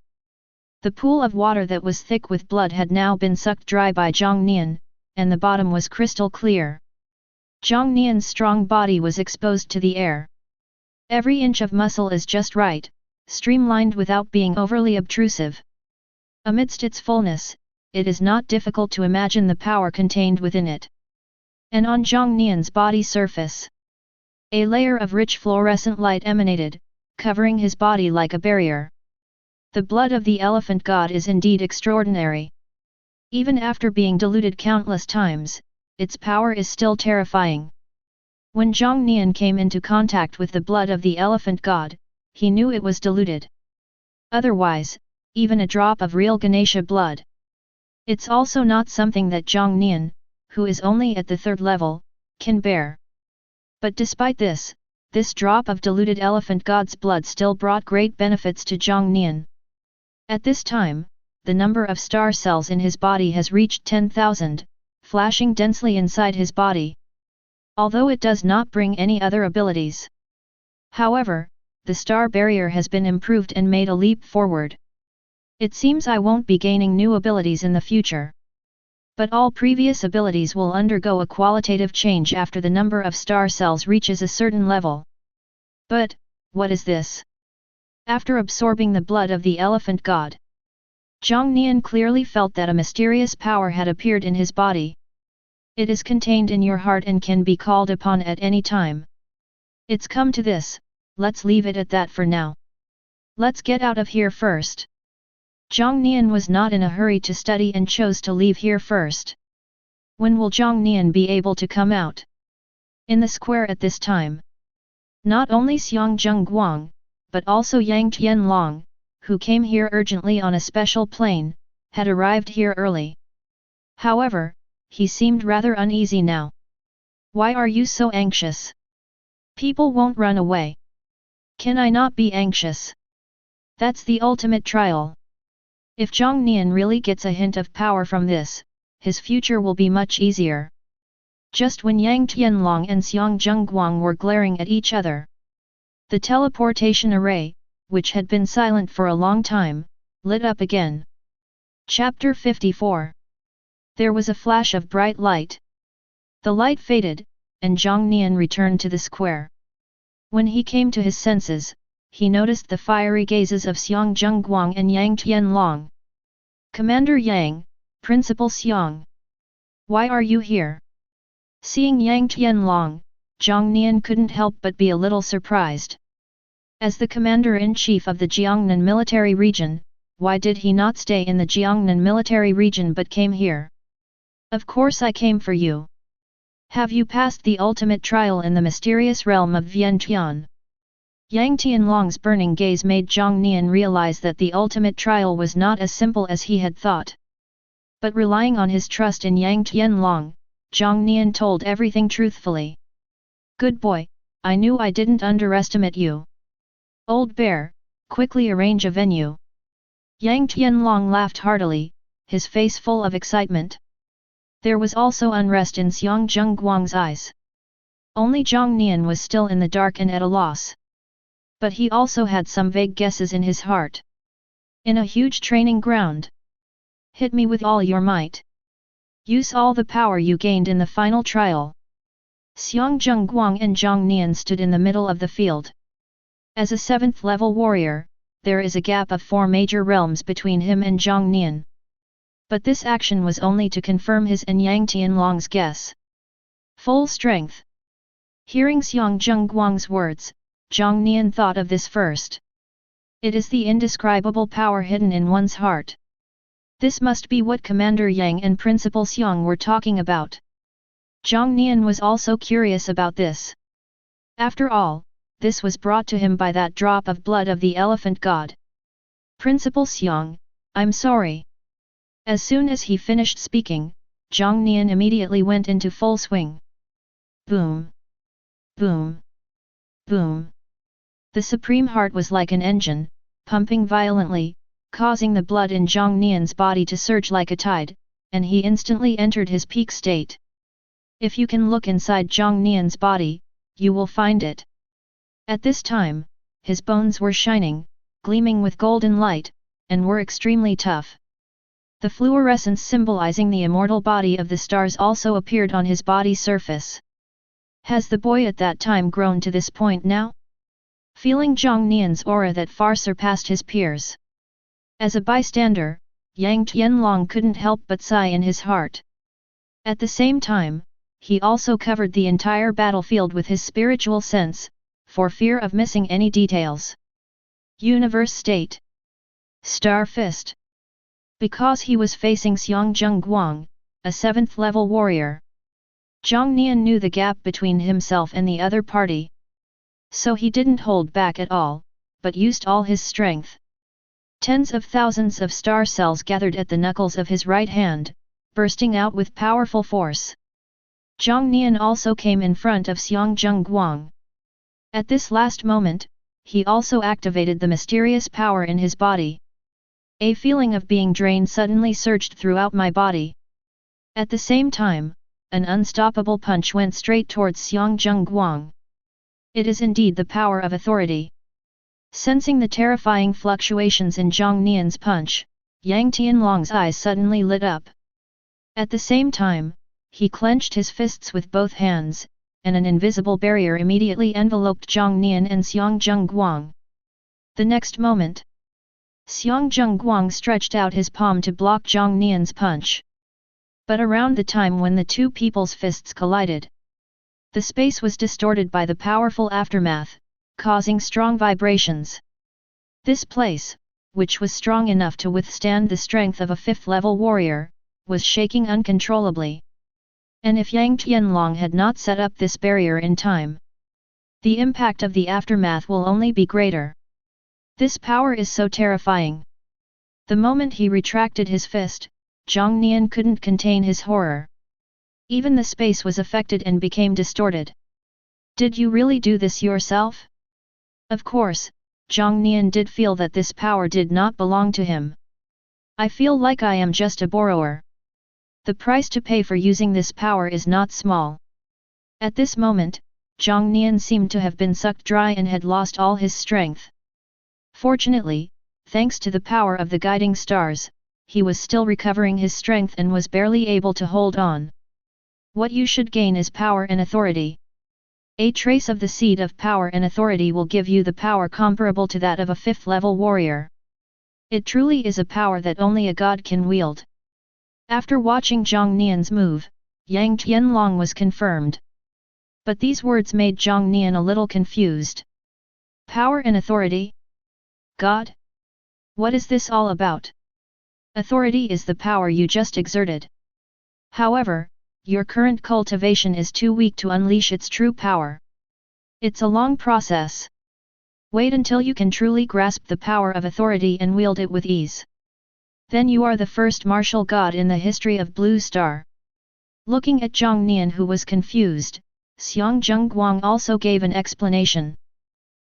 The pool of water that was thick with blood had now been sucked dry by Jiang Nian, and the bottom was crystal clear. Jiang Nian's strong body was exposed to the air. Every inch of muscle is just right, streamlined without being overly obtrusive. Amidst its fullness, it is not difficult to imagine the power contained within it. And on Jiang Nian's body surface, a layer of rich fluorescent light emanated, covering his body like a barrier. The blood of the elephant god is indeed extraordinary. Even after being diluted countless times, its power is still terrifying. When Jiang Nian came into contact with the blood of the elephant god, he knew it was diluted. Otherwise, even a drop of real Ganesha blood. It's also not something that Jiang Nian, who is only at the third level, can bear. But despite this, this drop of diluted elephant god's blood still brought great benefits to Jiang Nian. At this time, the number of star cells in his body has reached 10,000, flashing densely inside his body. Although it does not bring any other abilities. However, the star barrier has been improved and made a leap forward. It seems I won't be gaining new abilities in the future. But all previous abilities will undergo a qualitative change after the number of star cells reaches a certain level. But, what is this? After absorbing the blood of the elephant god, Jiang Nian clearly felt that a mysterious power had appeared in his body. It is contained in your heart and can be called upon at any time. It's come to this, let's leave it at that for now. Let's get out of here first. Jiang Nian was not in a hurry to study and chose to leave here first. When will Jiang Nian be able to come out? In the square at this time. Not only Xiang Zhengguang, but also Yang Tianlong, who came here urgently on a special plane, had arrived here early. However, he seemed rather uneasy now. Why are you so anxious? People won't run away. Can I not be anxious? That's the ultimate trial. If Jiang Nian really gets a hint of power from this, his future will be much easier. Just when Yang Tianlong and Xiang Zhengguang were glaring at each other, the teleportation array, which had been silent for a long time, lit up again. Chapter 54. There was a flash of bright light. The light faded, and Jiang Nian returned to the square. When he came to his senses, he noticed the fiery gazes of Xiang Zhengguang and Yang Tianlong. Commander Yang, Principal Xiang. Why are you here? Seeing Yang Tianlong, Jiang Nian couldn't help but be a little surprised. As the commander-in-chief of the Jiangnan military region, why did he not stay in the Jiangnan military region but came here? Of course I came for you. Have you passed the ultimate trial in the mysterious realm of Vientiane? Yang Tianlong's burning gaze made Jiang Nian realize that the ultimate trial was not as simple as he had thought. But relying on his trust in Yang Tianlong, Jiang Nian told everything truthfully. Good boy, I knew I didn't underestimate you. Old bear, quickly arrange a venue. Yang Tianlong laughed heartily, his face full of excitement. There was also unrest in Xiang Zhengguang's eyes. Only Jiang Nian was still in the dark and at a loss. But he also had some vague guesses in his heart. In a huge training ground. Hit me with all your might. Use all the power you gained in the final trial. Xiang Zhengguang and Jiang Nian stood in the middle of the field. As a 7th level warrior, there is a gap of 4 major realms between him and Jiang Nian. But this action was only to confirm his and Yang Tianlong's guess. Full strength. Hearing Xiang Zhengguang's words, Jiang Nian thought of this first. It is the indescribable power hidden in one's heart. This must be what Commander Yang and Principal Xiang were talking about. Jiang Nian was also curious about this. After all, this was brought to him by that drop of blood of the elephant god. Principal Xiang, I'm sorry. As soon as he finished speaking, Jiang Nian immediately went into full swing. Boom! Boom! Boom! The Supreme Heart was like an engine, pumping violently, causing the blood in Jiang Nian's body to surge like a tide, and he instantly entered his peak state. If you can look inside Jiang Nian's body, you will find it. At this time, his bones were shining, gleaming with golden light, and were extremely tough. The fluorescence symbolizing the immortal body of the stars also appeared on his body surface. Has the boy at that time grown to this point now? Feeling Jiang Nian's aura that far surpassed his peers. As a bystander, Yang Tianlong couldn't help but sigh in his heart. At the same time, he also covered the entire battlefield with his spiritual sense, for fear of missing any details. Universe State. Star Fist. Because he was facing Xiang Zhengguang, a 7th level warrior. Jiang Nian knew the gap between himself and the other party. So he didn't hold back at all, but used all his strength. Tens of thousands of star cells gathered at the knuckles of his right hand, bursting out with powerful force. Jiang Nian also came in front of Xiang Zhengguang. At this last moment, he also activated the mysterious power in his body. A feeling of being drained suddenly surged throughout my body. At the same time, an unstoppable punch went straight towards Xiang Zhengguang. It is indeed the power of authority. Sensing the terrifying fluctuations in Jiang Nian's punch, Yang Tianlong's eyes suddenly lit up. At the same time, he clenched his fists with both hands, and an invisible barrier immediately enveloped Jiang Nian and Xiang Zhengguang. The next moment, Xiang Zhengguang stretched out his palm to block Jiang Nian's punch. But around the time when the two people's fists collided, the space was distorted by the powerful aftermath, causing strong vibrations. This place, which was strong enough to withstand the strength of a 5th-level warrior, was shaking uncontrollably. And if Yang Tianlong had not set up this barrier in time, the impact of the aftermath will only be greater. This power is so terrifying. The moment he retracted his fist, Jiang Nian couldn't contain his horror. Even the space was affected and became distorted. Did you really do this yourself? Of course, Jiang Nian did feel that this power did not belong to him. I feel like I am just a borrower. The price to pay for using this power is not small. At this moment, Jiang Nian seemed to have been sucked dry and had lost all his strength. Fortunately, thanks to the power of the guiding stars, he was still recovering his strength and was barely able to hold on. What you should gain is power and authority. A trace of the seed of power and authority will give you the power comparable to that of a 5th-level warrior. It truly is a power that only a god can wield. After watching Jiang Nian's move, Yang Tianlong was confirmed. But these words made Jiang Nian a little confused. Power and authority? God? What is this all about? Authority is the power you just exerted. However, your current cultivation is too weak to unleash its true power. It's a long process. Wait until you can truly grasp the power of authority and wield it with ease. Then you are the first martial god in the history of Blue Star. Looking at Jiang Nian, who was confused, Xiang Zhengguang also gave an explanation.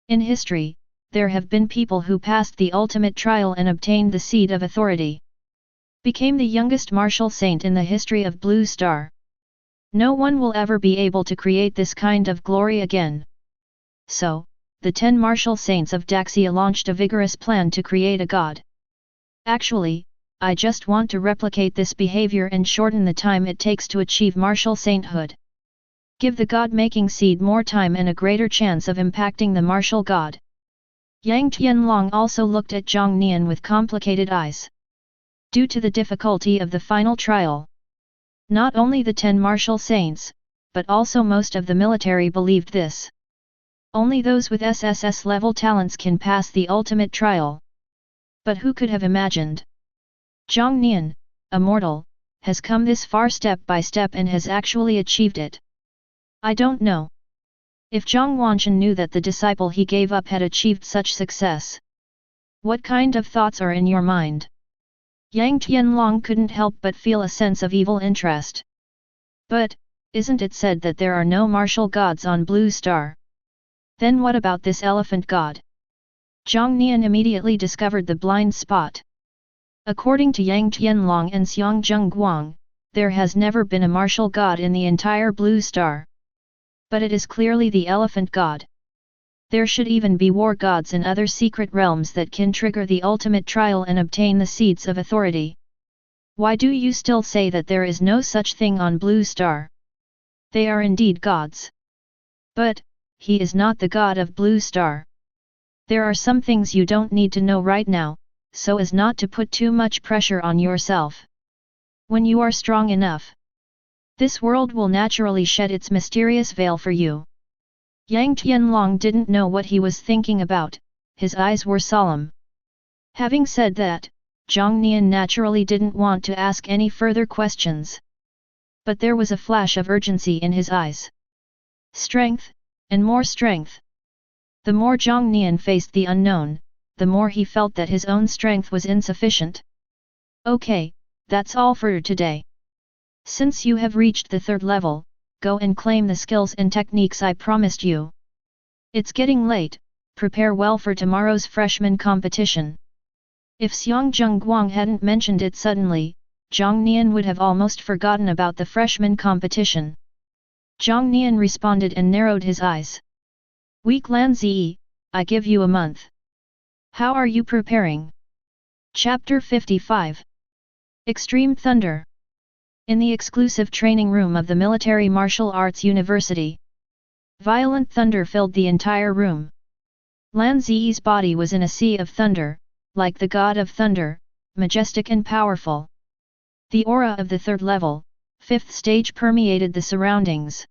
In history, there have been people who passed the ultimate trial and obtained the seed of authority. Became the youngest martial saint in the history of Blue Star. No one will ever be able to create this kind of glory again. So, the 10 martial saints of Daxia launched a vigorous plan to create a god. Actually, I just want to replicate this behavior and shorten the time it takes to achieve martial sainthood. Give the god-making seed more time and a greater chance of impacting the martial god. Yang Tianlong also looked at Jiang Nian with complicated eyes. Due to the difficulty of the final trial, not only the 10 martial saints, but also most of the military believed this. Only those with SSS level talents can pass the ultimate trial. But who could have imagined? Jiang Nian, a mortal, has come this far step by step and has actually achieved it. I don't know. If Zhang Wanchen knew that the disciple he gave up had achieved such success. What kind of thoughts are in your mind? Yang Tianlong couldn't help but feel a sense of evil interest. But, isn't it said that there are no martial gods on Blue Star? Then what about this elephant god? Jiang Nian immediately discovered the blind spot. According to Yang Tianlong and Xiang Zhengguang, there has never been a martial god in the entire Blue Star. But it is clearly the elephant god. There should even be war gods in other secret realms that can trigger the ultimate trial and obtain the seeds of authority. Why do you still say that there is no such thing on Blue Star? They are indeed gods. But, he is not the god of Blue Star. There are some things you don't need to know right now, so as not to put too much pressure on yourself. When you are strong enough, this world will naturally shed its mysterious veil for you. Yang Tianlong didn't know what he was thinking about, his eyes were solemn. Having said that, Jiang Nian naturally didn't want to ask any further questions. But there was a flash of urgency in his eyes. Strength, and more strength. The more Jiang Nian faced the unknown, the more he felt that his own strength was insufficient. Okay, that's all for today. Since you have reached the 3rd level, go and claim the skills and techniques I promised you. It's getting late, prepare well for tomorrow's freshman competition. If Xiang Zhengguang hadn't mentioned it suddenly, Jiang Nian would have almost forgotten about the freshman competition. Jiang Nian responded and narrowed his eyes. Weak Lan Zi, I give you a month. How are you preparing? Chapter 55. Extreme Thunder. In the exclusive training room of the Military Martial Arts University, violent thunder filled the entire room. Lan Zi's body was in a sea of thunder, like the god of thunder, majestic and powerful. The aura of the 3rd level, 5th stage permeated the surroundings.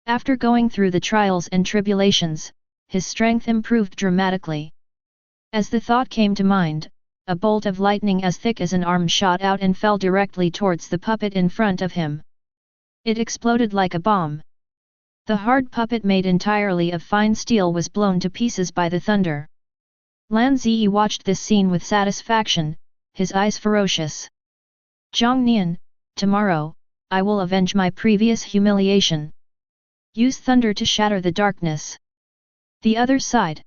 After going through the trials and tribulations, his strength improved dramatically. As the thought came to mind, a bolt of lightning as thick as an arm shot out and fell directly towards the puppet in front of him. It exploded like a bomb. The hard puppet made entirely of fine steel was blown to pieces by the thunder. Lan Zi watched this scene with satisfaction, his eyes ferocious. Jiang Nian, tomorrow, I will avenge my previous humiliation. Use thunder to shatter the darkness. The other side.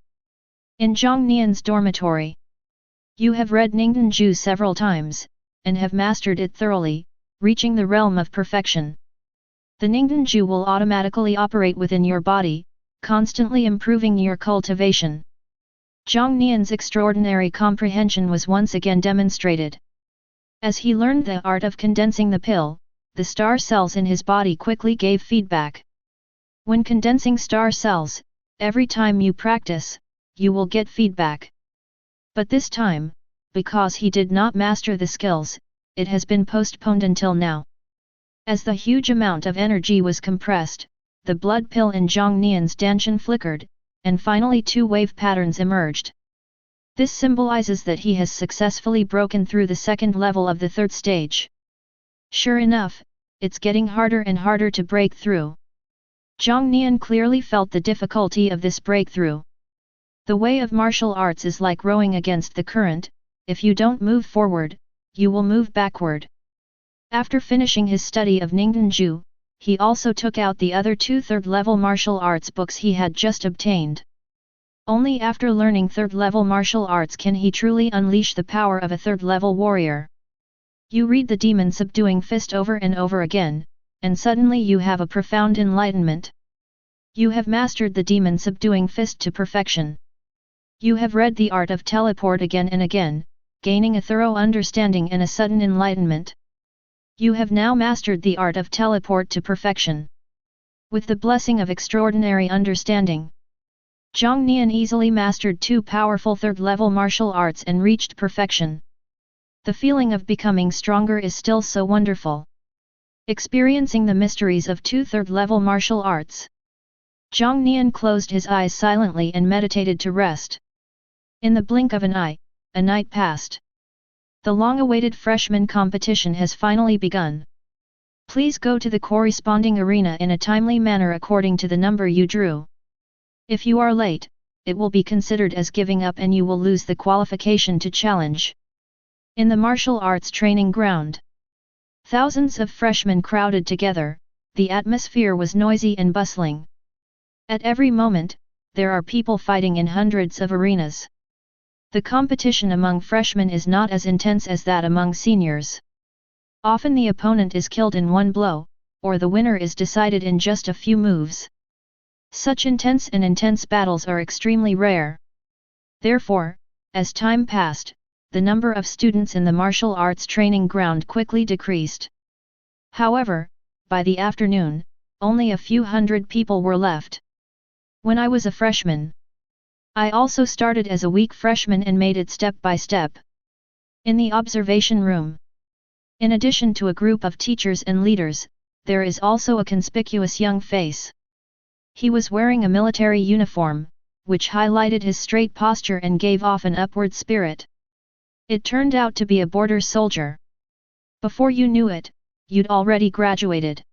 In Jiang Nian's dormitory. You have read Ningden Ju several times, and have mastered it thoroughly, reaching the realm of perfection. The Ningden Ju will automatically operate within your body, constantly improving your cultivation. Jiang Nian's extraordinary comprehension was once again demonstrated. As he learned the art of condensing the pill, the star cells in his body quickly gave feedback. When condensing star cells, every time you practice, you will get feedback. But this time, because he did not master the skills, it has been postponed until now. As the huge amount of energy was compressed, the blood pill in Jiang Nian's danshan flickered, and finally two wave patterns emerged. This symbolizes that he has successfully broken through the second level of the third stage. Sure enough, it's getting harder and harder to break through. Jiang Nian clearly felt the difficulty of this breakthrough. The way of martial arts is like rowing against the current. If you don't move forward, you will move backward. After finishing his study of Ningden Ju, he also took out the other two third-level martial arts books he had just obtained. Only after learning third-level martial arts can he truly unleash the power of a third-level warrior. You read the demon subduing fist over and over again, and suddenly you have a profound enlightenment. You have mastered the demon subduing fist to perfection. You have read the art of teleport again and again, gaining a thorough understanding and a sudden enlightenment. You have now mastered the art of teleport to perfection. With the blessing of extraordinary understanding, Jiang Nian easily mastered two powerful third-level martial arts and reached perfection. The feeling of becoming stronger is still so wonderful. Experiencing the mysteries of two third-level martial arts, Jiang Nian closed his eyes silently and meditated to rest. In the blink of an eye, a night passed. The long-awaited freshman competition has finally begun. Please go to the corresponding arena in a timely manner according to the number you drew. If you are late, it will be considered as giving up and you will lose the qualification to challenge. In the martial arts training ground, thousands of freshmen crowded together, the atmosphere was noisy and bustling. At every moment, there are people fighting in hundreds of arenas. The competition among freshmen is not as intense as that among seniors. Often the opponent is killed in one blow, or the winner is decided in just a few moves. Such intense battles are extremely rare. Therefore, as time passed, the number of students in the martial arts training ground quickly decreased. However, by the afternoon, only a few hundred people were left. When I was a freshman, I also started as a weak freshman and made it step by step. In the observation room, in addition to a group of teachers and leaders, there is also a conspicuous young face. He was wearing a military uniform, which highlighted his straight posture and gave off an upward spirit. It turned out to be a border soldier. Before you knew it, you'd already graduated.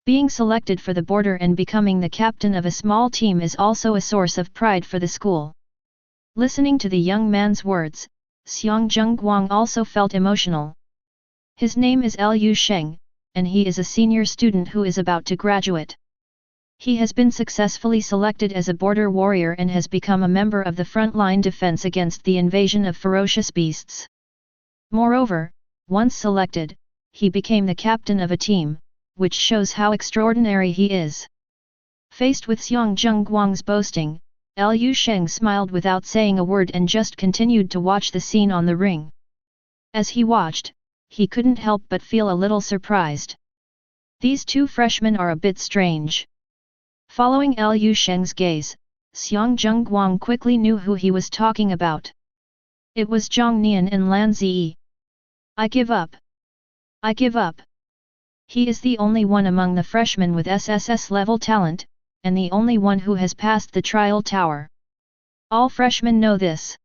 Being selected for the border and becoming the captain of a small team is also a source of pride for the school. Listening to the young man's words, Xiang Zhengguang also felt emotional. His name is Liu Sheng, and he is a senior student who is about to graduate. He has been successfully selected as a border warrior and has become a member of the front-line defense against the invasion of ferocious beasts. Moreover, once selected, he became the captain of a team, which shows how extraordinary he is. Faced with Xiang Zhengguang's boasting, Liu Sheng smiled without saying a word and just continued to watch the scene on the ring. As he watched, he couldn't help but feel a little surprised. These two freshmen are a bit strange. Following Liu Sheng's gaze, Xiang Zhengguang quickly knew who he was talking about. It was Jiang Nian and Lan Ziyi. I give up. I give up. He is the only one among the freshmen with SSS-level talent, and the only one who has passed the trial tower. All freshmen know this.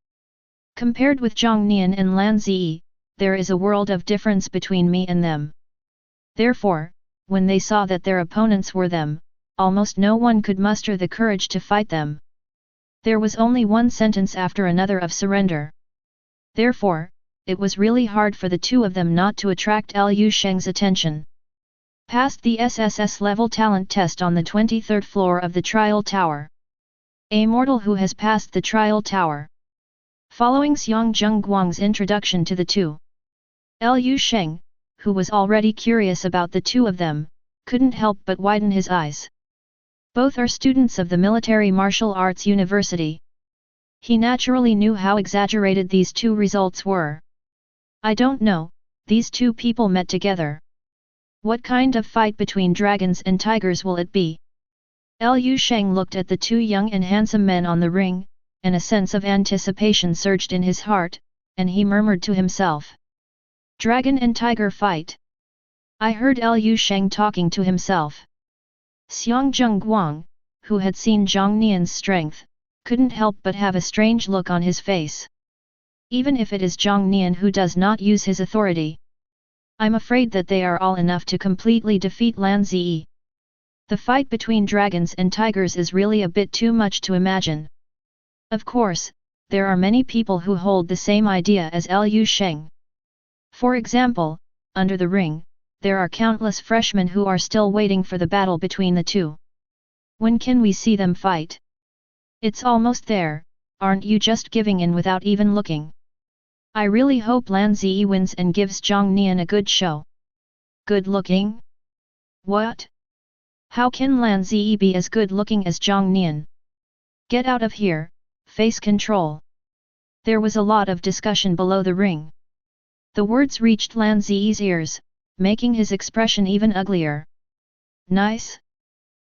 Compared with Jiang Nian and Lan Ziyi, there is a world of difference between me and them. Therefore, when they saw that their opponents were them, almost no one could muster the courage to fight them. There was only one sentence after another of surrender. Therefore, it was really hard for the two of them not to attract Liu Sheng's attention. Passed the SSS level talent test on the 23rd floor of the trial tower. A mortal who has passed the trial tower. Following Xiang Zhengguang's introduction to the two, Liu Sheng, who was already curious about the two of them, couldn't help but widen his eyes. Both are students of the Military Martial Arts University. He naturally knew how exaggerated these two results were. I don't know, these two people met together. What kind of fight between dragons and tigers will it be? Liu Sheng looked at the two young and handsome men on the ring, and a sense of anticipation surged in his heart, and he murmured to himself. Dragon and tiger fight. I heard Liu Sheng talking to himself. Xiang Zhengguang, who had seen Jiang Nian's strength, couldn't help but have a strange look on his face. Even if it is Jiang Nian who does not use his authority, I'm afraid that they are all enough to completely defeat Lan Ziyi. The fight between dragons and tigers is really a bit too much to imagine. Of course, there are many people who hold the same idea as Liu Sheng. For example, under the ring, there are countless freshmen who are still waiting for the battle between the two. When can we see them fight? It's almost there, aren't you just giving in without even looking? I really hope Lan Ziyi wins and gives Jiang Nian a good show. Good looking? What? How can Lan Ziyi be as good looking as Jiang Nian? Get out of here, face control. There was a lot of discussion below the ring. The words reached Lan Ziyi's ears, making his expression even uglier. Nice?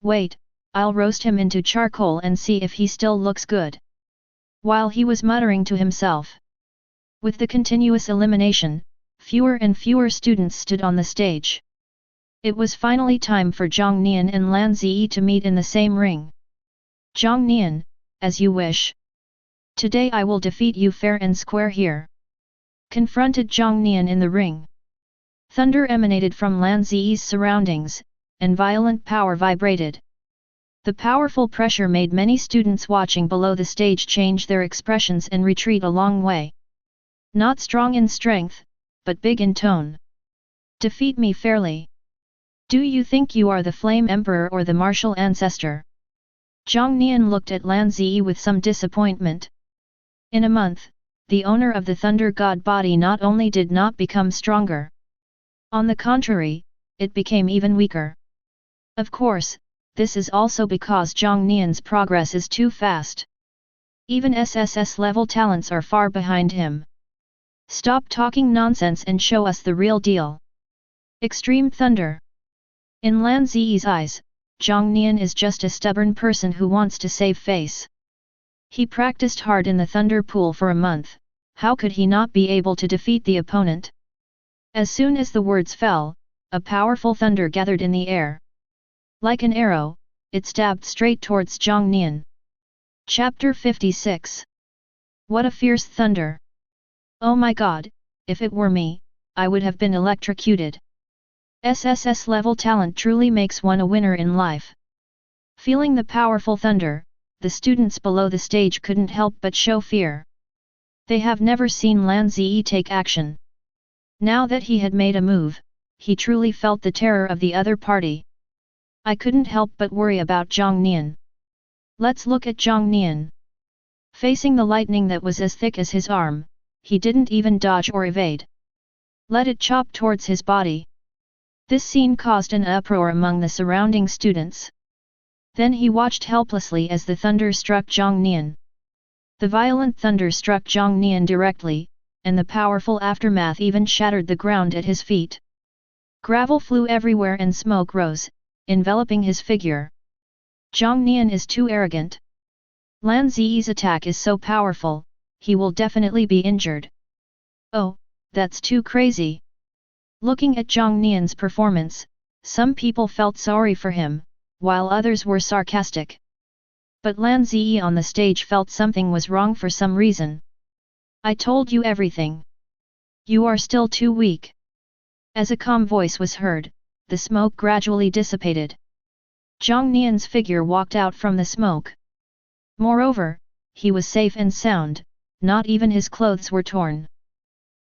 Wait, I'll roast him into charcoal and see if he still looks good. While he was muttering to himself. With the continuous elimination, fewer and fewer students stood on the stage. It was finally time for Jiang Nian and Lan Ziyi to meet in the same ring. Jiang Nian, as you wish. Today I will defeat you fair and square here. Confronted Jiang Nian in the ring. Thunder emanated from Lan Ziyi's surroundings, and violent power vibrated. The powerful pressure made many students watching below the stage change their expressions and retreat a long way. Not strong in strength, but big in tone. Defeat me fairly. Do you think you are the Flame Emperor or the martial ancestor? Jiang Nian looked at Lan Ziyi with some disappointment. In a month, the owner of the Thunder God body not only did not become stronger. On the contrary, it became even weaker. Of course, this is also because Jiang Nian's progress is too fast. Even SSS level talents are far behind him. Stop talking nonsense and show us the real deal. Extreme Thunder. In Lan Ziyi's eyes, Jiang Nian is just a stubborn person who wants to save face. He practiced hard in the Thunder Pool for a month, how could he not be able to defeat the opponent? As soon as the words fell, a powerful thunder gathered in the air. Like an arrow, it stabbed straight towards Jiang Nian. Chapter 56. What a fierce thunder! Oh my god, if it were me, I would have been electrocuted. SSS level talent truly makes one a winner in life. Feeling the powerful thunder, the students below the stage couldn't help but show fear. They have never seen Lan Ziyi take action. Now that he had made a move, he truly felt the terror of the other party. I couldn't help but worry about Jiang Nian. Let's look at Jiang Nian. Facing the lightning that was as thick as his arm, he didn't even dodge or evade. Let it chop towards his body. This scene caused an uproar among the surrounding students. Then he watched helplessly as the thunder struck Jiang Nian. The violent thunder struck Jiang Nian directly, and the powerful aftermath even shattered the ground at his feet. Gravel flew everywhere and smoke rose, enveloping his figure. Jiang Nian is too arrogant. Lan Ziyi's attack is so powerful, he will definitely be injured. Oh, that's too crazy. Looking at Jiang Nian's performance, some people felt sorry for him, while others were sarcastic. But Lan Ziyi on the stage felt something was wrong for some reason. I told you everything. You are still too weak. As a calm voice was heard, the smoke gradually dissipated. Jiang Nian's figure walked out from the smoke. Moreover, he was safe and sound, not even his clothes were torn.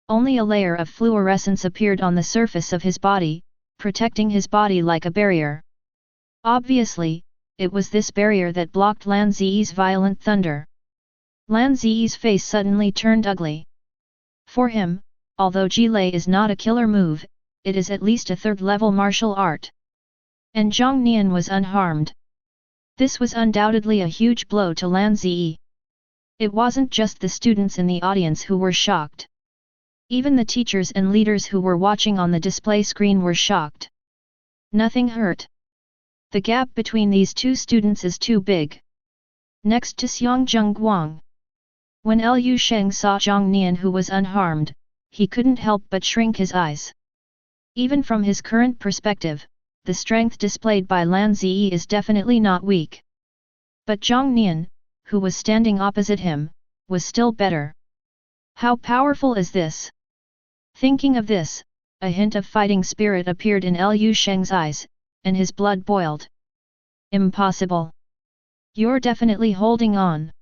Only a layer of fluorescence appeared on the surface of his body, protecting his body like a barrier. Obviously, it was this barrier that blocked Lan Ziyi's violent thunder. Lan Ziyi's face suddenly turned ugly. For him, although Jilei is not a killer move, it is at least a third-level martial art. And Jiang Nian was unharmed. This was undoubtedly a huge blow to Lan Ziyi. It wasn't just the students in the audience who were shocked. Even the teachers and leaders who were watching on the display screen were shocked. Nothing hurt. The gap between these two students is too big. Next to Xiang Zhengguang. When Liu Sheng saw Jiang Nian who was unharmed, he couldn't help but shrink his eyes. Even from his current perspective, the strength displayed by Lan Ziyi is definitely not weak. But Jiang Nian, who was standing opposite him, was still better. How powerful is this? Thinking of this, a hint of fighting spirit appeared in Liu Sheng's eyes, and his blood boiled. Impossible. You're definitely holding on.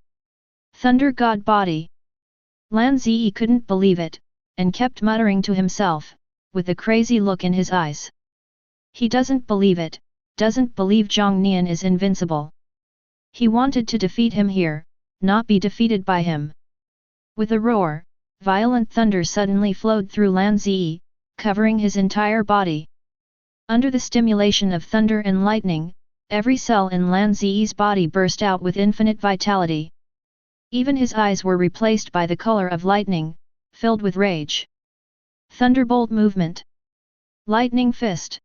Thunder God Body. Lan Ziyi couldn't believe it, and kept muttering to himself, with a crazy look in his eyes. He doesn't believe it, doesn't believe Jiang Nian is invincible. He wanted to defeat him here, not be defeated by him. With a roar, violent thunder suddenly flowed through Lan Ziyi, covering his entire body. Under the stimulation of thunder and lightning, every cell in Lan Ziyi's body burst out with infinite vitality. Even his eyes were replaced by the color of lightning, filled with rage. Thunderbolt movement. Lightning fist.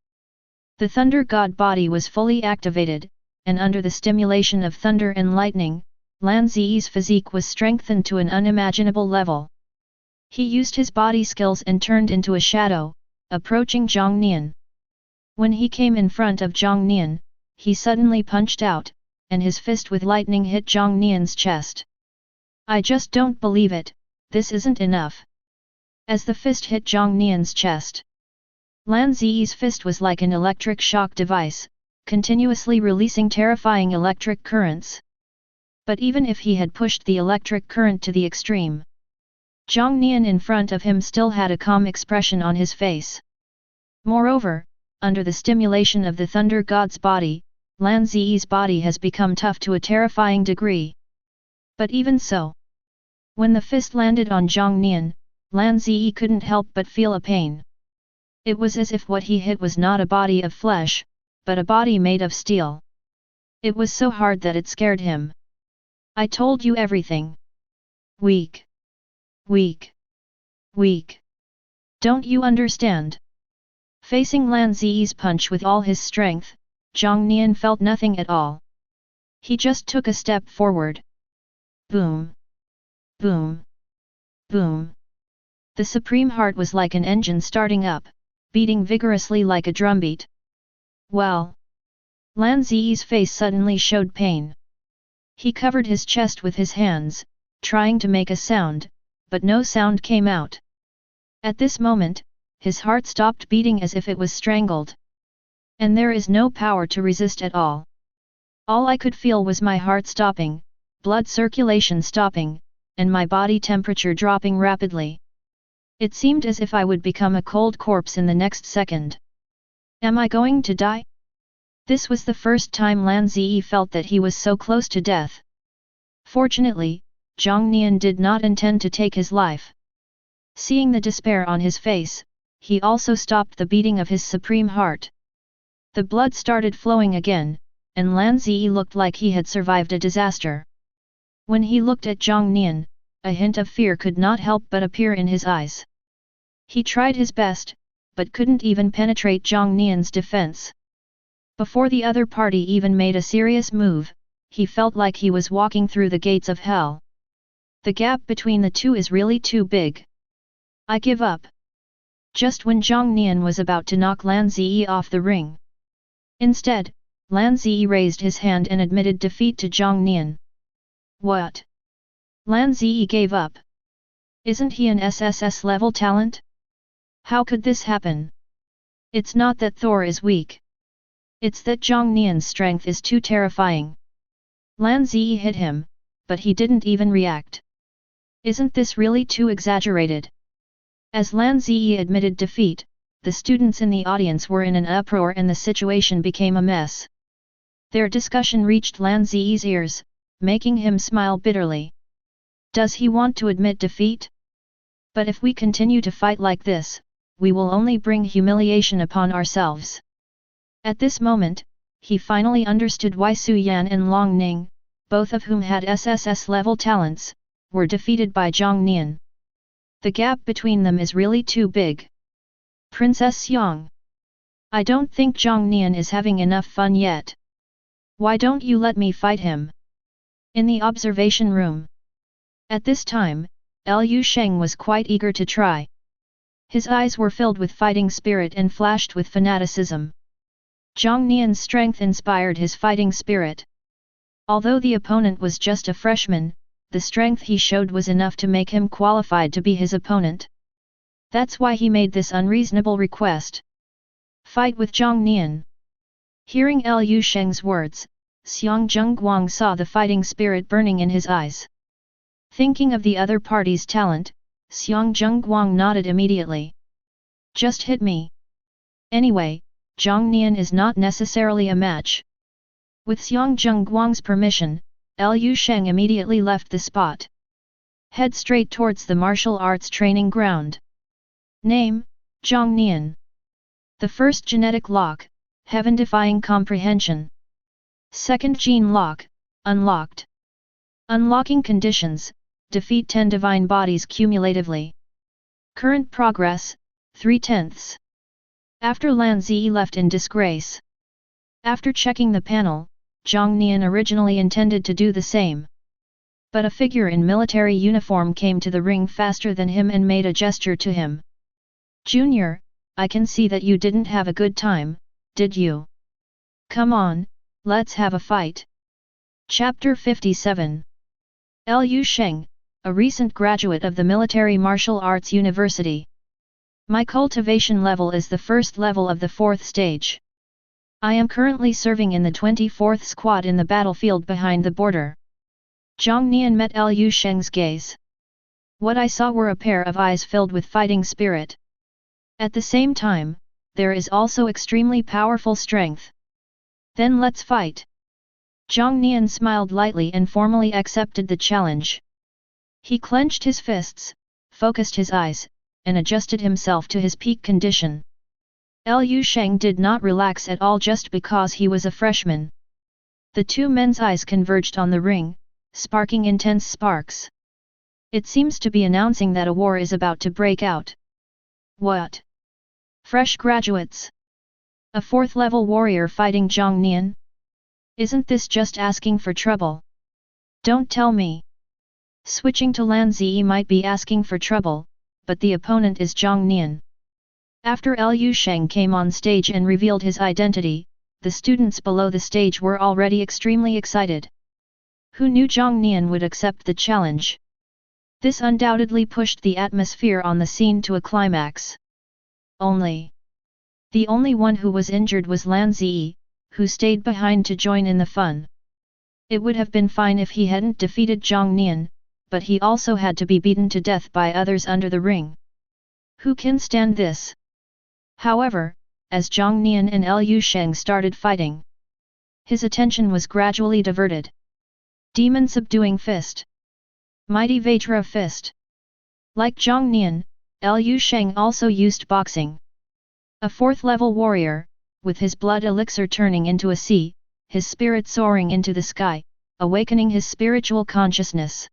The Thunder God body was fully activated, and under the stimulation of thunder and lightning, Lan Ziyi's physique was strengthened to an unimaginable level. He used his body skills and turned into a shadow, approaching Jiang Nian. When he came in front of Jiang Nian, he suddenly punched out, and his fist with lightning hit Jiang Nian's chest. I just don't believe it, this isn't enough. As the fist hit Jiang Nian's chest, Lan Ziyi's fist was like an electric shock device, continuously releasing terrifying electric currents. But even if he had pushed the electric current to the extreme, Jiang Nian in front of him still had a calm expression on his face. Moreover, under the stimulation of the Thunder God's body, Lan Ziyi's body has become tough to a terrifying degree. But even so, when the fist landed on Jiang Nian, Lan Ziyi couldn't help but feel a pain. It was as if what he hit was not a body of flesh, but a body made of steel. It was so hard that it scared him. I told you everything. Weak. Weak. Weak. Don't you understand? Facing Lan Ziyi's punch with all his strength, Jiang Nian felt nothing at all. He just took a step forward. Boom. Boom. Boom. The Supreme Heart was like an engine starting up, beating vigorously like a drumbeat. Well. Lan Ziyi's face suddenly showed pain. He covered his chest with his hands, trying to make a sound, but no sound came out. At this moment, his heart stopped beating as if it was strangled. And there is no power to resist at all. All I could feel was my heart stopping, blood circulation stopping, and my body temperature dropping rapidly. It seemed as if I would become a cold corpse in the next second. Am I going to die? This was the first time Lan Ziyi felt that he was so close to death. Fortunately, Jiang Nian did not intend to take his life. Seeing the despair on his face, he also stopped the beating of his supreme heart. The blood started flowing again, and Lan Ziyi looked like he had survived a disaster. When he looked at Jiang Nian, a hint of fear could not help but appear in his eyes. He tried his best, but couldn't even penetrate Jiang Nian's defense. Before the other party even made a serious move, he felt like he was walking through the gates of hell. The gap between the two is really too big. I give up. Just when Jiang Nian was about to knock Lan Ziyi off the ring. Instead, Lan Ziyi raised his hand and admitted defeat to Jiang Nian. What? Lan Ziyi gave up. Isn't he an SSS level talent? How could this happen? It's not that Thor is weak. It's that Jiang Nian's strength is too terrifying. Lan Ziyi hit him, but he didn't even react. Isn't this really too exaggerated? As Lan Ziyi admitted defeat, the students in the audience were in an uproar and the situation became a mess. Their discussion reached Lan Ziyi's ears, making him smile bitterly. Does he want to admit defeat? But if we continue to fight like this, we will only bring humiliation upon ourselves. At this moment, he finally understood why Su Yan and Long Ning, both of whom had SSS-level talents, were defeated by Jiang Nian. The gap between them is really too big. Princess Xiang. I don't think Jiang Nian is having enough fun yet. Why don't you let me fight him? In the observation room. At this time, Liu Sheng was quite eager to try. His eyes were filled with fighting spirit and flashed with fanaticism. Jiang Nian's strength inspired his fighting spirit. Although the opponent was just a freshman, the strength he showed was enough to make him qualified to be his opponent. That's why he made this unreasonable request. Fight with Jiang Nian. Hearing Liu Sheng's words, Xiang Zhengguang saw the fighting spirit burning in his eyes. Thinking of the other party's talent, Xiang Zhengguang nodded immediately. Just hit me. Anyway, Jiang Nian is not necessarily a match. With Xiang Zhengguang's permission, Liu Sheng immediately left the spot. Head straight towards the martial arts training ground. Name, Jiang Nian. The first genetic lock, heaven-defying comprehension. Second gene lock, unlocked. Unlocking conditions, defeat 10 divine bodies cumulatively. Current progress, 3/10. After Lan Ziyi left in disgrace. After checking the panel, Jiang Nian originally intended to do the same. But a figure in military uniform came to the ring faster than him and made a gesture to him. Junior, I can see that you didn't have a good time, did you? Come on, let's have a fight. Chapter 57. Liu Sheng, a recent graduate of the Military Martial Arts University. My cultivation level is the first level of the 4th stage. I am currently serving in the 24th squad in the battlefield behind the border. Jiang Nian met Liu Sheng's gaze. What I saw were a pair of eyes filled with fighting spirit. At the same time, there is also extremely powerful strength. Then let's fight. Jiang Nian smiled lightly and formally accepted the challenge. He clenched his fists, focused his eyes, and adjusted himself to his peak condition. Liu Sheng did not relax at all just because he was a freshman. The two men's eyes converged on the ring, sparking intense sparks. It seems to be announcing that a war is about to break out. What? Fresh graduates? A 4th-level warrior fighting Jiang Nian? Isn't this just asking for trouble? Don't tell me. Switching to Lan Ziyi might be asking for trouble, but the opponent is Jiang Nian. After Liu Sheng came on stage and revealed his identity, the students below the stage were already extremely excited. Who knew Jiang Nian would accept the challenge? This undoubtedly pushed the atmosphere on the scene to a climax. The only one who was injured was Lan Ziyi, who stayed behind to join in the fun. It would have been fine if he hadn't defeated Jiang Nian, but he also had to be beaten to death by others under the ring. Who can stand this? However, as Jiang Nian and Liu Sheng started fighting, his attention was gradually diverted. Demon subduing fist. Mighty Vajra fist. Like Jiang Nian, Liu Sheng also used boxing. A 4th-level warrior, with his blood elixir turning into a sea, his spirit soaring into the sky, awakening his spiritual consciousness.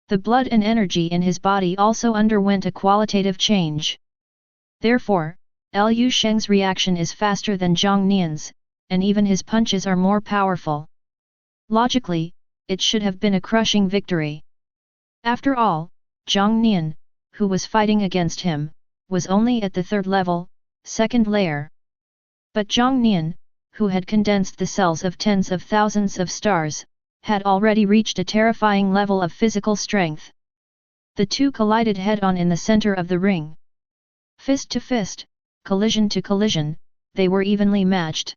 The blood and energy in his body also underwent a qualitative change. Therefore, Liu Sheng's reaction is faster than Jiang Nian's, and even his punches are more powerful. Logically, it should have been a crushing victory. After all, Jiang Nian, who was fighting against him, was only at the 3rd level, 2nd layer. But Jiang Nian, who had condensed the cells of tens of thousands of stars, had already reached a terrifying level of physical strength. The two collided head-on in the center of the ring. Fist to fist, collision to collision, they were evenly matched.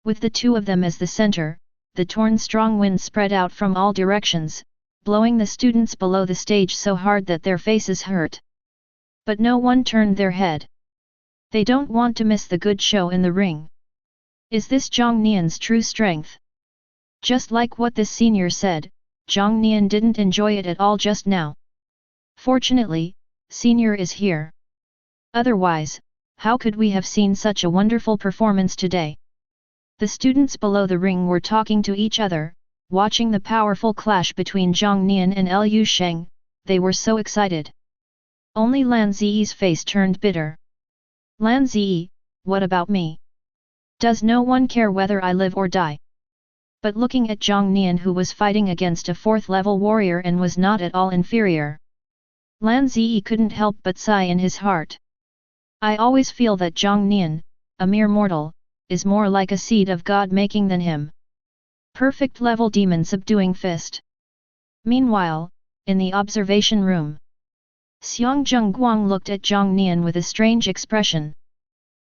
With the two of them as the center, the torn strong wind spread out from all directions, blowing the students below the stage so hard that their faces hurt. But no one turned their head. They don't want to miss the good show in the ring. Is this Jiang Nian's true strength? Just like what this senior said, Jiang Nian didn't enjoy it at all just now. Fortunately, senior is here. Otherwise, how could we have seen such a wonderful performance today? The students below the ring were talking to each other, watching the powerful clash between Jiang Nian and Liu Sheng. They were so excited. Only Lan Ziyi's face turned bitter. Lan Ziyi, what about me? Does no one care whether I live or die? But looking at Jiang Nian, who was fighting against a 4th-level warrior and was not at all inferior, Lan Ziyi couldn't help but sigh in his heart. I always feel that Jiang Nian, a mere mortal, is more like a seed of God-making than him. Perfect level demon subduing fist. Meanwhile, in the observation room, Xiang Zhengguang looked at Jiang Nian with a strange expression.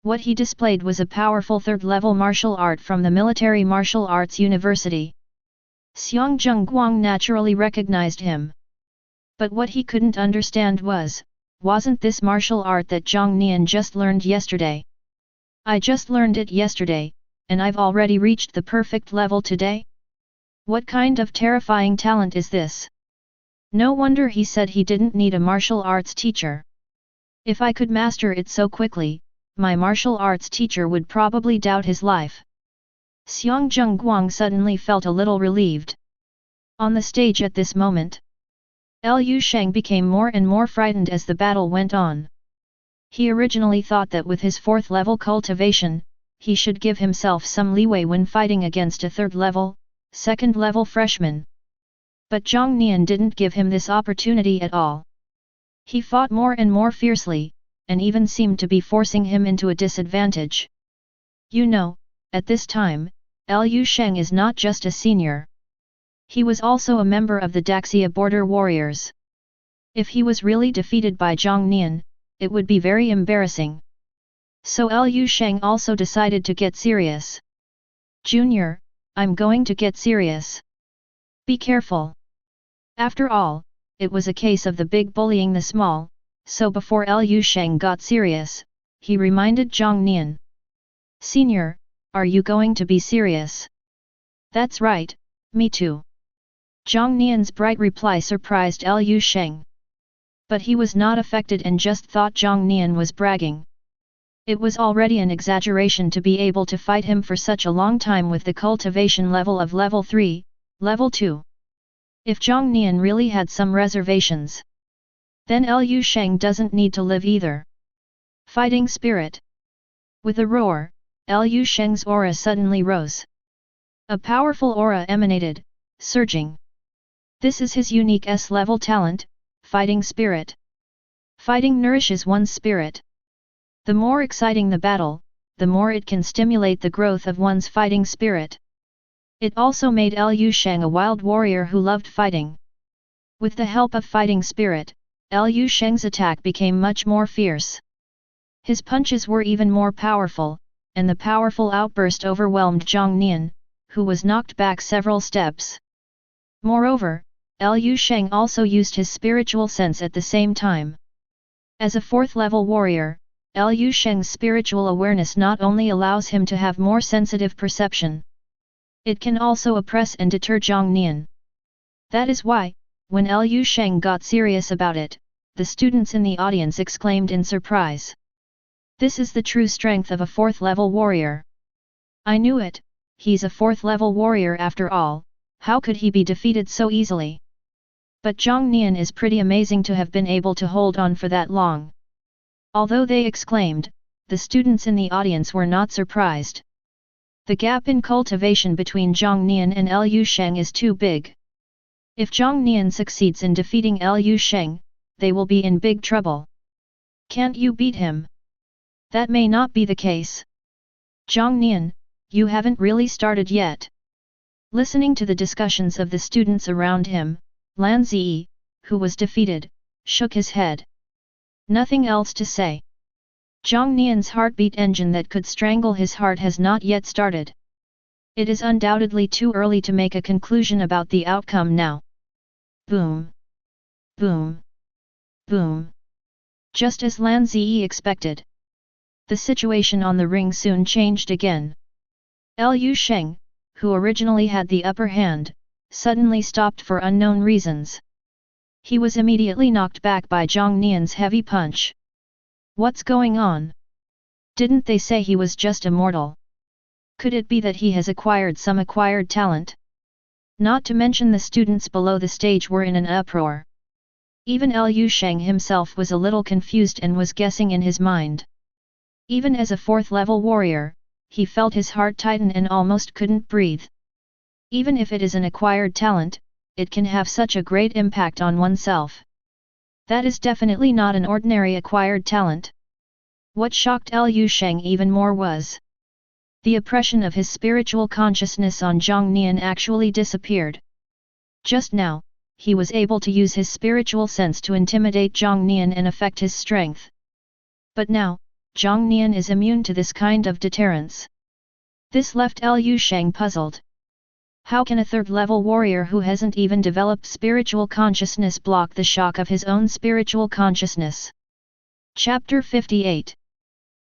What he displayed was a powerful 3rd-level martial art from the Military Martial Arts University. Xiang Zhengguang naturally recognized him. But what he couldn't understand wasn't this martial art that Jiang Nian just learned yesterday? I just learned it yesterday, and I've already reached the perfect level today? What kind of terrifying talent is this? No wonder he said he didn't need a martial arts teacher. If I could master it so quickly, my martial arts teacher would probably doubt his life. Xiang Zhengguang suddenly felt a little relieved. On the stage at this moment, Liu Sheng became more and more frightened as the battle went on. He originally thought that with his 4th-level cultivation, he should give himself some leeway when fighting against a 3rd-level, 2nd-level freshman. But Jiang Nian didn't give him this opportunity at all. He fought more and more fiercely, and even seemed to be forcing him into a disadvantage. You know, at this time, Liu Sheng is not just a senior. He was also a member of the Daxia border warriors. If he was really defeated by Jiang Nian, it would be very embarrassing. So Liu Sheng also decided to get serious. Junior, I'm going to get serious. Be careful. After all, it was a case of the big bullying the small, so before Liu Sheng got serious, he reminded Jiang Nian. Senior, are you going to be serious? That's right, me too. Jiang Nian's bright reply surprised Liu Sheng. But he was not affected and just thought Jiang Nian was bragging. It was already an exaggeration to be able to fight him for such a long time with the cultivation level of level 3, level 2. If Jiang Nian really had some reservations, then Liu Sheng doesn't need to live either. Fighting spirit. With a roar, Liu Sheng's aura suddenly rose. A powerful aura emanated, surging. This is his unique S-level talent, fighting spirit. Fighting nourishes one's spirit. The more exciting the battle, the more it can stimulate the growth of one's fighting spirit. It also made Liu Sheng a wild warrior who loved fighting. With the help of fighting spirit, Liu Sheng's attack became much more fierce. His punches were even more powerful, and the powerful outburst overwhelmed Jiang Nian, who was knocked back several steps. Moreover, Liu Sheng also used his spiritual sense at the same time. As a 4th-level warrior, Liu Sheng's spiritual awareness not only allows him to have more sensitive perception, it can also oppress and deter Jiang Nian. That is why, when Liu Sheng got serious about it, the students in the audience exclaimed in surprise. This is the true strength of a 4th-level warrior. I knew it, he's a 4th-level warrior after all, how could he be defeated so easily? But Jiang Nian is pretty amazing to have been able to hold on for that long. Although they exclaimed, the students in the audience were not surprised. The gap in cultivation between Jiang Nian and Liu Sheng is too big. If Jiang Nian succeeds in defeating Liu Sheng, they will be in big trouble. Can't you beat him? That may not be the case. Jiang Nian, you haven't really started yet. Listening to the discussions of the students around him, Lan Ziyi, who was defeated, shook his head. Nothing else to say. Jiang Nian's heartbeat engine that could strangle his heart has not yet started. It is undoubtedly too early to make a conclusion about the outcome now. Boom! Boom! Boom! Just as Lan Ziyi expected. The situation on the ring soon changed again. Liu Sheng, who originally had the upper hand, suddenly stopped for unknown reasons. He was immediately knocked back by Jiang Nian's heavy punch. What's going on? Didn't they say he was just a mortal? Could it be that he has acquired some acquired talent? Not to mention the students below the stage were in an uproar. Even Liu Sheng himself was a little confused and was guessing in his mind. Even as a fourth-level warrior, he felt his heart tighten and almost couldn't breathe. Even if it is an acquired talent, it can have such a great impact on oneself. That is definitely not an ordinary acquired talent. What shocked Liu Sheng even more was the oppression of his spiritual consciousness on Jiang Nian actually disappeared. Just now, he was able to use his spiritual sense to intimidate Jiang Nian and affect his strength. But now, Jiang Nian is immune to this kind of deterrence. This left Liu Sheng puzzled. How can a third-level warrior who hasn't even developed spiritual consciousness block the shock of his own spiritual consciousness? Chapter 58.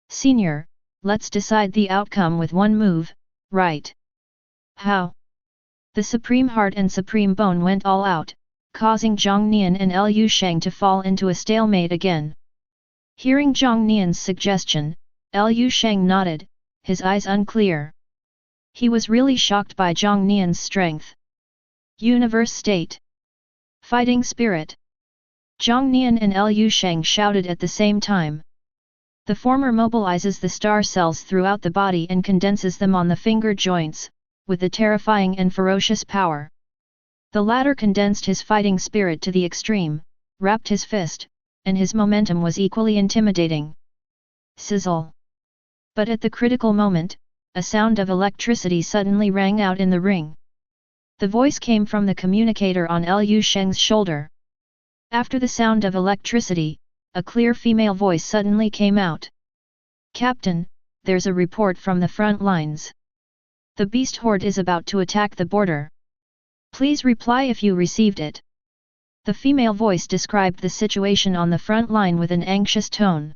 Senior, let's decide the outcome with one move, right? How? The Supreme Heart and Supreme Bone went all out, causing Jiang Nian and Liu Sheng to fall into a stalemate again. Hearing Jiang Nian's suggestion, Liu Sheng nodded, his eyes unclear. He was really shocked by Jiang Nian's strength. Universe State. Fighting Spirit. Jiang Nian and Liu Sheng shouted at the same time. The former mobilizes the star cells throughout the body and condenses them on the finger joints, with a terrifying and ferocious power. The latter condensed his fighting spirit to the extreme, wrapped his fist, and his momentum was equally intimidating. Sizzle. But at the critical moment, a sound of electricity suddenly rang out in the ring. The voice came from the communicator on Liu Sheng's shoulder. After the sound of electricity, a clear female voice suddenly came out. Captain, there's a report from the front lines. The beast horde is about to attack the border. Please reply if you received it. The female voice described the situation on the front line with an anxious tone.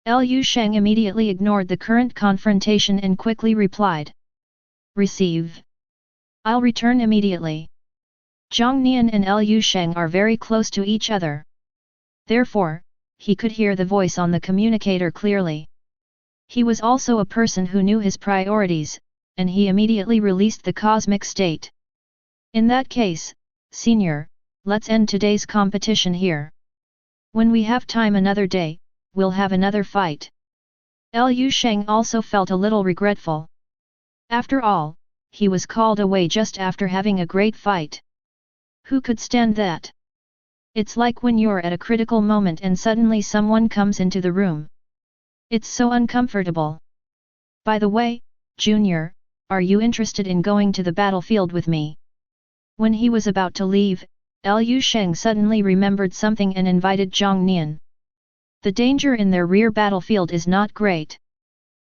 Liu Sheng immediately ignored the current confrontation and quickly replied. Receive. I'll return immediately. Jiang Nian and Liu Sheng are very close to each other. Therefore, he could hear the voice on the communicator clearly. He was also a person who knew his priorities, and he immediately released the cosmic state. In that case, Senior, let's end today's competition here. When we have time another day, we'll have another fight. Liu Sheng also felt a little regretful. After all, he was called away just after having a great fight. Who could stand that? It's like when you're at a critical moment and suddenly someone comes into the room. It's so uncomfortable. By the way, Junior, are you interested in going to the battlefield with me? When he was about to leave, Liu Sheng suddenly remembered something and invited Jiang Nian. The danger in their rear battlefield is not great.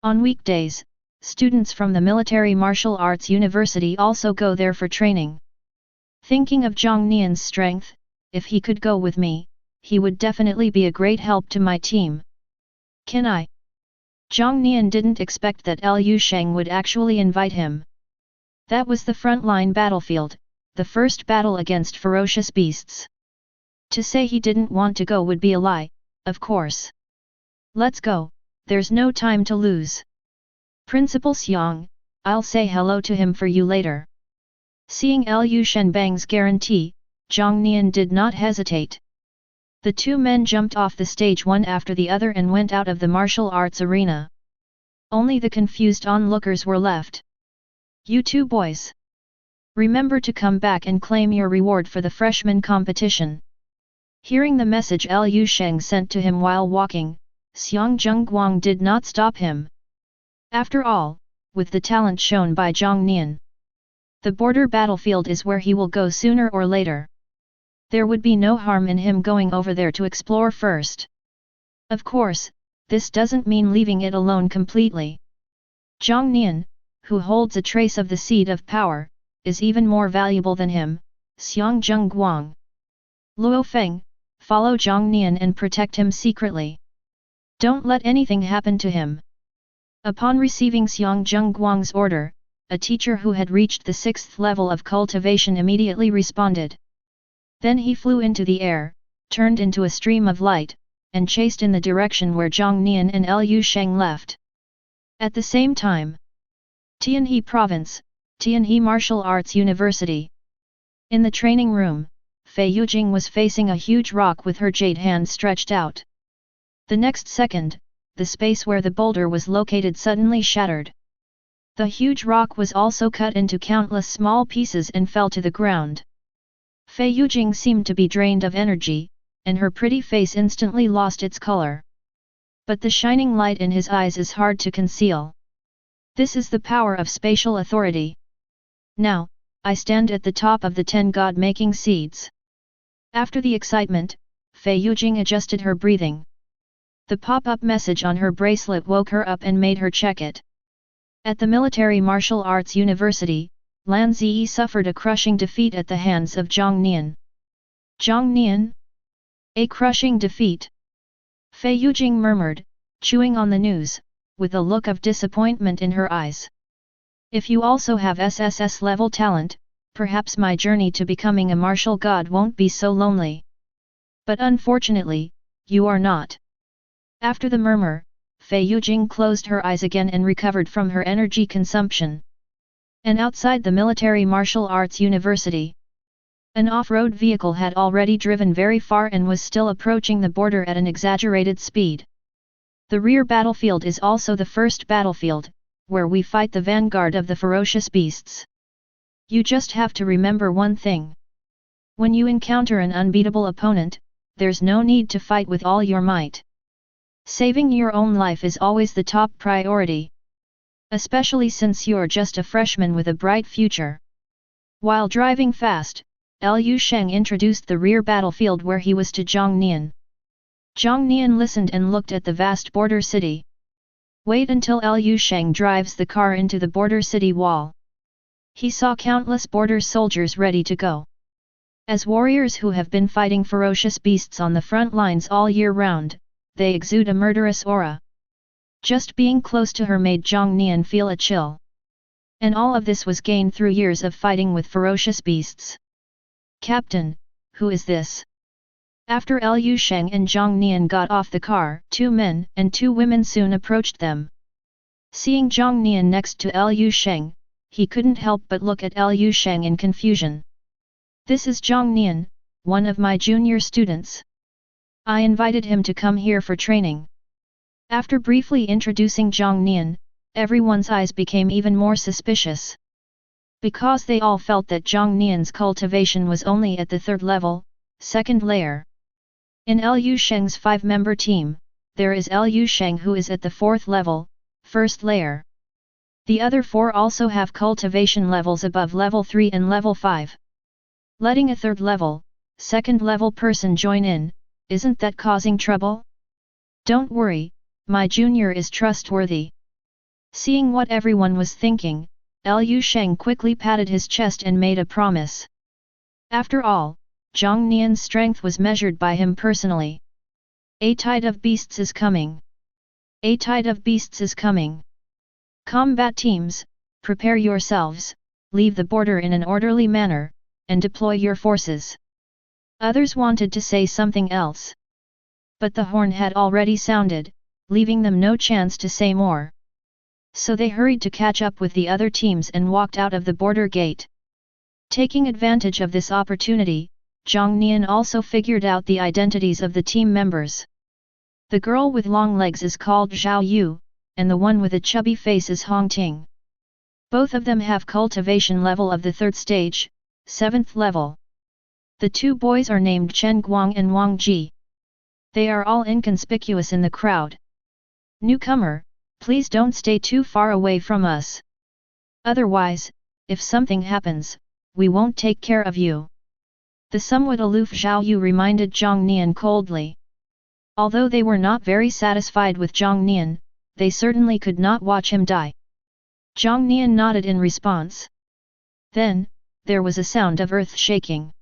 On weekdays, students from the Military Martial Arts University also go there for training. Thinking of Jiang Nian's strength, if he could go with me, he would definitely be a great help to my team. Can I? Jiang Nian didn't expect that Liu Sheng would actually invite him. That was the front-line battlefield, the first battle against ferocious beasts. To say he didn't want to go would be a lie, of course. Let's go, there's no time to lose. Principal Xiang, I'll say hello to him for you later. Seeing Liu Shenbang's guarantee, Jiang Nian did not hesitate. The two men jumped off the stage one after the other and went out of the martial arts arena. Only the confused onlookers were left. You two boys. Remember to come back and claim your reward for the freshman competition. Hearing the message Liu Sheng sent to him while walking, Xiang Zhengguang did not stop him. After all, with the talent shown by Jiang Nian, the border battlefield is where he will go sooner or later. There would be no harm in him going over there to explore first. Of course, this doesn't mean leaving it alone completely. Jiang Nian, who holds a trace of the seed of power, is even more valuable than him, Xiang Zhengguang. Luo Feng, follow Jiang Nian and protect him secretly. Don't let anything happen to him. Upon receiving Xiang Zhengguang's order, a teacher who had reached the 6th level of cultivation immediately responded. Then he flew into the air, turned into a stream of light, and chased in the direction where Jiang Nian and Liu Sheng left. At the same time, Tianhe Province, Tianhe Martial Arts University. In the training room, Fei Yujing was facing a huge rock with her jade hand stretched out. The next second, the space where the boulder was located suddenly shattered. The huge rock was also cut into countless small pieces and fell to the ground. Fei Yujing seemed to be drained of energy, and her pretty face instantly lost its color. But the shining light in his eyes is hard to conceal. This is the power of spatial authority. Now, I stand at the top of the 10 God-making seeds. After the excitement, Fei Yujing adjusted her breathing. The pop-up message on her bracelet woke her up and made her check it. At the Military Martial Arts University, Lan Ziyi suffered a crushing defeat at the hands of Jiang Nian. Jiang Nian? A crushing defeat? Fei Yujing murmured, chewing on the news, with a look of disappointment in her eyes. If you also have SSS level talent, perhaps my journey to becoming a martial god won't be so lonely. But unfortunately, you are not. After the murmur, Fei Yujing closed her eyes again and recovered from her energy consumption. And outside the Military Martial Arts University, an off-road vehicle had already driven very far and was still approaching the border at an exaggerated speed. The rear battlefield is also the first battlefield, where we fight the vanguard of the ferocious beasts. You just have to remember one thing. When you encounter an unbeatable opponent, there's no need to fight with all your might. Saving your own life is always the top priority. Especially since you're just a freshman with a bright future. While driving fast, Liu Sheng introduced the rear battlefield where he was to Jiang Nian. Jiang Nian listened and looked at the vast border city. Wait until Liu Sheng drives the car into the border city wall. He saw countless border soldiers ready to go. As warriors who have been fighting ferocious beasts on the front lines all year round, they exude a murderous aura. Just being close to her made Jiang Nian feel a chill. And all of this was gained through years of fighting with ferocious beasts. Captain, who is this? After Liu Sheng and Jiang Nian got off the car, 2 men and 2 women soon approached them. Seeing Jiang Nian next to Liu Sheng, he couldn't help but look at Liu Sheng in confusion. This is Jiang Nian, one of my junior students. I invited him to come here for training. After briefly introducing Jiang Nian, everyone's eyes became even more suspicious. Because they all felt that Jiang Nian's cultivation was only at the 3rd level, 2nd layer. In Liu Sheng's 5-member team, there is Liu Sheng who is at the 4th level, 1st layer. The other 4 also have cultivation levels above level 3 and level 5. Letting a 3rd level, 2nd level person join in, isn't that causing trouble? Don't worry, my junior is trustworthy. Seeing what everyone was thinking, Liu Sheng quickly patted his chest and made a promise. After all, Jiang Nian's strength was measured by him personally. A tide of beasts is coming. A tide of beasts is coming. Combat teams, prepare yourselves, leave the border in an orderly manner, and deploy your forces. Others wanted to say something else. But the horn had already sounded, leaving them no chance to say more. So they hurried to catch up with the other teams and walked out of the border gate. Taking advantage of this opportunity, Jiang Nian also figured out the identities of the team members. The girl with long legs is called Zhao Yu, and the one with a chubby face is Hong Ting. Both of them have cultivation level of the 3rd stage, 7th level. The 2 boys are named Chen Guang and Wang Ji. They are all inconspicuous in the crowd. Newcomer, please don't stay too far away from us. Otherwise, if something happens, we won't take care of you. The somewhat aloof Zhao Yu reminded Jiang Nian coldly. Although they were not very satisfied with Jiang Nian, they certainly could not watch him die. Jiang Nian nodded in response. Then, there was a sound of earth shaking.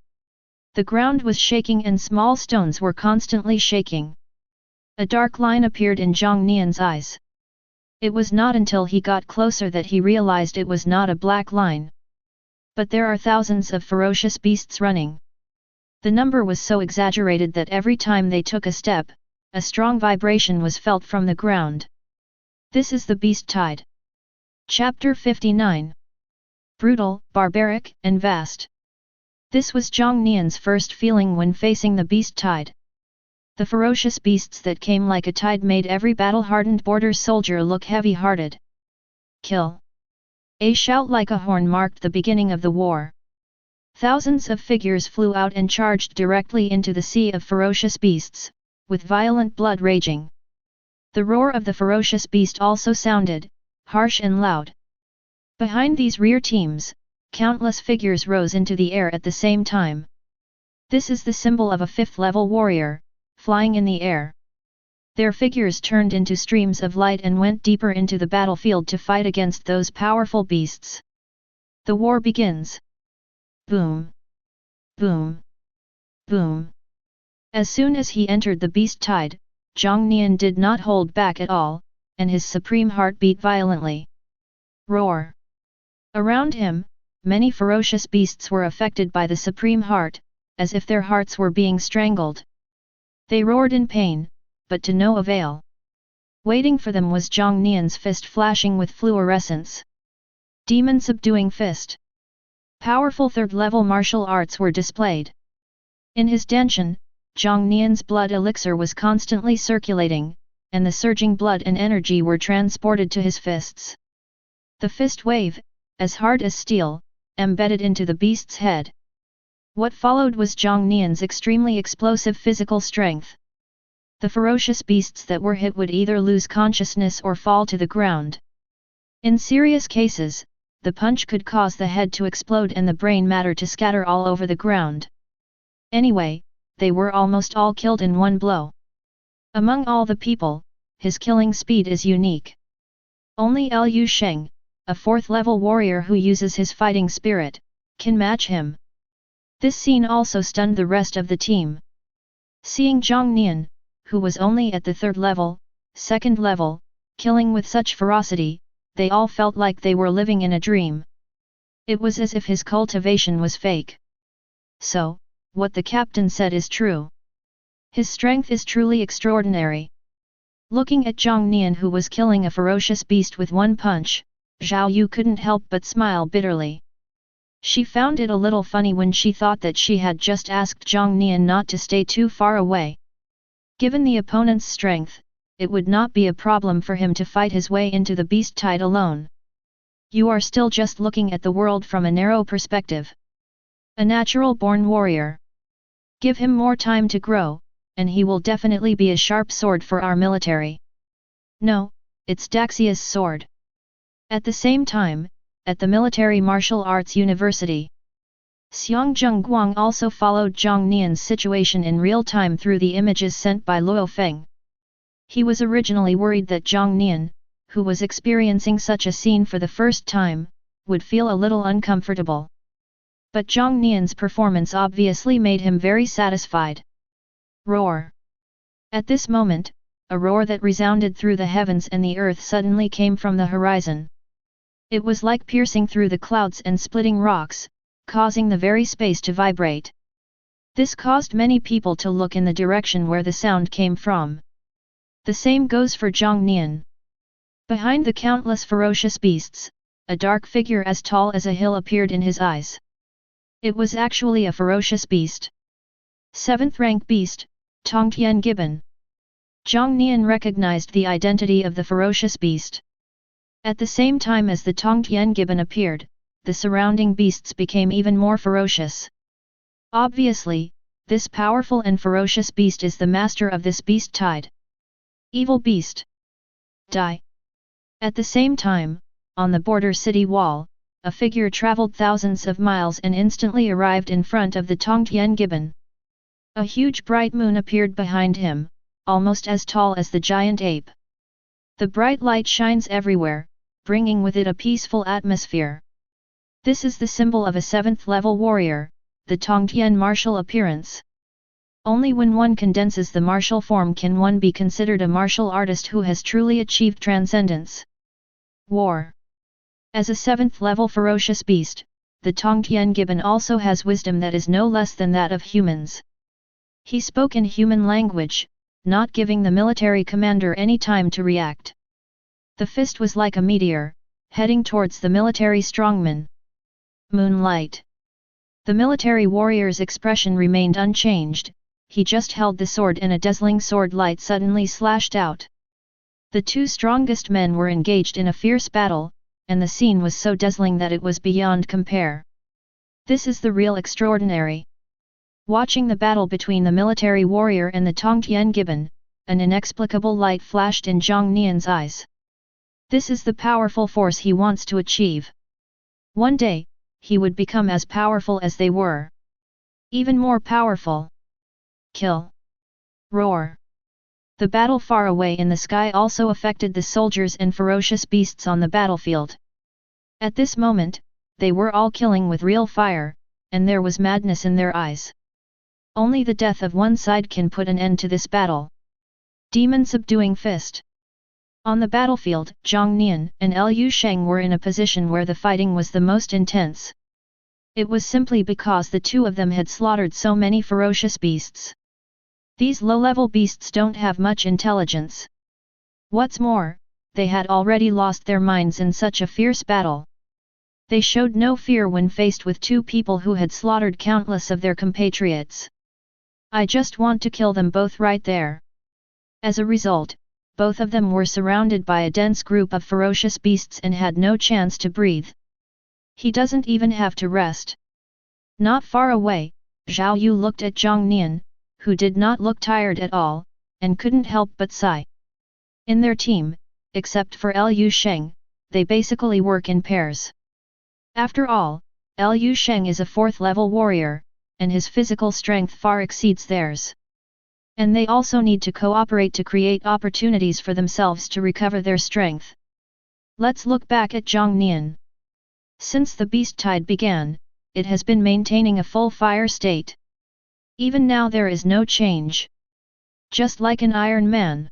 The ground was shaking and small stones were constantly shaking. A dark line appeared in Jiang Nian's eyes. It was not until he got closer that he realized it was not a black line. But there are thousands of ferocious beasts running. The number was so exaggerated that every time they took a step, a strong vibration was felt from the ground. This is the beast tide. Chapter 59. Brutal, barbaric, and vast. This was Jiang Nian's first feeling when facing the beast tide. The ferocious beasts that came like a tide made every battle-hardened border soldier look heavy-hearted. Kill! A shout like a horn marked the beginning of the war. Thousands of figures flew out and charged directly into the sea of ferocious beasts, with violent blood raging. The roar of the ferocious beast also sounded, harsh and loud. Behind these rear teams, countless figures rose into the air at the same time. This is the symbol of a fifth-level warrior, flying in the air. Their figures turned into streams of light and went deeper into the battlefield to fight against those powerful beasts. The war begins. Boom! Boom! Boom! As soon as he entered the beast tide, Jiang Nian did not hold back at all, and his supreme heart beat violently. Roar! Around him, many ferocious beasts were affected by the supreme heart, as if their hearts were being strangled. They roared in pain, but to no avail. Waiting for them was Jiang Nian's fist flashing with fluorescence. Demon subduing fist. Powerful third-level martial arts were displayed. In his danshan, Jiang Nian's blood elixir was constantly circulating, and the surging blood and energy were transported to his fists. The fist wave, as hard as steel, embedded into the beast's head. What followed was Jiang Nian's extremely explosive physical strength. The ferocious beasts that were hit would either lose consciousness or fall to the ground. In serious cases, the punch could cause the head to explode and the brain matter to scatter all over the ground. Anyway, they were almost all killed in one blow. Among all the people, his killing speed is unique. Only Liu Sheng, a fourth-level warrior who uses his fighting spirit, can match him. This scene also stunned the rest of the team. Seeing Jiang Nian, who was only at the third level, second level, killing with such ferocity, they all felt like they were living in a dream. It was as if his cultivation was fake. So, what the captain said is true. His strength is truly extraordinary. Looking at Jiang Nian, who was killing a ferocious beast with one punch, Zhao Yu couldn't help but smile bitterly. She found it a little funny when she thought that she had just asked Jiang Nian not to stay too far away. Given the opponent's strength, it would not be a problem for him to fight his way into the beast tide alone. You are still just looking at the world from a narrow perspective. A natural-born warrior. Give him more time to grow, and he will definitely be a sharp sword for our military. No, it's Daxia's sword. At the same time, at the Military Martial Arts University, Xiang Zhengguang also followed Jiang Nian's situation in real time through the images sent by Luo Feng. He was originally worried that Jiang Nian, who was experiencing such a scene for the first time, would feel a little uncomfortable. But Jiang Nian's performance obviously made him very satisfied. Roar! At this moment, a roar that resounded through the heavens and the earth suddenly came from the horizon. It was like piercing through the clouds and splitting rocks, causing the very space to vibrate. This caused many people to look in the direction where the sound came from. The same goes for Jiang Nian. Behind the countless ferocious beasts, a dark figure as tall as a hill appeared in his eyes. It was actually a ferocious beast. 7th rank beast, Tongtian Gibbon. Jiang Nian recognized the identity of the ferocious beast. At the same time as the Tongtian Gibbon appeared, the surrounding beasts became even more ferocious. Obviously, this powerful and ferocious beast is the master of this beast tide. Evil beast! Die! At the same time, on the border city wall, a figure traveled thousands of miles and instantly arrived in front of the Tongtian Gibbon. A huge bright moon appeared behind him, almost as tall as the giant ape. The bright light shines everywhere, bringing with it a peaceful atmosphere. This is the symbol of a 7th level warrior, the Tongtian martial appearance. Only when one condenses the martial form can one be considered a martial artist who has truly achieved transcendence. War. As a 7th level ferocious beast, the Tongtian gibbon also has wisdom that is no less than that of humans. He spoke in human language, not giving the military commander any time to react. The fist was like a meteor, heading towards the military strongman. Moonlight. The military warrior's expression remained unchanged, he just held the sword and a dazzling sword light suddenly slashed out. The two strongest men were engaged in a fierce battle, and the scene was so dazzling that it was beyond compare. This is the real extraordinary. Watching the battle between the military warrior and the Tongtian gibbon, an inexplicable light flashed in Jiang Nian's eyes. This is the powerful force he wants to achieve. One day, he would become as powerful as they were. Even more powerful. Kill. Roar. The battle far away in the sky also affected the soldiers and ferocious beasts on the battlefield. At this moment, they were all killing with real fire, and there was madness in their eyes. Only the death of one side can put an end to this battle. Demon subduing fist. On the battlefield, Jiang Nian and Liu Sheng were in a position where the fighting was the most intense. It was simply because the two of them had slaughtered so many ferocious beasts. These low-level beasts don't have much intelligence. What's more, they had already lost their minds in such a fierce battle. They showed no fear when faced with two people who had slaughtered countless of their compatriots. I just want to kill them both right there. As a result, both of them were surrounded by a dense group of ferocious beasts and had no chance to breathe. He doesn't even have to rest. Not far away, Zhao Yu looked at Jiang Nian, who did not look tired at all, and couldn't help but sigh. In their team, except for Liu Sheng, they basically work in pairs. After all, Liu Sheng is a 4th-level warrior, and his physical strength far exceeds theirs. And they also need to cooperate to create opportunities for themselves to recover their strength. Let's look back at Jiang Nian. Since the beast tide began, it has been maintaining a full fire state. Even now there is no change. Just like an Iron Man.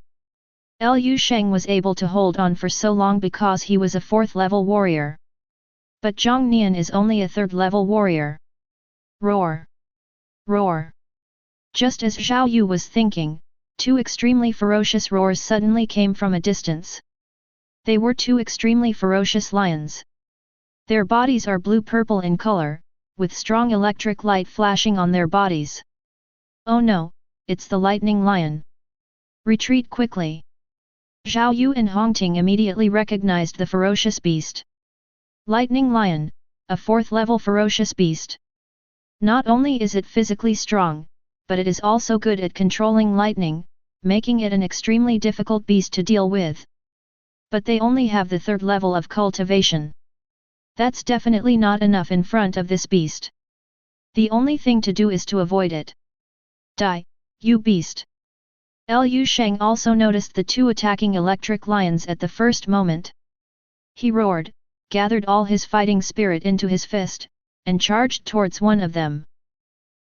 Liu Sheng was able to hold on for so long because he was a 4th-level warrior. But Jiang Nian is only a 3rd-level warrior. Roar! Roar! Just as Zhao Yu was thinking, two extremely ferocious roars suddenly came from a distance. They were two extremely ferocious lions. Their bodies are blue-purple in color, with strong electric light flashing on their bodies. Oh no, it's the lightning lion. Retreat quickly. Zhao Yu and Hongting immediately recognized the ferocious beast. Lightning lion, a 4th-level ferocious beast. Not only is it physically strong, but it is also good at controlling lightning, making it an extremely difficult beast to deal with. But they only have the 3rd level of cultivation. That's definitely not enough in front of this beast. The only thing to do is to avoid it. Die, you beast! Liu Sheng also noticed the two attacking electric lions at the first moment. He roared, gathered all his fighting spirit into his fist, and charged towards one of them.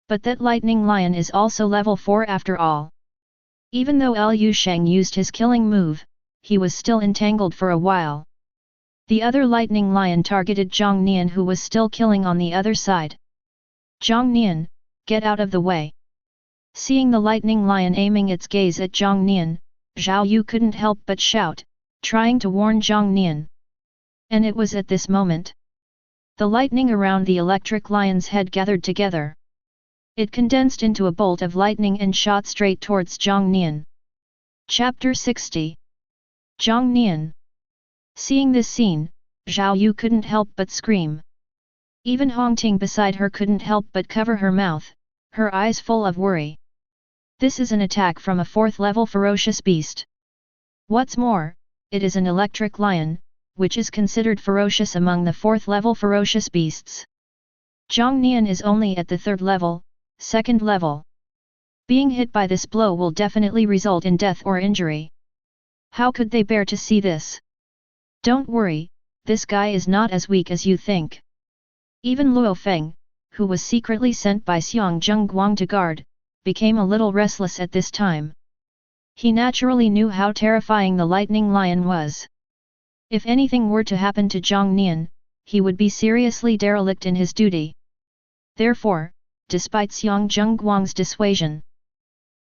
But that lightning lion is also level 4 after all. Even though Liu Sheng used his killing move, he was still entangled for a while. The other lightning lion targeted Jiang Nian, who was still killing on the other side. Jiang Nian, get out of the way! Seeing the lightning lion aiming its gaze at Jiang Nian, Zhao Yu couldn't help but shout, trying to warn Jiang Nian. And it was at this moment. The lightning around the electric lion's head gathered together. It condensed into a bolt of lightning and shot straight towards Jiang Nian. Chapter 60. Jiang Nian. Seeing this scene, Zhao Yu couldn't help but scream. Even Hongting beside her couldn't help but cover her mouth, her eyes full of worry. This is an attack from a 4th-level ferocious beast. What's more, it is an electric lion, which is considered ferocious among the 4th-level ferocious beasts. Jiang Nian is only at the 3rd level, 2nd level. Being hit by this blow will definitely result in death or injury. How could they bear to see this? Don't worry, this guy is not as weak as you think. Even Luo Feng, who was secretly sent by Xiang Zhengguang to guard, became a little restless at this time. He naturally knew how terrifying the lightning lion was. If anything were to happen to Jiang Nian, he would be seriously derelict in his duty. Therefore, despite Xiang Zhengguang's dissuasion,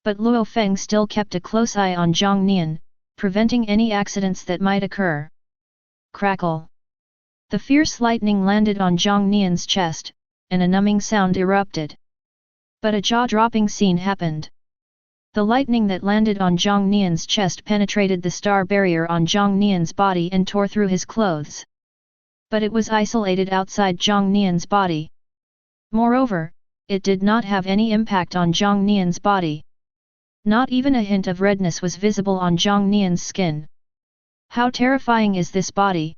but Luo Feng still kept a close eye on Jiang Nian, preventing any accidents that might occur. Crackle! The fierce lightning landed on Jiang Nian's chest, and a numbing sound erupted. But a jaw-dropping scene happened. The lightning that landed on Jiang Nian's chest penetrated the star barrier on Jiang Nian's body and tore through his clothes. But it was isolated outside Jiang Nian's body. Moreover, it did not have any impact on Jiang Nian's body. Not even a hint of redness was visible on Jiang Nian's skin. How terrifying is this body?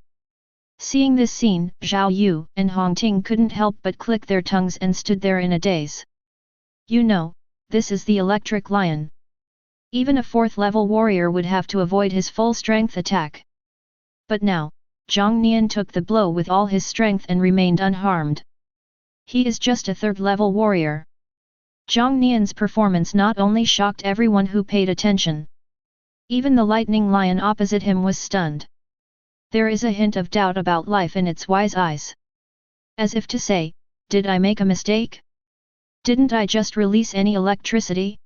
Seeing this scene, Zhao Yu and Hong Ting couldn't help but click their tongues and stood there in a daze. You know, this is the electric lion. Even a 4th-level warrior would have to avoid his full-strength attack. But now, Jiang Nian took the blow with all his strength and remained unharmed. He is just a 3rd-level warrior. Jiang Nian's performance not only shocked everyone who paid attention. Even the lightning lion opposite him was stunned. There is a hint of doubt about life in its wise eyes. As if to say, did I make a mistake? Didn't I just release any electricity?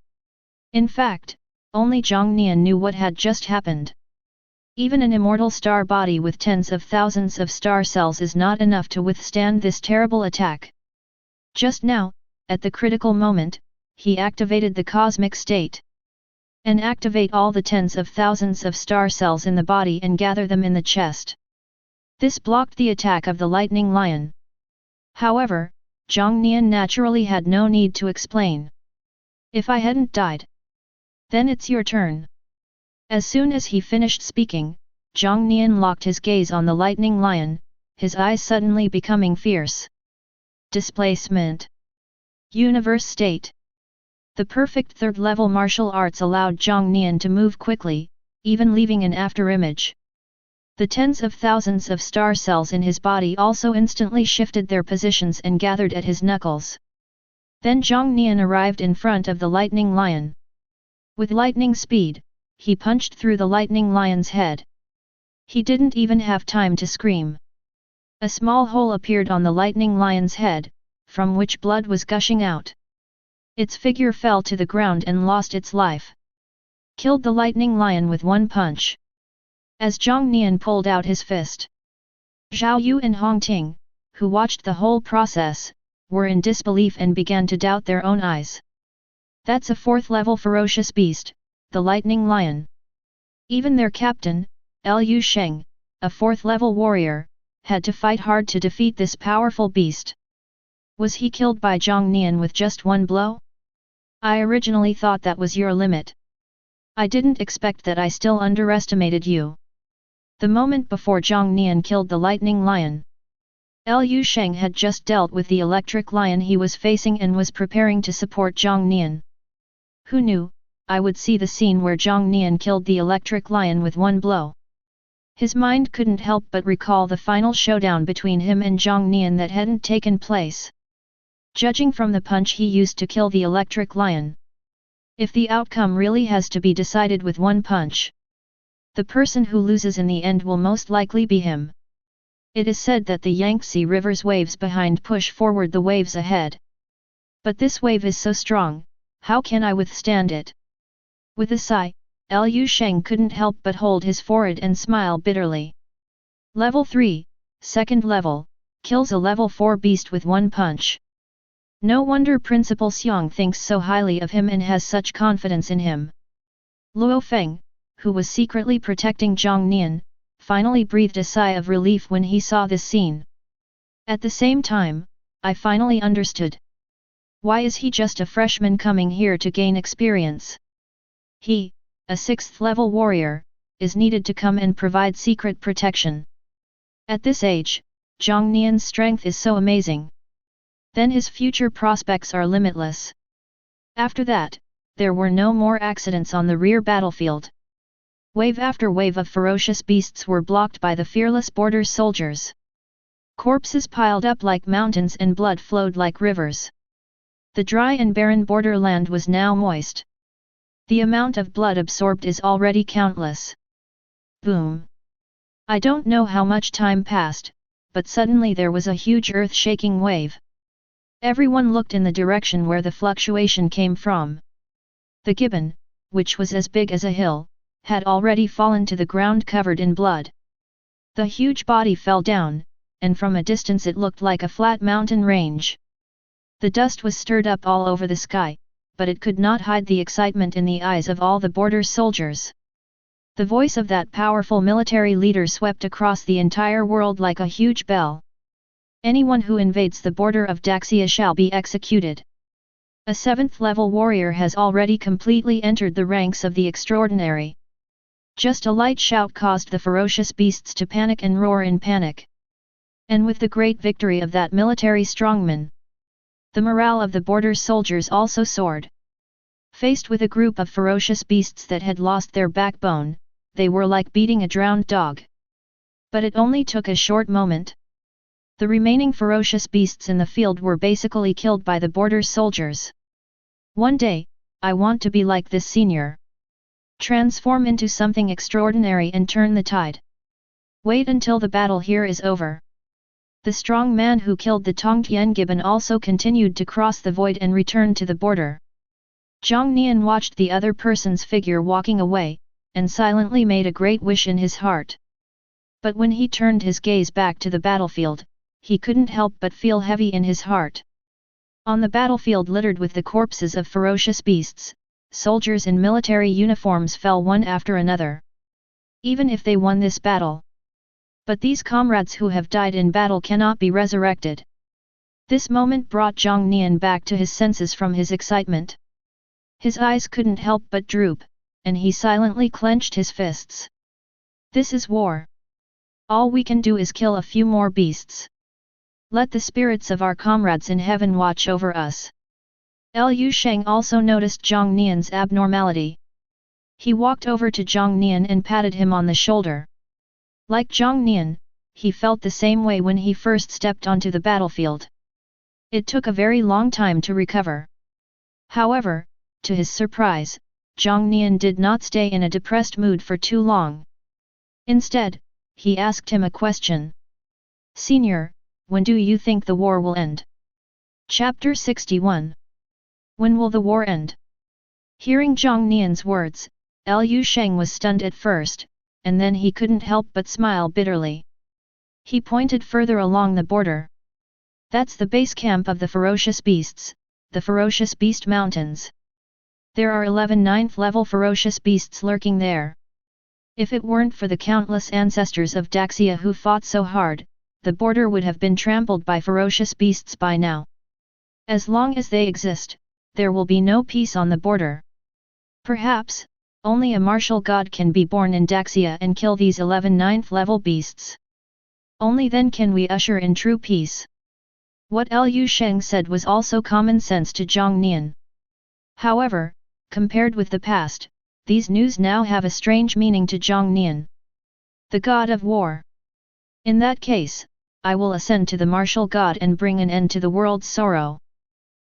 In fact, only Jiang Nian knew what had just happened. Even an immortal star body with tens of thousands of star cells is not enough to withstand this terrible attack. Just now, at the critical moment, he activated the cosmic state. And activate all the tens of thousands of star cells in the body and gather them in the chest. This blocked the attack of the lightning lion. However, Jiang Nian naturally had no need to explain. If I hadn't died, then it's your turn. As soon as he finished speaking, Jiang Nian locked his gaze on the lightning lion, his eyes suddenly becoming fierce. Displacement. Universe state. The perfect 3rd-level martial arts allowed Jiang Nian to move quickly, even leaving an afterimage. The tens of thousands of star cells in his body also instantly shifted their positions and gathered at his knuckles. Then Jiang Nian arrived in front of the lightning lion. With lightning speed, he punched through the lightning lion's head. He didn't even have time to scream. A small hole appeared on the lightning lion's head, from which blood was gushing out. Its figure fell to the ground and lost its life. Killed the lightning lion with one punch. As Jiang Nian pulled out his fist, Zhao Yu and Hong Ting, who watched the whole process, were in disbelief and began to doubt their own eyes. That's a 4th-level ferocious beast, the lightning lion. Even their captain, Liu Sheng, a 4th-level warrior, had to fight hard to defeat this powerful beast. Was he killed by Jiang Nian with just one blow? I originally thought that was your limit. I didn't expect that. I still underestimated you. The moment before Jiang Nian killed the lightning lion, Liu Sheng had just dealt with the electric lion he was facing and was preparing to support Jiang Nian. Who knew, I would see the scene where Jiang Nian killed the electric lion with one blow. His mind couldn't help but recall the final showdown between him and Jiang Nian that hadn't taken place. Judging from the punch he used to kill the electric lion, if the outcome really has to be decided with one punch, the person who loses in the end will most likely be him. It is said that the Yangtze River's waves behind push forward the waves ahead. But this wave is so strong, how can I withstand it? With a sigh, Liu Sheng couldn't help but hold his forehead and smile bitterly. Level 3, 2nd level, kills a level 4 beast with one punch. No wonder Principal Xiang thinks so highly of him and has such confidence in him. Luo Feng, who was secretly protecting Jiang Nian, finally breathed a sigh of relief when he saw this scene. At the same time, I finally understood. Why is he just a freshman coming here to gain experience? He, a 6th-level warrior, is needed to come and provide secret protection. At this age, Jiang Nian's strength is so amazing. Then his future prospects are limitless. After that, there were no more accidents on the rear battlefield. Wave after wave of ferocious beasts were blocked by the fearless border soldiers. Corpses piled up like mountains and blood flowed like rivers. The dry and barren borderland was now moist. The amount of blood absorbed is already countless. Boom! I don't know how much time passed, but suddenly there was a huge earth-shaking wave. Everyone looked in the direction where the fluctuation came from. The gibbon, which was as big as a hill, had already fallen to the ground covered in blood. The huge body fell down, and from a distance it looked like a flat mountain range. The dust was stirred up all over the sky, but it could not hide the excitement in the eyes of all the border soldiers. The voice of that powerful military leader swept across the entire world like a huge bell. Anyone who invades the border of Daxia shall be executed. A 7th-level warrior has already completely entered the ranks of the extraordinary. Just a light shout caused the ferocious beasts to panic and roar in panic. And with the great victory of that military strongman, the morale of the border soldiers also soared. Faced with a group of ferocious beasts that had lost their backbone, they were like beating a drowned dog. But it only took a short moment. The remaining ferocious beasts in the field were basically killed by the border soldiers. One day, I want to be like this senior. Transform into something extraordinary and turn the tide. Wait until the battle here is over. The strong man who killed the Tongtian gibbon also continued to cross the void and return to the border. Jiang Nian watched the other person's figure walking away, and silently made a great wish in his heart. But when he turned his gaze back to the battlefield, he couldn't help but feel heavy in his heart. On the battlefield littered with the corpses of ferocious beasts, soldiers in military uniforms fell one after another. Even if they won this battle. But these comrades who have died in battle cannot be resurrected. This moment brought Jiang Nian back to his senses from his excitement. His eyes couldn't help but droop, and he silently clenched his fists. This is war. All we can do is kill a few more beasts. Let the spirits of our comrades in heaven watch over us. Liu Sheng also noticed Jiang Nian's abnormality. He walked over to Jiang Nian and patted him on the shoulder. Like Jiang Nian, he felt the same way when he first stepped onto the battlefield. It took a very long time to recover. However, to his surprise, Jiang Nian did not stay in a depressed mood for too long. Instead, he asked him a question. Senior, when do you think the war will end? Chapter 61. When will the war end? Hearing Jiang Nian's words, Liu Sheng was stunned at first, and then he couldn't help but smile bitterly. He pointed further along the border. That's the base camp of the ferocious beasts, the ferocious beast mountains. There are 11 9th-level ferocious beasts lurking there. If it weren't for the countless ancestors of Daxia who fought so hard, the border would have been trampled by ferocious beasts by now. As long as they exist, there will be no peace on the border. Perhaps, only a martial god can be born in Daxia and kill these 11 9th-level beasts. Only then can we usher in true peace. What Liu Sheng said was also common sense to Jiang Nian. However, compared with the past, these news now have a strange meaning to Jiang Nian. The god of war. In that case, I will ascend to the martial god and bring an end to the world's sorrow.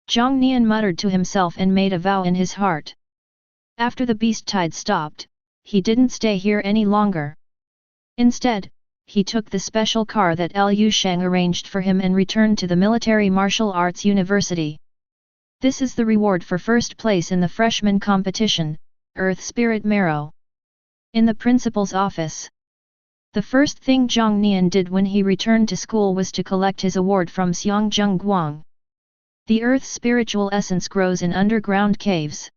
Jiang Nian muttered to himself and made a vow in his heart. After the beast tide stopped, he didn't stay here any longer. Instead, he took the special car that Liu Sheng arranged for him and returned to the Military Martial Arts University. This is the reward for first place in the freshman competition, Earth Spirit Marrow. In the principal's office. The first thing Jiang Nian did when he returned to school was to collect his award from Xiangjung Guang. The Earth's spiritual essence grows in underground caves.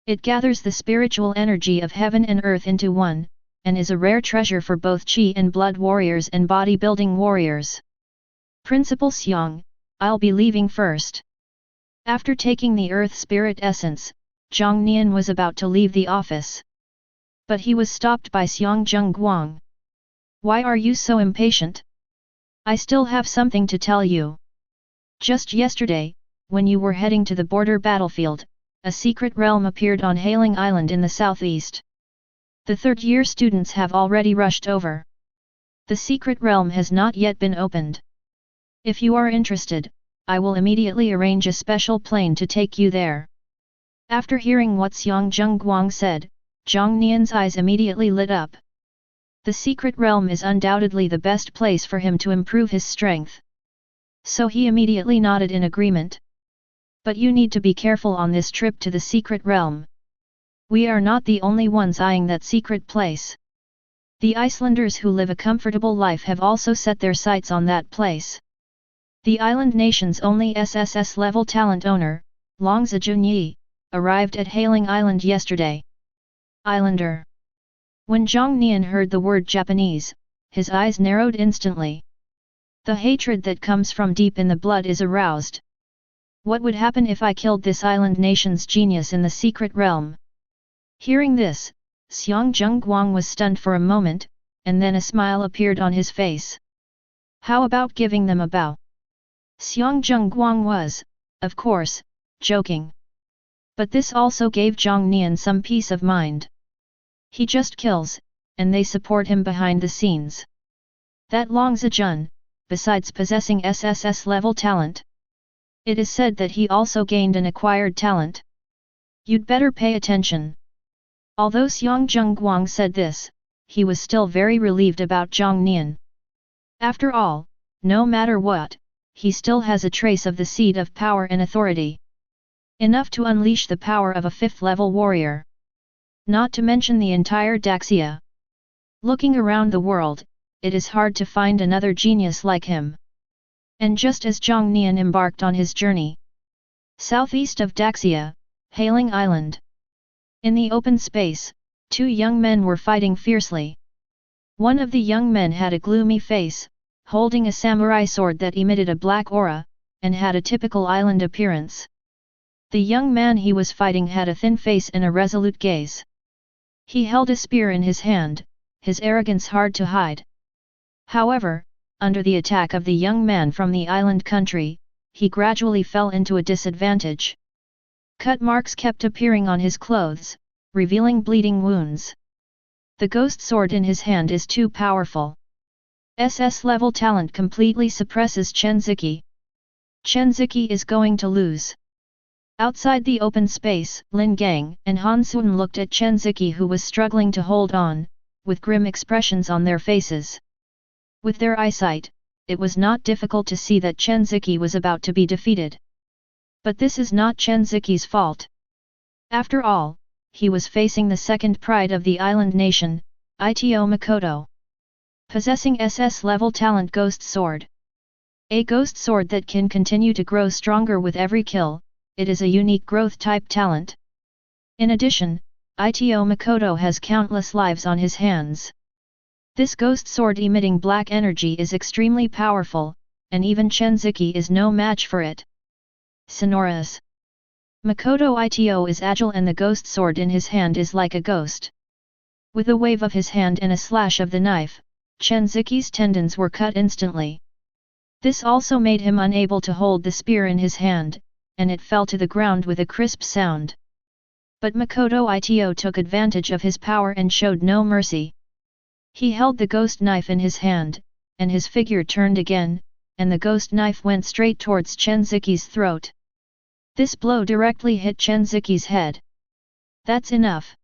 It gathers the spiritual energy of heaven and earth into one, and is a rare treasure for both Qi and blood warriors and bodybuilding warriors. Principal Xiang, I'll be leaving first. After taking the Earth Spirit Essence, Jiang Nian was about to leave the office. But he was stopped by Xiangjung Guang. Why are you so impatient? I still have something to tell you. Just yesterday, when you were heading to the border battlefield, a secret realm appeared on Hailing Island in the southeast. The third-year students have already rushed over. The secret realm has not yet been opened. If you are interested, I will immediately arrange a special plane to take you there. After hearing what Xiang Zhengguang said, Jiang Nian's eyes immediately lit up. The secret realm is undoubtedly the best place for him to improve his strength. So he immediately nodded in agreement. But you need to be careful on this trip to the secret realm. We are not the only ones eyeing that secret place. The Icelanders who live a comfortable life have also set their sights on that place. The island nation's only SSS level talent owner, Longza Junyi, arrived at Hailing Island yesterday. Islander. When Jiang Nian heard the word Japanese, his eyes narrowed instantly. The hatred that comes from deep in the blood is aroused. What would happen if I killed this island nation's genius in the secret realm? Hearing this, Xiang Zhengguang was stunned for a moment, and then a smile appeared on his face. How about giving them a bow? Xiang Zhengguang was, of course, joking. But this also gave Jiang Nian some peace of mind. He just kills, and they support him behind the scenes. That Longza Jun, besides possessing SSS level talent, it is said that he also gained an acquired talent. You'd better pay attention. Although Xiang Zhengguang said this, he was still very relieved about Jiang Nian. After all, no matter what, he still has a trace of the seed of power and authority. Enough to unleash the power of a 5th level warrior. Not to mention the entire Daxia. Looking around the world, it is hard to find another genius like him. And just as Jiang Nian embarked on his journey, southeast of Daxia, Hailing Island. In the open space, 2 young men were fighting fiercely. One of the young men had a gloomy face, holding a samurai sword that emitted a black aura, and had a typical island appearance. The young man he was fighting had a thin face and a resolute gaze. He held a spear in his hand, his arrogance hard to hide. However, under the attack of the young man from the island country, he gradually fell into a disadvantage. Cut marks kept appearing on his clothes, revealing bleeding wounds. The ghost sword in his hand is too powerful. SS level talent completely suppresses Chen Ziki. Chen Ziki is going to lose. Outside the open space, Lin Gang and Han Suen looked at Chen Ziki, who was struggling to hold on, with grim expressions on their faces. With their eyesight, it was not difficult to see that Chen Ziki was about to be defeated. But this is not Chen Ziki's fault. After all, he was facing the second pride of the island nation, Ito Makoto. Possessing SS level talent Ghost Sword. A ghost sword that can continue to grow stronger with every kill. It is a unique growth type talent. In addition, Ito Makoto has countless lives on his hands. This ghost sword emitting black energy is extremely powerful, and even Chen Ziki is no match for it. Sonorous. Makoto Ito is agile and the ghost sword in his hand is like a ghost. With a wave of his hand and a slash of the knife, Chen Ziki's tendons were cut instantly. This also made him unable to hold the spear in his hand, and it fell to the ground with a crisp sound. But Makoto Ito took advantage of his power and showed no mercy. He held the ghost knife in his hand, and his figure turned again, and the ghost knife went straight towards Chen Ziki's throat. This blow directly hit Chen Ziki's head. That's enough.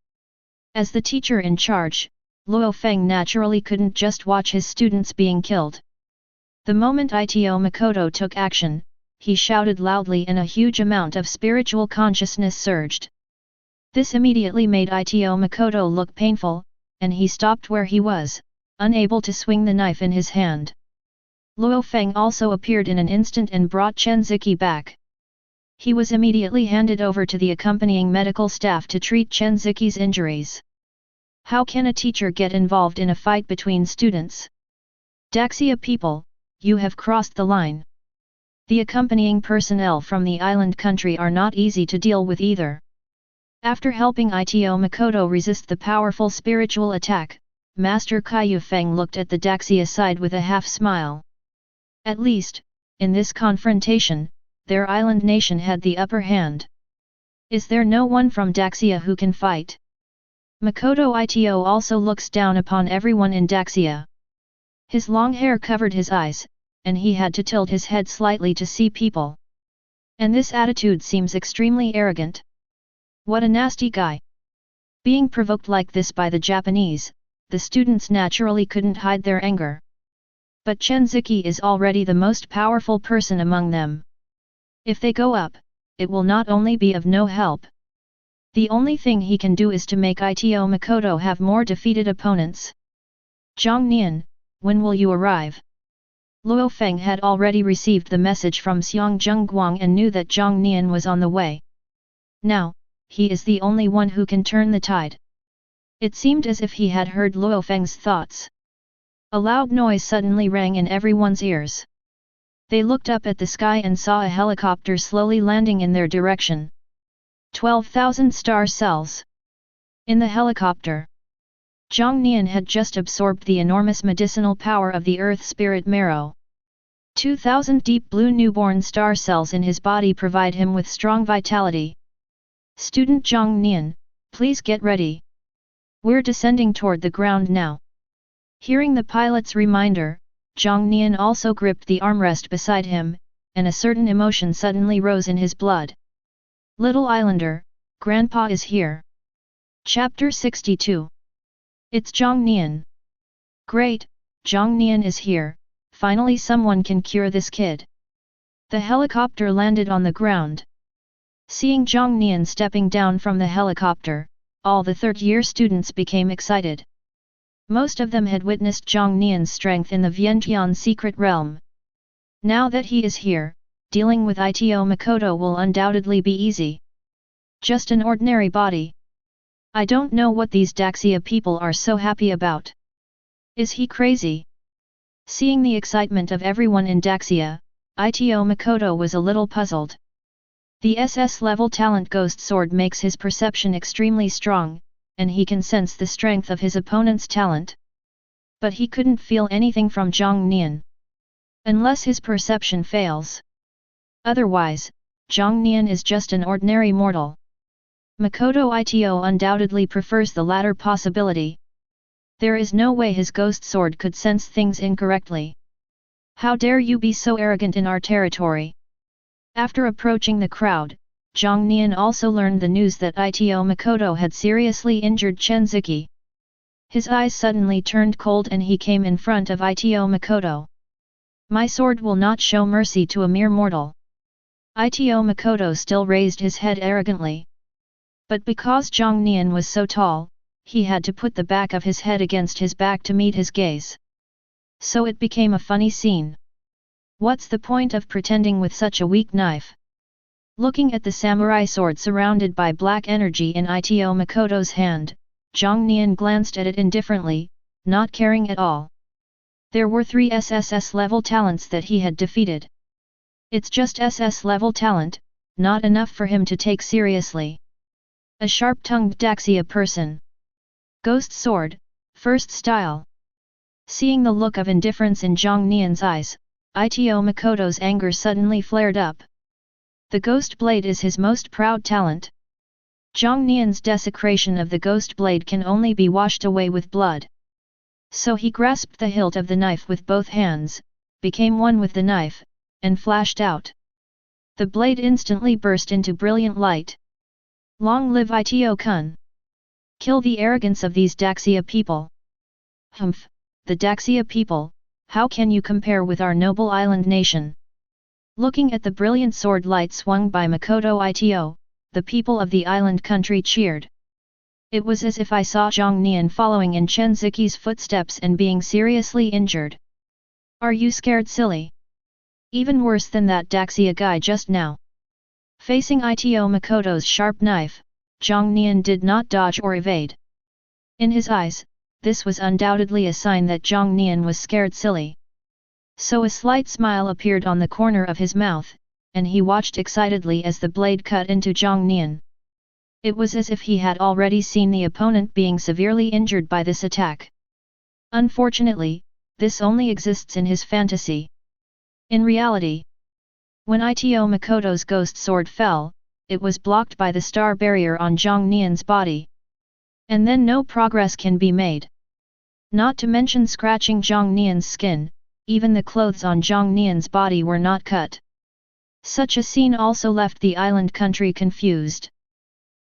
As the teacher in charge, Luo Feng naturally couldn't just watch his students being killed. The moment Ito Makoto took action, he shouted loudly and a huge amount of spiritual consciousness surged. This immediately made Ito Makoto look painful, and he stopped where he was, unable to swing the knife in his hand. Luo Feng also appeared in an instant and brought Chen Ziki back. He was immediately handed over to the accompanying medical staff to treat Chen Ziki's injuries. How can a teacher get involved in a fight between students? Daxia people, you have crossed the line. The accompanying personnel from the island country are not easy to deal with either. After helping Ito Makoto resist the powerful spiritual attack, Master Kaiyu Feng looked at the Daxia side with a half smile. At least, in this confrontation, their island nation had the upper hand. Is there no one from Daxia who can fight? Makoto Ito also looks down upon everyone in Daxia. His long hair covered his eyes, and he had to tilt his head slightly to see people. And this attitude seems extremely arrogant. What a nasty guy! Being provoked like this by the Japanese, the students naturally couldn't hide their anger. But Chen Ziki is already the most powerful person among them. If they go up, it will not only be of no help. The only thing he can do is to make Ito Makoto have more defeated opponents. Jiang Nian, when will you arrive? Luo Feng had already received the message from Xiang Zhengguang and knew that Jiang Nian was on the way. Now, he is the only one who can turn the tide. It seemed as if he had heard Luo Feng's thoughts. A loud noise suddenly rang in everyone's ears. They looked up at the sky and saw a helicopter slowly landing in their direction. 12,000 star cells. In the helicopter, Jiang Nian had just absorbed the enormous medicinal power of the earth spirit marrow. 2,000 deep blue newborn star cells in his body provide him with strong vitality. Student Jiang Nian, please get ready. We're descending toward the ground now. Hearing the pilot's reminder, Jiang Nian also gripped the armrest beside him, and a certain emotion suddenly rose in his blood. Little Islander, Grandpa is here. Chapter 62. It's Jiang Nian. Great, Jiang Nian is here, finally someone can cure this kid. The helicopter landed on the ground. Seeing Jiang Nian stepping down from the helicopter, all the third-year students became excited. Most of them had witnessed Jiang Nian's strength in the Vientiane secret realm. Now that he is here, dealing with Ito Makoto will undoubtedly be easy. Just an ordinary body. I don't know what these Daxia people are so happy about. Is he crazy? Seeing the excitement of everyone in Daxia, Ito Makoto was a little puzzled. The SS level talent Ghost Sword makes his perception extremely strong, and he can sense the strength of his opponent's talent. But he couldn't feel anything from Jiang Nian. Unless his perception fails. Otherwise, Jiang Nian is just an ordinary mortal. Makoto Ito undoubtedly prefers the latter possibility. There is no way his Ghost Sword could sense things incorrectly. How dare you be so arrogant in our territory? After approaching the crowd, Jiang Nian also learned the news that Ito Makoto had seriously injured Chen Ziki. His eyes suddenly turned cold and he came in front of Ito Makoto. My sword will not show mercy to a mere mortal. Ito Makoto still raised his head arrogantly. But because Jiang Nian was so tall, he had to put the back of his head against his back to meet his gaze. So it became a funny scene. What's the point of pretending with such a weak knife? Looking at the samurai sword surrounded by black energy in Ito Makoto's hand, Jiang Nian glanced at it indifferently, not caring at all. There were 3 SSS level talents that he had defeated. It's just SS level talent, not enough for him to take seriously. A sharp-tongued Daxia person. Ghost Sword, first style. Seeing the look of indifference in Jiang Nian's eyes, Ito Makoto's anger suddenly flared up. The Ghost Blade is his most proud talent. Jiang Nian's desecration of the Ghost Blade can only be washed away with blood. So he grasped the hilt of the knife with both hands, became one with the knife, and flashed out. The blade instantly burst into brilliant light. Long live Ito-kun! Kill the arrogance of these Daxia people! Humph, the Daxia people, how can you compare with our noble island nation? Looking at the brilliant sword light swung by Makoto Ito, the people of the island country cheered. It was as if I saw Jiang Nian following in Chen Ziki's footsteps and being seriously injured. Are you scared, silly? Even worse than that Daxia guy just now. Facing Ito Makoto's sharp knife, Jiang Nian did not dodge or evade. In his eyes, this was undoubtedly a sign that Jiang Nian was scared silly. So a slight smile appeared on the corner of his mouth, and he watched excitedly as the blade cut into Jiang Nian. It was as if he had already seen the opponent being severely injured by this attack. Unfortunately, this only exists in his fantasy. In reality, when Ito Makoto's ghost sword fell, it was blocked by the star barrier on Jiang Nian's body. And then no progress can be made. Not to mention scratching Jiang Nian's skin, even the clothes on Jiang Nian's body were not cut. Such a scene also left the island country confused.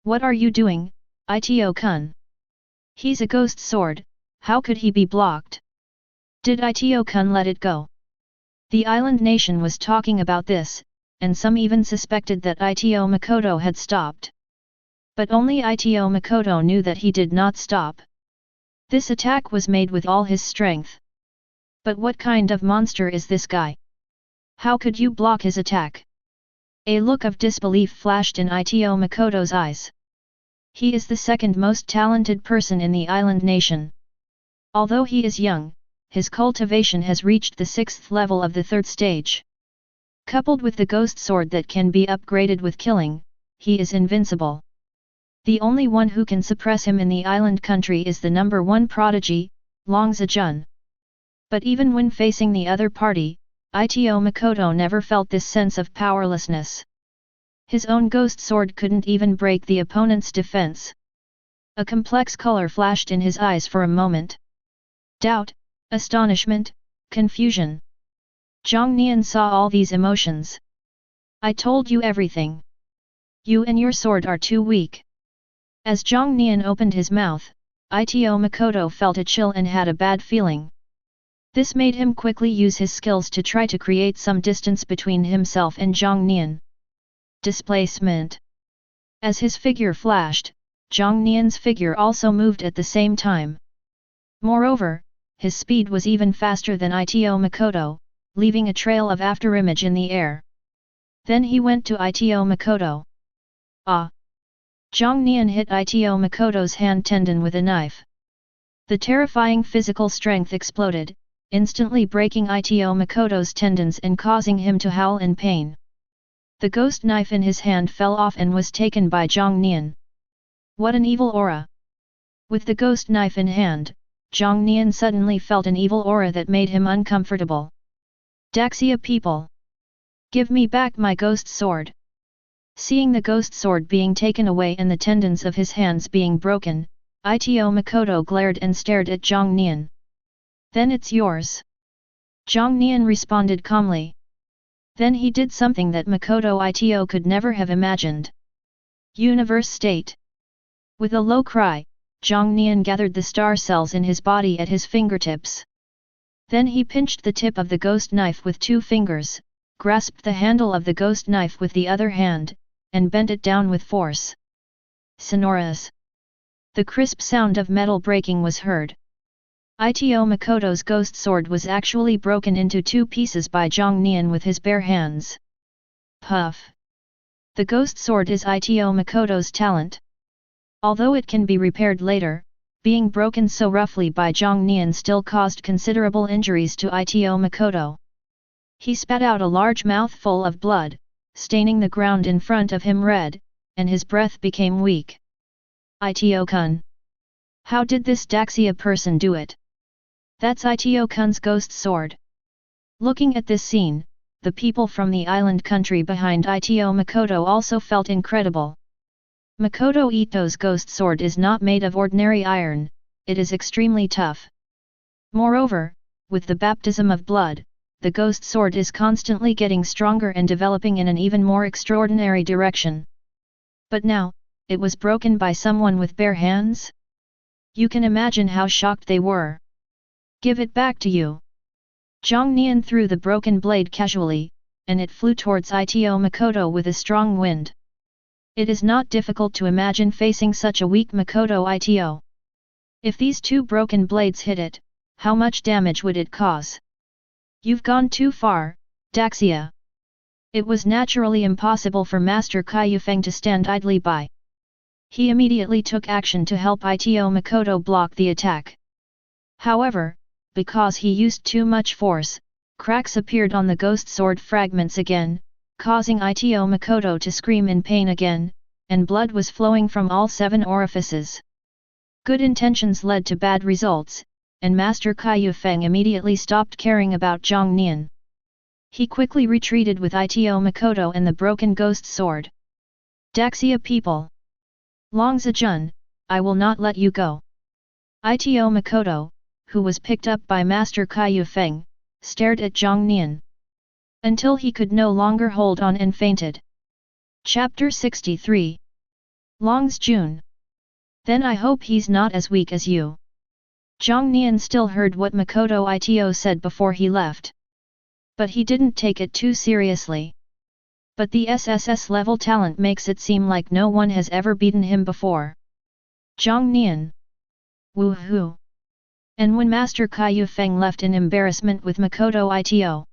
What are you doing, Ito-kun? He's a ghost sword, how could he be blocked? Did Ito-kun let it go? The island nation was talking about this, and some even suspected that Ito Makoto had stopped. But only Ito Makoto knew that he did not stop. This attack was made with all his strength. But what kind of monster is this guy? How could you block his attack? A look of disbelief flashed in Ito Makoto's eyes. He is the second most talented person in the island nation. Although he is young, his cultivation has reached the 6th level of the 3rd stage. Coupled with the ghost sword that can be upgraded with killing, he is invincible. The only one who can suppress him in the island country is the number 1 prodigy, Long Zijun. But even when facing the other party, Ito Makoto never felt this sense of powerlessness. His own ghost sword couldn't even break the opponent's defense. A complex color flashed in his eyes for a moment. Doubt, astonishment, confusion. Jiang Nian saw all these emotions. I told you everything. You and your sword are too weak. As Jiang Nian opened his mouth, Ito Makoto felt a chill and had a bad feeling. This made him quickly use his skills to try to create some distance between himself and Jiang Nian. Displacement. As his figure flashed, Jiang Nian's figure also moved at the same time. Moreover, his speed was even faster than Ito Makoto, leaving a trail of afterimage in the air. Then he went to Ito Makoto. Ah! Jiang Nian hit Ito Makoto's hand tendon with a knife. The terrifying physical strength exploded, instantly breaking Ito Makoto's tendons and causing him to howl in pain. The ghost knife in his hand fell off and was taken by Jiang Nian. What an evil aura! With the ghost knife in hand, Jiang Nian suddenly felt an evil aura that made him uncomfortable. Daxia people! Give me back my ghost sword! Seeing the ghost sword being taken away and the tendons of his hands being broken, Ito Makoto glared and stared at Jiang Nian. Then it's yours. Jiang Nian responded calmly. Then he did something that Makoto Ito could never have imagined. Universe state. With a low cry, Jiang Nian gathered the star cells in his body at his fingertips. Then he pinched the tip of the ghost knife with 2 fingers, grasped the handle of the ghost knife with the other hand, and bent it down with force. Sonorous. The crisp sound of metal breaking was heard. Ito Makoto's ghost sword was actually broken into 2 pieces by Jiang Nian with his bare hands. Puff! The ghost sword is Ito Makoto's talent. Although it can be repaired later, being broken so roughly by Jiang Nian still caused considerable injuries to Ito Makoto. He spat out a large mouthful of blood, staining the ground in front of him red, and his breath became weak. Ito-kun! How did this Daxia person do it? That's Ito-kun's ghost sword. Looking at this scene, the people from the island country behind Ito Makoto also felt incredible. Makoto Ito's ghost sword is not made of ordinary iron, it is extremely tough. Moreover, with the baptism of blood, the ghost sword is constantly getting stronger and developing in an even more extraordinary direction. But now, it was broken by someone with bare hands? You can imagine how shocked they were. Give it back to you. Jiang Nian threw the broken blade casually, and it flew towards Ito Makoto with a strong wind. It is not difficult to imagine facing such a weak Makoto Ito. If these 2 broken blades hit it, how much damage would it cause? You've gone too far, Daxia. It was naturally impossible for Master Kai Yufeng to stand idly by. He immediately took action to help Ito Makoto block the attack. However, because he used too much force, cracks appeared on the ghost sword fragments again, causing Ito Makoto to scream in pain again, and blood was flowing from all 7 orifices. Good intentions led to bad results, and Master Kai Yufeng immediately stopped caring about Jiang Nian. He quickly retreated with Ito Makoto and the broken ghost sword. Daxia people! Long Zijun, I will not let you go. Ito Makoto, who was picked up by Master Kai Yufeng, stared at Jiang Nian, until he could no longer hold on and fainted. Chapter 63. Long's June. Then I hope he's not as weak as you. Jiang Nian still heard what Makoto Ito said before he left. But he didn't take it too seriously. But the SSS level talent makes it seem like no one has ever beaten him before. Jiang Nian. Woohoo! And when Master Kai Yufeng left in embarrassment with Makoto Ito,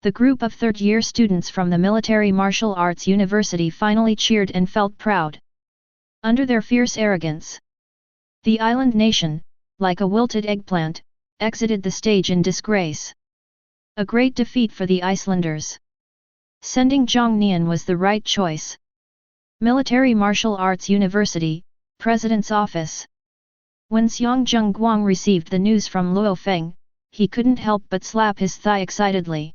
the group of third-year students from the Military Martial Arts University finally cheered and felt proud. Under their fierce arrogance, the island nation, like a wilted eggplant, exited the stage in disgrace. A great defeat for the Icelanders. Sending Jiang Nian was the right choice. Military Martial Arts University, President's Office. When Xiang Zhengguang received the news from Luo Feng, he couldn't help but slap his thigh excitedly.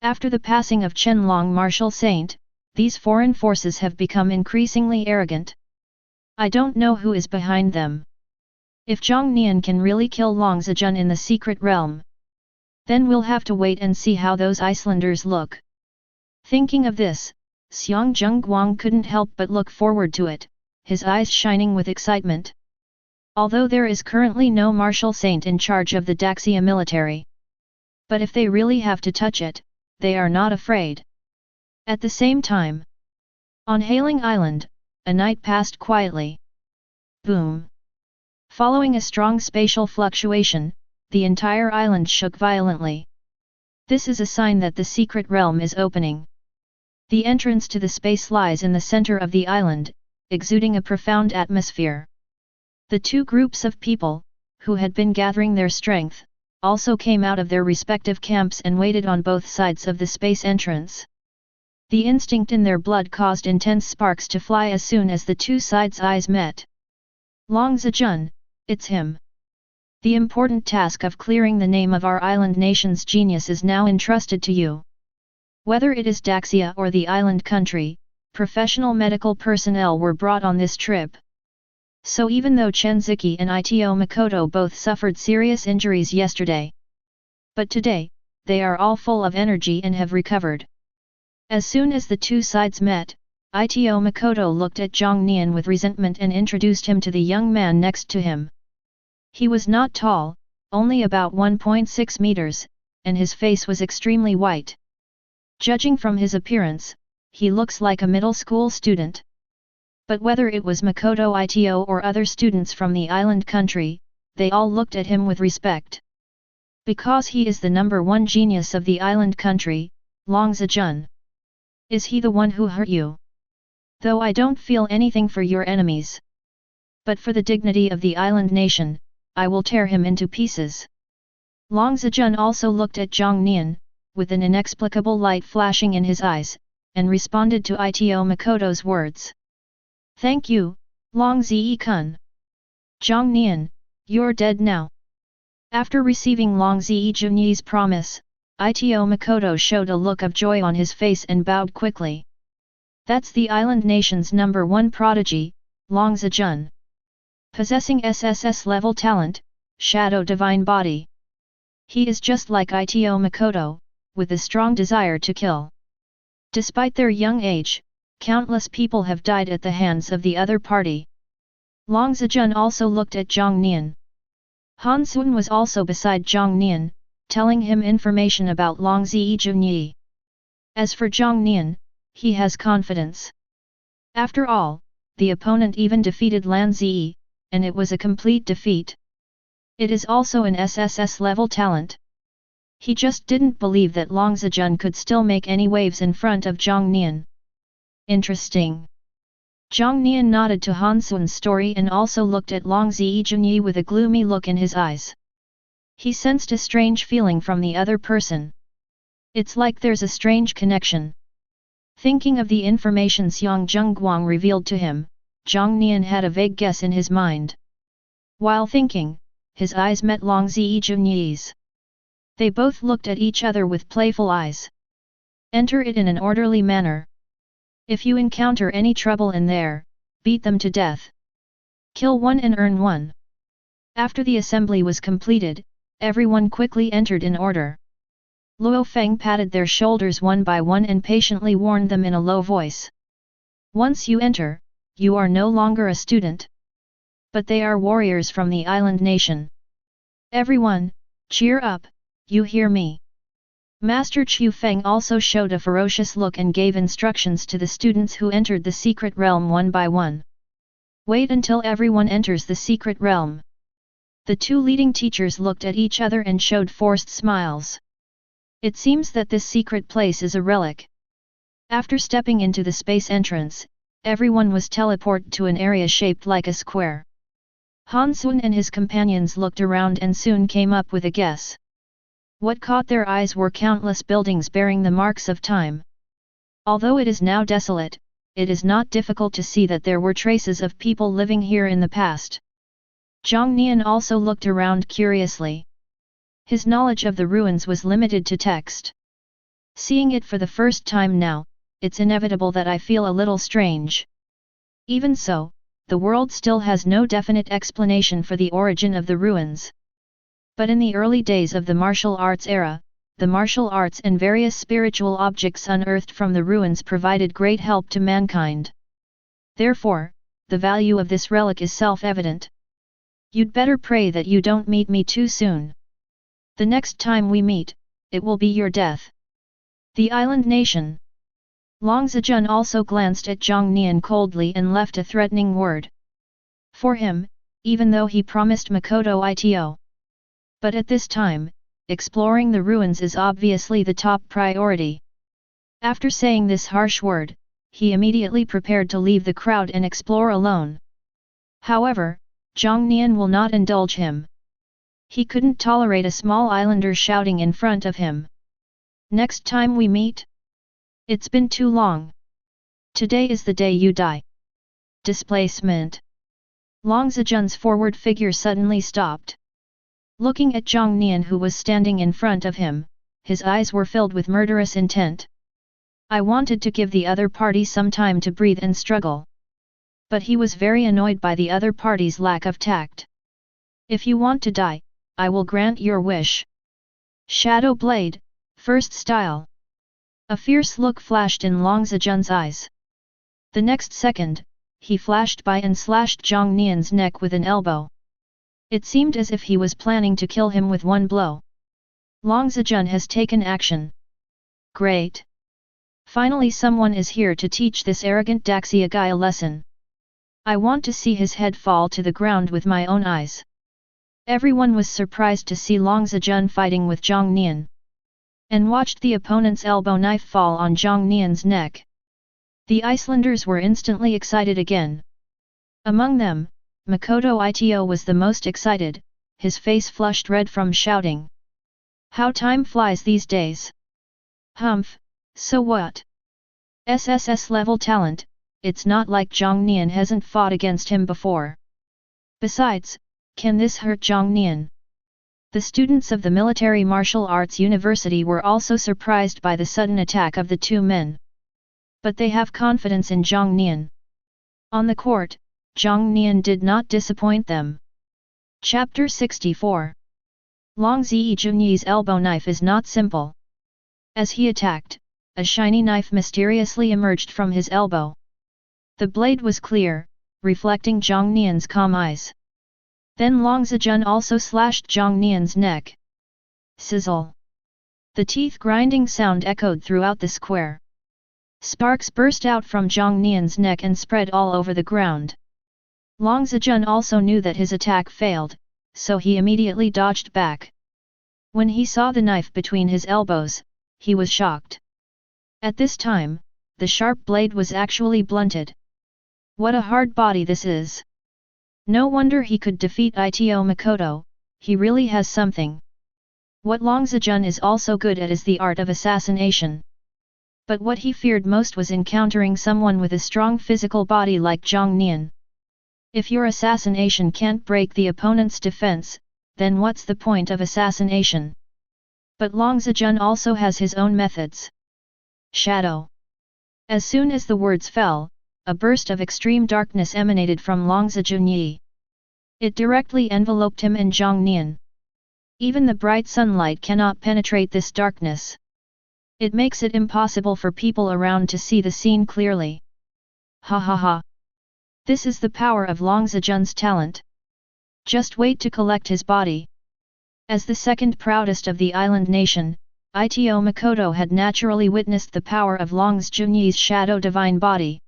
After the passing of Qianlong Martial Saint, these foreign forces have become increasingly arrogant. I don't know who is behind them. If Jiang Nian can really kill Long Zijun in the secret realm, then we'll have to wait and see how those Icelanders look. Thinking of this, Xiang Zhengguang couldn't help but look forward to it, his eyes shining with excitement. Although there is currently no martial saint in charge of the Daxia military. But if they really have to touch it, they are not afraid. At the same time, on Hailing Island, a night passed quietly. Boom! Following a strong spatial fluctuation, the entire island shook violently. This is a sign that the secret realm is opening. The entrance to the space lies in the center of the island, exuding a profound atmosphere. The two groups of people, who had been gathering their strength, also came out of their respective camps and waited on both sides of the space entrance. The instinct in their blood caused intense sparks to fly as soon as the two sides' eyes met. Long Zijun, it's him. The important task of clearing the name of our island nation's genius is now entrusted to you. Whether it is Daxia or the island country, professional medical personnel were brought on this trip. So even though Chen Ziki and Ito Makoto both suffered serious injuries yesterday, but today, they are all full of energy and have recovered. As soon as the two sides met, Ito Makoto looked at Jiang Nian with resentment and introduced him to the young man next to him. He was not tall, only about 1.6 meters, and his face was extremely white. Judging from his appearance, he looks like a middle school student. But whether it was Makoto Ito or other students from the island country, they all looked at him with respect. Because he is the number one genius of the island country, Long Zijun. Is he the one who hurt you? Though I don't feel anything for your enemies. But for the dignity of the island nation, I will tear him into pieces. Long Zijun also looked at Jiang Nian, with an inexplicable light flashing in his eyes, and responded to Ito Makoto's words. Thank you, Long Zi-kun. Jiang Nian, you're dead now. After receiving Long Zi-junyi's promise, Ito Makoto showed a look of joy on his face and bowed quickly. That's the island nation's number one prodigy, Long Zijun. Possessing SSS level talent, Shadow Divine Body. He is just like Ito Makoto, with a strong desire to kill. Despite their young age, countless people have died at the hands of the other party. Long Zijun also looked at Jiang Nian. Han Sun was also beside Jiang Nian, telling him information about Long Zi-junyi. As for Jiang Nian, he has confidence. After all, the opponent even defeated Lan Zi, and it was a complete defeat. It is also an SSS level talent. He just didn't believe that Long Zijun could still make any waves in front of Jiang Nian. Interesting. Jiang Nian nodded to Han Sun's story and also looked at Long Zi-junyi with a gloomy look in his eyes. He sensed a strange feeling from the other person. It's like there's a strange connection. Thinking of the information Xiang Zhengguang revealed to him, Jiang Nian had a vague guess in his mind. While thinking, his eyes met Long Zi-junyi's. They both looked at each other with playful eyes. Enter it in an orderly manner. If you encounter any trouble in there, beat them to death. Kill one and earn one. After the assembly was completed, everyone quickly entered in order. Luo Feng patted their shoulders one by one and patiently warned them in a low voice. Once you enter, you are no longer a student. But they are warriors from the island nation. Everyone, cheer up, you hear me. Master Chu Feng also showed a ferocious look and gave instructions to the students who entered the secret realm one by one. Wait until everyone enters the secret realm. The two leading teachers looked at each other and showed forced smiles. It seems that this secret place is a relic. After stepping into the space entrance, everyone was teleported to an area shaped like a square. Han Xuan and his companions looked around and soon came up with a guess. What caught their eyes were countless buildings bearing the marks of time. Although it is now desolate, it is not difficult to see that there were traces of people living here in the past. Jiang Nian also looked around curiously. His knowledge of the ruins was limited to text. Seeing it for the first time now, it's inevitable that I feel a little strange. Even so, the world still has no definite explanation for the origin of the ruins. But in the early days of the martial arts era, the martial arts and various spiritual objects unearthed from the ruins provided great help to mankind. Therefore, the value of this relic is self-evident. You'd better pray that you don't meet me too soon. The next time we meet, it will be your death. The island nation. Long Zijun also glanced at Jiang Nian coldly and left a threatening word. For him, even though he promised Makoto Ito. But at this time, exploring the ruins is obviously the top priority. After saying this harsh word, he immediately prepared to leave the crowd and explore alone. However, Jiang Nian will not indulge him. He couldn't tolerate a small islander shouting in front of him. Next time we meet? It's been too long. Today is the day you die. Displacement. Long Zijun's forward figure suddenly stopped. Looking at Jiang Nian who was standing in front of him, his eyes were filled with murderous intent. I wanted to give the other party some time to breathe and struggle. But he was very annoyed by the other party's lack of tact. If you want to die, I will grant your wish. Shadow Blade, first style. A fierce look flashed in Long Zijun's eyes. The next second, he flashed by and slashed Jiang Nian's neck with an elbow. It seemed as if he was planning to kill him with one blow. Long Zijun has taken action. Great! Finally someone is here to teach this arrogant Daxia guy a lesson. I want to see his head fall to the ground with my own eyes. Everyone was surprised to see Long Zijun fighting with Jiang Nian. And watched the opponent's elbow knife fall on Jiang Nian's neck. The Icelanders were instantly excited again. Among them, Makoto Ito was the most excited, his face flushed red from shouting. How time flies these days. Humph, so what? SSS level talent, it's not like Jiang Nian hasn't fought against him before. Besides, can this hurt Jiang Nian? The students of the Military Martial Arts University were also surprised by the sudden attack of the two men. But they have confidence in Jiang Nian. On the court, Jiang Nian did not disappoint them. Chapter 64. Long Zijunyi's elbow knife is not simple. As he attacked, a shiny knife mysteriously emerged from his elbow. The blade was clear, reflecting Jiang Nian's calm eyes. Then Long Zijun also slashed Jiang Nian's neck. Sizzle! The teeth-grinding sound echoed throughout the square. Sparks burst out from Jiang Nian's neck and spread all over the ground. Long Zijun also knew that his attack failed, so he immediately dodged back. When he saw the knife between his elbows, he was shocked. At this time, the sharp blade was actually blunted. What a hard body this is! No wonder he could defeat Ito Makoto, he really has something. What Long Zijun is also good at is the art of assassination. But what he feared most was encountering someone with a strong physical body like Jiang Nian. If your assassination can't break the opponent's defense, then what's the point of assassination? But Long Zijun also has his own methods. Shadow. As soon as the words fell, a burst of extreme darkness emanated from Long Zijunyi. It directly enveloped him and Jiang Nian. Even the bright sunlight cannot penetrate this darkness. It makes it impossible for people around to see the scene clearly. Ha ha ha. This is the power of Long Zejun's talent. Just wait to collect his body. As the second proudest of the island nation, Ito Makoto had naturally witnessed the power of Long Zejun's shadow divine body.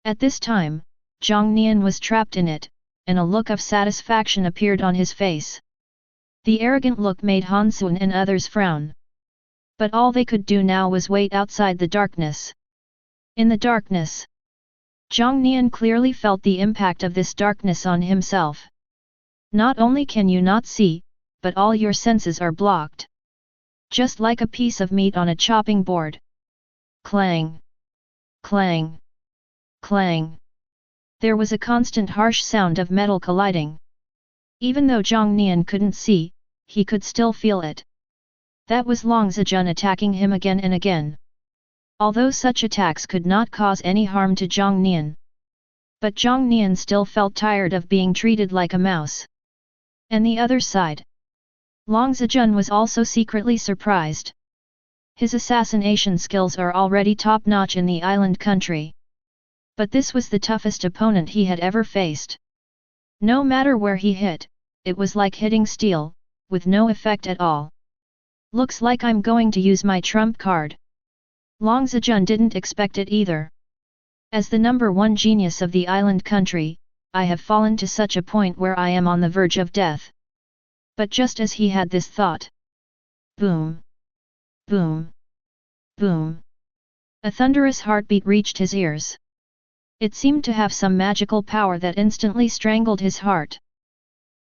At this time, Jiang Nian was trapped in it, and a look of satisfaction appeared on his face. The arrogant look made Hansun and others frown. But all they could do now was wait outside the darkness. In the darkness, Jiang Nian clearly felt the impact of this darkness on himself. Not only can you not see, but all your senses are blocked. Just like a piece of meat on a chopping board. Clang! Clang! Clang! There was a constant harsh sound of metal colliding. Even though Jiang Nian couldn't see, he could still feel it. That was Long Zejun attacking him again and again. Although such attacks could not cause any harm to Jiang Nian. But Jiang Nian still felt tired of being treated like a mouse. And the other side. Long Zejun was also secretly surprised. His assassination skills are already top-notch in the island country. But this was the toughest opponent he had ever faced. No matter where he hit, it was like hitting steel, with no effect at all. Looks like I'm going to use my trump card. Long Zejun didn't expect it either. As the number one genius of the island country, I have fallen to such a point where I am on the verge of death. But just as he had this thought. Boom! Boom! Boom! A thunderous heartbeat reached his ears. It seemed to have some magical power that instantly strangled his heart.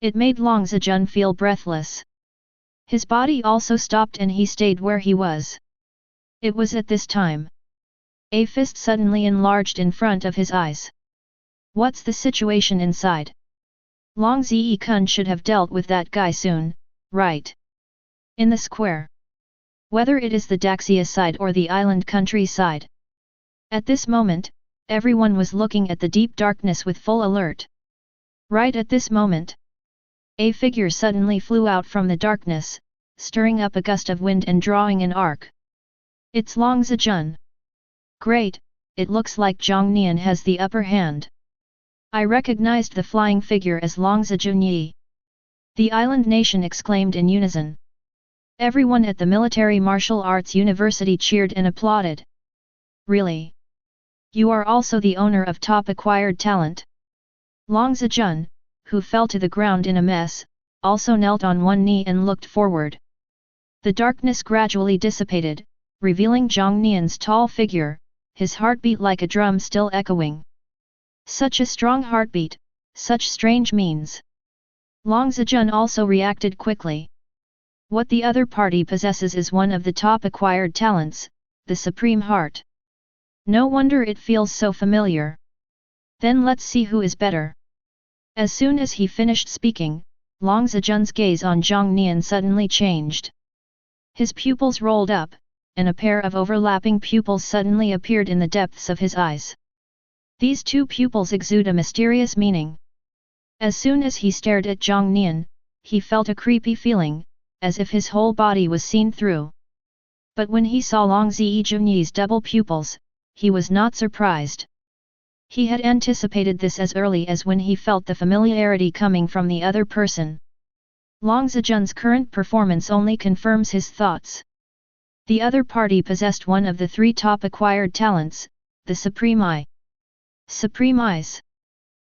It made Long Zejun feel breathless. His body also stopped and he stayed where he was. It was at this time. A fist suddenly enlarged in front of his eyes. What's the situation inside? Long Zikun should have dealt with that guy soon, right? In the square. Whether it is the Daxia side or the island countryside. At this moment, everyone was looking at the deep darkness with full alert. Right at this moment, a figure suddenly flew out from the darkness, stirring up a gust of wind and drawing an arc. It's Long Zejun. Great, it looks like Jiang Nian has the upper hand. I recognized the flying figure as Long Zejun. The island nation exclaimed in unison. Everyone at the Military Martial Arts University cheered and applauded. Really? You are also the owner of top acquired talent? Long Zejun, who fell to the ground in a mess, also knelt on one knee and looked forward. The darkness gradually dissipated, revealing Jiang Nian's tall figure, his heartbeat like a drum still echoing. Such a strong heartbeat, such strange means. Long Zejun also reacted quickly. What the other party possesses is one of the top acquired talents, the Supreme Heart. No wonder it feels so familiar. Then let's see who is better. As soon as he finished speaking, Long Zejun's gaze on Jiang Nian suddenly changed. His pupils rolled up, and a pair of overlapping pupils suddenly appeared in the depths of his eyes. These two pupils exude a mysterious meaning. As soon as he stared at Jiang Nian, he felt a creepy feeling, as if his whole body was seen through. But when he saw Long Zejun's double pupils, he was not surprised. He had anticipated this as early as when he felt the familiarity coming from the other person. Long Zejun's current performance only confirms his thoughts. The other party possessed one of the three top acquired talents, the Supreme Eye. Supreme Eyes.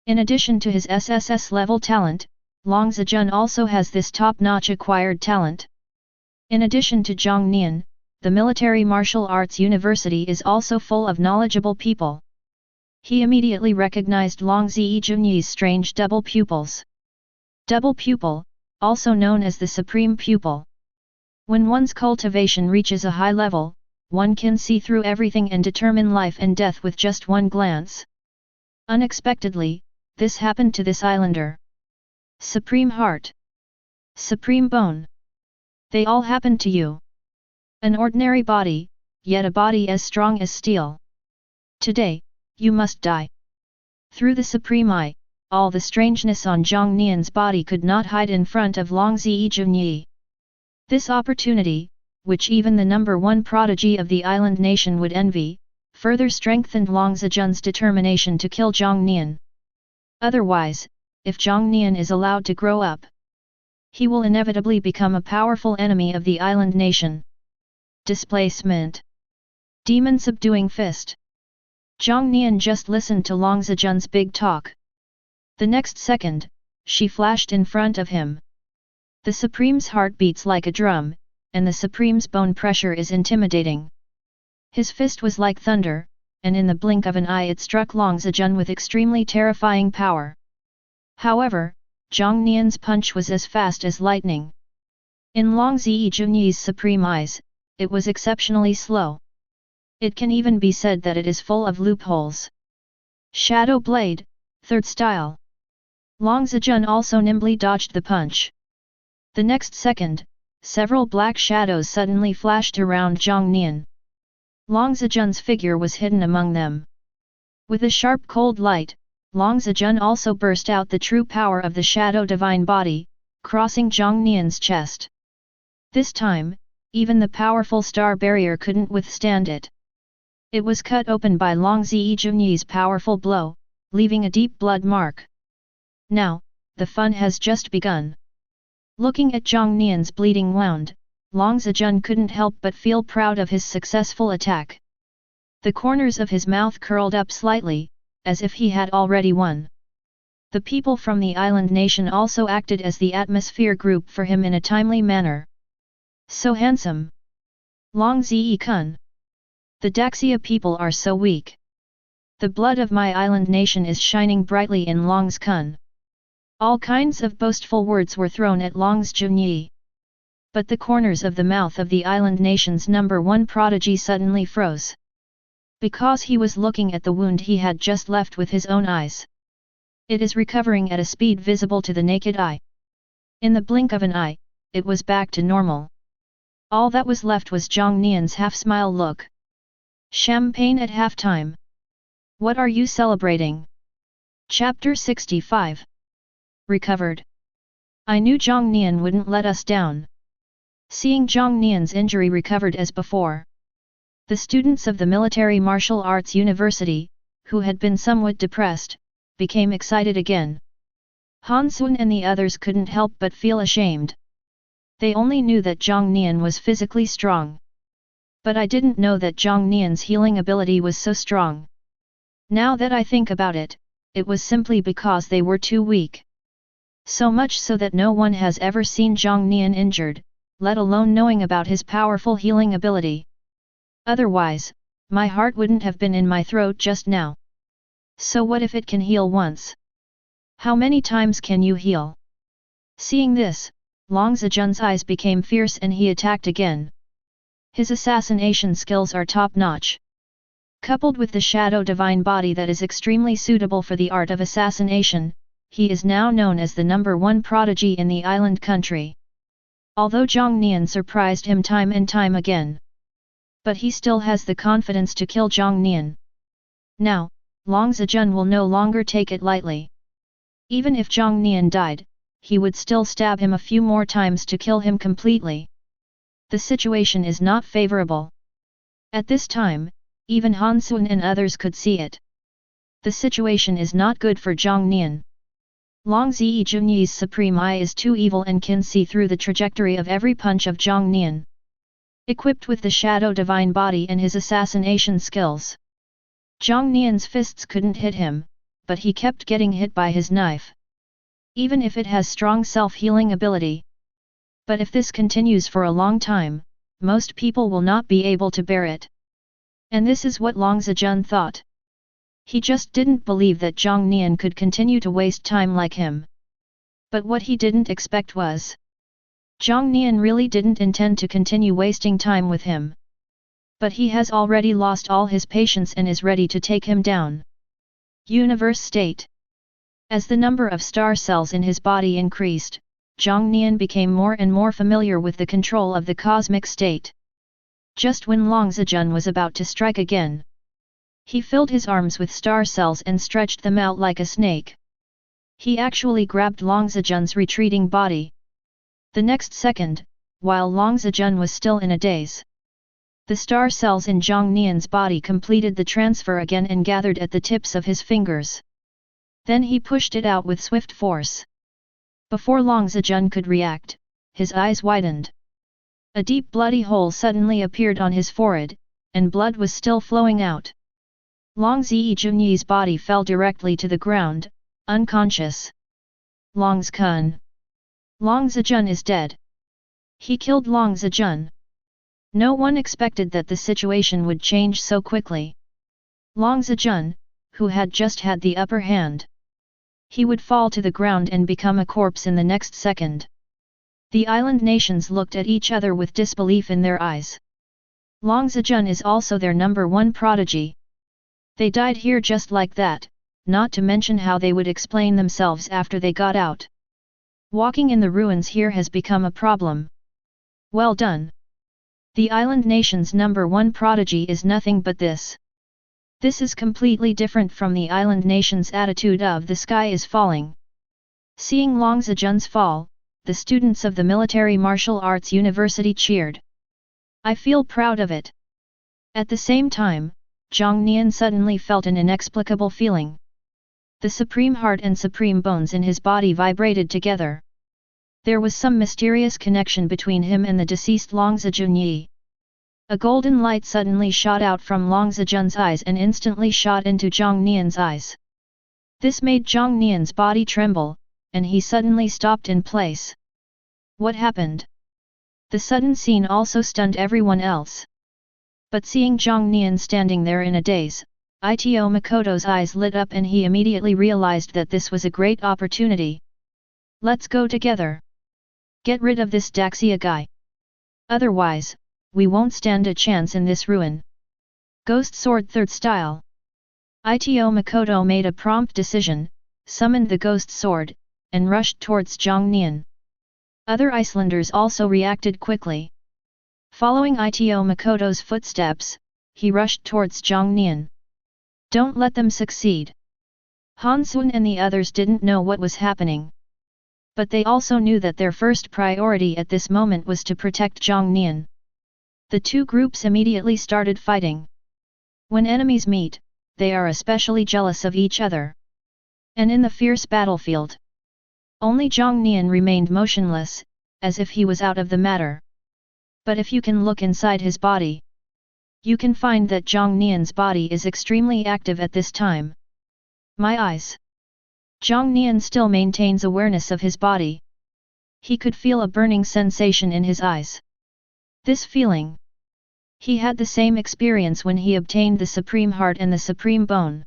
In addition to his SSS level talent, Long Zejun also has this top-notch acquired talent. In addition to Jiang Nian, the Military Martial Arts University is also full of knowledgeable people. He immediately recognized Long Zejun's strange double pupils. Double pupil, also known as the Supreme Pupil. When one's cultivation reaches a high level, one can see through everything and determine life and death with just one glance. Unexpectedly, this happened to this islander. Supreme Heart. Supreme Bone. They all happened to you. An ordinary body, yet a body as strong as steel. Today, you must die. Through the Supreme Eye, all the strangeness on Jiang Nian's body could not hide in front of Long Zejun. This opportunity, which even the number one prodigy of the island nation would envy, further strengthened Long Zejun's determination to kill Jiang Nian. Otherwise, if Jiang Nian is allowed to grow up, he will inevitably become a powerful enemy of the island nation. Displacement. Demon subduing fist. Jiang Nian just listened to Long Zejun's big talk. The next second, she flashed in front of him. The Supreme's heart beats like a drum, and the Supreme's bone pressure is intimidating. His fist was like thunder, and in the blink of an eye it struck Long Zejun with extremely terrifying power. However, Jiang Nian's punch was as fast as lightning. In Long Zejun's supreme eyes, it was exceptionally slow. It can even be said that it is full of loopholes. Shadow Blade, third style. Long Zejun also nimbly dodged the punch. The next second, several black shadows suddenly flashed around Jiang Nian. Long Zejun's figure was hidden among them. With a sharp cold light, Long Zejun also burst out the true power of the shadow divine body, crossing Jiang Nian's chest. This time, even the powerful star barrier couldn't withstand it. It was cut open by Long Zejun's powerful blow, leaving a deep blood mark. Now, the fun has just begun. Looking at Jiang Nian's bleeding wound, Long Zejun couldn't help but feel proud of his successful attack. The corners of his mouth curled up slightly, as if he had already won. The people from the island nation also acted as the atmosphere group for him in a timely manner. So handsome! Long Ze-kun! The Daxia people are so weak. The blood of my island nation is shining brightly in Long's kun. All kinds of boastful words were thrown at Long's Junyi. But the corners of the mouth of the island nation's number one prodigy suddenly froze. Because he was looking at the wound he had just left with his own eyes. It is recovering at a speed visible to the naked eye. In the blink of an eye, it was back to normal. All that was left was Jiang Nian's half-smile look. Champagne at halftime. What are you celebrating? Chapter 65. Recovered. I knew Jiang Nian wouldn't let us down. Seeing Jiang Nian's injury recovered as before, the students of the Military Martial Arts University, who had been somewhat depressed, became excited again. Han Sun and the others couldn't help but feel ashamed. They only knew that Jiang Nian was physically strong. But I didn't know that Jiang Nian's healing ability was so strong. Now that I think about it, it was simply because they were too weak. So much so that no one has ever seen Jiang Nian injured, let alone knowing about his powerful healing ability. Otherwise, my heart wouldn't have been in my throat just now. So what if it can heal once? How many times can you heal? Seeing this, Long Zejun's eyes became fierce and he attacked again. His assassination skills are top-notch. Coupled with the shadow divine body that is extremely suitable for the art of assassination, he is now known as the number one prodigy in the island country. Although Jiang Nian surprised him time and time again. But he still has the confidence to kill Jiang Nian. Now, Long Zejun will no longer take it lightly. Even if Jiang Nian died, he would still stab him a few more times to kill him completely. The situation is not favorable. At this time, even Han Sun and others could see it. The situation is not good for Jiang Nian. Long Zejun's supreme eye is too evil and can see through the trajectory of every punch of Jiang Nian. Equipped with the shadow divine body and his assassination skills, Jiang Nian's fists couldn't hit him, but he kept getting hit by his knife. Even if it has strong self-healing ability. But if this continues for a long time, most people will not be able to bear it. And this is what Long Zejun thought. He just didn't believe that Jiang Nian could continue to waste time like him. But what he didn't expect was, Jiang Nian really didn't intend to continue wasting time with him. But he has already lost all his patience and is ready to take him down. Universe State. As the number of star cells in his body increased, Jiang Nian became more and more familiar with the control of the cosmic state. Just when Long Zejun was about to strike again, he filled his arms with star cells and stretched them out like a snake. He actually grabbed Long Zejun's retreating body. The next second, while Long Zijun was still in a daze. The star cells in Jiang Nian's body completed the transfer again and gathered at the tips of his fingers. Then he pushed it out with swift force. Before Long Zijun could react, his eyes widened. A deep bloody hole suddenly appeared on his forehead, and blood was still flowing out. Long Zijun's body fell directly to the ground, unconscious. Long Zijun. Long Zijun is dead. He killed Long Zijun. No one expected that the situation would change so quickly. Long Zijun, who had just had the upper hand. He would fall to the ground and become a corpse in the next second. The island nations looked at each other with disbelief in their eyes. Long Zijun is also their #1 prodigy. They died here just like that, not to mention how they would explain themselves after they got out. Walking in the ruins here has become a problem. Well done. The island nation's #1 prodigy is nothing but this. This is completely different from the island nation's attitude of the sky is falling. Seeing Long Zijun's fall, the students of the Military Martial Arts University cheered. I feel proud of it. At the same time, Jiang Nian suddenly felt an inexplicable feeling. The supreme heart and supreme bones in his body vibrated together. There was some mysterious connection between him and the deceased Long Zijun. A golden light suddenly shot out from Long Zijun's eyes and instantly shot into Jiang Nian's eyes. This made Jiang Nian's body tremble, and he suddenly stopped in place. What happened? The sudden scene also stunned everyone else. But seeing Jiang Nian standing there in a daze, Ito Makoto's eyes lit up and he immediately realized that this was a great opportunity. Let's go together. Get rid of this Daxia guy. Otherwise, we won't stand a chance in this ruin. Ghost Sword Third Style. Ito Makoto made a prompt decision, summoned the Ghost Sword, and rushed towards Jiang Nian. Other Icelanders also reacted quickly. Following Ito Makoto's footsteps, he rushed towards Jiang Nian. Don't let them succeed. Han Xuan and the others didn't know what was happening. But they also knew that their first priority at this moment was to protect Jiang Nian. The two groups immediately started fighting. When enemies meet, they are especially jealous of each other. And in the fierce battlefield, only Jiang Nian remained motionless, as if he was out of the matter. But if you can look inside his body, you can find that Jiang Nian's body is extremely active at this time. My eyes. Jiang Nian still maintains awareness of his body. He could feel a burning sensation in his eyes. This feeling. He had the same experience when he obtained the Supreme Heart and the Supreme Bone.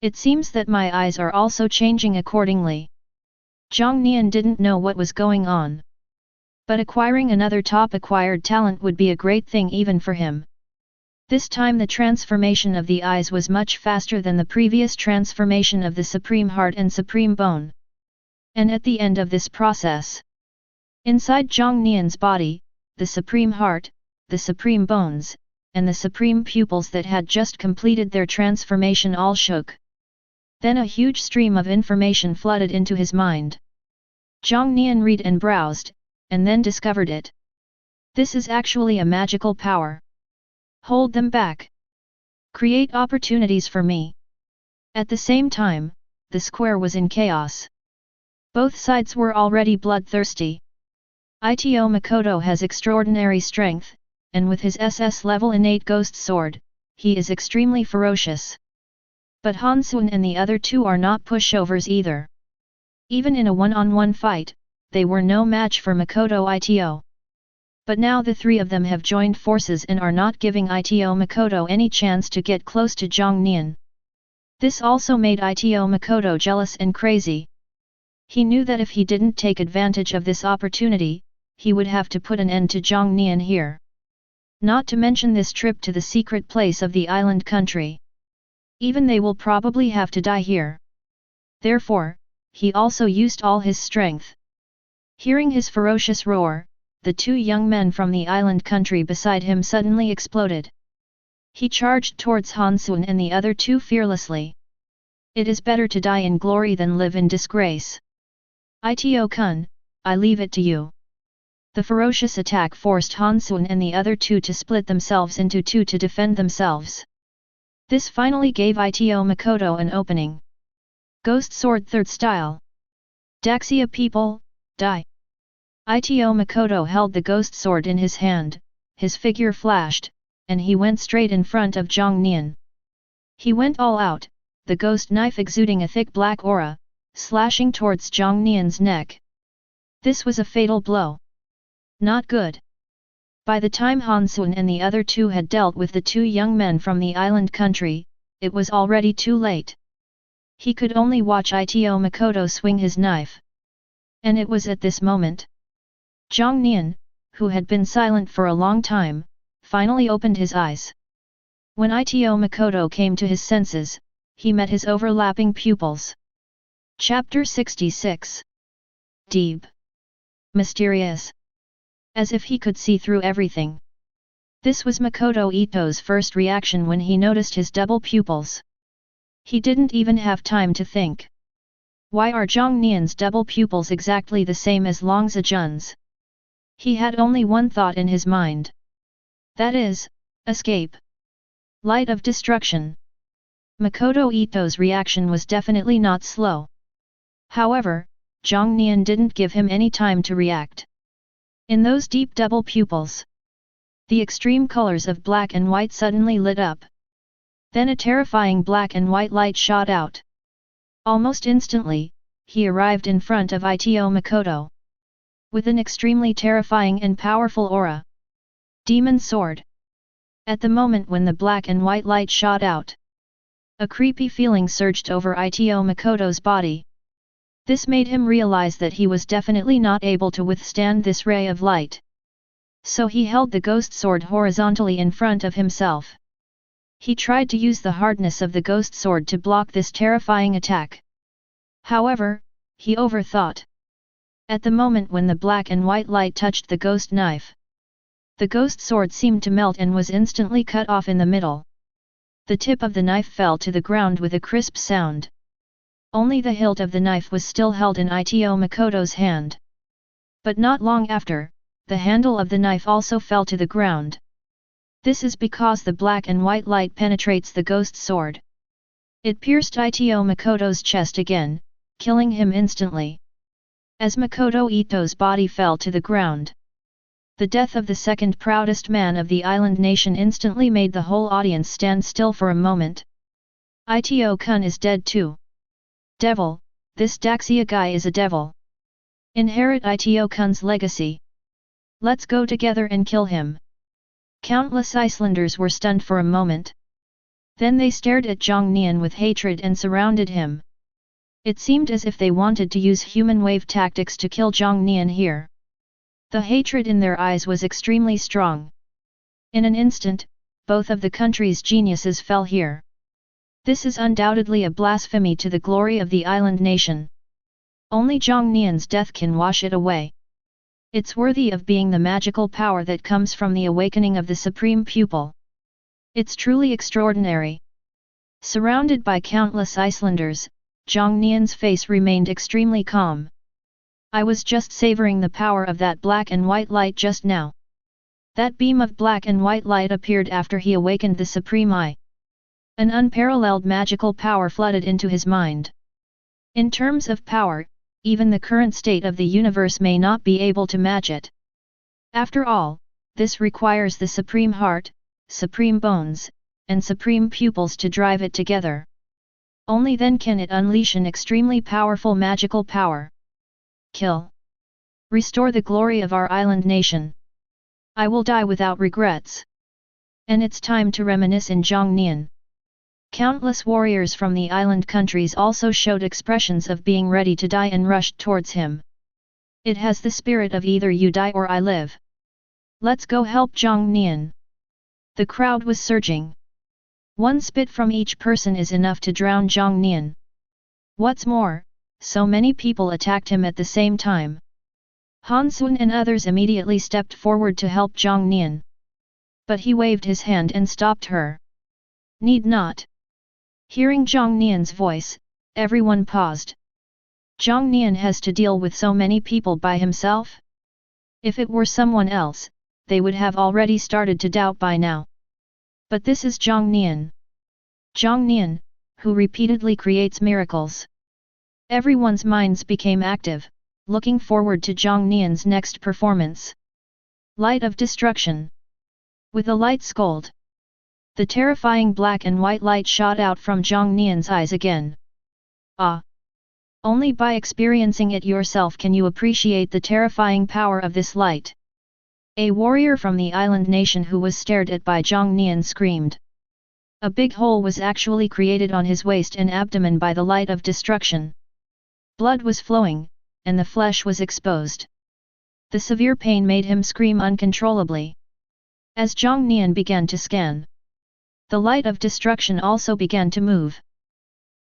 It seems that my eyes are also changing accordingly. Jiang Nian didn't know what was going on. But acquiring another top acquired talent would be a great thing even for him. This time the transformation of the eyes was much faster than the previous transformation of the Supreme Heart and Supreme Bone. And at the end of this process, inside Jiang Nian's body, the Supreme Heart, the Supreme Bones, and the Supreme Pupils that had just completed their transformation all shook. Then a huge stream of information flooded into his mind. Jiang Nian read and browsed, and then discovered it. This is actually a magical power. Hold them back. Create opportunities for me. At the same time, the square was in chaos. Both sides were already bloodthirsty. Ito Makoto has extraordinary strength, and with his SS level innate ghost sword, he is extremely ferocious. But Han Xuan and the other two are not pushovers either. Even in a one-on-one fight, they were no match for Makoto Ito. But now the three of them have joined forces and are not giving Ito Makoto any chance to get close to Jiang Nian. This also made Ito Makoto jealous and crazy. He knew that if he didn't take advantage of this opportunity, he would have to put an end to Jiang Nian here. Not to mention this trip to the secret place of the island country. Even they will probably have to die here. Therefore, he also used all his strength. Hearing his ferocious roar, the two young men from the island country beside him suddenly exploded. He charged towards Han Xuan and the other two fearlessly. It is better to die in glory than live in disgrace. Ito-kun, I leave it to you. The ferocious attack forced Han Xuan and the other two to split themselves into two to defend themselves. This finally gave Ito Makoto an opening. Ghost Sword Third Style. Daxia people, die! Ito Makoto held the ghost sword in his hand, his figure flashed, and he went straight in front of Jiang Nian. He went all out, the ghost knife exuding a thick black aura, slashing towards Jiang Nian's neck. This was a fatal blow. Not good. By the time Han Xuan and the other two had dealt with the two young men from the island country, it was already too late. He could only watch Ito Makoto swing his knife. And it was at this moment. Jiang Nian, who had been silent for a long time, finally opened his eyes. When Ito Makoto came to his senses, he met his overlapping pupils. Chapter 66. Deep. Mysterious. As if he could see through everything. This was Makoto Ito's first reaction when he noticed his double pupils. He didn't even have time to think. Why are Jiang Nian's double pupils exactly the same as Long Zijun's? He had only one thought in his mind. That is, escape. Light of destruction. Makoto Ito's reaction was definitely not slow. However, Jiang Nian didn't give him any time to react. In those deep double pupils, the extreme colors of black and white suddenly lit up. Then a terrifying black and white light shot out. Almost instantly, he arrived in front of Ito Makoto. With an extremely terrifying and powerful aura. Demon Sword. At the moment when the black and white light shot out, a creepy feeling surged over Ito Makoto's body. This made him realize that he was definitely not able to withstand this ray of light. So he held the ghost sword horizontally in front of himself. He tried to use the hardness of the ghost sword to block this terrifying attack. However, he overthought. At the moment when the black and white light touched the ghost knife, the ghost sword seemed to melt and was instantly cut off in the middle. The tip of the knife fell to the ground with a crisp sound. Only the hilt of the knife was still held in Ito Makoto's hand. But not long after, the handle of the knife also fell to the ground. This is because the black and white light penetrates the ghost sword. It pierced Ito Makoto's chest again, killing him instantly. As Makoto Ito's body fell to the ground, the death of the second proudest man of the island nation instantly made the whole audience stand still for a moment. Ito-kun is dead too. Devil, this Daxia guy is a devil. Inherit Ito-kun's legacy. Let's go together and kill him. Countless Icelanders were stunned for a moment. Then they stared at Jiang Nian with hatred and surrounded him. It seemed as if they wanted to use human wave tactics to kill Jiang Nian here. The hatred in their eyes was extremely strong. In an instant, both of the country's geniuses fell here. This is undoubtedly a blasphemy to the glory of the island nation. Only Jiang Nian's death can wash it away. It's worthy of being the magical power that comes from the awakening of the supreme pupil. It's truly extraordinary. Surrounded by countless Icelanders, Jiang Nian's face remained extremely calm. I was just savoring the power of that black and white light just now. That beam of black and white light appeared after he awakened the Supreme Eye. An unparalleled magical power flooded into his mind. In terms of power, even the current state of the universe may not be able to match it. After all, this requires the Supreme Heart, Supreme Bones, and Supreme Pupils to drive it together. Only then can it unleash an extremely powerful magical power. Kill. Restore the glory of our island nation. I will die without regrets. And it's time to reminisce in Jiang Nian. Countless warriors from the island countries also showed expressions of being ready to die and rushed towards him. It has the spirit of either you die or I live. Let's go help Jiang Nian. The crowd was surging. One spit from each person is enough to drown Jiang Nian. What's more, so many people attacked him at the same time. Han Xuan and others immediately stepped forward to help Jiang Nian. But he waved his hand and stopped her. Need not. Hearing Jiang Nian's voice, everyone paused. Jiang Nian has to deal with so many people by himself? If it were someone else, they would have already started to doubt by now. But this is Jiang Nian. Jiang Nian, who repeatedly creates miracles. Everyone's minds became active, looking forward to Jiang Nian's next performance. Light of destruction. With a light scold, the terrifying black and white light shot out from Jiang Nian's eyes again. Ah! Only by experiencing it yourself can you appreciate the terrifying power of this light. A warrior from the island nation who was stared at by Jiang Nian screamed. A big hole was actually created on his waist and abdomen by the light of destruction. Blood was flowing, and the flesh was exposed. The severe pain made him scream uncontrollably. As Jiang Nian began to scan, the light of destruction also began to move.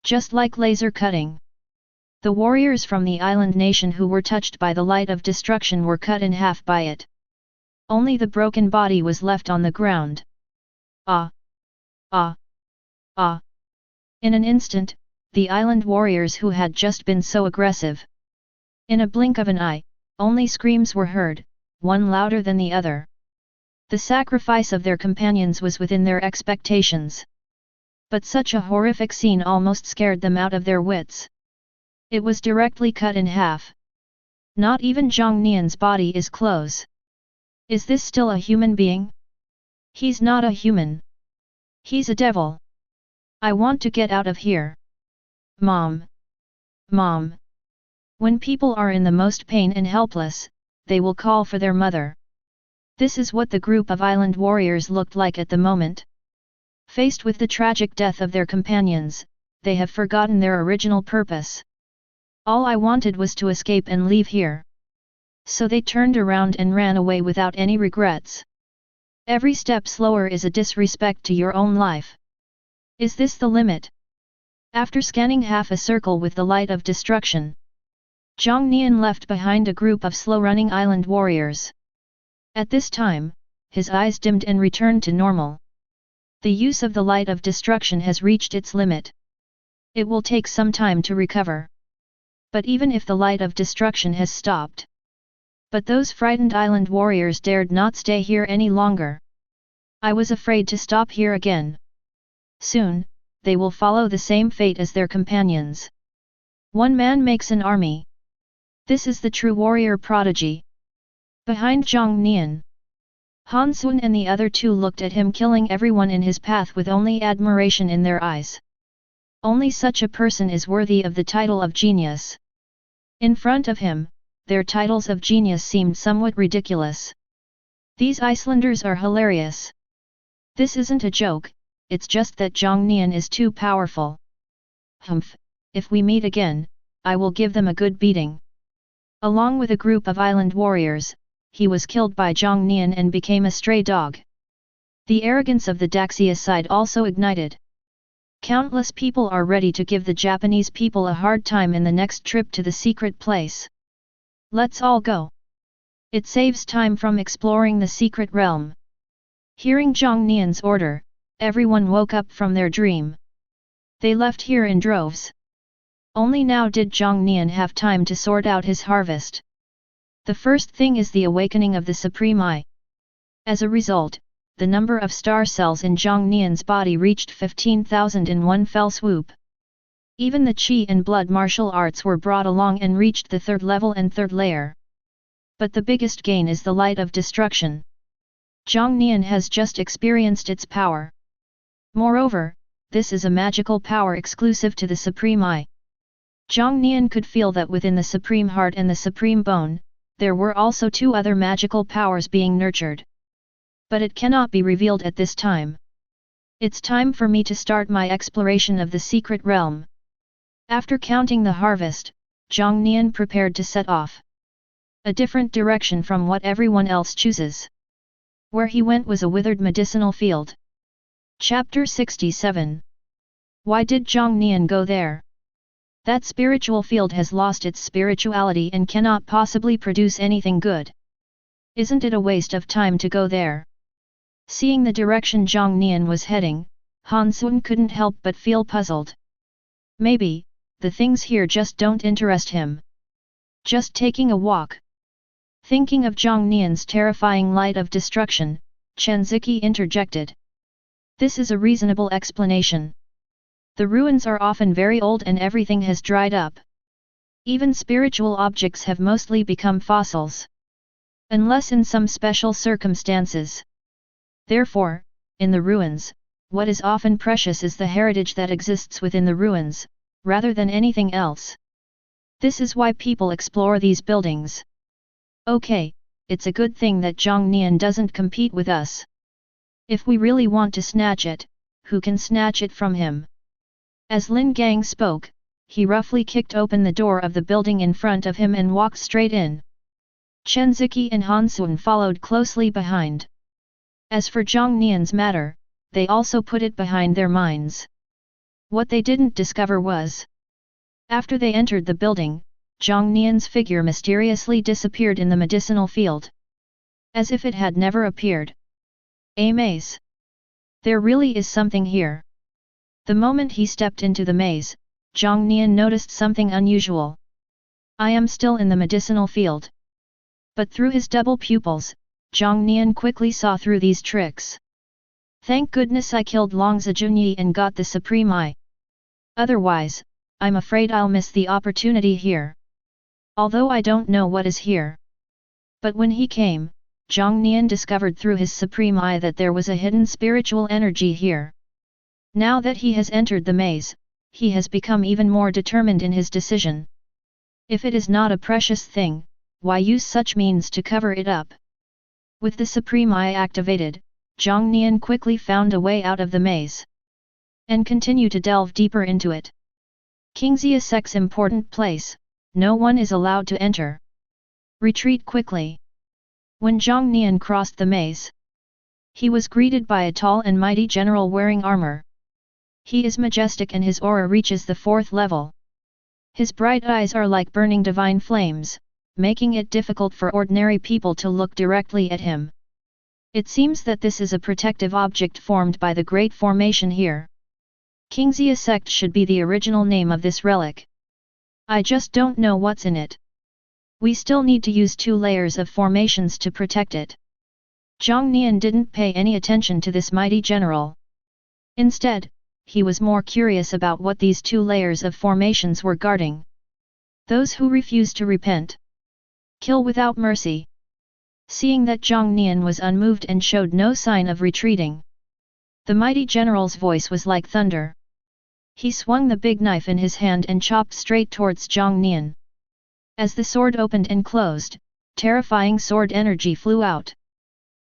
Just like laser cutting. The warriors from the island nation who were touched by the light of destruction were cut in half by it. Only the broken body was left on the ground. Ah! Ah! Ah! In an instant, the island warriors who had just been so aggressive. In a blink of an eye, only screams were heard, one louder than the other. The sacrifice of their companions was within their expectations. But such a horrific scene almost scared them out of their wits. It was directly cut in half. Not even Jiang Nian's body is close. Is this still a human being? He's not a human. He's a devil. I want to get out of here. Mom! Mom! When people are in the most pain and helpless, they will call for their mother. This is what the group of island warriors looked like at the moment. Faced with the tragic death of their companions, they have forgotten their original purpose. All I wanted was to escape and leave here. So they turned around and ran away without any regrets. Every step slower is a disrespect to your own life. Is this the limit? After scanning half a circle with the light of destruction, Jiang Nian left behind a group of slow-running island warriors. At this time, his eyes dimmed and returned to normal. The use of the light of destruction has reached its limit. It will take some time to recover. But even if the light of destruction has stopped. But those frightened island warriors dared not stay here any longer. I was afraid to stop here again. Soon, they will follow the same fate as their companions. One man makes an army. This is the true warrior prodigy. Behind Jiang Nian, Han Sun and the other two looked at him killing everyone in his path with only admiration in their eyes. Only such a person is worthy of the title of genius. In front of him, their titles of genius seemed somewhat ridiculous. These Icelanders are hilarious. This isn't a joke, it's just that Jiang Nian is too powerful. Humph, if we meet again, I will give them a good beating. Along with a group of island warriors, he was killed by Jiang Nian and became a stray dog. The arrogance of the Daxia side also ignited. Countless people are ready to give the Japanese people a hard time in the next trip to the secret place. Let's all go. It saves time from exploring the secret realm. Hearing Jiang Nian's order, everyone woke up from their dream. They left here in droves. Only now did Jiang Nian have time to sort out his harvest. The first thing is the awakening of the Supreme I. As a result, the number of star cells in Jiang Nian's body reached 15,000 in one fell swoop. Even the qi and blood martial arts were brought along and reached the third level and third layer. But the biggest gain is the light of destruction. Jiang Nian has just experienced its power. Moreover, this is a magical power exclusive to the Supreme I. Jiang Nian could feel that within the Supreme Heart and the Supreme Bone, there were also two other magical powers being nurtured. But it cannot be revealed at this time. It's time for me to start my exploration of the secret realm. After counting the harvest, Jiang Nian prepared to set off. A different direction from what everyone else chooses. Where he went was a withered medicinal field. Chapter 67. Why did Jiang Nian go there? That spiritual field has lost its spirituality and cannot possibly produce anything good. Isn't it a waste of time to go there? Seeing the direction Jiang Nian was heading, Han Sun couldn't help but feel puzzled. Maybe, the things here just don't interest him. Just taking a walk. Thinking of Jiang Nian's terrifying light of destruction, Chen Ziqi interjected. This is a reasonable explanation. The ruins are often very old and everything has dried up. Even spiritual objects have mostly become fossils. Unless in some special circumstances. Therefore, in the ruins, what is often precious is the heritage that exists within the ruins, rather than anything else. This is why people explore these buildings. Okay, it's a good thing that Jiang Nian doesn't compete with us. If we really want to snatch it, who can snatch it from him? As Lin Gang spoke, he roughly kicked open the door of the building in front of him and walked straight in. Chen Ziqi and Han Sun followed closely behind. As for Jiang Nian's matter, they also put it behind their minds. What they didn't discover was, after they entered the building, Jiang Nian's figure mysteriously disappeared in the medicinal field. As if it had never appeared. A maze. There really is something here. The moment he stepped into the maze, Jiang Nian noticed something unusual. I am still in the medicinal field. But through his double pupils, Jiang Nian quickly saw through these tricks. Thank goodness I killed Long Zijunyi and got the Supreme Eye. Otherwise, I'm afraid I'll miss the opportunity here. Although I don't know what is here. But when he came, Jiang Nian discovered through his Supreme Eye that there was a hidden spiritual energy here. Now that he has entered the maze, he has become even more determined in his decision. If it is not a precious thing, why use such means to cover it up? With the Supreme Eye activated, Jiang Nian quickly found a way out of the maze. And continue to delve deeper into it. King Xia's important place, no one is allowed to enter. Retreat quickly. When Jiang Nian crossed the maze, he was greeted by a tall and mighty general wearing armor. He is majestic and his aura reaches the 4th level. His bright eyes are like burning divine flames, making it difficult for ordinary people to look directly at him. It seems that this is a protective object formed by the Great Formation here. King Xia sect should be the original name of this relic. I just don't know what's in it. We still need to use 2 layers of formations to protect it. Jiang Nian didn't pay any attention to this mighty general. Instead, he was more curious about what these 2 layers of formations were guarding. Those who refuse to repent. Kill without mercy. Seeing that Jiang Nian was unmoved and showed no sign of retreating. The mighty general's voice was like thunder. He swung the big knife in his hand and chopped straight towards Jiang Nian. As the sword opened and closed, terrifying sword energy flew out.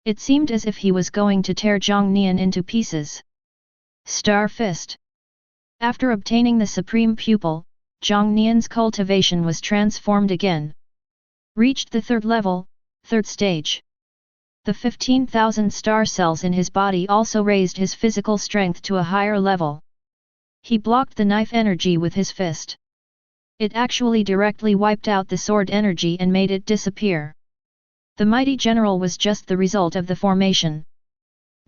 It seemed as if he was going to tear Jiang Nian into pieces. Star Fist. After obtaining the supreme pupil, Jiang Nian's cultivation was transformed again. Reached the 3rd level, 3rd stage. The 15,000 star cells in his body also raised his physical strength to a higher level. He blocked the knife energy with his fist. It actually directly wiped out the sword energy and made it disappear. The mighty general was just the result of the formation.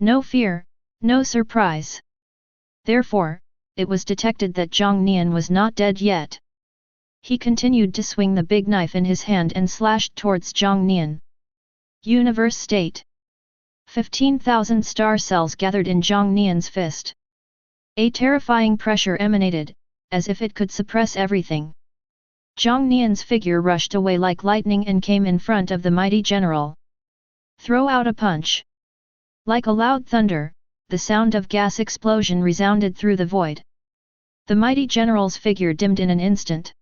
No fear, no surprise. Therefore, it was detected that Jiang Nian was not dead yet. He continued to swing the big knife in his hand and slashed towards Jiang Nian. Universe State. 15,000 star cells gathered in Jiang Nian's fist. A terrifying pressure emanated, as if it could suppress everything. Jiang Nian's figure rushed away like lightning and came in front of the mighty general. Throw out a punch. Like a loud thunder, the sound of gas explosion resounded through the void. The mighty general's figure dimmed in an instant.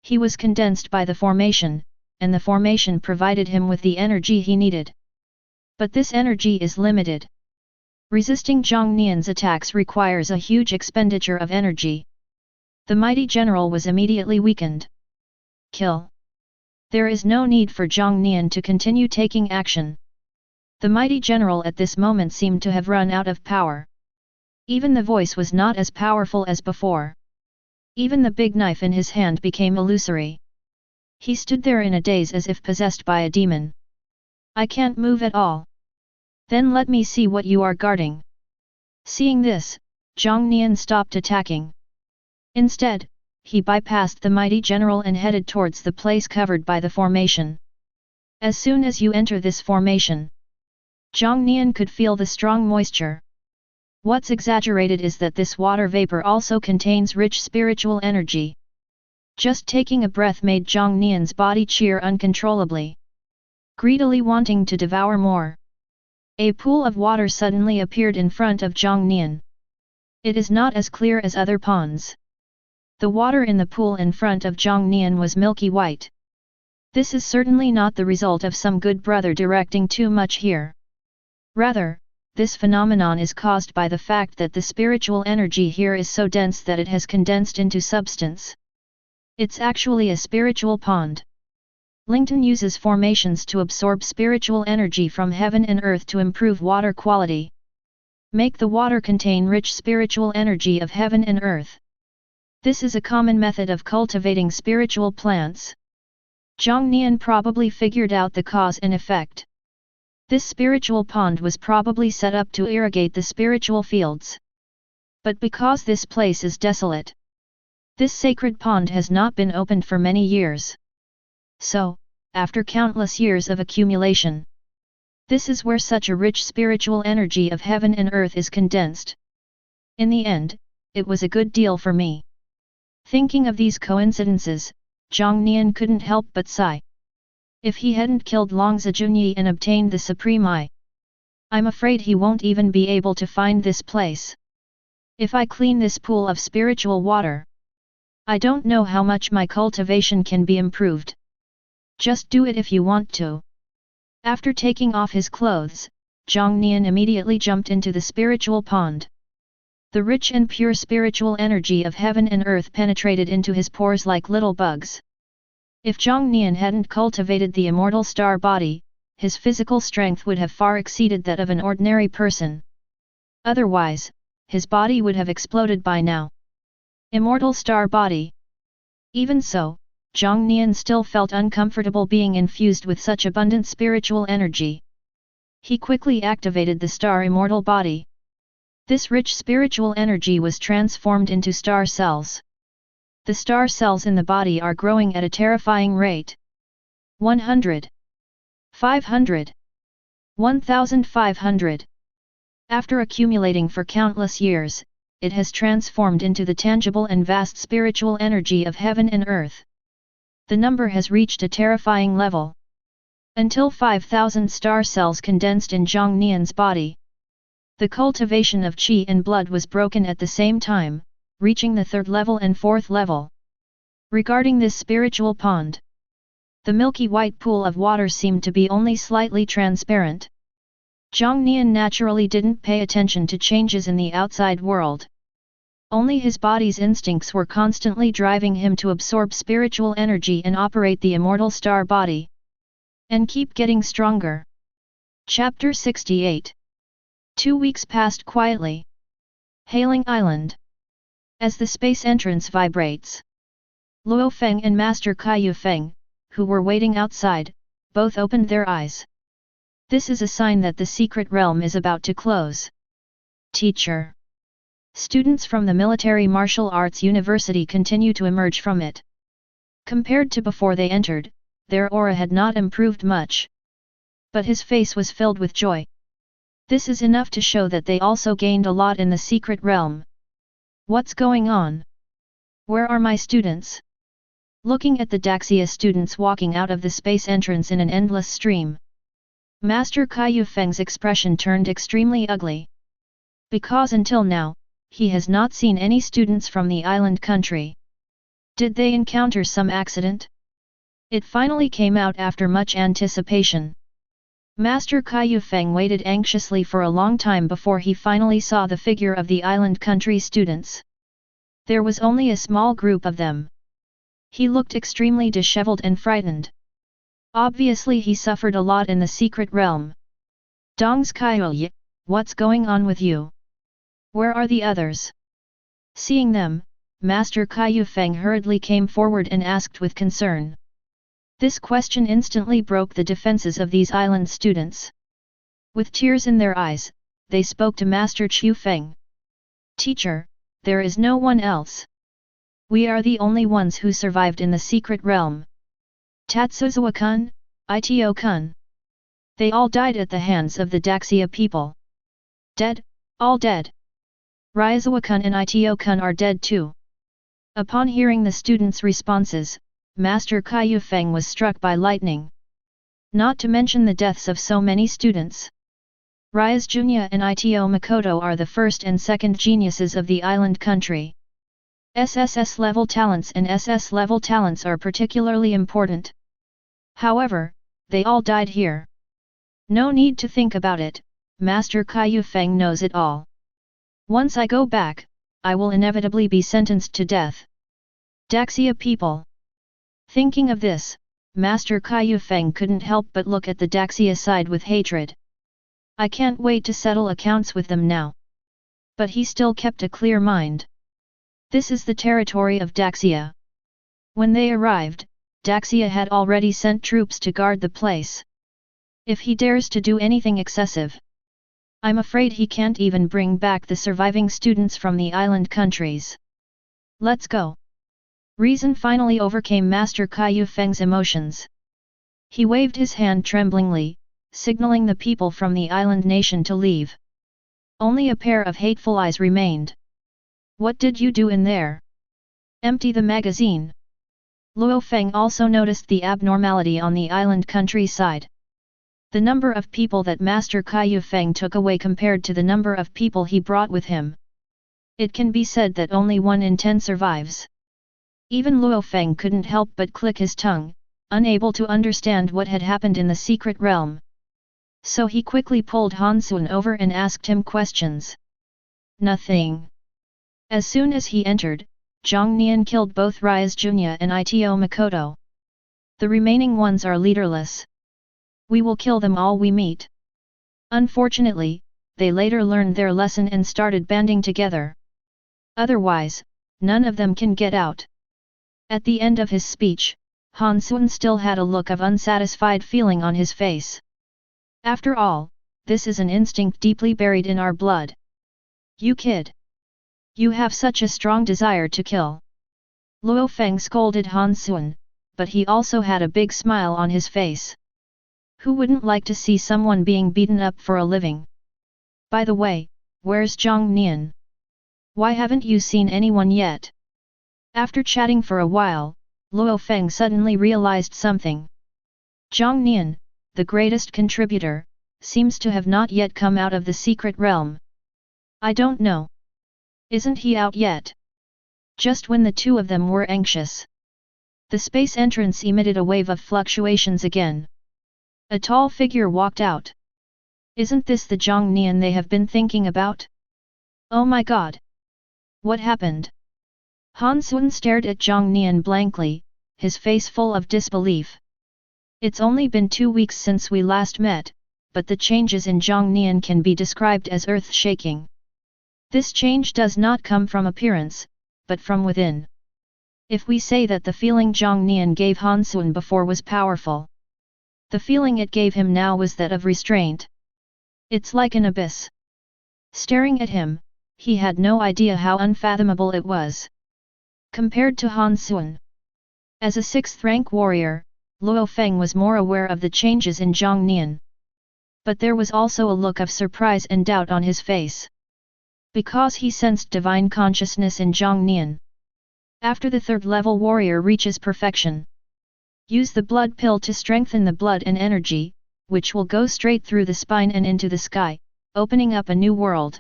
He was condensed by the formation, and the formation provided him with the energy he needed. But this energy is limited. Resisting Jiang Nian's attacks requires a huge expenditure of energy. The mighty general was immediately weakened. Kill. There is no need for Jiang Nian to continue taking action. The mighty general at this moment seemed to have run out of power. Even the voice was not as powerful as before. Even the big knife in his hand became illusory. He stood there in a daze as if possessed by a demon. I can't move at all. Then let me see what you are guarding. Seeing this, Jiang Nian stopped attacking. Instead, he bypassed the mighty general and headed towards the place covered by the formation. As soon as you enter this formation, Jiang Nian could feel the strong moisture. What's exaggerated is that this water vapor also contains rich spiritual energy. Just taking a breath made Jiang Nian's body cheer uncontrollably, greedily wanting to devour more. A pool of water suddenly appeared in front of Jiang Nian. It is not as clear as other ponds. The water in the pool in front of Jiang Nian was milky white. This is certainly not the result of some good brother directing too much here. Rather, this phenomenon is caused by the fact that the spiritual energy here is so dense that it has condensed into substance. It's actually a spiritual pond. Lington uses formations to absorb spiritual energy from heaven and earth to improve water quality. Make the water contain rich spiritual energy of heaven and earth. This is a common method of cultivating spiritual plants. Jiang Nian probably figured out the cause and effect. This spiritual pond was probably set up to irrigate the spiritual fields. But because this place is desolate, this sacred pond has not been opened for many years. So, after countless years of accumulation, this is where such a rich spiritual energy of heaven and earth is condensed. In the end, it was a good deal for me. Thinking of these coincidences, Jiang Nian couldn't help but sigh. If he hadn't killed Longzi Junyi and obtained the Supreme Eye, I'm afraid he won't even be able to find this place. If I clean this pool of spiritual water, I don't know how much my cultivation can be improved. Just do it if you want to. After taking off his clothes, Jiang Nian immediately jumped into the spiritual pond. The rich and pure spiritual energy of heaven and earth penetrated into his pores like little bugs. If Jiang Nian hadn't cultivated the immortal star body, his physical strength would have far exceeded that of an ordinary person. Otherwise, his body would have exploded by now. Immortal star body. Even so, Jiang Nian still felt uncomfortable being infused with such abundant spiritual energy. He quickly activated the star immortal body. This rich spiritual energy was transformed into star cells. The star cells in the body are growing at a terrifying rate. 100. 500. 1,500. After accumulating for countless years, it has transformed into the tangible and vast spiritual energy of heaven and earth. The number has reached a terrifying level. Until 5,000 star cells condensed in Jiang Nian's body. The cultivation of qi and blood was broken at the same time, reaching the third level and fourth level. Regarding this spiritual pond, the milky white pool of water seemed to be only slightly transparent. Jiang Nian naturally didn't pay attention to changes in the outside world. Only his body's instincts were constantly driving him to absorb spiritual energy and operate the immortal star body. And keep getting stronger. Chapter 68. 2 weeks passed quietly. Hailing Island. As the space entrance vibrates, Luo Feng and Master Kai Feng, who were waiting outside, both opened their eyes. This is a sign that the secret realm is about to close. Teacher. Students from the Military Martial Arts University continue to emerge from it. Compared to before they entered, their aura had not improved much. But his face was filled with joy. This is enough to show that they also gained a lot in the secret realm. What's going on? Where are my students? Looking at the Daxia students walking out of the space entrance in an endless stream, Master Kai Feng's expression turned extremely ugly. Because until now, he has not seen any students from the island country. Did they encounter some accident? It finally came out after much anticipation. Master Kai Feng waited anxiously for a long time before he finally saw the figure of the island country students. There was only a small group of them. He looked extremely disheveled and frightened. Obviously he suffered a lot in the secret realm. Dongs Kaiyi, what's going on with you? Where are the others? Seeing them, Master Kai Feng hurriedly came forward and asked with concern. This question instantly broke the defenses of these island students. With tears in their eyes, they spoke to Master Chu Feng. Teacher, there is no one else. We are the only ones who survived in the secret realm. Tatsuzawa-kun, Ito-kun. They all died at the hands of the Daxia people. Dead, all dead. Ryazawa-kun and Ito-kun are dead too. Upon hearing the students' responses, Master Kaiyu Feng was struck by lightning. Not to mention the deaths of so many students. Ryaz Junya and Ito Makoto are the first and second geniuses of the island country. SSS level talents and SS level talents are particularly important. However, they all died here. No need to think about it, Master Kaiyu Feng knows it all. Once I go back, I will inevitably be sentenced to death. Daxia people. Thinking of this, Master Kaiyu Feng couldn't help but look at the Daxia side with hatred. I can't wait to settle accounts with them now. But he still kept a clear mind. This is the territory of Daxia. When they arrived, Daxia had already sent troops to guard the place. If he dares to do anything excessive, I'm afraid he can't even bring back the surviving students from the island countries. Let's go. Reason finally overcame Master Kaiyu Feng's emotions. He waved his hand tremblingly, signaling the people from the island nation to leave. Only a pair of hateful eyes remained. What did you do in there? Empty the magazine. Luo Feng also noticed the abnormality on the island countryside. The number of people that Master Kaiyu Feng took away compared to the number of people he brought with him. It can be said that only 1 in 10 survives. Even Luo Feng couldn't help but click his tongue, unable to understand what had happened in the secret realm. So he quickly pulled Han Sun over and asked him questions. Nothing. As soon as he entered, Jiang Nian killed both Ryaz Junya and Ito Makoto. The remaining ones are leaderless. We will kill them all we meet. Unfortunately, they later learned their lesson and started banding together. Otherwise, none of them can get out. At the end of his speech, Han Sun still had a look of unsatisfied feeling on his face. After all, this is an instinct deeply buried in our blood. You kid! You have such a strong desire to kill. Luo Feng scolded Han Sun, but he also had a big smile on his face. Who wouldn't like to see someone being beaten up for a living? By the way, where's Jiang Nian? Why haven't you seen anyone yet? After chatting for a while, Luo Feng suddenly realized something. Jiang Nian, the greatest contributor, seems to have not yet come out of the secret realm. I don't know. Isn't he out yet? Just when the two of them were anxious, the space entrance emitted a wave of fluctuations again. A tall figure walked out. Isn't this the Jiang Nian they have been thinking about? Oh my god! What happened? Han Sun stared at Jiang Nian blankly, his face full of disbelief. It's only been 2 weeks since we last met, but the changes in Jiang Nian can be described as earth-shaking. This change does not come from appearance, but from within. If we say that the feeling Jiang Nian gave Han Sun before was powerful, the feeling it gave him now was that of restraint. It's like an abyss. Staring at him, he had no idea how unfathomable it was. Compared to Han Sun, as a 6th-rank warrior, Luo Feng was more aware of the changes in Jiang Nian. But there was also a look of surprise and doubt on his face. Because he sensed divine consciousness in Jiang Nian. After the 3rd-level warrior reaches perfection, use the blood pill to strengthen the blood and energy, which will go straight through the spine and into the sky, opening up a new world.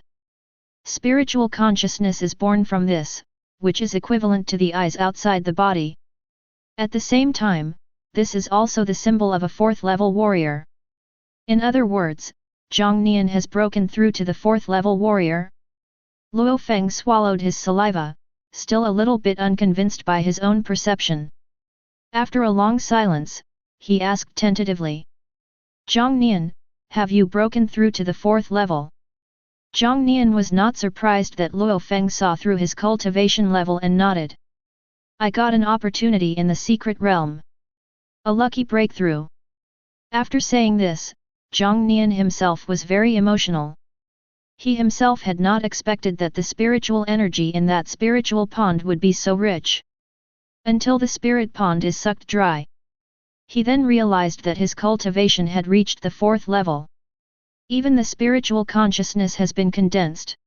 Spiritual consciousness is born from this, which is equivalent to the eyes outside the body. At the same time, this is also the symbol of a 4th-level warrior. In other words, Jiang Nian has broken through to the 4th-level warrior. Luo Feng swallowed his saliva, still a little bit unconvinced by his own perception. After a long silence, he asked tentatively. Jiang Nian, have you broken through to the 4th level? Jiang Nian was not surprised that Luo Feng saw through his cultivation level and nodded. I got an opportunity in the secret realm. A lucky breakthrough. After saying this, Jiang Nian himself was very emotional. He himself had not expected that the spiritual energy in that spiritual pond would be so rich. Until the spirit pond is sucked dry, He then realized that his cultivation had reached the 4th level. Even the spiritual consciousness has been condensed.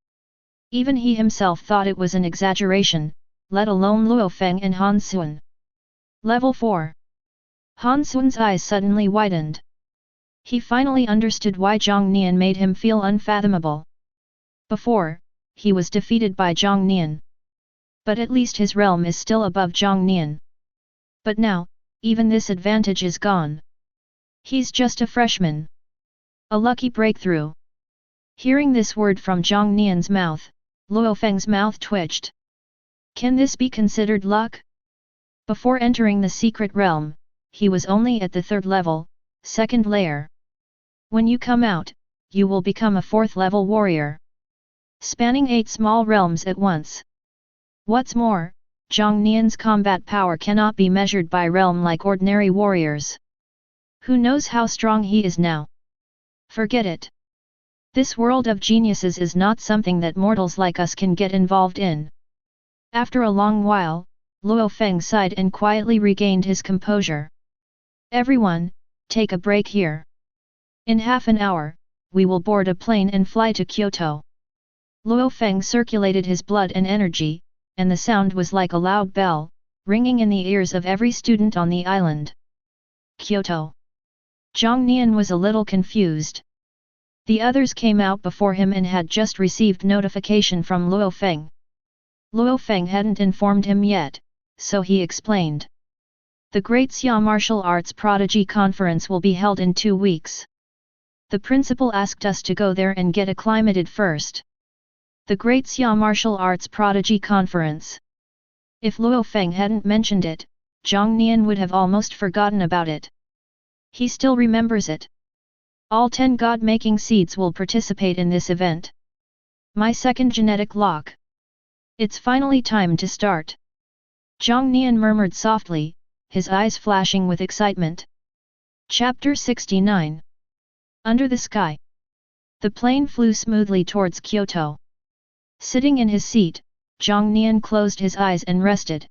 Even he himself thought it was an exaggeration, let alone Luo Feng and Han Xuan. Level 4. Han Xuan's eyes suddenly widened. He finally understood why Jiang Nian made him feel unfathomable. Before, he was defeated by Jiang Nian. But at least his realm is still above Jiang Nian. But now, even this advantage is gone. He's just a freshman. A lucky breakthrough. Hearing this word from Jiang Nian's mouth, Luo Feng's mouth twitched. Can this be considered luck? Before entering the secret realm, he was only at the 3rd level, 2nd layer. When you come out, you will become a 4th level warrior, spanning 8 small realms at once. What's more, Jiang Nian's combat power cannot be measured by realm like ordinary warriors. Who knows how strong he is now? Forget it. This world of geniuses is not something that mortals like us can get involved in. After a long while, Luo Feng sighed and quietly regained his composure. Everyone, take a break here. In half an hour, we will board a plane and fly to Kyoto. Luo Feng circulated his blood and energy, and the sound was like a loud bell, ringing in the ears of every student on the island. Kyoto. Jiang Nian was a little confused. The others came out before him and had just received notification from Luo Feng. Luo Feng hadn't informed him yet, so he explained. The Great Xia Martial Arts Prodigy Conference will be held in 2 weeks. The principal asked us to go there and get acclimated first. The Great Xia Martial Arts Prodigy Conference. If Luo Feng hadn't mentioned it, Jiang Nian would have almost forgotten about it. He still remembers it. All 10 God-making seeds will participate in this event. My second genetic lock. It's finally time to start. Jiang Nian murmured softly, his eyes flashing with excitement. Chapter 69. Under the sky. The plane flew smoothly towards Kyoto. Sitting in his seat, Jiang Nian closed his eyes and rested.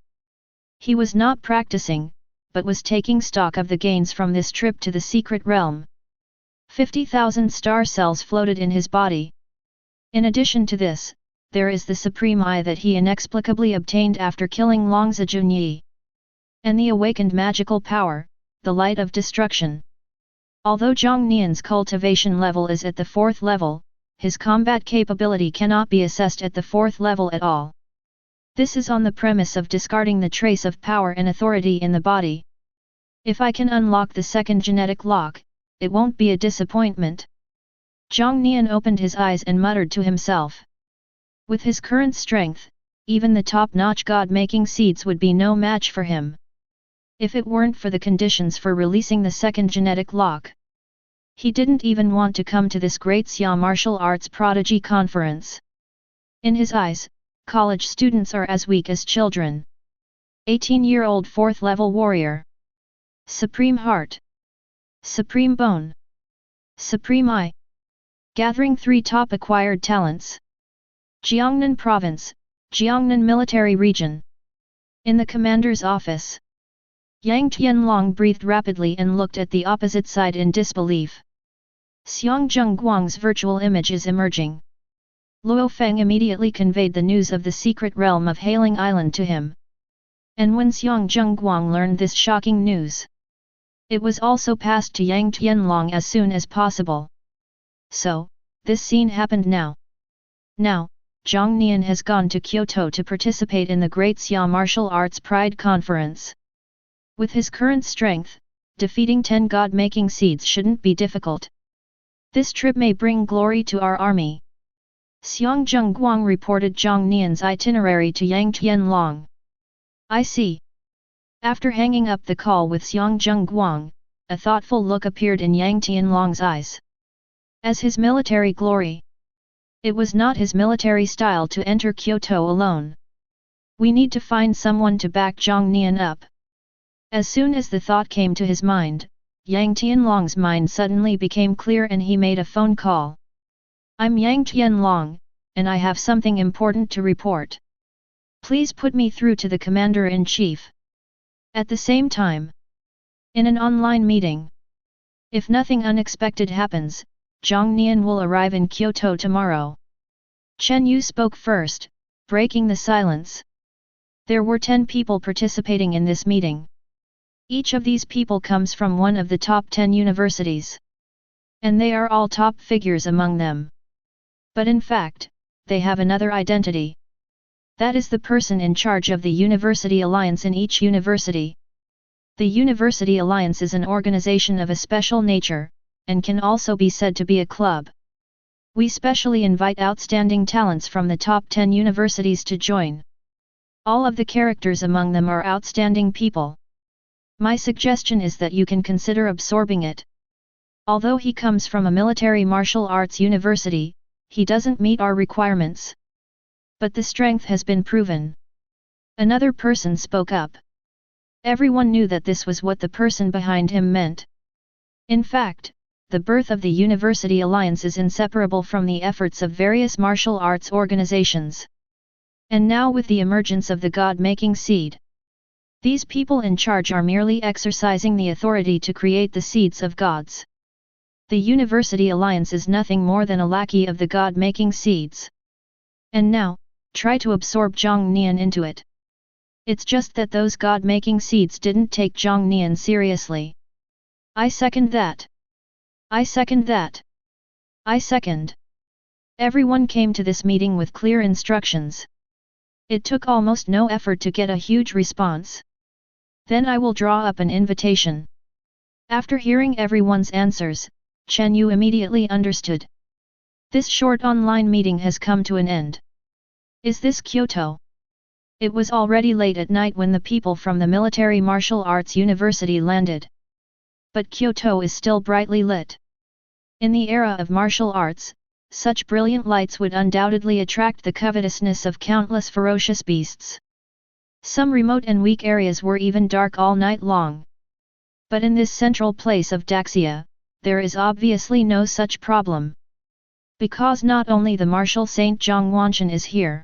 He was not practicing, but was taking stock of the gains from this trip to the secret realm. 50,000 star cells floated in his body. In addition to this, there is the supreme eye that he inexplicably obtained after killing Longzi Junyi. And the awakened magical power, the light of destruction. Although Jiang Nian's cultivation level is at the 4th level, his combat capability cannot be assessed at the 4th level at all. This is on the premise of discarding the trace of power and authority in the body. If I can unlock the second genetic lock, it won't be a disappointment. Jiang Nian opened his eyes and muttered to himself. With his current strength, even the top-notch God-making seeds would be no match for him. If it weren't for the conditions for releasing the second genetic lock. He didn't even want to come to this Great Xia Martial Arts Prodigy Conference. In his eyes, college students are as weak as children. 18-year-old 4th level warrior. Supreme Heart. Supreme Bone. Supreme Eye. Gathering 3 top acquired talents. Jiangnan Province, Jiangnan Military Region. In the commander's office. Yang Tianlong breathed rapidly and looked at the opposite side in disbelief. Xiang Zhengguang's virtual image is emerging. Luo Feng immediately conveyed the news of the secret realm of Hailing Island to him. And when Xiang Zhengguang learned this shocking news, it was also passed to Yang Tianlong as soon as possible. So, this scene happened now. Now, Jiang Nian has gone to Kyoto to participate in the Great Xia Martial Arts Pride Conference. With his current strength, defeating 10 God-making seeds shouldn't be difficult. This trip may bring glory to our army. Xiang Zhengguang reported Jiang Nian's itinerary to Yang Tianlong. I see. After hanging up the call with Xiang Zhengguang, a thoughtful look appeared in Yang Tianlong's eyes. As his military glory. It was not his military style to enter Kyoto alone. We need to find someone to back Jiang Nian up. As soon as the thought came to his mind, Yang Tianlong's mind suddenly became clear and he made a phone call. I'm Yang Tianlong, and I have something important to report. Please put me through to the Commander-in-Chief. At the same time, In an online meeting. If nothing unexpected happens, Jiang Nian will arrive in Kyoto tomorrow. Chen Yu spoke first, breaking the silence. There were 10 people participating in this meeting. Each of these people comes from one of the top 10 universities. And they are all top figures among them. But in fact, they have another identity. That is the person in charge of the University Alliance in each university. The University Alliance is an organization of a special nature, and can also be said to be a club. We specially invite outstanding talents from the top 10 universities to join. All of the characters among them are outstanding people. My suggestion is that you can consider absorbing it. Although he comes from a military martial arts university, he doesn't meet our requirements. But the strength has been proven. Another person spoke up. Everyone knew that this was what the person behind him meant. In fact, the birth of the University Alliance is inseparable from the efforts of various martial arts organizations. And now with the emergence of the God-making seed. These people in charge are merely exercising the authority to create the seeds of gods. The University Alliance is nothing more than a lackey of the God-making seeds. And now, try to absorb Jiang Nian into it. It's just that those God-making seeds didn't take Jiang Nian seriously. I second that. I second that. I second. Everyone came to this meeting with clear instructions. It took almost no effort to get a huge response. Then I will draw up an invitation. After hearing everyone's answers, Chen Yu immediately understood. This short online meeting has come to an end. Is this Kyoto? It was already late at night when the people from the Military Martial Arts University landed. But Kyoto is still brightly lit. In the era of martial arts, such brilliant lights would undoubtedly attract the covetousness of countless ferocious beasts. Some remote and weak areas were even dark all night long. But in this central place of Daxia, there is obviously no such problem. Because not only the martial saint Zhang Wanshan is here.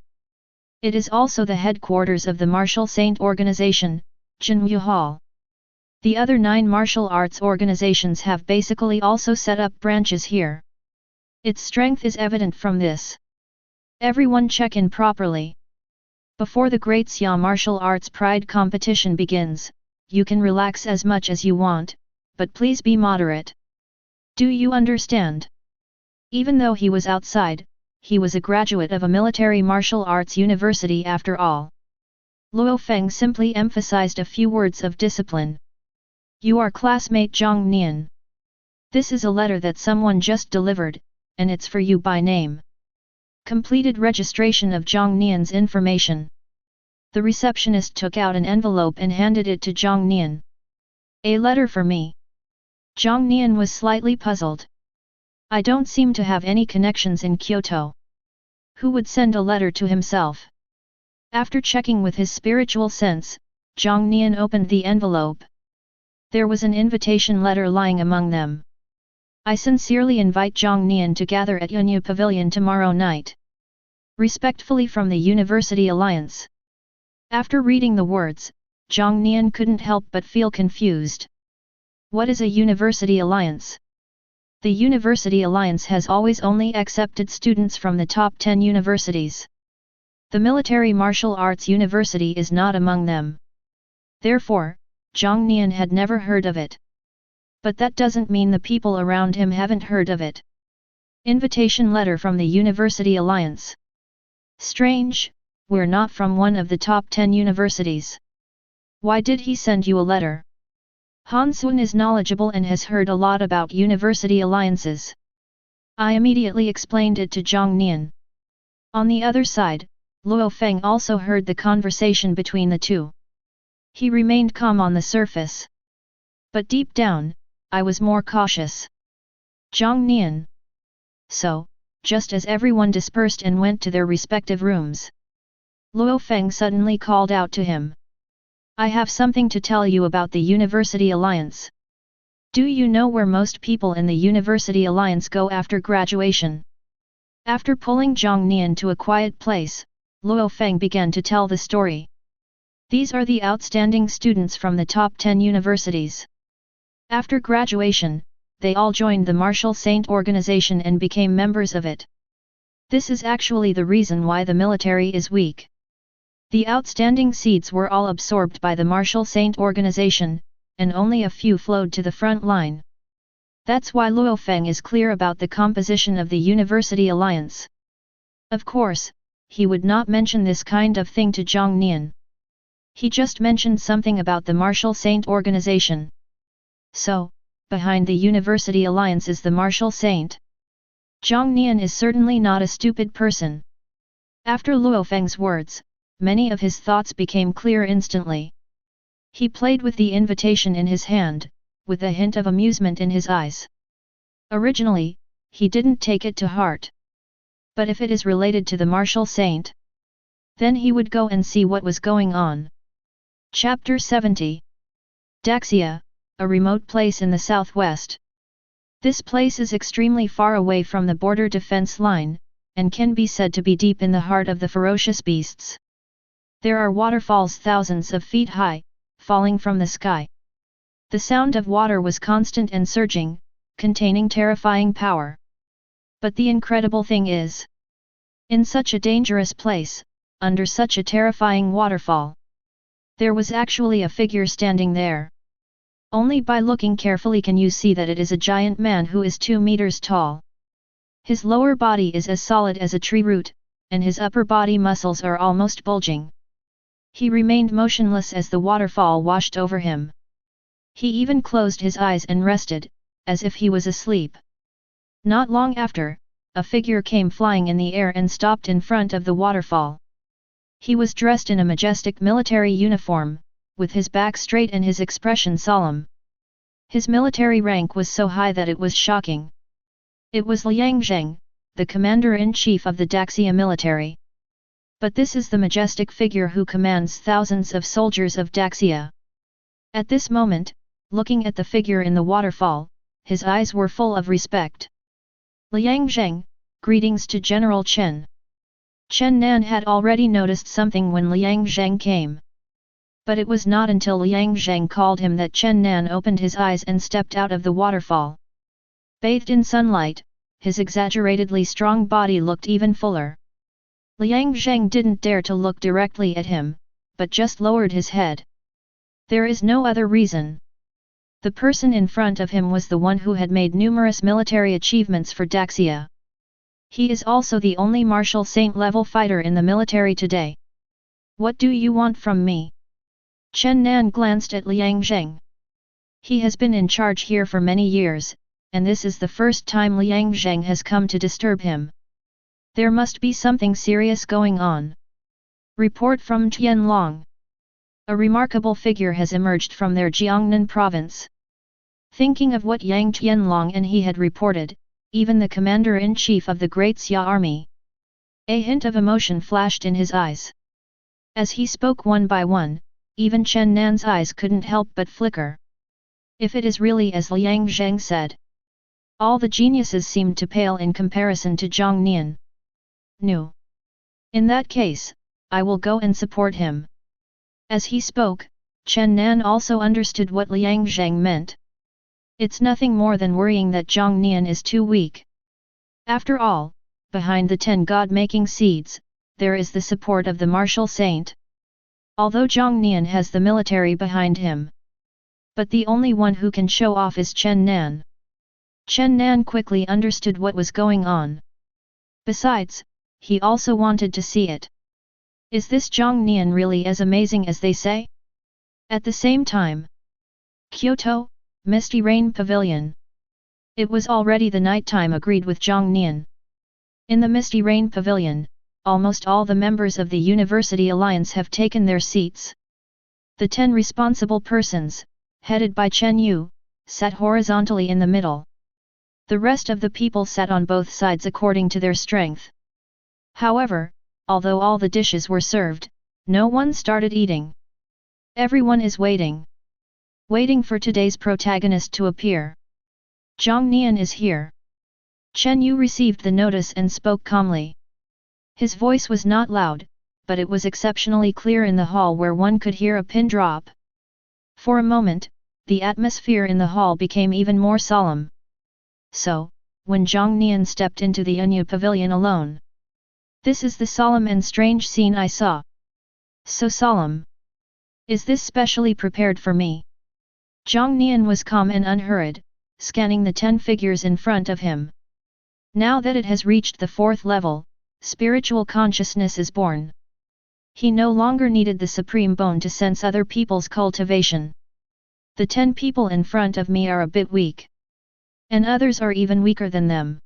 It is also the headquarters of the martial saint organization, Jinyu Hall. The other 9 martial arts organizations have basically also set up branches here. Its strength is evident from this. Everyone check in properly. Before the Great Xia Martial Arts Pride competition begins, you can relax as much as you want, but please be moderate. Do you understand? Even though he was outside, he was a graduate of a military martial arts university after all. Luo Feng simply emphasized a few words of discipline. You are classmate Jiang Nian. This is a letter that someone just delivered, and it's for you by name. Completed registration of Jiang Nian's information. The receptionist took out an envelope and handed it to Jiang Nian. A letter for me. Jiang Nian was slightly puzzled. I don't seem to have any connections in Kyoto. Who would send a letter to himself? After checking with his spiritual sense, Jiang Nian opened the envelope. There was an invitation letter lying among them. I sincerely invite Jiang Nian to gather at Yunyu Pavilion tomorrow night. Respectfully from the University Alliance. After reading the words, Jiang Nian couldn't help but feel confused. What is a University Alliance? The University Alliance has always only accepted students from the top 10 universities. The Military Martial Arts University is not among them. Therefore, Jiang Nian had never heard of it. But that doesn't mean the people around him haven't heard of it. Invitation letter from the University Alliance. Strange, we're not from one of the top 10 universities. Why did he send you a letter? Han Sun is knowledgeable and has heard a lot about university alliances. I immediately explained it to Jiang Nian. On the other side, Luo Feng also heard the conversation between the two. He remained calm on the surface. But deep down, I was more cautious. Jiang Nian. So, just as everyone dispersed and went to their respective rooms, Luo Feng suddenly called out to him. I have something to tell you about the University Alliance. Do you know where most people in the University Alliance go after graduation? After pulling Jiang Nian to a quiet place, Luo Feng began to tell the story. These are the outstanding students from the top 10 universities. After graduation, they all joined the Martial Saint organization and became members of it. This is actually the reason why the military is weak. The outstanding seeds were all absorbed by the Martial Saint organization, and only a few flowed to the front line. That's why Luo Feng is clear about the composition of the University Alliance. Of course, he would not mention this kind of thing to Jiang Nian. He just mentioned something about the Martial Saint organization. So, behind the University Alliance is the Martial Saint. Jiang Nian is certainly not a stupid person. After Luo Feng's words, many of his thoughts became clear instantly. He played with the invitation in his hand, with a hint of amusement in his eyes. Originally, he didn't take it to heart. But if it is related to the Martial Saint, then he would go and see what was going on. Chapter 70. Daxia, a remote place in the southwest. This place is extremely far away from the border defense line, and can be said to be deep in the heart of the ferocious beasts. There are waterfalls thousands of feet high, falling from the sky. The sound of water was constant and surging, containing terrifying power. But the incredible thing is, in such a dangerous place, under such a terrifying waterfall, there was actually a figure standing there. Only by looking carefully can you see that it is a giant man who is 2 meters tall. His lower body is as solid as a tree root, and his upper body muscles are almost bulging. He remained motionless as the waterfall washed over him. He even closed his eyes and rested, as if he was asleep. Not long after, a figure came flying in the air and stopped in front of the waterfall. He was dressed in a majestic military uniform, with his back straight and his expression solemn. His military rank was so high that it was shocking. It was Liang Zheng, the commander-in-chief of the Daxia military. But this is the majestic figure who commands thousands of soldiers of Daxia. At this moment, looking at the figure in the waterfall, his eyes were full of respect. Liang Zheng, greetings to General Chen. Chen Nan had already noticed something when Liang Zheng came. But it was not until Liang Zheng called him that Chen Nan opened his eyes and stepped out of the waterfall. Bathed in sunlight, his exaggeratedly strong body looked even fuller. Liang Zheng didn't dare to look directly at him, but just lowered his head. There is no other reason. The person in front of him was the one who had made numerous military achievements for Daxia. He is also the only Martial Saint level fighter in the military today. What do you want from me? Chen Nan glanced at Liang Zheng. He has been in charge here for many years, and this is the first time Liang Zheng has come to disturb him. There must be something serious going on. Report from Tianlong. A remarkable figure has emerged from their Jiangnan province. Thinking of what Yang Tianlong and he had reported, even the commander-in-chief of the Great Xia army. A hint of emotion flashed in his eyes. As he spoke one by one, even Chen Nan's eyes couldn't help but flicker. If it is really as Liang Zheng said. All the geniuses seemed to pale in comparison to Jiang Nian. No. In that case, I will go and support him. As he spoke, Chen Nan also understood what Liang Zheng meant. It's nothing more than worrying that Jiang Nian is too weak. After all, behind the 10 God-making seeds, there is the support of the Martial Saint. Although Jiang Nian has the military behind him. But the only one who can show off is Chen Nan. Chen Nan quickly understood what was going on. Besides, he also wanted to see it. Is this Jiang Nian really as amazing as they say? At the same time, Kyoto, Misty Rain Pavilion. It was already the night time agreed with Jiang Nian. In the Misty Rain Pavilion, almost all the members of the University Alliance have taken their seats. The 10 responsible persons, headed by Chen Yu, sat horizontally in the middle. The rest of the people sat on both sides according to their strength. However, although all the dishes were served, no one started eating. Everyone is waiting. Waiting for today's protagonist to appear. Jiang Nian is here. Chen Yu received the notice and spoke calmly. His voice was not loud, but it was exceptionally clear in the hall where one could hear a pin drop. For a moment, the atmosphere in the hall became even more solemn. So, when Jiang Nian stepped into the Anya pavilion alone. This is the solemn and strange scene I saw. So solemn. Is this specially prepared for me? Jiang Nian was calm and unhurried, scanning the 10 figures in front of him. Now that it has reached the 4th level, spiritual consciousness is born. He no longer needed the supreme bone to sense other people's cultivation. The 10 people in front of me are a bit weak. And others are even weaker than them.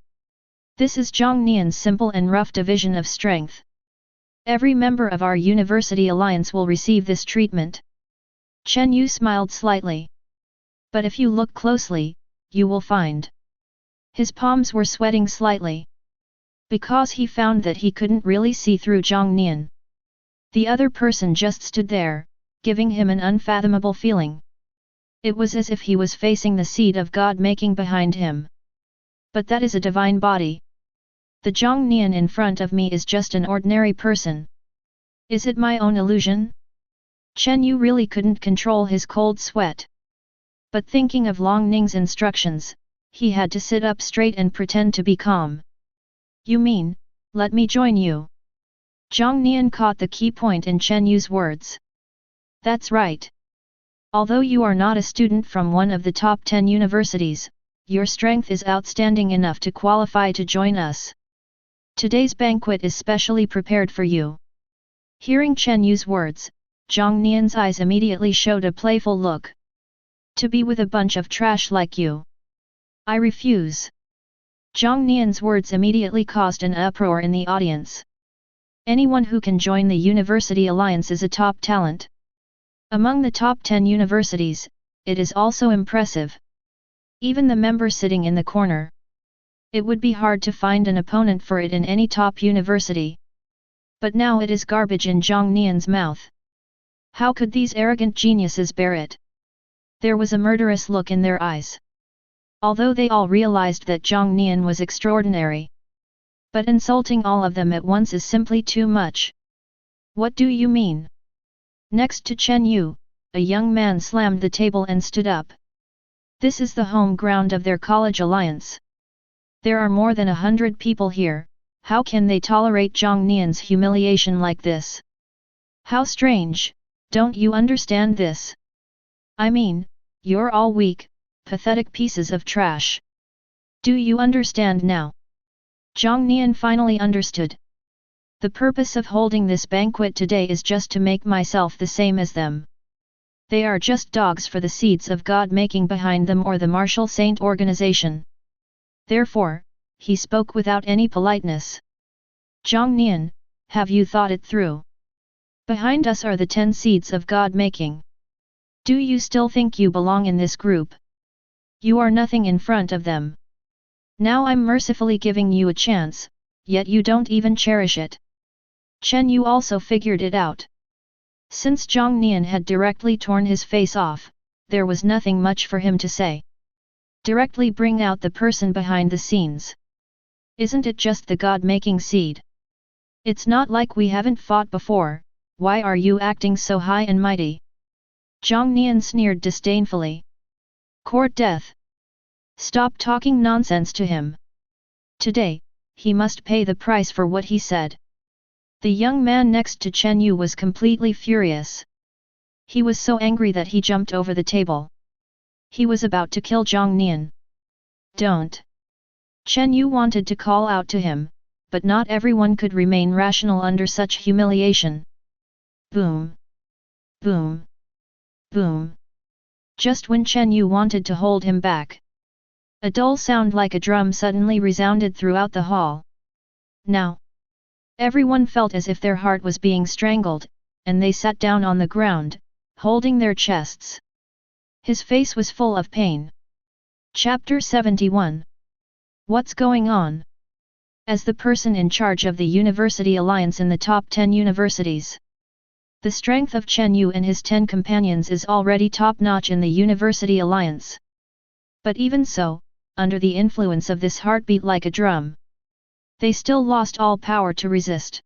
This is Jiang Nian's simple and rough division of strength. Every member of our University Alliance will receive this treatment. Chen Yu smiled slightly. But if you look closely, you will find. His palms were sweating slightly. Because he found that he couldn't really see through Jiang Nian. The other person just stood there, giving him an unfathomable feeling. It was as if he was facing the seed of God-making behind him. But that is a divine body. The Jiang Nian in front of me is just an ordinary person. Is it my own illusion? Chen Yu really couldn't control his cold sweat. But thinking of Long Ning's instructions, he had to sit up straight and pretend to be calm. You mean, let me join you? Jiang Nian caught the key point in Chen Yu's words. That's right. Although you are not a student from one of the top 10 universities, your strength is outstanding enough to qualify to join us. Today's banquet is specially prepared for you. Hearing Chen Yu's words, Jiang Nian's eyes immediately showed a playful look. To be with a bunch of trash like you. I refuse. Jiang Nian's words immediately caused an uproar in the audience. Anyone who can join the University Alliance is a top talent. Among the top 10 universities, it is also impressive. Even the member sitting in the corner. It would be hard to find an opponent for it in any top university. But now it is garbage in Jiang Nian's mouth. How could these arrogant geniuses bear it? There was a murderous look in their eyes. Although they all realized that Jiang Nian was extraordinary. But insulting all of them at once is simply too much. What do you mean? Next to Chen Yu, a young man slammed the table and stood up. This is the home ground of their college alliance. There are more than 100 people here, how can they tolerate Jiang Nian's humiliation like this? How strange, don't you understand this? I mean, you're all weak, pathetic pieces of trash. Do you understand now? Jiang Nian finally understood. The purpose of holding this banquet today is just to make myself the same as them. They are just dogs for the seeds of God-making behind them or the martial saint organization. Therefore, he spoke without any politeness. Jiang Nian, have you thought it through? Behind us are the 10 seeds of God-making. Do you still think you belong in this group? You are nothing in front of them. Now I'm mercifully giving you a chance, yet you don't even cherish it. Chen Yu also figured it out. Since Jiang Nian had directly torn his face off, there was nothing much for him to say. Directly bring out the person behind the scenes. Isn't it just the God-making seed? It's not like we haven't fought before, why are you acting so high and mighty? Jiang Nian sneered disdainfully. Court death. Stop talking nonsense to him. Today, he must pay the price for what he said. The young man next to Chen Yu was completely furious. He was so angry that he jumped over the table. He was about to kill Jiang Nian. Don't. Chen Yu wanted to call out to him, but not everyone could remain rational under such humiliation. Boom. Boom. Boom. Just when Chen Yu wanted to hold him back. A dull sound like a drum suddenly resounded throughout the hall. Now. Everyone felt as if their heart was being strangled, and they sat down on the ground, holding their chests. His face was full of pain. Chapter 71. What's going on? As the person in charge of the University Alliance in the top 10 universities, the strength of Chen Yu and his 10 companions is already top-notch in the University Alliance. But even so, under the influence of this heartbeat like a drum, they still lost all power to resist.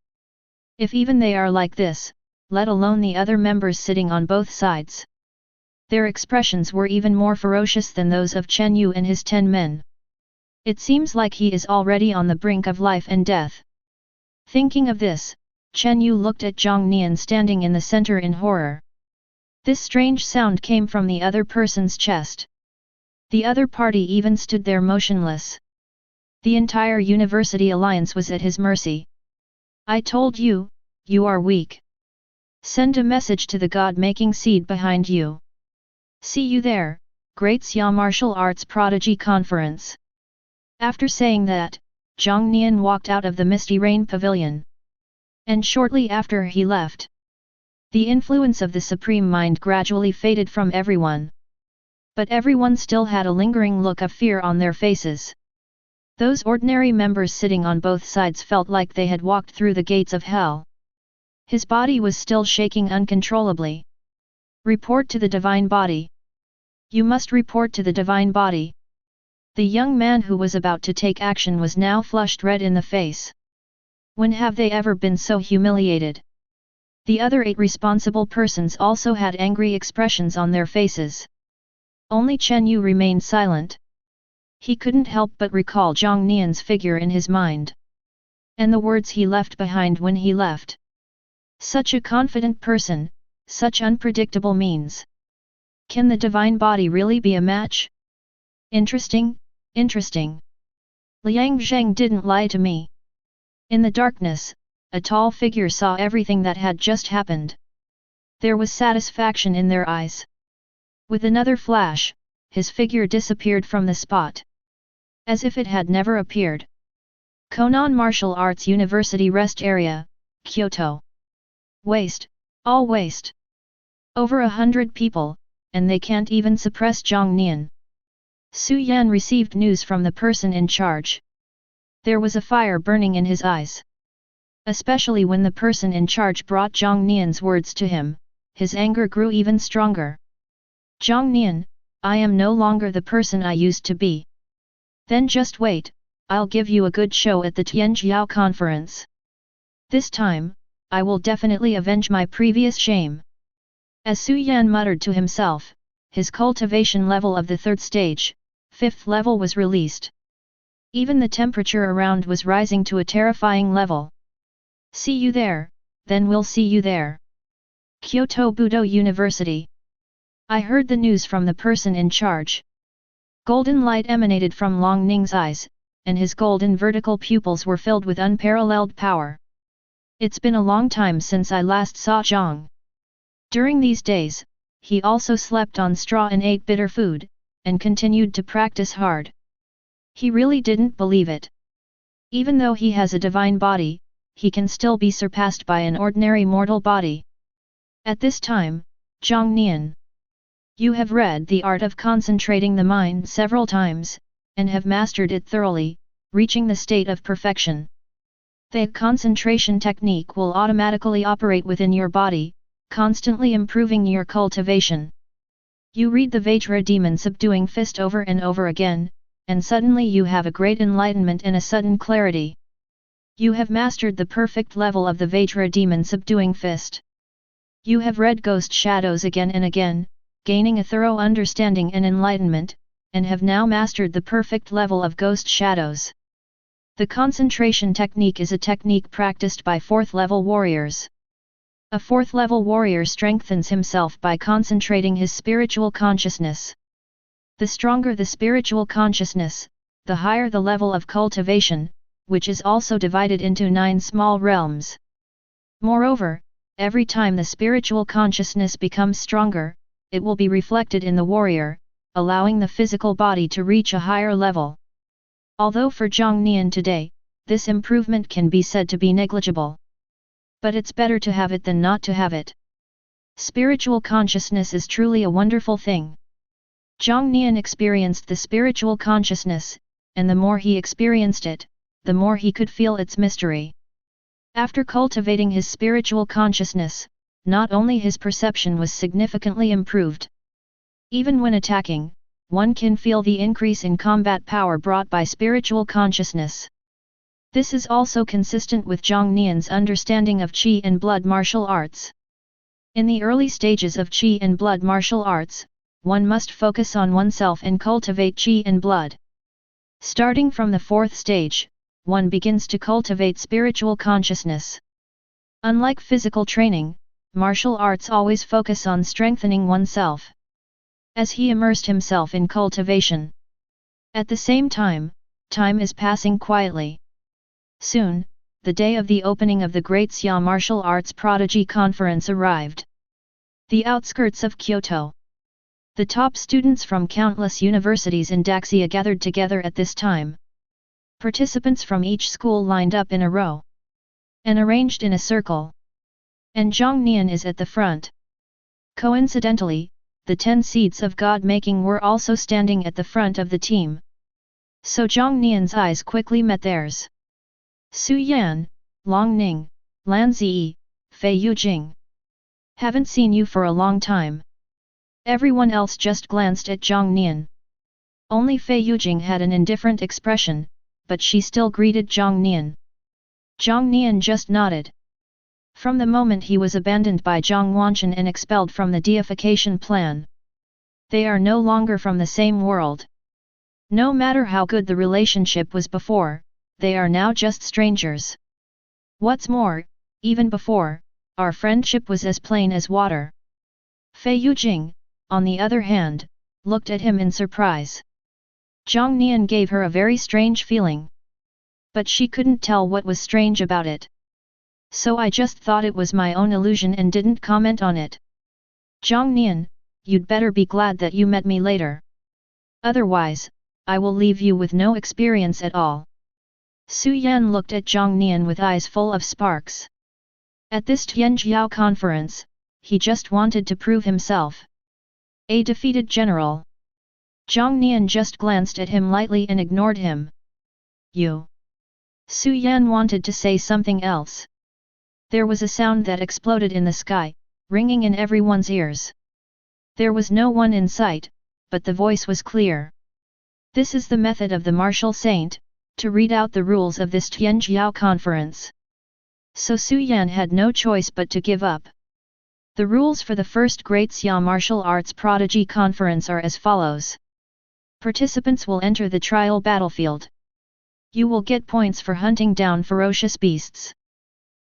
If even they are like this, let alone the other members sitting on both sides. Their expressions were even more ferocious than those of Chen Yu and his 10 men. It seems like he is already on the brink of life and death. Thinking of this, Chen Yu looked at Jiang Nian standing in the center in horror. This strange sound came from the other person's chest. The other party even stood there motionless. The entire University Alliance was at his mercy. I told you, you are weak. Send a message to the God-making seed behind you. See you there, Great Xia Martial Arts Prodigy Conference. After saying that, Jiang Nian walked out of the Misty Rain Pavilion. And shortly after he left, the influence of the Supreme Mind gradually faded from everyone. But everyone still had a lingering look of fear on their faces. Those ordinary members sitting on both sides felt like they had walked through the gates of hell. His body was still shaking uncontrollably. Report to the Divine Body. You must report to the Divine Body. The young man who was about to take action was now flushed red in the face. When have they ever been so humiliated? The other 8 responsible persons also had angry expressions on their faces. Only Chen Yu remained silent. He couldn't help but recall Jiang Nian's figure in his mind. And the words he left behind when he left. Such a confident person, such unpredictable means. Can the Divine Body really be a match? Interesting, interesting. Liang Zheng didn't lie to me. In the darkness, a tall figure saw everything that had just happened. There was satisfaction in their eyes. With another flash, his figure disappeared from the spot. As if it had never appeared. Konan Martial Arts University Rest Area, Kyoto. Waste, all waste. Over 100 people, and they can't even suppress Jiang Nian. Su Yan received news from the person in charge. There was a fire burning in his eyes. Especially when the person in charge brought Jiang Nian's words to him, his anger grew even stronger. Jiang Nian, I am no longer the person I used to be. Then just wait, I'll give you a good show at the Tianjiao conference. This time, I will definitely avenge my previous shame. As Su Yan muttered to himself, his cultivation level of the 3rd stage, 5th level was released. Even the temperature around was rising to a terrifying level. See you there, then we'll see you there. Kyoto Budo University. I heard the news from the person in charge. Golden light emanated from Long Ning's eyes, and his golden vertical pupils were filled with unparalleled power. It's been a long time since I last saw Jiang. During these days, he also slept on straw and ate bitter food, and continued to practice hard. He really didn't believe it. Even though he has a divine body, he can still be surpassed by an ordinary mortal body. At this time, Jiang Nian, you have read the art of concentrating the mind several times, and have mastered it thoroughly, reaching the state of perfection. The concentration technique will automatically operate within your body, constantly improving your cultivation. You read the Vajra demon subduing fist over and over again, and suddenly you have a great enlightenment and a sudden clarity. You have mastered the perfect level of the Vajra demon subduing fist. You have read Ghost Shadows again and again, gaining a thorough understanding and enlightenment, and have now mastered the perfect level of Ghost Shadows. The concentration technique is a technique practiced by 4th level warriors. A 4th level warrior strengthens himself by concentrating his spiritual consciousness. The stronger the spiritual consciousness, the higher the level of cultivation, which is also divided into 9 small realms. Moreover, every time the spiritual consciousness becomes stronger, it will be reflected in the warrior, allowing the physical body to reach a higher level. Although for Jiang Nian today, this improvement can be said to be negligible. But it's better to have it than not to have it. Spiritual consciousness is truly a wonderful thing. Jiang Nian experienced the spiritual consciousness, and the more he experienced it, the more he could feel its mystery. After cultivating his spiritual consciousness, not only his perception was significantly improved. Even when attacking, one can feel the increase in combat power brought by spiritual consciousness. This is also consistent with Jiang Nian's understanding of Qi and blood martial arts. In the early stages of Qi and blood martial arts, one must focus on oneself and cultivate qi and blood. Starting from the fourth stage, one begins to cultivate spiritual consciousness. Unlike physical training, martial arts always focus on strengthening oneself. As he immersed himself in cultivation. At the same time, time is passing quietly. Soon, the day of the opening of the Grand Xia Martial Arts Prodigy Conference arrived. The outskirts of Kyoto. The top students from countless universities in Daxia gathered together at this time. Participants from each school lined up in a row. And arranged in a circle. And Jiang Nian is at the front. Coincidentally, the 10 seeds of God-making were also standing at the front of the team. So Jiang Nian's eyes quickly met theirs. Su Yan, Long Ning, Lan Ziyi, Fei Yujing. Haven't seen you for a long time. Everyone else just glanced at Jiang Nian. Only Fei Yujing had an indifferent expression, but she still greeted Jiang Nian. Jiang Nian just nodded. From the moment he was abandoned by Zhang Wanchen and expelled from the deification plan. They are no longer from the same world. No matter how good the relationship was before, they are now just strangers. What's more, even before, our friendship was as plain as water. Fei Yujing, on the other hand, looked at him in surprise. Jiang Nian gave her a very strange feeling. But she couldn't tell what was strange about it. So I just thought it was my own illusion and didn't comment on it. Jiang Nian, you'd better be glad that you met me later. Otherwise, I will leave you with no experience at all. Su Yan looked at Jiang Nian with eyes full of sparks. At this Tianjiao conference, he just wanted to prove himself. A defeated general. Jiang Nian just glanced at him lightly and ignored him. You. Su Yan wanted to say something else. There was a sound that exploded in the sky, ringing in everyone's ears. There was no one in sight, but the voice was clear. This is the method of the martial saint, to read out the rules of this Tianjiao conference. So Su Yan had no choice but to give up. The rules for the first Grand Xia Martial Arts Prodigy Conference are as follows. Participants will enter the trial battlefield. You will get points for hunting down ferocious beasts.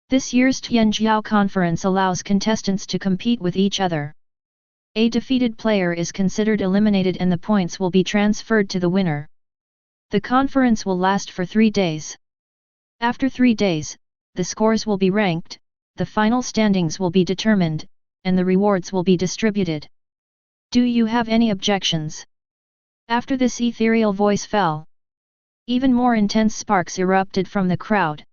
This year's Tianjiao conference allows contestants to compete with each other. A defeated player is considered eliminated and the points will be transferred to the winner. The conference will last for 3 days. After 3 days, the scores will be ranked, the final standings will be determined, and the rewards will be distributed. Do you have any objections? After this ethereal voice fell. Even more intense sparks erupted from the crowd.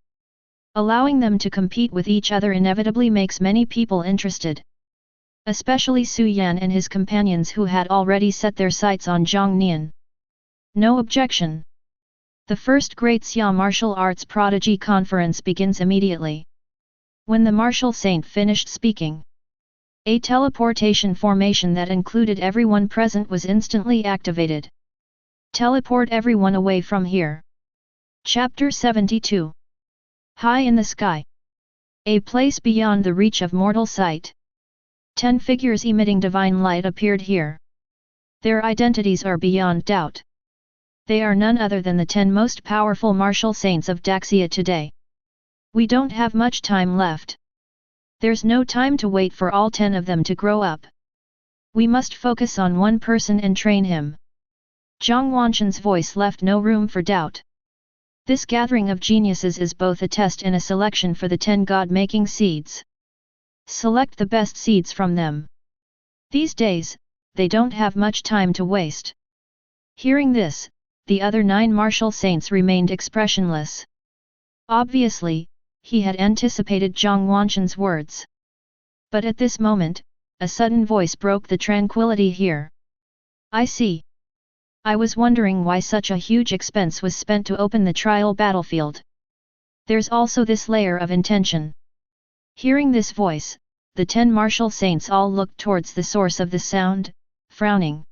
Allowing them to compete with each other inevitably makes many people interested. Especially Su Yan and his companions who had already set their sights on Jiang Nian. No objection. The first Grand Xia Martial Arts Prodigy Conference begins immediately. When the martial saint finished speaking, a teleportation formation that included everyone present was instantly activated. Teleport everyone away from here. Chapter 72. High in the sky. A place beyond the reach of mortal sight. 10 figures emitting divine light appeared here. Their identities are beyond doubt. They are none other than the 10 most powerful martial saints of Daxia today. We don't have much time left. There's no time to wait for all 10 of them to grow up. We must focus on one person and train him. Zhang Wanchen's voice left no room for doubt. This gathering of geniuses is both a test and a selection for the 10 God-making seeds. Select the best seeds from them. These days, they don't have much time to waste. Hearing this, the other 9 martial saints remained expressionless. Obviously, he had anticipated Zhang Wanchen's words. But at this moment, a sudden voice broke the tranquility here. I see. I was wondering why such a huge expense was spent to open the trial battlefield. There's also this layer of intention. Hearing this voice, the 10 martial saints all looked towards the source of the sound, frowning.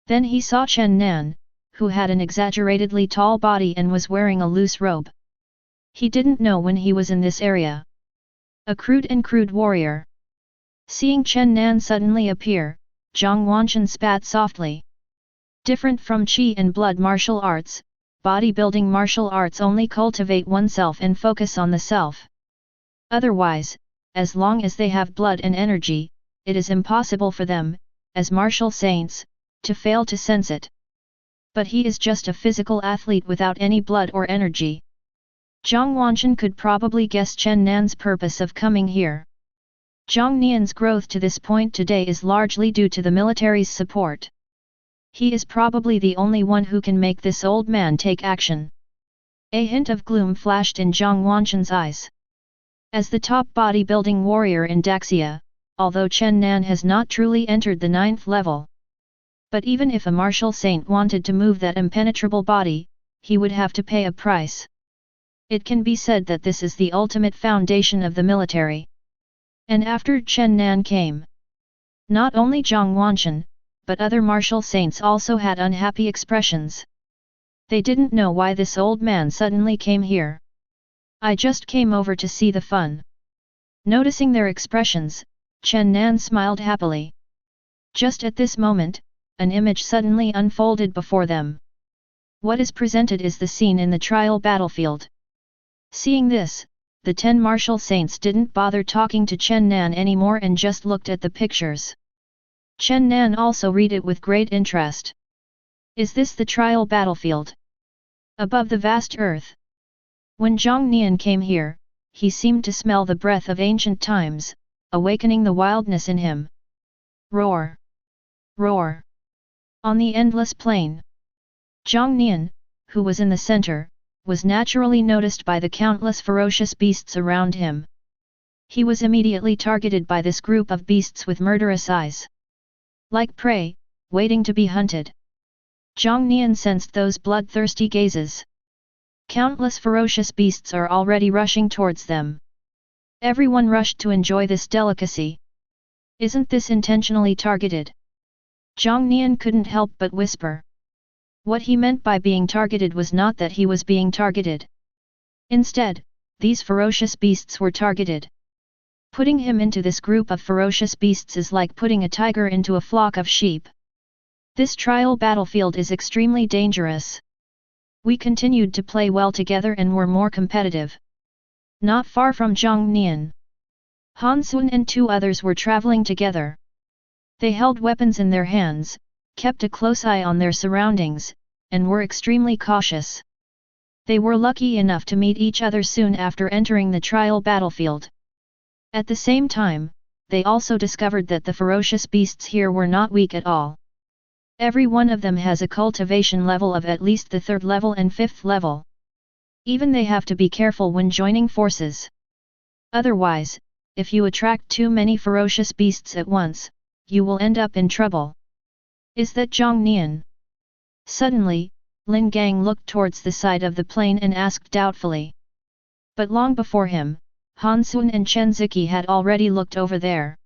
Then he saw Chen Nan, who had an exaggeratedly tall body and was wearing a loose robe. He didn't know when he was in this area. A crude warrior. Seeing Chen Nan suddenly appear, Jiang Nian spat softly. Different from qi and blood martial arts, bodybuilding martial arts only cultivate oneself and focus on the self. Otherwise, as long as they have blood and energy, it is impossible for them, as martial saints, to fail to sense it. But he is just a physical athlete without any blood or energy. Jiang Nian could probably guess Chen Nan's purpose of coming here. Jiang Nian's growth to this point today is largely due to the military's support. He is probably the only one who can make this old man take action. A hint of gloom flashed in Jiang Nian's eyes. As the top bodybuilding warrior in Daxia, although Chen Nan has not truly entered the 9th level. But even if a martial saint wanted to move that impenetrable body, he would have to pay a price. It can be said that this is the ultimate foundation of the military. And after Chen Nan came, not only Jiang Nian, but other martial saints also had unhappy expressions. They didn't know why this old man suddenly came here. I just came over to see the fun. Noticing their expressions, Chen Nan smiled happily. Just at this moment, an image suddenly unfolded before them. What is presented is the scene in the trial battlefield. Seeing this, the 10 martial saints didn't bother talking to Chen Nan anymore and just looked at the pictures. Chen Nan also read it with great interest. Is this the trial battlefield? Above the vast earth. When Jiang Nian came here, he seemed to smell the breath of ancient times, awakening the wildness in him. Roar! Roar! On the endless plain. Jiang Nian, who was in the center, was naturally noticed by the countless ferocious beasts around him. He was immediately targeted by this group of beasts with murderous eyes. Like prey, waiting to be hunted. Jiang Nian sensed those bloodthirsty gazes. Countless ferocious beasts are already rushing towards them. Everyone rushed to enjoy this delicacy. Isn't this intentionally targeted? Jiang Nian couldn't help but whisper. What he meant by being targeted was not that he was being targeted. Instead, these ferocious beasts were targeted. Putting him into this group of ferocious beasts is like putting a tiger into a flock of sheep. This trial battlefield is extremely dangerous. We continued to play well together and were more competitive. Not far from Jiang Nian, Han Sun and 2 others were traveling together. They held weapons in their hands, kept a close eye on their surroundings, and were extremely cautious. They were lucky enough to meet each other soon after entering the trial battlefield. At the same time, they also discovered that the ferocious beasts here were not weak at all. Every one of them has a cultivation level of at least the 3rd level and 5th level. Even they have to be careful when joining forces. Otherwise, if you attract too many ferocious beasts at once, you will end up in trouble. Is that Jiang Nian? Suddenly, Lin Gang looked towards the side of the plain and asked doubtfully. But long before him, Han Sun and Chen Ziki had already looked over there.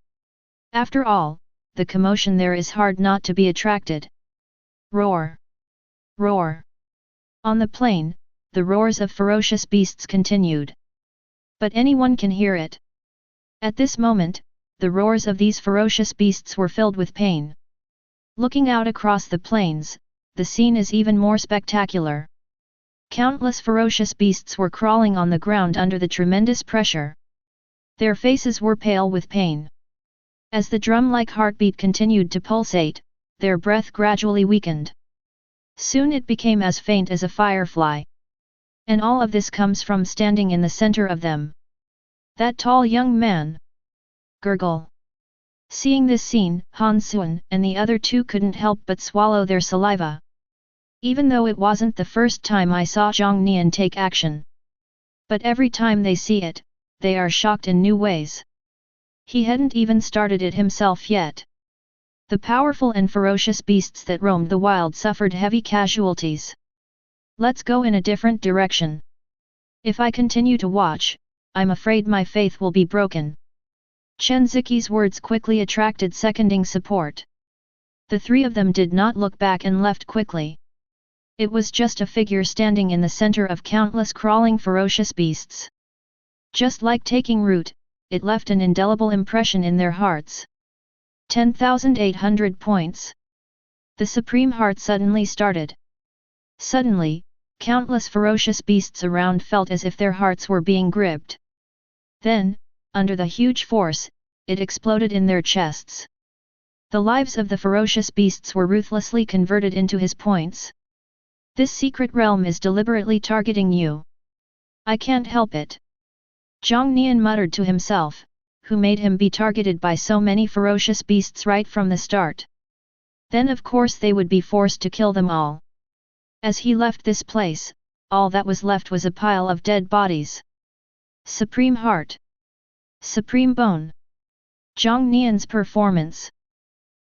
After all, the commotion there is hard not to be attracted. Roar! Roar! On the plain, the roars of ferocious beasts continued. But anyone can hear it. At this moment, the roars of these ferocious beasts were filled with pain. Looking out across the plains, the scene is even more spectacular. Countless ferocious beasts were crawling on the ground under the tremendous pressure. Their faces were pale with pain. As the drum-like heartbeat continued to pulsate, their breath gradually weakened. Soon it became as faint as a firefly. And all of this comes from standing in the center of them. That tall young man. Gurgle. Seeing this scene, Han Sun and the other 2 couldn't help but swallow their saliva. Even though it wasn't the first time I saw Jiang Nian take action. But every time they see it, they are shocked in new ways. He hadn't even started it himself yet. The powerful and ferocious beasts that roamed the wild suffered heavy casualties. Let's go in a different direction. If I continue to watch, I'm afraid my faith will be broken. Chen Ziki's words quickly attracted seconding support. The 3 of them did not look back and left quickly. It was just a figure standing in the center of countless crawling ferocious beasts. Just like taking root, it left an indelible impression in their hearts. 10,800 points. The supreme heart suddenly started. Suddenly, countless ferocious beasts around felt as if their hearts were being gripped. Then, under the huge force, it exploded in their chests. The lives of the ferocious beasts were ruthlessly converted into his points. This secret realm is deliberately targeting you. I can't help it. Jiang Nian muttered to himself, who made him be targeted by so many ferocious beasts right from the start. Then of course they would be forced to kill them all. As he left this place, all that was left was a pile of dead bodies. Supreme Heart. Supreme Bone. Jiang Nian's performance.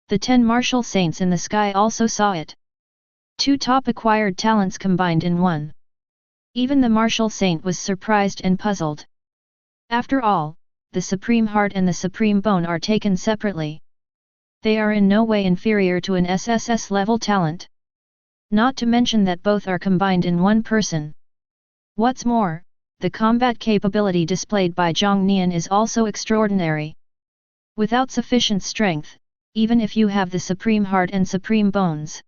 The 10 martial saints in the sky also saw it. 2 top acquired talents combined in one. Even the martial saint was surprised and puzzled. After all, the Supreme Heart and the Supreme Bone are taken separately. They are in no way inferior to an SSS level talent. Not to mention that both are combined in one person. What's more, the combat capability displayed by Jiang Nian is also extraordinary. Without sufficient strength, even if you have the Supreme Heart and Supreme Bones,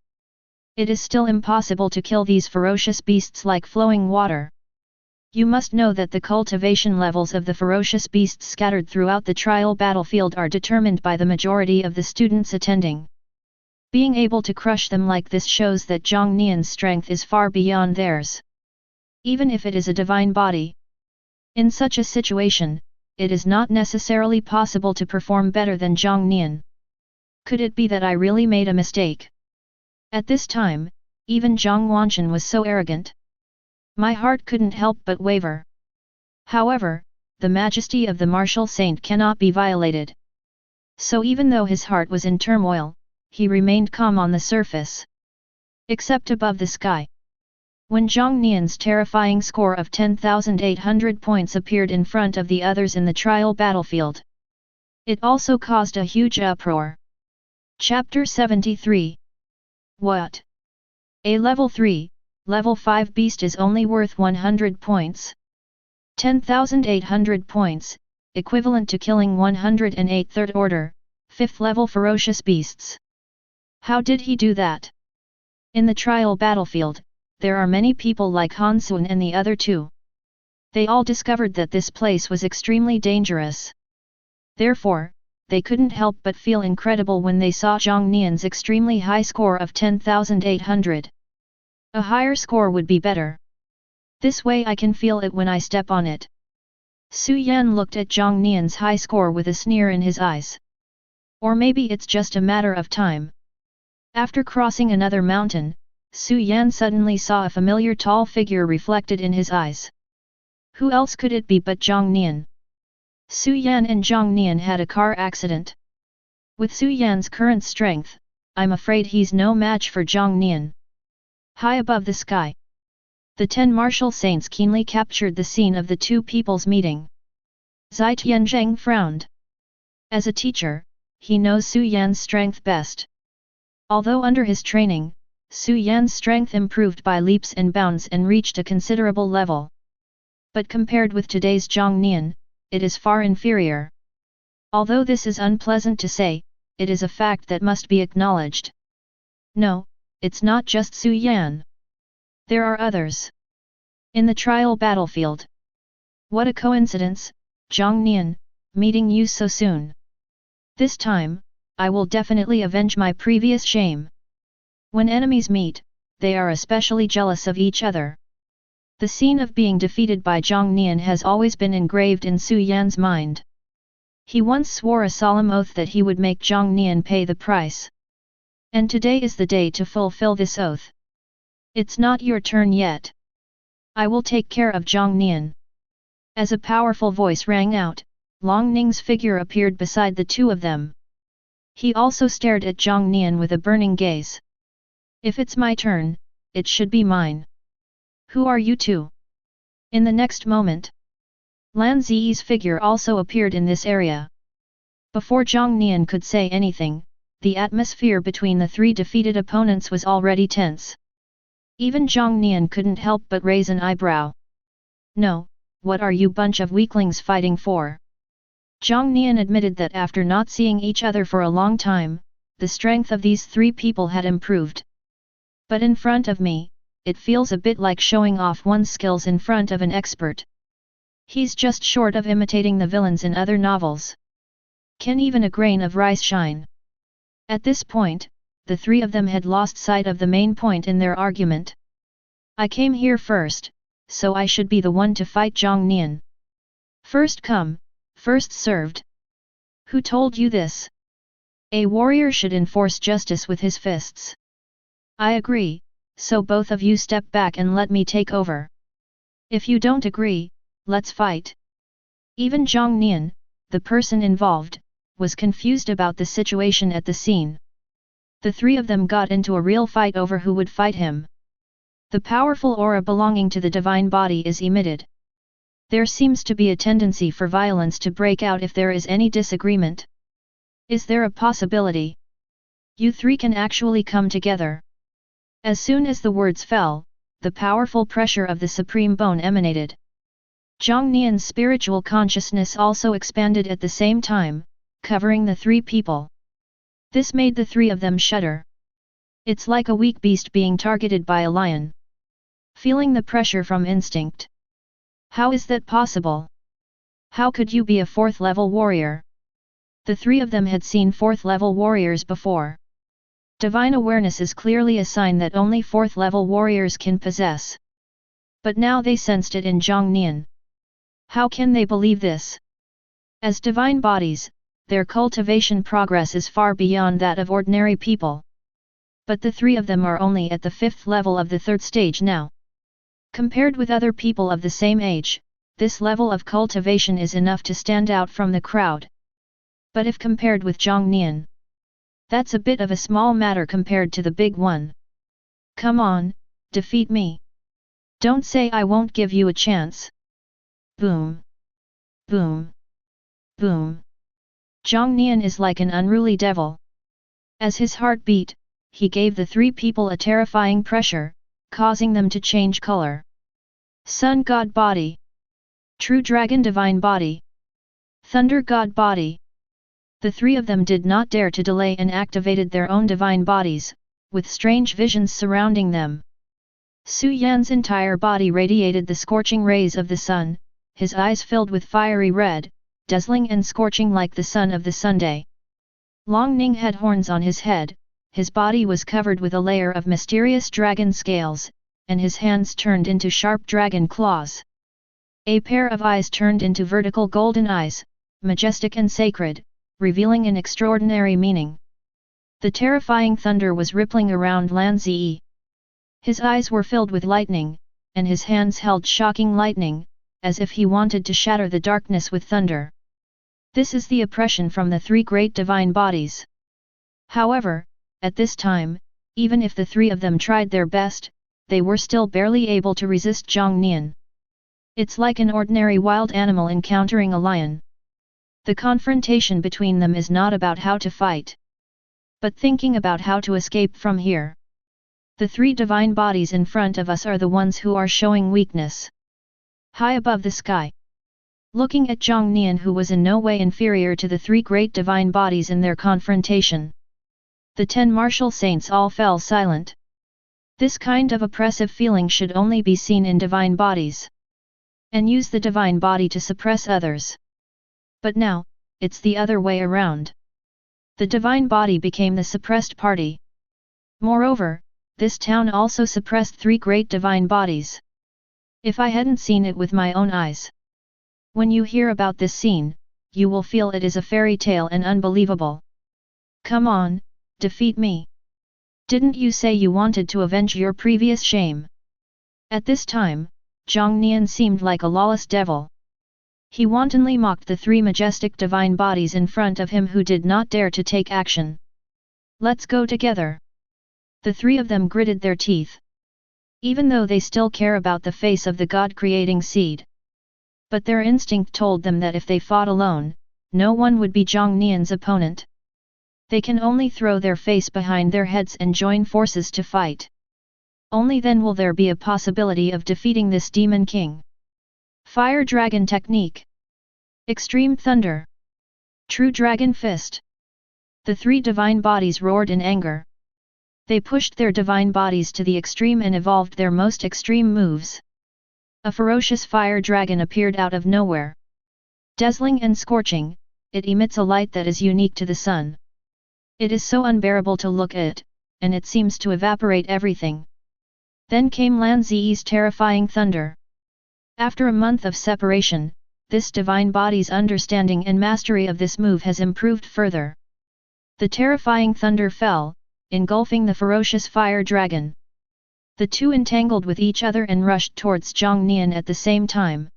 it is still impossible to kill these ferocious beasts like flowing water. You must know that the cultivation levels of the ferocious beasts scattered throughout the trial battlefield are determined by the majority of the students attending. Being able to crush them like this shows that Jiang Nian's strength is far beyond theirs. Even if it is a divine body. In such a situation, it is not necessarily possible to perform better than Jiang Nian. Could it be that I really made a mistake? At this time, even Zhang Wanchen was so arrogant. My heart couldn't help but waver. However, the majesty of the martial saint cannot be violated. So even though his heart was in turmoil, he remained calm on the surface. Except above the sky. When Jiang Nian's terrifying score of 10,800 points appeared in front of the others in the trial battlefield, it also caused a huge uproar. Chapter 73. What? A level 3, level 5 beast is only worth 100 points. 10,800 points, equivalent to killing 108 third order, 5th level ferocious beasts. How did he do that? In the trial battlefield, there are many people like Han Sun and the other two. They all discovered that this place was extremely dangerous. Therefore, they couldn't help but feel incredible when they saw Jiang Nian's extremely high score of 10,800. A higher score would be better. This way I can feel it when I step on it. Su Yan looked at Jiang Nian's high score with a sneer in his eyes. Or maybe it's just a matter of time. After crossing another mountain, Su Yan suddenly saw a familiar tall figure reflected in his eyes. Who else could it be but Jiang Nian? Su Yan and Jiang Nian had a car accident. With Su Yan's current strength, I'm afraid he's no match for Jiang Nian. High above the sky, the 10 martial saints keenly captured the scene of the two people's meeting. Zai Tianzheng frowned. As a teacher, he knows Su Yan's strength best. Although under his training, Su Yan's strength improved by leaps and bounds and reached a considerable level. But compared with today's Jiang Nian, it is far inferior. Although this is unpleasant to say, it is a fact that must be acknowledged. No, it's not just Su Yan. There are others. In the trial battlefield. What a coincidence, Jiang Nian, meeting you so soon. This time, I will definitely avenge my previous shame. When enemies meet, they are especially jealous of each other. The scene of being defeated by Jiang Nian has always been engraved in Su Yan's mind. He once swore a solemn oath that he would make Jiang Nian pay the price. And today is the day to fulfill this oath. It's not your turn yet. I will take care of Jiang Nian. As a powerful voice rang out, Long Ning's figure appeared beside the two of them. He also stared at Jiang Nian with a burning gaze. If it's my turn, it should be mine. Who are you two? In the next moment, Lan Ziyi's figure also appeared in this area. Before Jiang Nian could say anything, the atmosphere between the three defeated opponents was already tense. Even Jiang Nian couldn't help but raise an eyebrow. No, what are you bunch of weaklings fighting for? Jiang Nian admitted that after not seeing each other for a long time, the strength of these three people had improved. But in front of me, it feels a bit like showing off one's skills in front of an expert. He's just short of imitating the villains in other novels. Can even a grain of rice shine? At this point, the three of them had lost sight of the main point in their argument. I came here first, so I should be the one to fight Jiang Nian. First come, first served. Who told you this? A warrior should enforce justice with his fists. I agree, so both of you step back and let me take over. If you don't agree, let's fight. Even Jiang Nian, the person involved, was confused about the situation at the scene. The three of them got into a real fight over who would fight him. The powerful aura belonging to the divine body is emitted. There seems to be a tendency for violence to break out if there is any disagreement. Is there a possibility? You three can actually come together. As soon as the words fell, the powerful pressure of the supreme bone emanated. Jiang Nian's spiritual consciousness also expanded at the same time, covering the three people. This made the three of them shudder. It's like a weak beast being targeted by a lion. Feeling the pressure from instinct. How is that possible? How could you be a fourth-level warrior? The three of them had seen fourth-level warriors before. Divine awareness is clearly a sign that only fourth-level warriors can possess. But now they sensed it in Jiang Nian. How can they believe this? As divine bodies, their cultivation progress is far beyond that of ordinary people. But the three of them are only at the fifth level of the third stage now. Compared with other people of the same age, this level of cultivation is enough to stand out from the crowd. But if compared with Jiang Nian, that's a bit of a small matter compared to the big one. Come on, defeat me. Don't say I won't give you a chance. Boom. Boom. Boom. Jiang Nian is like an unruly devil. As his heart beat, he gave the three people a terrifying pressure, causing them to change color. Sun God Body. True Dragon Divine Body. Thunder God Body. The three of them did not dare to delay and activated their own divine bodies, with strange visions surrounding them. Su Yan's entire body radiated the scorching rays of the sun, his eyes filled with fiery red, dazzling and scorching like the sun of the Sunday. Long Ning had horns on his head, his body was covered with a layer of mysterious dragon scales, and his hands turned into sharp dragon claws. A pair of eyes turned into vertical golden eyes, majestic and sacred, revealing an extraordinary meaning. The terrifying thunder was rippling around Lan Zi. His eyes were filled with lightning, and his hands held shocking lightning, as if he wanted to shatter the darkness with thunder. This is the oppression from the three great divine bodies. However, at this time, even if the three of them tried their best, they were still barely able to resist Jiang Nian. It's like an ordinary wild animal encountering a lion. The confrontation between them is not about how to fight, but thinking about how to escape from here. The three divine bodies in front of us are the ones who are showing weakness. High above the sky. Looking at Jiang Nian, who was in no way inferior to the three great divine bodies in their confrontation, the 10 martial saints all fell silent. This kind of oppressive feeling should only be seen in divine bodies, and use the divine body to suppress others. But now, it's the other way around. The divine body became the suppressed party. Moreover, this town also suppressed three great divine bodies. If I hadn't seen it with my own eyes. When you hear about this scene, you will feel it is a fairy tale and unbelievable. Come on, defeat me. Didn't you say you wanted to avenge your previous shame? At this time, Jiang Nian seemed like a lawless devil. He wantonly mocked the three majestic divine bodies in front of him who did not dare to take action. Let's go together. The three of them gritted their teeth. Even though they still care about the face of the God-creating seed. But their instinct told them that if they fought alone, no one would be Jiang Nian's opponent. They can only throw their face behind their heads and join forces to fight. Only then will there be a possibility of defeating this demon king. Fire Dragon Technique. Extreme Thunder. True Dragon Fist! The three divine bodies roared in anger. They pushed their divine bodies to the extreme and evolved their most extreme moves. A ferocious fire dragon appeared out of nowhere. Dazzling and scorching, it emits a light that is unique to the sun. It is so unbearable to look at, and it seems to evaporate everything. Then came Lan Zi's terrifying thunder. After a month of separation, this divine body's understanding and mastery of this move has improved further. The terrifying thunder fell, engulfing the ferocious fire dragon. The two entangled with each other and rushed towards Jiang Nian at the same time.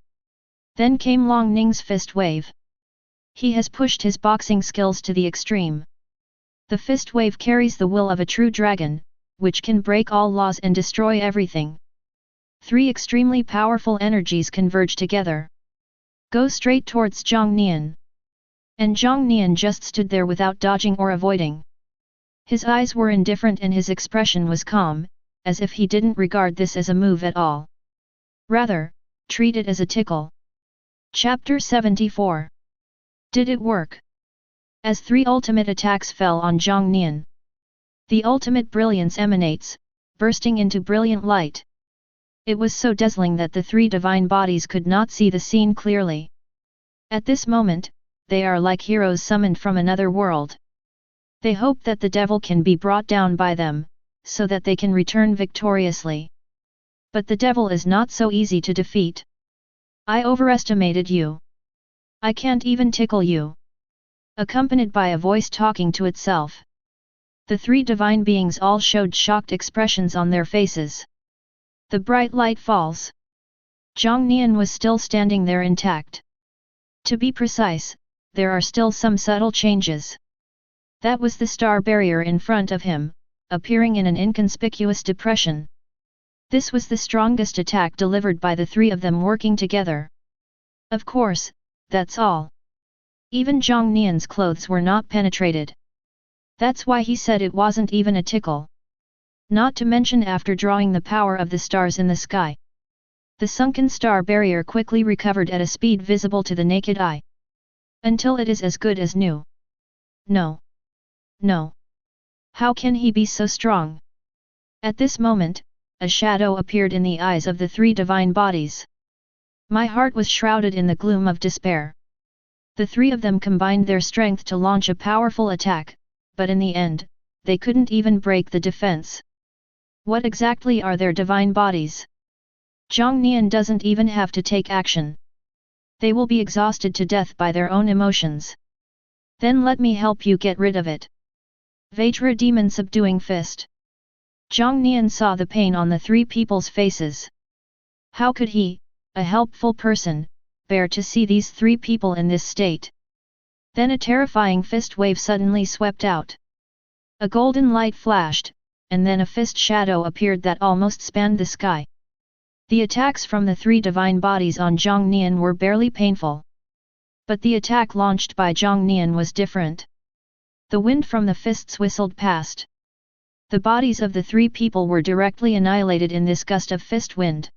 Then came Long Ning's fist wave. He has pushed his boxing skills to the extreme. The fist wave carries the will of a true dragon, which can break all laws and destroy everything. Three extremely powerful energies converge together. Go straight towards Jiang Nian. And Jiang Nian just stood there without dodging or avoiding. His eyes were indifferent and his expression was calm, as if he didn't regard this as a move at all. Rather, treat it as a tickle. Chapter 74. Did it work? As three ultimate attacks fell on Jiang Nian, the ultimate brilliance emanates, bursting into brilliant light. It was so dazzling that the three divine bodies could not see the scene clearly. At this moment, they are like heroes summoned from another world. They hope that the devil can be brought down by them, so that they can return victoriously. But the devil is not so easy to defeat. I overestimated you. I can't even tickle you. Accompanied by a voice talking to itself. The three divine beings all showed shocked expressions on their faces. The bright light falls. Jiang Nian was still standing there intact. To be precise, there are still some subtle changes. That was the star barrier in front of him, appearing in an inconspicuous depression. This was the strongest attack delivered by the three of them working together. Of course, that's all. Even Jiang Nian's clothes were not penetrated. That's why he said it wasn't even a tickle. Not to mention after drawing the power of the stars in the sky. The sunken star barrier quickly recovered at a speed visible to the naked eye. Until it is as good as new. No. No. How can he be so strong? At this moment, a shadow appeared in the eyes of the three divine bodies. My heart was shrouded in the gloom of despair. The three of them combined their strength to launch a powerful attack, but in the end, they couldn't even break the defense. What exactly are their divine bodies? Jiang Nian doesn't even have to take action. They will be exhausted to death by their own emotions. Then let me help you get rid of it. Vajra Demon Subduing Fist. Jiang Nian saw the pain on the three people's faces. How could he, a helpful person, bear to see these three people in this state? Then a terrifying fist wave suddenly swept out. A golden light flashed, and then a fist shadow appeared that almost spanned the sky. The attacks from the three divine bodies on Jiang Nian were barely painful. But the attack launched by Jiang Nian was different. The wind from the fists whistled past. The bodies of the three people were directly annihilated in this gust of fist wind.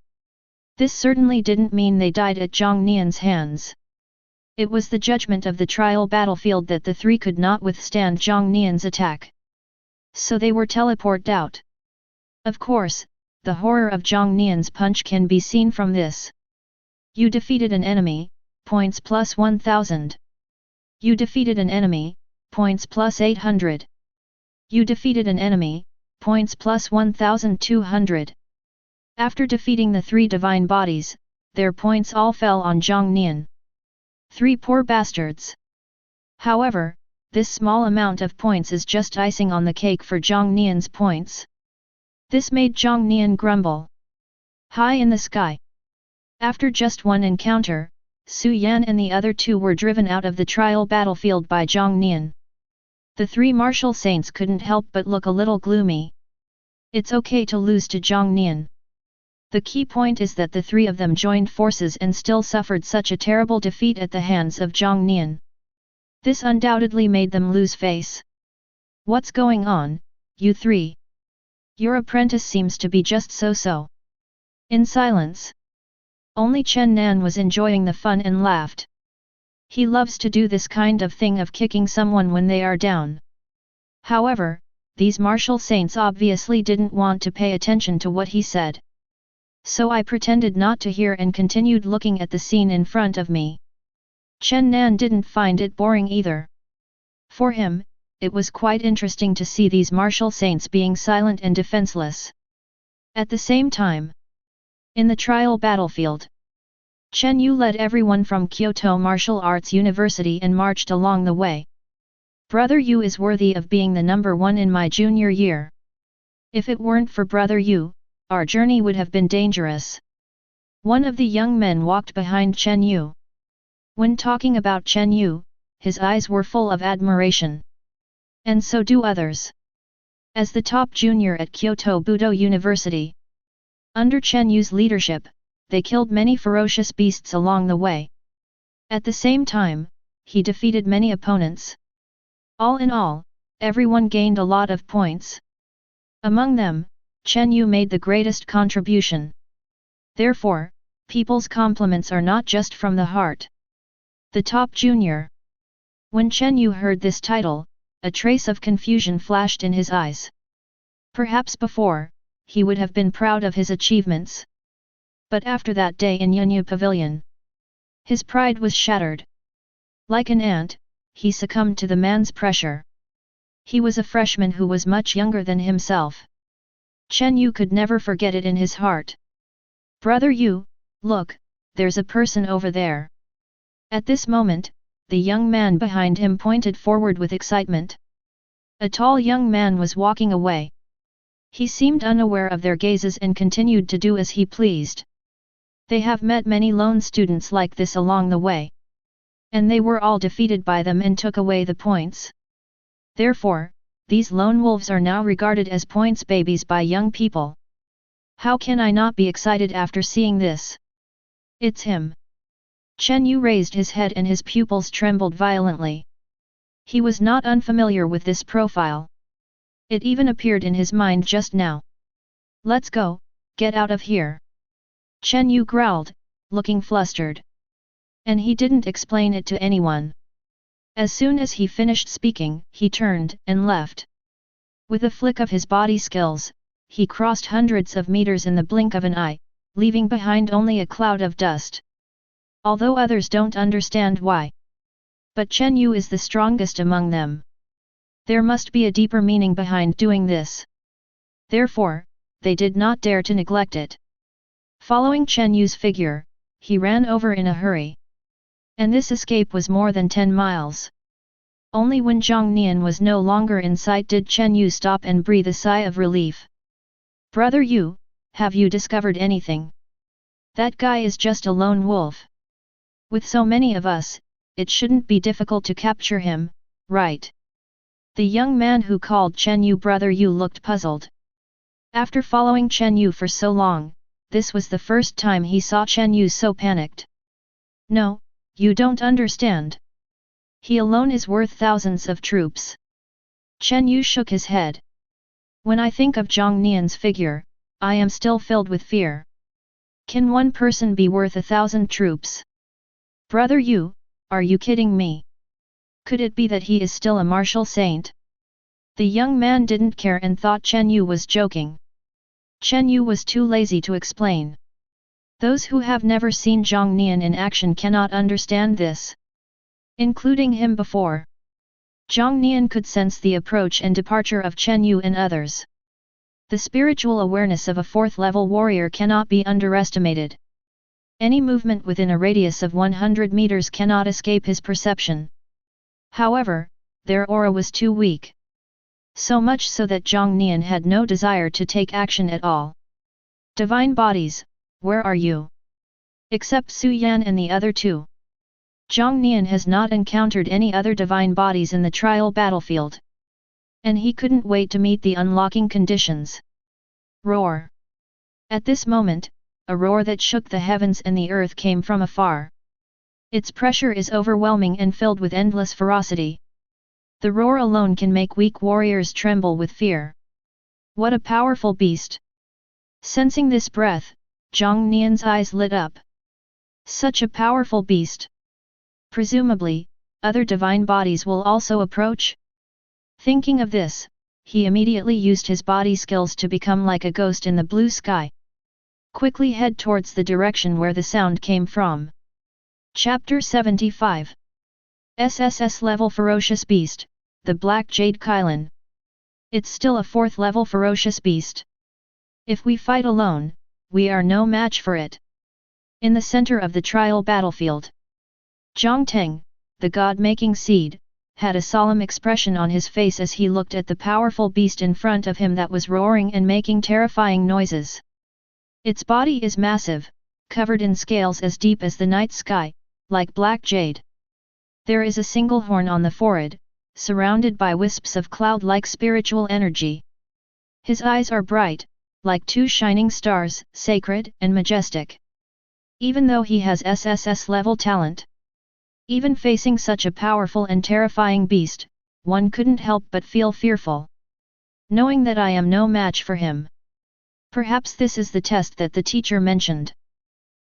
This certainly didn't mean they died at Jiang Nian's hands. It was the judgment of the trial battlefield that the three could not withstand Jiang Nian's attack. So they were teleported out. Of course, the horror of Jiang Nian's punch can be seen from this. You defeated an enemy, points plus 1000. You defeated an enemy, points plus 800. You defeated an enemy, points plus 1200. After defeating the three divine bodies, their points all fell on Jiang Nian. Three poor bastards. However, this small amount of points is just icing on the cake for Jiang Nian's points. This made Jiang Nian grumble. High in the sky. After just one encounter, Su Yan and the other two were driven out of the trial battlefield by Jiang Nian. The three martial saints couldn't help but look a little gloomy. It's okay to lose to Jiang Nian. The key point is that the three of them joined forces and still suffered such a terrible defeat at the hands of Jiang Nian. This undoubtedly made them lose face. What's going on, you three? Your apprentice seems to be just so-so. In silence. Only Chen Nan was enjoying the fun and laughed. He loves to do this kind of thing of kicking someone when they are down. However, these martial saints obviously didn't want to pay attention to what he said. So I pretended not to hear and continued looking at the scene in front of me. Chen Nan didn't find it boring either. For him, it was quite interesting to see these martial saints being silent and defenseless. At the same time, in the trial battlefield, Chen Yu led everyone from Kyoto Martial Arts University and marched along the way. Brother Yu is worthy of being the number one in my junior year. If it weren't for Brother Yu, our journey would have been dangerous. One of the young men walked behind Chen Yu. When talking about Chen Yu, his eyes were full of admiration. And so do others. As the top junior at Kyoto Budo University, under Chen Yu's leadership, they killed many ferocious beasts along the way. At the same time, he defeated many opponents. All in all, everyone gained a lot of points. Among them, Chen Yu made the greatest contribution. Therefore, people's compliments are not just from the heart. The top junior. When Chen Yu heard this title, a trace of confusion flashed in his eyes. Perhaps before, he would have been proud of his achievements. But after that day in Yunyu Pavilion, his pride was shattered. Like an ant, he succumbed to the man's pressure. He was a freshman who was much younger than himself. Chen Yu could never forget it in his heart. Brother Yu, look, there's a person over there. At this moment, the young man behind him pointed forward with excitement. A tall young man was walking away. He seemed unaware of their gazes and continued to do as he pleased. They have met many lone students like this along the way. And they were all defeated by them and took away the points. Therefore, these lone wolves are now regarded as points babies by young people. How can I not be excited after seeing this? It's him. Chen Yu raised his head and his pupils trembled violently. He was not unfamiliar with this profile. It even appeared in his mind just now. Let's go, get out of here. Chen Yu growled, looking flustered. And he didn't explain it to anyone. As soon as he finished speaking, he turned and left. With a flick of his body skills, he crossed hundreds of meters in the blink of an eye, leaving behind only a cloud of dust. Although others don't understand why. But Chen Yu is the strongest among them. There must be a deeper meaning behind doing this. Therefore, they did not dare to neglect it. Following Chen Yu's figure, he ran over in a hurry. And this escape was more than 10 miles. Only when Jiang Nian was no longer in sight did Chen Yu stop and breathe a sigh of relief. Brother Yu, have you discovered anything? That guy is just a lone wolf. With so many of us, it shouldn't be difficult to capture him, right? The young man who called Chen Yu Brother Yu looked puzzled. After following Chen Yu for so long, this was the first time he saw Chen Yu so panicked. No, you don't understand. He alone is worth thousands of troops. Chen Yu shook his head. When I think of Jiang Nian's figure, I am still filled with fear. Can one person be worth 1,000 troops? Brother Yu, are you kidding me? Could it be that he is still a martial saint? The young man didn't care and thought Chen Yu was joking. Chen Yu was too lazy to explain. Those who have never seen Jiang Nian in action cannot understand this. Including him before. Jiang Nian could sense the approach and departure of Chen Yu and others. The spiritual awareness of a 4th-level warrior cannot be underestimated. Any movement within a radius of 100 meters cannot escape his perception. However, their aura was too weak. So much so that Jiang Nian had no desire to take action at all. Divine bodies, where are you? Except Su Yan and the other two. Jiang Nian has not encountered any other divine bodies in the trial battlefield. And he couldn't wait to meet the unlocking conditions. Roar! At this moment, a roar that shook the heavens and the earth came from afar. Its pressure is overwhelming and filled with endless ferocity. The roar alone can make weak warriors tremble with fear. What a powerful beast! Sensing this breath, Jiang Nian's eyes lit up. Such a powerful beast! Presumably, other divine bodies will also approach? Thinking of this, he immediately used his body skills to become like a ghost in the blue sky. Quickly head towards the direction where the sound came from. Chapter 75. SSS Level Ferocious Beast, the Black Jade Kylan. It's still a 4th level ferocious beast. If we fight alone, we are no match for it. In the center of the trial battlefield, Jiang Nian, the God-making seed, had a solemn expression on his face as he looked at the powerful beast in front of him that was roaring and making terrifying noises. Its body is massive, covered in scales as deep as the night sky, like black jade. There is a single horn on the forehead, surrounded by wisps of cloud-like spiritual energy. His eyes are bright, like 2 shining stars, sacred and majestic. Even though he has SSS level talent, even facing such a powerful and terrifying beast, one couldn't help but feel fearful, knowing that I am no match for him. Perhaps this is the test that the teacher mentioned.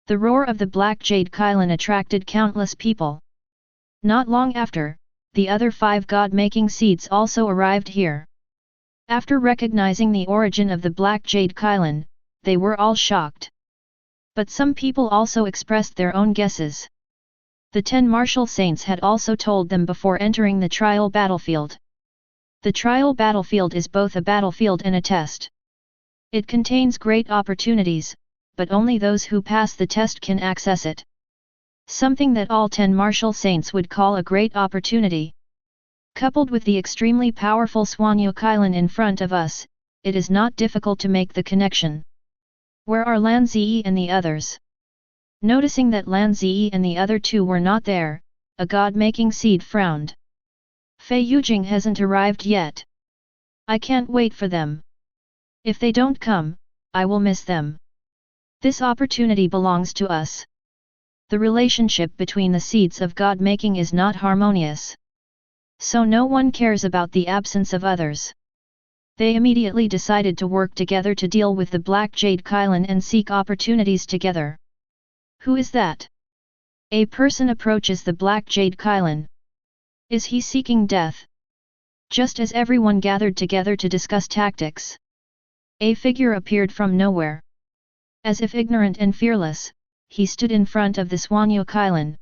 The roar of the Black Jade Kylan attracted countless people. Not long after, the other 5 God-making seeds also arrived here. After recognizing the origin of the Black Jade Kylan, they were all shocked. But some people also expressed their own guesses. The 10 martial saints had also told them before entering the trial battlefield. The trial battlefield is both a battlefield and a test. It contains great opportunities, but only those who pass the test can access it. Something that all 10 martial saints would call a great opportunity. Coupled with the extremely powerful Swanyo Kylan in front of us, it is not difficult to make the connection. Where are Lan Zi and the others? Noticing that Lan Zi and the other 2 were not there, a God-making seed frowned. Fei Yujing hasn't arrived yet. I can't wait for them. If they don't come, I will miss them. This opportunity belongs to us. The relationship between the seeds of God-making is not harmonious. So no one cares about the absence of others. They immediately decided to work together to deal with the Black Jade Kylan and seek opportunities together. Who is that? A person approaches the Black Jade Kylan. Is he seeking death? Just as everyone gathered together to discuss tactics, a figure appeared from nowhere. As if ignorant and fearless, he stood in front of the Swanyo Kylan.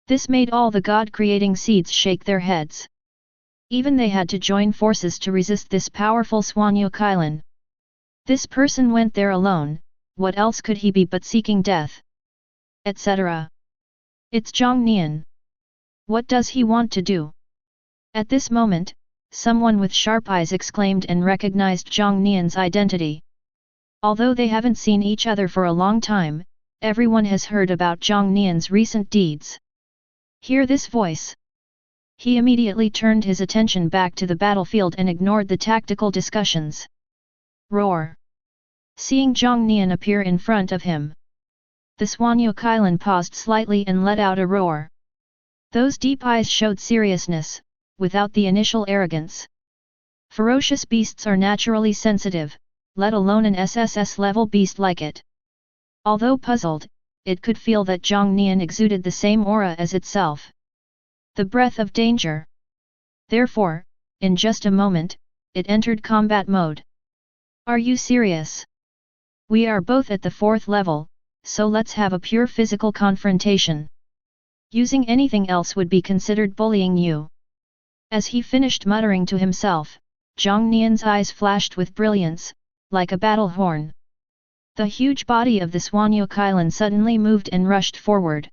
This made all the God-creating seeds shake their heads. Even they had to join forces to resist this powerful Swanyo Kylan. This person went there alone, what else could he be but seeking death? Etc. It's Jiang Nian. What does he want to do? At this moment, someone with sharp eyes exclaimed and recognized Jiang Nian's identity. Although they haven't seen each other for a long time, everyone has heard about Jiang Nian's recent deeds. Hear this voice. He immediately turned his attention back to the battlefield and ignored the tactical discussions. Roar! Seeing Jiang Nian appear in front of him, the Swanyo Kylan paused slightly and let out a roar. Those deep eyes showed seriousness, without the initial arrogance. Ferocious beasts are naturally sensitive, let alone an SSS level beast like it. Although puzzled, it could feel that Jiang Nian exuded the same aura as itself. The breath of danger. Therefore, in just a moment, it entered combat mode. Are you serious? We are both at the 4th level, so let's have a pure physical confrontation. Using anything else would be considered bullying you. As he finished muttering to himself, Jiang Nian's eyes flashed with brilliance, like a battle horn. The huge body of the Swanyo Kylan suddenly moved and rushed forward.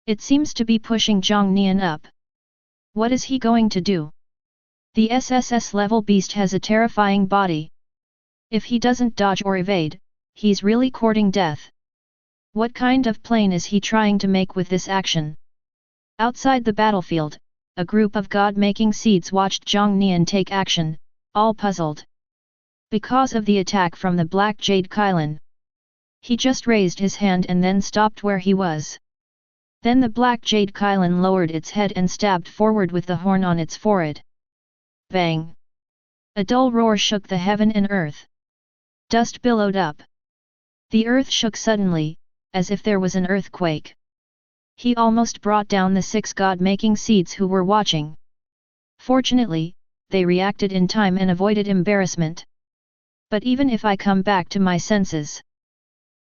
It seems to be pushing Jiang Nian up. What is he going to do? The SSS level beast has a terrifying body. If he doesn't dodge or evade, he's really courting death. What kind of plane is he trying to make with this action? Outside the battlefield, a group of God-making seeds watched Jiang Nian take action, all puzzled. Because of the attack from the Black Jade Kylan, he just raised his hand and then stopped where he was. Then the Black Jade Kylan lowered its head and stabbed forward with the horn on its forehead. Bang! A dull roar shook the heaven and earth. Dust billowed up. The earth shook suddenly, as if there was an earthquake. He almost brought down the 6 God-making seeds who were watching. Fortunately, they reacted in time and avoided embarrassment. But even if I come back to my senses...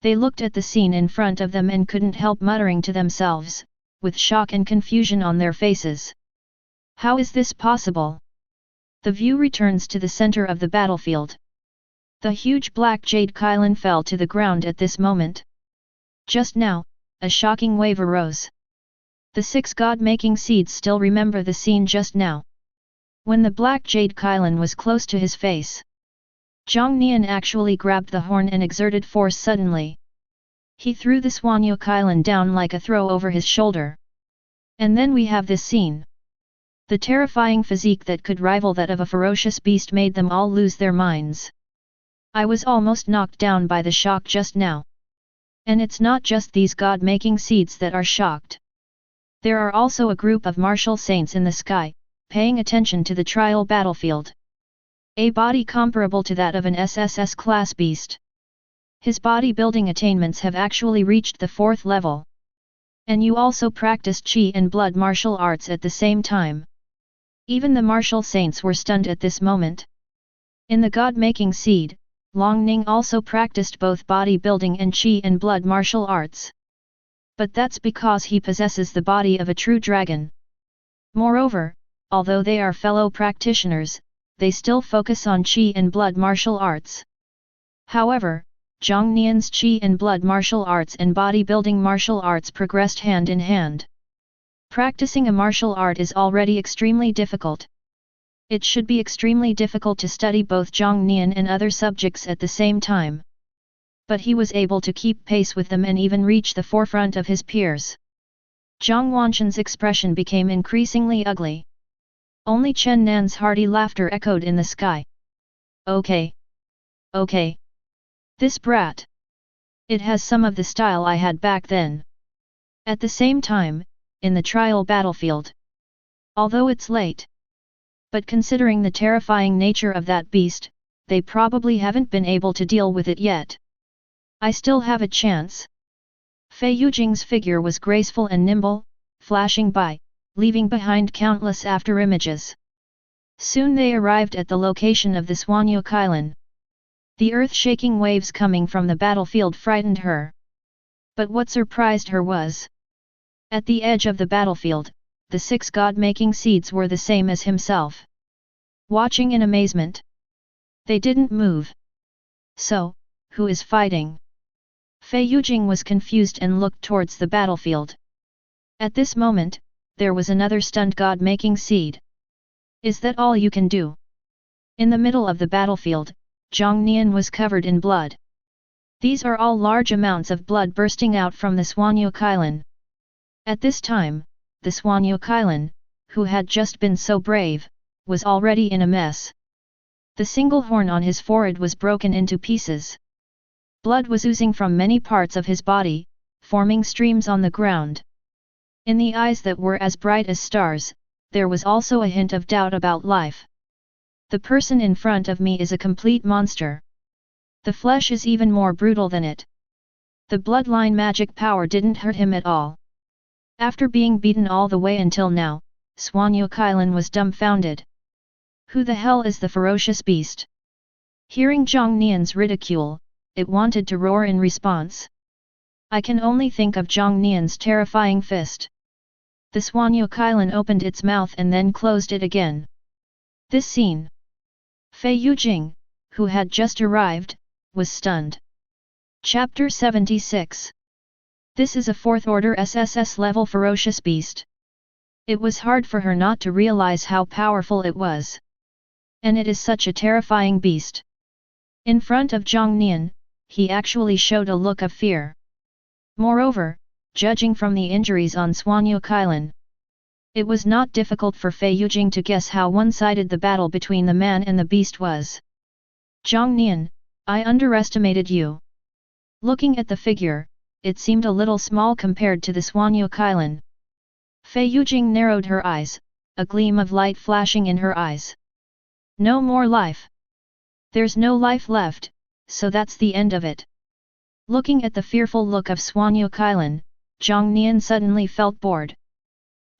They looked at the scene in front of them and couldn't help muttering to themselves, with shock and confusion on their faces. How is this possible? The view returns to the center of the battlefield. The huge black jade Kylan fell to the ground at this moment. Just now, a shocking wave arose. The 6 God-making seeds still remember the scene just now. When the black jade Kylan was close to his face, Jiang Nian actually grabbed the horn and exerted force suddenly. He threw the Swanyo Kylan down like a throw over his shoulder. And then we have this scene. The terrifying physique that could rival that of a ferocious beast made them all lose their minds. I was almost knocked down by the shock just now. And it's not just these God-making seeds that are shocked. There are also a group of martial saints in the sky, paying attention to the trial battlefield. A body comparable to that of an SSS class beast. His bodybuilding attainments have actually reached the 4th level. And you also practiced Qi and blood martial arts at the same time. Even the martial saints were stunned at this moment. In the God-making seed, Long Ning also practiced both bodybuilding and Qi and blood martial arts. But that's because he possesses the body of a true dragon. Moreover, although they are fellow practitioners, they still focus on Qi and blood martial arts. However, Jiang Nian's Qi and blood martial arts and bodybuilding martial arts progressed hand in hand. Practicing a martial art is already extremely difficult. It should be extremely difficult to study both Jiang Nian and other subjects at the same time. But he was able to keep pace with them and even reach the forefront of his peers. Zhang Wanshan's expression became increasingly ugly. Only Chen Nan's hearty laughter echoed in the sky. Okay. Okay. This brat. It has some of the style I had back then. At the same time, in the trial battlefield. Although it's late. But considering the terrifying nature of that beast, they probably haven't been able to deal with it yet. I still have a chance. Fei Yujing's figure was graceful and nimble, flashing by, leaving behind countless afterimages. Soon they arrived at the location of the Swanyo Kylan. The earth-shaking waves coming from the battlefield frightened her. But what surprised her was... At the edge of the battlefield, the 6 God-making seeds were the same as himself. Watching in amazement. They didn't move. So, who is fighting? Fei Yujing was confused and looked towards the battlefield. At this moment, there was another stunned God-making seed. Is that all you can do? In the middle of the battlefield, Jiang Nian was covered in blood. These are all large amounts of blood bursting out from the Swanyo Kylan. At this time, the Swanyo Kylan, who had just been so brave, was already in a mess. The single horn on his forehead was broken into pieces. Blood was oozing from many parts of his body, forming streams on the ground. In the eyes that were as bright as stars, there was also a hint of doubt about life. The person in front of me is a complete monster. The flesh is even more brutal than it. The bloodline magic power didn't hurt him at all. After being beaten all the way until now, Swanyo Kylan was dumbfounded. Who the hell is the ferocious beast? Hearing Jiang Nian's ridicule, it wanted to roar in response. I can only think of Jiang Nian's terrifying fist. The Swanyo Kylan opened its mouth and then closed it again. This scene. Fei Yujing, who had just arrived, was stunned. Chapter 76. This is a 4th order SSS level ferocious beast. It was hard for her not to realize how powerful it was. And it is such a terrifying beast. In front of Jiang Nian, he actually showed a look of fear. Moreover, judging from the injuries on Swanyo Kylan, it was not difficult for Fei Yujing to guess how one-sided the battle between the man and the beast was. Jiang Nian, I underestimated you. Looking at the figure, it seemed a little small compared to the Swanyo Kylan. Fei Yujing narrowed her eyes, a gleam of light flashing in her eyes. No more life. There's no life left, so that's the end of it. Looking at the fearful look of Swanyo Kylan, Jiang Nian suddenly felt bored.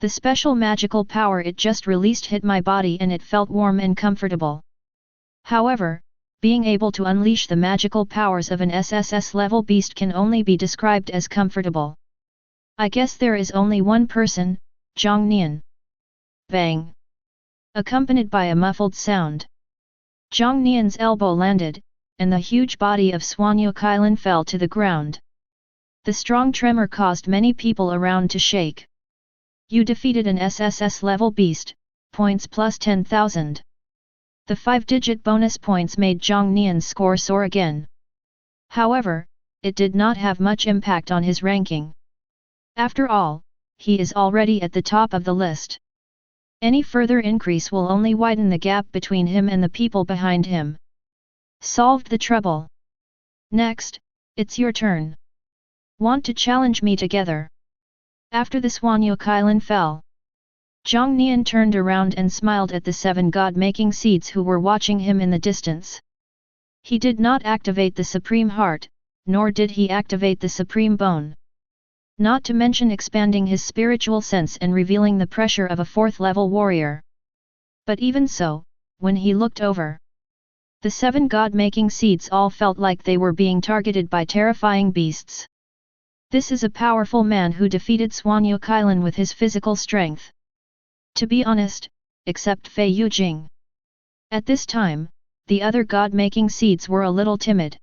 The special magical power it just released hit my body and it felt warm and comfortable. However, being able to unleash the magical powers of an SSS level beast can only be described as comfortable. I guess there is only one person, Jiang Nian. Bang! Accompanied by a muffled sound. Jiang Nian's elbow landed, and the huge body of Swanyu Kailan fell to the ground. The strong tremor caused many people around to shake. You defeated an SSS level beast, points plus 10,000. The 5-digit bonus points made Jiang Nian's score soar again. However, it did not have much impact on his ranking. After all, he is already at the top of the list. Any further increase will only widen the gap between him and the people behind him. Solved the trouble. Next, it's your turn. Want to challenge me together? After the Swanyu Kailan fell, Jiang Nian turned around and smiled at the 7 God-making seeds who were watching him in the distance. He did not activate the Supreme Heart, nor did he activate the Supreme Bone. Not to mention expanding his spiritual sense and revealing the pressure of a 4th-level warrior. But even so, when he looked over, the 7 God-making seeds all felt like they were being targeted by terrifying beasts. This is a powerful man who defeated Swanyu Kailan with his physical strength. To be honest, except Fei Yujing. At this time, the other God-making seeds were a little timid.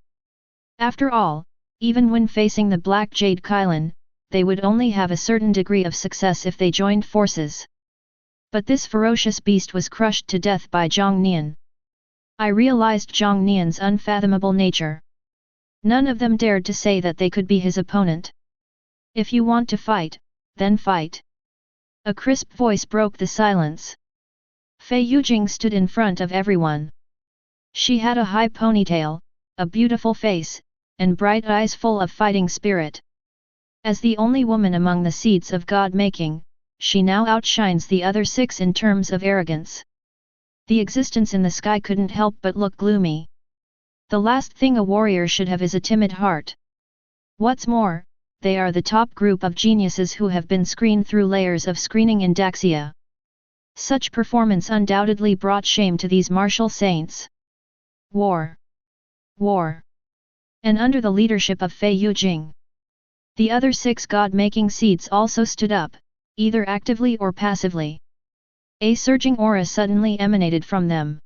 After all, even when facing the Black Jade Kailan, they would only have a certain degree of success if they joined forces. But this ferocious beast was crushed to death by Jiang Nian. I realized Jiang Nian's unfathomable nature. None of them dared to say that they could be his opponent. If you want to fight, then fight. A crisp voice broke the silence. Fei Yujing stood in front of everyone. She had a high ponytail, a beautiful face, and bright eyes full of fighting spirit. As the only woman among the seeds of God-making, she now outshines the other 6 in terms of arrogance. The existence in the sky couldn't help but look gloomy. The last thing a warrior should have is a timid heart. What's more, they are the top group of geniuses who have been screened through layers of screening in Daxia. Such performance undoubtedly brought shame to these martial saints. War! War! And under the leadership of Fei Yujing, the other 6 God-making seeds also stood up, either actively or passively. A surging aura suddenly emanated from them.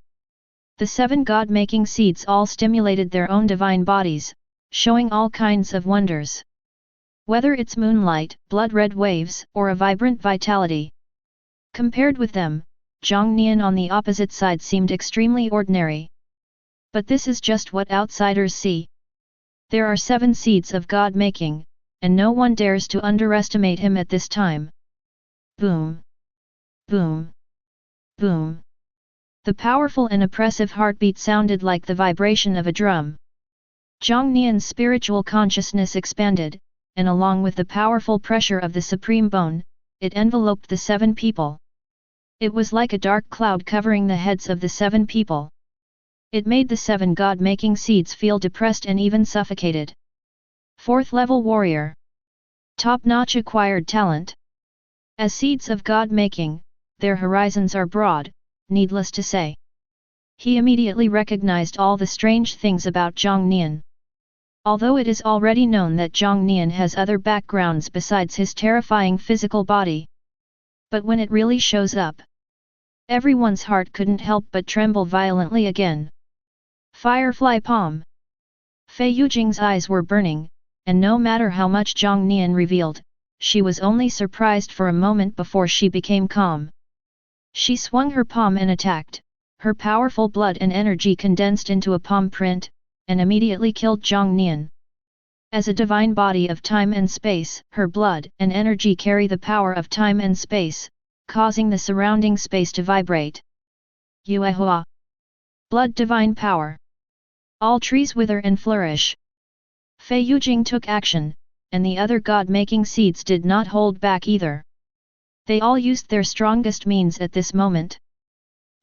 The 7 God-making seeds all stimulated their own divine bodies, showing all kinds of wonders. Whether it's moonlight, blood-red waves, or a vibrant vitality. Compared with them, Jiang Nian on the opposite side seemed extremely ordinary. But this is just what outsiders see. There are 7 seeds of God-making, and no one dares to underestimate him at this time. Boom! Boom! Boom! The powerful and oppressive heartbeat sounded like the vibration of a drum. Jiang Nian's spiritual consciousness expanded, and along with the powerful pressure of the Supreme Bone, it enveloped the 7 people. It was like a dark cloud covering the heads of the 7 people. It made the 7 God-making seeds feel depressed and even suffocated. 4th-level warrior. Top-notch acquired talent. As seeds of God-making, their horizons are broad, needless to say. He immediately recognized all the strange things about Jiang Nian. Although it is already known that Jiang Nian has other backgrounds besides his terrifying physical body. But when it really shows up, everyone's heart couldn't help but tremble violently again. Firefly palm. Fei Yujing's eyes were burning, and no matter how much Jiang Nian revealed, she was only surprised for a moment before she became calm. She swung her palm and attacked, her powerful blood and energy condensed into a palm print, and immediately killed Jiang Nian. As a divine body of time and space, her blood and energy carry the power of time and space, causing the surrounding space to vibrate. Yuehua! Blood divine power! All trees wither and flourish. Fei Yujing took action, and the other God-making seeds did not hold back either. They all used their strongest means at this moment.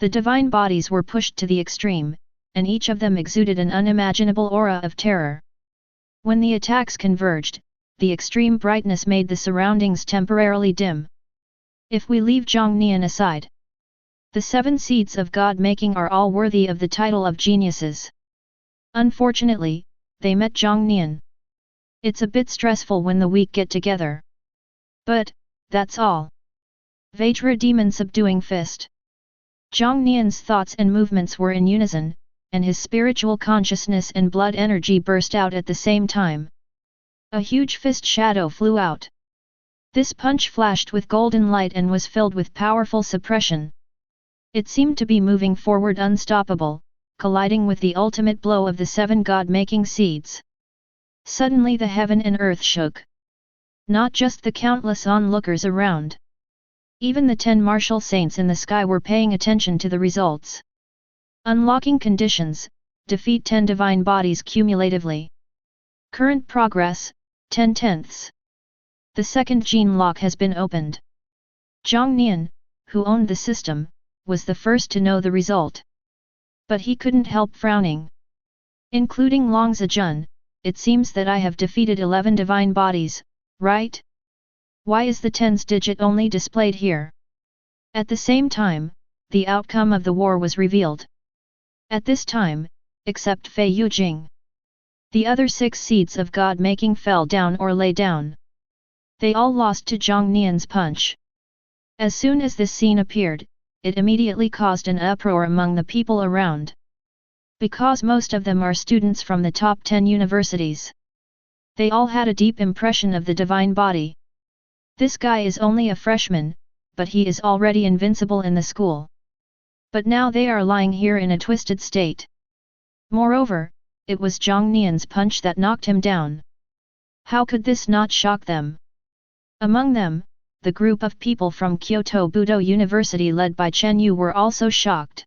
The divine bodies were pushed to the extreme, and each of them exuded an unimaginable aura of terror. When the attacks converged, the extreme brightness made the surroundings temporarily dim. If we leave Jiang Nian aside, the 7 seeds of God-making are all worthy of the title of geniuses. Unfortunately, they met Jiang Nian. It's a bit stressful when the weak get together. But, that's all. Vajra demon subduing fist. Jiang Nian's thoughts and movements were in unison, and his spiritual consciousness and blood energy burst out at the same time. A huge fist shadow flew out. This punch flashed with golden light and was filled with powerful suppression. It seemed to be moving forward unstoppable, colliding with the ultimate blow of the 7 God-making seeds. Suddenly the heaven and earth shook. Not just the countless onlookers around. Even the 10 martial saints in the sky were paying attention to the results. Unlocking conditions, defeat 10 divine bodies cumulatively. Current progress, 10/10. The second gene lock has been opened. Jiang Nian, who owned the system, was the first to know the result. But he couldn't help frowning. Including Long Zijun, it seems that I have defeated 11 divine bodies, right? Why is the 10's digit only displayed here? At the same time, the outcome of the war was revealed. At this time, except Fei Yujing, the other 6 seeds of God-making fell down or lay down. They all lost to Jiang Nian's punch. As soon as this scene appeared, it immediately caused an uproar among the people around. Because most of them are students from the top 10 universities. They all had a deep impression of the divine body. This guy is only a freshman, but he is already invincible in the school. But now they are lying here in a twisted state. Moreover, it was Jiang Nian's punch that knocked him down. How could this not shock them? Among them, the group of people from Kyoto Budo University led by Chen Yu were also shocked.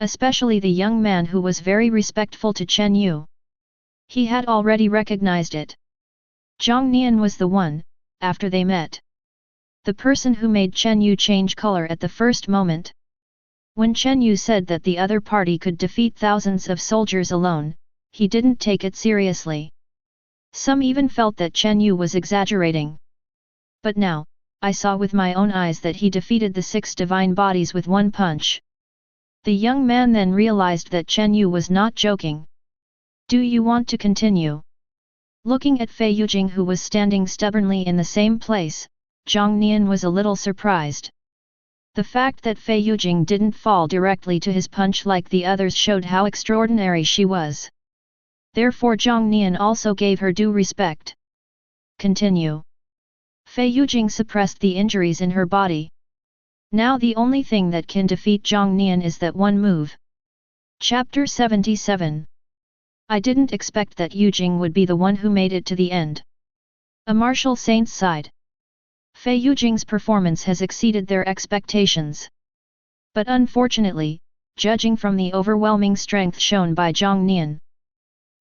Especially the young man who was very respectful to Chen Yu. He had already recognized it. Jiang Nian was the one, after they met. The person who made Chen Yu change color at the first moment. When Chen Yu said that the other party could defeat thousands of soldiers alone, he didn't take it seriously. Some even felt that Chen Yu was exaggerating. But now, I saw with my own eyes that he defeated the 6 divine bodies with one punch. The young man then realized that Chen Yu was not joking. Do you want to continue? Looking at Fei Yujing who was standing stubbornly in the same place, Jiang Nian was a little surprised. The fact that Fei Yujing didn't fall directly to his punch like the others showed how extraordinary she was. Therefore Jiang Nian also gave her due respect. Continue. Fei Yujing suppressed the injuries in her body. Now the only thing that can defeat Jiang Nian is that one move. Chapter 77. I didn't expect that Yujing would be the one who made it to the end. A martial saint sighed. Fei Yujing's performance has exceeded their expectations. But unfortunately, judging from the overwhelming strength shown by Jiang Nian,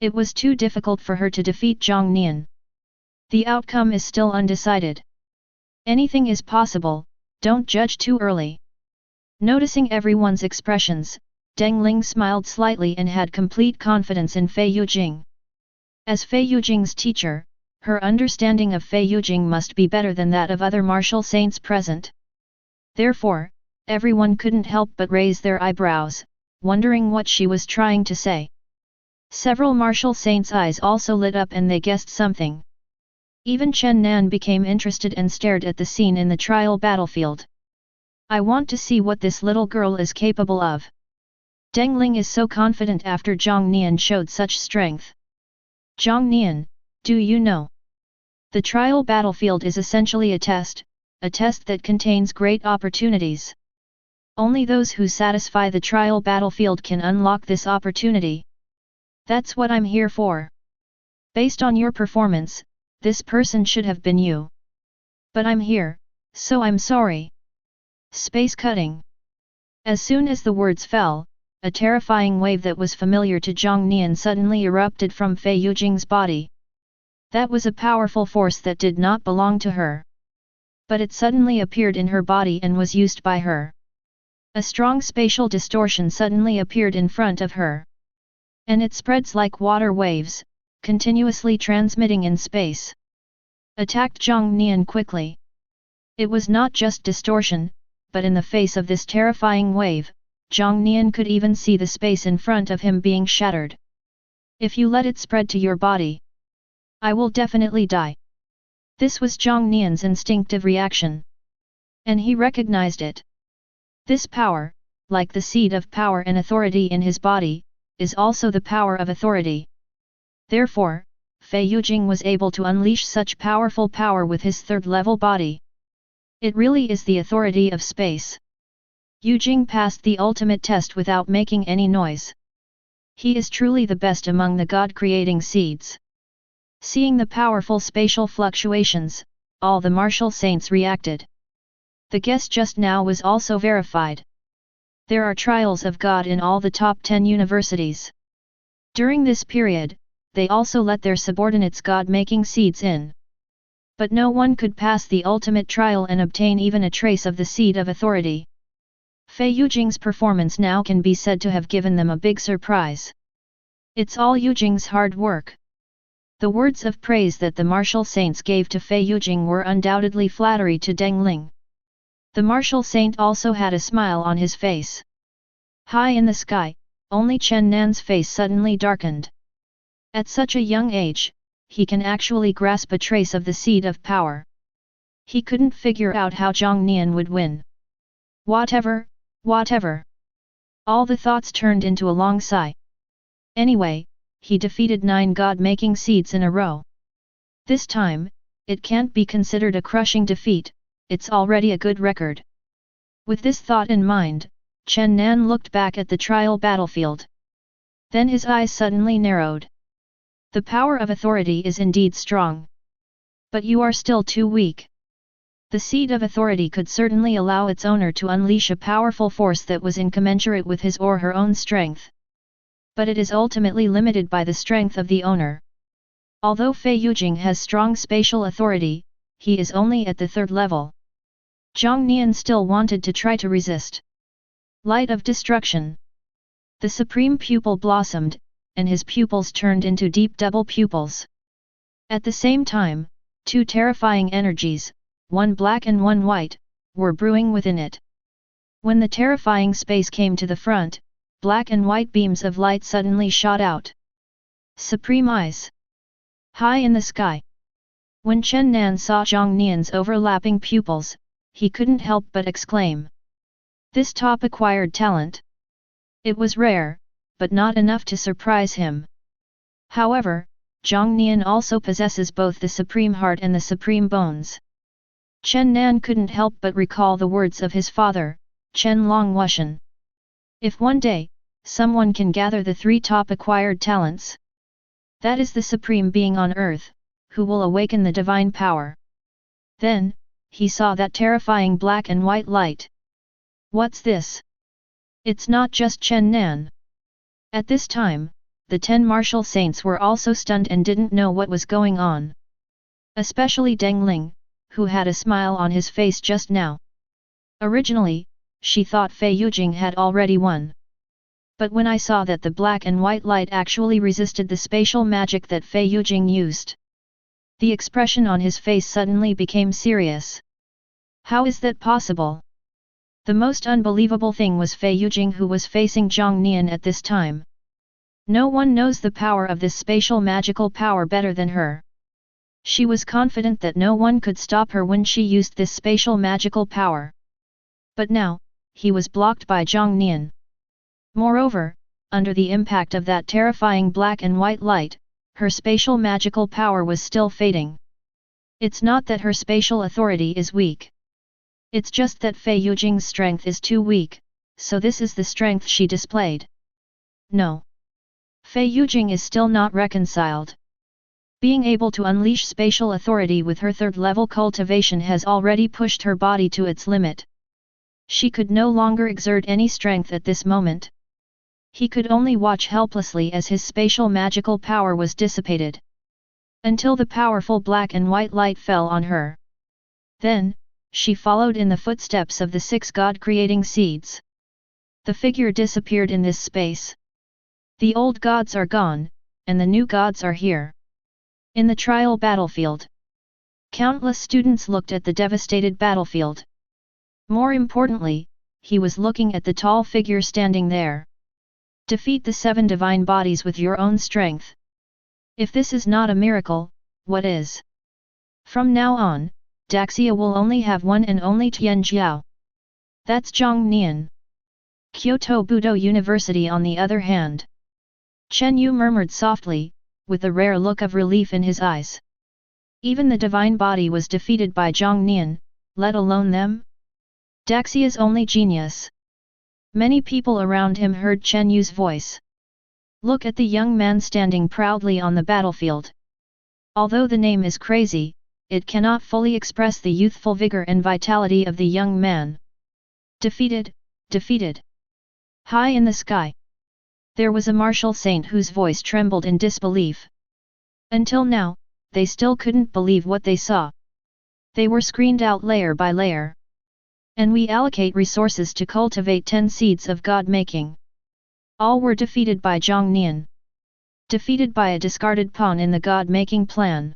it was too difficult for her to defeat Jiang Nian. The outcome is still undecided. Anything is possible, don't judge too early. Noticing everyone's expressions, Deng Ling smiled slightly and had complete confidence in Fei Yujing. As Fei Yujing's teacher, her understanding of Fei Yujing must be better than that of other martial saints present. Therefore, everyone couldn't help but raise their eyebrows, wondering what she was trying to say. Several martial saints' eyes also lit up and they guessed something. Even Chen Nan became interested and stared at the scene in the trial battlefield. I want to see what this little girl is capable of. Deng Ling is so confident after Jiang Nian showed such strength. Jiang Nian, do you know? The trial battlefield is essentially a test that contains great opportunities. Only those who satisfy the trial battlefield can unlock this opportunity. That's what I'm here for. Based on your performance, this person should have been you. But I'm here, so I'm sorry. Space cutting. As soon as the words fell, a terrifying wave that was familiar to Jiang Nian suddenly erupted from Fei Yujing's body. That was a powerful force that did not belong to her. But it suddenly appeared in her body and was used by her. A strong spatial distortion suddenly appeared in front of her. And it spreads like water waves, continuously transmitting in space. attacked Jiang Nian quickly. It was not just distortion, but in the face of this terrifying wave, Jiang Nian could even see the space in front of him being shattered. If you let it spread to your body, I will definitely die. This was Jiang Nian's instinctive reaction. And he recognized it. This power, like the seed of power and authority in his body, is also the power of authority. Therefore, Fei Yujing was able to unleash such powerful power with his third-level body. It really is the authority of space. Yujing passed the ultimate test without making any noise. He is truly the best among the God-creating seeds. Seeing the powerful spatial fluctuations, all the martial saints reacted. The guess just now was also verified. There are trials of God in all the top 10 universities. During this period, they also let their subordinates God-making seeds in. But no one could pass the ultimate trial and obtain even a trace of the seed of authority. Fei Yujing's performance now can be said to have given them a big surprise. It's all Yujing's hard work. The words of praise that the martial saints gave to Fei Yujing were undoubtedly flattery to Deng Ling. The martial saint also had a smile on his face. High in the sky, only Chen Nan's face suddenly darkened. At such a young age, he can actually grasp a trace of the seed of power. He couldn't figure out how Jiang Nian would win. Whatever. All the thoughts turned into a long sigh. Anyway, he defeated 9 God-making seeds in a row. This time, it can't be considered a crushing defeat, it's already a good record. With this thought in mind, Chen Nan looked back at the trial battlefield. Then his eyes suddenly narrowed. The power of authority is indeed strong. But you are still too weak. The seed of authority could certainly allow its owner to unleash a powerful force that was incommensurate with his or her own strength. But it is ultimately limited by the strength of the owner. Although Fei Yujing has strong spatial authority, he is only at the 3rd level. Jiang Nian still wanted to try to resist. Light of destruction. The supreme pupil blossomed, and his pupils turned into deep double pupils. At the same time, 2 terrifying energies, one black and one white, were brewing within it. When the terrifying space came to the front, black and white beams of light suddenly shot out. Supreme eyes. High in the sky. When Chen Nan saw Jiang Nian's overlapping pupils, he couldn't help but exclaim. This top acquired talent. It was rare, but not enough to surprise him. However, Jiang Nian also possesses both the supreme heart and the supreme bones. Chen Nan couldn't help but recall the words of his father, Chen Long Wushan. If one day, someone can gather the 3 top acquired talents, that is the supreme being on earth, who will awaken the divine power. Then, he saw that terrifying black and white light. What's this? It's not just Chen Nan. At this time, the 10 martial saints were also stunned and didn't know what was going on. Especially Deng Ling, who had a smile on his face just now. Originally, she thought Fei Yujing had already won. But when I saw that the black and white light actually resisted the spatial magic that Fei Yujing used, the expression on his face suddenly became serious. How is that possible? The most unbelievable thing was Fei Yujing, who was facing Jiang Nian at this time. No one knows the power of this spatial magical power better than her. She was confident that no one could stop her when she used this spatial magical power. But now, he was blocked by Jiang Nian. Moreover, under the impact of that terrifying black and white light, her spatial magical power was still fading. It's not that her spatial authority is weak. It's just that Fei Yujing's strength is too weak, so this is the strength she displayed. No. Fei Yujing is still not reconciled. Being able to unleash spatial authority with her 3rd-level cultivation has already pushed her body to its limit. She could no longer exert any strength at this moment. He could only watch helplessly as his spatial magical power was dissipated. Until the powerful black and white light fell on her. Then, she followed in the footsteps of the 6 God-creating seeds. The figure disappeared in this space. The old gods are gone, and the new gods are here. In the trial battlefield. Countless students looked at the devastated battlefield. More importantly, he was looking at the tall figure standing there. Defeat the 7 divine bodies with your own strength. If this is not a miracle, what is? From now on, Daxia will only have one and only Tianjiao. That's Jiang Nian. Kyoto Budo University on the other hand. Chen Yu murmured softly, with a rare look of relief in his eyes. Even the divine body was defeated by Jiang Nian, let alone them? Daxia's only genius. Many people around him heard Chen Yu's voice. Look at the young man standing proudly on the battlefield. Although the name is crazy, it cannot fully express the youthful vigor and vitality of the young man. Defeated, defeated. High in the sky. There was a martial saint whose voice trembled in disbelief. Until now, they still couldn't believe what they saw. They were screened out layer by layer. And we allocate resources to cultivate 10 seeds of God-making. All were defeated by Jiang Nian. Defeated by a discarded pawn in the God-making plan.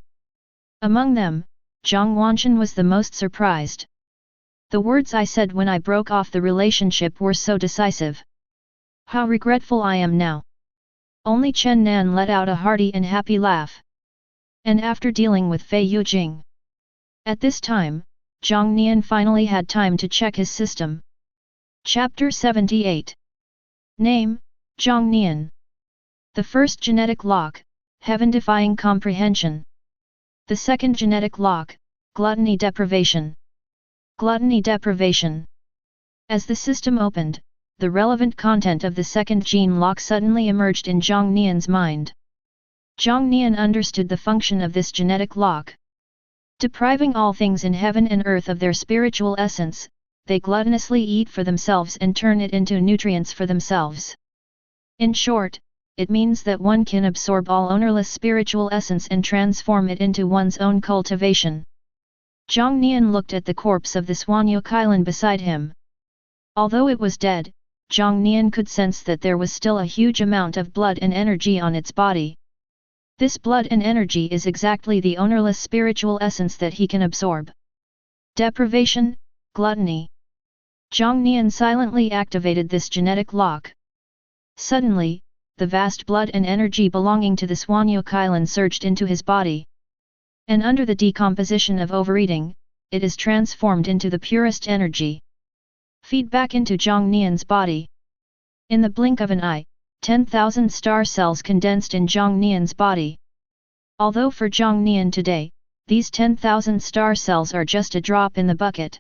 Among them, Zhang Wanchen was the most surprised. The words I said when I broke off the relationship were so decisive. How regretful I am now. Only Chen Nan let out a hearty and happy laugh. And after dealing with Fei Yujing. At this time, Jiang Nian finally had time to check his system. Chapter 78. Name, Jiang Nian. The first genetic lock, heaven-defying comprehension. The second genetic lock, gluttony deprivation. Gluttony deprivation. As the system opened, the relevant content of the second gene lock suddenly emerged in Jiang Nian's mind. Jiang Nian understood the function of this genetic lock. Depriving all things in heaven and earth of their spiritual essence, they gluttonously eat for themselves and turn it into nutrients for themselves. In short, it means that one can absorb all ownerless spiritual essence and transform it into one's own cultivation. Jiang Nian looked at the corpse of the Swanyo Kailan beside him. Although it was dead, Jiang Nian could sense that there was still a huge amount of blood and energy on its body. This blood and energy is exactly the ownerless spiritual essence that he can absorb. Deprivation, gluttony. Jiang Nian silently activated this genetic lock. Suddenly, the vast blood and energy belonging to the Swanyo Kailan surged into his body. And under the decomposition of overeating, it is transformed into the purest energy. Feed back into Jiang Nian's body. In the blink of an eye, 10,000 star cells condensed in Jiang Nian's body. Although for Jiang Nian today, these 10,000 star cells are just a drop in the bucket.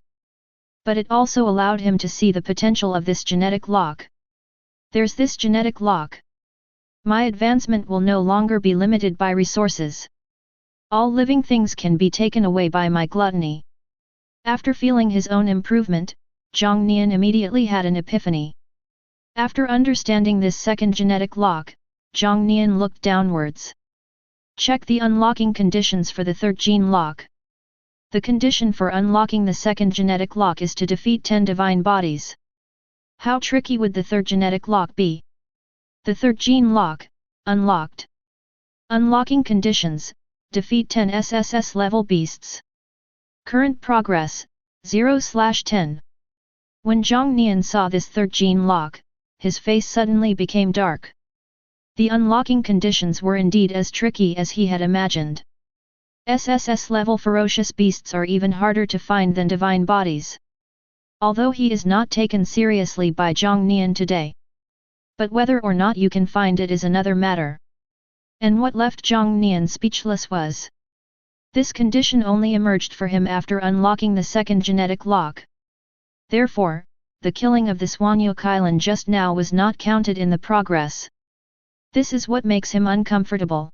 But it also allowed him to see the potential of this genetic lock. There's this genetic lock. My advancement will no longer be limited by resources. All living things can be taken away by my gluttony. After feeling his own improvement, Jiang Nian immediately had an epiphany. After understanding this second genetic lock, Jiang Nian looked downwards. Check the unlocking conditions for the third gene lock. The condition for unlocking the second genetic lock is to defeat 10 divine bodies. How tricky would the third genetic lock be? The third gene lock, unlocked. Unlocking conditions, defeat 10 SSS level beasts. Current progress, 0/10. When Jiang Nian saw this third gene lock, his face suddenly became dark. The unlocking conditions were indeed as tricky as he had imagined. SSS level ferocious beasts are even harder to find than divine bodies. Although he is not taken seriously by Jiang Nian today. But whether or not you can find it is another matter. And what left Jiang Nian speechless was. This condition only emerged for him after unlocking the second genetic lock. Therefore, the killing of the Swanyo Kailan just now was not counted in the progress. This is what makes him uncomfortable.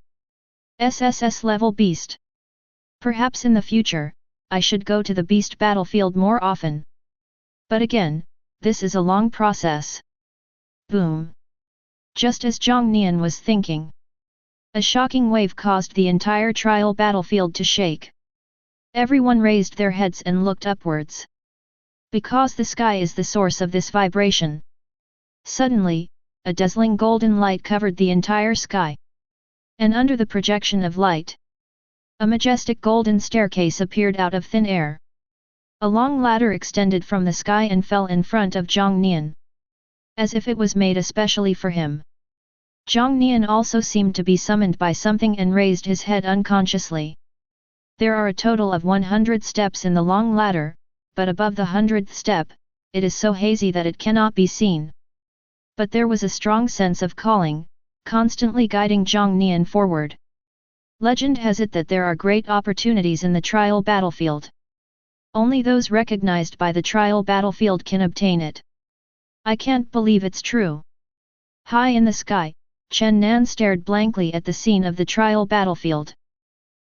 SSS level beast. Perhaps in the future, I should go to the beast battlefield more often. But again, this is a long process. Boom. Just as Jiang Nian was thinking. A shocking wave caused the entire trial battlefield to shake. Everyone raised their heads and looked upwards. Because the sky is the source of this vibration. Suddenly, a dazzling golden light covered the entire sky. And under the projection of light, A majestic golden staircase appeared out of thin air. A long ladder extended from the sky and fell in front of Jiang Nian, as if it was made especially for him. Jiang Nian also seemed to be summoned by something and raised his head unconsciously. There are a total of 100 steps in the long ladder, but above the 100th step, it is so hazy that it cannot be seen. But there was a strong sense of calling, constantly guiding Jiang Nian forward. Legend has it that there are great opportunities in the trial battlefield. Only those recognized by the trial battlefield can obtain it. I can't believe it's true. High in the sky, Chen Nan stared blankly at the scene of the trial battlefield.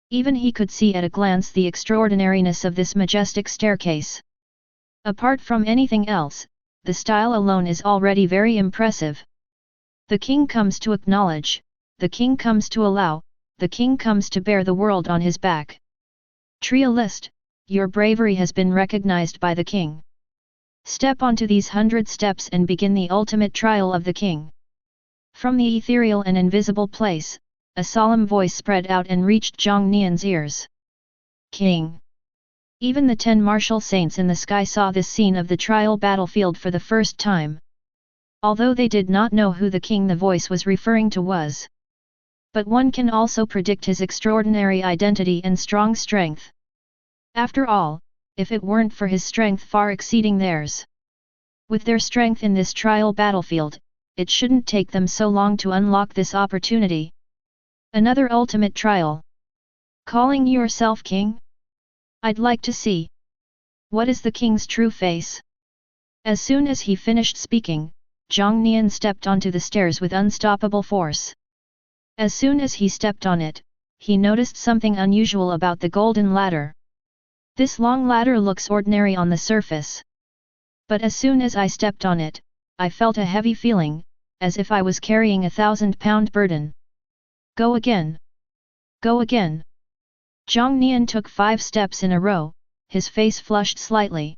Even he could see at a glance the extraordinariness of this majestic staircase. Apart from anything else, the style alone is already very impressive. The king comes to acknowledge, the king comes to allow, the king comes to bear the world on his back. Trialist, your bravery has been recognized by the king. Step onto these 100 steps and begin the ultimate trial of the king. From the ethereal and invisible place, a solemn voice spread out and reached Jiang Nian's ears. King! Even the 10 martial saints in the sky saw this scene of the trial battlefield for the first time. Although they did not know who the king the voice was referring to was. But one can also predict his extraordinary identity and strong strength. After all, if it weren't for his strength far exceeding theirs. With their strength in this trial battlefield, it shouldn't take them so long to unlock this opportunity. Another ultimate trial. Calling yourself king? I'd like to see. What is the king's true face? As soon as he finished speaking, Jiang Nian stepped onto the stairs with unstoppable force. As soon as he stepped on it, he noticed something unusual about the golden ladder. This long ladder looks ordinary on the surface. But as soon as I stepped on it, I felt a heavy feeling, as if I was carrying a 1,000-pound burden. Go again! Go again! Jiang Nian took 5 steps in a row, his face flushed slightly.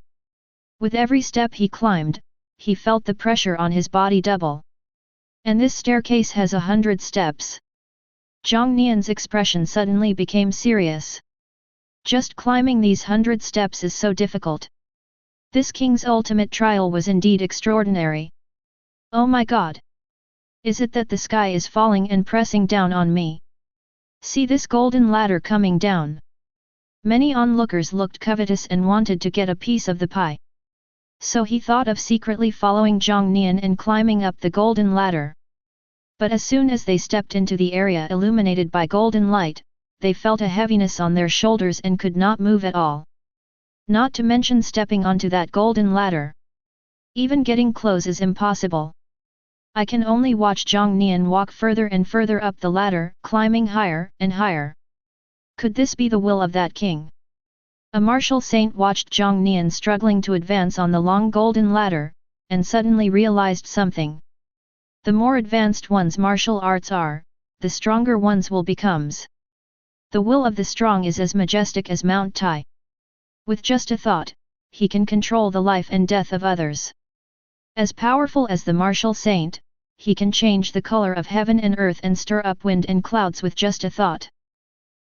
With every step he climbed, he felt the pressure on his body double. And this staircase has 100 steps. Jiang Nian's expression suddenly became serious. Just climbing these 100 steps is so difficult. This king's ultimate trial was indeed extraordinary. Oh my god! Is it that the sky is falling and pressing down on me? See this golden ladder coming down. Many onlookers looked covetous and wanted to get a piece of the pie. So he thought of secretly following Jiang Nian and climbing up the golden ladder. But as soon as they stepped into the area illuminated by golden light, they felt a heaviness on their shoulders and could not move at all. Not to mention stepping onto that golden ladder. Even getting close is impossible. I can only watch Jiang Nian walk further and further up the ladder, climbing higher and higher. Could this be the will of that king? A martial saint watched Jiang Nian struggling to advance on the long golden ladder, and suddenly realized something. The more advanced one's martial arts are, the stronger one's will becomes. The will of the strong is as majestic as Mount Tai. With just a thought, he can control the life and death of others. As powerful as the martial saint, he can change the color of heaven and earth and stir up wind and clouds with just a thought.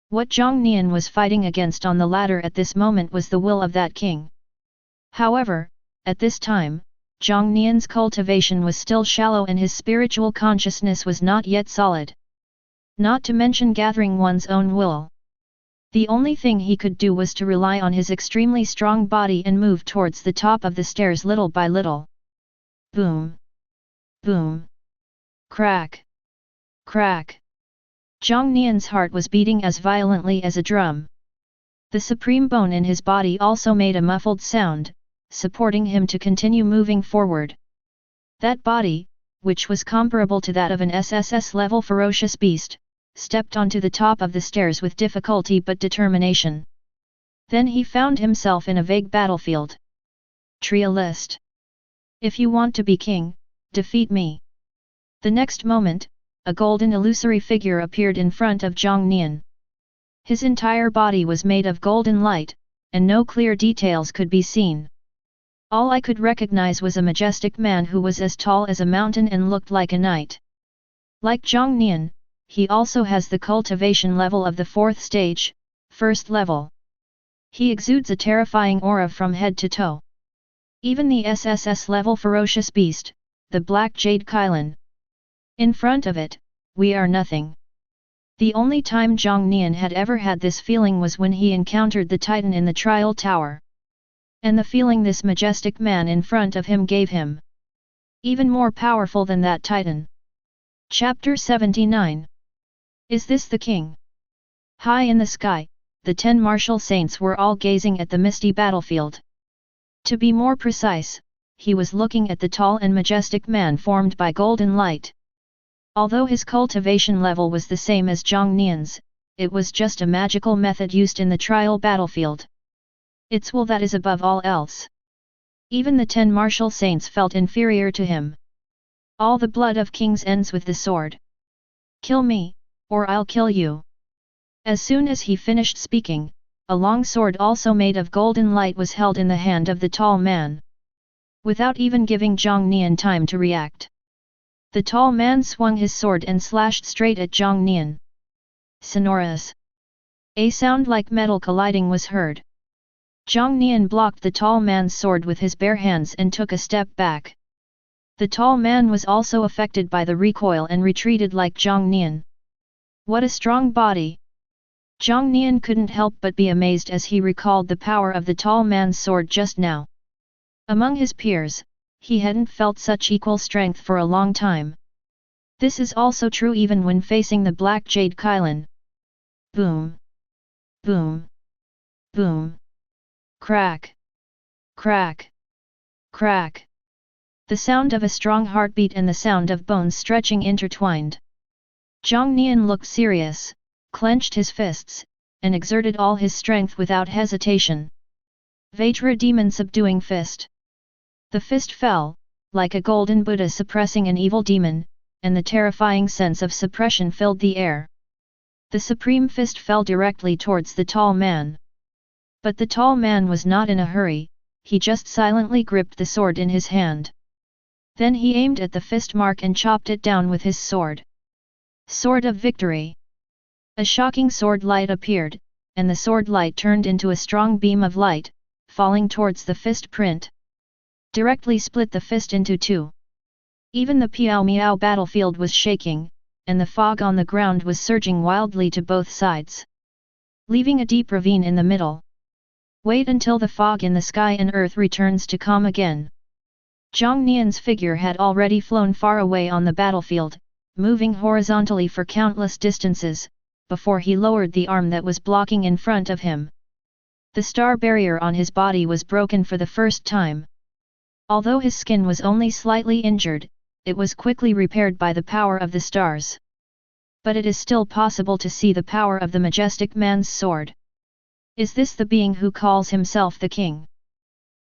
What Jiang Nian was fighting against on the ladder at this moment was the will of that king. However, at this time, Jiang Nian's cultivation was still shallow and his spiritual consciousness was not yet solid. Not to mention gathering one's own will. The only thing he could do was to rely on his extremely strong body and move towards the top of the stairs little by little. Boom! Boom! Crack! Crack! Jiang Nian's heart was beating as violently as a drum. The supreme bone in his body also made a muffled sound, supporting him to continue moving forward. That body, which was comparable to that of an SSS-level ferocious beast, stepped onto the top of the stairs with difficulty but determination. Then he found himself in a vague battlefield. Trialist. If you want to be king, defeat me. The next moment, a golden illusory figure appeared in front of Jiang Nian. His entire body was made of golden light, and no clear details could be seen. All I could recognize was a majestic man who was as tall as a mountain and looked like a knight. Like Jiang Nian, he also has the cultivation level of the 4th stage, First level. He exudes a terrifying aura from head to toe. Even the SSS level ferocious beast, the Black Jade Kylan. In front of it, we are nothing. The only time Jiang Nian had ever had this feeling was when he encountered the Titan in the trial tower. And the feeling this majestic man in front of him gave him. Even more powerful than that Titan. Chapter 79. Is this the king? High in the sky, the 10 martial saints were all gazing at the misty battlefield. To be more precise, he was looking at the tall and majestic man formed by golden light. Although his cultivation level was the same as Jiang Nian's, it was just a magical method used in the trial battlefield. Its will that is above all else. Even the 10 martial saints felt inferior to him. All the blood of kings ends with the sword. Kill me, or I'll kill you. As soon as he finished speaking, a long sword also made of golden light was held in the hand of the tall man. Without even giving Jiang Nian time to react, the tall man swung his sword and slashed straight at Jiang Nian. Sonorous. A sound like metal colliding was heard. Jiang Nian blocked the tall man's sword with his bare hands and took a step back. The tall man was also affected by the recoil and retreated like Jiang Nian. What a strong body! Jiang Nian couldn't help but be amazed as he recalled the power of the tall man's sword just now. Among his peers, he hadn't felt such equal strength for a long time. This is also true even when facing the Black Jade Kylan. Boom! Boom! Boom! Crack! Crack! Crack! The sound of a strong heartbeat and the sound of bones stretching intertwined. Jiang Nian looked serious, clenched his fists, and exerted all his strength without hesitation. Vajra demon subduing fist. The fist fell, like a golden Buddha suppressing an evil demon, and the terrifying sense of suppression filled the air. The supreme fist fell directly towards the tall man. But the tall man was not in a hurry, he just silently gripped the sword in his hand. Then he aimed at the fist mark and chopped it down with his sword. Sword of Victory. A shocking sword light appeared, and the sword light turned into a strong beam of light, falling towards the fist print. Directly split the fist into two. Even the Piao Miao battlefield was shaking, and the fog on the ground was surging wildly to both sides, leaving a deep ravine in the middle. Wait until the fog in the sky and earth returns to calm again. Jiang Nian's figure had already flown far away on the battlefield, moving horizontally for countless distances, before he lowered the arm that was blocking in front of him. The star barrier on his body was broken for the first time. Although his skin was only slightly injured, it was quickly repaired by the power of the stars. But it is still possible to see the power of the majestic man's sword. Is this the being who calls himself the king?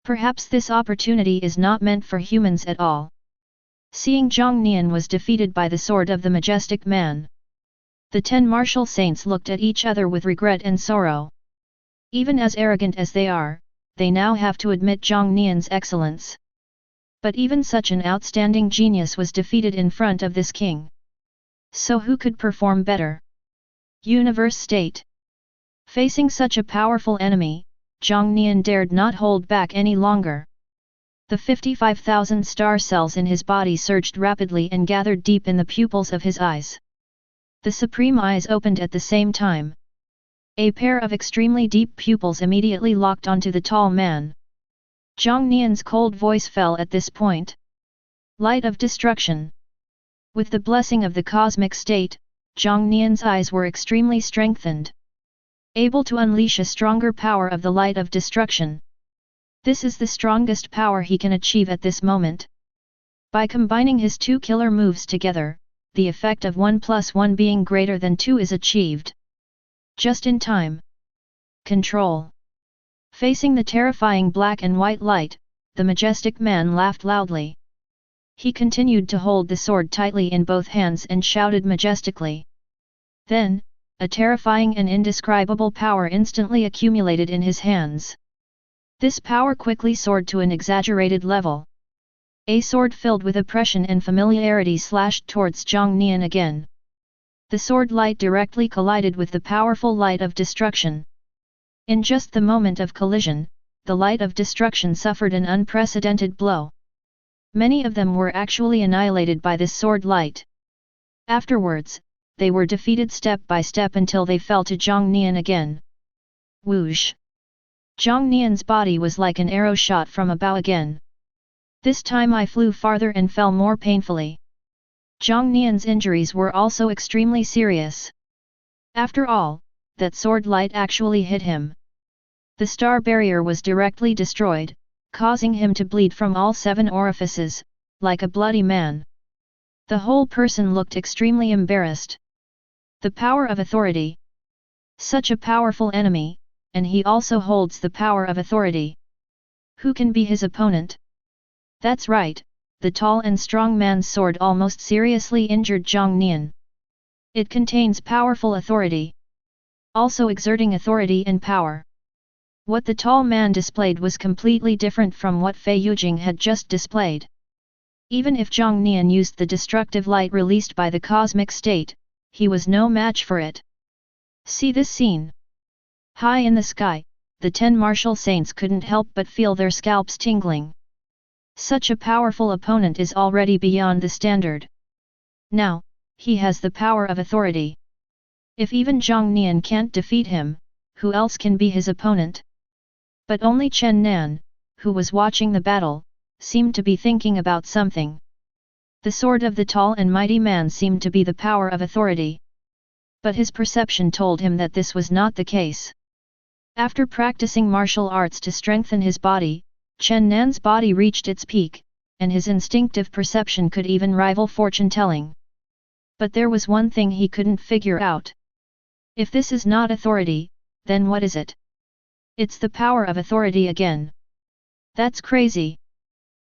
Perhaps this opportunity is not meant for humans at all. Seeing Jiang Nian was defeated by the sword of the majestic man, the 10 martial saints looked at each other with regret and sorrow. Even as arrogant as they are, they now have to admit Jiang Nian's excellence. But even such an outstanding genius was defeated in front of this king. So who could perform better? Universe State. Facing such a powerful enemy, Jiang Nian dared not hold back any longer. The 55,000 star cells in his body surged rapidly and gathered deep in the pupils of his eyes. The supreme eyes opened at the same time. A pair of extremely deep pupils immediately locked onto the tall man. Jiang Nian's cold voice fell at this point. Light of destruction. With the blessing of the cosmic state, Jiang Nian's eyes were extremely strengthened, able to unleash a stronger power of the light of destruction. This is the strongest power he can achieve at this moment. By combining his two killer moves together, the effect of 1 + 1 being greater than 2 is achieved. Just in time. Control. Facing the terrifying black and white light, the majestic man laughed loudly. He continued to hold the sword tightly in both hands and shouted majestically. Then, a terrifying and indescribable power instantly accumulated in his hands. This power quickly soared to an exaggerated level. A sword filled with oppression and familiarity slashed towards Jiang Nian again. The sword light directly collided with the powerful light of destruction. In just the moment of collision, the light of destruction suffered an unprecedented blow. Many of them were actually annihilated by this sword light. Afterwards, they were defeated step by step until they fell to Jiang Nian again. Whoosh! Jiang Nian's body was like an arrow shot from a bow again. This time I flew farther and fell more painfully. Jiang Nian's injuries were also extremely serious. After all, that sword light actually hit him. The star barrier was directly destroyed, causing him to bleed from all 7 orifices, like a bloody man. The whole person looked extremely embarrassed. The power of authority. Such a powerful enemy, and he also holds the power of authority. Who can be his opponent? That's right, the tall and strong man's sword almost seriously injured Jiang Nian. It contains powerful authority. Also exerting authority and power. What the tall man displayed was completely different from what Fei Yujing had just displayed. Even if Jiang Nian used the destructive light released by the cosmic state, he was no match for it. See this scene. High in the sky, the 10 martial saints couldn't help but feel their scalps tingling. Such a powerful opponent is already beyond the standard. Now, he has the power of authority. If even Jiang Nian can't defeat him, who else can be his opponent? But only Chen Nan, who was watching the battle, seemed to be thinking about something. The sword of the tall and mighty man seemed to be the power of authority. But his perception told him that this was not the case. After practicing martial arts to strengthen his body, Chen Nan's body reached its peak, and his instinctive perception could even rival fortune-telling. But there was one thing he couldn't figure out. If this is not authority, then what is it? It's the power of authority again. That's crazy.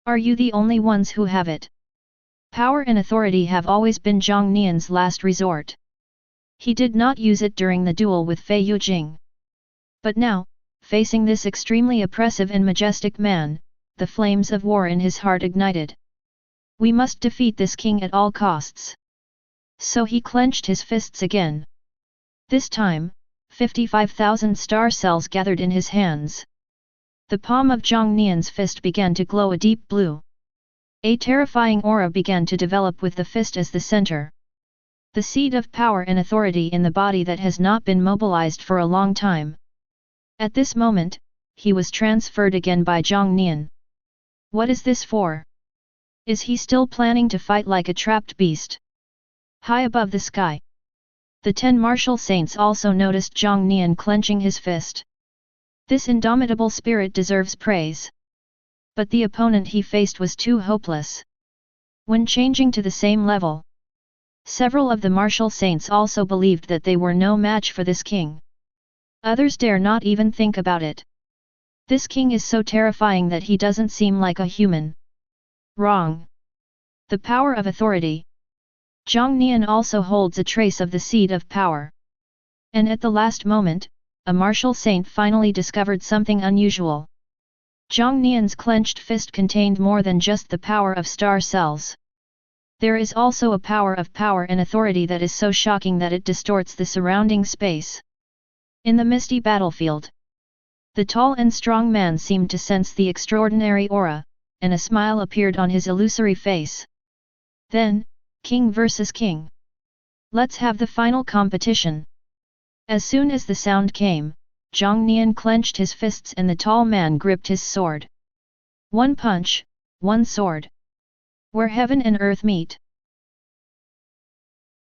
Are you the only ones who have it? Power and authority have always been Jiang Nian's last resort. He did not use it during the duel with Fei Yujing. But now, facing this extremely oppressive and majestic man, the flames of war in his heart ignited. We must defeat this king at all costs. So he clenched his fists again. This time, 55,000 star cells gathered in his hands. The palm of Jiang Nian's fist began to glow a deep blue. A terrifying aura began to develop with the fist as the center. The seed of power and authority in the body that has not been mobilized for a long time. At this moment, he was transferred again by Jiang Nian. What is this for? Is he still planning to fight like a trapped beast? High above the sky. The 10 martial saints also noticed Jiang Nian clenching his fist. This indomitable spirit deserves praise. But the opponent he faced was too hopeless. When changing to the same level, several of the martial saints also believed that they were no match for this king. Others dare not even think about it. This king is so terrifying that he doesn't seem like a human. Wrong. The power of authority. Jiang Nian also holds a trace of the seed of power. And at the last moment, a martial saint finally discovered something unusual. Jiang Nian's clenched fist contained more than just the power of star cells. There is also a power and authority that is so shocking that it distorts the surrounding space. In the misty battlefield, the tall and strong man seemed to sense the extraordinary aura, and a smile appeared on his illusory face. Then, king versus king. Let's have the final competition. As soon as the sound came, Jiang Nian clenched his fists and the tall man gripped his sword. One punch, one sword. Where heaven and earth meet.